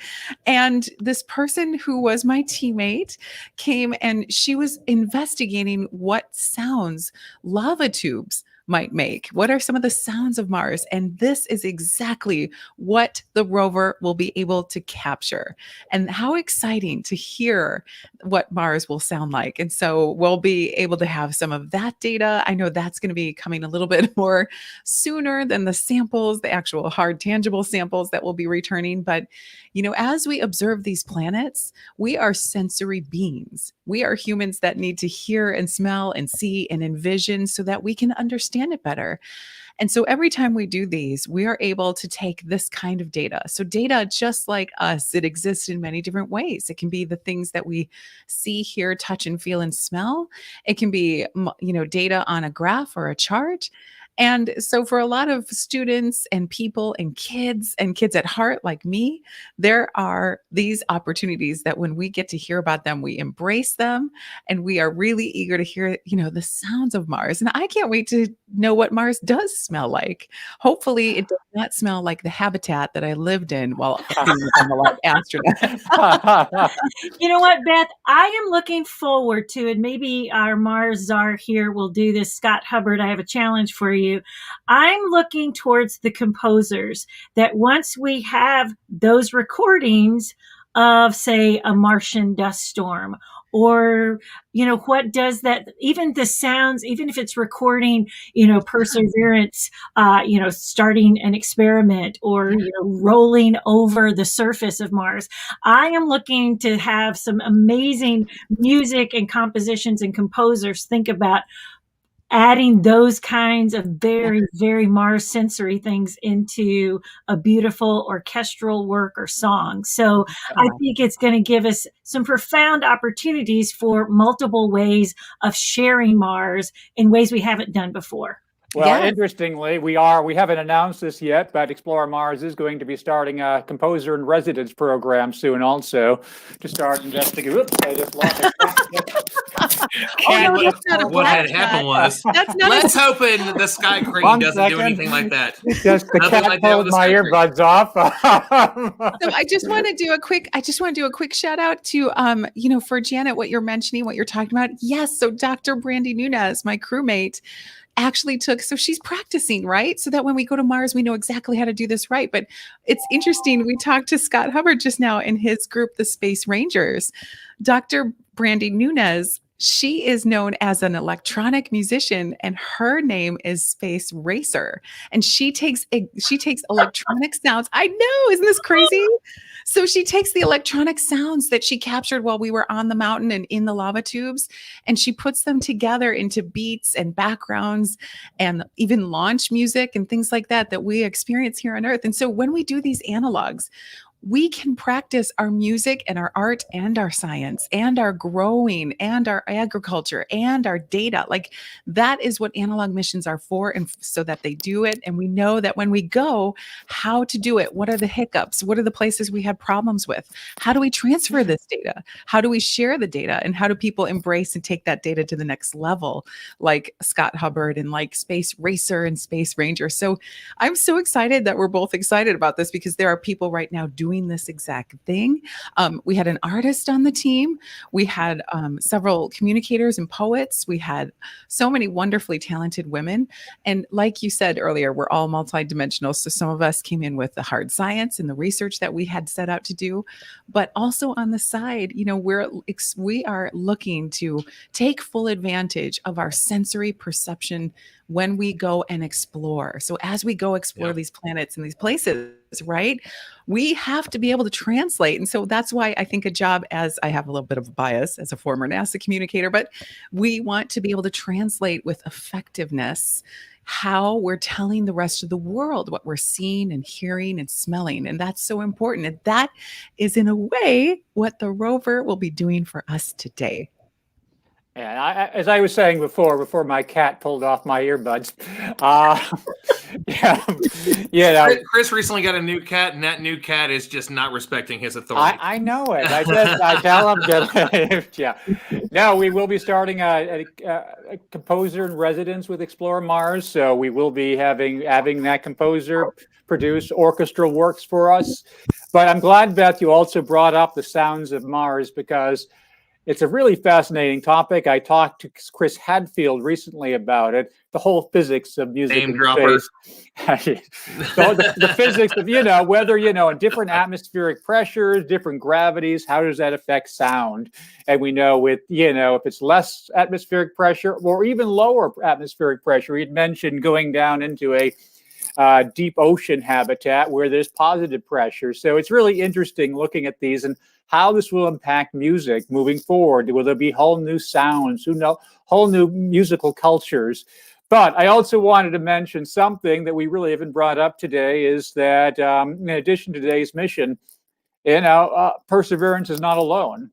And this person who was my teammate came and she was investigating what sounds lava tubes might make. What are some of the sounds of Mars? And this is exactly what the rover will be able to capture. And how exciting to hear what Mars will sound like. And so we'll be able to have some of that data. I know that's going to be coming a little bit more sooner than the samples, the actual hard, tangible samples that we'll be returning. But, as we observe these planets, we are sensory beings. We are humans that need to hear and smell and see and envision so that we can understand understand it better. And so every time we do these, we are able to take this kind of data. So data, just like us, it exists in many different ways. It can be the things that we see, hear, touch, and feel and smell. It can be, data on a graph or a chart. And so for a lot of students and people and kids at heart like me, there are these opportunities that when we get to hear about them, we embrace them, and we are really eager to hear, the sounds of Mars. And I can't wait to know what Mars does smell like. Hopefully it does not smell like the habitat that I lived in while being on the lab astronaut. You know what, Beth? I am looking forward to it. Maybe our Mars czar here will do this. Scott Hubbard, I have a challenge for you. I'm looking towards the composers that once we have those recordings of, say, a Martian dust storm, or, what does that, even the sounds, even if it's recording, Perseverance, starting an experiment, or, rolling over the surface of Mars. I am looking to have some amazing music and compositions and composers think about adding those kinds of very, very Mars sensory things into a beautiful orchestral work or song. So I think it's going to give us some profound opportunities for multiple ways of sharing Mars in ways we haven't done before. Well, interestingly, we haven't announced this yet, but Explore Mars is going to be starting a composer in residence program soon also to start investigating. Oops, I just lost it. What had happened was, let's hope the Sky Crane doesn't do anything like that. Just the cat pulled my earbuds off. So I just want to do a quick shout out to, for Janet, what you're mentioning, what you're talking about. Yes. So Dr. Brandy Nunez, my crewmate, actually so she's practicing, right? So that when we go to Mars, we know exactly how to do this right. But it's interesting. We talked to Scott Hubbard just now in his group, the Space Rangers. Dr. Brandy Nunez, she is known as an electronic musician, and her name is Space Racer. And she takes electronic sounds. I know, isn't this crazy? So she takes the electronic sounds that she captured while we were on the mountain and in the lava tubes, and she puts them together into beats and backgrounds and even launch music and things like that we experience here on Earth. And so when we do these analogs, we can practice our music and our art and our science and our growing and our agriculture and our data. Like, that is what analog missions are for, and so that they do it. And we know that when we go, how to do it. What are the hiccups? What are the places we had problems with? How do we transfer this data? How do we share the data? And how do people embrace and take that data to the next level, like Scott Hubbard and like Space Racer and Space Ranger? So I'm so excited that we're both excited about this, because there are people right now doing this exact thing. We had an artist on the team. We had several communicators and poets. We had so many wonderfully talented women. And like you said earlier, we're all multidimensional. So some of us came in with the hard science and the research that we had set out to do. But also on the side, we are looking to take full advantage of our sensory perception when we go and explore. So as we go explore these planets and these places, right, we have to be able to translate. And so that's why I think as I have a little bit of a bias as a former NASA communicator, but we want to be able to translate with effectiveness how we're telling the rest of the world what we're seeing and hearing and smelling. And that's so important. And that is, in a way, what the rover will be doing for us today. And as I was saying before my cat pulled off my earbuds, Chris recently got a new cat, and that new cat is just not respecting his authority. I know it. I tell him, No, we will be starting a composer in residence with Explore Mars. So we will be having that composer produce orchestral works for us. But I'm glad, Beth, you also brought up the sounds of Mars, because it's a really fascinating topic. I talked to Chris Hadfield recently about it, the whole physics of music in space. So the physics of, whether, in different atmospheric pressures, different gravities, how does that affect sound? And we know with, if it's less atmospheric pressure or even lower atmospheric pressure, he'd mentioned going down into a deep ocean habitat where there's positive pressure. So it's really interesting looking at these and how this will impact music moving forward. Will there be whole new sounds, whole new musical cultures? But I also wanted to mention something that we really haven't brought up today is that in addition to today's mission, Perseverance is not alone.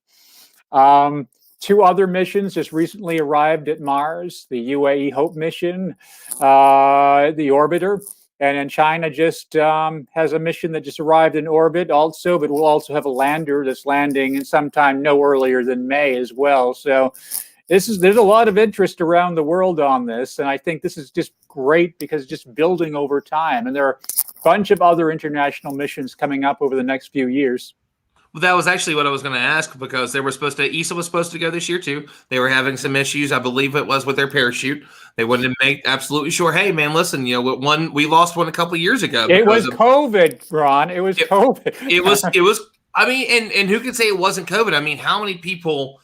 2 other missions just recently arrived at Mars, the UAE Hope mission, the orbiter, and then China just has a mission that just arrived in orbit also, but we'll also have a lander that's landing sometime no earlier than May as well. So there's a lot of interest around the world on this, and I think this is just great because it's just building over time, and there are a bunch of other international missions coming up over the next few years. Well, that was actually what I was going to ask, because ESA was supposed to go this year too. They were having some issues, I believe it was with their parachute. They wanted to make absolutely sure, hey man, listen, we lost one a couple of years ago. It was COVID, Ron. It was COVID. It was. I mean, and who could say it wasn't COVID? I mean, how many people?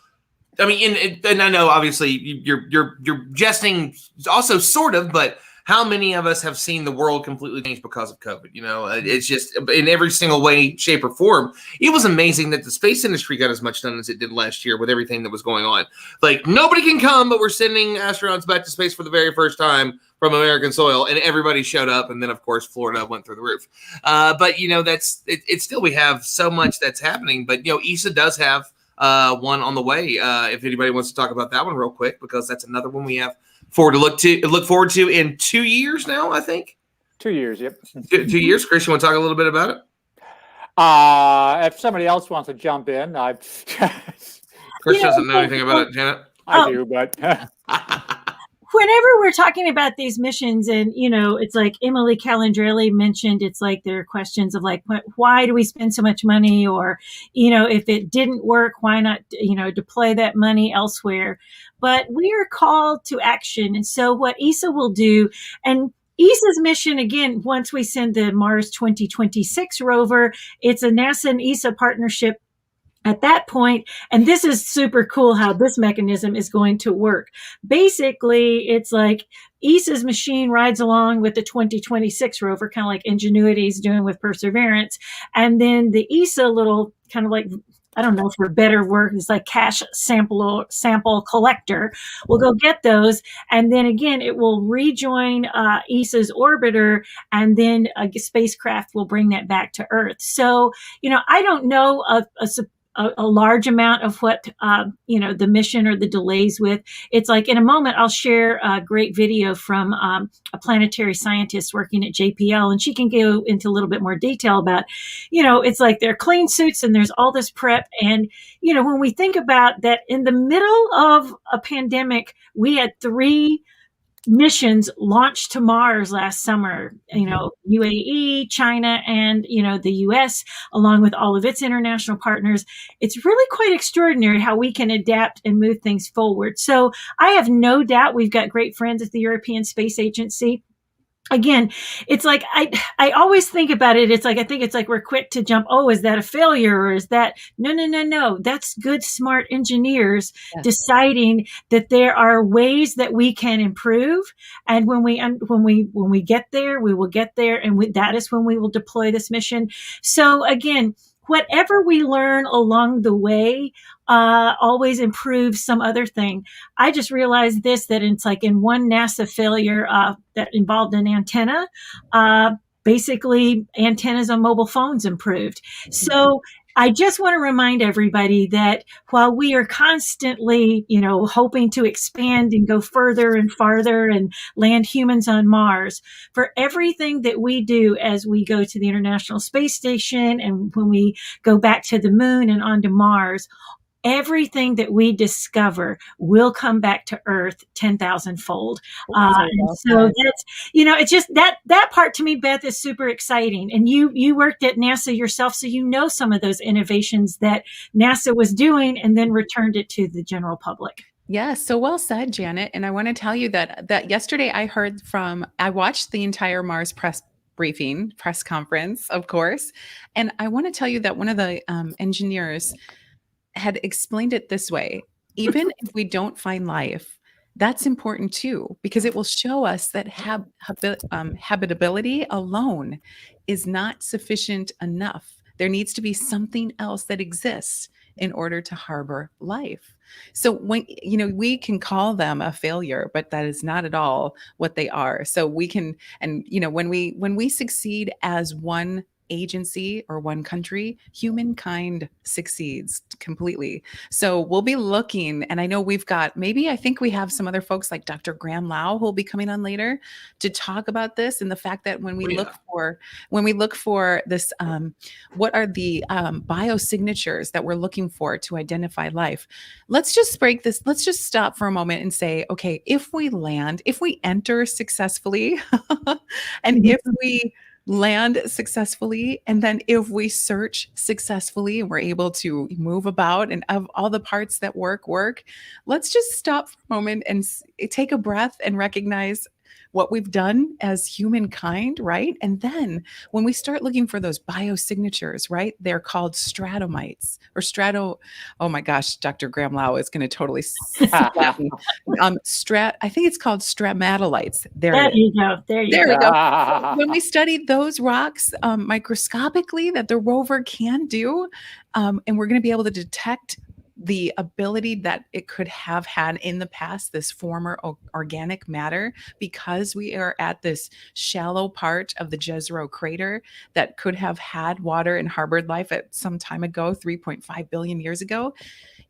I mean, and I know obviously you're jesting, also sort of, but how many of us have seen the world completely change because of COVID? It's just in every single way, shape, or form. It was amazing that the space industry got as much done as it did last year with everything that was going on. Like, nobody can come, but we're sending astronauts back to space for the very first time from American soil, and everybody showed up. And then, of course, Florida went through the roof. But it's still, we have so much that's happening. But ESA does have one on the way. If anybody wants to talk about that one real quick, because that's another one we have look forward to in 2 years now, I think. 2 years, yep. 2 years. Chris, you want to talk a little bit about it? If somebody else wants to jump in, Chris doesn't know anything about it, Janet. I do, but whenever we're talking about these missions, and it's like Emily Calandrelli mentioned, it's like there are questions of like, why do we spend so much money, or if it didn't work, why not deploy that money elsewhere? But we are called to action, and so what ESA will do, and ESA's mission, again, once we send the Mars 2026 rover, it's a NASA and ESA partnership at that point. And this is super cool how this mechanism is going to work. Basically, it's like ESA's machine rides along with the 2026 rover, kind of like Ingenuity's doing with Perseverance. And then the ESA little kind of like, I don't know for better word, it's like cache sample collector. We'll go get those. And then again, it will rejoin ESA's orbiter, and then a spacecraft will bring that back to Earth. So, I don't know a large amount of what, the mission or the delays with. It's like in a moment, I'll share a great video from a planetary scientist working at JPL, and she can go into a little bit more detail about, it's like they're clean suits and there's all this prep. And, when we think about that in the middle of a pandemic, we had 3 missions launched to Mars last summer, UAE, China, and, the US, along with all of its international partners. It's really quite extraordinary how we can adapt and move things forward. So I have no doubt we've got great friends at the European Space Agency. Again, it's like, I always think about it. It's like, I think it's like we're quick to jump. Oh, is that a failure? Or is that, no. That's good, smart engineers deciding that there are ways that we can improve. And when we get there, we will get there. And that is when we will deploy this mission. So again, whatever we learn along the way, always improves some other thing. I just realized that it's like in one NASA failure that involved an antenna, basically antennas on mobile phones improved. So I just want to remind everybody that while we are constantly, hoping to expand and go further and farther and land humans on Mars, for everything that we do as we go to the International Space Station and when we go back to the moon and onto Mars, everything that we discover will come back to Earth 10,000 fold. And so that's, it's just that part to me, Beth, is super exciting. And you worked at NASA yourself, so some of those innovations that NASA was doing and then returned it to the general public. Yes, so well said, Janet. And I want to tell you that yesterday I watched the entire Mars press conference, of course. And I want to tell you that one of the engineers had explained it this way: even if we don't find life, that's important too, because it will show us that habitability alone is not sufficient enough. There needs to be something else that exists. in order to harbor life. So when, we can call them a failure, but that is not at all what they are. So we can, and when we succeed as one agency or one country, humankind succeeds completely. So we'll be looking, and I know I think we have some other folks like Dr. Graham Lau who will be coming on later to talk about this, and the fact that when we look for this, what are the biosignatures that we're looking for to identify life? Let's just stop for a moment and say, okay, if we enter successfully, and if we land successfully, and then if we search successfully and we're able to move about and of all the parts that work, let's just stop for a moment and take a breath and recognize what we've done as humankind, right? And then when we start looking for those biosignatures, right, they're called stratomites or oh my gosh, Dr. Graham Lau is going to totally slap me. I think it's called stromatolites. There you go. There we go. When we study those rocks microscopically that the rover can do, and we're going to be able to detect the ability that it could have had in the past, this former organic matter, because we are at this shallow part of the Jezero Crater that could have had water and harbored life at some time ago, 3.5 billion years ago.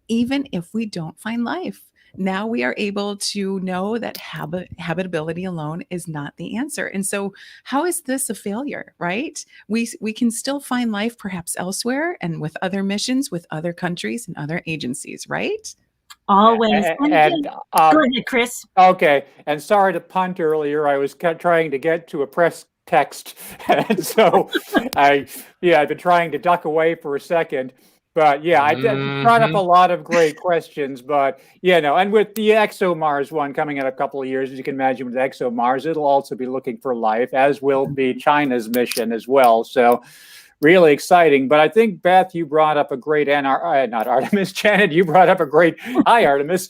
Even if we don't find life, now we are able to know that habitability alone is not the answer. And so how is this a failure, right? We can still find life perhaps elsewhere and with other missions, with other countries and other agencies, right? Always. Go ahead, Chris. Okay. And sorry to punt earlier. I was trying to get to a press text. And so I've been trying to duck away for a second. But yeah, I brought up a lot of great questions, but and with the ExoMars one coming in a couple of years, as you can imagine with ExoMars, it'll also be looking for life, as will be China's mission as well. So really exciting. But I think, Beth, you brought up a great, not Artemis, Janet, you brought up a great, hi Artemis,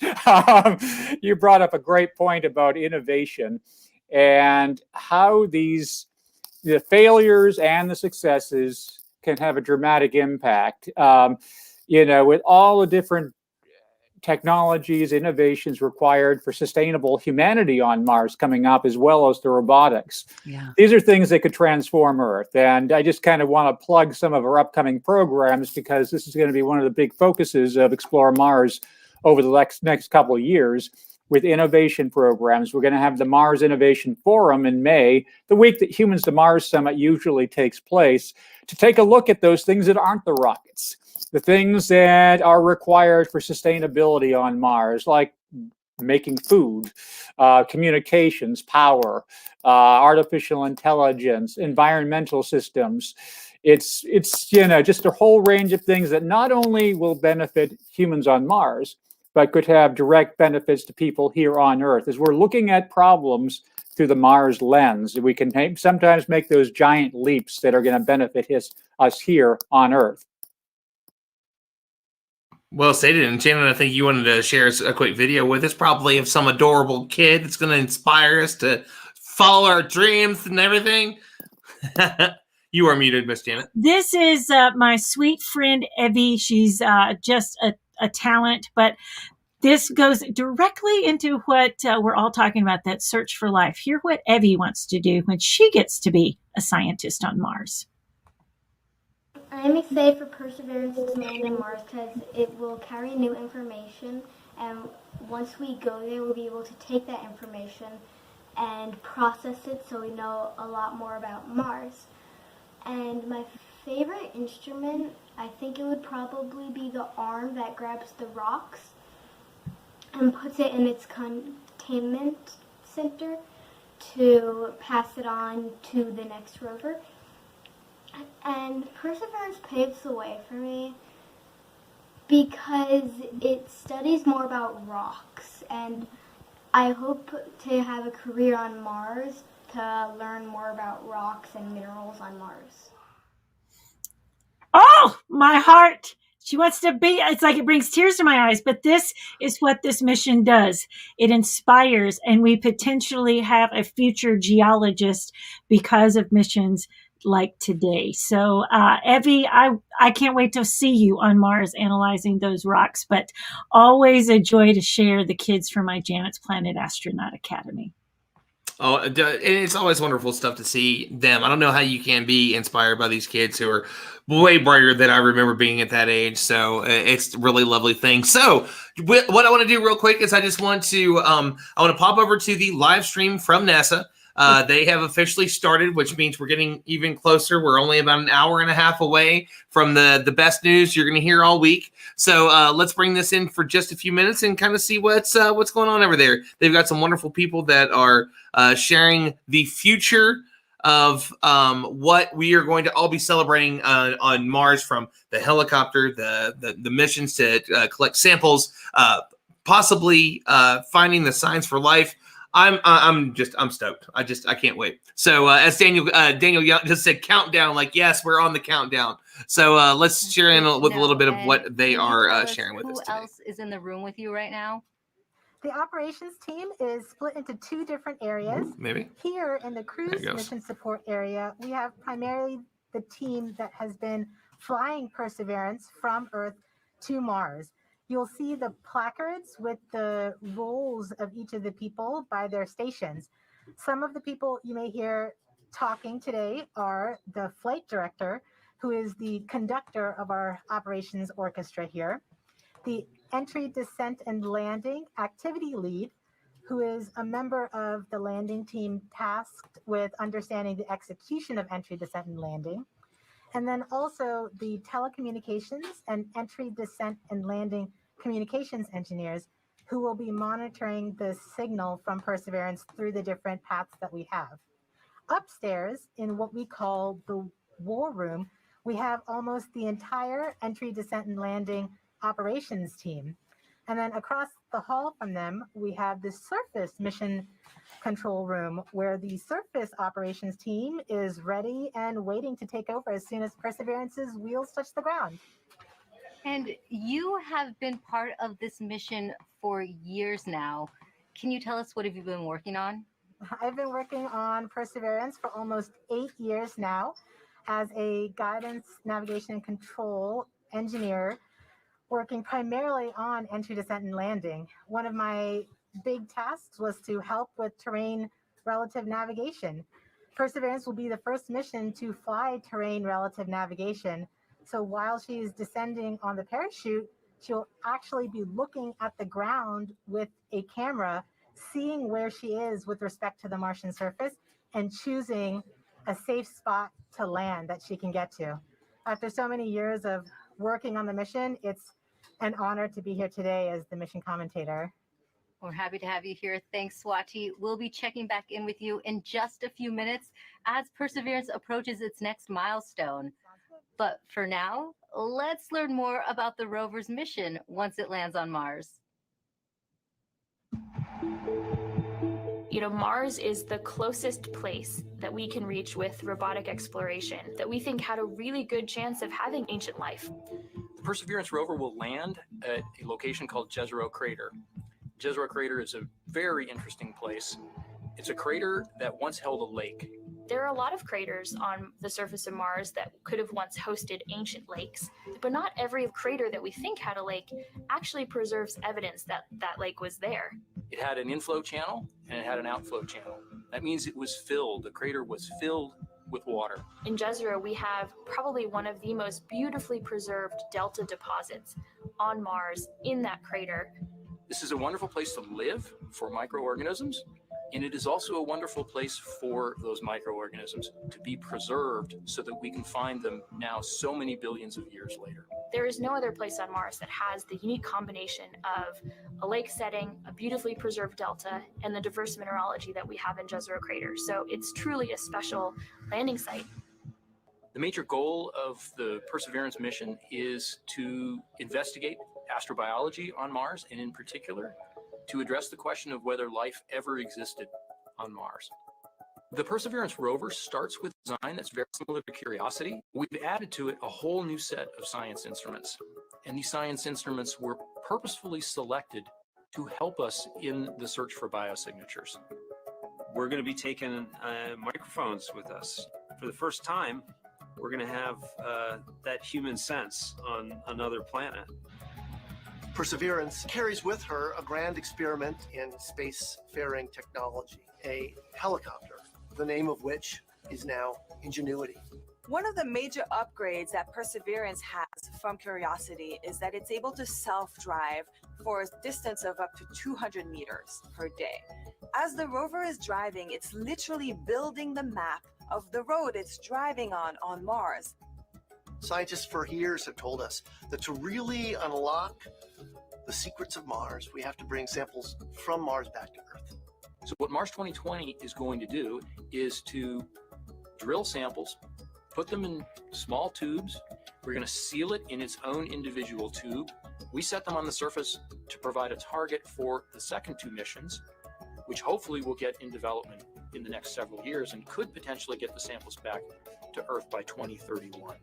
you brought up a great point about innovation and how the failures and the successes can have a dramatic impact. With all the different technologies, innovations required for sustainable humanity on Mars coming up, as well as the robotics. Yeah. These are things that could transform Earth. And I just kind of want to plug some of our upcoming programs, because this is going to be one of the big focuses of Explore Mars over the next couple of years. With innovation programs, we're going to have the Mars Innovation Forum in May, the week that Humans to Mars Summit usually takes place, to take a look at those things that aren't the rockets, the things that are required for sustainability on Mars, like making food, communications, power, artificial intelligence, environmental systems. It's just a whole range of things that not only will benefit humans on Mars, but could have direct benefits to people here on Earth. As we're looking at problems through the Mars lens, we can sometimes make those giant leaps that are going to benefit us here on Earth. Well stated. And Shannon, I think you wanted to share a quick video with us, probably of some adorable kid that's going to inspire us to follow our dreams and everything. You are muted, Miss Janet. This is my sweet friend, Evie. She's just a talent, but this goes directly into what we're all talking about, that search for life. Hear what Evie wants to do when she gets to be a scientist on Mars. I'm excited for Perseverance to land on Mars because it will carry new information, and once we go there, we'll be able to take that information and process it so we know a lot more about Mars. And my favorite instrument, I think it would probably be the arm that grabs the rocks and puts it in its containment center to pass it on to the next rover. And Perseverance paves the way for me because it studies more about rocks, and I hope to have a career on Mars to learn more about rocks and minerals on Mars. Oh, my heart. She wants to be, it's like it brings tears to my eyes, but this is what this mission does. It inspires, and we potentially have a future geologist because of missions like today. So, Evie, I can't wait to see you on Mars analyzing those rocks, but always a joy to share the kids from my Janet's Planet Astronaut Academy. Oh, and it's always wonderful stuff to see them. I don't know how you can be inspired by these kids who are way brighter than I remember being at that age. So it's a really lovely thing. So what I want to do real quick is I just want to I want to pop over to the live stream from NASA. They have officially started, which means we're getting even closer. We're only about an hour and a half away from the best news you're going to hear all week. So let's bring this in for just a few minutes and kind of see what's going on over there. They've got some wonderful people that are sharing the future of what we are going to all be celebrating on Mars, from the helicopter, the missions to collect samples, possibly finding the signs for life. I'm stoked. I can't wait. So as Daniel just said, countdown. Like, yes, we're on the countdown. So let's share in with a little bit of what they are sharing with us today. Who else is in the room with you right now? The operations team is split into two different areas. Maybe. Here in the cruise mission support area, we have primarily the team that has been flying Perseverance from Earth to Mars. You'll see the placards with the roles of each of the people by their stations. Some of the people you may hear talking today are the flight director, who is the conductor of our operations orchestra here, the entry, descent, and landing activity lead, who is a member of the landing team tasked with understanding the execution of entry, descent, and landing, and then also the telecommunications and entry, descent, and landing communications engineers, who will be monitoring the signal from Perseverance through the different paths that we have. Upstairs, in what we call the war room, we have almost the entire entry, descent, and landing operations team. And then across the hall from them, we have the surface mission control room, where the surface operations team is ready and waiting to take over as soon as Perseverance's wheels touch the ground. And you have been part of this mission for years now. Can you tell us what have you been working on? I've been working on Perseverance for almost 8 years now as a guidance, navigation, and control engineer, working primarily on entry, descent, and landing. One of my big tasks was to help with terrain relative navigation. Perseverance will be the first mission to fly terrain relative navigation. So while she's descending on the parachute, she'll actually be looking at the ground with a camera, seeing where she is with respect to the Martian surface, and choosing a safe spot to land that she can get to. After so many years of working on the mission, it's an honor to be here today as the mission commentator. We're happy to have you here. Thanks, Swati. We'll be checking back in with you in just a few minutes as Perseverance approaches its next milestone. But for now, let's learn more about the rover's mission once it lands on Mars. You know, Mars is the closest place that we can reach with robotic exploration that we think had a really good chance of having ancient life. The Perseverance rover will land at a location called Jezero Crater. Jezero Crater is a very interesting place. It's a crater that once held a lake. There are a lot of craters on the surface of Mars that could have once hosted ancient lakes, but not every crater that we think had a lake actually preserves evidence that that lake was there. It had an inflow channel and it had an outflow channel. That means it was filled. The crater was filled with water. In Jezero, we have probably one of the most beautifully preserved delta deposits on Mars in that crater. This is a wonderful place to live for microorganisms, and it is also a wonderful place for those microorganisms to be preserved so that we can find them now so many billions of years later. There is no other place on Mars that has the unique combination of a lake setting, a beautifully preserved delta, and the diverse mineralogy that we have in Jezero Crater. So it's truly a special landing site. The major goal of the Perseverance mission is to investigate astrobiology on Mars, and in particular, to address the question of whether life ever existed on Mars. The Perseverance rover starts with a design that's very similar to Curiosity. We've added to it a whole new set of science instruments, and these science instruments were purposefully selected to help us in the search for biosignatures. We're going to be taking microphones with us for the first time, we're going to have that human sense on another planet. Perseverance carries with her a grand experiment in spacefaring technology, a helicopter, the name of which is now Ingenuity. One of the major upgrades that Perseverance has from Curiosity is that it's able to self-drive for a distance of up to 200 meters per day. As the rover is driving, it's literally building the map of the road it's driving on Mars. Scientists for years have told us that to really unlock the secrets of Mars, we have to bring samples from Mars back to Earth. So what Mars 2020 is going to do is to drill samples, put them in small tubes. We're going to seal it in its own individual tube. We set them on the surface to provide a target for the second two missions, which hopefully will get in development in the next several years and could potentially get the samples back to Earth by 2031.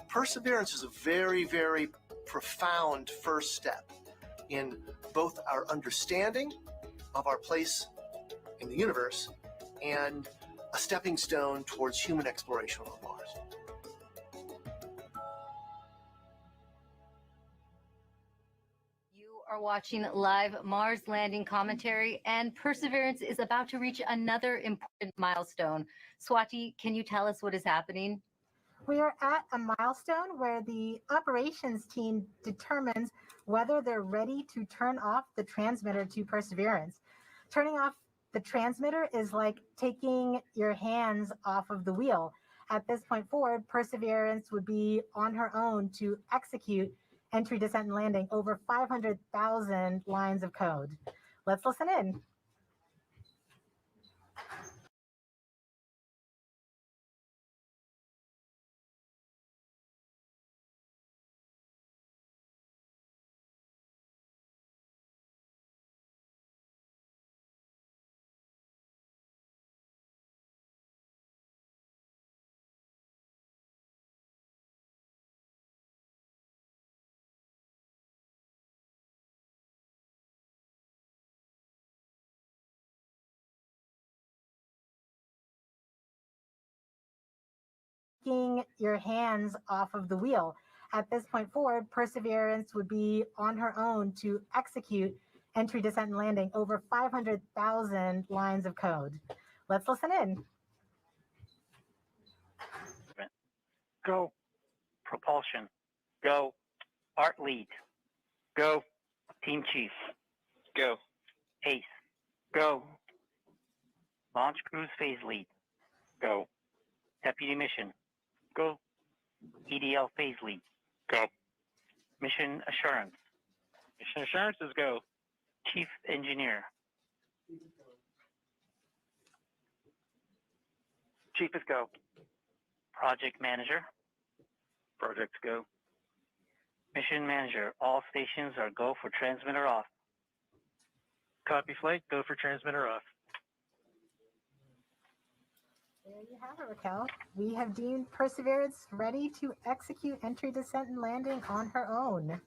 Perseverance is a very, very profound first step in both our understanding of our place in the universe and a stepping stone towards human exploration on Mars. You are watching live Mars landing commentary, and Perseverance is about to reach another important milestone. Swati, can you tell us what is happening? We are at a milestone where the operations team determines whether they're ready to turn off the transmitter to Perseverance. Turning off the transmitter is like taking your hands off of the wheel. At this point forward, Perseverance would be on her own to execute entry, descent, and landing over 500,000 lines of code. Let's listen in. Taking your hands off of the wheel. At this point forward, Perseverance would be on her own to execute entry, descent, and landing over 500,000 lines of code. Let's listen in. Go. Propulsion. Go. Art lead. Go. Team chief. Go. Ace. Go. Launch cruise phase lead. Go. Deputy mission. Go. EDL phase lead. Go. Mission assurance. Mission assurance is go. Chief engineer. Chief is go. Project manager. Projects go. Mission manager. All stations are go for transmitter off. Copy flight. Go for transmitter off. There you have it, Raquel. We have deemed Perseverance ready to execute entry, descent, and landing on her own.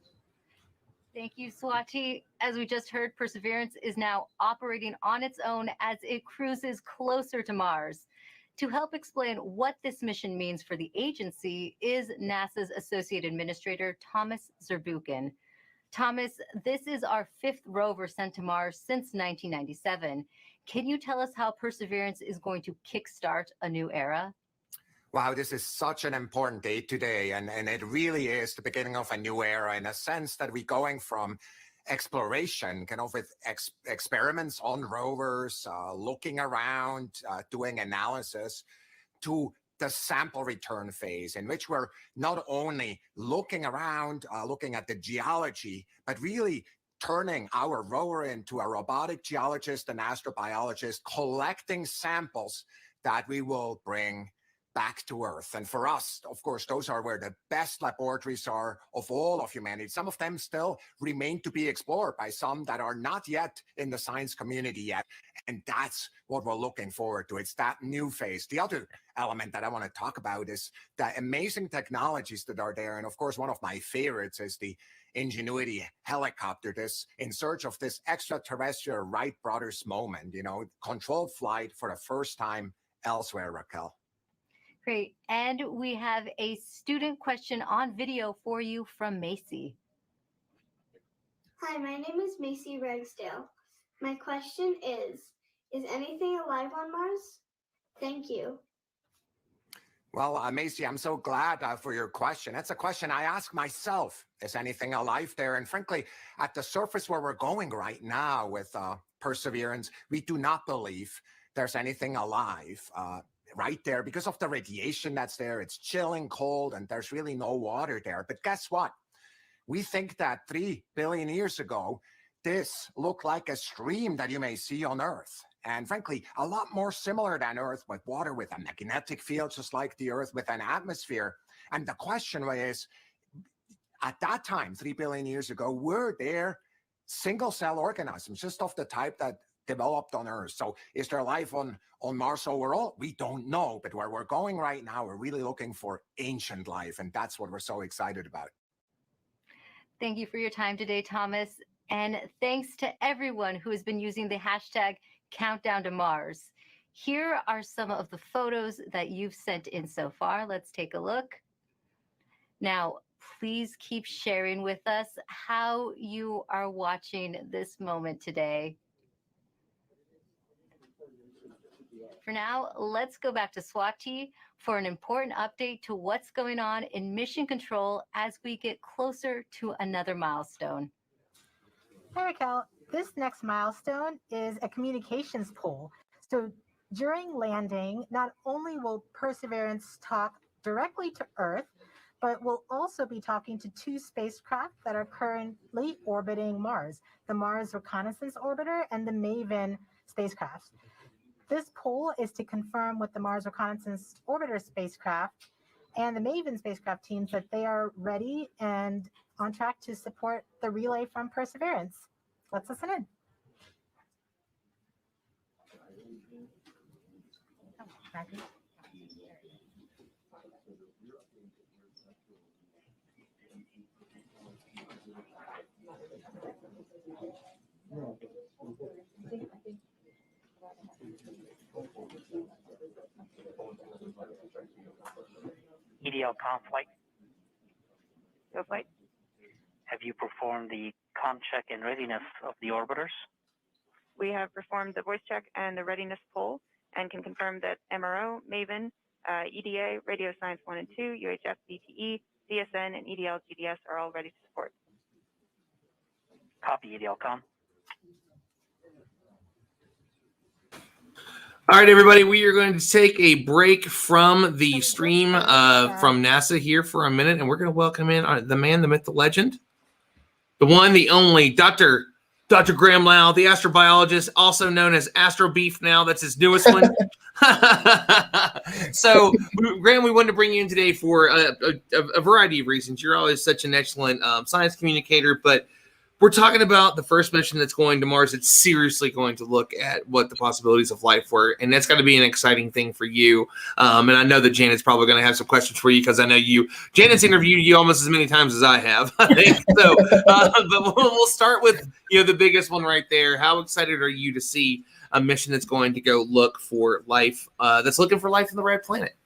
Thank you, Swati. As we just heard, Perseverance is now operating on its own as it cruises closer to Mars. To help explain what this mission means for the agency is NASA's Associate Administrator, Thomas Zurbuchen. Thomas, this is our 5th rover sent to Mars since 1997. Can you tell us how Perseverance is going to kickstart a new era? Wow, this is such an important day today, and it really is the beginning of a new era in a sense that we're going from exploration, kind of with experiments on rovers, looking around, doing analysis, to the sample return phase, in which we're not only looking around, looking at the geology, but really turning our rover into a robotic geologist and astrobiologist, collecting samples that we will bring back to Earth. And for us, of course, those are where the best laboratories are of all of humanity. Some of them still remain to be explored by some that are not yet in the science community yet. And that's what we're looking forward to. It's that new phase. The other element that I want to talk about is the amazing technologies that are there. And of course, one of my favorites is the Ingenuity helicopter, this in search of this extraterrestrial Wright brothers moment, controlled flight for the first time elsewhere, Raquel. Great. And we have a student question on video for you from Macy. Hi, my name is Macy Ragsdale. My question is anything alive on Mars? Thank you. Well, Macy, I'm so glad for your question. That's a question I ask myself. Is anything alive there? And frankly, at the surface where we're going right now with Perseverance, we do not believe there's anything alive right there because of the radiation that's there. It's chilling, cold, and there's really no water there. But guess what? We think that 3 billion years ago, this looked like a stream that you may see on Earth. And frankly, a lot more similar than Earth, with water with a magnetic field, just like the Earth with an atmosphere. And the question is, at that time, 3 billion years ago, were there single-cell organisms, just of the type that developed on Earth? So is there life on Mars overall? We don't know. But where we're going right now, we're really looking for ancient life. And that's what we're so excited about. Thank you for your time today, Thomas. And thanks to everyone who has been using the hashtag Countdown to Mars. Here are some of the photos that you've sent in so far. Let's take a look. Now, please keep sharing with us how you are watching this moment today. For now, let's go back to Swati for an important update to what's going on in mission control as we get closer to another milestone. Hi, Raquel. This next milestone is a communications poll. So during landing, not only will Perseverance talk directly to Earth, but we'll also be talking to 2 spacecraft that are currently orbiting Mars, the Mars Reconnaissance Orbiter and the MAVEN spacecraft. This poll is to confirm with the Mars Reconnaissance Orbiter spacecraft and the MAVEN spacecraft teams that they are ready and on track to support the relay from Perseverance. Let's listen in. EDL flight. Go flight. Have you performed the comm check and readiness of the orbiters? We have performed the voice check and the readiness poll and can confirm that MRO, MAVEN, EDA, Radio Science 1 and 2, UHF, BTE, CSN, and EDL GDS are all ready to support. Copy, EDL comm. All right, everybody, we are going to take a break from the stream from NASA here for a minute, and we're going to welcome in the man, the myth, the legend, the one, the only, Dr. Graham Lau, the astrobiologist, also known as Astro Beef now. That's his newest one. So, Graham, we wanted to bring you in today for a variety of reasons. You're always such an excellent science communicator, but we're talking about the first mission that's going to Mars. It's seriously going to look at what the possibilities of life were, and that's got to be an exciting thing for you. And I know that Janet's probably going to have some questions for you because I know Janet's interviewed you almost as many times as I have. I think so. But we'll start with the biggest one right there. How excited are you to see a mission that's going to go look for life? That's looking for life on the red planet.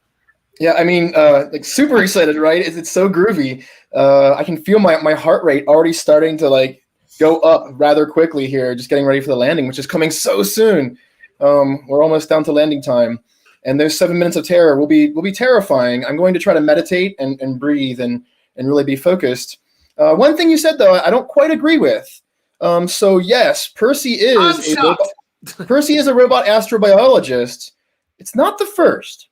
Yeah, I mean, like super excited, right? It's so groovy. I can feel my heart rate already starting to go up rather quickly here, just getting ready for the landing, which is coming so soon. We're almost down to landing time, and those 7 minutes of terror will be terrifying. I'm going to try to meditate and breathe and really be focused. One thing you said though, I don't quite agree with. So yes, Percy is a robot astrobiologist. It's not the first.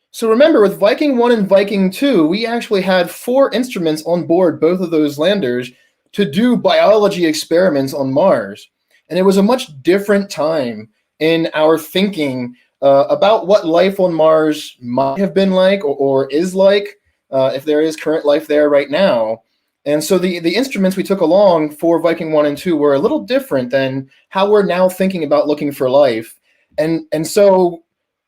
So remember, with Viking 1 and Viking 2, we actually had 4 instruments on board both of those landers to do biology experiments on Mars. And it was a much different time in our thinking about what life on Mars might have been like or is like, if there is current life there right now. And so the instruments we took along for Viking 1 and 2 were a little different than how we're now thinking about looking for life. And so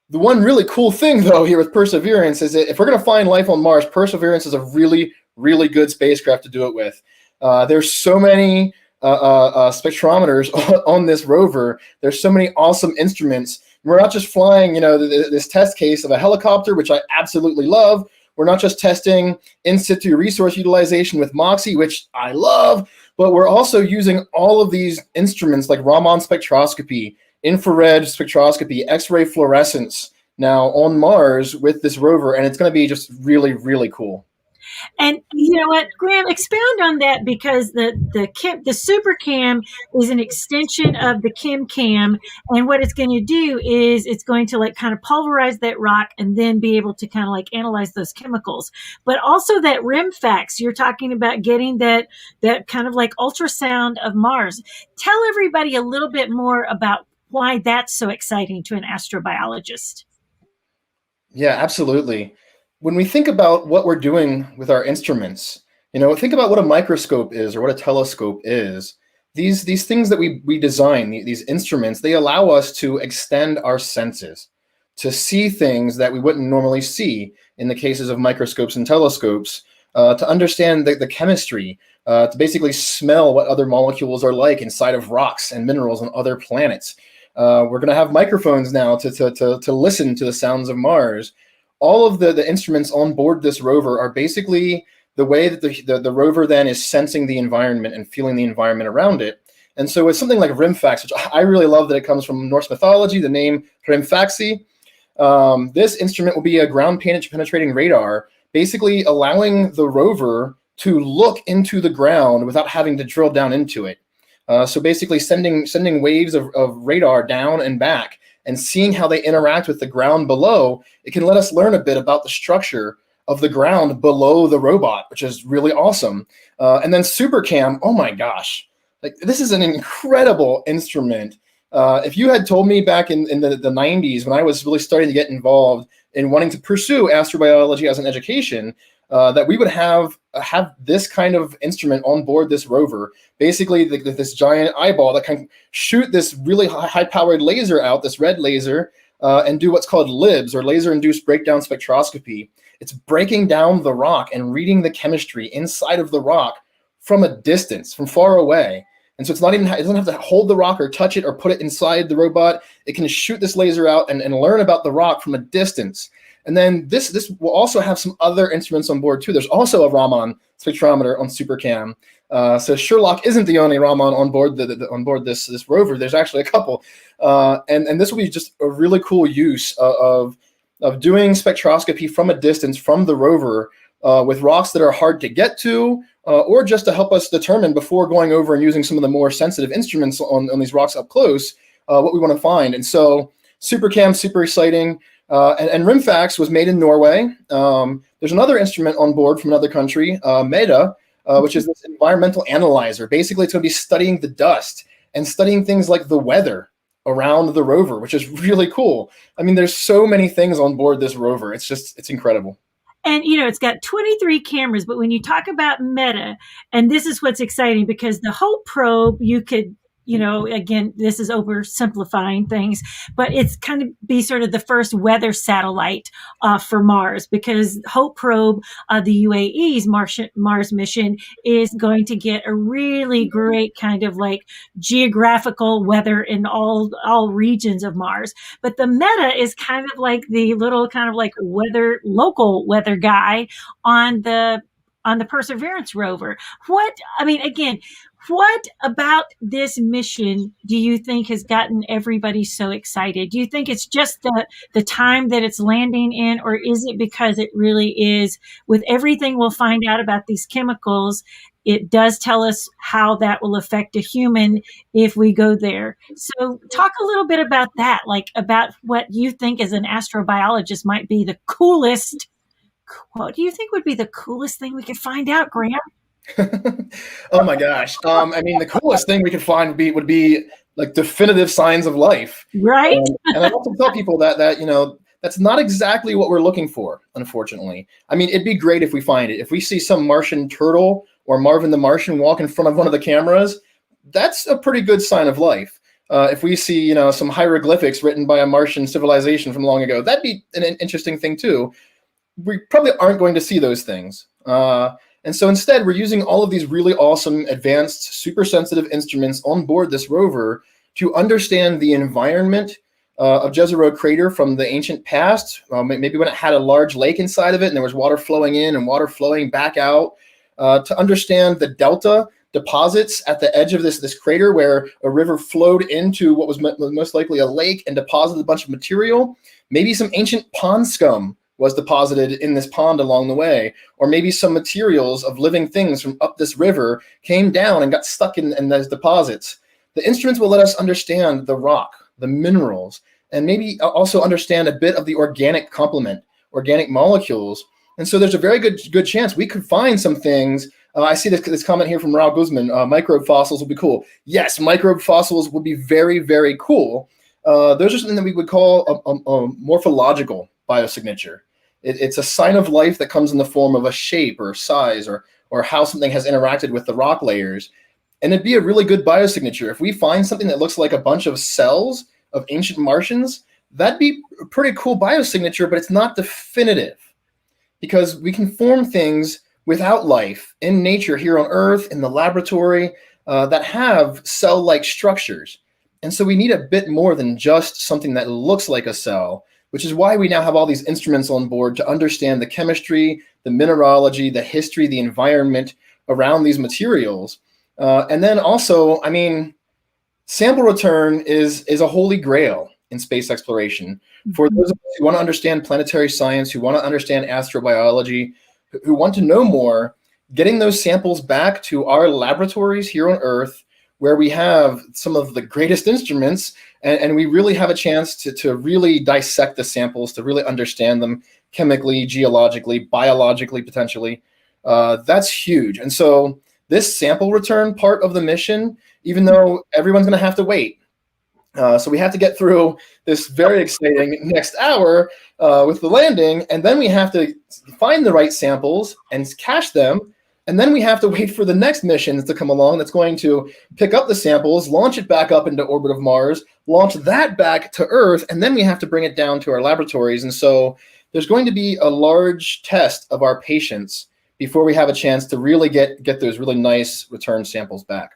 the one really cool thing, though, here with Perseverance is that if we're going to find life on Mars, Perseverance is a really, really good spacecraft to do it with. There's so many spectrometers on this rover. There's so many awesome instruments We're not just flying, this test case of a helicopter, which I absolutely love. We're not just testing in situ resource utilization with MOXIE, which I love, but we're also using all of these instruments like Raman spectroscopy, infrared spectroscopy, X-ray fluorescence now on Mars with this rover, and it's going to be just really, really cool. And you know what, Graham, expound on that, because the super cam is an extension of the chem cam, and what it's going to do is it's going to like kind of pulverize that rock and then be able to kind of like analyze those chemicals. But also that RIMFAX, you're talking about getting that kind of like ultrasound of Mars. Tell everybody a little bit more about why that's so exciting to an astrobiologist. Yeah, absolutely. When we think about what we're doing with our instruments, think about what a microscope is or what a telescope is. These things that we design, these instruments, they allow us to extend our senses, to see things that we wouldn't normally see in the cases of microscopes and telescopes, to understand the chemistry, to basically smell what other molecules are like inside of rocks and minerals on other planets. We're going to have microphones now to listen to the sounds of Mars. All of the instruments on board this rover are basically the way that the rover then is sensing the environment and feeling the environment around it. And so with something like RIMFAX, which I really love that it comes from Norse mythology, the name RIMFAXi, this instrument will be a ground penetrating radar, basically allowing the rover to look into the ground without having to drill down into it. So basically sending waves of radar down and back and seeing how they interact with the ground below. It can let us learn a bit about the structure of the ground below the robot, which is really awesome. And then SuperCam, oh my gosh, like this is an incredible instrument. If you had told me back in the 90s when I was really starting to get involved in wanting to pursue astrobiology as an education, that we would have this kind of instrument on board this rover, basically this giant eyeball that can shoot this really high-powered laser out, this red laser, and do what's called LIBS, or laser-induced breakdown spectroscopy. It's breaking down the rock and reading the chemistry inside of the rock from a distance, from far away. And so it doesn't have to hold the rock or touch it or put it inside the robot. It can shoot this laser out and learn about the rock from a distance. And then this will also have some other instruments on board too. There's also a Raman spectrometer on SuperCam. So Sherlock isn't the only Raman on board this rover. There's actually a couple. And this will be just a really cool use of doing spectroscopy from a distance from the rover with rocks that are hard to get to, or just to help us determine before going over and using some of the more sensitive instruments on these rocks up close, what we want to find. And so SuperCam, super exciting. And RIMFAX was made in Norway. There's another instrument on board from another country, MEDA, which is this environmental analyzer. Basically, it's going to be studying the dust and studying things like the weather around the rover, which is really cool. I mean, there's so many things on board this rover. It's incredible. And, it's got 23 cameras, but when you talk about MEDA, and this is what's exciting, because the HOPE probe, you could, again, this is oversimplifying things, but it's kind of be sort of the first weather satellite for Mars, because HOPE probe, the UAE's Mars mission, is going to get a really great kind of like geographical weather in all regions of Mars. But the MEDA is kind of like the little kind of like local weather guy on the Perseverance rover. What about this mission do you think has gotten everybody so excited? Do you think it's just the time that it's landing in, or is it because it really is, with everything we'll find out about these chemicals, it does tell us how that will affect a human if we go there? So talk a little bit about that, like about what you think as an astrobiologist might be the coolest. What do you think would be the coolest thing we could find out, Graham? Oh my gosh. I mean, the coolest thing we could find would be like definitive signs of life. Right. And I also tell people that that's not exactly what we're looking for, unfortunately. I mean, it'd be great if we find it. If we see some Martian turtle or Marvin the Martian walk in front of one of the cameras, that's a pretty good sign of life. If we see, some hieroglyphics written by a Martian civilization from long ago, that'd be an interesting thing too. We probably aren't going to see those things. And so instead, we're using all of these really awesome, advanced, super sensitive instruments on board this rover to understand the environment of Jezero Crater from the ancient past, maybe when it had a large lake inside of it and there was water flowing in and water flowing back out, to understand the delta deposits at the edge of this crater where a river flowed into what was most likely a lake and deposited a bunch of material. Maybe some ancient pond scum was deposited in this pond along the way, or maybe some materials of living things from up this river came down and got stuck in those deposits. The instruments will let us understand the rock, the minerals, and maybe also understand a bit of the organic complement, organic molecules. And so there's a very good chance we could find some things. I see this comment here from Raul Guzman, microbe fossils would be cool. Yes, microbe fossils would be very, very cool. Those are something that we would call a morphological biosignature. It's a sign of life that comes in the form of a shape or size or how something has interacted with the rock layers. And it'd be a really good biosignature. If we find something that looks like a bunch of cells of ancient Martians, that'd be a pretty cool biosignature, but it's not definitive because we can form things without life in nature here on Earth, in the laboratory, that have cell-like structures. And so we need a bit more than just something that looks like a cell, which is why we now have all these instruments on board to understand the chemistry, the mineralogy, the history, the environment around these materials. And then also, I mean, sample return is a holy grail in space exploration. For those of us who want to understand planetary science, who want to understand astrobiology, who want to know more, getting those samples back to our laboratories here on Earth, where we have some of the greatest instruments, and we really have a chance to really dissect the samples, to really understand them chemically, geologically, biologically, potentially. That's huge. And so this sample return part of the mission, even though everyone's going to have to wait, so we have to get through this very exciting next hour with the landing, and then we have to find the right samples and cache them, and then we have to wait for the next missions to come along that's going to pick up the samples, launch it back up into orbit of Mars, launch that back to Earth, and then we have to bring it down to our laboratories. And so there's going to be a large test of our patience before we have a chance to really get those really nice return samples back.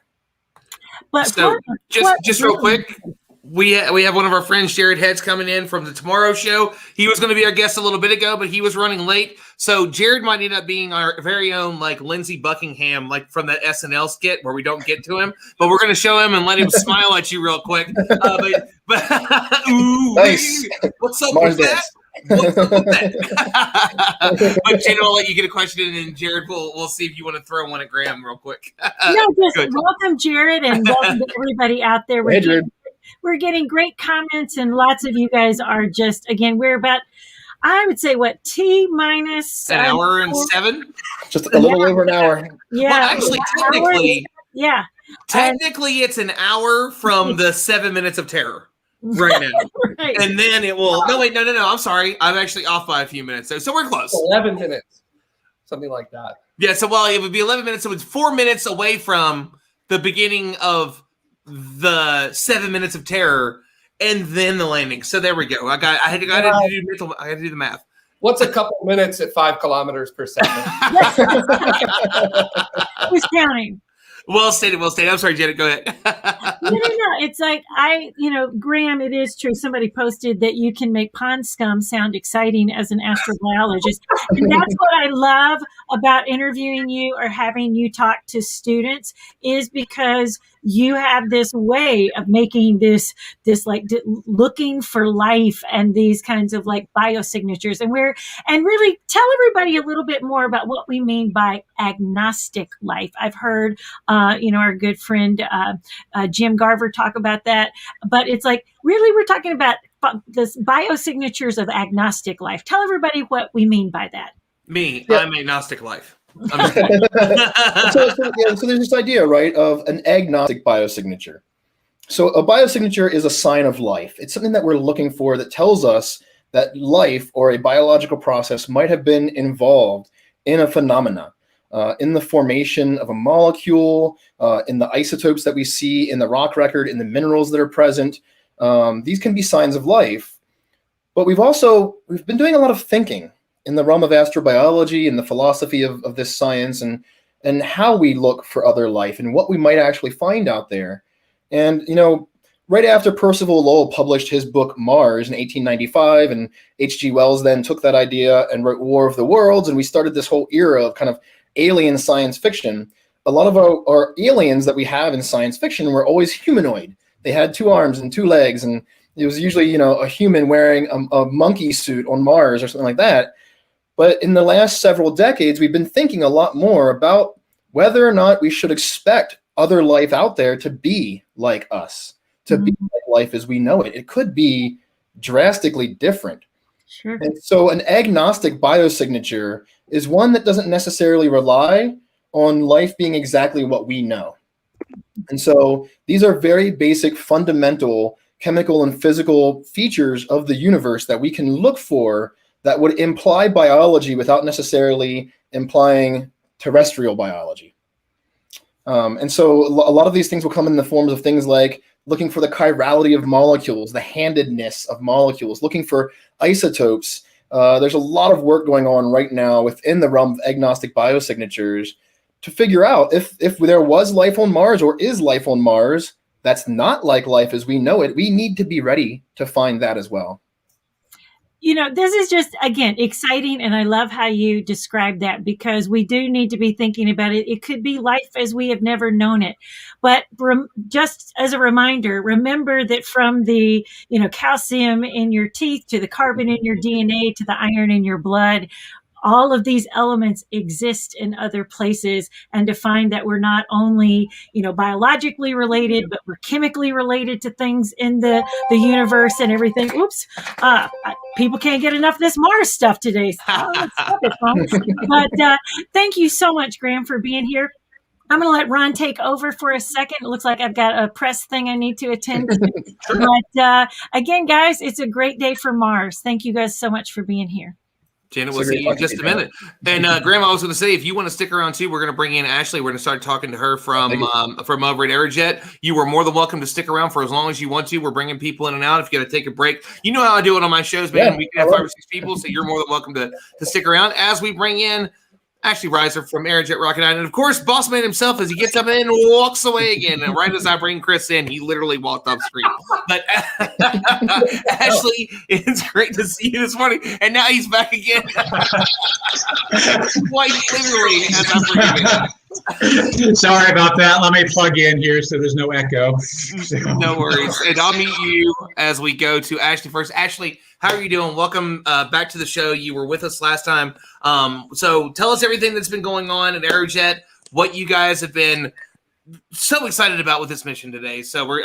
But so just real quick, we have one of our friends, Jared Heads, coming in from the Tomorrow Show. He was going to be our guest a little bit ago, but he was running late. So Jared might end up being our very own, like, Lindsey Buckingham, like from that SNL skit where we don't get to him, but we're going to show him and let him smile at you real quick. But ooh, nice. What's up Mars with that? What's up with that? But Jared, I'll let you get a question in, and Jared, we'll see if you want to throw one at Graham real quick. No, just welcome, Jared, and welcome to everybody out there. We're getting great comments, and lots of you guys are just, again, we're about, I would say, what, T-minus? An hour and 7? Just a little over an hour. Yeah. Well, actually, technically, it's an hour from the 7 minutes of terror right now. Right. And then it will, no, I'm sorry. I'm actually off by a few minutes. So we're close. 11 minutes, something like that. Yeah, so, well, it would be 11 minutes. So it's 4 minutes away from the beginning of the 7 minutes of terror, and then the landing. So there we go. I had to do the math. What's a couple minutes at 5 kilometers per second? Who's counting? Well stated. I'm sorry, Janet, go ahead. No. It's like, Graham, it is true. Somebody posted that you can make pond scum sound exciting as an astrobiologist. And that's what I love about interviewing you or having you talk to students, is because you have this way of making this like looking for life and these kinds of like biosignatures. And really tell everybody a little bit more about what we mean by agnostic life. I've heard, our good friend, Jim Garver talk about that, but it's like, really, we're talking about this biosignatures of agnostic life. Tell everybody what we mean by that. I'm agnostic life. So there's this idea, right, of an agnostic biosignature. So a biosignature is a sign of life. It's something that we're looking for that tells us that life or a biological process might have been involved in a phenomena, in the formation of a molecule, in the isotopes that we see in the rock record, in the minerals that are present. These can be signs of life. But we've been doing a lot of thinking in the realm of astrobiology and the philosophy of this science, and how we look for other life and what we might actually find out there. And, right after Percival Lowell published his book Mars in 1895, and H.G. Wells then took that idea and wrote War of the Worlds, and we started this whole era of kind of alien science fiction. A lot of our aliens that we have in science fiction were always humanoid. They had 2 arms and 2 legs, and it was usually, a human wearing a monkey suit on Mars or something like that. But in the last several decades, we've been thinking a lot more about whether or not we should expect other life out there to be like us, to be like life as we know it. It could be drastically different. Sure. And so an agnostic biosignature is one that doesn't necessarily rely on life being exactly what we know. And so these are very basic, fundamental chemical and physical features of the universe that we can look for that would imply biology without necessarily implying terrestrial biology. And so a lot of these things will come in the forms of things like looking for the chirality of molecules, the handedness of molecules, looking for isotopes. There's a lot of work going on right now within the realm of agnostic biosignatures to figure out if there was life on Mars or is life on Mars that's not like life as we know it. We need to be ready to find that as well. This is just, again, exciting. And I love how you describe that, because we do need to be thinking about it. It could be life as we have never known it. But just as a reminder, remember that from the, calcium in your teeth to the carbon in your DNA to the iron in your blood, all of these elements exist in other places, and to find that we're not only, biologically related, but we're chemically related to things in the universe and everything. Oops. People can't get enough of this Mars stuff today. Stop it, folks. But thank you so much, Graham, for being here. I'm going to let Ron take over for a second. It looks like I've got a press thing I need to attend to. But again, guys, it's a great day for Mars. Thank you guys so much for being here. Janet, we'll see you in just a minute. And Graham, I was going to say, if you want to stick around too, we're going to bring in Ashley. We're going to start talking to her from over at Aerojet. You are more than welcome to stick around for as long as you want to. We're bringing people in and out. If you got to take a break, you know how I do it on my shows, man. Yeah, we can have 5 or 6 people, so you're more than welcome to stick around as we bring in Ashley Reiser from Aerojet Rocketdyne. And of course, Boss Man himself, as he gets up and walks away again. And right as I bring Chris in, he literally walked off screen. But Ashley, it's great to see you this morning. And now he's back again. Quite literally as I'm bringing him in. Sorry about that. Let me plug in here so there's no echo. No worries. And I'll meet you as we go to Ashley first. Ashley, how are you doing? Welcome back to the show. You were with us last time. So tell us everything that's been going on at Aerojet, what you guys have been so excited about with this mission today. So we're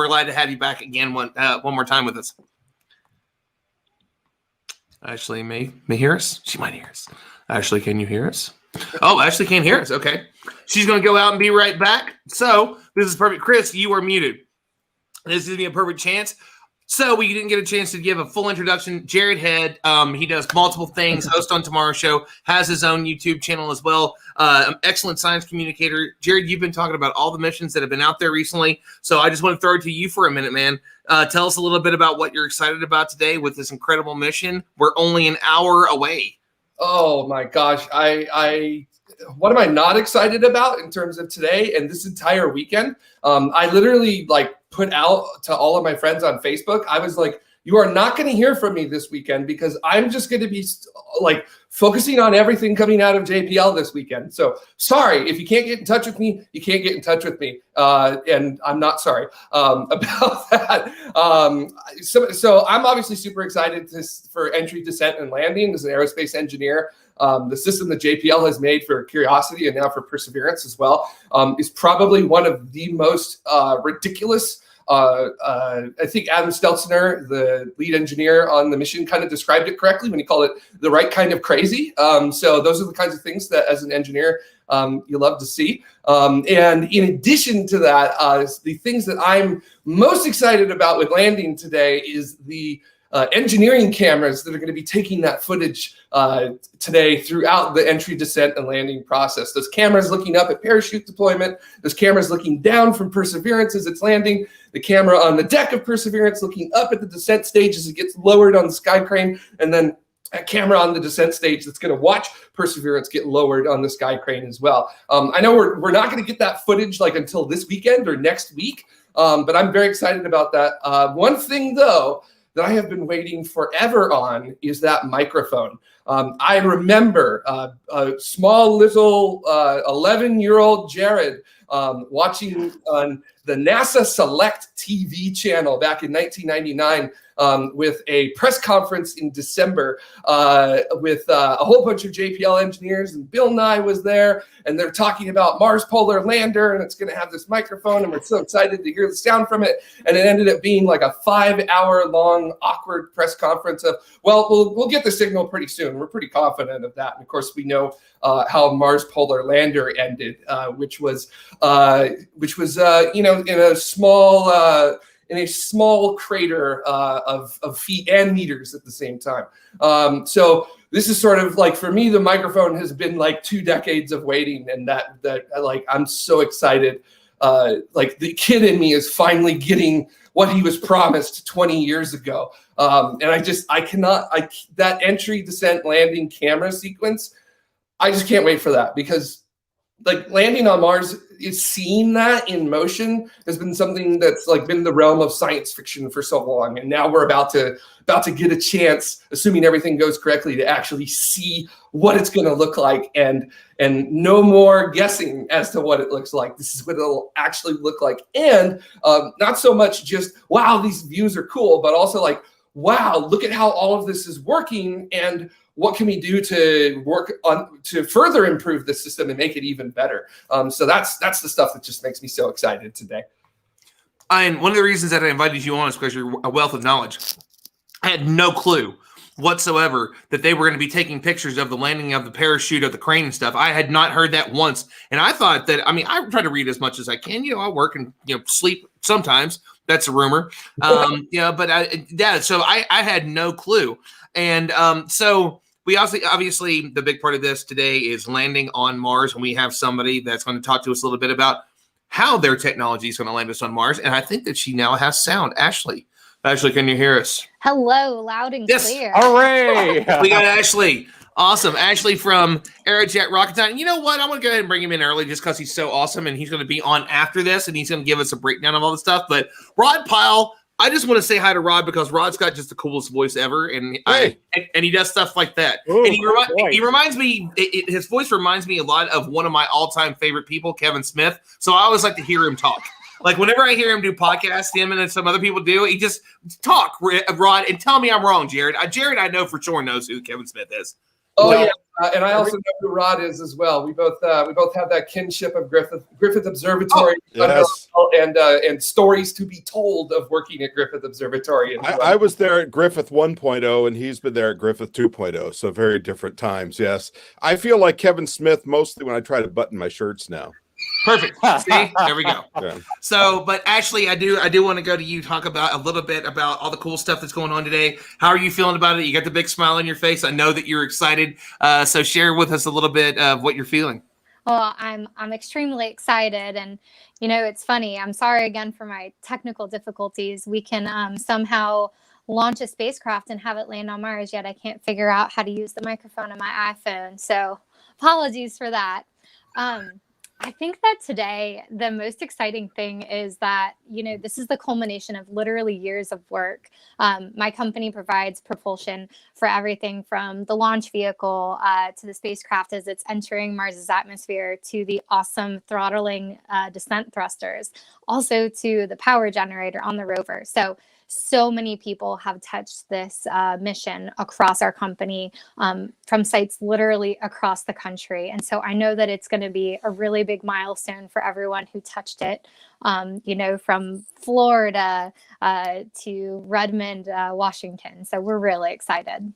glad to have you back again one more time with us. Ashley may hear us. She might hear us. Ashley, can you hear us? Oh, Ashley can't hear us. Okay. She's going to go out and be right back. So this is perfect. Chris, you are muted. This is a perfect chance. So we didn't get a chance to give a full introduction. Jared Head, he does multiple things, host on Tomorrow's Show, has his own YouTube channel as well. Excellent science communicator. Jared, you've been talking about all the missions that have been out there recently. So I just want to throw it to you for a minute, man. Tell us a little bit about what you're excited about today with this incredible mission. We're only an hour away. Oh my gosh. What am I not excited about in terms of today and this entire weekend? I literally put out to all of my friends on Facebook. I was like, you are not going to hear from me this weekend because I'm just going to be focusing on everything coming out of JPL this weekend. So sorry, if you can't get in touch with me, you can't get in touch with me. And I'm not sorry about that. So I'm obviously super excited for entry, descent, and landing as an aerospace engineer. The system that JPL has made for Curiosity and now for Perseverance as well is probably one of the most ridiculous. I think Adam Stelzner, the lead engineer on the mission, kind of described it correctly when he called it the right kind of crazy. So those are the kinds of things that as an engineer, you love to see. And in addition to that, the things that I'm most excited about with landing today is the engineering cameras that are going to be taking that footage today throughout the entry, descent, and landing process. Those cameras looking up at parachute deployment, those cameras looking down from Perseverance as it's landing, the camera on the deck of Perseverance looking up at the descent stage as it gets lowered on the sky crane, and then a camera on the descent stage that's going to watch Perseverance get lowered on the sky crane as well. I know we're not going to get that footage until this weekend or next week, But I'm very excited about that. One thing, though, that I have been waiting forever on is that microphone. I remember a small little 11-year-old Jared watching on the NASA Select TV channel back in 1999 with a press conference in December with a whole bunch of JPL engineers, and Bill Nye was there, and they're talking about Mars Polar Lander, and it's going to have this microphone, and we're so excited to hear the sound from it. And it ended up being like a 5-hour-long awkward press conference of, well, we'll get the signal pretty soon. We're pretty confident of that. And of course, we know how Mars Polar Lander ended, which was in a small crater of feet and meters at the same time. So this is sort of like, for me, the microphone has been like 2 decades of waiting, and that like, I'm so excited. Like, the kid in me is finally getting what he was promised 20 years ago. And that entry, descent, landing camera sequence, I just can't wait for that, because like landing on Mars, seeing that in motion has been something that's like been the realm of science fiction for so long, and now we're about to get a chance, assuming everything goes correctly, to actually see what it's going to look like, and no more guessing as to what it looks like. This is what it'll actually look like, and not so much just, wow, these views are cool, but also like, wow, look at how all of this is working, and what can we do to work on to further improve the system and make it even better? So that's the stuff that just makes me so excited today. And one of the reasons that I invited you on is because you're a wealth of knowledge. I had no clue whatsoever that they were going to be taking pictures of the landing of the parachute, of the crane and stuff. I had not heard that once. And I thought that, I mean, I try to read as much as I can. I work and, sleep sometimes. That's a rumor. So I had no clue. And so we obviously, the big part of this today is landing on Mars. And we have somebody that's going to talk to us a little bit about how their technology is going to land us on Mars. And I think that she now has sound. Ashley, can you hear us? Hello, loud and clear. Hooray! We got Ashley. Awesome. Ashley from Aerojet Rocketdyne. You know what? I'm going to go ahead and bring him in early just because he's so awesome, and he's going to be on after this, and he's going to give us a breakdown of all the stuff. But Rod Pyle, I just want to say hi to Rod because Rod's got just the coolest voice ever, and and he does stuff like that. Ooh, and he reminds me, his voice reminds me a lot of one of my all-time favorite people, Kevin Smith. So I always like to hear him talk. Like whenever I hear him do podcasts, him and some other people do, he just talk, Rod, and tell me I'm wrong, Jared. Jared, I know for sure knows who Kevin Smith is. Oh yeah, and I also know who Rod is as well. We both have that kinship of Griffith Observatory and stories to be told of working at Griffith Observatory. I was there at Griffith 1.0, and he's been there at Griffith 2.0, so very different times. Yes, I feel like Kevin Smith mostly when I try to button my shirts now. Perfect. See, there we go. Yeah. So, but Ashley, I do want to go to you, talk about a little bit about all the cool stuff that's going on today. How are you feeling about it? You got the big smile on your face. I know that you're excited. So share with us a little bit of what you're feeling. Well, I'm extremely excited, and it's funny. I'm sorry again for my technical difficulties. We can somehow launch a spacecraft and have it land on Mars, yet I can't figure out how to use the microphone on my iPhone. So apologies for that. I think that today, the most exciting thing is that, this is the culmination of literally years of work. My company provides propulsion for everything from the launch vehicle to the spacecraft as it's entering Mars's atmosphere, to the awesome throttling descent thrusters, also to the power generator on the rover. So many people have touched this mission across our company from sites literally across the country. And so I know that it's going to be a really big milestone for everyone who touched it, from Florida to Redmond, Washington. So we're really excited.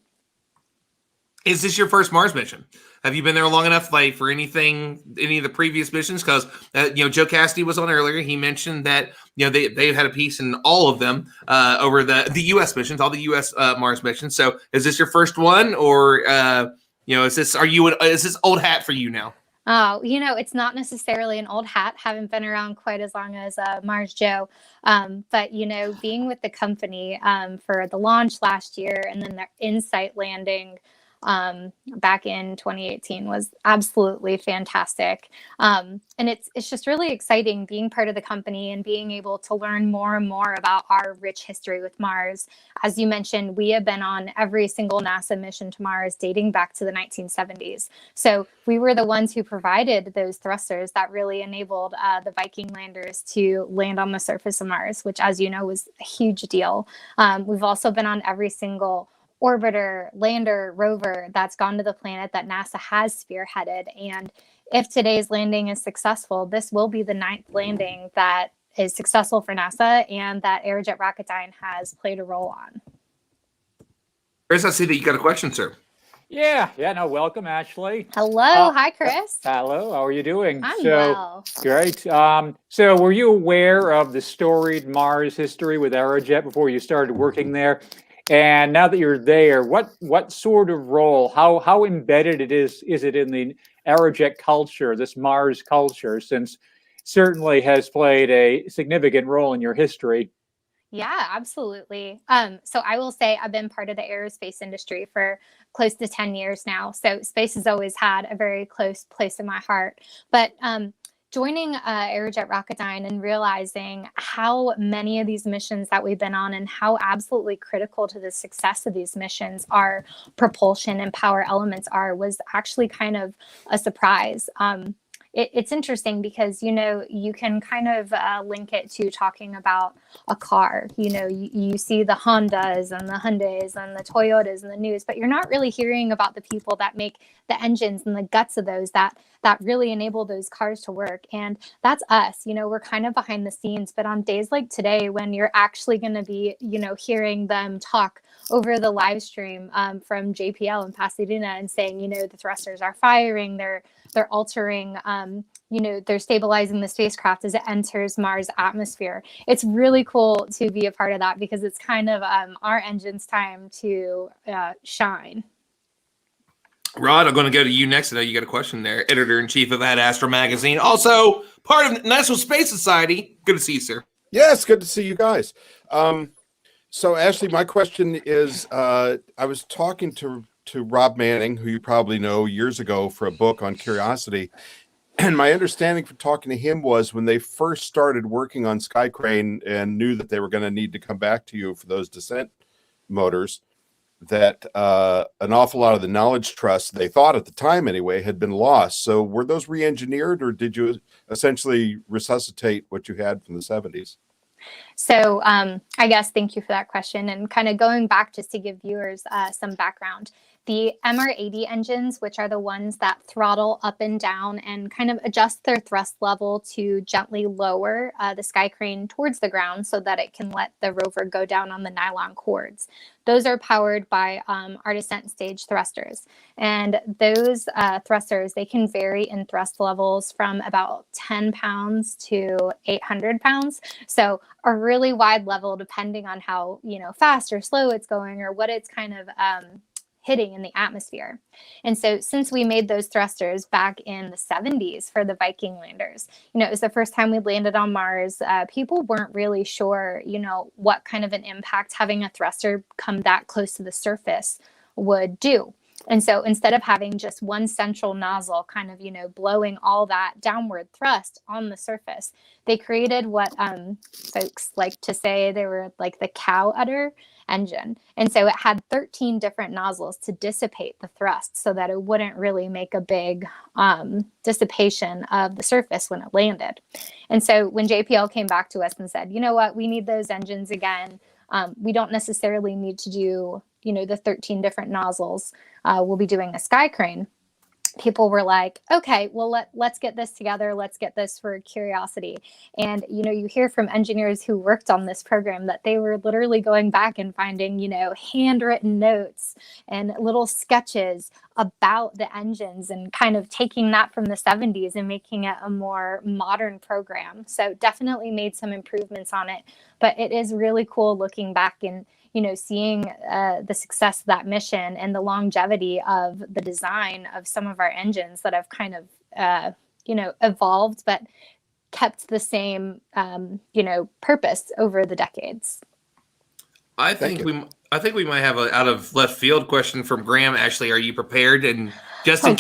Is this your first Mars mission? Have you been there long enough, like for any of the previous missions? Because Joe Cassidy was on earlier. He mentioned that they've had a piece in all of them over the U.S. missions, all the U.S. Mars missions. So is this your first one, or is this old hat for you now? Oh, it's not necessarily an old hat. Haven't been around quite as long as Mars Joe. But, being with the company for the launch last year and then the InSight landing back in 2018 was absolutely fantastic. And it's just really exciting being part of the company and being able to learn more and more about our rich history with Mars. As you mentioned, we have been on every single NASA mission to Mars dating back to the 1970s. So we were the ones who provided those thrusters that really enabled the Viking landers to land on the surface of Mars, which, as you know, was a huge deal. We've also been on every single orbiter, lander, rover that's gone to the planet that NASA has spearheaded. And if today's landing is successful, this will be the 9th landing that is successful for NASA and that Aerojet Rocketdyne has played a role on. Chris, I see that you got a question, sir. Yeah, no, welcome, Ashley. Hello, hi, Chris. Hello, how are you doing? I'm well. Great. So were you aware of the storied Mars history with Aerojet before you started working there? And now that you're there, what sort of role, how embedded is it in the Aerojet culture, this Mars culture, since certainly has played a significant role in your history? Yeah, absolutely. So I will say I've been part of the aerospace industry for close to 10 years now. So space has always had a very close place in my heart. But joining Aerojet Rocketdyne and realizing how many of these missions that we've been on and how absolutely critical to the success of these missions our propulsion and power elements are was actually kind of a surprise. It's interesting because, you can kind of link it to talking about a car. You see the Hondas and the Hyundais and the Toyotas in the news, but you're not really hearing about the people that make the engines and the guts of those that really enable those cars to work. And that's us. We're kind of behind the scenes, but on days like today, when you're actually going to be, hearing them talk over the live stream from JPL in Pasadena and saying, the thrusters are firing, they're altering, they're stabilizing the spacecraft as it enters Mars atmosphere. It's really cool to be a part of that because it's kind of our engine's time to shine. Rod, I'm going to go to you next. I know you got a question there. Editor-in-Chief of Ad Astra magazine. Also part of the National Space Society. Good to see you, sir. Yes, good to see you guys. So, Ashley, my question is, I was talking to Rob Manning, who you probably know, years ago for a book on Curiosity. And my understanding from talking to him was when they first started working on Skycrane and knew that they were going to need to come back to you for those descent motors, that an awful lot of the knowledge trust, they thought at the time anyway, had been lost. So were those re-engineered, or did you essentially resuscitate what you had from the 70s? So I guess thank you for that question. And kind of going back just to give viewers some background, the MR80 engines, which are the ones that throttle up and down and kind of adjust their thrust level to gently lower the Skycrane towards the ground so that it can let the rover go down on the nylon cords. Those are powered by our descent stage thrusters. And those thrusters, they can vary in thrust levels from about 10 pounds to 800 pounds. So a really wide level depending on how, fast or slow it's going or what it's kind of hitting in the atmosphere. And so since we made those thrusters back in the 70s for the Viking landers, it was the first time we landed on Mars. People weren't really sure, what kind of an impact having a thruster come that close to the surface would do. And so instead of having just one central nozzle kind of, blowing all that downward thrust on the surface, they created what folks like to say they were like the cow udder engine. And so it had 13 different nozzles to dissipate the thrust so that it wouldn't really make a big dissipation of the surface when it landed. And so when JPL came back to us and said, you know what, we need those engines again. We don't necessarily need to do, the 13 different nozzles. We'll be doing a Skycrane. People were like, okay, well, let's get this together. Let's get this for Curiosity. And, you hear from engineers who worked on this program that they were literally going back and finding, handwritten notes and little sketches about the engines and kind of taking that from the 70s and making it a more modern program. So definitely made some improvements on it. But it is really cool looking back and seeing the success of that mission and the longevity of the design of some of our engines that have kind of, evolved, but kept the same, purpose over the decades. I think we might have a out of left field question from Graham. Ashley, are you prepared? And just in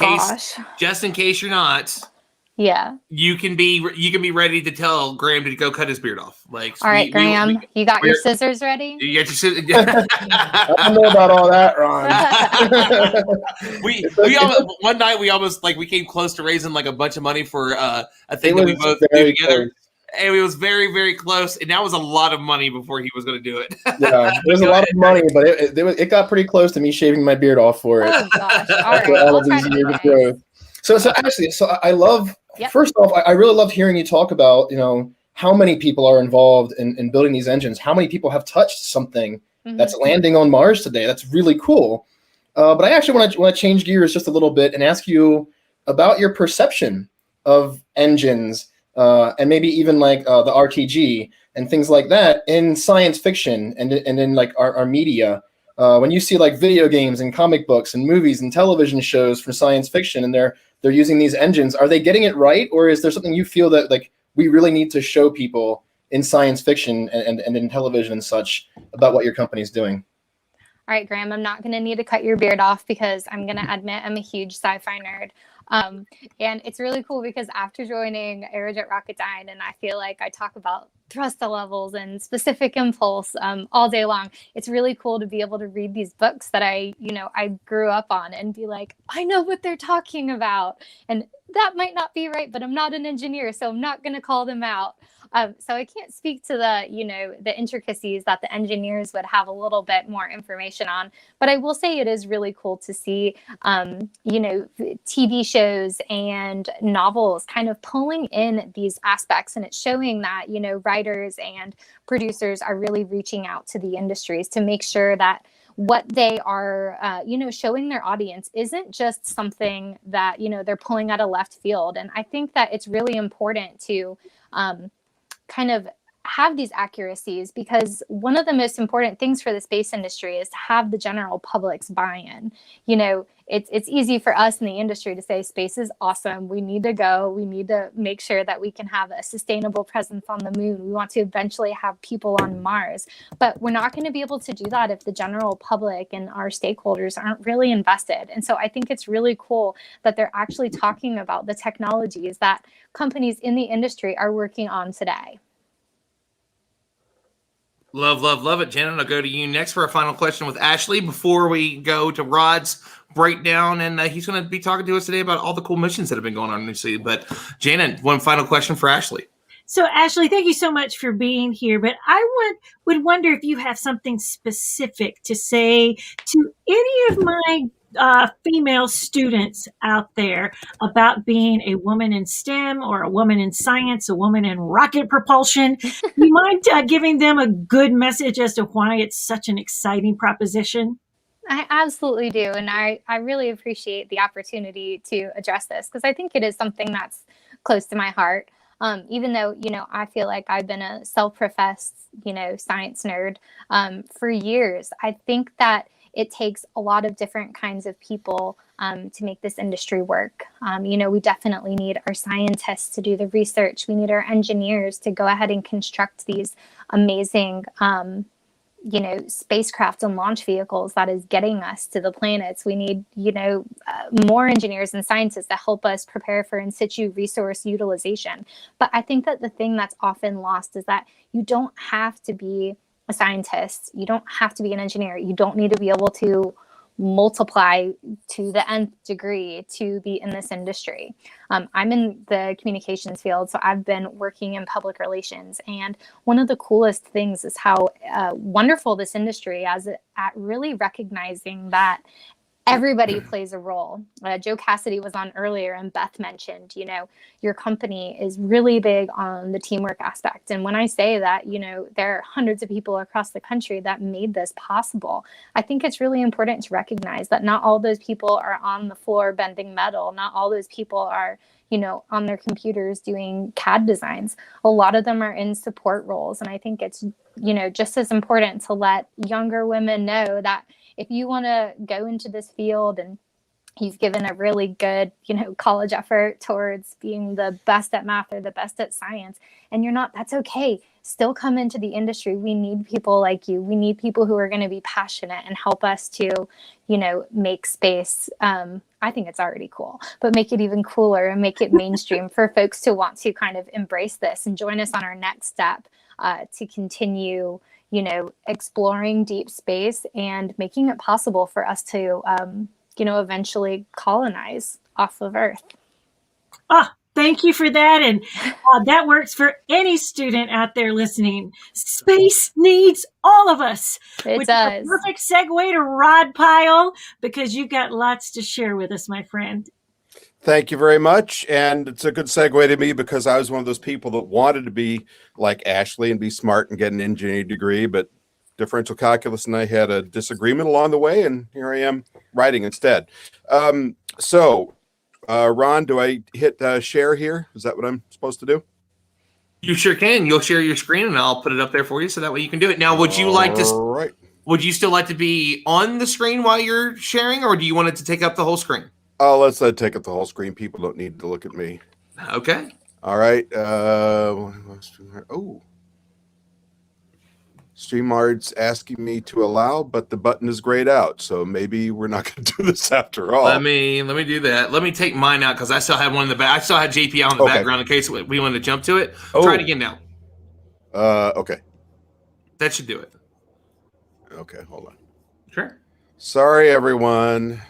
case you're not, yeah, you can be ready to tell Graham to go cut his beard off. Like, all right, Graham, you got your scissors ready? You got your scissors. I don't know about all that, Ron. we almost, one night we came close to raising like a bunch of money for a thing that we both do together. Close. And it was very, very close. And that was a lot of money before he was going to do it. Yeah, it was a lot of money, but it got pretty close to me shaving my beard off for it. Oh gosh! All right, all of these years of growth. So actually, I love. Yep. First off, I really love hearing you talk about how many people are involved in building these engines. How many people have touched something that's landing on Mars today? That's really cool. But I actually want to change gears just a little bit and ask you about your perception of engines. And maybe even like the RTG and things like that in science fiction and in like our media. When you see like video games and comic books and movies and television shows for science fiction and they're using these engines, are they getting it right? Or is there something you feel that like we really need to show people in science fiction and in television and such about what your company's doing? All right, Graham, I'm not going to need to cut your beard off because I'm going to admit I'm a huge sci-fi nerd. And it's really cool because after joining Aerojet Rocketdyne, and I feel like I talk about thrust levels and specific impulse all day long, it's really cool to be able to read these books that I grew up on and be like, I know what they're talking about. And that might not be right, but I'm not an engineer, so I'm not going to call them out. So I can't speak to the intricacies that the engineers would have a little bit more information on. But I will say it is really cool to see, TV shows and novels kind of pulling in these aspects. And it's showing that, writers and producers are really reaching out to the industries to make sure that what they are, showing their audience isn't just something that, they're pulling out of left field. And I think that it's really important to kind of have these accuracies, because one of the most important things for the space industry is to have the general public's buy-in. It's easy for us in the industry to say space is awesome. We need to go. We need to make sure that we can have a sustainable presence on the moon. We want to eventually have people on Mars. But we're not going to be able to do that if the general public and our stakeholders aren't really invested. And so I think it's really cool that they're actually talking about the technologies that companies in the industry are working on today. Love, love, love it. Janet, I'll go to you next for a final question with Ashley before we go to Rod's breakdown. And he's going to be talking to us today about all the cool missions that have been going on in the city. But Janet, one final question for Ashley. So Ashley, thank you so much for being here. But I would wonder if you have something specific to say to any of my female students out there about being a woman in STEM or a woman in science, a woman in rocket propulsion. You mind giving them a good message as to why it's such an exciting proposition? I absolutely do. And I really appreciate the opportunity to address this because I think it is something that's close to my heart. Even though, I feel like I've been a self-professed, science nerd for years, I think that it takes a lot of different kinds of people to make this industry work. We definitely need our scientists to do the research. We need our engineers to go ahead and construct these amazing, spacecraft and launch vehicles that is getting us to the planets. We need, more engineers and scientists to help us prepare for in situ resource utilization. But I think that the thing that's often lost is that you don't have to be a scientist. You don't have to be an engineer. You don't need to be able to multiply to the nth degree to be in this industry. I'm in the communications field, so I've been working in public relations. And one of the coolest things is how wonderful this industry is at really recognizing that everybody plays a role. Joe Cassidy was on earlier and Beth mentioned, your company is really big on the teamwork aspect. And when I say that, there are hundreds of people across the country that made this possible. I think it's really important to recognize that not all those people are on the floor bending metal. Not all those people are, on their computers doing CAD designs. A lot of them are in support roles. And I think it's, just as important to let younger women know that if you want to go into this field and He's given a really good, college effort towards being the best at math or the best at science. And you're not, that's okay. Still come into the industry. We need people like you. We need people who are going to be passionate and help us to, make space. I think it's already cool, but make it even cooler and make it mainstream for folks to want to kind of embrace this and join us on our next step to continue, exploring deep space and making it possible for us to, eventually colonize off of Earth. Thank you for that. And that works for any student out there listening. Space needs all of us. It does. Is a perfect segue to Rod Pyle, because you've got lots to share with us, my friend. Thank you very much. And it's a good segue to me because I was one of those people that wanted to be like Ashley and be smart and get an engineering degree, but differential calculus and I had a disagreement along the way, and here I am writing instead. Ron, do I hit share here? Is that what I'm supposed to do? You sure can. You'll share your screen and I'll put it up there for you so that way you can do it. Now, would you like to? Right. Would you still like to be on the screen while you're sharing, or do you want it to take up the whole screen? Oh, let's take up the whole screen. People don't need to look at me. Okay. All right. StreamYard's asking me to allow, but the button is grayed out, so maybe we're not going to do this after all. Let me do that. Let me take mine out because I still have one in the back. I still had JPL in the background in case we wanted to jump to it. Try it again now. Okay. That should do it. Okay, hold on. Sure. Sorry, everyone.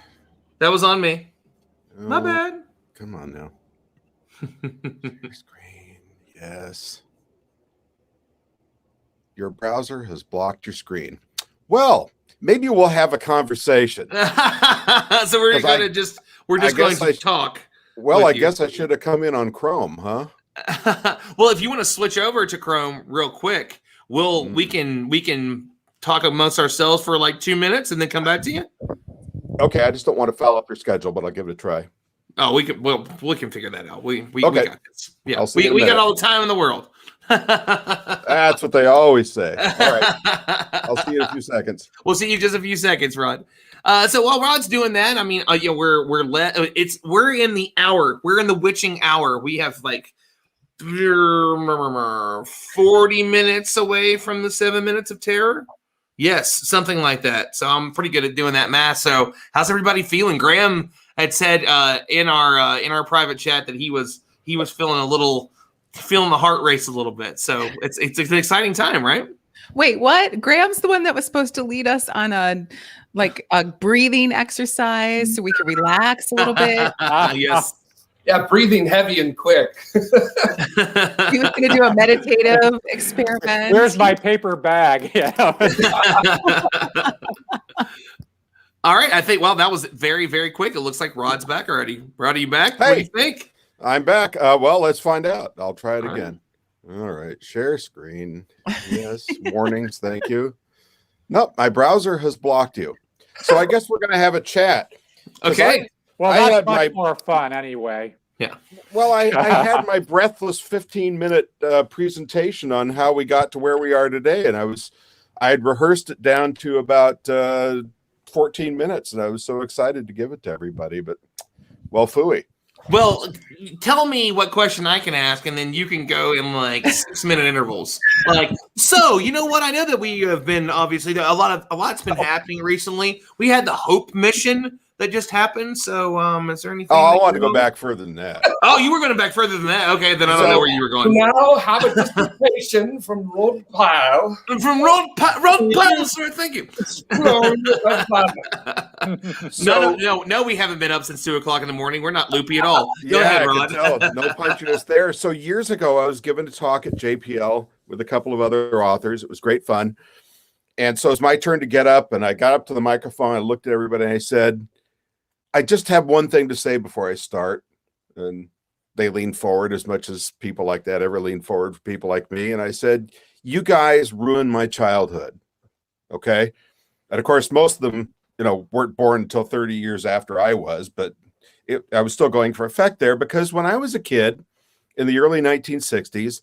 That was on me. My bad. Come on now. Screen. Yes. Your browser has blocked your screen. Well, maybe we'll have a conversation. So we're going to talk. Well, I guess I should have come in on Chrome, huh? Well, if you want to switch over to Chrome real quick, we can talk amongst ourselves for like 2 minutes and then come back to you. Okay, I just don't want to foul up your schedule, but I'll give it a try. Oh, we can figure that out. We got this. Yeah, we got all the time in the world. That's what they always say. All right, I'll see you in a few seconds. We'll see you in just a few seconds, Rod. So while Rod's doing that, I mean, we're in the hour. We're in the witching hour. We have like 40 minutes away from the 7 minutes of terror. Yes, something like that. So I'm pretty good at doing that math. So how's everybody feeling? Graham had said in our private chat that he was feeling the heart race a little bit. So it's an exciting time, right? Wait, what? Graham's the one that was supposed to lead us on a breathing exercise so we could relax a little bit. Yes. Yeah, breathing heavy and quick. He was going to do a meditative experiment. Where's my paper bag? Yeah. All right. I think, that was very, very quick. It looks like Rod's back already. Rod, are you back? Hey, what do you think? I'm back. Well, let's find out. I'll try it again. All right. Share screen. Yes. Warnings. Thank you. Nope. My browser has blocked you. So I guess we're going to have a chat. Okay. Well, that's much more fun anyway. Yeah. Well, I had my breathless 15-minute presentation on how we got to where we are today, and I had rehearsed it down to about 14 minutes, and I was so excited to give it to everybody, but phooey. Well, tell me what question I can ask, and then you can go in like 6-minute intervals. So you know what? I know that we have been obviously a lot's been happening recently. We had the Hope mission that just happened. So, is there anything? Oh, I want to go back further than that. Oh, you were going back further than that. Okay, then I don't know where you were going. Now have a dissertation from Rod Pyle. From Rod Pyle, sir. Thank you. No, we haven't been up since 2:00 in the morning. We're not loopy at all. Go ahead, Rod. No punchiness there. So years ago, I was given a talk at JPL with a couple of other authors. It was great fun. And so it's my turn to get up, and I got up to the microphone. I looked at everybody, and I said, I just have one thing to say before I start. And they leaned forward as much as people like that ever lean forward for people like me. And I said, you guys ruined my childhood. Okay. And of course, most of them, weren't born until 30 years after I was, but I was still going for effect there because when I was a kid in the early 1960s,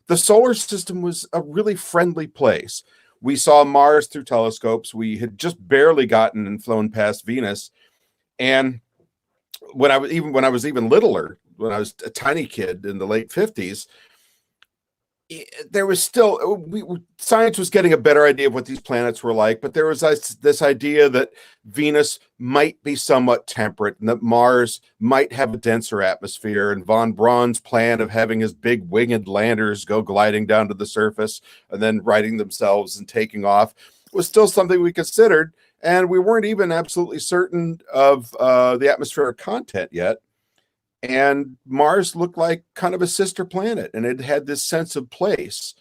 the solar system was a really friendly place. We saw Mars through telescopes. We had just barely gotten and flown past Venus. And when I was even littler, when I was a tiny kid in the late 50s, there was still science was getting a better idea of what these planets were like, but there was this idea that Venus might be somewhat temperate and that Mars might have a denser atmosphere, and von Braun's plan of having his big winged landers go gliding down to the surface and then righting themselves and taking off was still something we considered, and we weren't even absolutely certain of the atmospheric content yet. And Mars looked like kind of a sister planet, and it had this sense of place.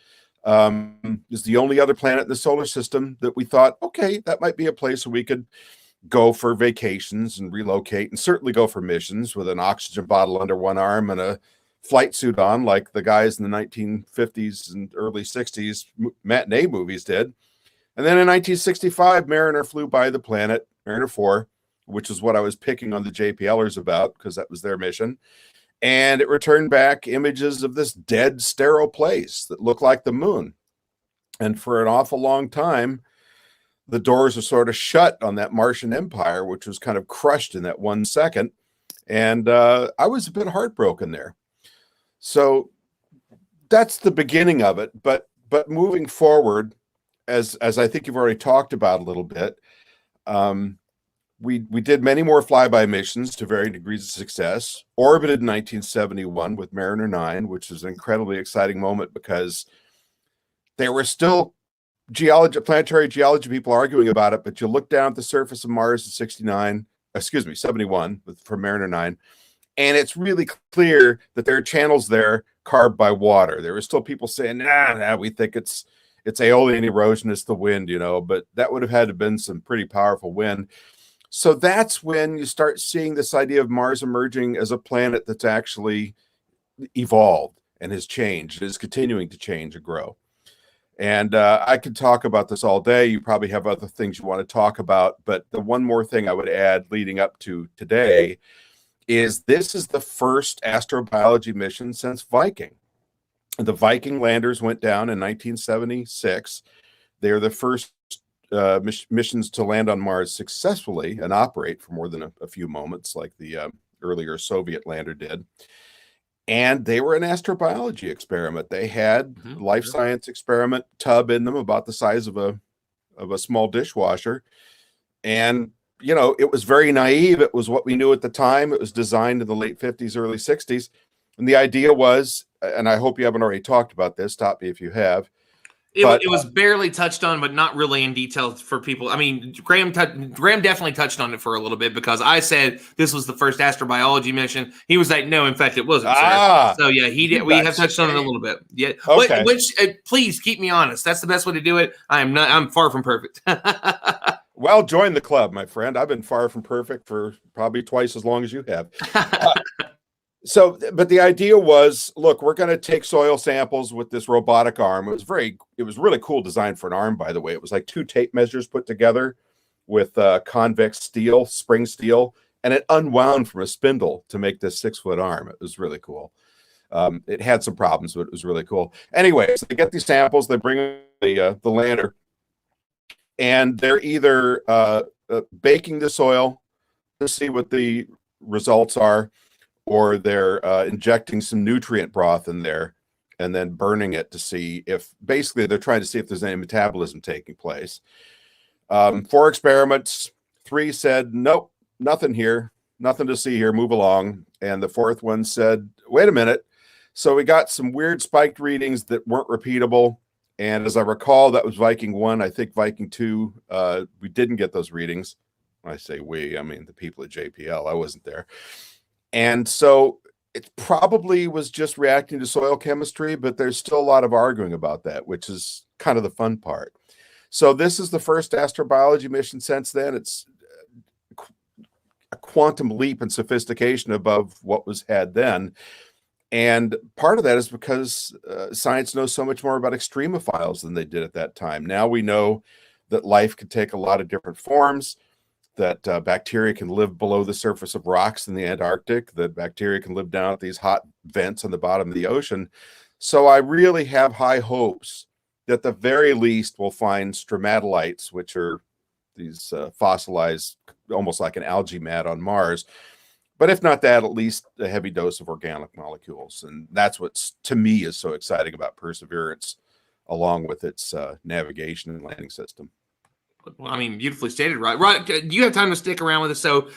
It's the only other planet in the solar system that we thought, okay, that might be a place where we could go for vacations and relocate, and certainly go for missions with an oxygen bottle under one arm and a flight suit on, like the guys in the 1950s and early 60s matinee movies did. And then in 1965, Mariner flew by the planet, Mariner 4, which is what I was picking on the JPLers about, because that was their mission. And it returned back images of this dead, sterile place that looked like the moon. And for an awful long time, the doors were sort of shut on that Martian empire, which was kind of crushed in that 1 second. And I was a bit heartbroken there. So that's the beginning of it. But moving forward, as I think you've already talked about a little bit, we did many more flyby missions to varying degrees of success. Orbited in 1971 with Mariner 9, which is an incredibly exciting moment because there were still planetary geology people arguing about it, but you look down at the surface of Mars in 71 for Mariner 9, and it's really clear that there are channels there carved by water. There were still people saying, nah, we think it's aeolian erosion, it's the wind, but that would have had to have been some pretty powerful wind. So that's when you start seeing this idea of Mars emerging as a planet that's actually evolved and has changed, is continuing to change and grow. And I could talk about this all day. You probably have other things you want to talk about, but the one more thing I would add leading up to today is this is the first astrobiology mission since Viking. The Viking landers went down in 1976. They're the first missions to land on Mars successfully and operate for more than a few moments, like the earlier Soviet lander did. And they were an astrobiology experiment. They had life science experiment tub in them about the size of a small dishwasher. And, it was very naive. It was what we knew at the time. It was designed in the late 50s, early 60s. And the idea was, and I hope you haven't already talked about this, stop me if you have. It was barely touched on, but not really in detail for people. I mean, Graham definitely touched on it for a little bit because I said this was the first astrobiology mission. He was like, "No, in fact, it wasn't." Sir. So yeah, he did. We have touched on it a little bit. Yeah. Okay. Which please keep me honest. That's the best way to do it. I'm far from perfect. Well, join the club, my friend. I've been far from perfect for probably twice as long as you have. But the idea was, look, we're going to take soil samples with this robotic arm. It was really cool design for an arm, by the way. It was like 2 tape measures put together with convex steel, spring steel, and it unwound from a spindle to make this 6-foot arm. It was really cool. It had some problems, but it was really cool. Anyway, so they get these samples, they bring the lander, and they're either baking the soil to see what the results are, or they're injecting some nutrient broth in there and then burning it to see if, basically, they're trying to see if there's any metabolism taking place. 4 experiments, 3 said, nope, nothing here, nothing to see here, move along. And the 4th one said, wait a minute. So we got some weird spiked readings that weren't repeatable. And as I recall, that was Viking 1. I think Viking 2, we didn't get those readings. When I say we, I mean the people at JPL. I wasn't there. And so it probably was just reacting to soil chemistry, but there's still a lot of arguing about that, which is kind of the fun part. So this is the first astrobiology mission since then. It's a quantum leap in sophistication above what was had then. And part of that is because science knows so much more about extremophiles than they did at that time. Now we know that life can take a lot of different forms, that bacteria can live below the surface of rocks in the Antarctic, that bacteria can live down at these hot vents on the bottom of the ocean. So I really have high hopes that at the very least we'll find stromatolites, which are these fossilized, almost like an algae mat on Mars. But if not that, at least a heavy dose of organic molecules. And that's what's, to me, is so exciting about Perseverance, along with its navigation and landing system. Well, I mean, beautifully stated, right? Right. You have time to stick around with us. So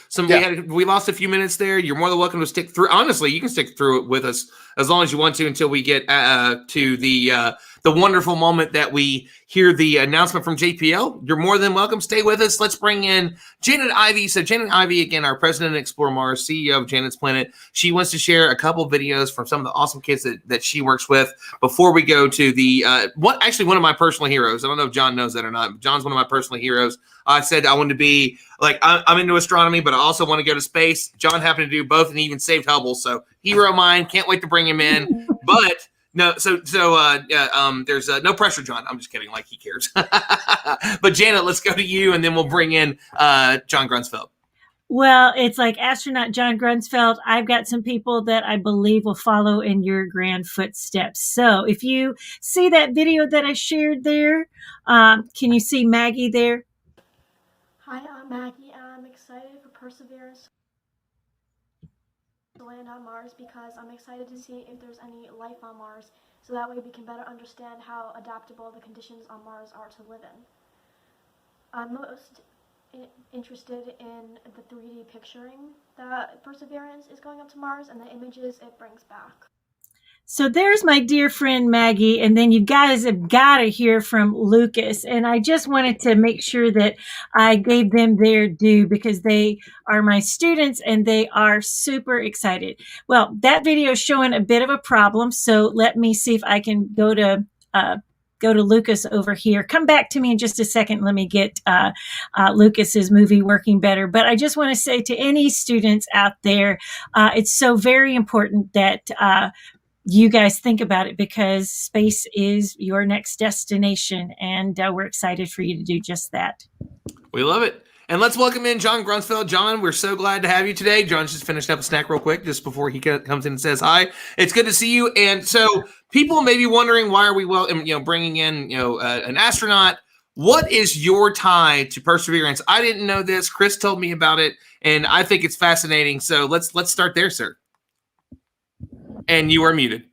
we lost a few minutes there. You're more than welcome to stick through. Honestly, you can stick through it with us as long as you want to until we get to the wonderful moment that we hear the announcement from JPL. You're more than welcome. Stay with us. Let's bring in Janet Ivey. So Janet Ivey, again, our president of Explore Mars, CEO of Janet's Planet. She wants to share a couple videos from some of the awesome kids that she works with before we go to the one of my personal heroes. I don't know if John knows that or not. John's one of my personal heroes. I said I wanted to be like, I'm into astronomy, but I also want to go to space. John happened to do both and even saved Hubble. So hero of mine. Can't wait to bring him in. But no, there's no pressure, John. I'm just kidding. Like, he cares. But Janet, let's go to you, and then we'll bring in John Grunsfeld. Well, it's like astronaut John Grunsfeld. I've got some people that I believe will follow in your grand footsteps. So if you see that video that I shared there, can you see Maggie there? Hi, I'm Maggie. I'm excited for Perseverance to land on Mars because I'm excited to see if there's any life on Mars, so that way we can better understand how adaptable the conditions on Mars are to live in. I'm most interested in the 3D picturing that Perseverance is going up to Mars and the images it brings back. So there's my dear friend Maggie, and then you guys have got to hear from Lucas. And I just wanted to make sure that I gave them their due because they are my students and they are super excited. Well, that video is showing a bit of a problem, so let me see if I can go to Lucas over here. Come back to me in just a second. Let me get Lucas's movie working better. But I just want to say to any students out there, it's so very important that you guys think about it because space is your next destination, and we're excited for you to do just that. We love it. And let's welcome in John Grunsfeld. John, we're so glad to have you today. John's just finished up a snack real quick just before he comes in and says hi. It's good to see you. And so people may be wondering, why are we bringing in an astronaut? What is your tie to Perseverance? I didn't know this. Chris told me about it, and I think it's fascinating. So let's start there, sir. And you are muted.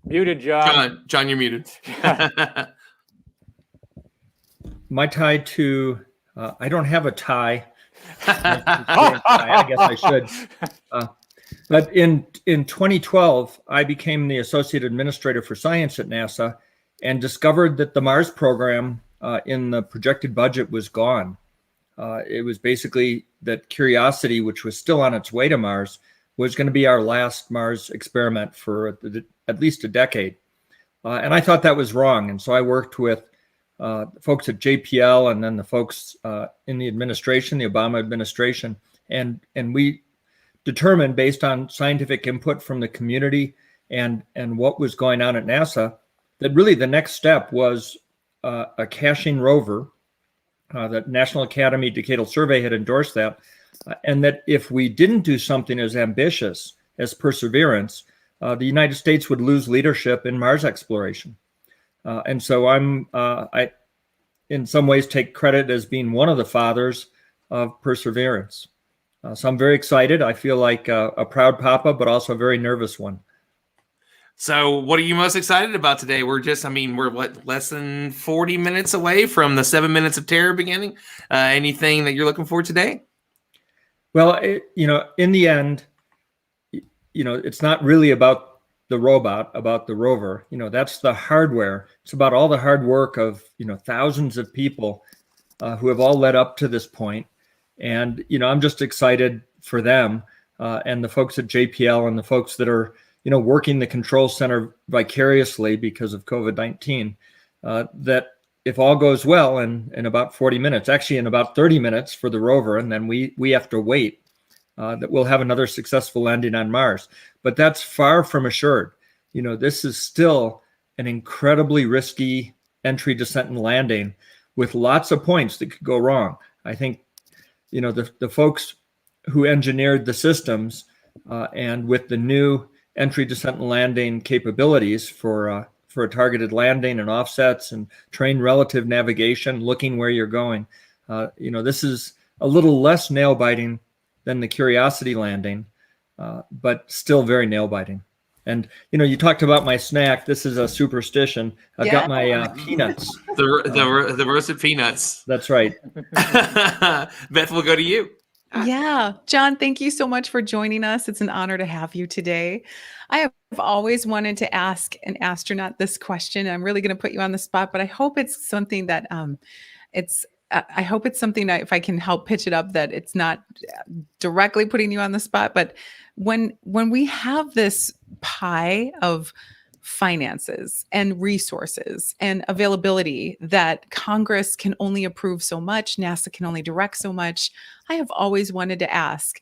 Muted, John. John, you're muted. My tie to, I don't have a tie. I guess I should. But in 2012, I became the Associate Administrator for Science at NASA and discovered that the Mars program in the projected budget was gone. It was basically that Curiosity, which was still on its way to Mars, was going to be our last Mars experiment for at least a decade. And I thought that was wrong. And so I worked with folks at JPL and then the folks in the administration, the Obama administration, and we determined, based on scientific input from the community and what was going on at NASA, that really the next step was a caching rover. The National Academy Decadal Survey had endorsed that, and that if we didn't do something as ambitious as Perseverance, the United States would lose leadership in Mars exploration. And so I, in some ways, take credit as being one of the fathers of Perseverance. So I'm very excited. I feel like a proud papa, but also a very nervous one. So what are you most excited about today? We're less than 40 minutes away from the 7 minutes of terror beginning. Anything that you're looking for today? Well, in the end, it's not really about the robot, about the rover. That's the hardware. It's about all the hard work of, thousands of people who have all led up to this point. And, I'm just excited for them and the folks at JPL and the folks that are, working the control center vicariously because of COVID-19, that if all goes well in about 40 minutes, actually in about 30 minutes for the rover, and then we have to wait, that we'll have another successful landing on Mars. But that's far from assured. This is still an incredibly risky entry, descent, and landing with lots of points that could go wrong. I think, the folks who engineered the systems and with the new entry, descent, and landing capabilities for a targeted landing and offsets and train relative navigation, looking where you're going. This is a little less nail biting than the Curiosity landing, but still very nail-biting. And you talked about my snack. This is a superstition. I've got my peanuts. The roasted peanuts. That's right. Beth, we'll go to you. Yeah. John, thank you so much for joining us. It's an honor to have you today. I have always wanted to ask an astronaut this question. I'm really going to put you on the spot, but I hope it's something that I hope it's something that if I can help pitch it up, that it's not directly putting you on the spot. But when we have this pie of finances and resources and availability that Congress can only approve so much, NASA can only direct so much, I have always wanted to ask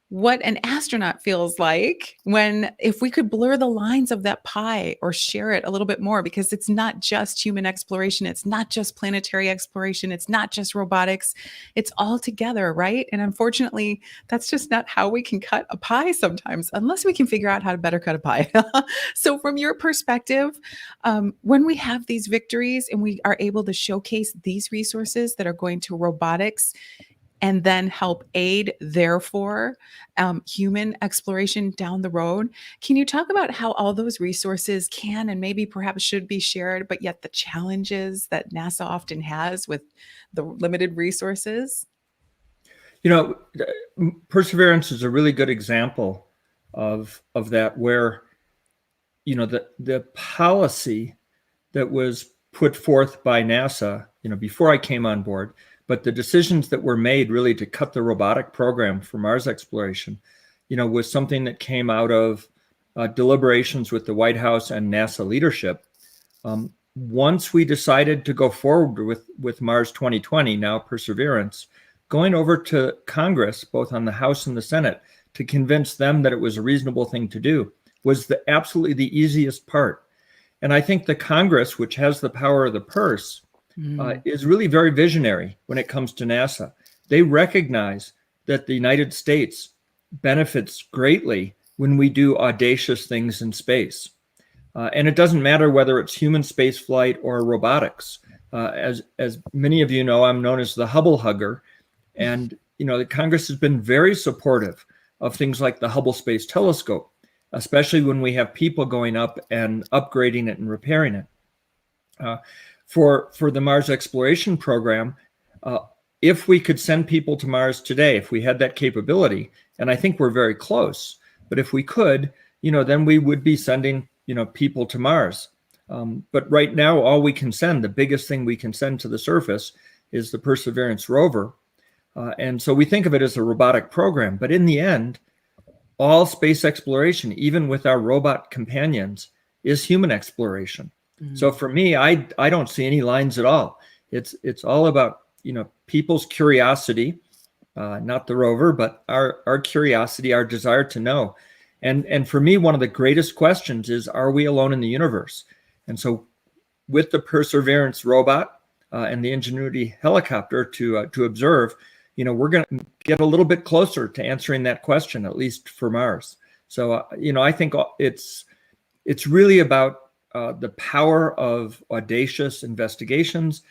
what an astronaut feels like if we could blur the lines of that pie or share it a little bit more, because it's not just human exploration. It's not just planetary exploration. It's not just robotics. It's all together, right? And unfortunately, that's just not how we can cut a pie sometimes, unless we can figure out how to better cut a pie. So from your perspective, when we have these victories and we are able to showcase these resources that are going to robotics, and then help aid, therefore, human exploration down the road. Can you talk about how all those resources can and maybe perhaps should be shared, but yet the challenges that NASA often has with the limited resources? Perseverance is a really good example of that, where, the policy that was put forth by NASA, before I came on board, but the decisions that were made really to cut the robotic program for Mars exploration, was something that came out of deliberations with the White House and NASA leadership. Once we decided to go forward with Mars 2020, now Perseverance, going over to Congress, both on the House and the Senate, to convince them that it was a reasonable thing to do, was absolutely the easiest part. And I think the Congress, which has the power of the purse, is really very visionary when it comes to NASA. They recognize that the United States benefits greatly when we do audacious things in space. And it doesn't matter whether it's human space flight or robotics. As many of you know, I'm known as the Hubble hugger. And, the Congress has been very supportive of things like the Hubble Space Telescope, especially when we have people going up and upgrading it and repairing it. For the Mars exploration program, if we could send people to Mars today, if we had that capability, and I think we're very close, but if we could, then we would be sending, people to Mars. But right now, all we can send, the biggest thing we can send to the surface, is the Perseverance rover. And so we think of it as a robotic program, but in the end, all space exploration, even with our robot companions, is human exploration. So for me, I don't see any lines at all. It's all about, people's curiosity, not the rover, but our curiosity, our desire to know. And for me, one of the greatest questions is, are we alone in the universe? And so with the Perseverance robot and the Ingenuity helicopter to observe, we're going to get a little bit closer to answering that question, at least for Mars. So, I think it's really about the power of audacious investigations,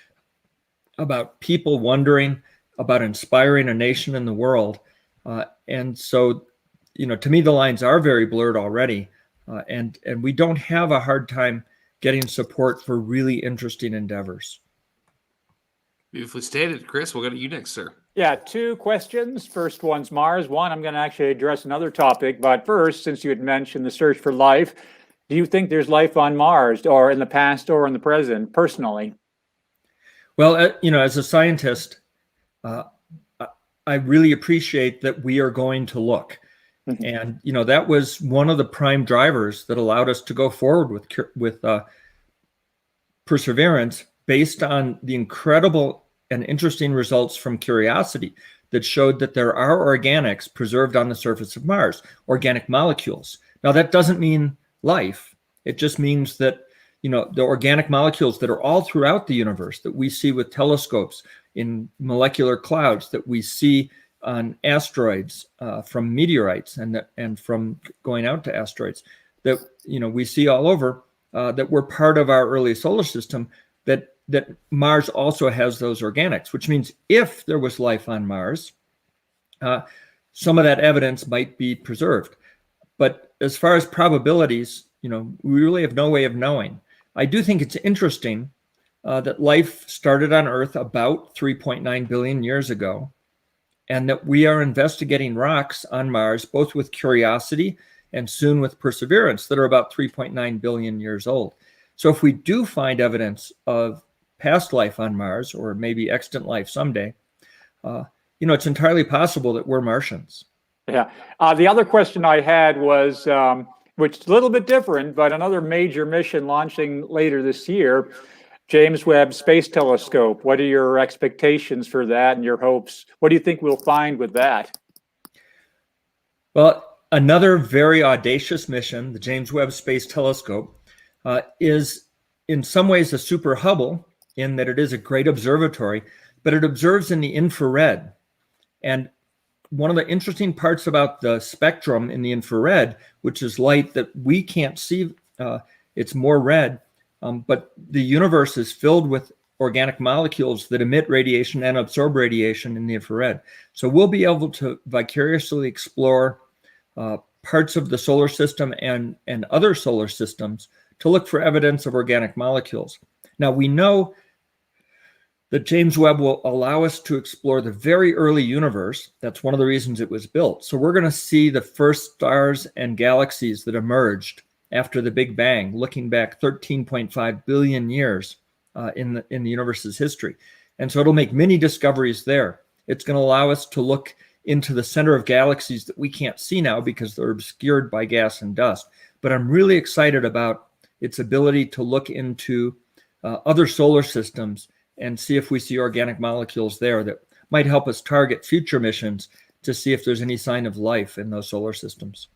about people wondering, about inspiring a nation in the world. And so, to me, the lines are very blurred already. And we don't have a hard time getting support for really interesting endeavors. Beautifully stated. Chris, we'll go to you next, sir. Yeah, 2 questions. First one's Mars. One, I'm going to actually address another topic. But first, since you had mentioned the search for life, do you think there's life on Mars, or in the past or in the present, personally? Well, as a scientist, I really appreciate that we are going to look. And, that was one of the prime drivers that allowed us to go forward with Perseverance, based on the incredible and interesting results from Curiosity that showed that there are organics preserved on the surface of Mars, organic molecules. Now, that doesn't mean life. It just means that, the organic molecules that are all throughout the universe, that we see with telescopes in molecular clouds, that we see on asteroids from meteorites and from going out to asteroids, that we see all over, that were part of our early solar system, that Mars also has those organics, which means if there was life on Mars, some of that evidence might be preserved. But as far as probabilities, we really have no way of knowing. I do think it's interesting that life started on Earth about 3.9 billion years ago, and that we are investigating rocks on Mars, both with Curiosity and soon with Perseverance, that are about 3.9 billion years old. So if we do find evidence of past life on Mars, or maybe extant life someday, it's entirely possible that we're Martians. Yeah. The other question I had was, which is a little bit different, but another major mission launching later this year, James Webb Space Telescope. What are your expectations for that and your hopes? What do you think we'll find with that? Well, another very audacious mission, the James Webb Space Telescope, is in some ways a super Hubble in that it is a great observatory, but it observes in the infrared. And one of the interesting parts about the spectrum in the infrared, which is light that we can't see, it's more red, but the universe is filled with organic molecules that emit radiation and absorb radiation in the infrared. So we'll be able to vicariously explore parts of the solar system and other solar systems to look for evidence of organic molecules. Now, we know that James Webb will allow us to explore the very early universe. That's one of the reasons it was built. So we're going to see the first stars and galaxies that emerged after the Big Bang, looking back 13.5 billion years in the universe's history. And so it'll make many discoveries there. It's going to allow us to look into the center of galaxies that we can't see now because they're obscured by gas and dust. But I'm really excited about its ability to look into other solar systems and see if we see organic molecules there that might help us target future missions to see if there's any sign of life in those solar systems.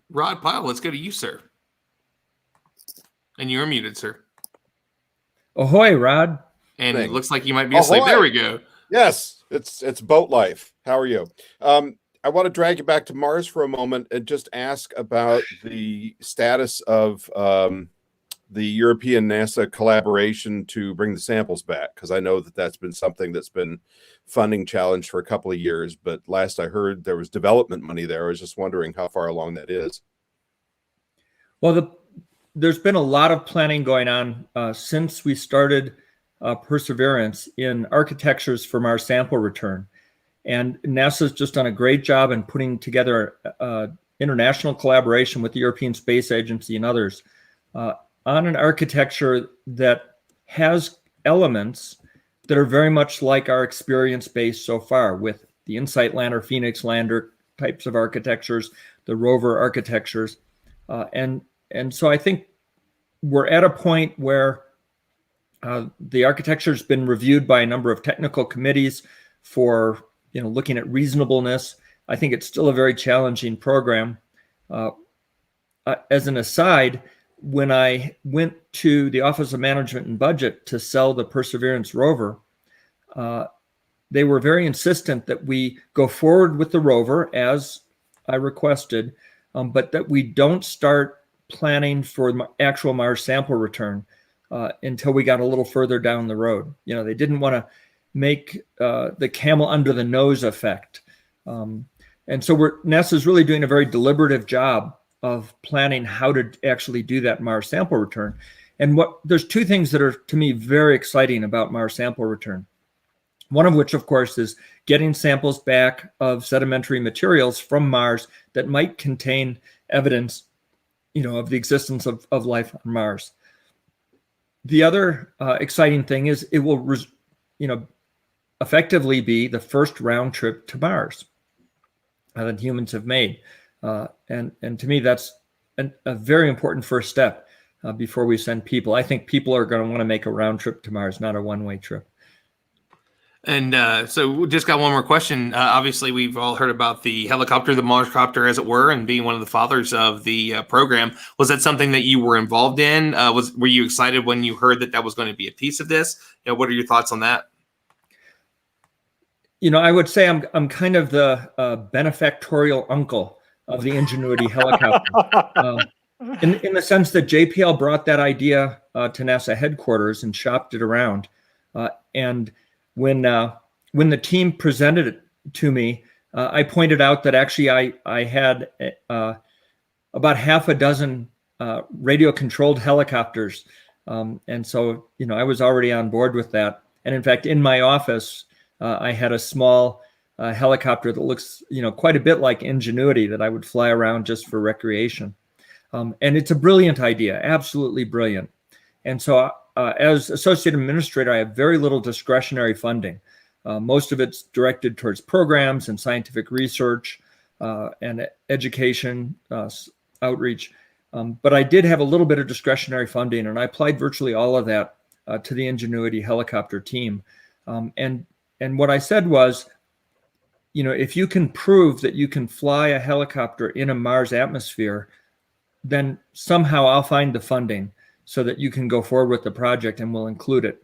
Rod Pyle, let's go to you, sir. And you're muted, sir. Ahoy, Rod. And it looks like you might be asleep. There we go. Yes, it's boat life. How are you? I want to drag you back to Mars for a moment and just ask about the status of the European NASA collaboration to bring the samples back, because I know that that's been something that's been funding challenged for a couple of years, but last I heard there was development money there. I was just wondering how far along that is. Well, there's been a lot of planning going on since we started Perseverance in architectures for Mars sample return. And NASA's just done a great job in putting together international collaboration with the European Space Agency and others on an architecture that has elements that are very much like our experience base so far with the InSight lander, Phoenix lander types of architectures, the rover architectures. And so I think we're at a point where the architecture has been reviewed by a number of technical committees for looking at reasonableness. I think it's still a very challenging program. As an aside, when I went to the Office of Management and Budget to sell the Perseverance rover, they were very insistent that we go forward with the rover as I requested, but that we don't start planning for actual Mars sample return until we got a little further down the road. They didn't want to make the camel under the nose effect. And so NASA's really doing a very deliberative job of planning how to actually do that Mars sample return. And there's two things that are, to me, very exciting about Mars sample return. One of which, of course, is getting samples back of sedimentary materials from Mars that might contain evidence, of the existence of life on Mars. The other exciting thing is it will, effectively be the first round trip to Mars that humans have made. And to me, that's a very important first step before we send people. I think people are going to want to make a round trip to Mars, not a one-way trip. And so we just got one more question. Obviously, we've all heard about the helicopter, the Marscopter, as it were, and being one of the fathers of the program. Was that something that you were involved in? Were you excited when you heard that was going to be a piece of this? What are your thoughts on that? I would say I'm kind of the benefactorial uncle of the Ingenuity helicopter, in the sense that JPL brought that idea to NASA headquarters and shopped it around. And when the team presented it to me, I pointed out that actually I had about half a dozen radio-controlled helicopters. And so, I was already on board with that. And in fact, in my office, I had a small helicopter that looks, quite a bit like Ingenuity that I would fly around just for recreation. And it's a brilliant idea, absolutely brilliant. And so as associate administrator, I have very little discretionary funding. Most of it's directed towards programs and scientific research and education outreach. But I did have a little bit of discretionary funding, and I applied virtually all of that to the Ingenuity helicopter team. And what I said was, if you can prove that you can fly a helicopter in a Mars atmosphere, then somehow I'll find the funding so that you can go forward with the project and we'll include it.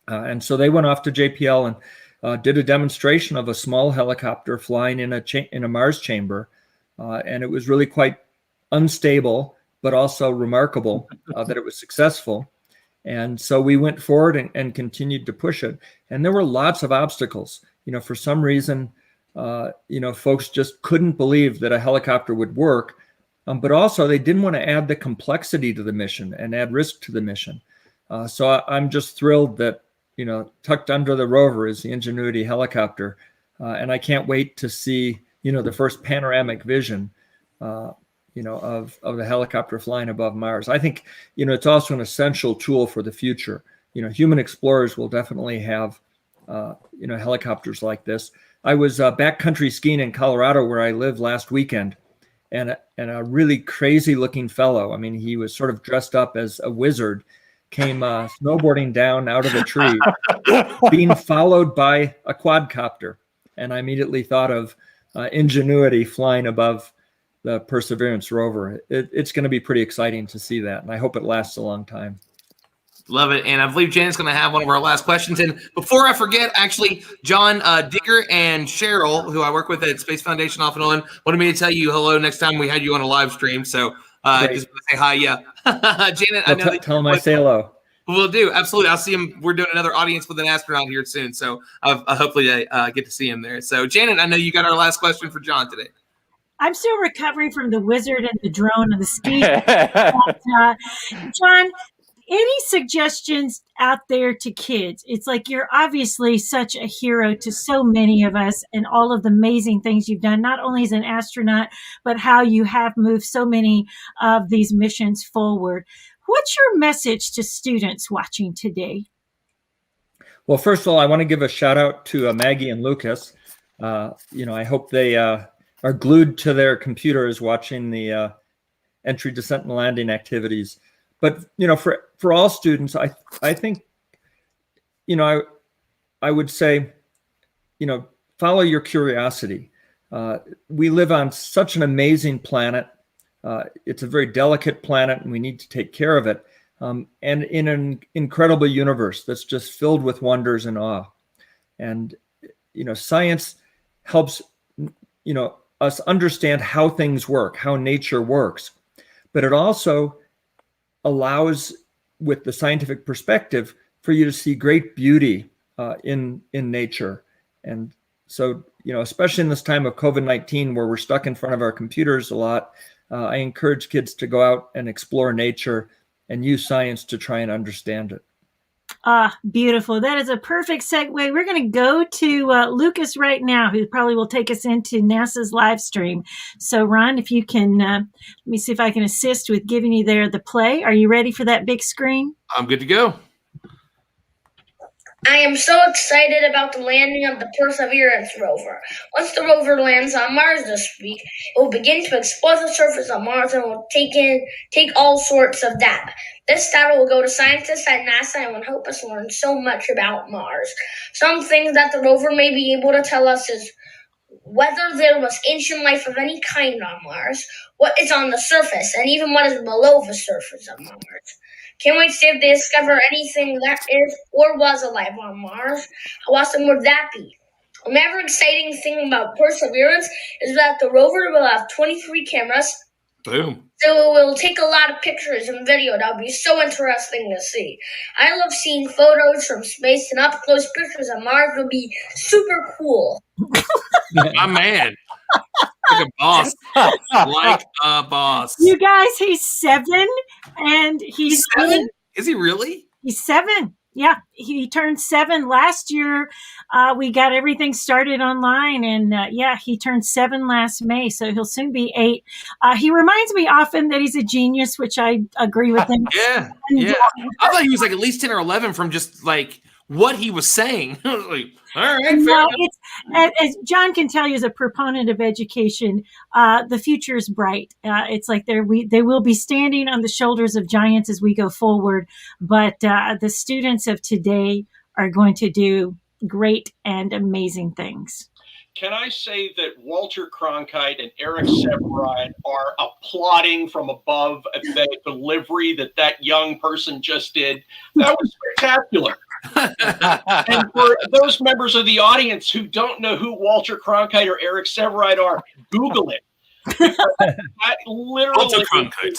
And so they went off to JPL and did a demonstration of a small helicopter flying in a Mars chamber. And it was really quite unstable, but also remarkable that it was successful. And so we went forward and continued to push it. And there were lots of obstacles. For some reason, folks just couldn't believe that a helicopter would work. But also they didn't want to add the complexity to the mission and add risk to the mission. So I'm just thrilled that, tucked under the rover is the Ingenuity helicopter. And I can't wait to see, the first panoramic vision, of the helicopter flying above Mars. I think, it's also an essential tool for the future. Human explorers will definitely have, helicopters like this. I was backcountry skiing in Colorado where I live last weekend. And a really crazy looking fellow, he was sort of dressed up as a wizard, came snowboarding down out of a tree, being followed by a quadcopter. And I immediately thought of Ingenuity flying above the Perseverance rover. It's going to be pretty exciting to see that. And I hope it lasts a long time. Love it. And I believe Janet's going to have one of our last questions. And before I forget, actually, John Digger and Cheryl, who I work with at Space Foundation off and on, wanted me to tell you hello next time we had you on a live stream. So just want to say hi. Yeah. Janet, I know that tell him I say hello. We'll do. Absolutely. I'll see him. We're doing another audience with an astronaut here soon. So hopefully I get to see him there. So Janet, I know you got our last question for John today. I'm still recovering from the wizard and the drone and the ski. But, John, any suggestions out there to kids? It's like you're obviously such a hero to so many of us and all of the amazing things you've done, not only as an astronaut, but how you have moved so many of these missions forward. What's your message to students watching today? Well, first of all, I want to give a shout out to Maggie and Lucas. I hope they are glued to their computers watching the entry, descent, and landing activities. But, for all students, I think, I would say, follow your curiosity. We live on such an amazing planet. It's a very delicate planet, and we need to take care of it. And in an incredible universe that's just filled with wonders and awe. And, science helps, us understand how things work, how nature works. But it also allows, with the scientific perspective, for you to see great beauty in nature. And so, especially in this time of COVID-19 where we're stuck in front of our computers a lot, I encourage kids to go out and explore nature and use science to try and understand it. Ah, beautiful. That is a perfect segue. We're going to go to Lucas right now, who probably will take us into NASA's live stream. So, Ron, if you can, let me see if I can assist with giving you the play. Are you ready for that big screen? I'm good to go. I am so excited about the landing of the Perseverance rover. Once the rover lands on Mars this week, it will begin to explore the surface of Mars and will take all sorts of data. This data will go to scientists at NASA and will help us learn so much about Mars. Some things that the rover may be able to tell us is whether there was ancient life of any kind on Mars, what is on the surface, and even what is below the surface of Mars. Can't wait to see if they discover anything that is or was alive on Mars. How awesome would that be? Another exciting thing about Perseverance is that the rover will have 23 cameras. Boom. So it will take a lot of pictures and video. That would be so interesting to see. I love seeing photos from space, and up-close pictures of Mars would be super cool. My man. Like a boss. Like a boss. You guys, he's 7, and he's 7? Is he really? He's 7. Yeah, he turned 7 last year. We got everything started online, and yeah, he turned 7 last May, so he'll soon be 8. He reminds me often that he's a genius, which I agree with him. Yeah, yeah. I thought he was like at least 10 or 11 from just like what he was saying. I was like, all right, fair No, enough. it's as John can tell you as a proponent of education, the future is bright. It's like they will be standing on the shoulders of giants as we go forward, but the students of today are going to do great and amazing things. Can I say that Walter Cronkite and Eric Severide are applauding from above at the delivery that young person just did? That was spectacular. And for those members of the audience who don't know who Walter Cronkite or Eric Severide are, Google it. That literally, Walter Cronkite.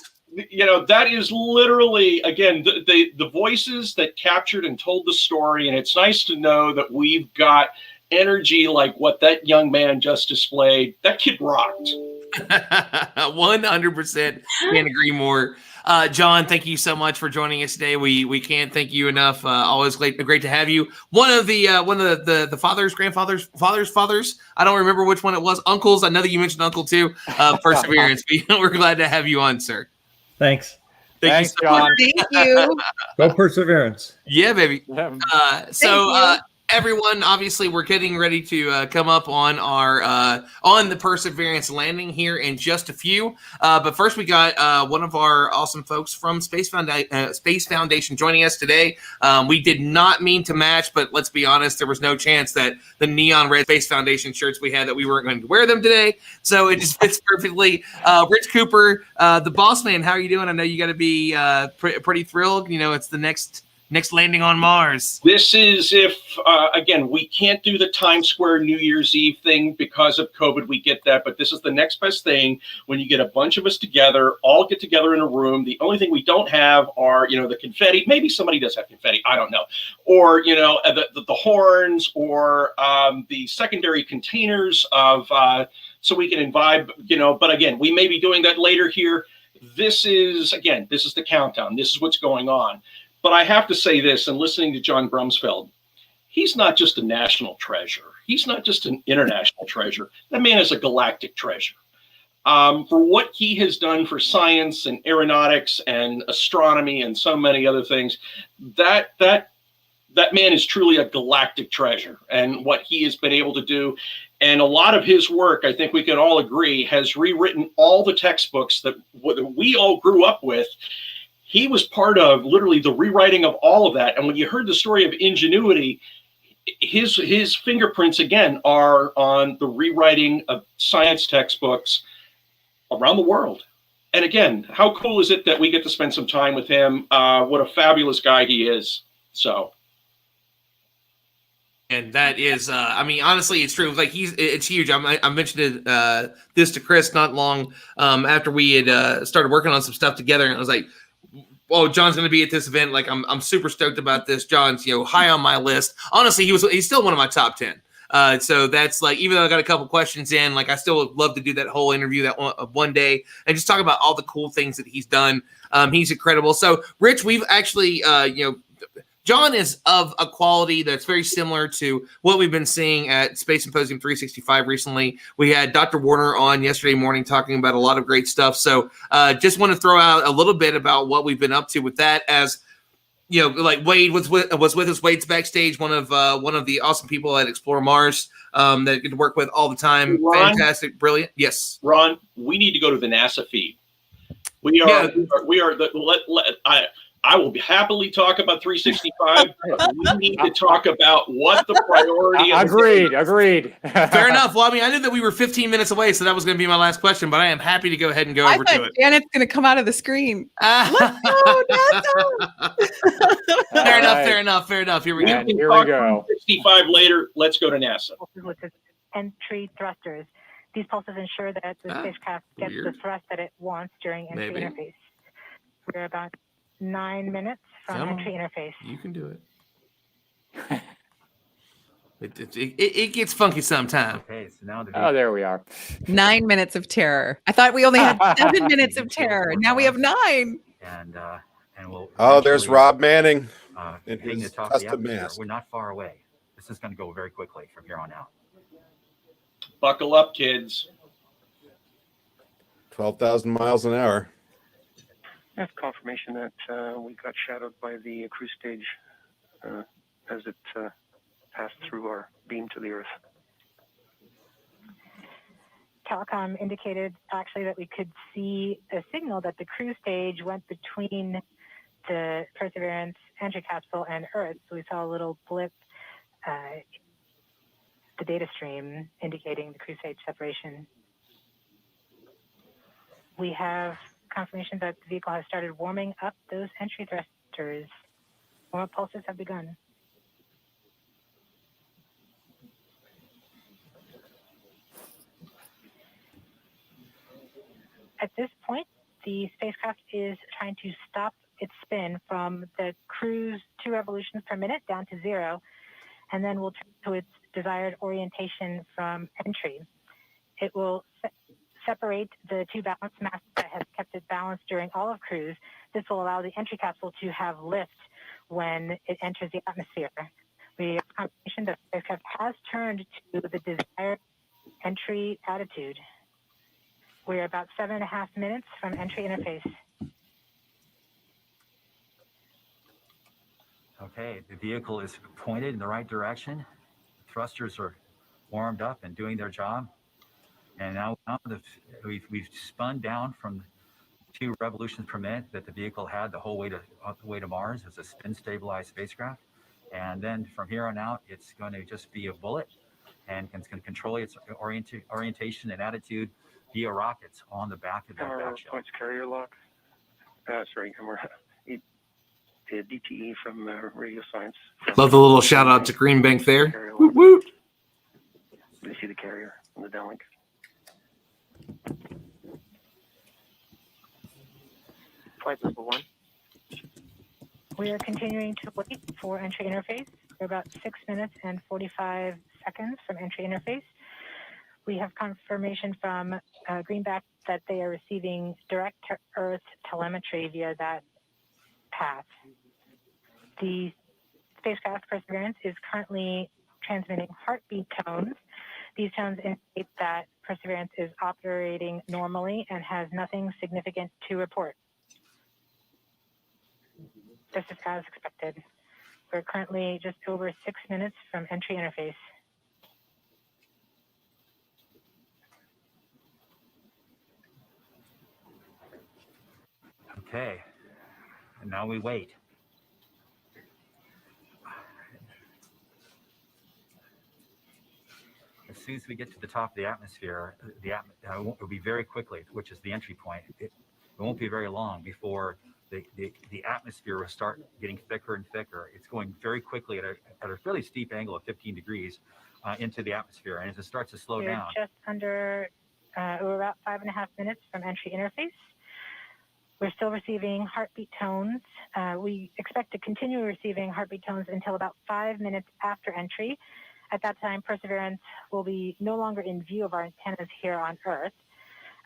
You know, that is literally, again, the voices that captured and told the story. And it's nice to know that we've got energy like what that young man just displayed. That kid rocked. 100%. Can't agree more. John, thank you so much for joining us today. We can't thank you enough. Always great to have you. One of the fathers, grandfathers, fathers. I don't remember which one it was. Uncles. I know that you mentioned uncle too. Perseverance. We're glad to have you on, sir. Thanks. Thank you so John. much. Thank you. Go Perseverance. Yeah, baby. Everyone, obviously, we're getting ready to come up on our on the Perseverance landing here in just a few. But first, we got one of our awesome folks from Space Foundation joining us today. We did not mean to match, but let's be honest, there was no chance that the neon red Space Foundation shirts we had that we weren't going to wear them today. So it just fits perfectly. Rich Cooper, the boss man, how are you doing? I know you got to be pretty thrilled. You know, it's the next landing on Mars. This is if, again, we can't do the Times Square New Year's Eve thing because of COVID. We get that. But this is the next best thing when you get a bunch of us together, all get together in a room. The only thing we don't have are, you know, the confetti. Maybe somebody does have confetti. I don't know. Or, you know, the horns or the secondary containers of so we can imbibe, you know. But again, we may be doing that later here. This is the countdown. This is what's going on. But I have to say this, and listening to John Brumsfeld, he's not just a national treasure. He's not just an international treasure. That man is a galactic treasure. For what he has done for science and aeronautics and astronomy and so many other things, that man is truly a galactic treasure. And what he has been able to do, and a lot of his work, I think we can all agree, has rewritten all the textbooks that we all grew up with. He was part of literally the rewriting of all of that. And when you heard the story of Ingenuity, his fingerprints, again, are on the rewriting of science textbooks around the world. And again, how cool is it that we get to spend some time with him? What a fabulous guy he is. So. And that is, I mean, honestly, it's true. Like it's huge. I mentioned this to Chris not long after we had started working on some stuff together. And I was like, oh, John's going to be at this event. Like, I'm super stoked about this. John's, you know, high on my list. Honestly, he's still one of my top 10. So that's like, even though I got a couple questions in, like, I still would love to do that whole interview one day and just talk about all the cool things that he's done. He's incredible. So, Rich, we've actually, John is of a quality that's very similar to what we've been seeing at Space Symposium 365 recently. We had Dr. Warner on yesterday morning talking about a lot of great stuff. So just want to throw out a little bit about what we've been up to with that. As you know, like Wade was with us. Wade's backstage, one of the awesome people at Explore Mars that I get to work with all the time. Ron, fantastic, brilliant. Yes, Ron, we need to go to the NASA feed. I will happily talk about 365. We need to talk about what the priority is. Agreed. Fair enough. Well, I mean, I knew that we were 15 minutes away, so that was going to be my last question, but I am happy to go ahead and go over to it. Janet's going to come out of the screen. Let's go, NASA! Fair enough. Here we go. Here we go. 65 later, let's go to NASA. With its entry thrusters. These pulses ensure that the spacecraft gets the thrust that it wants during entry interface. We're about 9 minutes from entry interface. You can do it. It gets funky sometimes. Okay, so now there we are. 9 minutes of terror. I thought we only had 7 minutes of terror. Now we have 9. And we'll Oh, there's eventually, Rob Manning in hang the his top of the custom atmosphere. mask. We're not far away. This is going to go very quickly from here on out. Buckle up, kids. 12,000 miles an hour. That's confirmation that we got shadowed by the cruise stage as it passed through our beam to the Earth. Telecom indicated actually that we could see a signal that the cruise stage went between the Perseverance entry capsule and Earth. So we saw a little blip, the data stream indicating the cruise stage separation. We have confirmation that the vehicle has started warming up those entry thrusters. Warm-up pulses have begun. At this point, the spacecraft is trying to stop its spin from the cruise 2 revolutions per minute down to 0, and then will turn to its desired orientation from entry. It will separate the 2 balance masses that have kept it balanced during all of cruise. This will allow the entry capsule to have lift when it enters the atmosphere. We have confirmation that the spacecraft has turned to the desired entry attitude. We're about 7.5 minutes from entry interface. Okay, the vehicle is pointed in the right direction. The thrusters are warmed up and doing their job. And now we've spun down from 2 revolutions per minute that the vehicle had the whole way to Mars as a spin-stabilized spacecraft. And then from here on out, it's going to just be a bullet and can control its orientation and attitude via rockets on the back of that back shell. Points carrier lock. Sorry, and we're the DTE from Radio Science. Love the little shout out to Green Bank there. Woot woot. You see the carrier on the downlink. Flight level 1. We are continuing to wait for entry interface. We're about 6 minutes and 45 seconds from entry interface. We have confirmation from Greenback that they are receiving direct to Earth telemetry via that path. The spacecraft Perseverance is currently transmitting heartbeat tones. These tones indicate that Perseverance is operating normally and has nothing significant to report. This is as expected. We're currently just over 6 minutes from entry interface. Okay, and now we wait. As soon as we get to the top of the atmosphere, it will be very quickly, which is the entry point. It won't be very long before the atmosphere will start getting thicker and thicker. It's going very quickly at a fairly steep angle of 15 degrees into the atmosphere. And as it starts to slow down. We're just under, we're about 5.5 minutes from entry interface. We're still receiving heartbeat tones. We expect to continue receiving heartbeat tones until about 5 minutes after entry. At that time, Perseverance will be no longer in view of our antennas here on Earth.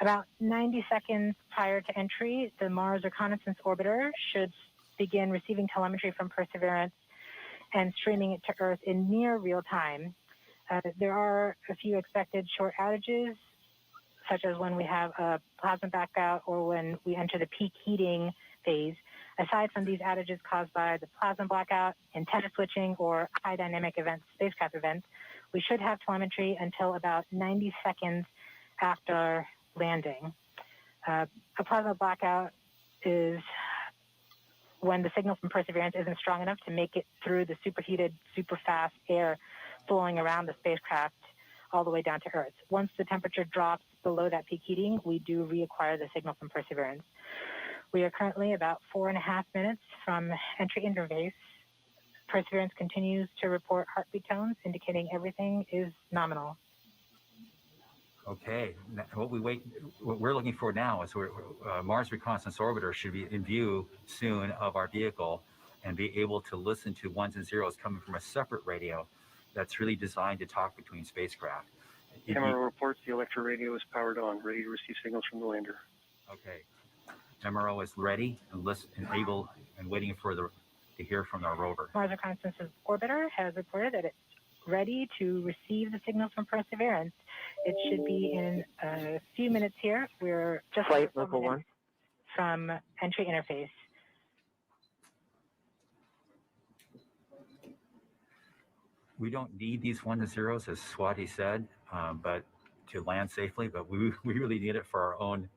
About 90 seconds prior to entry, the Mars Reconnaissance Orbiter should begin receiving telemetry from Perseverance and streaming it to Earth in near real time. There are a few expected short outages, such as when we have a plasma blackout or when we enter the peak heating phase. Aside from these outages caused by the plasma blackout, antenna switching, or high dynamic events, spacecraft events, we should have telemetry until about 90 seconds after landing. A plasma blackout is when the signal from Perseverance isn't strong enough to make it through the superheated, super fast air flowing around the spacecraft all the way down to Earth. Once the temperature drops below that peak heating, we do reacquire the signal from Perseverance. We are currently about 4.5 minutes from entry interface. Perseverance continues to report heartbeat tones, indicating everything is nominal. Okay, what we're looking for now is Mars Reconnaissance Orbiter should be in view soon of our vehicle and be able to listen to ones and zeros coming from a separate radio that's really designed to talk between spacecraft. MRO reports the electro radio is powered on, ready to receive signals from the lander. Okay. MRO is ready and able and waiting for to hear from our rover. Mars Reconnaissance Orbiter has reported that it's ready to receive the signals from Perseverance. It should be in a few minutes here. We're just Flight level 1 from entry interface. We don't need these 1 to 0s, as Swati said, but to land safely. But we really need it for our own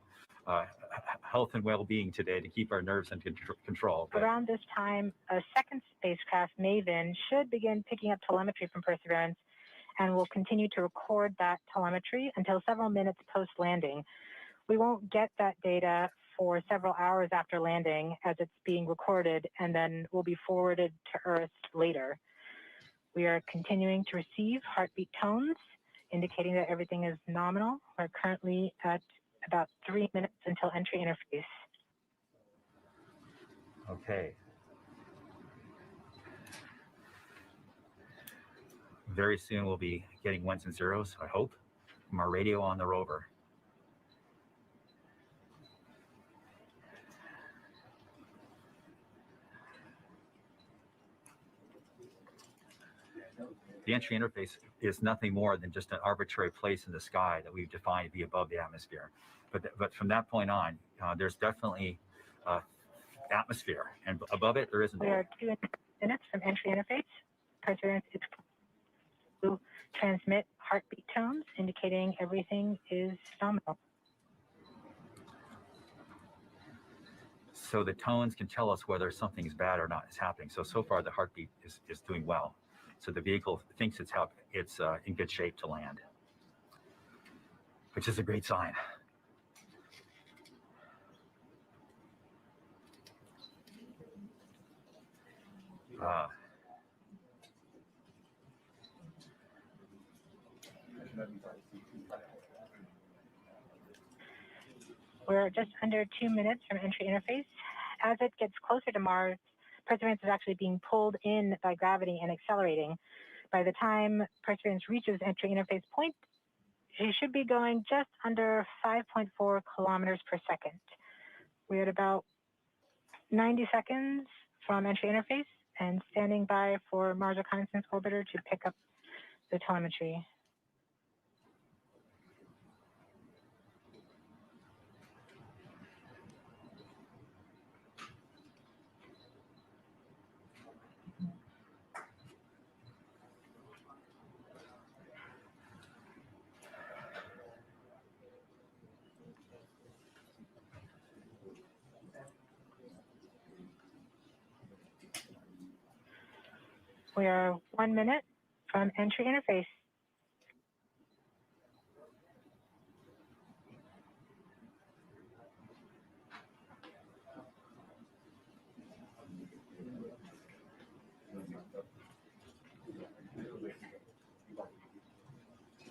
health and well-being today, to keep our nerves in control. But around this time, a second spacecraft, Maven, should begin picking up telemetry from Perseverance and will continue to record that telemetry until several minutes post-landing. We won't get that data for several hours after landing, as it's being recorded and then will be forwarded to Earth later. We are continuing to receive heartbeat tones, indicating that everything is nominal. We're currently at about 3 minutes until entry interface. Okay. Very soon we'll be getting 1s and 0s, I hope, from our radio on the rover. The entry interface is nothing more than just an arbitrary place in the sky that we've defined to be above the atmosphere. But from that point on, there's definitely atmosphere, and above it there isn't. We are 2 minutes from entry interface. Perseverance is to transmit heartbeat tones, indicating everything is nominal. So the tones can tell us whether something's bad or not is happening. So far the heartbeat is doing well. So the vehicle thinks it's in good shape to land, which is a great sign. We're just under 2 minutes from entry interface. As it gets closer to Mars, Perseverance is actually being pulled in by gravity and accelerating. By the time Perseverance reaches entry interface point, she should be going just under 5.4 kilometers per second. We're at about 90 seconds from entry interface and standing by for Mars Reconnaissance Orbiter to pick up the telemetry. We are 1 minute from entry interface.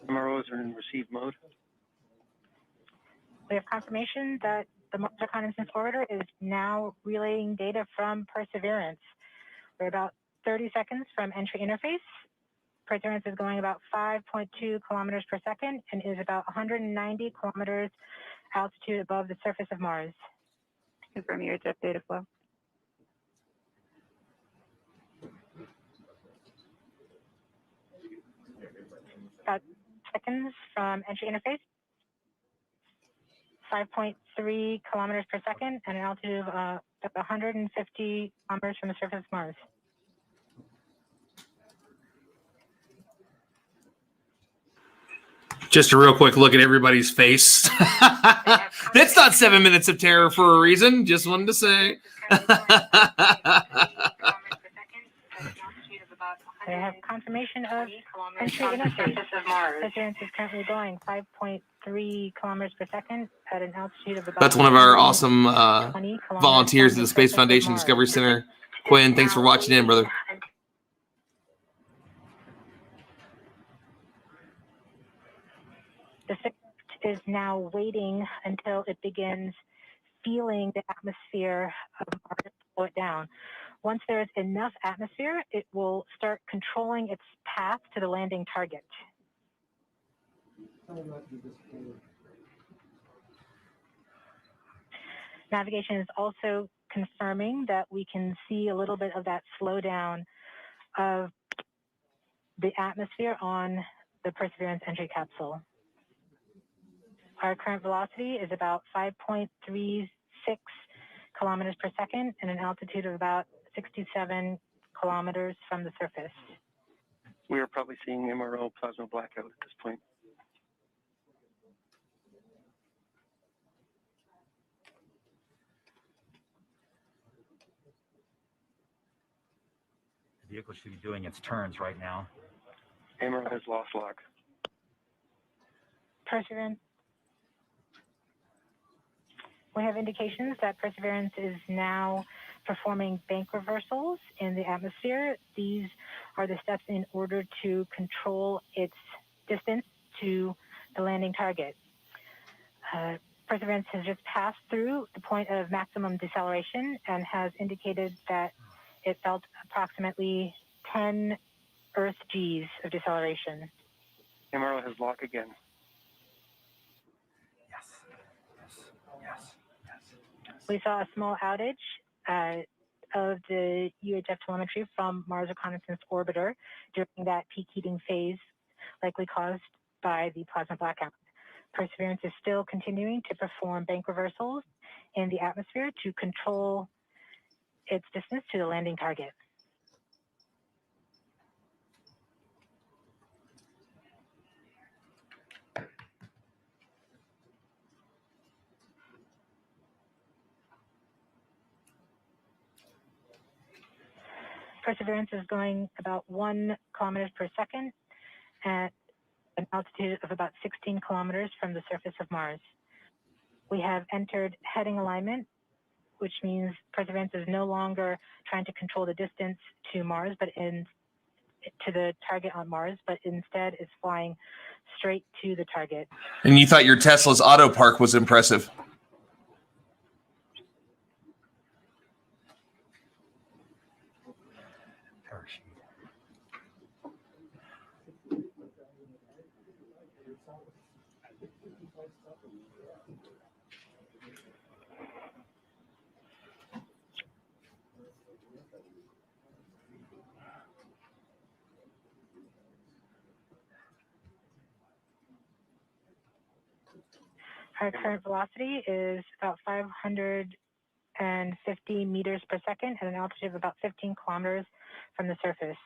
MROs are in receive mode. We have confirmation that the Mars Reconnaissance Orbiter is now relaying data from Perseverance. We're about 30 seconds from entry interface. Perseverance is going about 5.2 kilometers per second and is about 190 kilometers altitude above the surface of Mars. Confirm your jet data flow. About seconds from entry interface. 5.3 kilometers per second and an altitude of about 150 kilometers from the surface of Mars. Just a real quick look at everybody's face. That's not 7 minutes of terror for a reason. Just wanted to say. I have confirmation of entry interface. Perseverance is currently going 5.3 kilometers per second at an altitude of about. That's one of our awesome volunteers at the Space Foundation Discovery Center. Quinn, thanks for watching in, brother. The spacecraft is now waiting until it begins feeling the atmosphere of Mars slow it down. Once there's enough atmosphere, it will start controlling its path to the landing target. Navigation is also confirming that we can see a little bit of that slowdown of the atmosphere on the Perseverance entry capsule. Our current velocity is about 5.36 kilometers per second and an altitude of about 67 kilometers from the surface. We are probably seeing MRO plasma blackout at this point. The vehicle should be doing its turns right now. MRO has lost lock. Perseverance. We have indications that Perseverance is now performing bank reversals in the atmosphere. These are the steps in order to control its distance to the landing target. Perseverance has just passed through the point of maximum deceleration and has indicated that it felt approximately 10 Earth Gs of deceleration. MRO has lock again. Yes. We saw a small outage of the UHF telemetry from Mars Reconnaissance Orbiter during that peak heating phase, likely caused by the plasma blackout. Perseverance is still continuing to perform bank reversals in the atmosphere to control its distance to the landing target. Perseverance is going about 1 kilometers per second at an altitude of about 16 kilometers from the surface of Mars. We have entered heading alignment, which means Perseverance is no longer trying to control the distance to Mars, but to the target on Mars, but instead is flying straight to the target. And you thought your Tesla's auto park was impressive. Our current velocity is about 550 meters per second at an altitude of about 15 kilometers from the surface.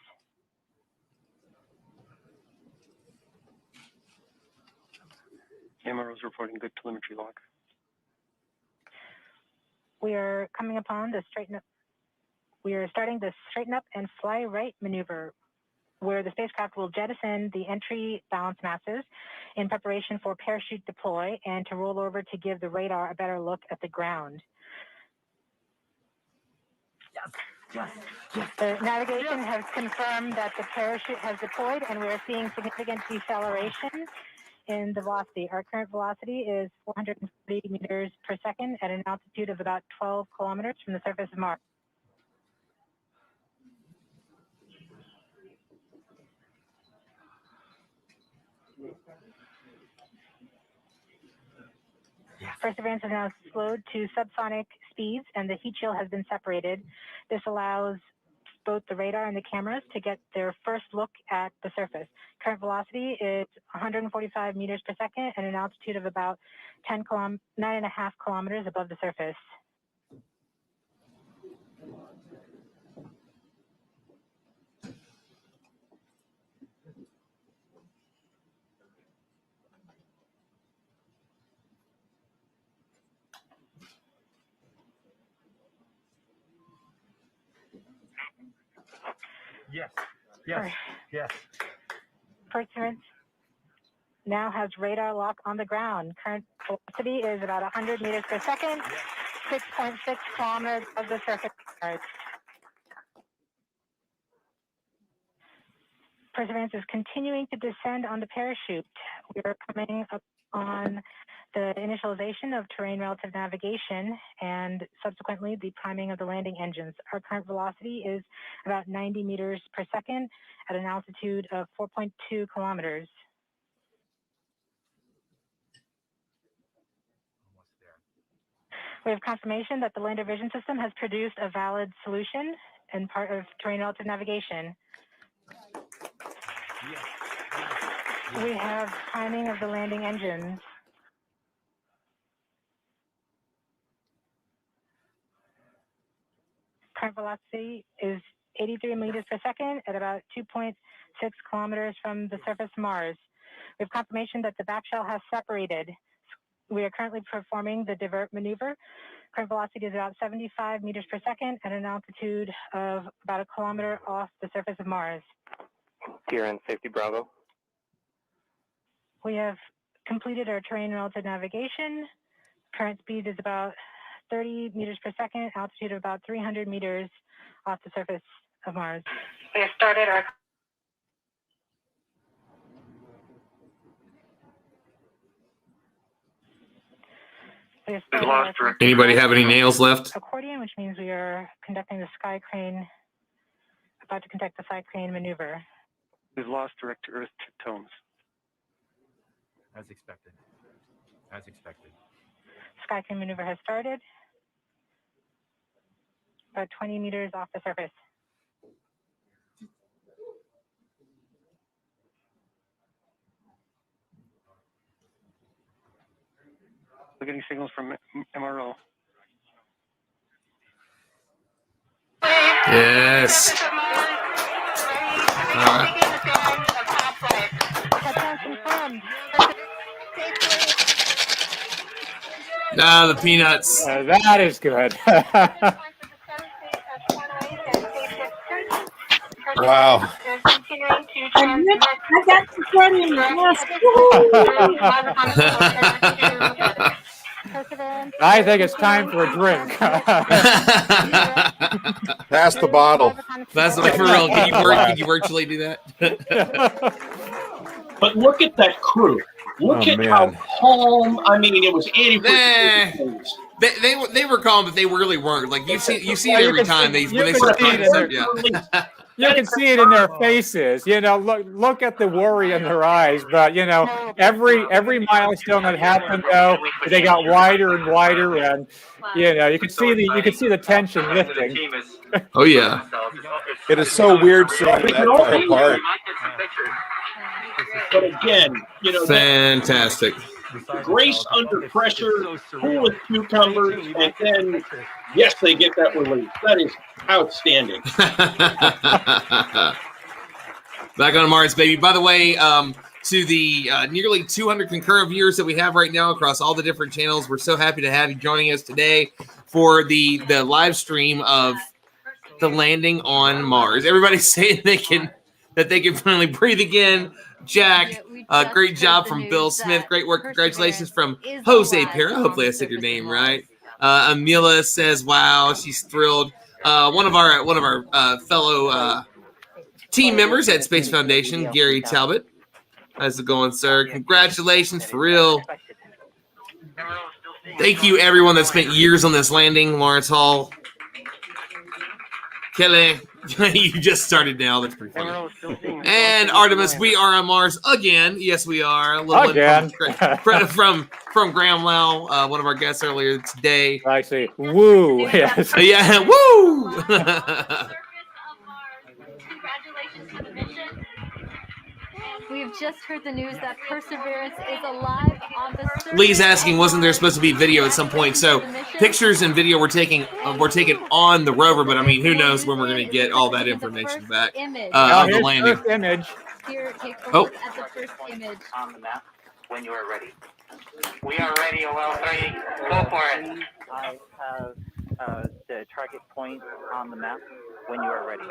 MRO is reporting good telemetry log. We are coming upon the straighten up. We are starting the straighten up and fly right maneuver, where the spacecraft will jettison the entry balance masses in preparation for parachute deploy and to roll over to give the radar a better look at the ground. The navigation has confirmed that the parachute has deployed and we are seeing significant deceleration in the velocity. Our current velocity is 440 meters per second at an altitude of about 12 kilometers from the surface of Mars. Perseverance is now slowed to subsonic speeds and the heat shield has been separated. This allows both the radar and the cameras to get their first look at the surface. Current velocity is 145 meters per second and an altitude of about 9.5 kilometers above the surface. Yes. Perseverance now has radar lock on the ground. Current velocity is about 100 meters per second, 6.6 kilometers of the surface. Perseverance is continuing to descend on the parachute. We are coming up on the initialization of terrain relative navigation and subsequently the priming of the landing engines. Our current velocity is about 90 meters per second at an altitude of 4.2 kilometers. We have confirmation that the lander vision system has produced a valid solution and part of terrain relative navigation. We have priming of the landing engines. Current velocity is 83 meters per second at about 2.6 kilometers from the surface of Mars. We have confirmation that the back shell has separated. We are currently performing the divert maneuver. Current velocity is about 75 meters per second at an altitude of about a kilometer off the surface of Mars. Here in Safety Bravo. We have completed our terrain relative navigation. Current speed is about 30 meters per second, altitude of about 300 meters off the surface of Mars. We have started our Anybody have any nails left? accordion, which means we are conducting the sky crane, about to conduct the sky crane maneuver. We've lost direct to Earth tones. As expected. As expected. Sky crane maneuver has started. About 20 meters off the surface. We're getting signals from MRO. Yes. All right. Ah, the peanuts. That is good. Wow. I got to get in. Yes. I think it's time for a drink. Pass the bottle. That's like for real. Can you virtually do that? But look at that crew. Look at how calm. I mean, it was 80. They were calm, but they really weren't. Like you see it every time when they start talking stuff. Yeah. You can see it in their faces. You know, look at the worry in their eyes. But you know, every milestone that happened, though, they got wider and wider, and you know, you can see the tension lifting. Oh yeah. It is so weird seeing that far apart. But again, you know, fantastic. Grace under pressure, cool with cucumbers, and then yes, they get that relief. That is outstanding. Back on Mars, baby. By the way, to the nearly 200 concurrent viewers that we have right now across all the different channels, we're so happy to have you joining us today for the live stream of the landing on Mars. Everybody's saying they can finally breathe again. Jack, great job from Bill Smith. Great work. Congratulations from Jose Pera. Hopefully I said your name right. Amila says, wow, she's thrilled. One of our fellow team members at Space Foundation, Gary Talbot. How's it going, sir? Congratulations, for real. Thank you, everyone that spent years on this landing. Lawrence Hall. Kelly, you just started now. That's pretty funny. And Artemis, we are on Mars again. Yes, we are. A little again. From Graham Lau, one of our guests earlier today. I see. Woo. Yes. Yeah. Woo. We've just heard the news that Perseverance is alive on the surface. Lee's asking, wasn't there supposed to be video at some point? So pictures and video were taken on the rover, but I mean, who knows when we're going to get all that information back of the landing. First image. Here, take a look at the first image. On the map when you are ready. We are ready, OL3. Go for it. I have the target point on the map when you are ready.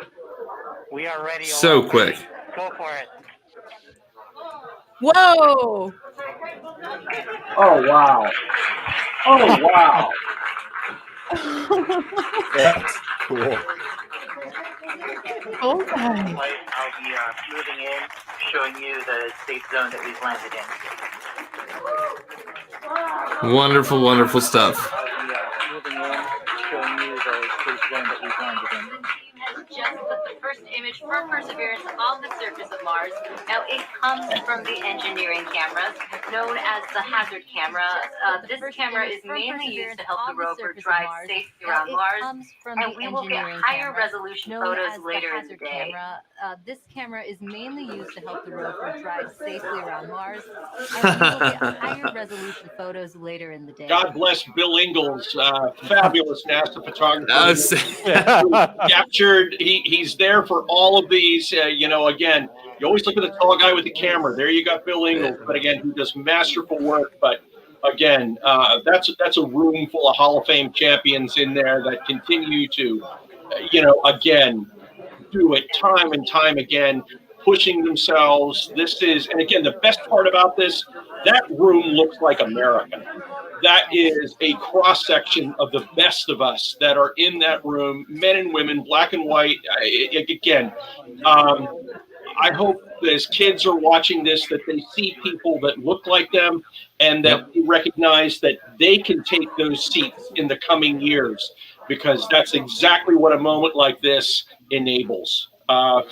We are ready, OL3. So quick. Go for it. Whoa! Oh wow! Oh wow! That's cool. Cool guy. I'll be moving in, showing you the safe zone that we've landed in. Wonderful, wonderful stuff. I'll be moving in, showing you the safe zone that we've landed in. Just put the first image for Perseverance on the surface of Mars. Now, it comes from the engineering cameras, known as the hazard camera. This camera is mainly used to help the rover drive safely around Mars, and we will get higher resolution photos later in the day. This camera is mainly used to help the rover drive safely around Mars, and we will get higher resolution photos later in the day. God bless Bill Ingalls, fabulous NASA photographer. Captured. He's there for all of these. Again, you always look at the tall guy with the camera. There you got Bill Ingalls, but again, who does masterful work. But again, that's a room full of Hall of Fame champions in there that continue to, again, do it time and time again, pushing themselves. And again, the best part about this, that room looks like America. That is a cross section of the best of us that are in that room, men and women, black and white. I hope that as kids are watching this, that they see people that look like them and that they recognize that they can take those seats in the coming years, because that's exactly what a moment like this enables.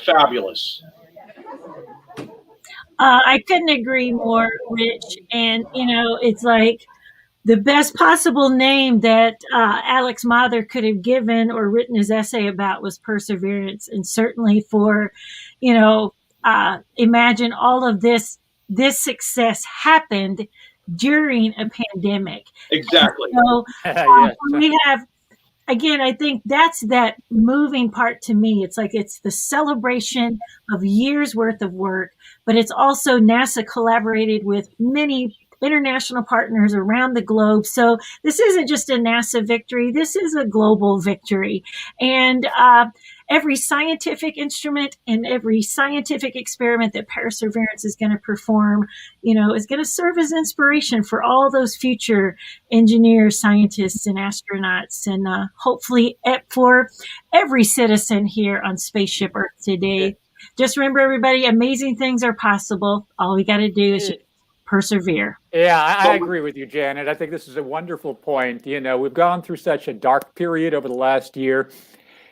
Fabulous. I couldn't agree more, Rich. And, it's like the best possible name that Alex Mather could have given or written his essay about was Perseverance. And certainly for, imagine all of this success happened during a pandemic. Exactly. So we have, again, I think that's that moving part to me. It's like it's the celebration of years worth of work, but it's also NASA collaborated with many international partners around the globe. So this isn't just a NASA victory. This is a global victory. And every scientific instrument and every scientific experiment that Perseverance is going to perform, is going to serve as inspiration for all those future engineers, scientists, and astronauts, and hopefully for every citizen here on Spaceship Earth today. Just remember, everybody, amazing things are possible. All we got to do is persevere. Yeah, I agree with you, Janet. I think this is a wonderful point. We've gone through such a dark period over the last year.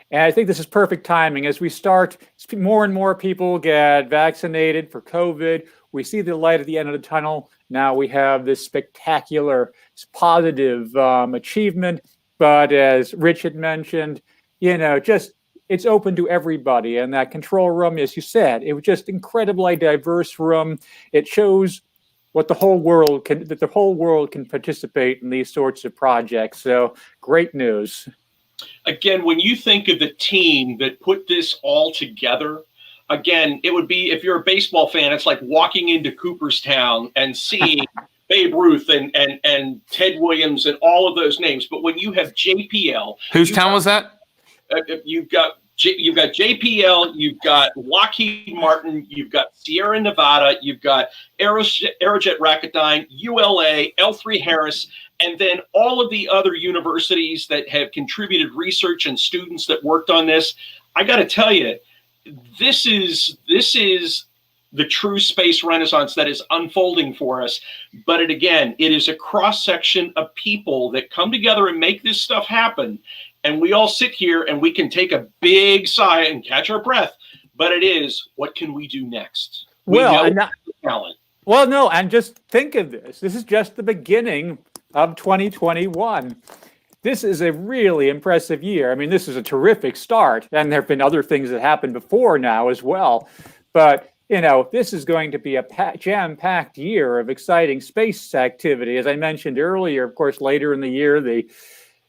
And I think this is perfect timing as we start, more and more people get vaccinated for COVID. We see the light at the end of the tunnel. Now we have this spectacular, positive achievement. But as Rich had mentioned, it's open to everybody. And that control room, as you said, it was just incredibly diverse room. It shows what the whole world can participate in these sorts of projects. So great news. Again, when you think of the team that put this all together, again, it would be, if you're a baseball fan, it's like walking into Cooperstown and seeing Babe Ruth and Ted Williams and all of those names. But when you have JPL, whose town was that? You've got JPL, you've got Lockheed Martin, you've got Sierra Nevada, you've got Aerojet Rocketdyne, ULA, L3 Harris, and then all of the other universities that have contributed research and students that worked on this. I got to tell you, this is the true space renaissance that is unfolding for us. But it is a cross section of people that come together and make this stuff happen. And we all sit here and we can take a big sigh and catch our breath. But it is, what can we do next? Talent. Well, no, and just think of this. This is just the beginning of 2021. This is a really impressive year. I mean, this is a terrific start. And there have been other things that happened before now as well. But, this is going to be a jam-packed year of exciting space activity. As I mentioned earlier, of course, later in the year, the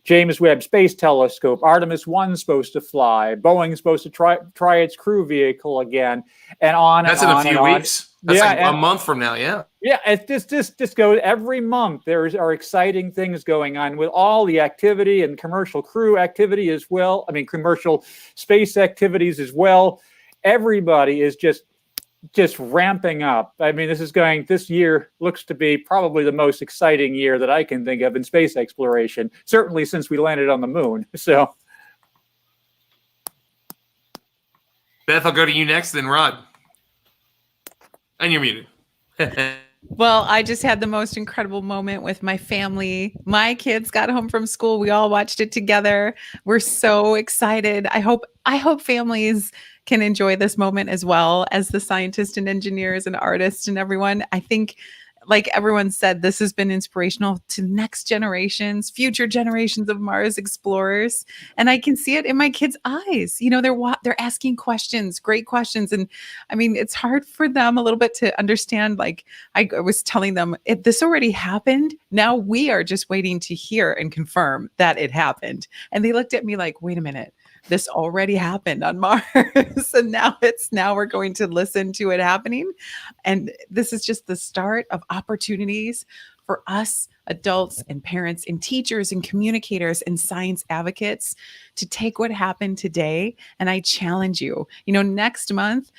James Webb Space Telescope, Artemis 1's supposed to fly, Boeing's supposed to try its crew vehicle again, and on. That's and in on a few weeks. That's a month from now, yeah. Yeah, it just goes every month. There are exciting things going on with all the activity and commercial crew activity as well. I mean, commercial space activities as well. Everybody is just ramping up. I mean, this year looks to be probably the most exciting year that I can think of in space exploration, certainly since we landed on the moon. So Beth, I'll go to you next, then Rod. And you're muted. Well, I just had the most incredible moment with my family. My kids got home from school. We all watched it together. We're so excited. I hope families can enjoy this moment as well as the scientists and engineers and artists and everyone. I think, like everyone said, this has been inspirational to next generations, future generations of Mars explorers. And I can see it in my kids' eyes. You know, they're asking questions, great questions. And I mean, it's hard for them a little bit to understand. Like I was telling them, if this already happened, now we are just waiting to hear and confirm that it happened. And they looked at me like, wait a minute. This already happened on Mars. And now we're going to listen to it happening. And this is just the start of opportunities for us adults and parents and teachers and communicators and science advocates to take what happened today. And I challenge you, next month,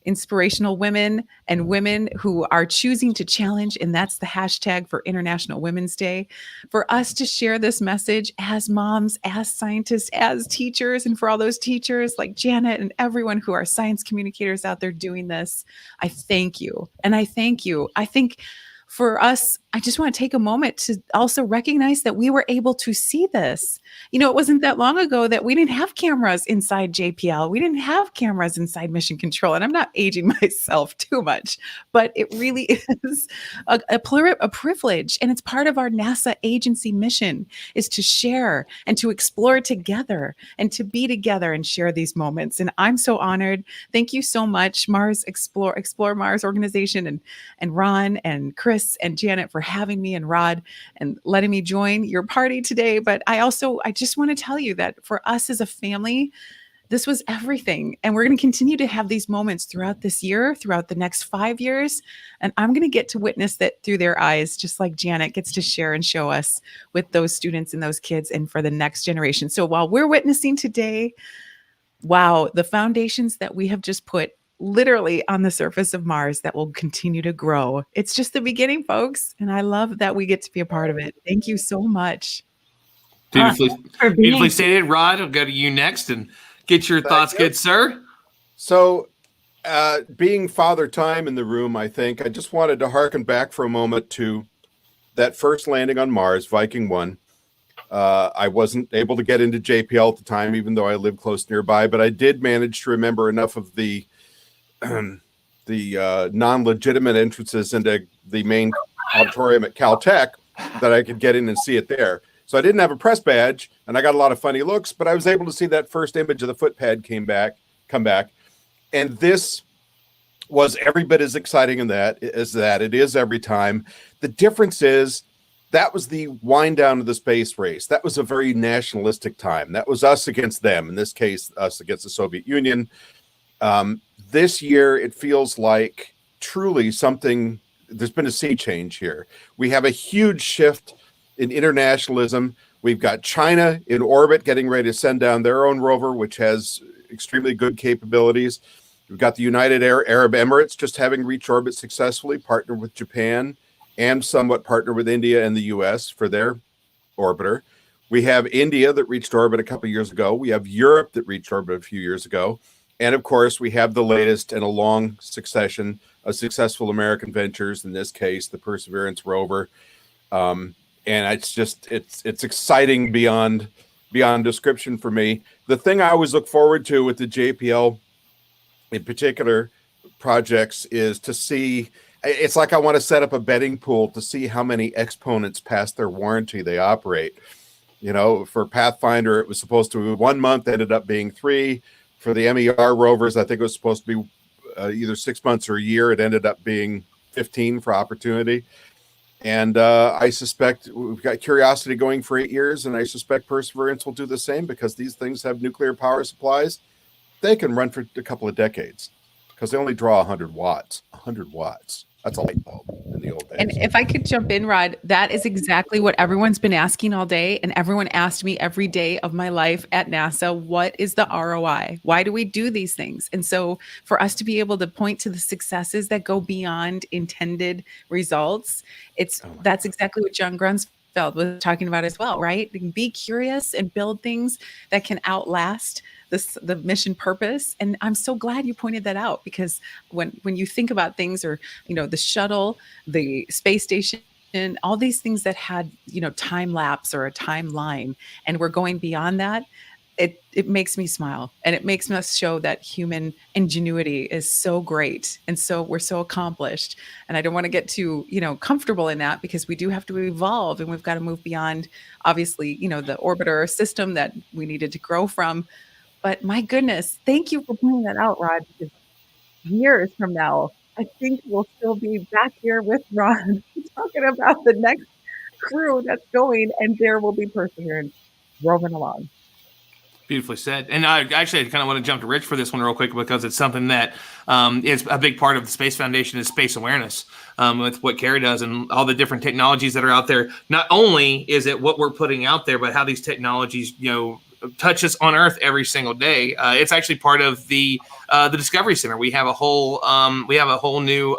inspirational women and women who are choosing to challenge, and that's the hashtag for International Women's Day, for us to share this message as moms, as scientists, as teachers, and for all those teachers like Janet and everyone who are science communicators out there doing this. I thank you. And I thank you. I think for us, I just want to take a moment to also recognize that we were able to see this. It wasn't that long ago that we didn't have cameras inside JPL. We didn't have cameras inside Mission Control. And I'm not aging myself too much, but it really is a privilege. And it's part of our NASA agency mission is to share and to explore together and to be together and share these moments. And I'm so honored. Thank you so much, Mars Explore Mars organization and Ron and Chris and Janet for having me, and Rod, and letting me join your party today. But I just want to tell you that for us as a family, this was everything. And we're going to continue to have these moments throughout this year, throughout the next 5 years. And I'm going to get to witness that through their eyes, just like Janet gets to share and show us with those students and those kids and for the next generation. So while we're witnessing today, wow, the foundations that we have just put literally on the surface of Mars that will continue to grow. It's just the beginning, folks. And I love that we get to be a part of it. Thank you so much. Beautifully stated. Rod, I'll go to you next and get your thoughts, good sir. So, being Father Time in the room, I think I just wanted to harken back for a moment to that first landing on Mars, Viking 1. I wasn't able to get into JPL at the time, even though I lived close nearby, but I did manage to remember enough of the non-legitimate entrances into the main auditorium at Caltech that I could get in and see it there. So I didn't have a press badge, and I got a lot of funny looks, but I was able to see that first image of the footpad come back. And this was every bit as exciting as that it is every time. The difference is that was the wind down of the space race. That was a very nationalistic time. That was us against them. In this case, us against the Soviet Union. This year, it feels like truly something, there's been a sea change here. We have a huge shift in internationalism. We've got China in orbit getting ready to send down their own rover, which has extremely good capabilities. We've got the United Arab Emirates just having reached orbit successfully, partnered with Japan, and somewhat partnered with India and the US for their orbiter. We have India that reached orbit a couple of years ago. We have Europe that reached orbit a few years ago. And of course, we have the latest in a long succession of successful American ventures, in this case, the Perseverance rover. And it's exciting beyond description for me. The thing I always look forward to with the JPL in particular projects is to see, it's like I want to set up a betting pool to see how many exponents past their warranty they operate. For Pathfinder, it was supposed to be 1 month, ended up being 3. For the MER rovers, I think it was supposed to be either 6 months or a year. It ended up being 15 for Opportunity. And I suspect we've got Curiosity going for 8 years, and I suspect Perseverance will do the same because these things have nuclear power supplies. They can run for a couple of decades because they only draw 100 watts. 100 watts. That's a light bulb in the old days. And if I could jump in, Rod, that is exactly what everyone's been asking all day. And everyone asked me every day of my life at NASA, what is the ROI? Why do we do these things? And so for us to be able to point to the successes that go beyond intended results, that's exactly what John Grunsfeld was talking about as well, right? Be curious and build things that can outlast the mission purpose. And I'm so glad you pointed that out, because when you think about things, or the shuttle, the space station, and all these things that had time lapse or a timeline, and we're going beyond that, it makes me smile, and it makes us show that human ingenuity is so great, and so we're so accomplished. And I don't want to get too comfortable in that, because we do have to evolve, and we've got to move beyond, obviously, the orbiter system that we needed to grow from. But my goodness, thank you for pointing that out, Rod, because years from now, I think we'll still be back here with Ron talking about the next crew that's going, and there will be Perseverance roving along. Beautifully said. And I kind of want to jump to Rich for this one real quick, because it's something that is a big part of the Space Foundation is space awareness, with what Carrie does and all the different technologies that are out there. Not only is it what we're putting out there, but how these technologies, touch us on Earth every single day. It's actually part of the Discovery Center. We have a whole new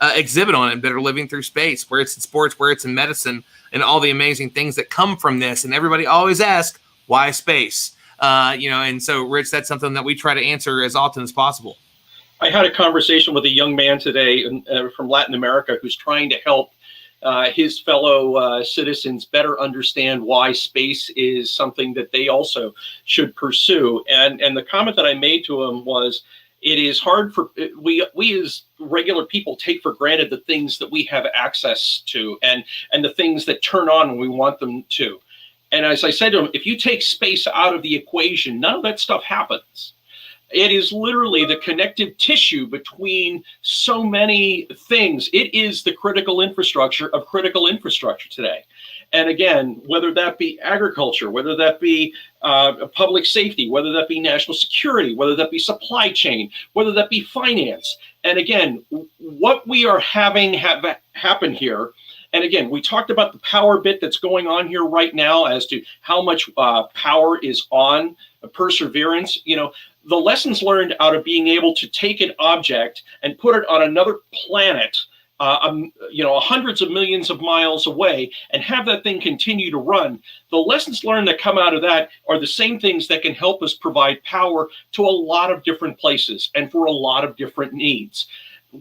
exhibit on it, Better Living Through Space, where it's in sports, where it's in medicine, and all the amazing things that come from this. And everybody always asks, why space? And so, Rich, that's something that we try to answer as often as possible. I had a conversation with a young man today from Latin America who's trying to help his fellow citizens better understand why space is something that they also should pursue. And the comment that I made to him was, it is hard for we as regular people take for granted the things that we have access to, and the things that turn on when we want them to. And as I said to him, if you take space out of the equation, none of that stuff happens. It is literally the connective tissue between so many things. It is the critical infrastructure of critical infrastructure today. And again, whether that be agriculture, whether that be public safety, whether that be national security, whether that be supply chain, whether that be finance. And again, what we are having happen here. And again, we talked about the power bit that's going on here right now as to how much power is on Perseverance. The lessons learned out of being able to take an object and put it on another planet, hundreds of millions of miles away, and have that thing continue to run. The lessons learned that come out of that are the same things that can help us provide power to a lot of different places and for a lot of different needs.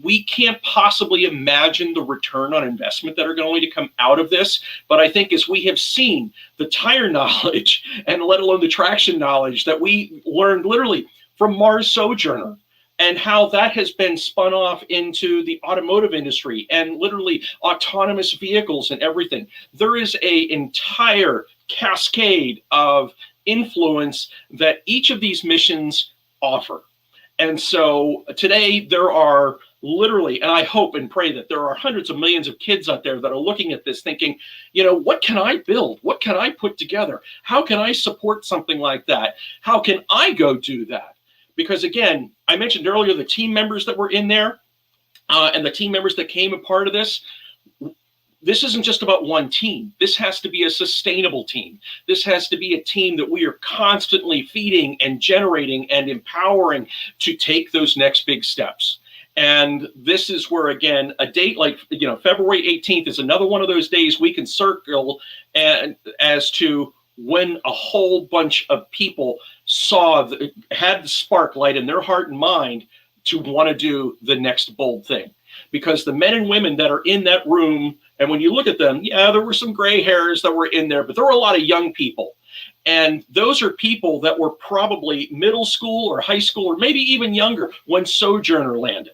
We can't possibly imagine the return on investment that are going to come out of this. But I think as we have seen the tire knowledge, and let alone the traction knowledge that we learned literally from Mars Sojourner, and how that has been spun off into the automotive industry and literally autonomous vehicles and everything, there is an entire cascade of influence that each of these missions offer. And so today there are literally, and I hope and pray that there are hundreds of millions of kids out there that are looking at this thinking, what can I build? What can I put together? How can I support something like that? How can I go do that? Because again, I mentioned earlier the team members that were in there and the team members that came a part of this. This isn't just about one team. This has to be a sustainable team. This has to be a team that we are constantly feeding and generating and empowering to take those next big steps. And this is where, again, a date like, February 18th is another one of those days we can circle and as to when a whole bunch of people had the spark light in their heart and mind to want to do the next bold thing. Because the men and women that are in that room, and when you look at them, yeah, there were some gray hairs that were in there, but there were a lot of young people. And those are people that were probably middle school or high school or maybe even younger when Sojourner landed.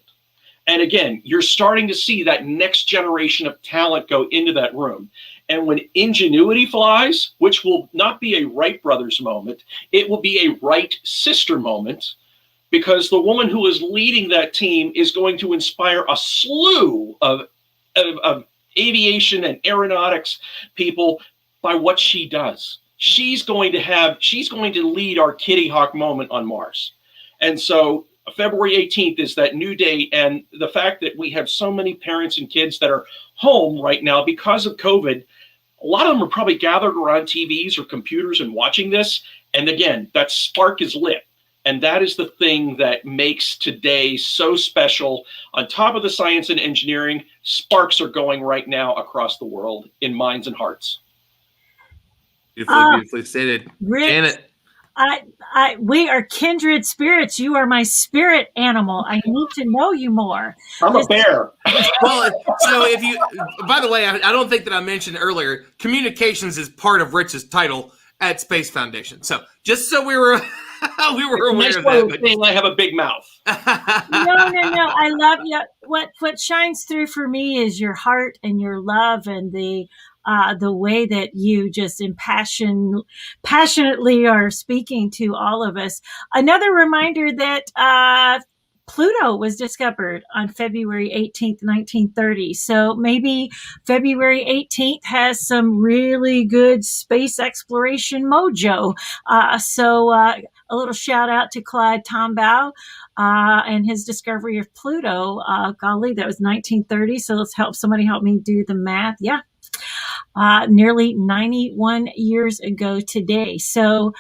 And again, you're starting to see that next generation of talent go into that room. And when Ingenuity flies, which will not be a Wright brothers moment, it will be a Wright sister moment, because the woman who is leading that team is going to inspire a slew of aviation and aeronautics people by what she does. She's going to lead our Kitty Hawk moment on Mars. And so February 18th is that new date. And the fact that we have so many parents and kids that are home right now because of COVID, a lot of them are probably gathered around TVs or computers and watching this. And again, that spark is lit. And that is the thing that makes today so special. On top of the science and engineering, sparks are going right now across the world in minds and hearts. Beautifully stated. Rich, Janet. We are kindred spirits. You are my spirit animal. I need to know you more. I'm a bear. Well, so if you, by the way, I don't think that I mentioned earlier, communications is part of Rich's title at Space Foundation. So just so we were aware of that. But I have a big mouth. No. I love you. What shines through for me is your heart and your love and the way that you just passionately are speaking to all of us. Another reminder that Pluto was discovered on February 18th, 1930. So maybe February 18th has some really good space exploration mojo. So a little shout out to Clyde Tombaugh and his discovery of Pluto. Golly, that was 1930. So somebody help me do the math. Yeah. Nearly 91 years ago today. So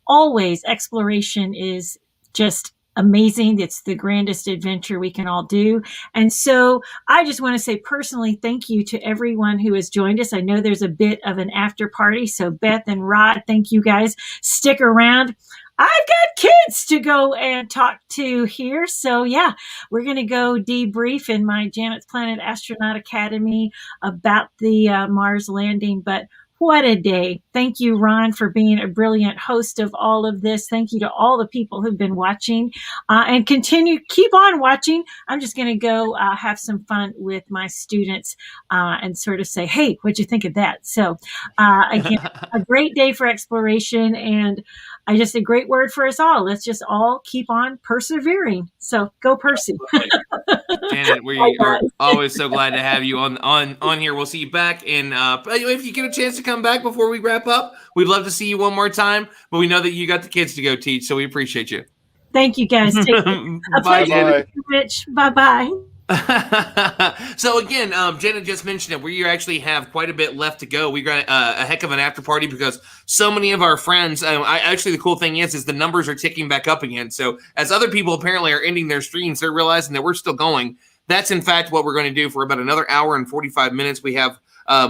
always exploration is just amazing. It's the grandest adventure we can all do. And so I just want to say personally, thank you to everyone who has joined us. I know there's a bit of an after party. So Beth and Rod, thank you guys. Stick around. I've got kids to go and talk to here. So yeah, we're going to go debrief in my Janet's Planet Astronaut Academy about the Mars landing. But what a day. Thank you, Ron, for being a brilliant host of all of this. Thank you to all the people who've been watching and keep on watching. I'm just going to go have some fun with my students and sort of say, hey, what'd you think of that? So again, a great day for exploration and just a great word for us all. Let's just all keep on persevering. So go Percy. Janet, we are always so glad to have you on here. We'll see you back. And if you get a chance to come back before we wrap up, we'd love to see you one more time. But we know that you got the kids to go teach, so we appreciate you. Thank you, guys. Take care. Bye, Rich. Bye-bye. So again, Janet just mentioned it. We actually have quite a bit left to go. We got a heck of an after party because so many of our friends. Actually, the cool thing is the numbers are ticking back up again. So as other people apparently are ending their streams, they're realizing that we're still going. That's in fact what we're going to do for about another hour and 45 minutes. We have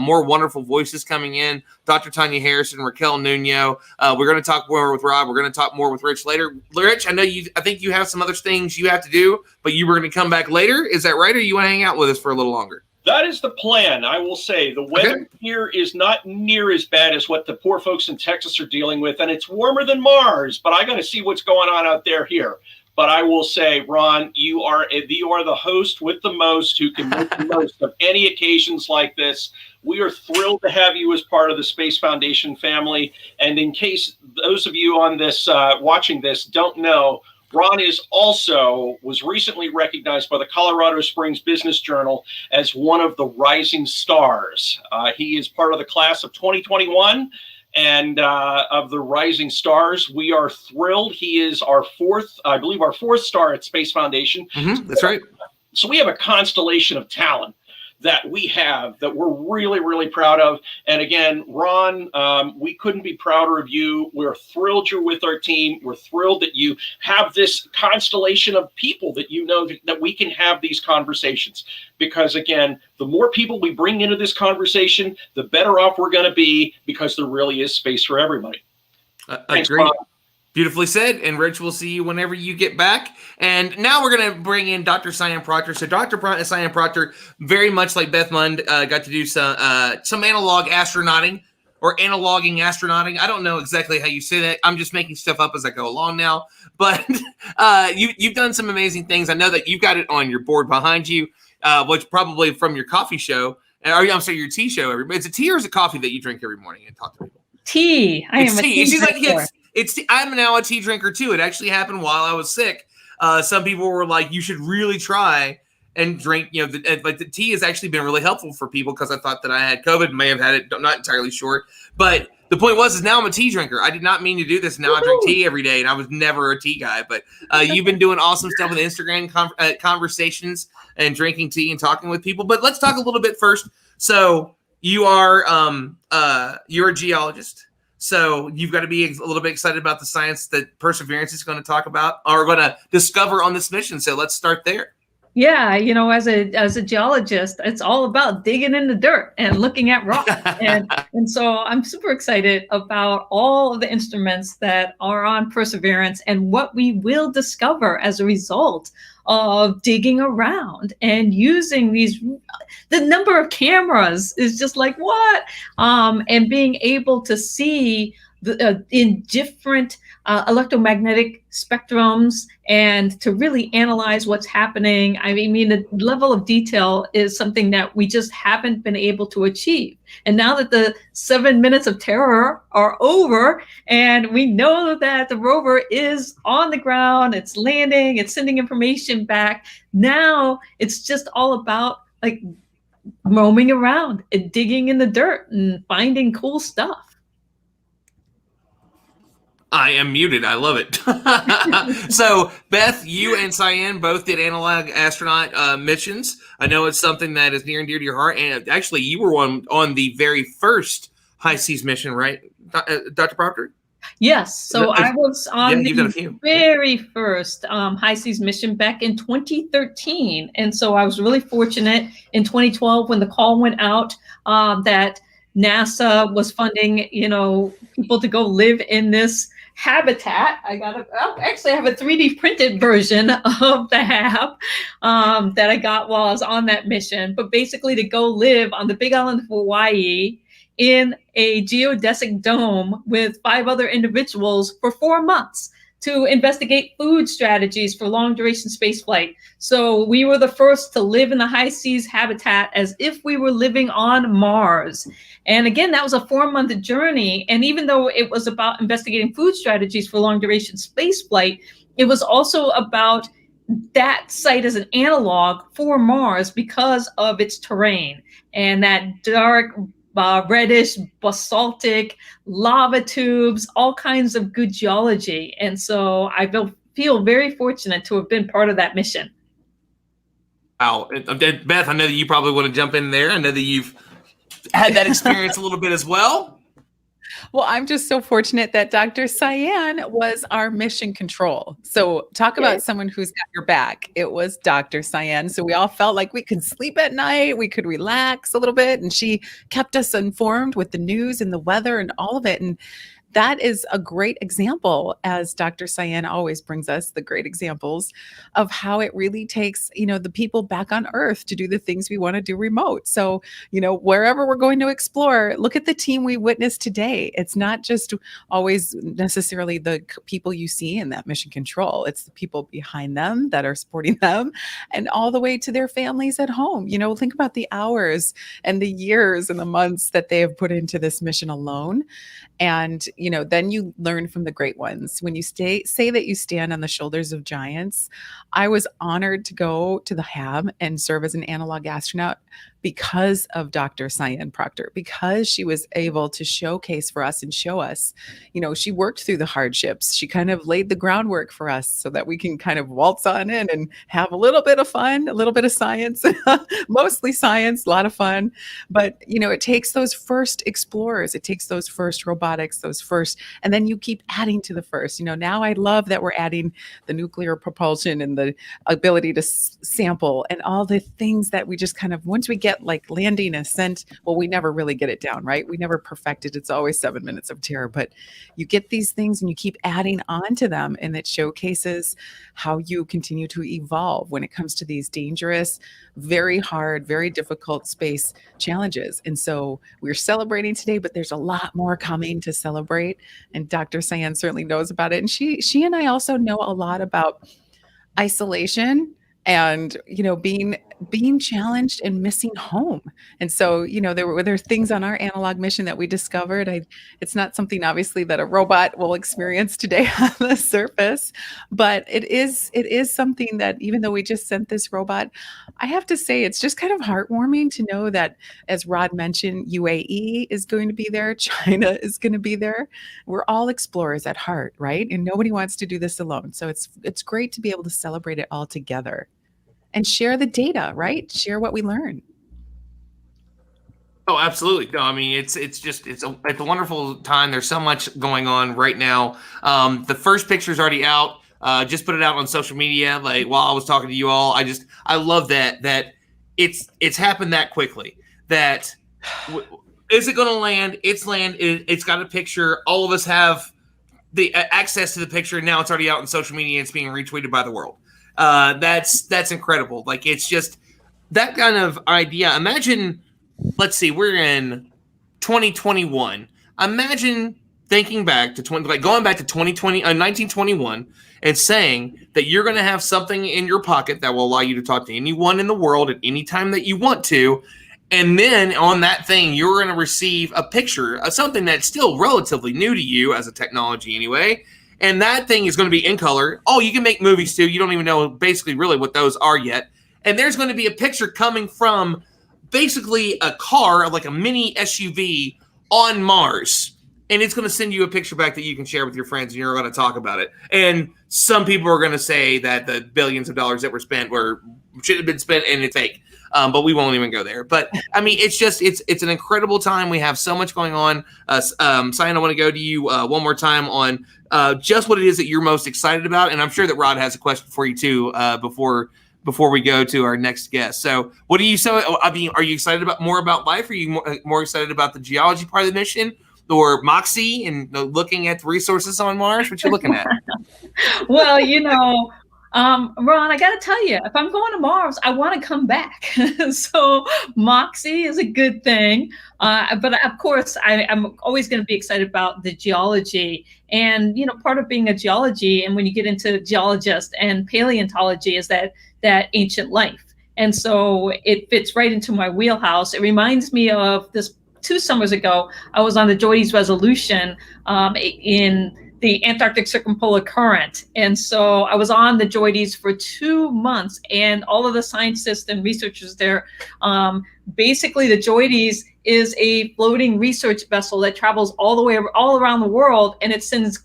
more wonderful voices coming in. Dr. Tanya Harrison, Raquel Nuno. We're going to talk more with Rob. We're going to talk more with Rich later. Rich, I think you have some other things you have to do, but you were going to come back later. Is that right? Or you want to hang out with us for a little longer? That is the plan. I will say the weather here is not near as bad as what the poor folks in Texas are dealing with, and it's warmer than Mars, but I got to see what's going on out there here. But I will say, Ron, you are the host with the most who can make the most of any occasions like this. We are thrilled to have you as part of the Space Foundation family. And in case those of you on this watching this don't know, Ron was recently recognized by the Colorado Springs Business Journal as one of the rising stars. He is part of the class of 2021. And of the rising stars, we are thrilled. He is our fourth star at Space Foundation. That's right. So we have a constellation of talent that we have that we're really, really proud of. And again, Ron, we couldn't be prouder of you. We're thrilled you're with our team. We're thrilled that you have this constellation of people that you know that we can have these conversations. Because again, the more people we bring into this conversation, the better off we're going to be because there really is space for everybody. Thanks, Agreed. Ron. Beautifully said. And Rich, we'll see you whenever you get back. And now we're going to bring in Dr. Cyan Proctor. So Dr. Cyan Proctor, very much like Beth Mund, got to do some analog astronauting or analogging astronauting. I don't know exactly how you say that. I'm just making stuff up as I go along now. But you've done some amazing things. I know that you've got it on your board behind you, which probably from your coffee show. I'm sorry, your tea show. It's a tea or is it coffee that you drink every morning and talk to people? Tea. I am a tea drinker. I'm now a tea drinker too. It actually happened while I was sick. Some people were like, you should really try and drink, the tea has actually been really helpful for people because I thought that I had COVID, may have had it. I'm not entirely sure. But the point is now I'm a tea drinker. I did not mean to do this. Now I drink tea every day and I was never a tea guy. But you've been doing awesome stuff with Instagram conversations and drinking tea and talking with people. But let's talk a little bit first. So you are you're a geologist. So you've got to be a little bit excited about the science that Perseverance is going to talk about or going to discover on this mission. So let's start there. Yeah, as a geologist, it's all about digging in the dirt and looking at rock. and so I'm super excited about all of the instruments that are on Perseverance and what we will discover as a result of digging around and using these. The number of cameras is just like what, and being able to see in different electromagnetic spectrums and to really analyze what's happening. I mean, the level of detail is something that we just haven't been able to achieve. And now that the 7 minutes of terror are over and we know that the rover is on the ground, it's landing, it's sending information back, now it's just all about like roaming around and digging in the dirt and finding cool stuff. I am muted. I love it. So, Beth, you and Cyan both did analog astronaut missions. I know it's something that is near and dear to your heart. And actually, you were on the very first high seas mission, right, Dr. Proctor? Yes. So I was on you've done a the few. very first high seas mission back in 2013. And so I was really fortunate in 2012 when the call went out that NASA was funding, people to go live in this habitat. I have a 3D printed version of the hab that I got while I was on that mission. But basically to go live on the big island of Hawaii in a geodesic dome with 5 other individuals for 4 months to investigate food strategies for long duration spaceflight. So we were the first to live in the high seas habitat as if we were living on Mars. And again, that was a 4-month journey. And even though it was about investigating food strategies for long duration spaceflight, it was also about that site as an analog for Mars because of its terrain and that dark, reddish, basaltic, lava tubes, all kinds of good geology. And so I feel very fortunate to have been part of that mission. Wow. Beth, I know that you probably want to jump in there. I know that you've had that experience a little bit as well. Well, I'm just so fortunate that Dr. Cyan was our mission control. So talk about someone who's got your back. It was Dr. Cyan. So we all felt like we could sleep at night, we could relax a little bit, and she kept us informed with the news and the weather and all of it. And that is a great example, as Dr. Cyan always brings us the great examples of how it really takes, the people back on Earth to do the things we want to do remote. So, wherever we're going to explore, look at the team we witnessed today. It's not just always necessarily the people you see in that mission control. It's the people behind them that are supporting them and all the way to their families at home. Think about the hours and the years and the months that they have put into this mission alone. And, then you learn from the great ones. When you say that you stand on the shoulders of giants, I was honored to go to the HAB and serve as an analog astronaut because of Dr. Cyan Proctor, because she was able to showcase for us and show us, she worked through the hardships. She kind of laid the groundwork for us so that we can kind of waltz on in and have a little bit of fun, a little bit of science, mostly science, a lot of fun. But, it takes those first explorers, it takes those first robotics, those first, and then you keep adding to the first. Now I love that we're adding the nuclear propulsion and the ability to sample and all the things that we just kind of, once we get like landing, ascent, well, we never really get it down, right? We never perfect it. It's always 7 minutes of terror, but you get these things and you keep adding on to them, and it showcases how you continue to evolve when it comes to these dangerous, very hard, very difficult space challenges. And so we're celebrating today, but there's a lot more coming to celebrate. And Dr. Cyan certainly knows about it. And she and I also know a lot about isolation and being challenged and missing home. And so there were things on our analog mission that we discovered. It's not something obviously that a robot will experience today on the surface, but it is something that, even though we just sent this robot, I have to say it's just kind of heartwarming to know that, as Rod mentioned, UAE is going to be there, China is going to be there. We're all explorers at heart, right? And nobody wants to do this alone. So it's great to be able to celebrate it all together and share the data, right? Share what we learn. Oh, absolutely. No, I mean, it's a wonderful time. There's so much going on right now. The first picture is already out. Just put it out on social media. Like while I was talking to you all, I love that it's happened that quickly. That is it going to land? It's land. It's got a picture. All of us have the access to the picture. Now it's already out on social media. It's being retweeted by the world. That's incredible. Like it's just that kind of idea. Imagine, let's see, we're in 2021. Imagine thinking back to going back to 1921 and saying that you're going to have something in your pocket that will allow you to talk to anyone in the world at any time that you want to. And then on that thing, you're going to receive a picture of something that's still relatively new to you as a technology anyway. And that thing is going to be in color. Oh, you can make movies too. You don't even know basically really what those are yet. And there's going to be a picture coming from basically a car, like a mini SUV on Mars. And it's going to send you a picture back that you can share with your friends, and you're going to talk about it. And some people are going to say that the billions of dollars that were spent should have been spent and it's fake. But we won't even go there. But I mean, it's an incredible time. We have so much going on. Cyan, I want to go to you one more time on just what it is that you're most excited about. And I'm sure that Rod has a question for you too before we go to our next guest. So what are you are you excited about more about life? Are you more excited about the geology part of the mission, or Moxie and looking at the resources on Mars? What you looking at? Well, Ron, I got to tell you, if I'm going to Mars, I want to come back. So Moxie is a good thing. But of course, I'm always going to be excited about the geology. And, part of being a geology, and when you get into geologist and paleontology, is that ancient life. And so it fits right into my wheelhouse. It reminds me of this 2 summers ago. I was on the JOIDES Resolution in the Antarctic Circumpolar Current. And so I was on the JOIDES for 2 months, and all of the scientists and researchers there, basically the JOIDES is a floating research vessel that travels all around the world, and it sends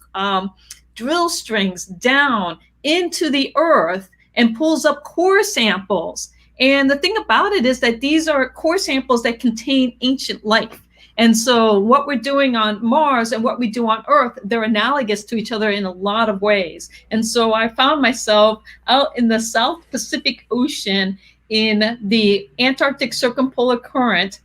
drill strings down into the earth and pulls up core samples. And the thing about it is that these are core samples that contain ancient life. And so what we're doing on Mars and what we do on Earth, they're analogous to each other in a lot of ways. And so I found myself out in the South Pacific Ocean in the Antarctic Circumpolar Current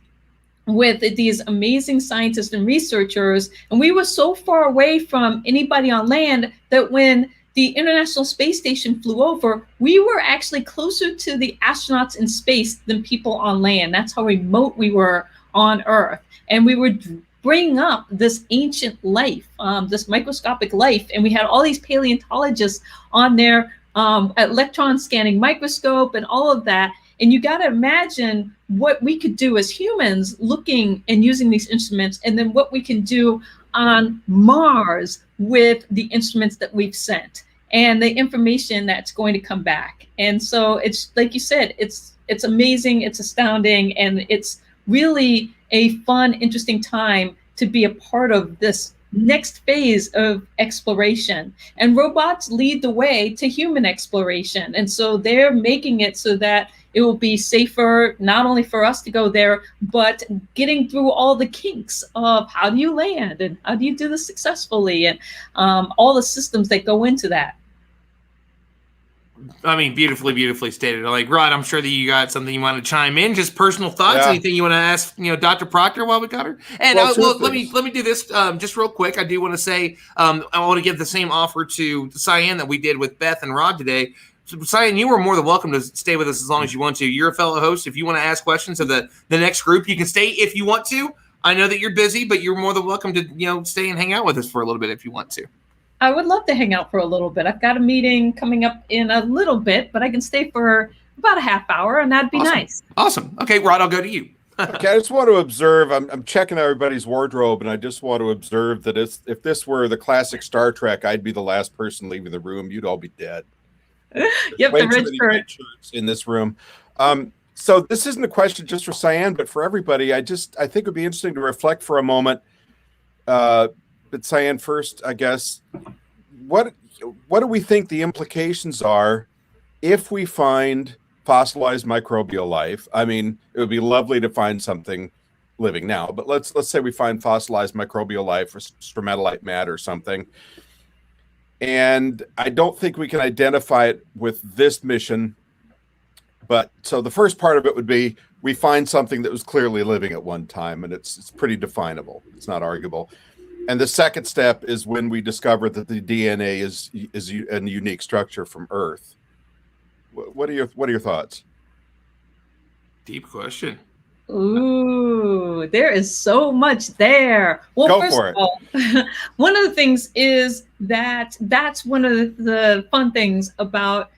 with these amazing scientists and researchers. And we were so far away from anybody on land that when the International Space Station flew over, we were actually closer to the astronauts in space than people on land. That's how remote we were on Earth. And we were bringing up this ancient life, this microscopic life. And we had all these paleontologists on their electron scanning microscope and all of that. And you got to imagine what we could do as humans looking and using these instruments, and then what we can do on Mars with the instruments that we've sent and the information that's going to come back. And so it's like you said, it's amazing, it's astounding, and it's really a fun, interesting time to be a part of this next phase of exploration. And robots lead the way to human exploration. And so they're making it so that it will be safer, not only for us to go there, but getting through all the kinks of how do you land and how do you do this successfully, and all the systems that go into that. I mean, beautifully stated. Like, Rod, I'm sure that you got something you want to chime in, just personal thoughts, anything you want to ask, Dr. Proctor while we got her. And let me do this just real quick. I do want to say, I want to give the same offer to Cyan that we did with Beth and Rod today. So, Cyan, you were more than welcome to stay with us as long as you want to. You're a fellow host. If you want to ask questions of the next group, you can stay if you want to. I know that you're busy, but you're more than welcome to, stay and hang out with us for a little bit if you want to. I would love to hang out for a little bit. I've got a meeting coming up in a little bit, but I can stay for about a half hour, and that'd be nice. Awesome. Okay, Rod, I'll go to you. Okay, I just want to observe. I'm checking everybody's wardrobe, and I just want to observe that if this were the classic Star Trek, I'd be the last person leaving the room. You'd all be dead. Yep, way the too red many shirt red shirts in this room. So this isn't a question just for Cyan, but for everybody. I think it would be interesting to reflect for a moment. But Cyan first, I guess. What do we think the implications are if we find fossilized microbial life? I mean, it would be lovely to find something living now, but let's say we find fossilized microbial life or stromatolite matter or something. And I don't think we can identify it with this mission. But so the first part of it would be we find something that was clearly living at one time, and it's pretty definable. It's not arguable. And the second step is when we discover that the DNA is a unique structure from Earth. What are your thoughts? Deep question. Ooh, there is so much there. Well, Go first for of it. all, one of the things is that's one of the fun things about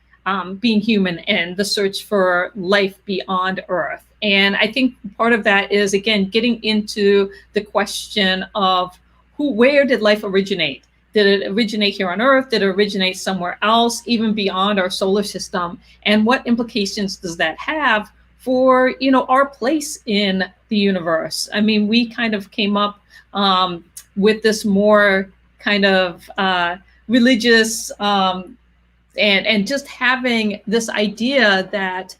being human and the search for life beyond Earth. And I think part of that is, again, getting into the question of where did life originate? Did it originate here on Earth? Did it originate somewhere else, even beyond our solar system? And what implications does that have for, you know, our place in the universe? I mean, we kind of came up with this more kind of religious and just having this idea that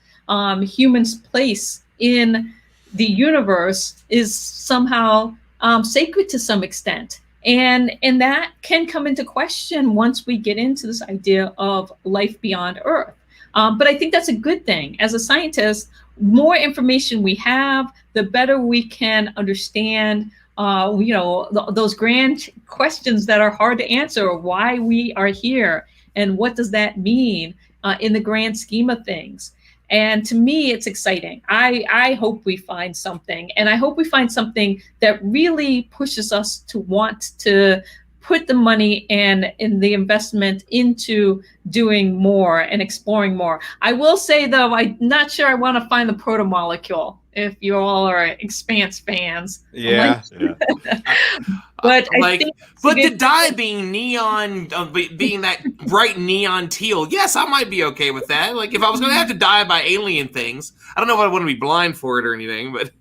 humans' place in the universe is somehow sacred to some extent. And that can come into question once we get into this idea of life beyond Earth. But I think that's a good thing. As a scientist, more information we have, the better we can understand you know, those grand questions that are hard to answer, why we are here and what does that mean in the grand scheme of things. And to me, it's exciting. I hope we find something, and I hope we find something that really pushes us to want to put the money and in the investment into doing more and exploring more. I will say, though, I'm not sure I want to find the protomolecule. If you all are Expanse fans, Yeah. But but the dye being neon, being that bright neon teal, yes, I might be okay with that. Like if I was going to have to die by alien things, I don't know if I want to be blind for it or anything. But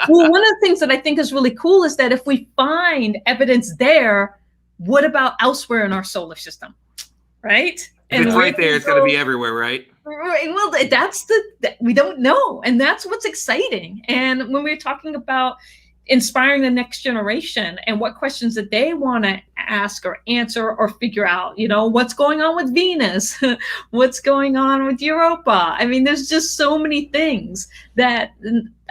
well, one of the things that I think is really cool is that if we find evidence there, what about elsewhere in our solar system, right? If it's right there, it's going to be everywhere, right? Right. Well, that's we don't know, and that's what's exciting. And when we're talking about inspiring the next generation and what questions that they want to ask or answer or figure out, you know, what's going on with Venus, what's going on with Europa. I mean, there's just so many things that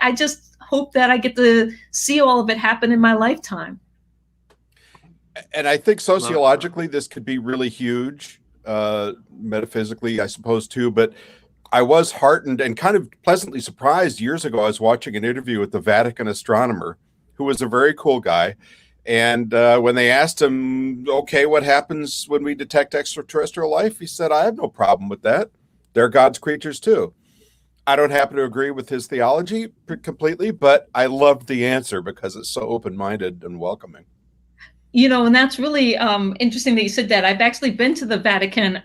I just hope that I get to see all of it happen in my lifetime. And I think sociologically, this could be really huge. Metaphysically, I suppose, too. But I was heartened and kind of pleasantly surprised years ago. I was watching an interview with the Vatican astronomer, who was a very cool guy. And when they asked him, okay, what happens when we detect extraterrestrial life? He said, I have no problem with that. They're God's creatures, too. I don't happen to agree with his theology completely, but I loved the answer because it's so open-minded and welcoming. You know, and that's really interesting that you said that. I've actually been to the Vatican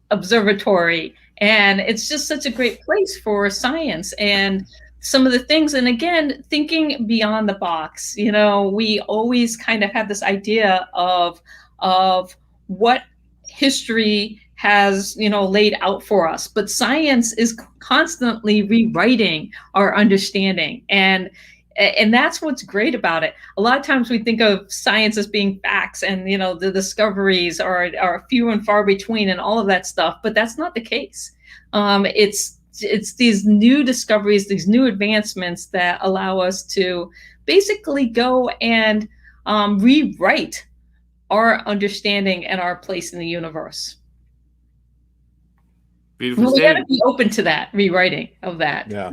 Observatory, and it's just such a great place for science and some of the things. And again, thinking beyond the box, you know, we always kind of have this idea of what history has, you know, laid out for us, but science is constantly rewriting our understanding. And that's what's great about it. A lot of times we think of science as being facts and, you know, the discoveries are few and far between and all of that stuff, but that's not the case. It's these new discoveries, these new advancements that allow us to basically go and rewrite our understanding and our place in the universe. Beautiful. Well, we got to be open to that rewriting of that. Yeah.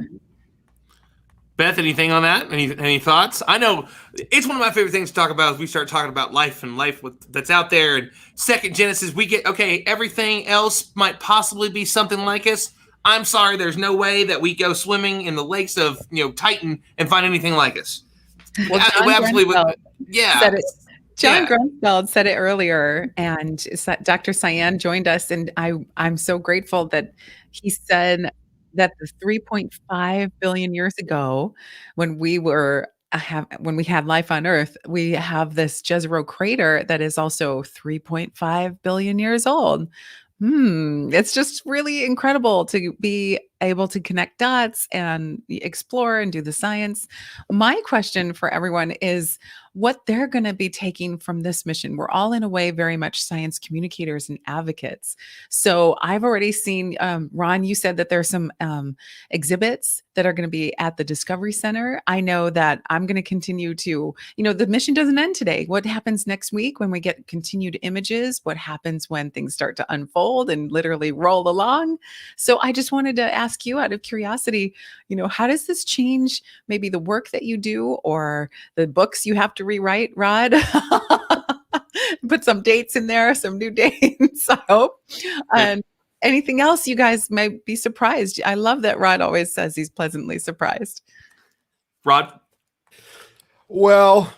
Beth, anything on that? Any thoughts? I know it's one of my favorite things to talk about as we start talking about life and life that's out there. And Second Genesis, we get, okay, everything else might possibly be something like us. I'm sorry, there's no way that we go swimming in the lakes of, you know, Titan and find anything like us. Well, John Yeah. Grunfeld said it earlier, and Dr. Cyan joined us, and I'm so grateful that he said that the 3.5 billion years ago, when we had life on Earth, we have this Jezero Crater that is also 3.5 billion years old. It's just really incredible to be able to connect dots and explore and do the science. My question for everyone is, what they're going to be taking from this mission. We're all in a way very much science communicators and advocates. So I've already seen, Ron, you said that there's some exhibits that are going to be at the Discovery Center. I know that I'm going to continue to, the mission doesn't end today. What happens next week when we get continued images? What happens when things start to unfold and literally roll along? So I just wanted to ask you out of curiosity, how does this change maybe the work that you do or the books you have to rewrite, Rod? Put some dates in there, some new dates, I hope. And anything else you guys might be surprised. I love that Rod always says he's pleasantly surprised. Rod? Well,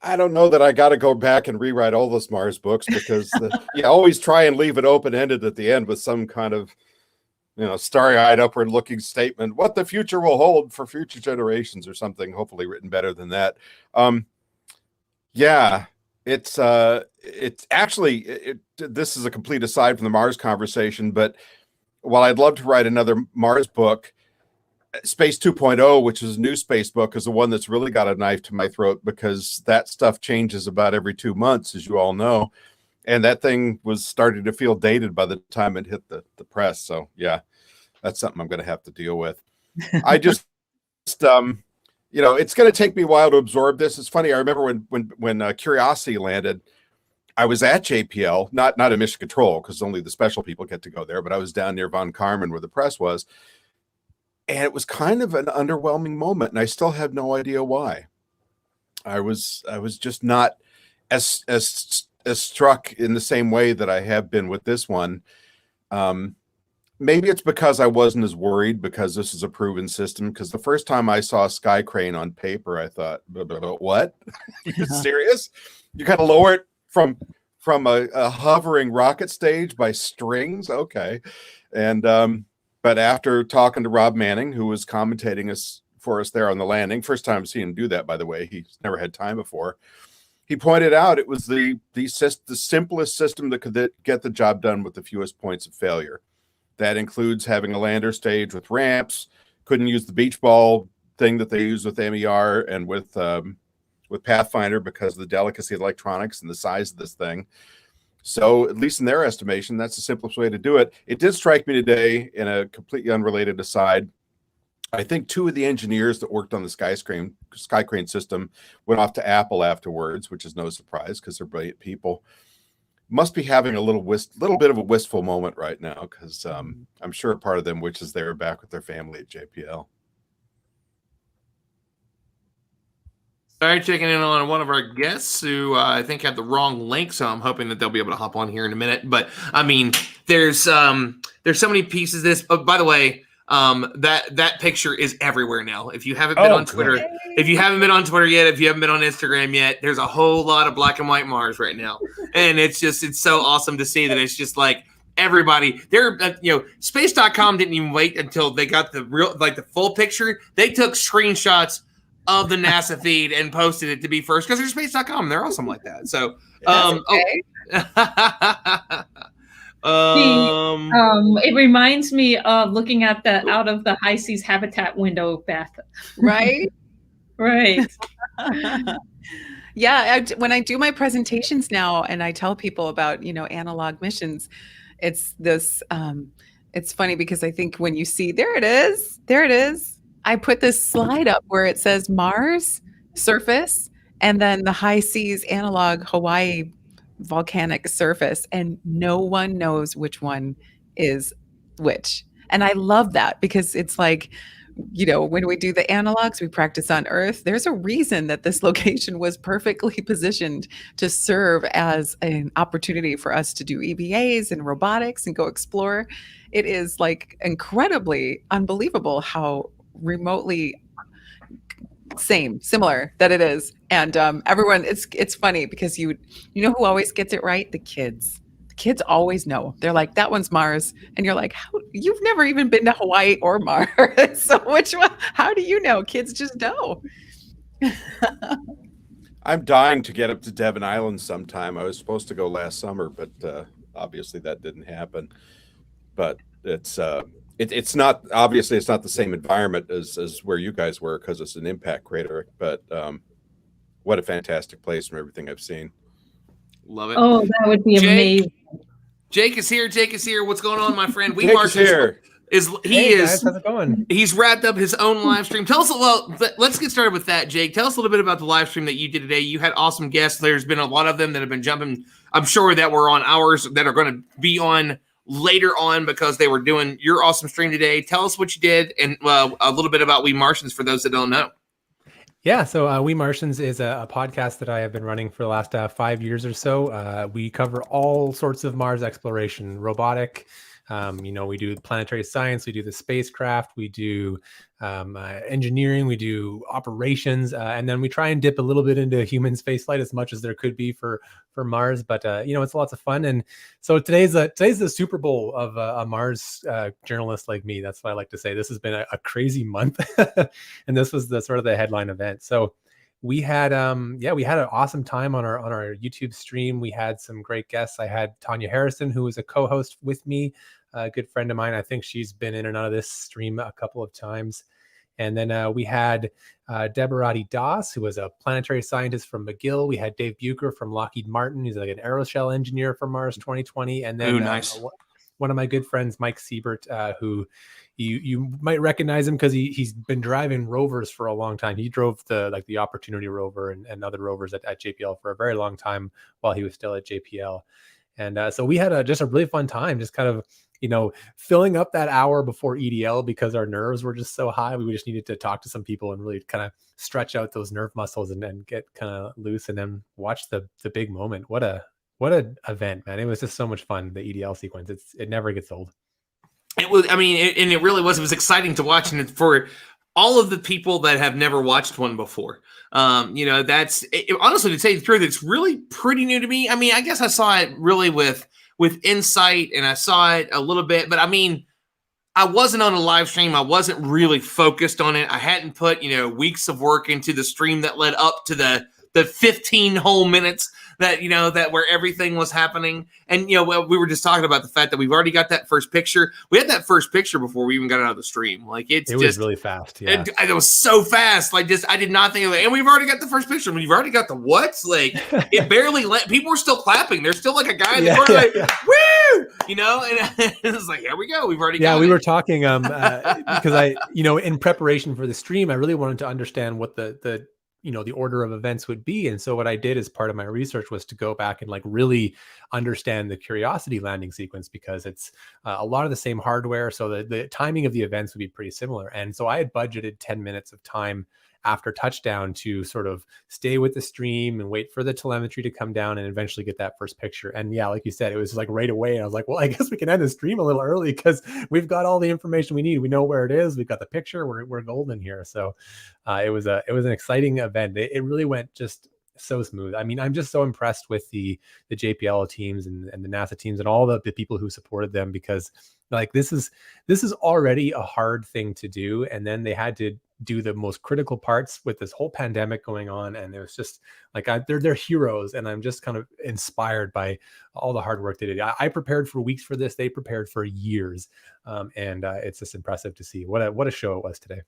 I don't know that I got to go back and rewrite all those Mars books because you always try and leave it open-ended at the end with some kind of, starry-eyed, upward-looking statement, what the future will hold for future generations or something, hopefully written better than that. Yeah, it's actually, this is a complete aside from the Mars conversation, but while I'd love to write another Mars book, Space 2.0, which is a new space book, is the one that's really got a knife to my throat because that stuff changes about every 2 months, as you all know. And that thing was starting to feel dated by the time it hit the press. So yeah, that's something I'm going to have to deal with. I just, it's going to take me a while to absorb this. It's funny. I remember when Curiosity landed, I was at JPL, not at Mission Control because only the special people get to go there, but I was down near Von Karman where the press was. And it was kind of an underwhelming moment. And I still have no idea why. I was just not as struck in the same way that I have been with this one. Maybe it's because I wasn't as worried because this is a proven system. Because the first time I saw Sky Crane on paper, I thought, what? Are you serious? You got to lower it from a hovering rocket stage by strings? Okay. And but after talking to Rob Manning, who was commentating for us there on the landing, first time seeing him do that, by the way, he's never had time before. He pointed out it was the simplest system that could get the job done with the fewest points of failure. That includes having a lander stage with ramps, couldn't use the beach ball thing that they use with MER and with Pathfinder because of the delicacy of electronics and the size of this thing. So at least in their estimation, that's the simplest way to do it. It did strike me today in a completely unrelated aside. I think 2 of the engineers that worked on the Sky Crane system went off to Apple afterwards, which is no surprise because they're brilliant people. Must be having a little bit of a wistful moment right now because I'm sure part of them wishes they were back with their family at JPL. Sorry, checking in on one of our guests who I think had the wrong link, so I'm hoping that they'll be able to hop on here in a minute. But I mean, there's so many pieces of this. Oh, by the way, that picture is everywhere now. If you haven't been on Twitter, yet, if you haven't been on Instagram yet, there's a whole lot of black and white Mars right now, and it's so awesome to see that it's just like everybody there. Space.com didn't even wait until they got the full picture. They took screenshots of the NASA feed and posted it to be first because they're Space.com. They're awesome like that. So, it reminds me of looking at the out of the high seas habitat window, Beth. Right? Right. Yeah. When I do my presentations now and I tell people about, analog missions, it's this, it's funny because I think when you see, there it is. I put this slide up where it says Mars surface and then the high seas analog Hawaii volcanic surface, and no one knows which one is which. And I love that because it's like, when we do the analogs, we practice on Earth. There's a reason that this location was perfectly positioned to serve as an opportunity for us to do EVAs and robotics and go explore. It is like incredibly unbelievable how remotely similar that it is. And everyone, it's funny because you know who always gets it right? The kids always know. They're like, that one's Mars. And you're like, you've never even been to Hawaii or Mars. So which one? How do you know? Kids just know. I'm dying to get up to Devon Island sometime. I was supposed to go last summer, but obviously that didn't happen. But it's not the same environment as where you guys were because it's an impact crater. But what a fantastic place from everything I've seen. Love it. Oh, that would be amazing. Jake is here. Jake is here. What's going on, my friend? Jake is here. Hey guys, how's it going? He's wrapped up his own live stream. Tell us, well, let's get started with that, Jake. Tell us a little bit about the live stream that you did today. You had awesome guests. There's been a lot of them that have been jumping. I'm sure that were on ours that are going to be on later on because they were doing your awesome stream today. Tell us what you did and a little bit about We Martians for those that don't know. Yeah, so We Martians is a podcast that I have been running for the last 5 years or so. We cover all sorts of Mars exploration, robotic. We do planetary science, we do the spacecraft, we do engineering, we do operations, and then we try and dip a little bit into human spaceflight as much as there could be for Mars. But it's lots of fun. And so today's the Super Bowl of a Mars journalist like me. That's what I like to say. This has been a crazy month, and this was the sort of the headline event. So we had an awesome time on our YouTube stream. We had some great guests. I had Tanya Harrison, who was a co-host with me, a good friend of mine. I think she's been in and out of this stream a couple of times. And then we had Deborah Das, who was a planetary scientist from McGill. We had Dave Bucher from Lockheed Martin. He's like an aeroshell engineer for Mars 2020. And then nice. One of my good friends, Mike Siebert, who you might recognize him because he's been driving rovers for a long time. He drove the Opportunity rover and other rovers at JPL for a very long time while he was still at JPL. And so we had just a really fun time, just kind of, filling up that hour before EDL because our nerves were just so high. We just needed to talk to some people and really kind of stretch out those nerve muscles and then get kind of loose and then watch the big moment. What an event, man. It was just so much fun. The EDL sequence, it never gets old. It was, and it really was. It was exciting to watch, and for all of the people that have never watched one before, honestly, to tell you the truth, it's really pretty new to me. I mean, I guess I saw it really with Insight, and I saw it a little bit, but I wasn't on a live stream. I wasn't really focused on it. I hadn't put weeks of work into the stream that led up to the 15 whole minutes that where everything was happening. And, we were just talking about the fact that we've already got that first picture. We had that first picture before we even got out of the stream. Like it was really fast. Yeah. It was so fast. Like I did not think of it. And we've already got the first picture. When you've already got the what? Like it barely people were still clapping. There's still like a guy in the corner woo! And it was like, here we go. We've already got we it. were talking because I, in preparation for the stream, I really wanted to understand what the order of events would be. And so what I did as part of my research was to go back and really understand the Curiosity landing sequence, because it's a lot of the same hardware. So the timing of the events would be pretty similar. And so I had budgeted 10 minutes of time after touchdown to sort of stay with the stream and wait for the telemetry to come down and eventually get that first picture. And yeah, like you said, it was like right away. And I was like, well, I guess we can end the stream a little early because we've got all the information we need. We know where it is. We've got the picture. We're golden here. So it was an exciting event. It really went just so smooth. I mean, I'm just so impressed with the JPL teams and the NASA teams and all the people who supported them, because this is already a hard thing to do. And then they had to do the most critical parts with this whole pandemic going on. And it was just they're heroes. And I'm just kind of inspired by all the hard work they did. I prepared for weeks for this. They prepared for years. And it's just impressive to see what a show it was today.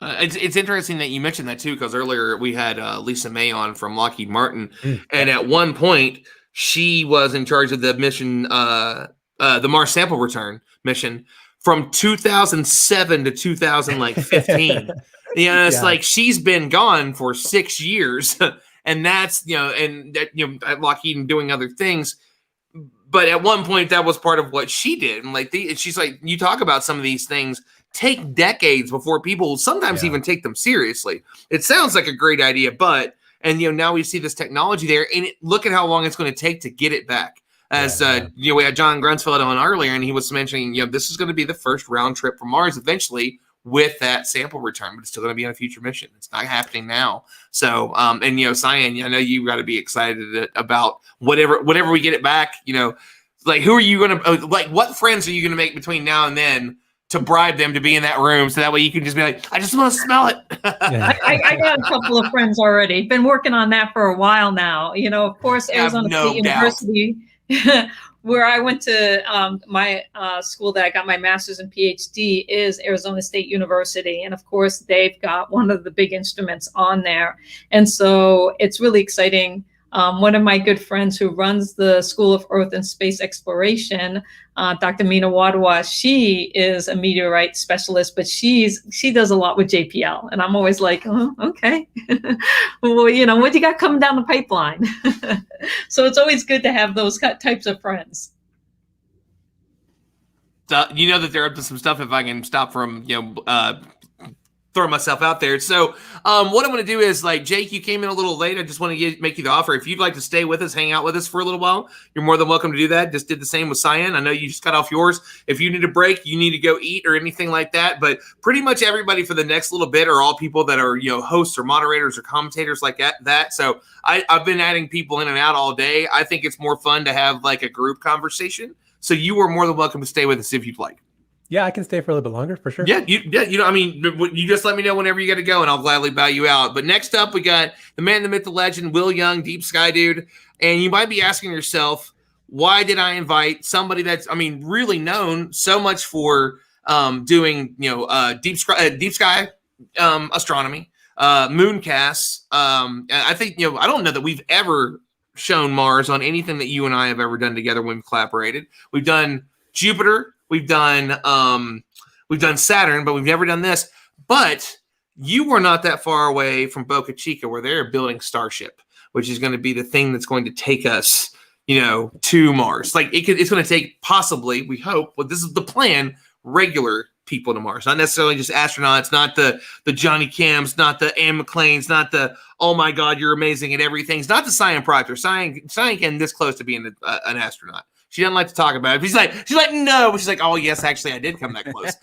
It's interesting that you mentioned that too, because earlier we had Lisa May on from Lockheed Martin. And at one point she was in charge of the mission, the Mars sample return mission, from 2007 to 2015. It's like she's been gone for 6 years, and that's at Lockheed and doing other things. But at one point, that was part of what she did. And she's like, you talk about some of these things take decades before people sometimes even take them seriously. It sounds like a great idea, but now we see this technology there, and look at how long it's going to take to get it back. As we had John Grunsfeld on earlier, and he was mentioning, this is going to be the first round trip from Mars eventually with that sample return, but it's still going to be on a future mission. It's not happening now. So, Cyan, I know you got to be excited about whatever we get it back. Who are you going to what friends are you going to make between now and then to bribe them to be in that room, so that way you can just be like, I just want to smell it. I got a couple of friends already. Been working on that for a while now. Of course, Arizona State University. where I went to my school that I got my master's and PhD is Arizona State University. And of course, they've got one of the big instruments on there. And so it's really exciting. One of my good friends who runs the School of Earth and Space Exploration, Dr. Mina Wadwa, she is a meteorite specialist, but she does a lot with JPL. And I'm always like, oh, okay. Well, you know, what do you got coming down the pipeline? So it's always good to have those types of friends. You know that they're up to some stuff if I can stop from, throwing myself out there. So what I'm going to do is, like, Jake, you came in a little late. I just want to make you the offer. If you'd like to stay with us, hang out with us for a little while, you're more than welcome to do that. Just did the same with Cyan. I know you just got off yours. If you need a break, you need to go eat or anything like that. But pretty much everybody for the next little bit are all people that are, hosts or moderators or commentators like that. So I've been adding people in and out all day. I think it's more fun to have like a group conversation. So you are more than welcome to stay with us if you'd like. Yeah, I can stay for a little bit longer for sure. Yeah, you just let me know whenever you got to go, and I'll gladly bow you out. But next up, we got the man, the myth, the legend, Will Young, Deep Sky Dude. And you might be asking yourself, why did I invite somebody that's, really known so much for doing, deep sky astronomy, mooncasts. I think, I don't know that we've ever shown Mars on anything that you and I have ever done together when we've collaborated. We've done Jupiter. We've done Saturn, but we've never done this. But you were not that far away from Boca Chica, where they're building Starship, which is going to be the thing that's going to take us, to Mars. Like it's going to take possibly, we hope, but this is the plan, regular people to Mars, not necessarily just astronauts, not the Johnny Cams, not the Anne McClains, not the oh my God, you're amazing at everything. It's not the Cyan Proctor. Cyan came this close to being an astronaut. She doesn't like to talk about it. She's like, no. But she's like, oh, yes, actually, I did come that close.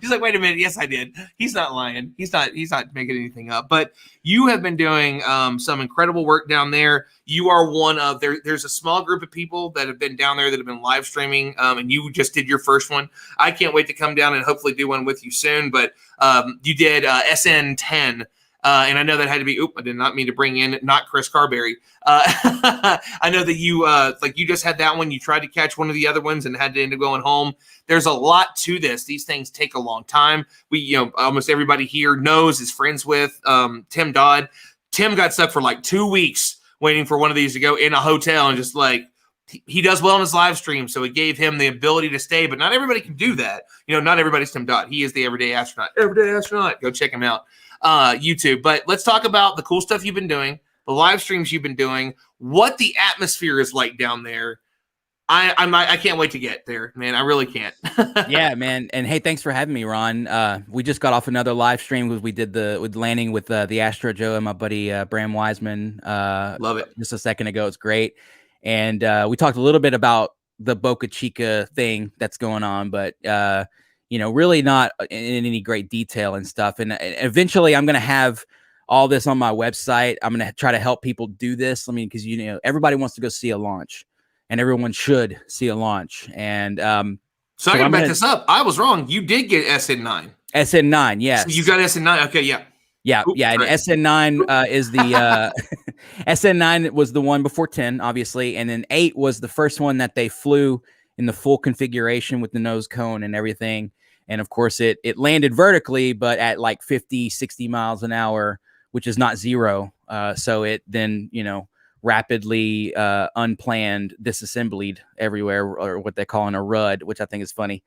She's like, wait a minute. Yes, I did. He's not lying. He's not making anything up. But you have been doing some incredible work down there. You are one of there's a small group of people that have been down there that have been live streaming, and you just did your first one. I can't wait to come down and hopefully do one with you soon. But you did SN10. And I know that had to be, I did not mean to bring in, not Chris Carberry. I know that you just had that one. You tried to catch one of the other ones and had to end up going home. There's a lot to this. These things take a long time. We, almost everybody here is friends with Tim Dodd. Tim got stuck for like 2 weeks waiting for one of these to go in a hotel, and just like, he does well in his live stream, so it gave him the ability to stay, but not everybody can do that. Not everybody's Tim Dodd. He is the everyday astronaut. Everyday astronaut. Go check him out. YouTube. But let's talk about the cool stuff you've been doing, the live streams you've been doing, what the atmosphere is like down there. I can't wait to get there, man. I really can't. Yeah, man. And hey, thanks for having me, Ron. We just got off another live stream because we did with landing with the Astro Joe and my buddy Bram Wiseman. Love it. Just a second ago. It's great. And we talked a little bit about the Boca Chica thing that's going on, but really not in any great detail and stuff. And eventually I'm going to have all this on my website. I'm going to try to help people do this. Because, everybody wants to go see a launch, and everyone should see a launch. And so I got to back this up. I was wrong. You did get SN9. SN9, yes. So you got SN9. Okay, yeah. Yeah, Oops, yeah. And right. SN9 is the SN9 was the one before 10, obviously. And then 8 was the first one that they flew in the full configuration with the nose cone and everything. And of course, it landed vertically, but at like 50, 60 miles an hour, which is not zero. So it then, rapidly unplanned disassembled everywhere, or what they call a RUD, which I think is funny.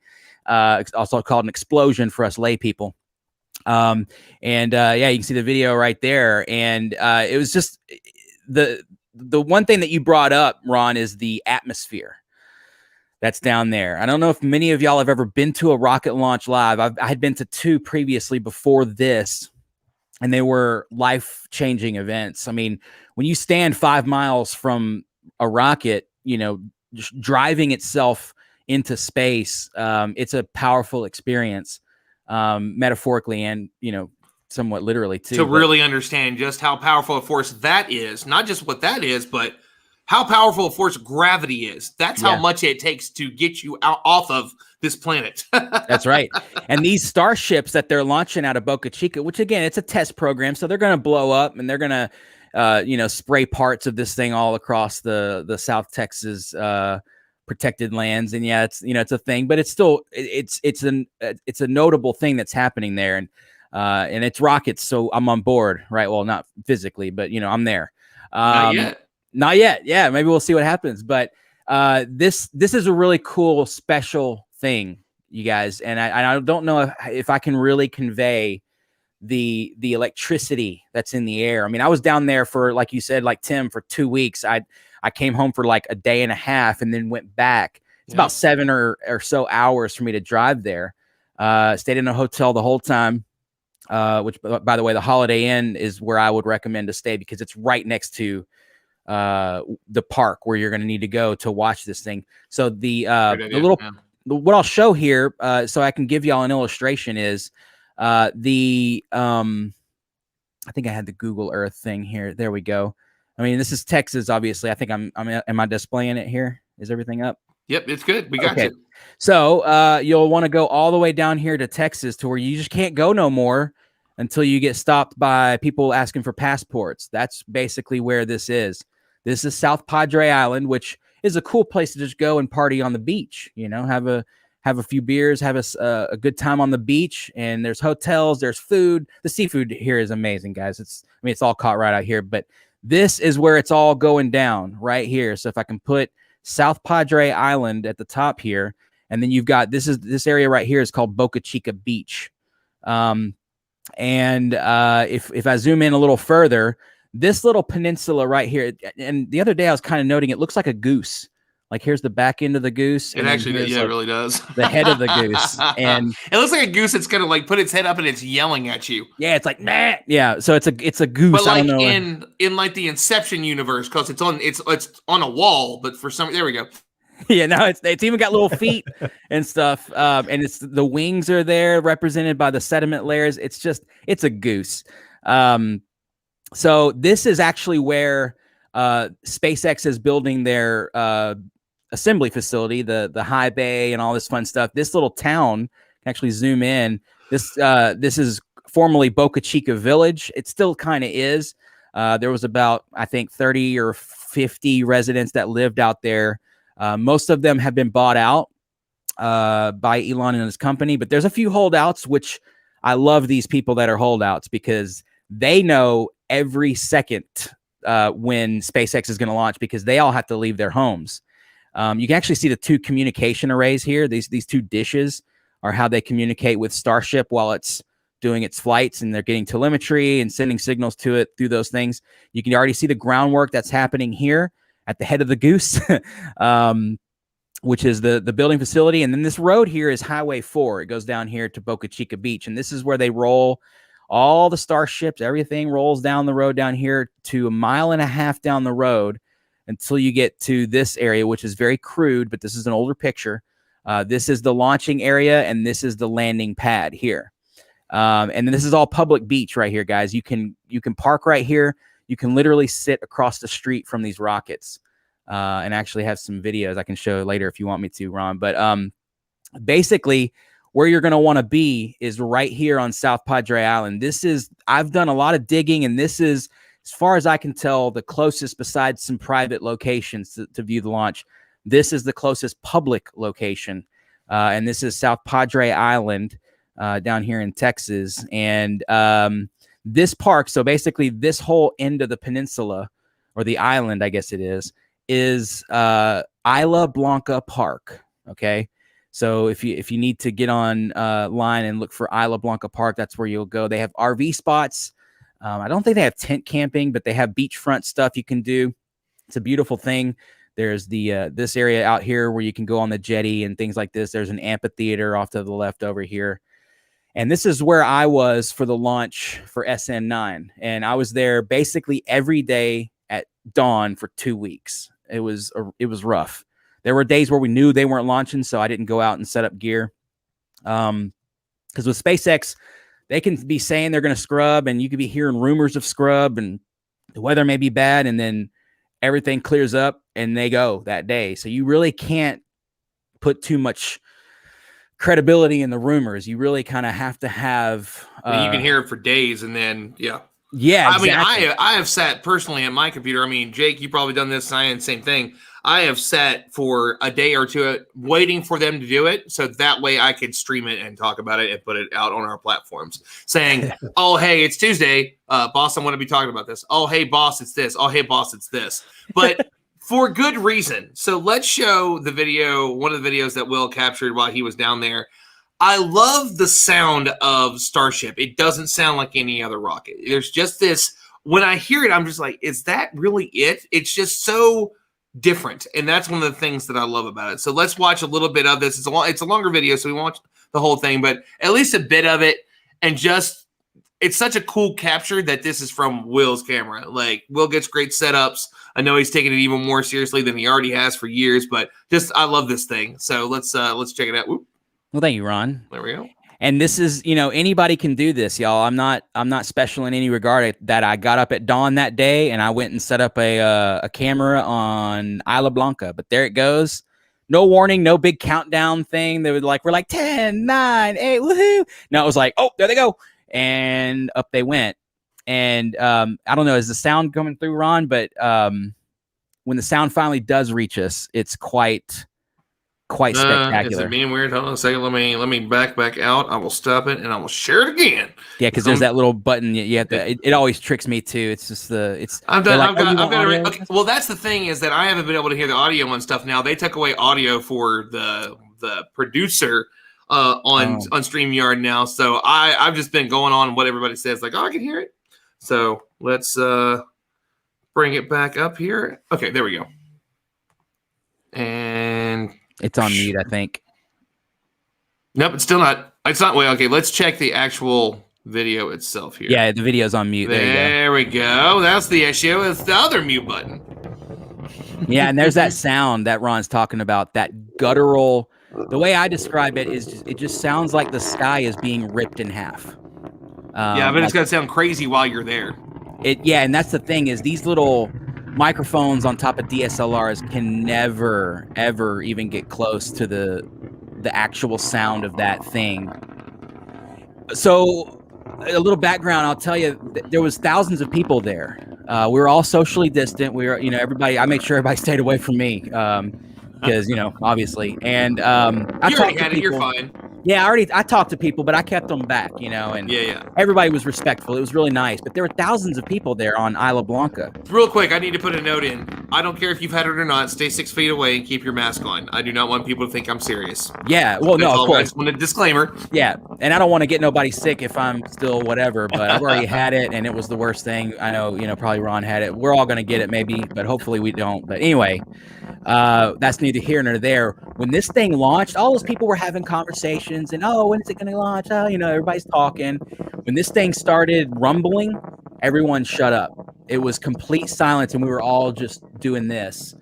It's also called an explosion for us lay people. You can see the video right there. And it was just the one thing that you brought up, Ron, is the atmosphere that's down there. I don't know if many of y'all have ever been to a rocket launch live. I had been to 2 previously before this, and they were life-changing events. When you stand 5 miles from a rocket, just driving itself into space, it's a powerful experience, metaphorically and, somewhat literally too. To really understand just how powerful a force that is, not just what that is, but how powerful a force gravity is. That's how much it takes to get you out off of this planet. That's right. And these starships that they're launching out of Boca Chica, which again, it's a test program, so they're going to blow up and they're going to spray parts of this thing all across the South Texas protected lands. And yeah, it's a thing, but it's still it's a notable thing that's happening there. And it's rockets, so I'm on board, right? Well, not physically, but I'm there. Not yet. Not yet. Yeah, maybe we'll see what happens. But this is a really cool, special thing, you guys. And I don't know if I can really convey the electricity that's in the air. I mean, I was down there for, like you said, like Tim, for 2 weeks. I came home for like a day and a half and then went back. It's about 7 or so hours for me to drive there. Stayed in a hotel the whole time. Which, by the way, the Holiday Inn is where I would recommend to stay because it's right next to the park where you're going to need to go to watch this thing. So what I'll show here, so I can give y'all an illustration, is I think I had the Google Earth thing here. There we go. I mean, this is Texas, obviously. I think am I displaying it here? Is everything up? Yep, it's good. We got you. So you'll want to go all the way down here to Texas, to where you just can't go no more until you get stopped by people asking for passports. That's basically where this is. This is South Padre Island, which is a cool place to just go and party on the beach. Have a few beers, have a good time on the beach. And there's hotels, there's food. The seafood here is amazing, guys. It's all caught right out here. But this is where it's all going down right here. So if I can put South Padre Island at the top here, and then you've got this area right here is called Boca Chica Beach. And if I zoom in a little further, this little peninsula right here, and the other day I was kind of noting it looks like a goose. Like here's the back end of the goose. It actually, it really does. The head of the goose, and it looks like a goose that's gonna like put its head up and it's yelling at you. Yeah, it's like nah. Yeah, so it's a goose. But like I don't know. in like the Inception universe, because it's on a wall, but for some there we go. Yeah, no, it's even got little feet and stuff, and the wings are there represented by the sediment layers. It's a goose. So this is actually where SpaceX is building their assembly facility, the high bay and all this fun stuff. This little town, can actually zoom in. This is formerly Boca Chica Village. It still kind of is. There was about, I think, 30 or 50 residents that lived out there. Most of them have been bought out by Elon and his company, but there's a few holdouts, which I love these people that are holdouts because they know every second when SpaceX is going to launch, because they all have to leave their homes. You can actually see the two communication arrays here. These two dishes are how they communicate with Starship while it's doing its flights, and they're getting telemetry and sending signals to it through those things. You can already see the groundwork that's happening here at the head of the goose, which is the building facility. And then this road here is Highway 4. It goes down here to Boca Chica Beach. And this is where they roll all the Starships. Everything rolls down the road down here to 1.5 miles down the road until you get to this area, which is very crude, but this is an older picture. This is the launching area, and this is the landing pad here. And this is all public beach right here, guys. You can park right here. You can literally sit across the street from these rockets, and actually have some videos I can show later if you want me to, Ron. But basically, where you're going to want to be is right here on South Padre Island. I've done a lot of digging, and this is, as far as I can tell, the closest, besides some private locations to view the launch. This is the closest public location, and this is South Padre Island down here in Texas. And this park, so basically this whole end of the peninsula, or the island, I guess it is Isla Blanca Park. Okay, so if you need to get on line and look for Isla Blanca Park, that's where you'll go. They have RV spots. I don't think they have tent camping, but they have beachfront stuff you can do. It's a beautiful thing. There's this area out here where you can go on the jetty and things like this. There's an amphitheater off to the left over here. And this is where I was for the launch for SN9. And I was there basically every day at dawn for 2 weeks. It was rough. There were days where we knew they weren't launching, so I didn't go out and set up gear. Because with SpaceX, they can be saying they're going to scrub, and you could be hearing rumors of scrub, and the weather may be bad, and then everything clears up and they go that day. So you really can't put too much credibility in the rumors. You really kind of have to have you can hear it for days, and then Yeah, exactly. I mean, I have sat personally at my computer. I mean, Jake, you've probably done this. Cyan, same thing. I have sat for a day or two waiting for them to do it, so that way I could stream it and talk about it and put it out on our platforms, saying, "Oh, hey, it's Tuesday, boss. I want to be talking about this. Oh, hey, boss, it's this. Oh, hey, boss, it's this." But for good reason. So let's show the video. One of the videos that Will captured while he was down there. I love the sound of Starship. It doesn't sound like any other rocket. There's just this. When I hear it, I'm just like, is that really it? It's just so different, and that's one of the things that I love about it. So let's watch a little bit of this. It's a longer video, so we won't watch the whole thing, but at least a bit of it. And just, it's such a cool capture that this is from Will's camera. Like, Will gets great setups. I know he's taking it even more seriously than he already has for years, but just I love this thing. So let's check it out. Whoop. Well, thank you, Ron. There we go. And this is, anybody can do this, y'all. I'm not special in any regard. That I got up at dawn that day and I went and set up a camera on Isla Blanca. But there it goes. No warning, no big countdown thing. They were like, we're like 10, 9, 8, woohoo. No, it was like, oh, there they go. And up they went. And I don't know, is the sound coming through, Ron? But when the sound finally does reach us, it's quite spectacular. Is it being weird? Hold on a second. Let me back out. I will stop it and I will share it again. Yeah, because there's that little button you have to. It always tricks me too. It's just I've got it. Okay. Well, that's the thing is that I haven't been able to hear the audio on stuff now. They took away audio for the producer on StreamYard now. So I've just been going on what everybody says. Like, oh, I can hear it. So let's bring it back up here. Okay, there we go. And it's on mute, I think. Nope, it's still not. It's not. Well, okay, let's check the actual video itself here. Yeah, the video's on mute. There we go. That's the issue. It's the other mute button. Yeah, and there's that sound that Ron's talking about, that guttural. The way I describe it is it just sounds like the sky is being ripped in half. Yeah, but it's going to sound crazy while you're there. Yeah, and that's the thing is these little microphones on top of DSLRs can never, ever even get close to the actual sound of that thing. So a little background, I'll tell you, there was thousands of people there. We were all socially distant. We were, everybody, I made sure everybody stayed away from me because, obviously. And I you already had it, you're fine. Yeah, I talked to people, but I kept them back, and everybody was respectful. It was really nice, but there were thousands of people there on Isla Blanca. Real quick, I need to put a note in. I don't care if you've had it or not. Stay 6 feet away and keep your mask on. I do not want people to think I'm serious. Yeah, well, no, of course. I just want a disclaimer. Yeah, and I don't want to get nobody sick if I'm still whatever, but I've already had it, and it was the worst thing. I know, probably Ron had it. We're all going to get it maybe, but hopefully we don't. But anyway, that's neither here nor there. When this thing launched, all those people were having conversations and, oh, when is it going to launch? Oh, everybody's talking. When this thing started rumbling, everyone shut up. It was complete silence and we were all just doing this.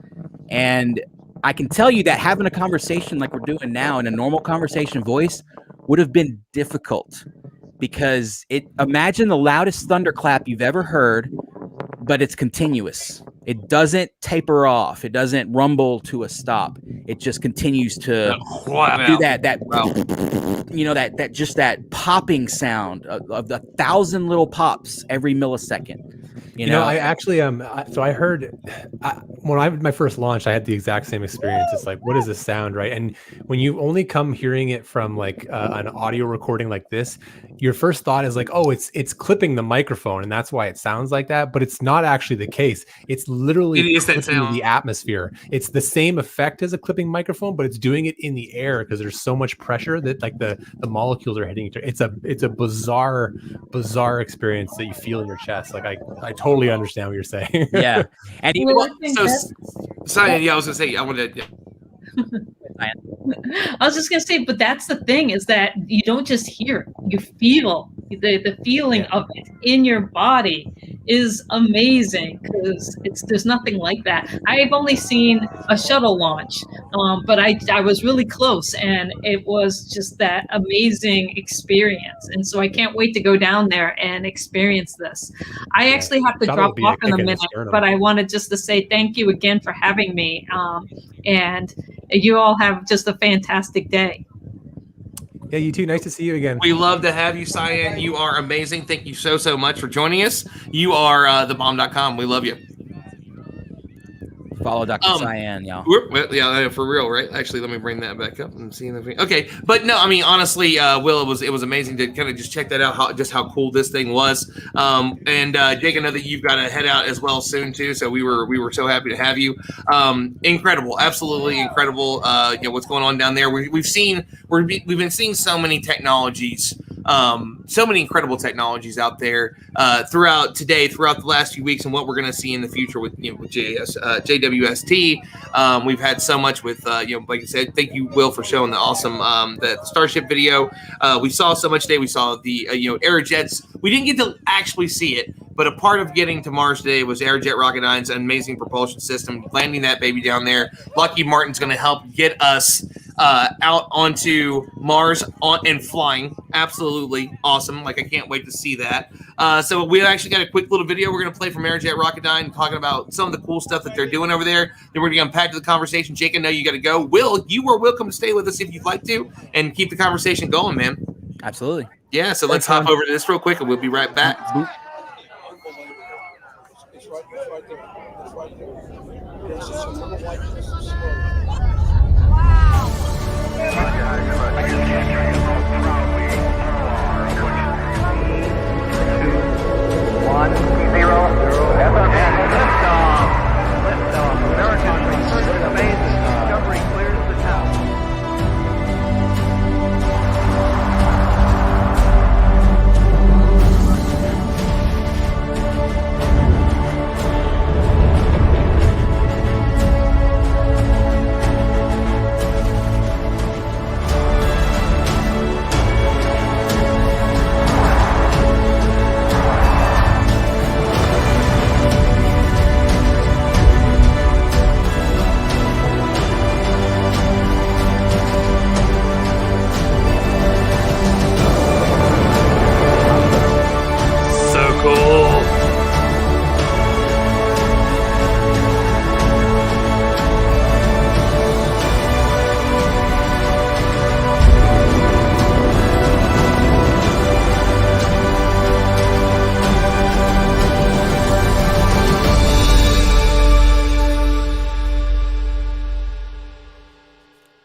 And I can tell you that having a conversation like we're doing now in a normal conversation voice would have been difficult because imagine the loudest thunderclap you've ever heard, but it's continuous. It doesn't taper off. It doesn't rumble to a stop. It just continues to do that popping sound of 1,000 little pops every millisecond. I actually so I heard when I my first launch, I had the exact same experience. It's like, what is this sound, right? And when you only come hearing it from like an audio recording like this, your first thought is like, oh, it's clipping the microphone, and that's why it sounds like that. But it's not actually the case. It's literally clipping the atmosphere. It's the same effect as a clipping microphone, but it's doing it in the air because there's so much pressure that like the molecules are hitting each other. It's a bizarre experience that you feel in your chest. Like I totally understand what you're saying. Yeah. And even sorry, I was gonna say I wanted to. I was just gonna say, but that's the thing is that you don't just hear it, you feel the feeling of it in your body is amazing because there's nothing like that. I've only seen a shuttle launch, but I was really close and it was just that amazing experience. And so I can't wait to go down there and experience this. I actually have to drop off in a minute, but I wanted just to say thank you again for having me. And you all have just a fantastic day. Yeah, you too. Nice to see you again. We love to have you, Cyan. You are amazing. Thank you so much for joining us. You are thebomb.com. We love you. Follow Dr. Cyan, y'all. Yeah, for real, right? Actually, let me bring that back up and see if we, okay. But no, I mean, honestly, Will, it was amazing to kind of just check that out, how cool this thing was. And Jake, I know that you've got to head out as well soon too. So we were so happy to have you. Incredible, absolutely incredible. What's going on down there? We've been seeing so many technologies. So many incredible technologies out there throughout the last few weeks, and what we're going to see in the future with JWST. We've had so much with like I said, thank you, Will, for showing the awesome the Starship video. We saw so much today. We saw the Aerojets. We didn't get to actually see it, but a part of getting to Mars today was Aerojet Rocketdyne's amazing propulsion system, landing that baby down there. Lockheed Martin's going to help get us out onto Mars and flying. Absolutely awesome. Like, I can't wait to see that. So we actually got a quick little video we're going to play from Aerojet Rocketdyne talking about some of the cool stuff that they're doing over there. Then we're going to unpack to the conversation. Jake, I know you got to go. Will, you are welcome to stay with us if you'd like to and keep the conversation going, man. Absolutely. Yeah, so let's hop over to this real quick and we'll be right back.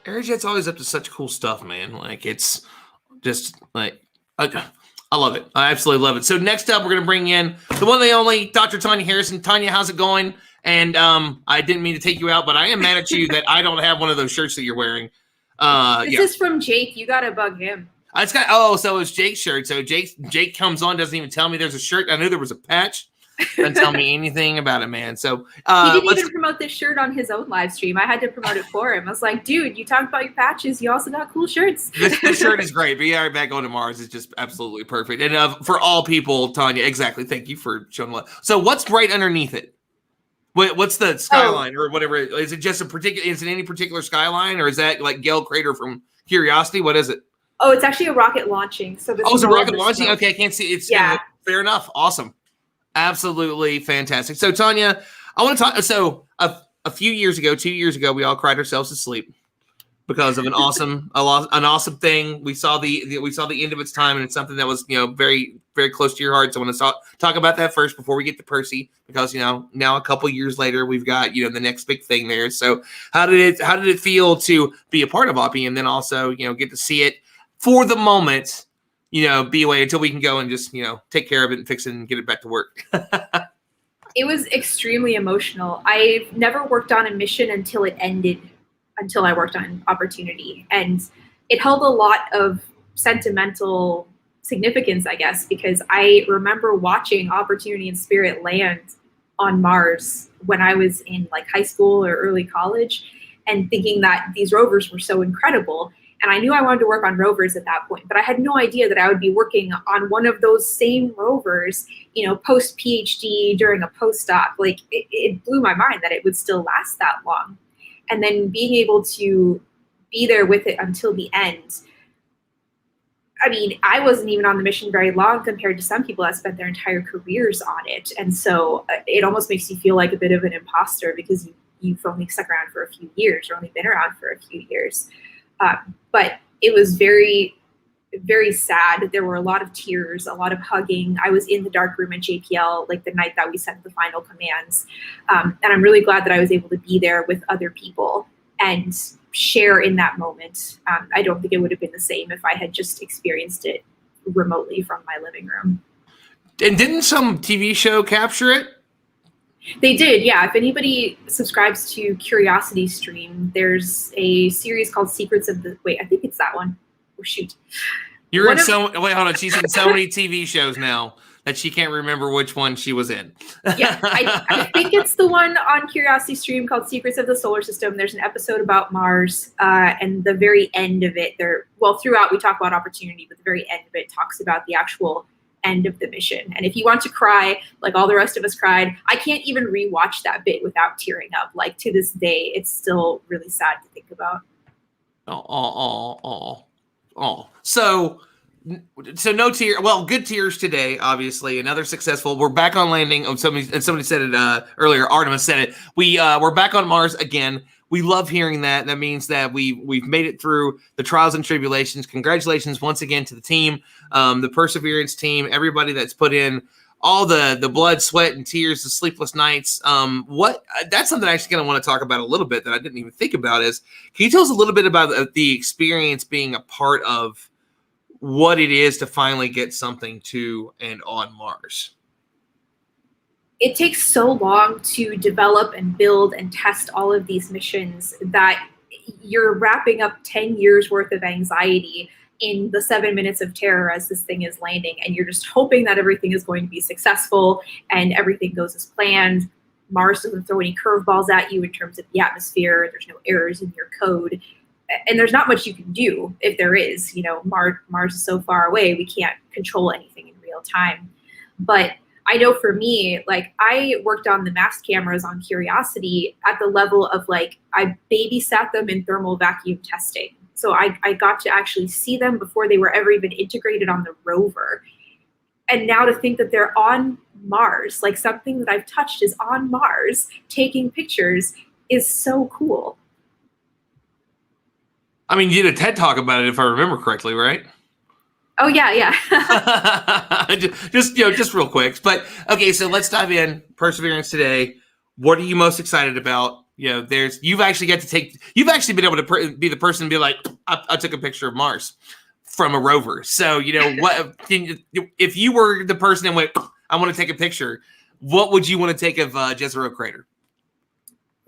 Aerojet's always up to such cool stuff, man. Like, it's just like I love it. I absolutely love it. So next up, we're gonna bring in the one, the only Dr. Tanya Harrison. Tanya, how's it going? And I didn't mean to take you out, but I am mad at you that I don't have one of those shirts that you're wearing. This is from Jake. You gotta bug him. So it's Jake's shirt. So Jake comes on, doesn't even tell me there's a shirt. I knew there was a patch. Doesn't tell me anything about it, man. So he didn't even promote this shirt on his own live stream. I had to promote it for him. I was like, dude, you talked about your patches. You also got cool shirts. This shirt is great. Be right back on to Mars is just absolutely perfect. And for all people, Tanya, exactly. Thank you for showing love. So what's right underneath it? What's the skyline or whatever? Is it just is it any particular skyline, or is that like Jezero Crater from Curiosity? What is it? Oh, it's actually a rocket launching. So it's a rocket launching. Okay, I can't see. It's fair enough. Awesome. Absolutely fantastic. So Tanya, I want to talk. So a few years ago, 2 years ago, we all cried ourselves to sleep because of an awesome thing. We saw the end of its time, and it's something that was very, very close to your heart. So I want to talk about that first before we get to Percy, because now a couple years later, we've got the next big thing there. So how did it feel to be a part of OPI, and then also get to see it for the moment? Be away until we can go and just, take care of it and fix it and get it back to work. It was extremely emotional. I've never worked on a mission until it ended, until I worked on Opportunity. And it held a lot of sentimental significance, I guess, because I remember watching Opportunity and Spirit land on Mars when I was in high school or early college, and thinking that these rovers were so incredible. And I knew I wanted to work on rovers at that point, but I had no idea that I would be working on one of those same rovers, post PhD during a postdoc. It blew my mind that it would still last that long. And then being able to be there with it until the end. I mean, I wasn't even on the mission very long compared to some people that spent their entire careers on it. And so it almost makes you feel like a bit of an imposter because you've only stuck around for a few years or only been around for a few years. But it was very very sad. There were a lot of tears, a lot of hugging. I was in the dark room at JPL like the night that we sent the final commands. And I'm really glad that I was able to be there with other people and share in that moment. I don't think it would have been the same if I had just experienced it remotely from my living room. And didn't some TV show capture it? They did, yeah. If anybody subscribes to Curiosity Stream, there's a series called Secrets of the... Wait, I think it's that one. Oh, shoot. Wait, hold on. She's in so many TV shows now that she can't remember which one she was in. Yeah, I think it's the one on Curiosity Stream called Secrets of the Solar System. There's an episode about Mars, and the very end of it, throughout we talk about Opportunity, but the very end of it talks about the actual end of the mission. And if you want to cry, like all the rest of us cried, I can't even rewatch that bit without tearing up. Like, to this day, it's still really sad to think about. So no tear. Well, good tears today. Obviously, another successful. We're back on landing. Somebody said it earlier. Artemis said it. We're back on Mars again. We love hearing that. That means that we've made it through the trials and tribulations. Congratulations once again to the team, the Perseverance team, everybody that's put in all the blood, sweat, and tears, the sleepless nights. That's something I actually kind of want to talk about a little bit that I didn't even think about is, can you tell us a little bit about the experience being a part of what it is to finally get something to and on Mars? It takes so long to develop and build and test all of these missions that you're wrapping up 10 years worth of anxiety in the 7 minutes of terror as this thing is landing. And you're just hoping that everything is going to be successful and everything goes as planned. Mars doesn't throw any curveballs at you in terms of the atmosphere. There's no errors in your code. And there's not much you can do if there is. Mars is so far away, we can't control anything in real time. But I know for me, like, I worked on the mast cameras on Curiosity at the level of, like, I babysat them in thermal vacuum testing. So I got to actually see them before they were ever even integrated on the rover. And now to think that they're on Mars, like something that I've touched is on Mars, taking pictures, is so cool. I mean, you did a TED Talk about it, if I remember correctly, right? Oh yeah. just real quick. But okay, so let's dive in. Perseverance today. What are you most excited about? You've actually been able to be the person and be like, I took a picture of Mars from a rover. So what? If you were the person and went, I want to take a picture, what would you want to take of Jezero Crater?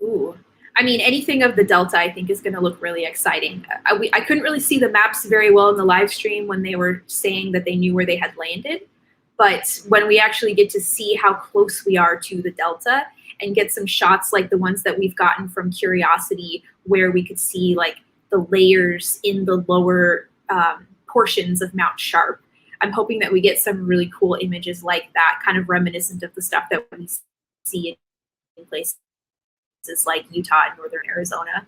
Ooh. I mean, anything of the Delta, I think, is going to look really exciting. I couldn't really see the maps very well in the live stream when they were saying that they knew where they had landed. But when we actually get to see how close we are to the Delta and get some shots like the ones that we've gotten from Curiosity, where we could see like the layers in the lower portions of Mount Sharp, I'm hoping that we get some really cool images like that, kind of reminiscent of the stuff that we see in places like Utah and northern Arizona,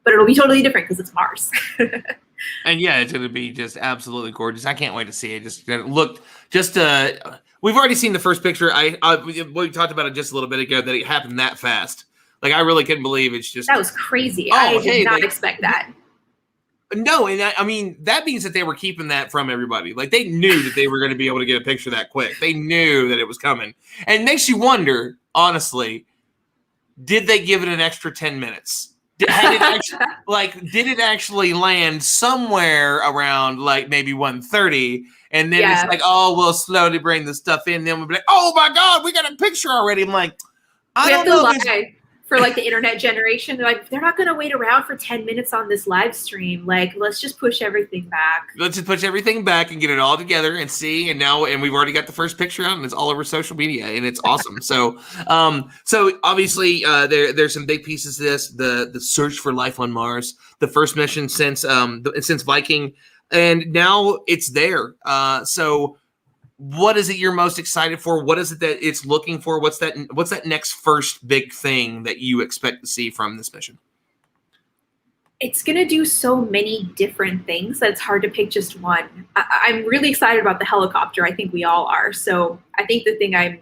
but it'll be totally different because it's Mars. And yeah, it's going to be just absolutely gorgeous. I can't wait to see it. We've already seen the first picture. We talked about it just a little bit ago that it happened that fast. Like, I really couldn't believe it's just. That was crazy. I did not expect that. No, and I mean, that means that they were keeping that from everybody. Like, they knew that they were going to be able to get a picture that quick. They knew that it was coming. And it makes you wonder, honestly, did they give it an extra 10 minutes? Did it actually land somewhere around like maybe 1:30? And then it's like, oh, we'll slowly bring the stuff in. Then we'll be like, oh my God, we got a picture already. I'm like, I don't know. For like the internet generation, they're like, they're not going to wait around for 10 minutes on this live stream. Like, let's just push everything back. Let's just push everything back and get it all together and see. And we've already got the first picture out, and it's all over social media, and it's awesome. So obviously there's some big pieces to this. The search for life on Mars, the first mission since Viking, and now it's there. So what is it you're most excited for? What is it that it's looking for? What's that next first big thing that you expect to see from this mission? It's going to do so many different things that it's hard to pick just one. I'm really excited about the helicopter. I think we all are. So I think the thing I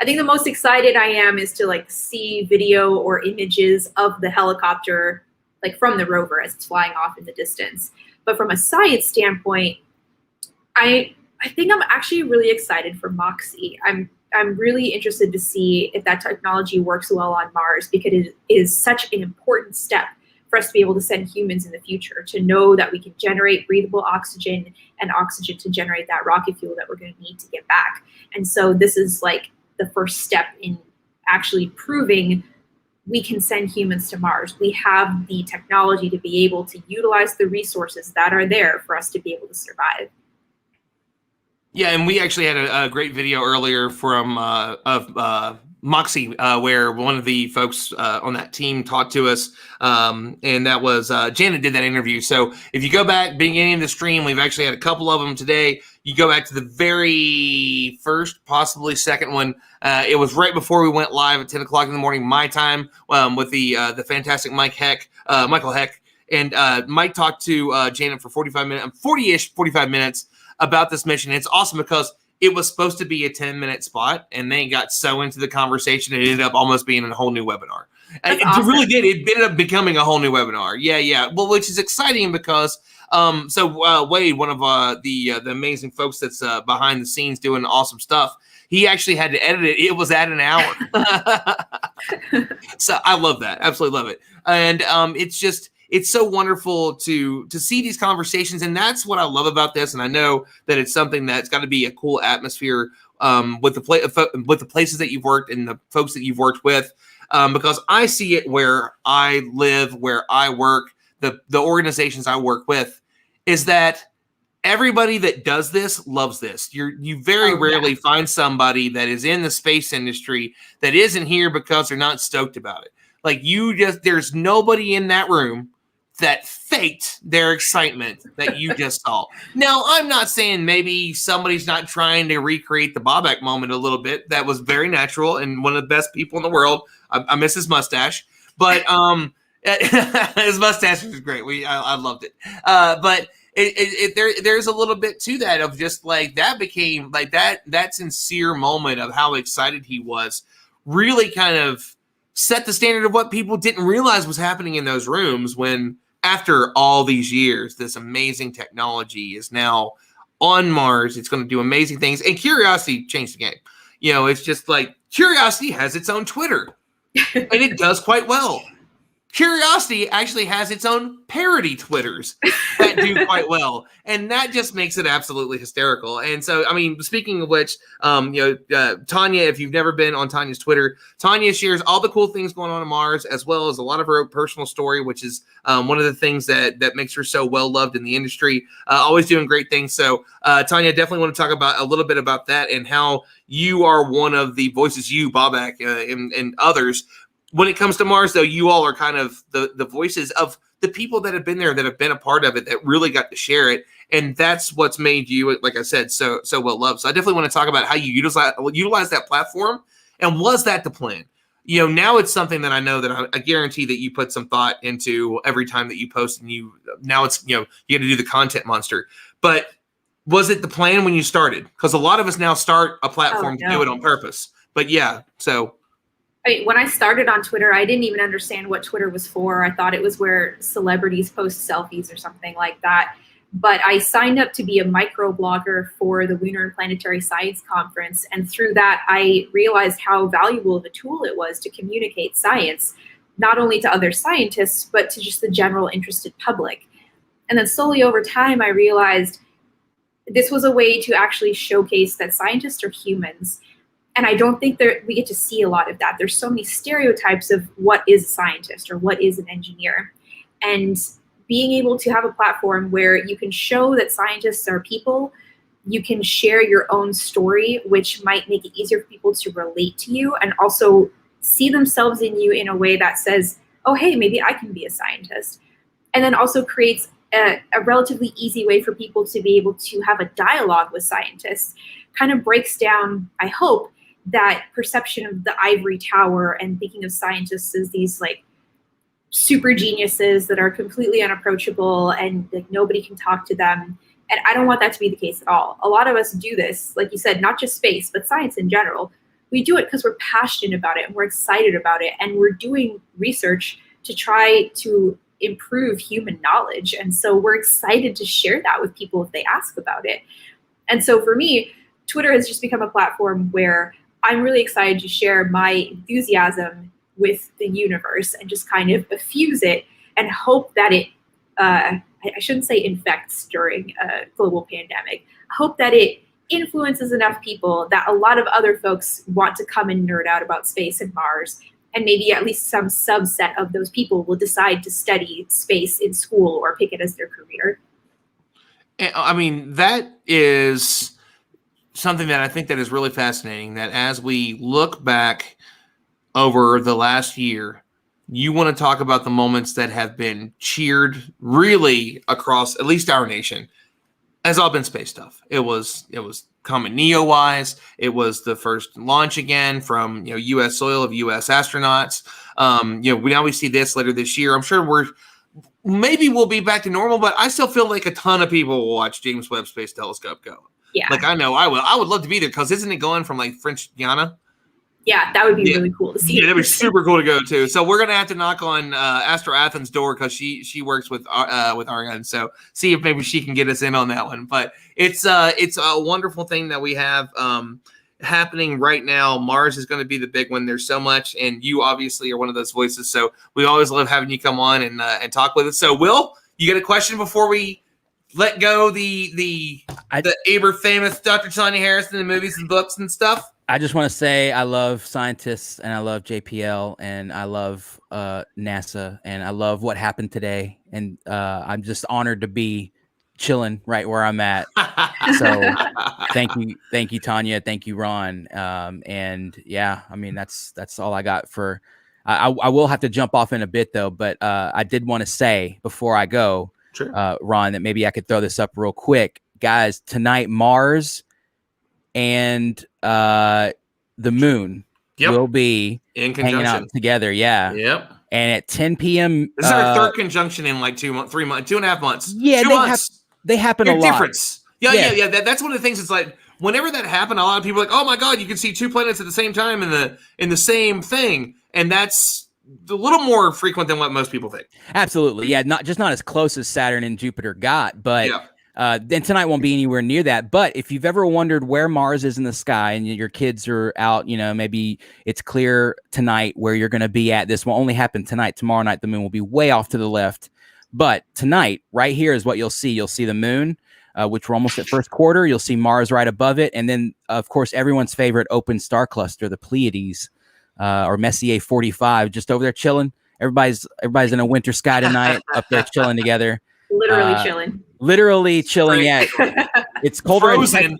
think the most excited I am is to like see video or images of the helicopter, like from the rover as it's flying off in the distance. But from a science standpoint, I think I'm actually really excited for Moxie. I'm really interested to see if that technology works well on Mars, because it is such an important step for us to be able to send humans in the future, to know that we can generate breathable oxygen and oxygen to generate that rocket fuel that we're going to need to get back. And so this is like the first step in actually proving we can send humans to Mars. We have the technology to be able to utilize the resources that are there for us to be able to survive. Yeah, and we actually had a great video earlier from Moxie, where one of the folks on that team talked to us, and that was Janet did that interview. So if you go back beginning of the stream, we've actually had a couple of them today. You go back to the very first, possibly second one. It was right before we went live at 10 o'clock in the morning, my time, with the fantastic Michael Heck. And Mike talked to Janet for 45 minutes about this mission. It's awesome because it was supposed to be a 10-minute spot, and they got so into the conversation, it ended up almost being a whole new webinar. It awesome. really did. It ended up becoming a whole new webinar. Yeah. Well, which is exciting because Wade, one of the amazing folks that's behind the scenes doing awesome stuff, he actually had to edit it. It was at an hour. So I love that. Absolutely love it. And it's so wonderful to see these conversations, and that's what I love about this. And I know that it's something that's got to be a cool atmosphere with the places that you've worked and the folks that you've worked with, because I see it where I live, where I work, the organizations I work with, is that everybody that does this loves this. You very rarely find somebody that is in the space industry that isn't here because they're not stoked about it. Like there's nobody in that room that faked their excitement that you just saw. Now, I'm not saying maybe somebody's not trying to recreate the Bobak moment a little bit. That was very natural, and one of the best people in the world. I miss his mustache, but his mustache was great. I loved it. But there's a little bit to that of just like that became like that sincere moment of how excited he was really kind of set the standard of what people didn't realize was happening in those rooms when, after all these years, this amazing technology is now on Mars. It's going to do amazing things. And Curiosity changed the game. It's just like Curiosity has its own Twitter, and it does quite well. Curiosity actually has its own parody Twitters that do quite well. And that just makes it absolutely hysterical. And so, I mean, speaking of which, Tanya, if you've never been on Tanya's Twitter, Tanya shares all the cool things going on Mars, as well as a lot of her personal story, which is one of the things that makes her so well loved in the industry, always doing great things. So, Tanya, definitely want to talk about a little bit about that and how you are one of the voices, Bobak, and others. When it comes to Mars, though, you all are kind of the voices of the people that have been there, that have been a part of it, that really got to share it. And that's what's made you, like I said, so well loved. So I definitely want to talk about how you utilize that platform. And was that the plan? Now it's something that I know that I guarantee that you put some thought into every time that you post, and now it's, you got to do the content monster. But was it the plan when you started? Because a lot of us now start a platform to do it on purpose. But yeah, so... When I started on Twitter, I didn't even understand what Twitter was for. I thought it was where celebrities post selfies or something like that. But I signed up to be a microblogger for the Lunar and Planetary Science Conference. And through that, I realized how valuable of a tool it was to communicate science, not only to other scientists, but to just the general interested public. And then slowly over time, I realized this was a way to actually showcase that scientists are humans. And I don't think we get to see a lot of that. There's so many stereotypes of what is a scientist or what is an engineer. And being able to have a platform where you can show that scientists are people, you can share your own story, which might make it easier for people to relate to you and also see themselves in you in a way that says, oh, hey, maybe I can be a scientist. And then also creates a relatively easy way for people to be able to have a dialogue with scientists. Kind of breaks down, I hope, that perception of the ivory tower and thinking of scientists as these like super geniuses that are completely unapproachable and like nobody can talk to them. And I don't want that to be the case at all. A lot of us do this, like you said, not just space, but science in general. We do it because we're passionate about it and we're excited about it. And we're doing research to try to improve human knowledge. And so we're excited to share that with people if they ask about it. And so for me, Twitter has just become a platform where I'm really excited to share my enthusiasm with the universe and just kind of effuse it and hope that it, I shouldn't say infects during a global pandemic. I hope that it influences enough people that a lot of other folks want to come and nerd out about space and Mars. And maybe at least some subset of those people will decide to study space in school or pick it as their career. I mean, that is something that I think that is really fascinating, that as we look back over the last year, you want to talk about the moments that have been cheered really across at least our nation. Has all been space stuff. It was Comet Neo wise. It was the first launch again from U.S. soil of U.S. astronauts. We see this later this year. I'm sure we'll be back to normal, but I still feel like a ton of people will watch James Webb Space Telescope go. Yeah, like I know I will. I would love to be there because isn't it going from like French Guiana? Yeah, that would be really cool to see. Yeah, that'd be super cool to go to. So we're gonna have to knock on Astro Athens' door because she works with Ariane. So see if maybe she can get us in on that one. But it's a wonderful thing that we have happening right now. Mars is going to be the big one. There's so much, and you obviously are one of those voices. So we always love having you come on and talk with us. So Will, you got a question before we let go the aber famous Dr. Tanya Harrison in the movies and books and stuff? I just want to say I love scientists and I love JPL and I love NASA and I love what happened today. And I'm just honored to be chilling right where I'm at. So thank you, Tanya. Thank you, Ron. And yeah, I mean, that's all I got for, I will have to jump off in a bit though, but I did want to say before I go, sure. Ron, that maybe I could throw this up real quick. Guys, tonight, Mars and the moon will be in hanging out together. Yeah. Yep. And at 10 p.m. This is our third conjunction in like 2 months, 3 months, 2.5 months. Yeah, 2 months. They happen a lot. Difference. Yeah. That's one of the things. It's like whenever that happened, a lot of people are like, oh my God, you can see 2 planets at the same time in the same thing. And that's a little more frequent than what most people think. Absolutely. Yeah. Not as close as Saturn and Jupiter got, but then tonight won't be anywhere near that. But if you've ever wondered where Mars is in the sky and your kids are out, maybe it's clear tonight where you're going to be at. This will only happen tonight. Tomorrow night, the moon will be way off to the left. But tonight, right here is what you'll see. You'll see the moon, which we're almost at first quarter. You'll see Mars right above it. And then, of course, everyone's favorite open star cluster, the Pleiades, or Messier 45, just over there chilling. Everybody's in a winter sky tonight, up there chilling together. Literally chilling. Yeah. It's colder. Frozen.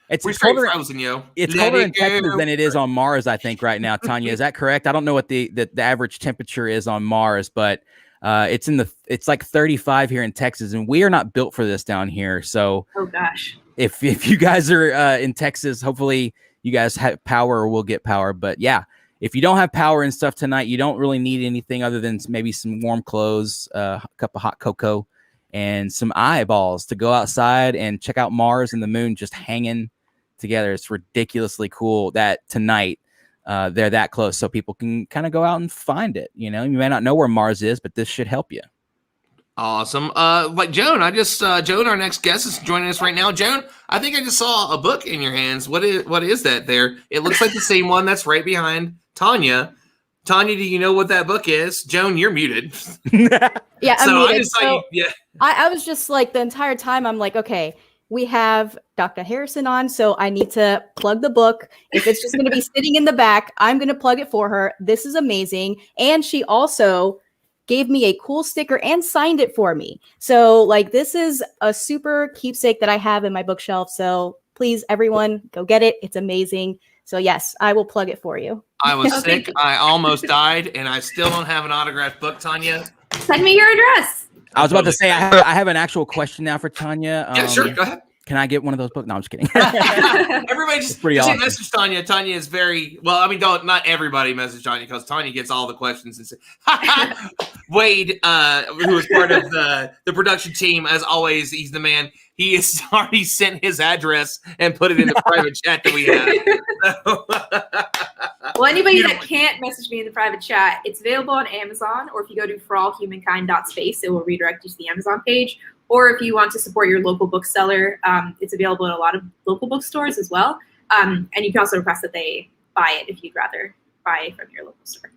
It's colder. Frozen, yo. It's colder in Texas than it is on Mars, I think, right now. Tanya, is that correct? I don't know what the average temperature is on Mars, but it's like 35 here in Texas, and we are not built for this down here. So, oh gosh, if you guys are in Texas, hopefully you guys have power or will get power. But yeah, if you don't have power and stuff tonight, you don't really need anything other than maybe some warm clothes, a cup of hot cocoa, and some eyeballs to go outside and check out Mars and the moon just hanging together. It's ridiculously cool that tonight they're that close, so people can kind of go out and find it. You may not know where Mars is, but this should help you. Awesome. Like Joan, Joan, our next guest, is joining us right now. Joan, I think I just saw a book in your hands. What is that there? It looks like the same one that's right behind Tanya. Tanya, do you know what that book is? Joan, you're muted. Yeah, I'm muted. I was just like the entire time, I'm like, okay, we have Dr. Harrison on, so I need to plug the book. If it's just going to be sitting in the back, I'm going to plug it for her. This is amazing. And she also gave me a cool sticker and signed it for me. So like, this is a super keepsake that I have in my bookshelf. So please, everyone, go get it. It's amazing. So yes, I will plug it for you. I was sick. I almost died, and I still don't have an autographed book, Tanya. Send me your address. I was about to say, I have an actual question now for Tanya. Yeah, sure. Go ahead. Can I get one of those books? No, I'm just kidding. Everybody just awesome. message Tanya. Tanya is very well. I mean, not everybody message Tanya because Tanya gets all the questions. And Wade, who is part of the production team, as always, he's the man. He has already sent his address and put it in the private chat that we have. Well, anybody that can't message me in the private chat, it's available on Amazon, or if you go to forallhumankind.space, it will redirect you to the Amazon page. Or if you want to support your local bookseller, it's available in a lot of local bookstores as well. And you can also request that they buy it if you'd rather buy from your local store.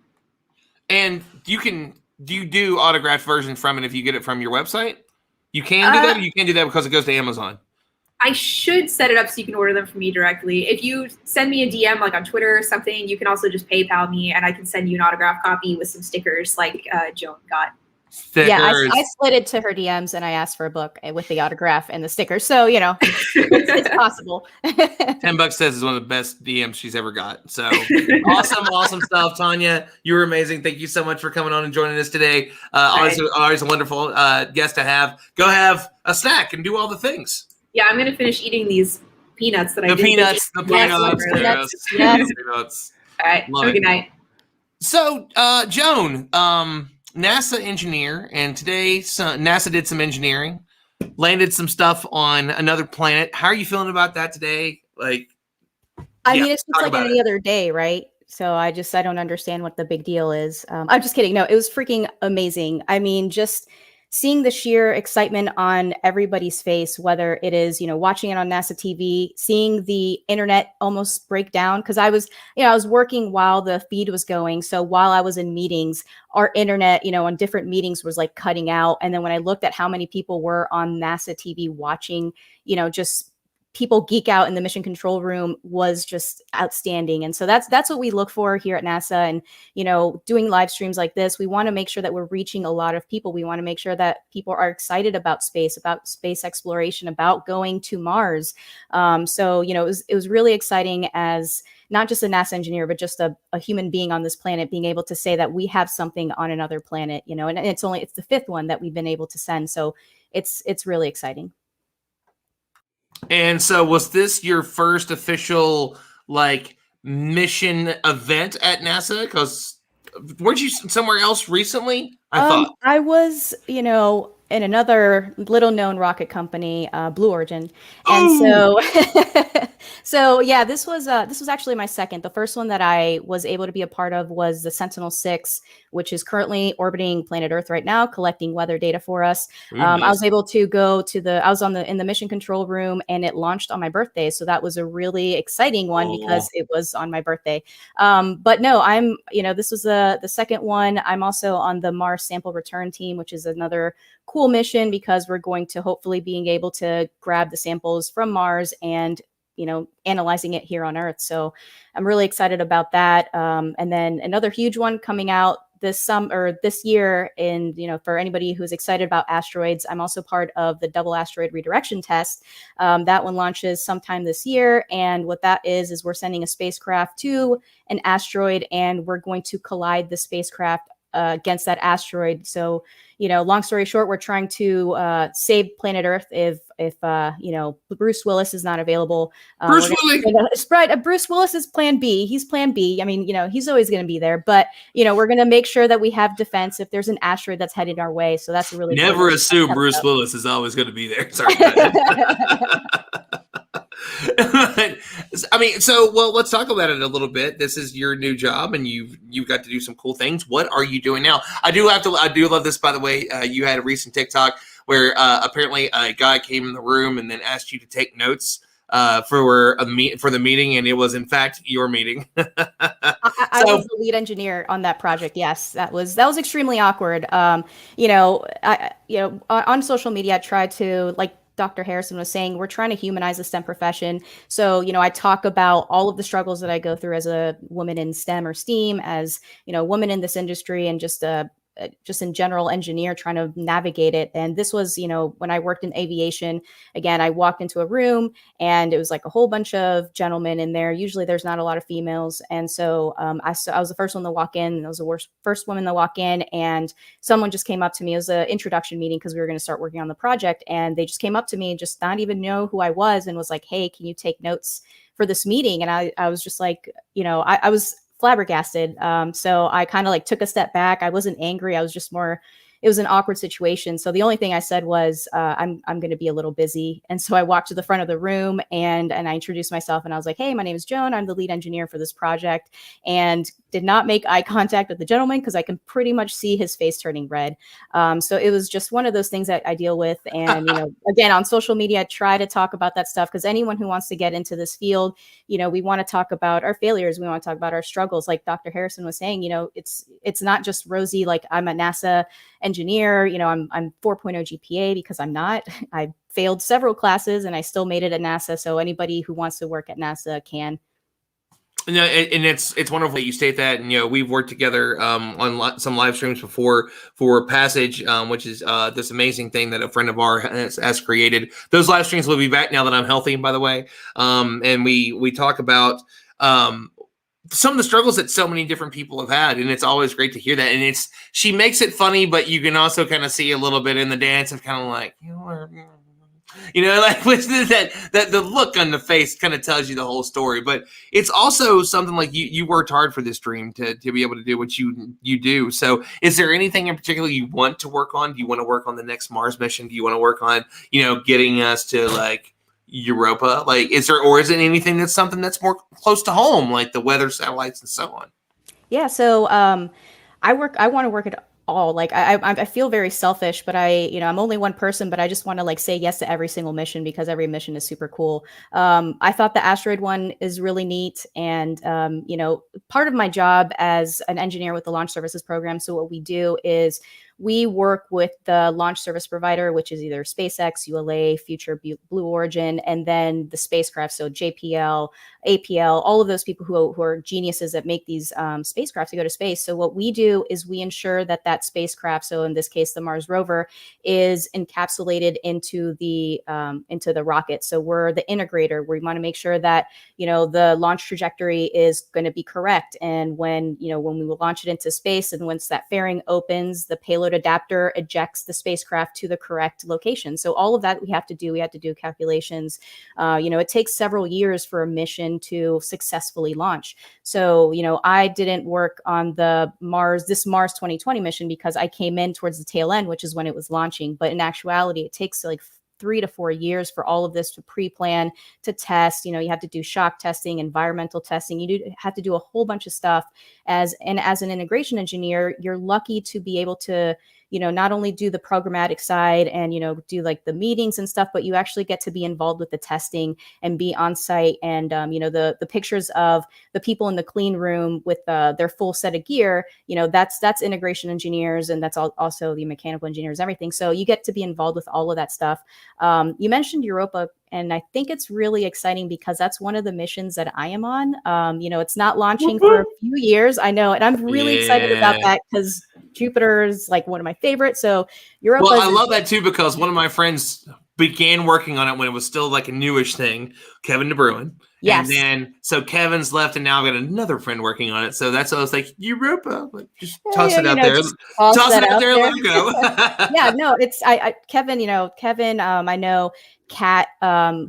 And do you do autographed versions from it if you get it from your website? You can do that, or you can't do that because it goes to Amazon? I should set it up so you can order them from me directly. If you send me a DM like on Twitter or something, you can also just PayPal me and I can send you an autograph copy with some stickers like Joan got. Stickers. Yeah, I slid it to her DMs and I asked for a book with the autograph and the sticker. So, you know, it's possible. $10 says is one of the best DMs she's ever got. So awesome stuff, Tanya. You were amazing. Thank you so much for coming on and joining us today. Always a wonderful guest to have. Go have a snack and do all the things. Yeah, I'm gonna finish eating these peanuts that I did. The peanuts. Yes. Peanuts. All right. Love Have a it. good night. So, Joan, NASA engineer, and today NASA did some engineering, landed some stuff on another planet. How are you feeling about that today? Like, I mean, it's just like any other day, right? So I don't understand what the big deal is. I'm just kidding. No, it was freaking amazing. I mean, just seeing the sheer excitement on everybody's face, whether it is, you know, watching it on NASA TV, seeing the internet almost break down. Cause I was working while the feed was going. So while I was in meetings, our internet, you know, on different meetings was like cutting out. And then when I looked at how many people were on NASA TV watching, you know, just people geek out in the mission control room was just outstanding. And so that's what we look for here at NASA. And, you know, doing live streams like this, we want to make sure that we're reaching a lot of people. We want to make sure that people are excited about space exploration, about going to Mars. So, you know, it was really exciting as not just a NASA engineer, but just a human being on this planet, being able to say that we have something on another planet, you know, and it's the 5th one that we've been able to send. So it's really exciting. And so was this your first official like mission event at NASA? Because weren't you somewhere else recently? I thought I was, you know, in another little known rocket company, Blue Origin. And so yeah, this was actually my second. The first one that I was able to be a part of was the Sentinel-6, which is currently orbiting planet Earth right now, collecting weather data for us. Nice. I was able to go to in the mission control room, and it launched on my birthday. So that was a really exciting one because it was on my birthday. But no, this was the second one. I'm also on the Mars sample return team, which is another cool mission because we're going to hopefully being able to grab the samples from Mars and, you know, analyzing it here on Earth. So I'm really excited about that. And then another huge one coming out this year. And, you know, for anybody who's excited about asteroids, I'm also part of the double asteroid redirection test. That one launches sometime this year. And what that is we're sending a spacecraft to an asteroid and we're going to collide the spacecraft against that asteroid. So, you know, long story short, we're trying to save planet Earth if you know, Bruce Willis is not available. Bruce Willis is plan B. He's plan B. I mean, you know, he's always going to be there, but, you know, we're going to make sure that we have defense if there's an asteroid that's headed our way. So that's a really never assume Bruce Willis is always going to be there. Sorry. I mean, well, let's talk about it a little bit. This is your new job, and you've got to do some cool things. What are you doing now? I do love this, by the way. You had a recent TikTok where apparently a guy came in the room and then asked you to take notes for the meeting, and it was in fact your meeting. I was the lead engineer on that project. Yes, that was extremely awkward. You know, on social media, I tried to, like Dr. Harrison was saying, we're trying to humanize the STEM profession. So, you know, I talk about all of the struggles that I go through as a woman in STEM or STEAM, as, you know, a woman in this industry, and just in general engineer trying to navigate it. And this was, you know, when I worked in aviation, again, I walked into a room and it was like a whole bunch of gentlemen in there. Usually there's not a lot of females. And so I was the first one to walk in. I was the first woman to walk in, and someone just came up to me. It was an introduction meeting because we were going to start working on the project. And they just came up to me and just not even know who I was and was like, hey, can you take notes for this meeting? And I was just like, you know, I was flabbergasted. So I kind of like took a step back. I wasn't angry. I was just more, an awkward situation. So the only thing I said was, I'm going to be a little busy. And so I walked to the front of the room and I introduced myself and I was like, hey, my name is Joan. I'm the lead engineer for this project, and did not make eye contact with the gentleman because I can pretty much see his face turning red. So it was just one of those things that I deal with. And, again, on social media, I try to talk about that stuff because anyone who wants to get into this field, we want to talk about our failures. We want to talk about our struggles. Like Dr. Harrison was saying, it's not just rosy. Like, I'm a NASA engineer, I'm 4.0 GPA because I'm not. I failed several classes and I still made it at NASA. So anybody who wants to work at NASA can. And it's wonderful that you state that. And we've worked together on some live streams before for Passage, which is this amazing thing that a friend of ours has created. Those live streams will be back now that I'm healthy, by the way. And we talk about some of the struggles that so many different people have had, and it's always great to hear that. And she makes it funny, but you can also kind of see a little bit in the dance of kind of like, like that the look on the face kind of tells you the whole story. But it's also something like you worked hard for this dream to be able to do what you do. So is there anything in particular you want to work on? Do you want to work on the next Mars mission? Do you want to work on, getting us to like Europa? Like, is it anything that's something that's more close to home, like the weather satellites and so on? Yeah. So I want to work at all. Like, I feel very selfish, but I'm only one person, but I just want to like say yes to every single mission because every mission is super cool. I thought the asteroid one is really neat. And, part of my job as an engineer with the Launch Services Program. So what we do is we work with the launch service provider, which is either SpaceX, ULA, Future, Blue Origin, and then the spacecraft. So JPL, APL, all of those people who are geniuses that make these spacecraft to go to space. So what we do is we ensure that spacecraft, so in this case, the Mars rover, is encapsulated into the rocket. So we're the integrator. We want to make sure that, the launch trajectory is going to be correct. And when we will launch it into space, and once that fairing opens, the payload adapter ejects the spacecraft to the correct location. So all of that we have to do calculations. It takes several years for a mission to successfully launch. So, I didn't work on this Mars 2020 mission because I came in towards the tail end, which is when it was launching. But in actuality, it takes like 3 to 4 years for all of this to pre-plan, to test. You have to do shock testing, environmental testing. You have to do a whole bunch of stuff. As an integration engineer, you're lucky to be able to, not only do the programmatic side and, do like the meetings and stuff, but you actually get to be involved with the testing and be on site. And, the pictures of the people in the clean room with their full set of gear, that's integration engineers, and that's also the mechanical engineers, everything. So you get to be involved with all of that stuff. You mentioned Europa, and I think it's really exciting because that's one of the missions that I am on. It's not launching for a few years, I know, and I'm really excited about that because Jupiter is like one of my favorites. So Europa. Well, I love that too because one of my friends began working on it when it was still like a newish thing, Kevin DeBruin. Yes. And then so Kevin's left, and now I've got another friend working on it. So that's what I was like, Europa, like, just toss it out there. Toss it out there and let it go. Yeah, no, it's Kevin, Kevin, I know Kat,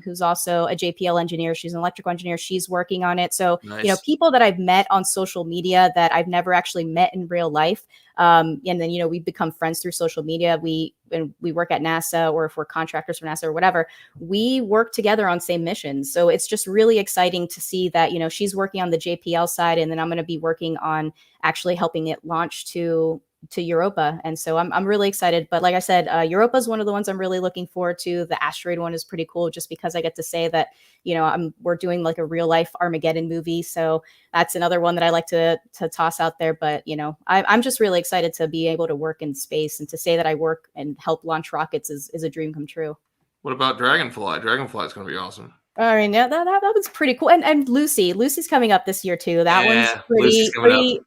who's also a JPL engineer. She's an electrical engineer. She's working on it. So, Nice. People that I've met on social media that I've never actually met in real life. And then, we've become friends through social media. We work at NASA, or if we're contractors for NASA or whatever, we work together on same missions. So it's just really exciting to see that, she's working on the JPL side, and then I'm going to be working on actually helping it launch to Europa. And so I'm really excited. But like I said, Europa is one of the ones I'm really looking forward to. The asteroid one is pretty cool just because I get to say that, we're doing like a real life Armageddon movie. So that's another one that I like to toss out there. But, I'm just really excited to be able to work in space, and to say that I work and help launch rockets is a dream come true. What about Dragonfly? Dragonfly is going to be awesome. All right, yeah, that was pretty cool. And Lucy's coming up this year too. That one's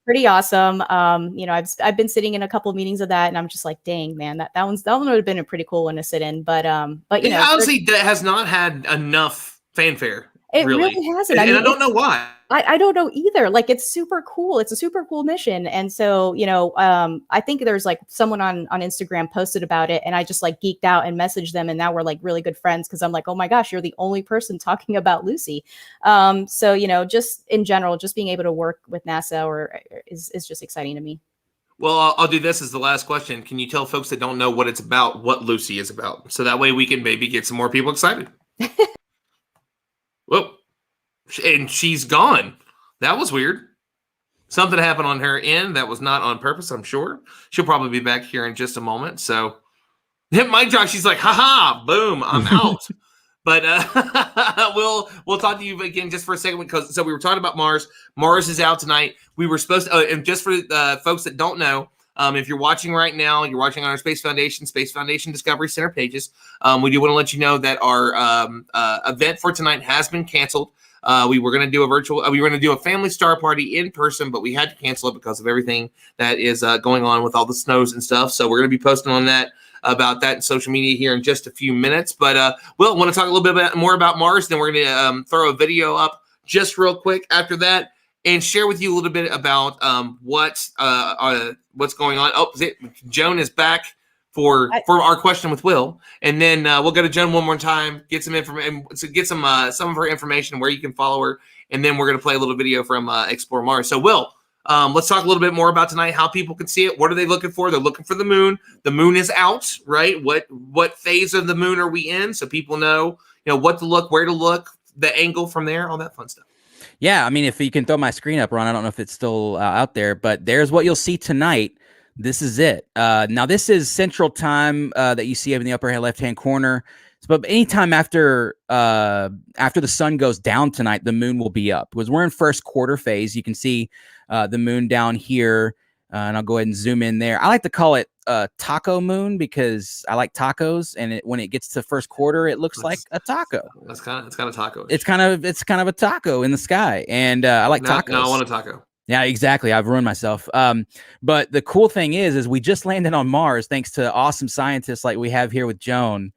pretty awesome. I've been sitting in a couple of meetings of that, and I'm just like, dang, man, that one would have been a pretty cool one to sit in. But honestly, that has not had enough fanfare. It really hasn't. And I don't know why. I don't know either. Like, it's super cool. It's a super cool mission. And so, I think there's like someone on Instagram posted about it, and I just like geeked out and messaged them. And now we're like really good friends because I'm like, oh my gosh, you're the only person talking about Lucy. So, just in general, just being able to work with NASA is just exciting to me. Well, I'll do this as the last question. Can you tell folks that don't know what it's about, what Lucy is about? So that way we can maybe get some more people excited. Whoa. And she's gone. That was weird. Something happened on her end that was not on purpose, I'm sure. She'll probably be back here in just a moment. So hit my job. She's like, haha, boom, I'm out. But we'll talk to you again just for a second, because so we were talking about Mars. Mars is out tonight. We were supposed to, and just for folks that don't know, if you're watching right now, you're watching on our Space Foundation Discovery Center pages. We do want to let you know that our event for tonight has been canceled. We were going to do a virtual, we were going to do a family star party in person, but we had to cancel it because of everything that is going on with all the snows and stuff. So we're going to be posting on that, about that in social media here in just a few minutes. But we'll want to talk a little bit more about Mars. Then we're going to throw a video up just real quick after that and share with you a little bit about what's going on. Oh, Joan is back for our question with Will, and then we'll go to Joan one more time, get some information, get some of her information, where you can follow her, and then we're going to play a little video from Explore Mars. So Will, let's talk a little bit more about tonight, how people can see it. What are they looking for? They're looking for the moon. The moon is out, right? What phase of the moon are we in? So people know, what to look, where to look, the angle from there, all that fun stuff. Yeah, I mean, if you can throw my screen up, Ron, I don't know if it's still out there, but there's what you'll see tonight. This is it. Now, this is Central Time that you see in the upper left-hand corner. But anytime after the sun goes down tonight, the moon will be up. Because we're in first quarter phase. You can see the moon down here, and I'll go ahead and zoom in there. I like to call it taco moon because I like tacos, and when it gets to first quarter, it looks like a taco. It's kind of taco. It's kind of a taco in the sky, and I like tacos. No, I want a taco. Yeah, exactly. I've ruined myself. But the cool thing is we just landed on Mars thanks to awesome scientists like we have here with Joan,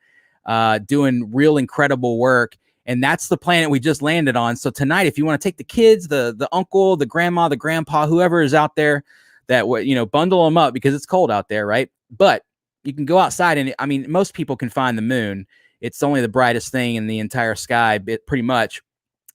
doing real incredible work. And that's the planet we just landed on. So tonight, if you want to take the kids, the uncle, the grandma, the grandpa, whoever is out there, that bundle them up because it's cold out there, right? But you can go outside, and I mean, most people can find the moon. It's only the brightest thing in the entire sky, pretty much,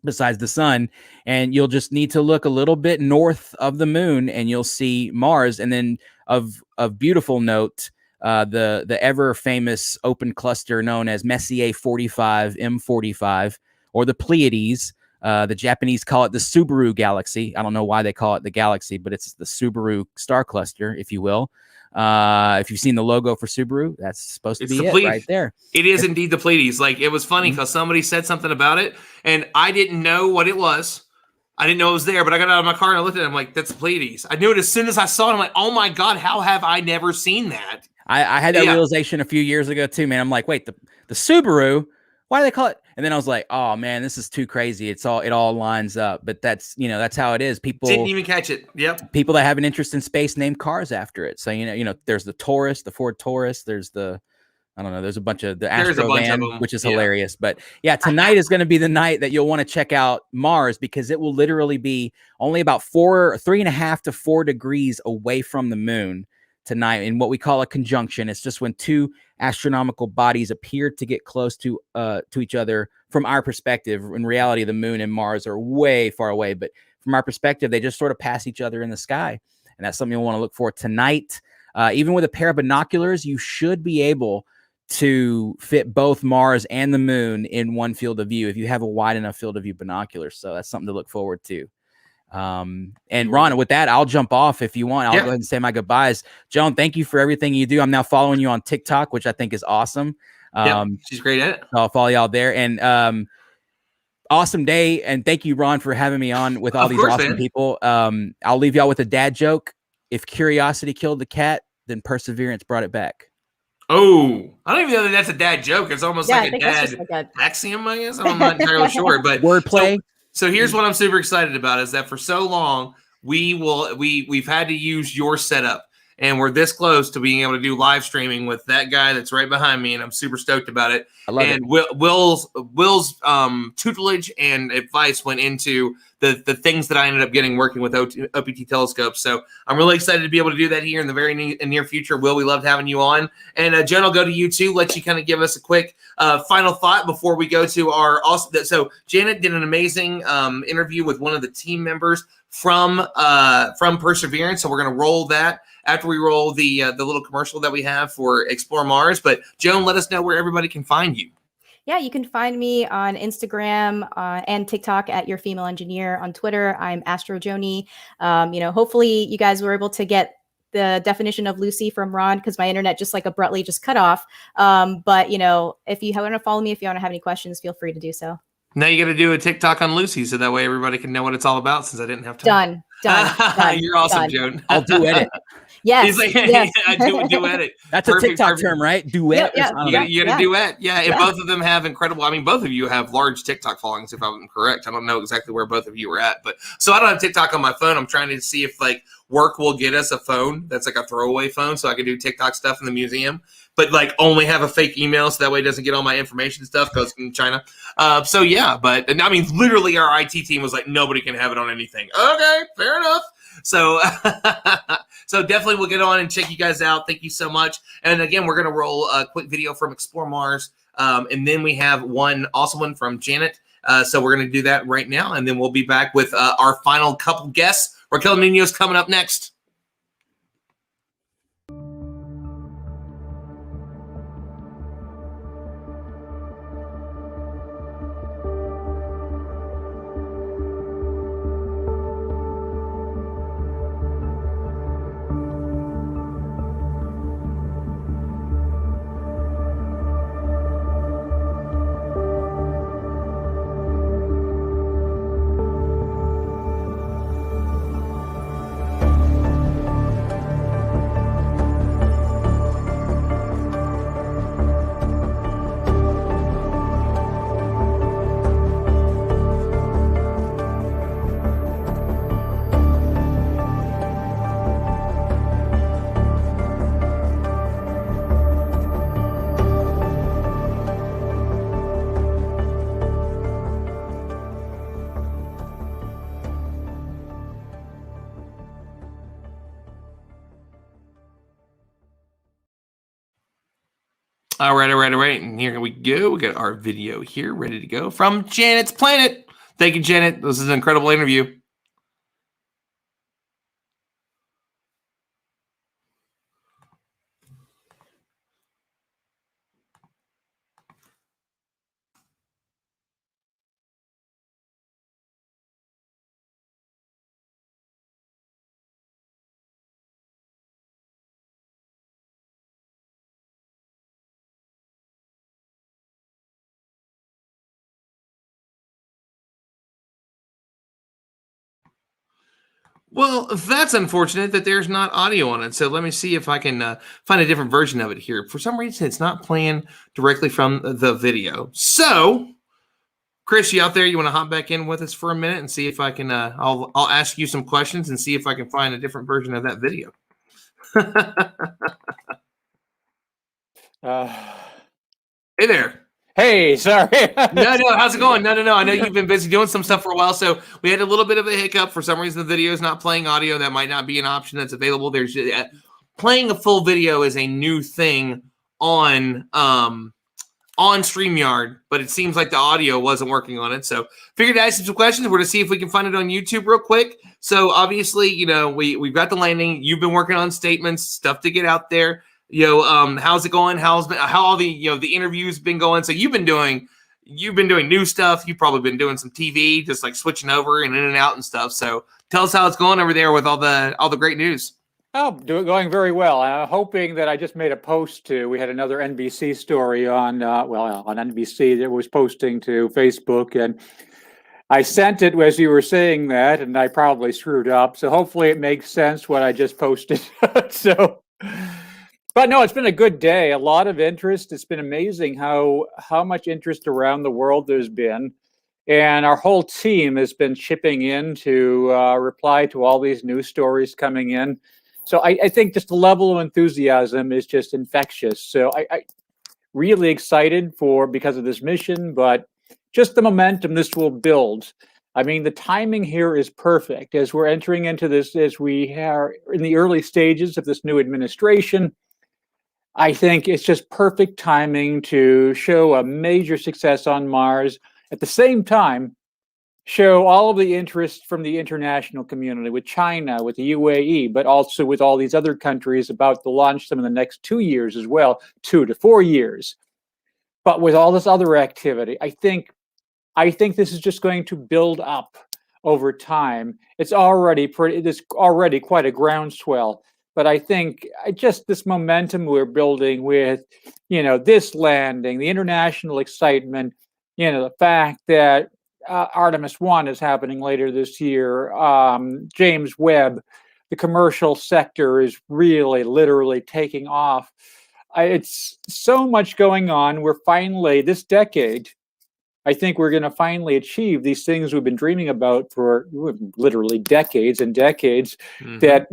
besides the sun. And you'll just need to look a little bit north of the moon, and you'll see Mars. And then of beautiful note, the ever famous open cluster known as Messier 45 M45, or the Pleiades. The Japanese call it the Subaru galaxy. I don't know why they call it the galaxy, but it's the Subaru star cluster, if you will. If you've seen the logo for Subaru, that's supposed to be it right there. It is indeed the Pleiades. Like, it was funny because somebody said something about it, and I didn't know what it was. I didn't know it was there, but I got out of my car and I looked at it. I'm like, that's the Pleiades. I knew it as soon as I saw it. I'm like, oh my God, how have I never seen that? I had that realization a few years ago too, man. I'm like, wait, the Subaru, why do they call it? And then I was like, oh man, this is too crazy. It all lines up. But that's how it is. People didn't even catch it. Yep. People that have an interest in space name cars after it. So there's the Taurus, the Ford Taurus. There's there's a bunch of the Astro van, which is hilarious. But yeah, tonight is going to be the night that you'll want to check out Mars, because it will literally be only about 3.5 to 4 degrees away from the moon tonight in what we call a conjunction. It's just when two astronomical bodies appear to get close to each other from our perspective. In reality, the moon and Mars are way far away, but from our perspective, they just sort of pass each other in the sky. And that's something you'll want to look for tonight. Even with a pair of binoculars, you should be able to fit both Mars and the moon in one field of view if you have a wide enough field of view binoculars. So that's something to look forward to. And Ron, with that, I'll jump off if you want. I'll go ahead and say my goodbyes. Joan, thank you for everything you do. I'm now following you on TikTok, which I think is awesome. She's great at it. I'll follow y'all there. And awesome day. And thank you, Ron, for having me on with all these awesome people. I'll leave y'all with a dad joke. If curiosity killed the cat, then perseverance brought it back. Oh, I don't even know that that's a dad joke. It's almost like a dad axiom, I guess. I'm not entirely sure, but wordplay. So here's what I'm super excited about is that for so long we've had to use your setup, and we're this close to being able to do live streaming with that guy that's right behind me, and I'm super stoked about it. I love it. Will's tutelage and advice went into the things that I ended up getting working with OPT telescopes. So I'm really excited to be able to do that here in the very near future. Will, we loved having you on. And Jen, I'll go to you too. Let you kind of give us a quick final thought before we go to our also. So Janet did an amazing interview with one of the team members from Perseverance. So we're going to roll that after we roll the little commercial that we have for Explore Mars. But Joan, let us know where everybody can find you. Yeah, you can find me on Instagram and TikTok at Your Female Engineer. On Twitter, I'm AstroJoni. Hopefully you guys were able to get the definition of Lucy from Ron, because my internet just like abruptly just cut off. But if you want to follow me, if you want to have any questions, feel free to do so. Now you got to do a TikTok on Lucy, so that way everybody can know what it's all about. Since I didn't have time. Done. You're awesome, done. Joan. I'll do edit. Yes. He's like, yes. do edit. That's a TikTok term, right? Duet. Yeah, You got to duet. Yeah, and both of them have incredible. I mean, both of you have large TikTok followings, if I'm correct. I don't know exactly where both of you are at, but so I don't have TikTok on my phone. I'm trying to see if like work will get us a phone that's like a throwaway phone, so I can do TikTok stuff in the museum, but like only have a fake email so that way it doesn't get all my information and stuff because in China. So yeah, but I mean, literally our IT team was like, nobody can have it on anything. Okay, fair enough. So, so definitely we'll get on and check you guys out. Thank you so much. And again, we're going to roll a quick video from Explore Mars. And then we have one from Janet. So we're going to do that right now. And then we'll be back with our final couple guests. Raquel Nino's coming up next. All right. And here we go. We got our video here ready to go from Janet's Planet. Thank you, Janet. This is an incredible interview. Well, that's unfortunate that there's not audio on it. So let me see if I can find a different version of it here. For some reason, it's not playing directly from the video. So, Chris, you out there? You want to hop back in with us for a minute and see if I can? I'll ask you some questions and see if I can find a different version of that video. Hey there. Hey, sorry. No, how's it going? No. I know you've been busy doing some stuff for a while, so we had a little bit of a hiccup. For some reason, the video is not playing audio. That might not be an option that's available. There's playing a full video is a new thing on StreamYard, but it seems like the audio wasn't working on it. So figured to ask you some questions. We're going to see if we can find it on YouTube real quick. So obviously, we've got the landing. You've been working on statements, stuff to get out there. How's it going? How all the the interviews been going? So you've been doing new stuff. You've probably been doing some TV, just like switching over and in and out and stuff. So tell us how it's going over there with all the great news. Oh, going very well. I'm hoping that I just made a post to. We had another NBC story on on NBC that was posting to Facebook, and I sent it as you were saying that, and I probably screwed up. So hopefully it makes sense what I just posted. But no, it's been a good day. A lot of interest. It's been amazing how much interest around the world there's been. And our whole team has been chipping in to reply to all these news stories coming in. So I think just the level of enthusiasm is just infectious. So I really excited because of this mission, but just the momentum this will build. I mean, the timing here is perfect as we're entering into this, as we are in the early stages of this new administration. I think it's just perfect timing to show a major success on Mars. At the same time, show all of the interest from the international community with China, with the UAE, but also with all these other countries about to launch them in the next 2 years as well, 2 to 4 years. But with all this other activity, I think this is just going to build up over time. It's already quite a groundswell. But I think just this momentum we're building with, this landing, the international excitement, the fact that Artemis 1 is happening later this year, James Webb, the commercial sector is really literally taking off. It's so much going on. We're finally, this decade, I think we're going to finally achieve these things we've been dreaming about for literally decades and decades that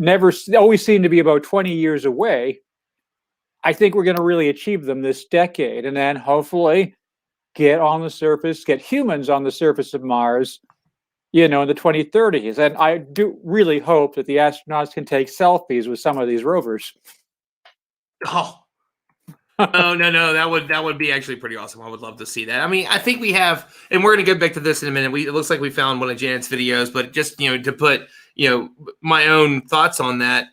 always seem to be about 20 years away. I think we're going to really achieve them this decade, and then hopefully get humans on the surface of Mars, in the 2030s. And I do really hope that the astronauts can take selfies with some of these rovers. Oh. No, that would be actually pretty awesome. I would love to see that. I mean, I think we have, and we're going to go back to this in a minute. It looks like we found one of Janet's videos, but just, to put, my own thoughts on that,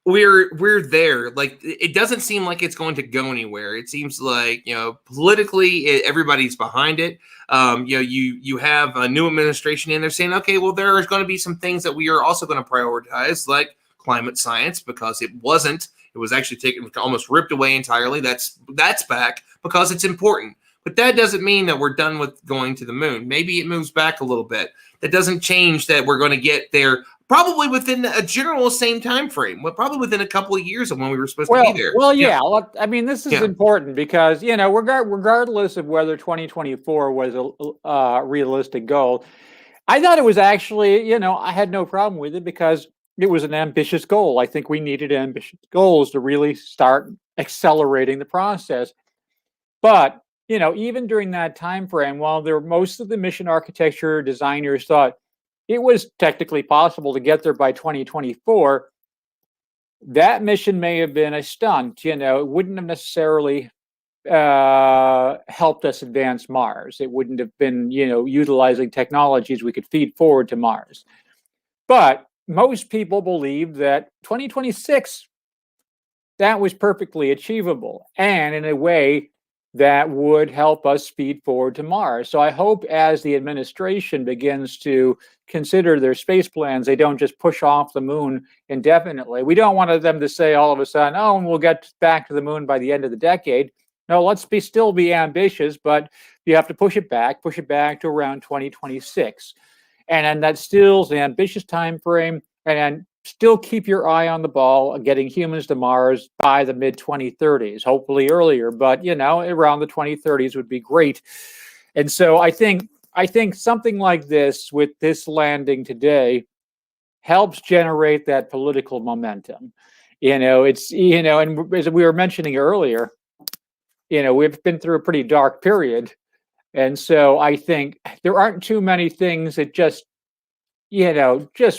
we're there. Like, it doesn't seem like it's going to go anywhere. It seems like, politically everybody's behind it. You have a new administration in there saying, okay, well, there is going to be some things that we are also going to prioritize, like climate science, because it was actually taken, almost ripped away entirely. That's back because it's important. But that doesn't mean that we're done with going to the moon. Maybe it moves back a little bit. That doesn't change that we're going to get there probably within a general same time frame. Well, probably within a couple of years of when we were supposed to be there. Well, yeah. I mean, this is important because, regardless of whether 2024 was a realistic goal, I thought it was actually, I had no problem with it because it was an ambitious goal. I think we needed ambitious goals to really start accelerating the process. But, even during that time frame, while most of the mission architecture designers thought it was technically possible to get there by 2024, that mission may have been a stunt. It wouldn't have necessarily helped us advance Mars. It wouldn't have been, utilizing technologies we could feed forward to Mars. But most people believe that 2026, that was perfectly achievable and in a way that would help us speed forward to Mars. So I hope as the administration begins to consider their space plans, they don't just push off the moon indefinitely. We don't want them to say all of a sudden, oh, and we'll get back to the moon by the end of the decade. No, let's still be ambitious, but you have to push it back to around 2026. And then that still is an ambitious time frame, and then still keep your eye on the ball of getting humans to Mars by the mid-2030s, hopefully earlier, but around the 2030s would be great. And so I think something like this, with this landing today, helps generate that political momentum. It's and as we were mentioning earlier, we've been through a pretty dark period. And so I think there aren't too many things that just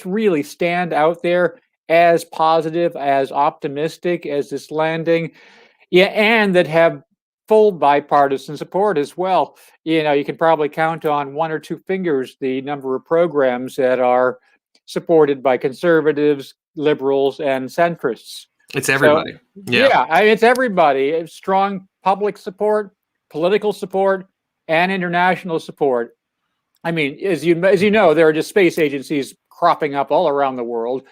really stand out there as positive, as optimistic as this landing. Yeah, and that have full bipartisan support as well. You can probably count on one or two fingers the number of programs that are supported by conservatives, liberals, and centrists. It's everybody. So, it's everybody. It's strong public support, political support, and international support. I mean, as you know, there are just space agencies cropping up all around the world.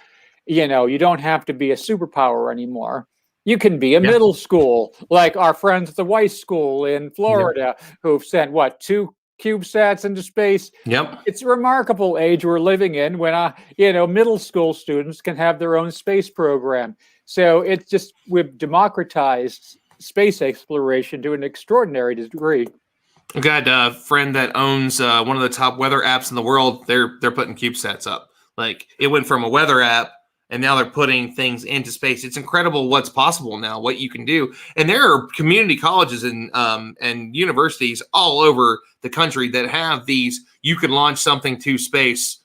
You don't have to be a superpower anymore. You can be a middle school, like our friends at the Weiss School in Florida, who've sent 2 CubeSats into space. Yep. It's a remarkable age we're living in when middle school students can have their own space program. So it's just, we've democratized space exploration to an extraordinary degree. I've got a friend that owns one of the top weather apps in the world. They're putting CubeSats up. Like, it went from a weather app, and now they're putting things into space. It's incredible what's possible now, what you can do. And there are community colleges and universities all over the country that have these. You can launch something to space,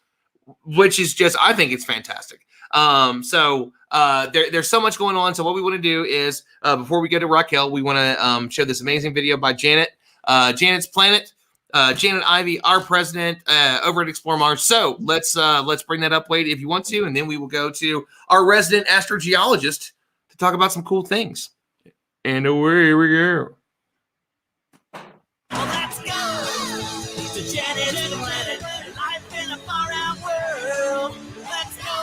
which is just, I think it's fantastic. There's so much going on. So what we want to do is, before we go to Raquel, we want to show this amazing video by Janet, Janet's Planet. Janet Ivy, our president over at Explore Mars. So let's bring that up, Wade, if you want to, and then we will go to our resident astrogeologist to talk about some cool things. And away we go. Let's go to Janet's Planet, life in a far-out world. Let's go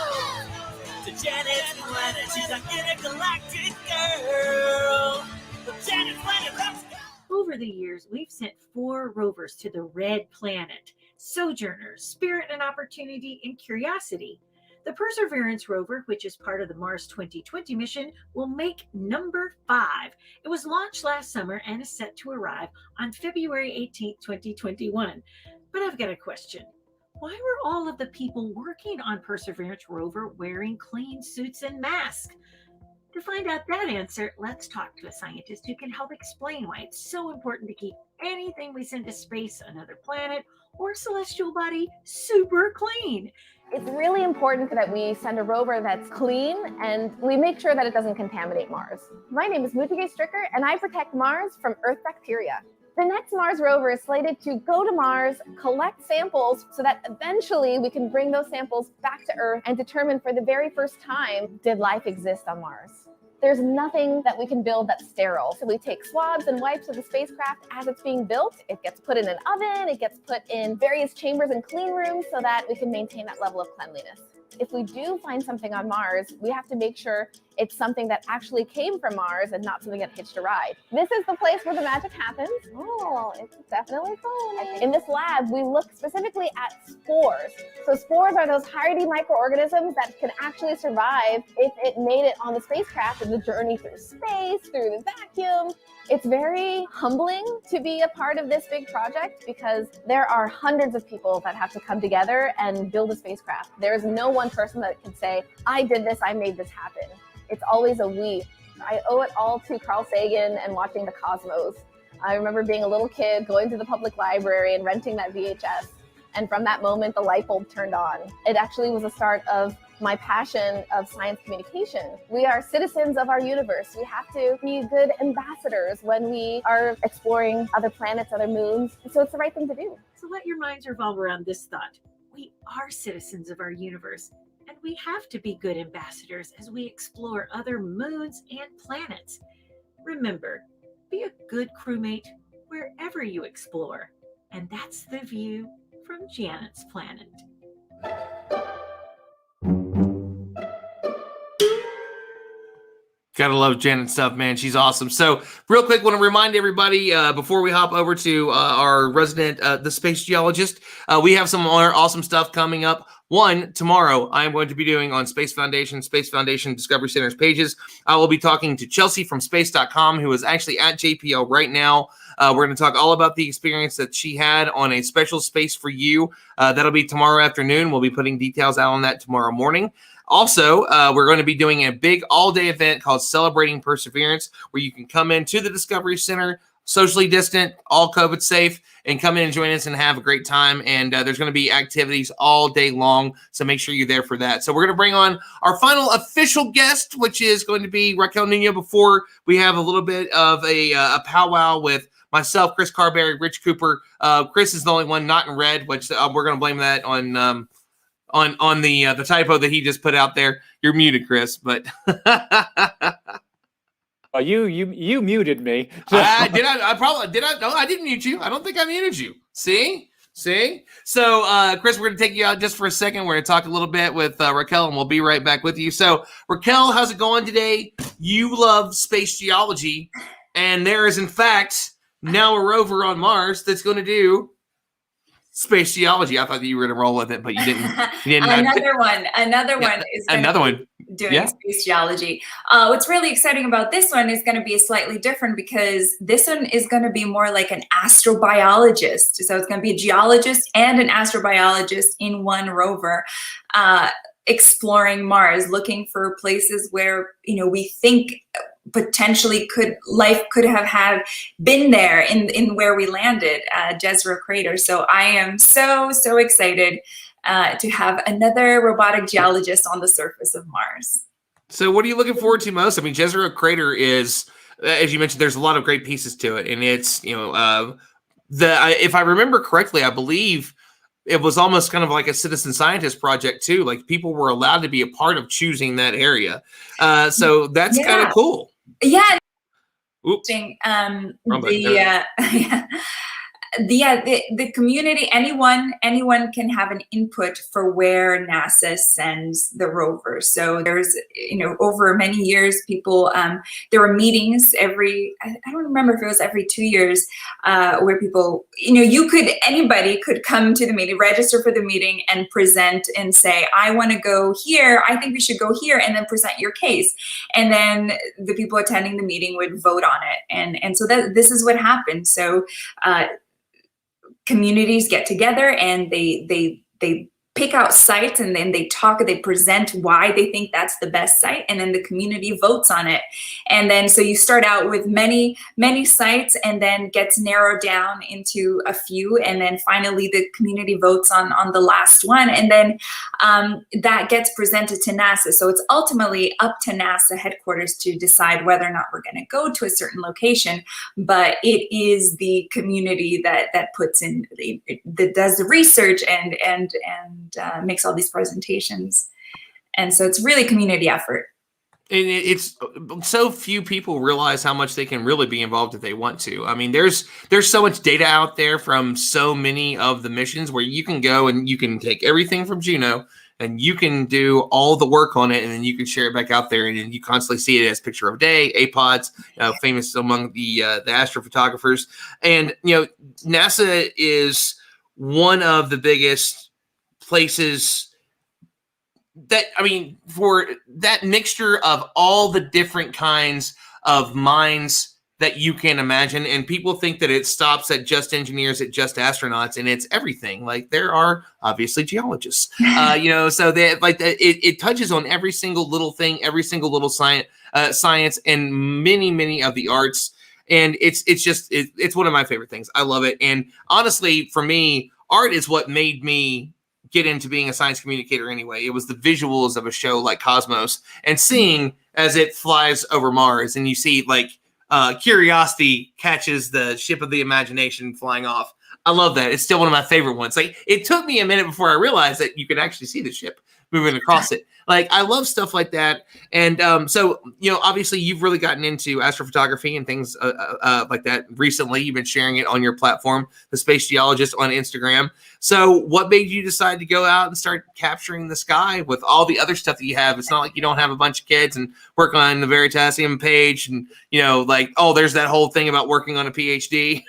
to Janet's Planet. She's an intergalactic girl. Janet's Planet, let's go. Over the years, we've sent 4 rovers to the Red Planet: Sojourner, Spirit and Opportunity, and Curiosity. The Perseverance rover, which is part of the Mars 2020 mission, will make number 5. It was launched last summer and is set to arrive on February 18, 2021. But I've got a question. Why were all of the people working on Perseverance rover wearing clean suits and masks? To find out that answer, let's talk to a scientist who can help explain why it's so important to keep anything we send to space, another planet, or celestial body super clean. It's really important that we send a rover that's clean and we make sure that it doesn't contaminate Mars. My name is Mutige Stricker and I protect Mars from Earth bacteria. The next Mars rover is slated to go to Mars, collect samples so that eventually we can bring those samples back to Earth and determine for the very first time, did life exist on Mars? There's nothing that we can build that's sterile. So we take swabs and wipes of the spacecraft as it's being built. It gets put in an oven, it gets put in various chambers and clean rooms so that we can maintain that level of cleanliness. If we do find something on Mars, we have to make sure it's something that actually came from Mars and not something that hitched a ride. This is the place where the magic happens. Oh, it's definitely fun. In this lab, we look specifically at spores. So spores are those hardy microorganisms that can actually survive if it made it on the spacecraft in the journey through space, through the vacuum. It's very humbling to be a part of this big project because there are hundreds of people that have to come together and build a spacecraft. There's no one person that can say, I did this, I made this happen. It's always a we. I owe it all to Carl Sagan and watching the cosmos. I remember being a little kid, going to the public library and renting that VHS. And from that moment, the light bulb turned on. It actually was the start of my passion of science communication. We are citizens of our universe. We have to be good ambassadors when we are exploring other planets, other moons. So it's the right thing to do. So let your minds revolve around this thought. We are citizens of our universe, and we have to be good ambassadors as we explore other moons and planets. Remember, be a good crewmate wherever you explore. And that's the view from Janet's Planet. Gotta love Janet's stuff, man. She's awesome. So real quick, want to remind everybody before we hop over to our resident, the space geologist, we have some more awesome stuff coming up. One, tomorrow, I am going to be doing on Space Foundation Discovery Center's pages. I will be talking to Chelsea from space.com, who is actually at JPL right now. We're going to talk all about the experience that she had on a special space for you. That'll be tomorrow afternoon. We'll be putting details out on that tomorrow morning. Also, we're going to be doing a big all-day event called Celebrating Perseverance, where you can come into the Discovery Center, socially distant, all COVID safe, and come in and join us and have a great time. And there's going to be activities all day long, so make sure you're there for that. So we're going to bring on our final official guest, which is going to be Raquel Nuno, before we have a little bit of a powwow with myself, Chris Carberry, Rich Cooper. Chris is the only one not in red, which we're going to blame that on the typo that he just put out there. You're muted, Chris, but you muted me. Did I? No, I didn't mute you. I don't think I muted you. See? So, Chris, we're going to take you out just for a second. We're going to talk a little bit with Raquel, and we'll be right back with you. So, Raquel, how's it going today? You love space geology, and there is, in fact, now a rover on Mars that's going to do space geology. I thought that you were going to roll with it, but you didn't. Another one is doing space geology. What's really exciting about this one is going to be slightly different because this one is going to be more like an astrobiologist. So it's going to be a geologist and an astrobiologist in one rover, exploring Mars, looking for places where, we think potentially life could have been there in where we landed, Jezero Crater. So I am so excited to have another robotic geologist on the surface of Mars. So what are you looking forward to most? I mean, Jezero Crater is, as you mentioned, there's a lot of great pieces to it. And it's, if I remember correctly, I believe it was almost kind of like a citizen scientist project too. Like people were allowed to be a part of choosing that area. So that's kind of cool. Yeah. Oops. The community, anyone can have an input for where NASA sends the rover. So there's, over many years, people, there were meetings I don't remember if it was every 2 years, where people, anybody could come to the meeting, register for the meeting and present and say, I want to go here. I think we should go here, and then present your case. And then the people attending the meeting would vote on it. And so this is what happened. So, communities get together and they pick out sites, and then they present why they think that's the best site, and then the community votes on it. And then so you start out with many sites, and then gets narrowed down into a few, and then finally the community votes on the last one, and then that gets presented to NASA. So it's ultimately up to NASA headquarters to decide whether or not we're going to go to a certain location, but it is the community that puts in, that does the research and makes all these presentations. And so it's really community effort. And it's so few people realize how much they can really be involved if they want to. I mean, there's so much data out there from so many of the missions where you can go and you can take everything from Juno and you can do all the work on it, and then you can share it back out there, and then you constantly see it as picture of day, APODs, famous among the astrophotographers. And NASA is one of the biggest places that, for that mixture of all the different kinds of minds that you can imagine. And people think that it stops at just engineers, at just astronauts, and it's everything. Like there are obviously geologists, so that it touches on every single little thing, every single little science, and many of the arts. And it's one of my favorite things. I love it. And honestly, for me, art is what made me get into being a science communicator anyway. It was the visuals of a show like Cosmos and seeing as it flies over Mars, and you see Curiosity catches the ship of the imagination flying off. I love that. It's still one of my favorite ones. Like it took me a minute before I realized that you could actually see the ship moving across it. Like I love stuff like that. And so obviously you've really gotten into astrophotography and things like that recently. You've been sharing it on your platform, The Space Geologist, on Instagram. So what made you decide to go out and start capturing the sky with all the other stuff that you have? It's not like you don't have a bunch of kids and work on the Veritasium page and there's that whole thing about working on a PhD.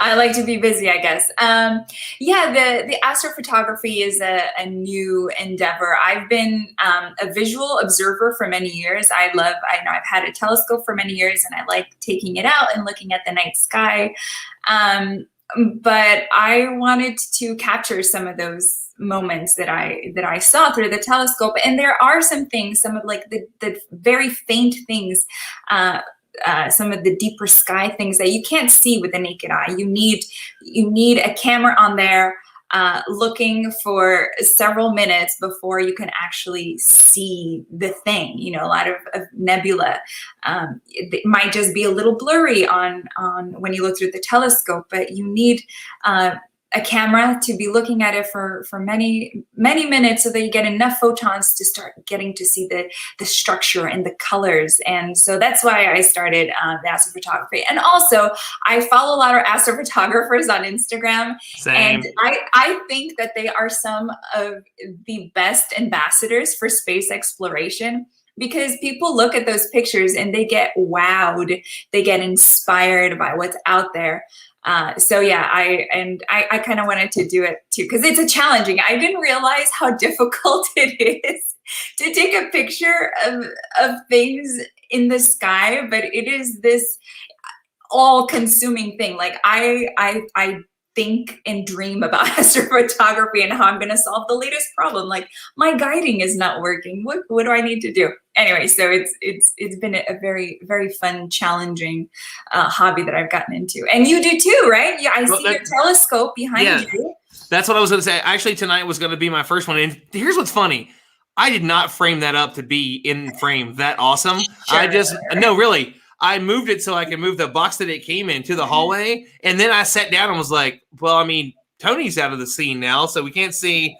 I like to be busy, I guess. The astrophotography is a new endeavor. I've been a visual observer for many years. I've had a telescope for many years, and I like taking it out and looking at the night sky. But I wanted to capture some of those moments that I saw through the telescope. And there are some things, some of the very faint things, some of the deeper sky things that you can't see with the naked eye. You need a camera on there looking for several minutes before you can actually see the thing. A lot of nebula. It might just be a little blurry on when you look through the telescope, but you need a camera to be looking at it for many minutes so that you get enough photons to start getting to see the structure and the colors. And so that's why I started the astrophotography. And also I follow a lot of astrophotographers on Instagram. Same. And I think that they are some of the best ambassadors for space exploration, because people look at those pictures and they get wowed, they get inspired by what's out there. I kind of wanted to do it too, because it's challenging. I didn't realize how difficult it is to take a picture of things in the sky, but it is this all-consuming thing. Like I think and dream about astrophotography and how I'm going to solve the latest problem. Like my guiding is not working. What do I need to do? Anyway, so it's been a very, very fun, challenging hobby that I've gotten into. And you do too, right? Yeah, I see your telescope behind you. That's what I was going to say. Actually, tonight was going to be my first one. And here's what's funny. I did not frame that up to be in frame that awesome. No, really. I moved it so I could move the box that it came in to the hallway. And then I sat down and was like, well, I mean, Tony's out of the scene now, so we can't see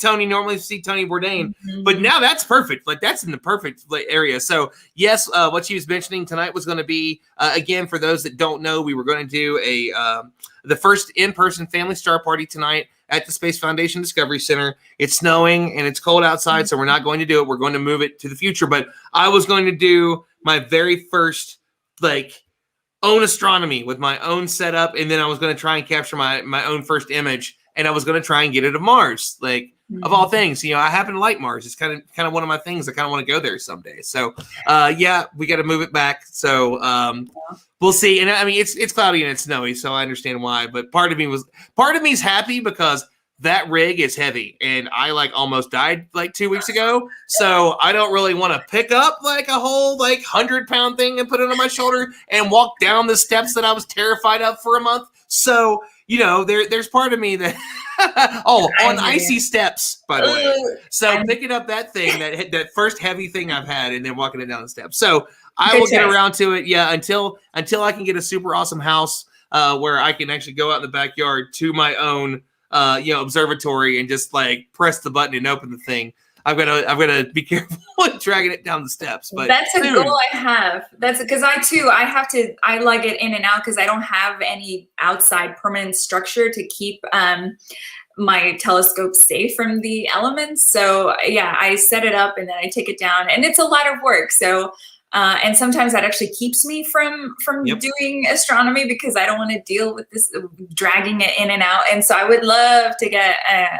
Tony. Normally see Tony Bourdain, but now that's perfect. Like that's in the perfect area. So yes, what she was mentioning tonight was going to be again for those that don't know, we were going to do the first in-person family star party tonight at the Space Foundation Discovery Center. It's snowing and it's cold outside, so we're not going to do it. We're going to move it to the future. But I was going to do my very first own astronomy with my own setup, and then I was going to try and capture my own first image, and I was going to try and get it of Mars, of all things. I happen to like Mars. It's kind of one of my things. I kind of want to go there someday. So yeah, we got to move it back. So we'll see. And I mean, it's cloudy and it's snowy, so I understand why. But part of me's happy because that rig is heavy, and I almost died 2 weeks ago. So I don't really want to pick up a whole 100-pound thing and put it on my shoulder and walk down the steps that I was terrified of for a month. So there's part of me that on icy steps, by the way. So picking up that thing, that first heavy thing I've had, and then walking it down the steps. So I will get around to it. Yeah, until I can get a super awesome house where I can actually go out in the backyard to my own observatory and just press the button and open the thing. I'm gonna be careful with dragging it down the steps. But that's a goal I have. That's because I lug it in and out because I don't have any outside permanent structure to keep my telescope safe from the elements. So yeah, I set it up and then I take it down, and it's a lot of work. So and sometimes that actually keeps me from doing astronomy because I don't want to deal with this dragging it in and out. And so I would love to get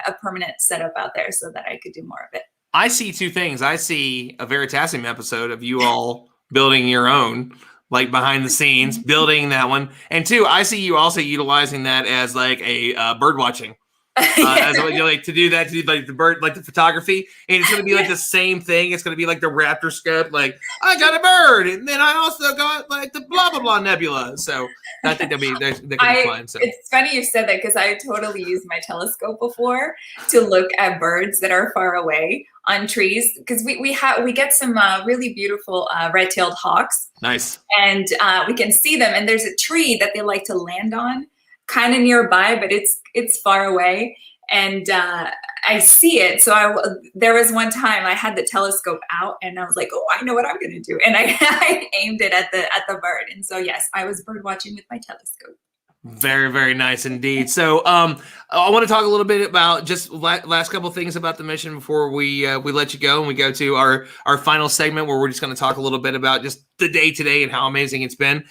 a permanent setup out there so that I could do more of it. I see two things. I see a Veritasium episode of you all building your own, behind the scenes, building that one. And two, I see you also utilizing that as a bird watching. As to do that, to do the bird, the photography, and it's going to be the same thing. It's going to be the raptor scope. I got a bird, and then I also got the blah blah blah nebula. So I think they could be fine. So it's funny you said that because I totally used my telescope before to look at birds that are far away on trees because we get some really beautiful red-tailed hawks. Nice, and we can see them. And there's a tree that they like to land on, kind of nearby, but it's far away, and I see it. So there was one time I had the telescope out, and I was like, "Oh, I know what I'm going to do," and I aimed it at the bird. And so yes, I was bird watching with my telescope. Very, very nice indeed. So I want to talk a little bit about just last couple of things about the mission before we let you go and we go to our final segment where we're just going to talk a little bit about just the day today and how amazing it's been.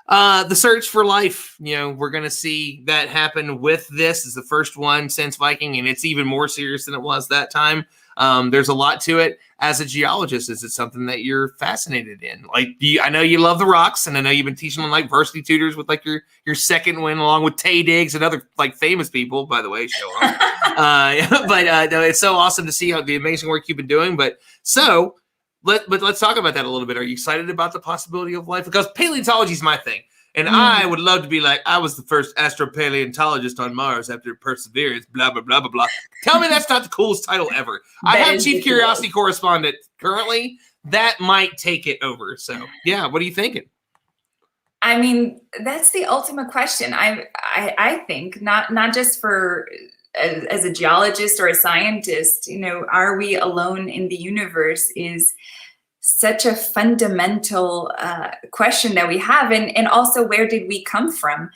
The search for life, we're going to see that happen with this. It's the first one since Viking, and it's even more serious than it was that time. There's a lot to it. As a geologist, is it something that you're fascinated in? I know you love the rocks, and I know you've been teaching on varsity tutors with your second win, along with Tay Diggs and other famous people, by the way, show up. No, it's so awesome to see the amazing work you've been doing. But let's talk about that a little bit. Are you excited about the possibility of life? Because paleontology is my thing. And I would love to be I was the first astropaleontologist on Mars after Perseverance, blah, blah, blah, blah, blah. Tell me that's not the coolest title ever. I have Chief Curiosity Correspondent currently. That might take it over. So, yeah, what are you thinking? I mean, that's the ultimate question. I think, not just for as a geologist or a scientist, are we alone in the universe is such a fundamental question that we have. And also, where did we come from?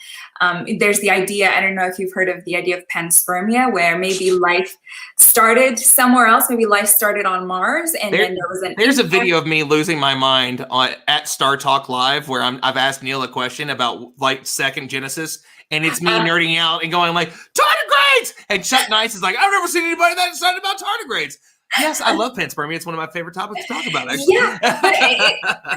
There's the idea, I don't know if you've heard of the idea of panspermia, where maybe life started somewhere else. Maybe life started on Mars. And then there was there's a video of me losing my mind at Star Talk Live where I've asked Neil a question about second Genesis. And it's me nerding out and going tardigrades! And Chuck Nice is I've never seen anybody that excited about tardigrades. Yes, I love panspermia. It's one of my favorite topics to talk about, actually. Yeah.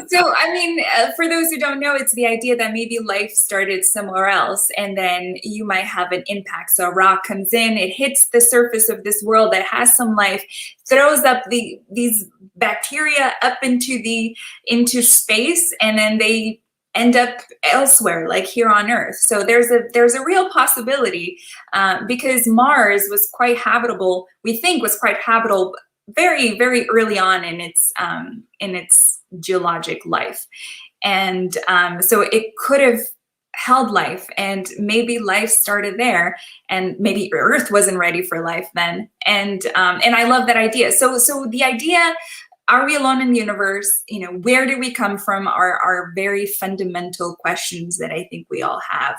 So, I mean, for those who don't know, it's the idea that maybe life started somewhere else, and then you might have an impact. So a rock comes in, it hits the surface of this world that has some life, throws up these bacteria up into space, and then they end up elsewhere, like here on Earth. So there's a real possibility because Mars was quite habitable. We think was quite habitable very, very early on in its geologic life, and so it could have held life, and maybe life started there, and maybe Earth wasn't ready for life then. And I love that idea. So the idea, are we alone in the universe? Where do we come from? Are very fundamental questions that I think we all have,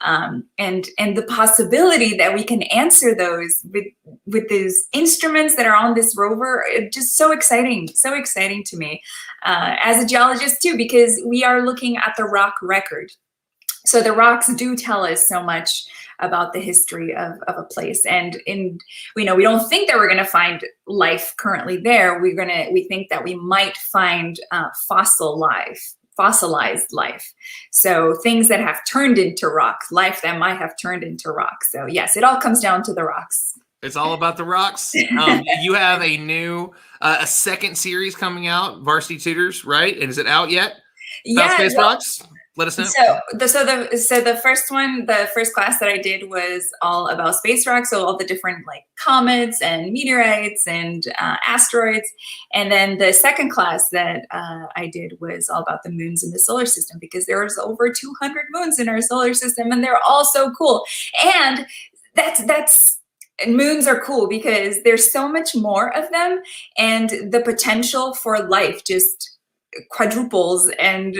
and the possibility that we can answer those with these instruments that are on this rover, just so exciting to me as a geologist too, because we are looking at the rock record. So the rocks do tell us so much about the history of a place, and we don't think that we're going to find life currently there. We think that we might find fossilized life. So things that have turned into rocks, life that might have turned into rocks. So yes, it all comes down to the rocks. It's all about the rocks. You have a new, a second series coming out, Varsity Tutors, right? And is it out yet? About space rocks? Let us know. So the first one, the first class that I did was all about space rocks, so all the different like comets and meteorites and asteroids. And then the second class that I did was all about the moons in the solar system, because there's over 200 moons in our solar system, and they're all so cool. And moons are cool because there's so much more of them, and the potential for life just quadruples, and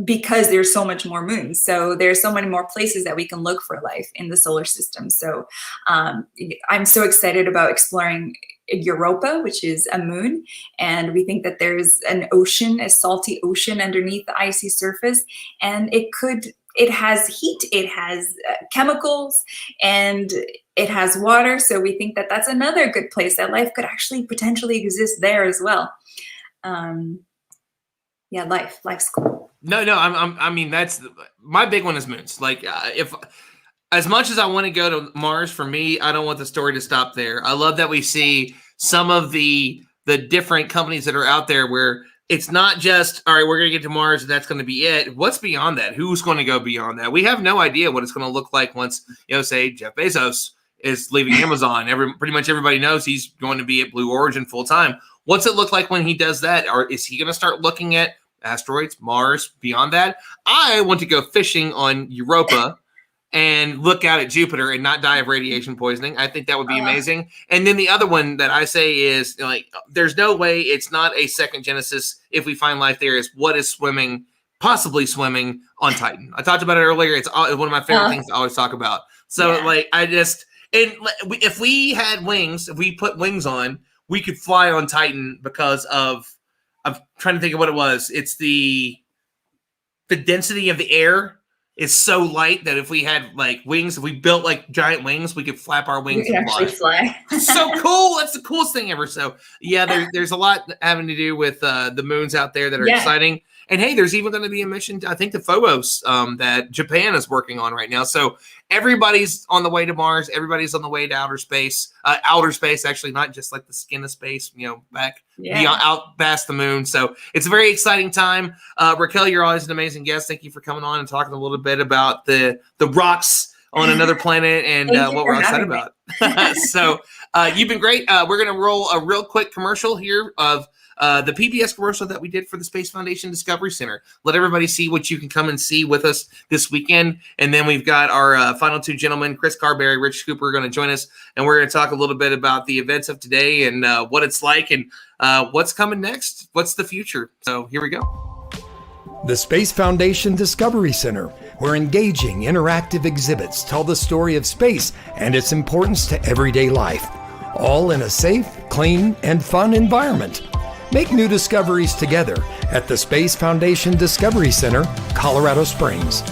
because there's so much more moons. So there's so many more places that we can look for life in the solar system. So I'm so excited about exploring Europa, which is a moon. And we think that there's an ocean, a salty ocean underneath the icy surface. And it has heat, it has chemicals, and it has water. So we think that that's another good place that life could actually potentially exist there as well. Yeah, life's cool. No, I mean, that's my big one is moons. Like, if as much as I want to go to Mars, for me, I don't want the story to stop there. I love that we see some of the different companies that are out there where it's not just, all right, we're going to get to Mars and that's going to be it. What's beyond that? Who's going to go beyond that? We have no idea what it's going to look like once, say Jeff Bezos is leaving Amazon. Pretty much everybody knows he's going to be at Blue Origin full time. What's it look like when he does that? Or is he going to start looking at asteroids, Mars, beyond that? I want to go fishing on Europa and look out at Jupiter and not die of radiation poisoning. I think that would be amazing. And then the other one that I say is, like, there's no way it's not a second Genesis if we find life there, is what is possibly swimming on Titan. I talked about it earlier. It's one of my favorite things to always talk about. So if we had wings, if we put wings on, we could fly on Titan because of, I'm trying to think of what it was. It's the density of the air is so light that if we had like wings, if we built like giant wings, we could flap our wings and fly. So cool. That's the coolest thing ever. So yeah, there's a lot having to do with the moons out there that are exciting. And hey, there's even going to be a mission, I think, to Phobos that Japan is working on right now. So everybody's on the way to Mars. Everybody's on the way to outer space. Actually, not just like the skin of space, back beyond, out past the moon. So it's a very exciting time. Raquel, you're always an amazing guest. Thank you for coming on and talking a little bit about the rocks on another planet and what we're excited about. So you've been great. We're going to roll a real quick commercial here of the PBS commercial that we did for the Space Foundation Discovery Center. Let everybody see what you can come and see with us this weekend. And then we've got our final two gentlemen, Chris Carberry, Rich Cooper, are going to join us. And we're going to talk a little bit about the events of today and what it's like and what's coming next. What's the future? So here we go. The Space Foundation Discovery Center, where engaging interactive exhibits tell the story of space and its importance to everyday life, all in a safe, clean, and fun environment. Make new discoveries together at the Space Foundation Discovery Center, Colorado Springs.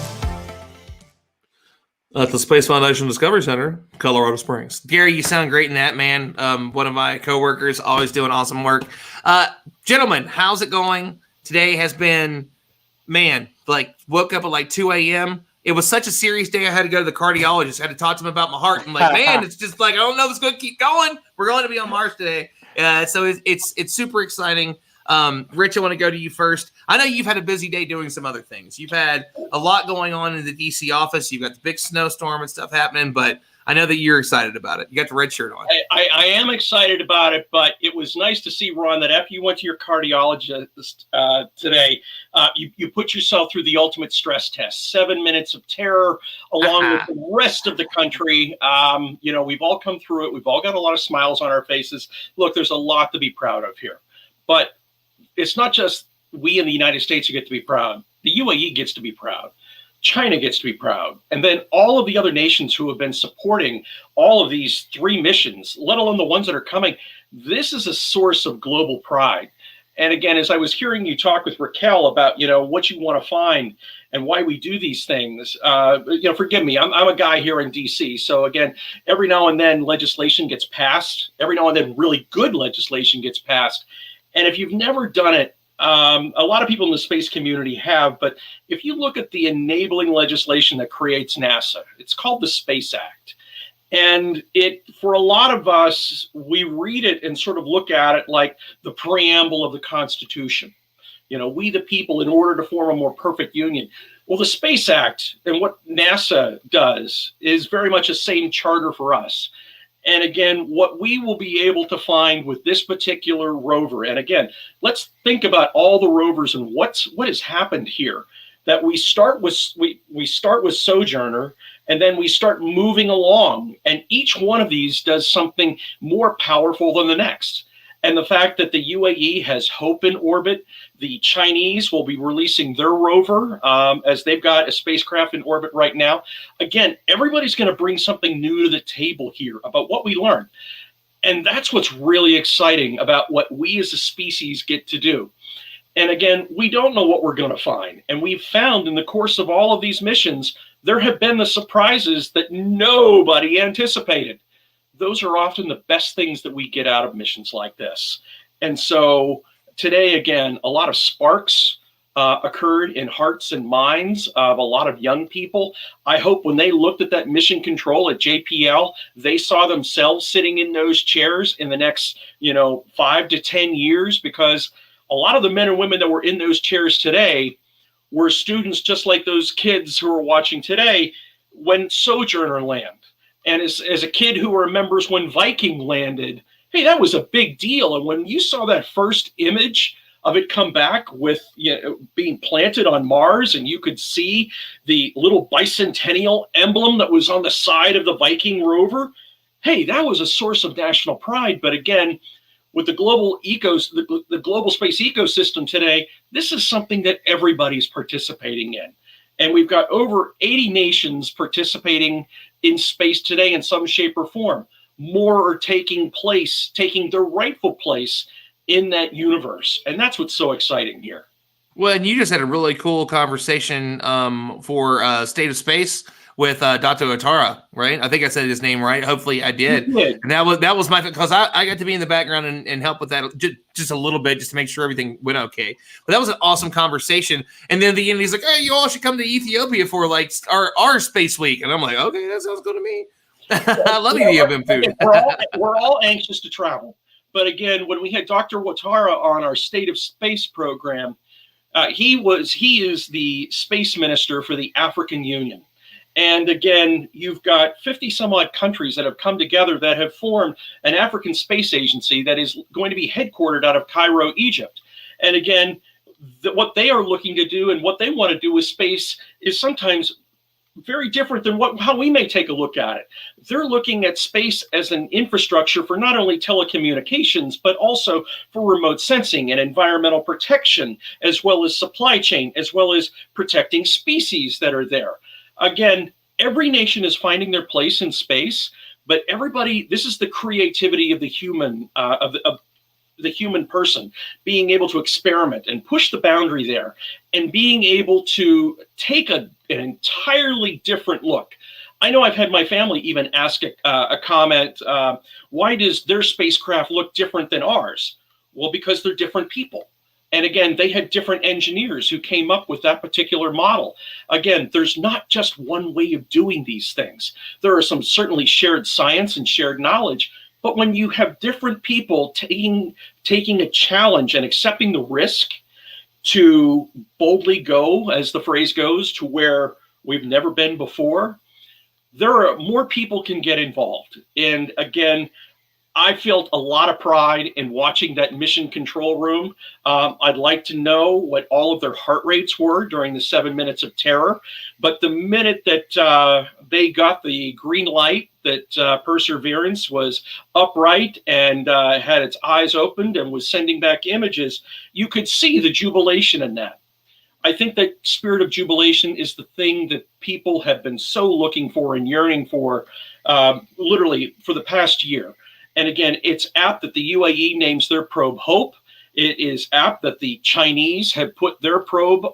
At the Space Foundation Discovery Center, Colorado Springs. Gary, you sound great in that, man. One of my coworkers, always doing awesome work. Gentlemen, how's it going? Today has been, woke up at like 2 a.m. It was such a serious day. I had to go to the cardiologist. I had to talk to him about my heart. I'm like, man, it's just like, I don't know if it's going to keep going. We're going to be on Mars today. So it's super exciting. Rich, I want to go to you first. I know you've had a busy day doing some other things. You've had a lot going on in the DC office. You've got the big snowstorm and stuff happening, but I know that you're excited about it. You got the red shirt on. I am excited about it, but it was nice to see, Ron, that after you went to your cardiologist today, you put yourself through the ultimate stress test. 7 minutes of terror, along with the rest of the country. We've all come through it. We've all got a lot of smiles on our faces. Look, there's a lot to be proud of here. But it's not just we in the United States who get to be proud. The UAE gets to be proud. China gets to be proud. And then all of the other nations who have been supporting all of these 3 missions, let alone the ones that are coming, this is a source of global pride. And again, as I was hearing you talk with Raquel about, what you want to find and why we do these things, forgive me, I'm a guy here in DC. So again, every now and then legislation gets passed. Every now and then really good legislation gets passed. And if you've never done it, a lot of people in the space community have, but if you look at the enabling legislation that creates NASA, it's called the Space Act. And for a lot of us, we read it and sort of look at it like the preamble of the Constitution. We the people, in order to form a more perfect union. Well, the Space Act and what NASA does is very much the same charter for us. And again, what we will be able to find with this particular rover, and again, let's think about all the rovers and what has happened here. That we start with Sojourner, and then we start moving along, and each one of these does something more powerful than the next. And the fact that the UAE has Hope in orbit, the Chinese will be releasing their rover as they've got a spacecraft in orbit right now. Again, everybody's going to bring something new to the table here about what we learned. And that's what's really exciting about what we as a species get to do. And again, we don't know what we're going to find. And we've found in the course of all of these missions, there have been the surprises that nobody anticipated. Those are often the best things that we get out of missions like this. And so today, again, a lot of sparks occurred in hearts and minds of a lot of young people. I hope when they looked at that mission control at JPL, they saw themselves sitting in those chairs in the next, 5 to 10 years, because a lot of the men and women that were in those chairs today were students just like those kids who are watching today when Sojourner landed. And as a kid who remembers when Viking landed, hey, that was a big deal. And when you saw that first image of it come back with being planted on Mars, and you could see the little bicentennial emblem that was on the side of the Viking rover, hey, that was a source of national pride. But again, with the global the global space ecosystem today, this is something that everybody's participating in. And we've got over 80 nations participating in space today in some shape or form. More are taking their rightful place in that universe. And that's what's so exciting here. Well, and you just had a really cool conversation for State of Space with Dr. Otara, right? I think I said his name right. Hopefully I did. And that was my, because I got to be in the background and help with that just a little bit, just to make sure everything went okay. But that was an awesome conversation. And then at the end, he's like, hey, you all should come to Ethiopia for like our space week. And I'm like, okay, that sounds good to me. I love Ethiopian food. We're all anxious to travel. But again, when we had Dr. Ouattara on our State of Space program, he is the space minister for the African Union. And again, you've got 50 some odd countries that have come together that have formed an African space agency that is going to be headquartered out of Cairo, Egypt. And again, what they are looking to do and what they want to do with space is sometimes very different than how we may take a look at it. They're looking at space as an infrastructure for not only telecommunications, but also for remote sensing and environmental protection, as well as supply chain, as well as protecting species that are there. Again, every nation is finding their place in space, but this is the creativity of the human, of the human person, being able to experiment and push the boundary there, and being able to take an entirely different look. I know I've had my family even ask a comment, why does their spacecraft look different than ours? Well, because they're different people. And again, they had different engineers who came up with that particular model. Again, there's not just one way of doing these things. There are some certainly shared science and shared knowledge, But when you have different people taking a challenge and accepting the risk to boldly go, as the phrase goes, to where we've never been before, there are more people can get involved. And again, I felt a lot of pride in watching that mission control room. I'd like to know what all of their heart rates were during the 7 minutes of terror. But the minute that they got the green light, that Perseverance was upright and had its eyes opened and was sending back images, you could see the jubilation in that. I think that spirit of jubilation is the thing that people have been so looking for and yearning for literally for the past year. And again, it's apt that the UAE names their probe Hope. It is apt that the Chinese have put their probe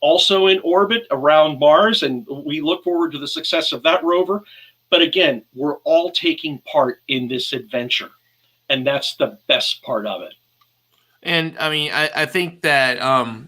also in orbit around Mars, and we look forward to the success of that rover. But again, we're all taking part in this adventure, and that's the best part of it. And I mean, I think that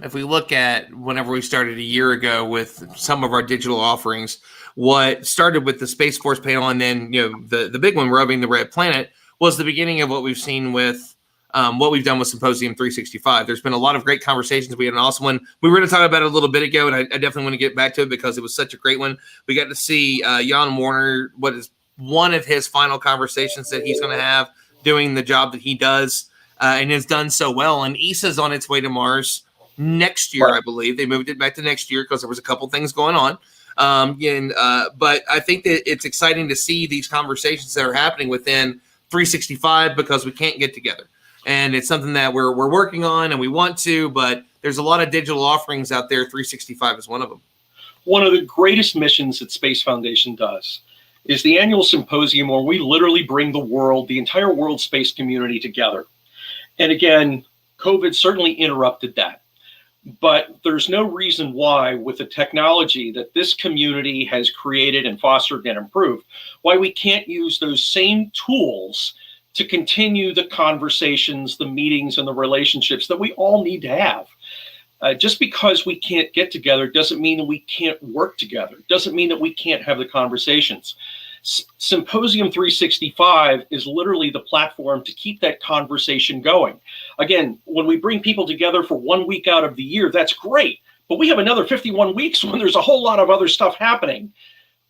if we look at whenever we started a year ago with some of our digital offerings, what started with the Space Force panel and then, you know, the big one, Rubbing the Red Planet, was the beginning of what we've seen with what we've done with Symposium 365. There's been a lot of great conversations. We had an awesome one. We were going to talk about it a little bit ago, and I definitely want to get back to it because it was such a great one. We got to see Jan Warner, what is one of his final conversations that he's going to have doing the job that he does and has done so well. And ESA's on its way to Mars next year, I believe. They moved it back to next year because there was a couple things going on. But I think that it's exciting to see these conversations that are happening within 365 because we can't get together. And it's something that we're working on and we want to, but there's a lot of digital offerings out there. 365 is one of them. One of the greatest missions that Space Foundation does is the annual symposium where we literally bring the world, the entire world space community together. And again, COVID certainly interrupted that. But there's no reason why, with the technology that this community has created and fostered and improved, why we can't use those same tools to continue the conversations, the meetings, and the relationships that we all need to have. Just because we can't get together doesn't mean that we can't work together. Doesn't mean that we can't have the conversations. Symposium 365 is literally the platform to keep that conversation going. Again, when we bring people together for 1 week out of the year, that's great. But we have another 51 weeks when there's a whole lot of other stuff happening.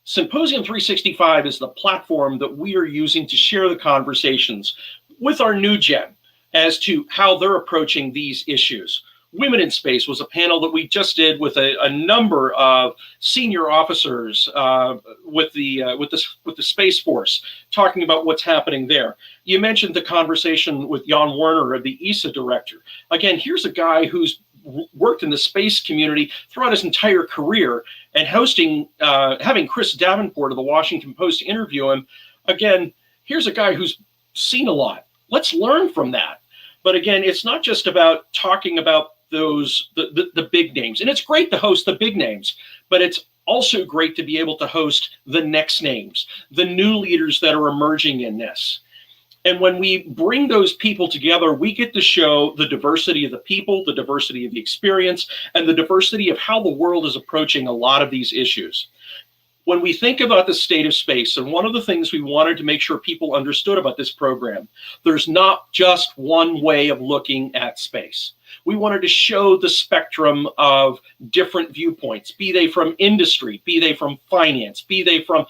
Symposium 365 is the platform that we are using to share the conversations with our new gen as to how they're approaching these issues. Women in Space was a panel that we just did with a number of senior officers with the Space Force, talking about what's happening there. You mentioned the conversation with Jan Werner, the ESA director. Again, here's a guy who's worked in the space community throughout his entire career, and having Chris Davenport of the Washington Post interview him. Again, here's a guy who's seen a lot. Let's learn from that. But again, it's not just about talking about the big names. And it's great to host the big names, but it's also great to be able to host the next names, the new leaders that are emerging in this. And when we bring those people together, we get to show the diversity of the people, the diversity of the experience, and the diversity of how the world is approaching a lot of these issues. When we think about the state of space, and one of the things we wanted to make sure people understood about this program, there's not just one way of looking at space. We wanted to show the spectrum of different viewpoints, be they from industry, be they from finance, be they from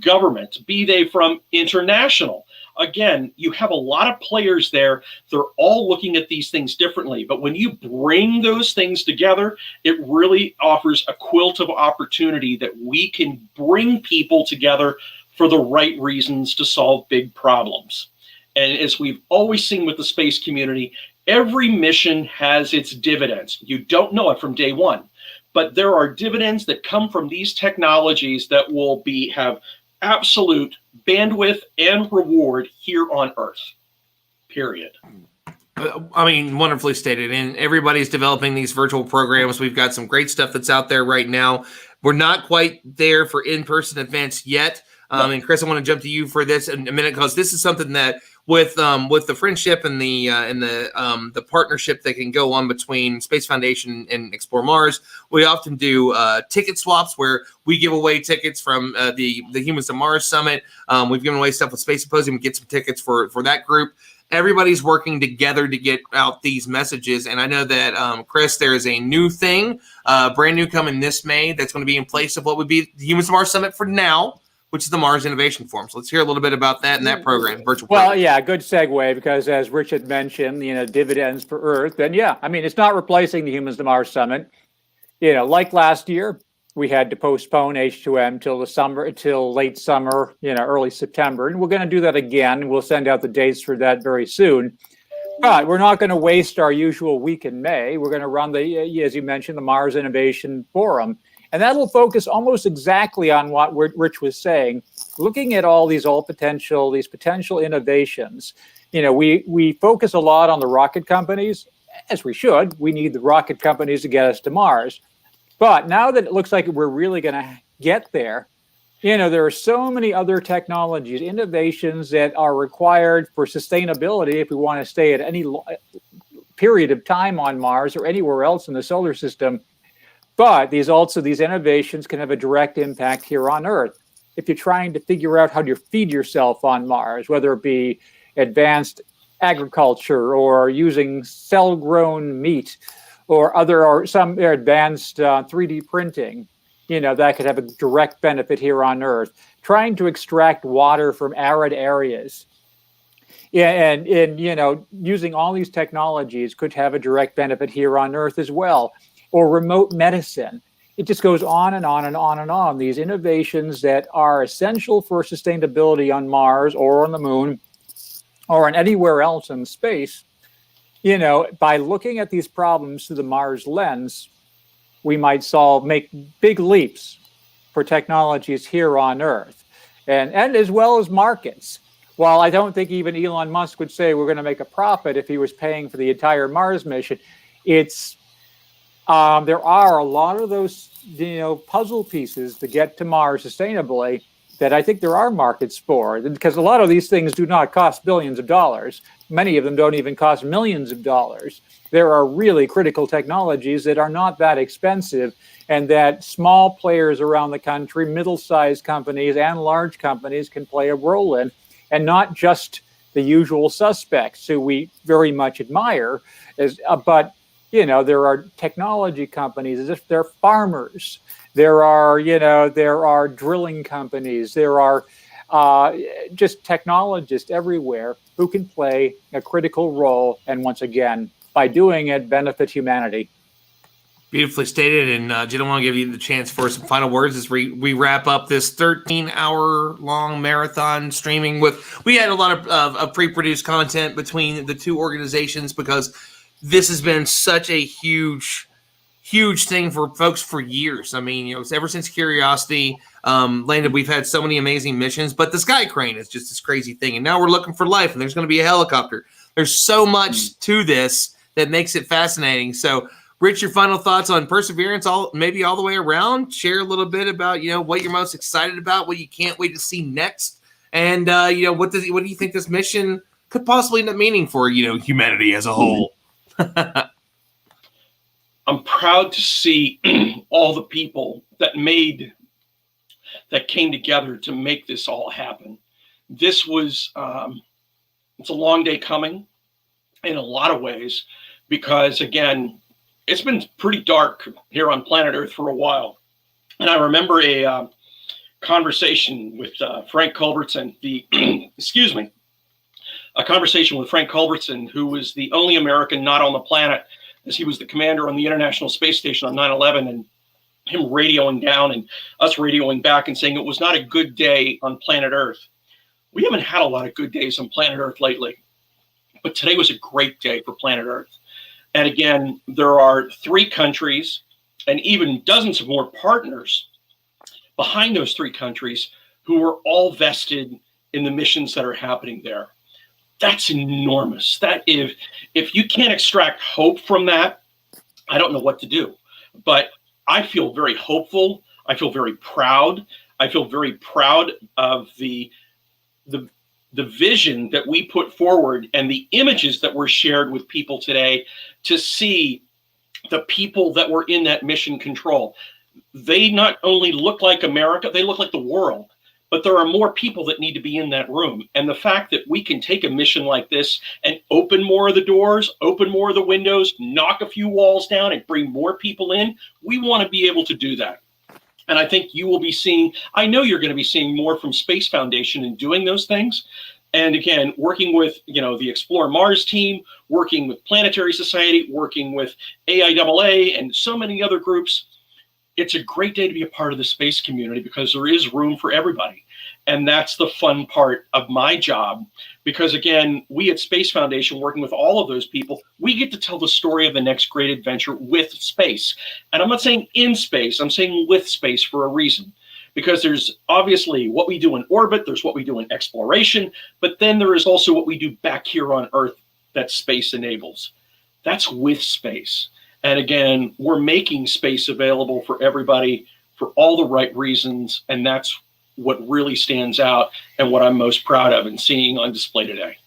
government, be they from international. Again, you have a lot of players there. They're all looking at these things differently. But when you bring those things together, it really offers a quilt of opportunity that we can bring people together for the right reasons to solve big problems. And as we've always seen with the space community, every mission has its dividends. You don't know it from day one, but there are dividends that come from these technologies that will have absolute bandwidth and reward here on Earth, period. I mean, wonderfully stated. And everybody's developing these virtual programs. We've got some great stuff that's out there right now. We're not quite there for in-person events yet. And Chris, I want to jump to you for this in a minute, because this is something that with the friendship and the partnership that can go on between Space Foundation and Explore Mars, we often do ticket swaps where we give away tickets from the Humans to Mars Summit. We've given away stuff with Space Symposium. We get some tickets for that group. Everybody's working together to get out these messages. And I know that, Chris, there is a new thing, brand new coming this May, that's going to be in place of what would be the Humans to Mars Summit for now, which is the Mars Innovation Forum. So let's hear a little bit about that and that program, virtual program. Well, yeah, good segue, because as Richard mentioned, dividends for Earth. And yeah, I mean, it's not replacing the Humans to Mars Summit. Like last year, we had to postpone H2M till late summer, early September. And we're going to do that again. We'll send out the dates for that very soon. But we're not going to waste our usual week in May. We're going to run as you mentioned, the Mars Innovation Forum. And that'll focus almost exactly on what Rich was saying, looking at all these potential innovations. We focus a lot on the rocket companies, as we should. We need the rocket companies to get us to Mars. But now that it looks like we're really going to get there, there are so many other technologies, innovations that are required for sustainability if we want to stay at any period of time on Mars or anywhere else in the solar system. But these innovations can have a direct impact here on Earth. If you're trying to figure out how to feed yourself on Mars, whether it be advanced agriculture or using cell-grown meat or some advanced 3D printing, that could have a direct benefit here on Earth. Trying to extract water from arid areas. And using all these technologies could have a direct benefit here on Earth as well. Or remote medicine. It just goes on and on and on and on. These innovations that are essential for sustainability on Mars or on the Moon or on anywhere else in space, by looking at these problems through the Mars lens, we might make big leaps for technologies here on Earth, and as well as markets. While I don't think even Elon Musk would say we're going to make a profit if he was paying for the entire Mars mission, there are a lot of those, puzzle pieces to get to Mars sustainably that I think there are markets for, because a lot of these things do not cost billions of dollars. Many of them don't even cost millions of dollars. There are really critical technologies that are not that expensive, and that small players around the country, middle-sized companies and large companies can play a role in, and not just the usual suspects who we very much admire, but there are technology companies, as if they're farmers. There are drilling companies. There are just technologists everywhere who can play a critical role, and once again, by doing it, benefit humanity. Beautifully stated. And Jen, I want to give you the chance for some final words as we wrap up this 13-hour-long marathon streaming. We had a lot of pre-produced content between the two organizations, because this has been such a huge thing for folks for years. I mean, ever since Curiosity landed, we've had so many amazing missions, but the Sky Crane is just this crazy thing. And now we're looking for life, and there's going to be a helicopter. There's so much to this that makes it fascinating. So, Rich, your final thoughts on Perseverance, maybe all the way around. Share a little bit about, what you're most excited about, what you can't wait to see next. And, what do you think this mission could possibly end up meaning for, humanity as a whole? I'm proud to see all the people that came together to make this all happen. This was, it's a long day coming in a lot of ways, because again, it's been pretty dark here on planet Earth for a while. And I remember a conversation with Frank Culbertson, a conversation with Frank Culbertson, who was the only American not on the planet, as he was the commander on the International Space Station on 9/11, and him radioing down and us radioing back and saying it was not a good day on planet Earth. We haven't had a lot of good days on planet Earth lately, but today was a great day for planet Earth. And again, there are 3 countries and even dozens of more partners behind those 3 countries who are all vested in the missions that are happening there. That's enormous. That if you can't extract hope from that, I don't know what to do. But I feel very hopeful. I feel very proud. I feel very proud of the vision that we put forward and the images that were shared with people today to see the people that were in that mission control. They not only look like America, they look like the world, but there are more people that need to be in that room. And the fact that we can take a mission like this and open more of the doors, open more of the windows, knock a few walls down and bring more people in, we want to be able to do that. And I think you will be seeing, I know you're going to be seeing more from Space Foundation in doing those things. And again, working with, the Explore Mars team, working with Planetary Society, working with AIAA and so many other groups, it's a great day to be a part of the space community because there is room for everybody. And that's the fun part of my job. Because again, we at Space Foundation, working with all of those people, we get to tell the story of the next great adventure with space. And I'm not saying in space, I'm saying with space for a reason. Because there's obviously what we do in orbit, there's what we do in exploration, but then there is also what we do back here on Earth that space enables. That's with space. And again, we're making space available for everybody for all the right reasons. And that's what really stands out and what I'm most proud of and seeing on display today.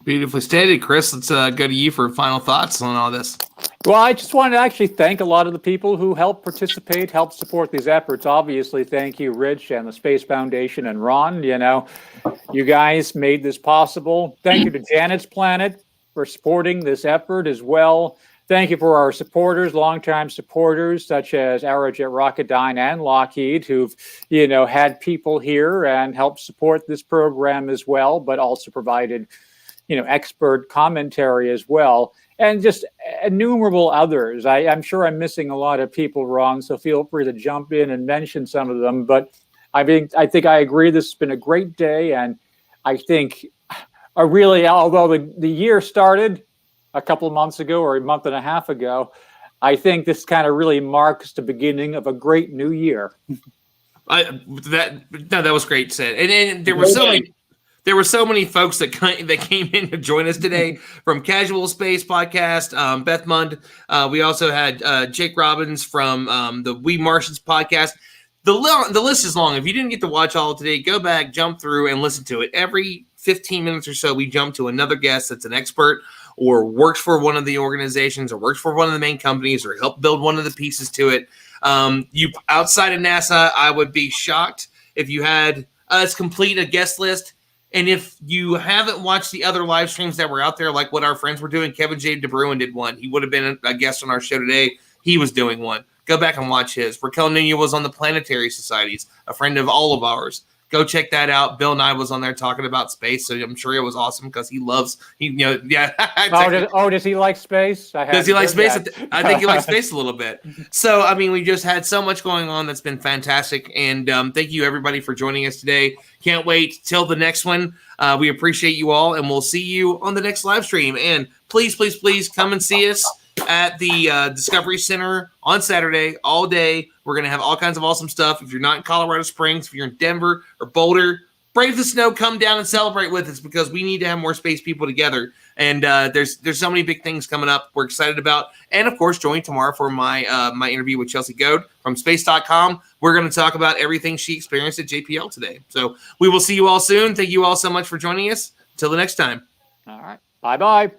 Beautifully stated. Chris, let's go to you for final thoughts on all this. Well, I just wanted to actually thank a lot of the people who help participate, help support these efforts. Obviously, thank you, Rich, and the Space Foundation, and Ron. You guys made this possible. Thank you to Janet's Planet for supporting this effort as well. Thank you for our supporters, longtime supporters, such as Aerojet Rocketdyne and Lockheed, who've, had people here and helped support this program as well, but also provided, expert commentary as well. And just innumerable others. I'm sure I'm missing a lot of people, Ron, so feel free to jump in and mention some of them. But I think I agree this has been a great day. And I think although the year started a couple of months ago or a month and a half ago, I think this kind of really marks the beginning of a great new year. That was great said. And there were so many. There were so many folks that came in to join us today from Casual Space Podcast, Beth Mund. We also had Jake Robbins from the We Martians podcast. The list is long. If you didn't get to watch all of today, go back, jump through, and listen to it. Every 15 minutes or so, we jump to another guest that's an expert or works for one of the organizations or works for one of the main companies or helped build one of the pieces to it. You outside of NASA, I would be shocked if you had as complete a guest list. And if you haven't watched the other live streams that were out there, like what our friends were doing, Kevin J. DeBruin did one. He would have been a guest on our show today. He was doing one. Go back and watch his. Raquel Nunez was on the Planetary Societies, a friend of all of ours. Go check that out. Bill Nye was on there talking about space, so I'm sure it was awesome because he loves, yeah. Does he like space? Does he like space? I think he likes space a little bit. So, we just had so much going on that's been fantastic, and thank you everybody for joining us today. Can't wait till the next one. We appreciate you all, and we'll see you on the next live stream. And please, please, please come and see us at the Discovery Center on Saturday all day. We're going to have all kinds of awesome stuff. If you're not in Colorado Springs, if you're in Denver or Boulder, brave the snow, come down and celebrate with us because we need to have more space people together. And there's so many big things coming up we're excited about. And, of course, join tomorrow for my my interview with Chelsea Goad from space.com. We're going to talk about everything she experienced at JPL today. So we will see you all soon. Thank you all so much for joining us. Until the next time. All right. Bye-bye.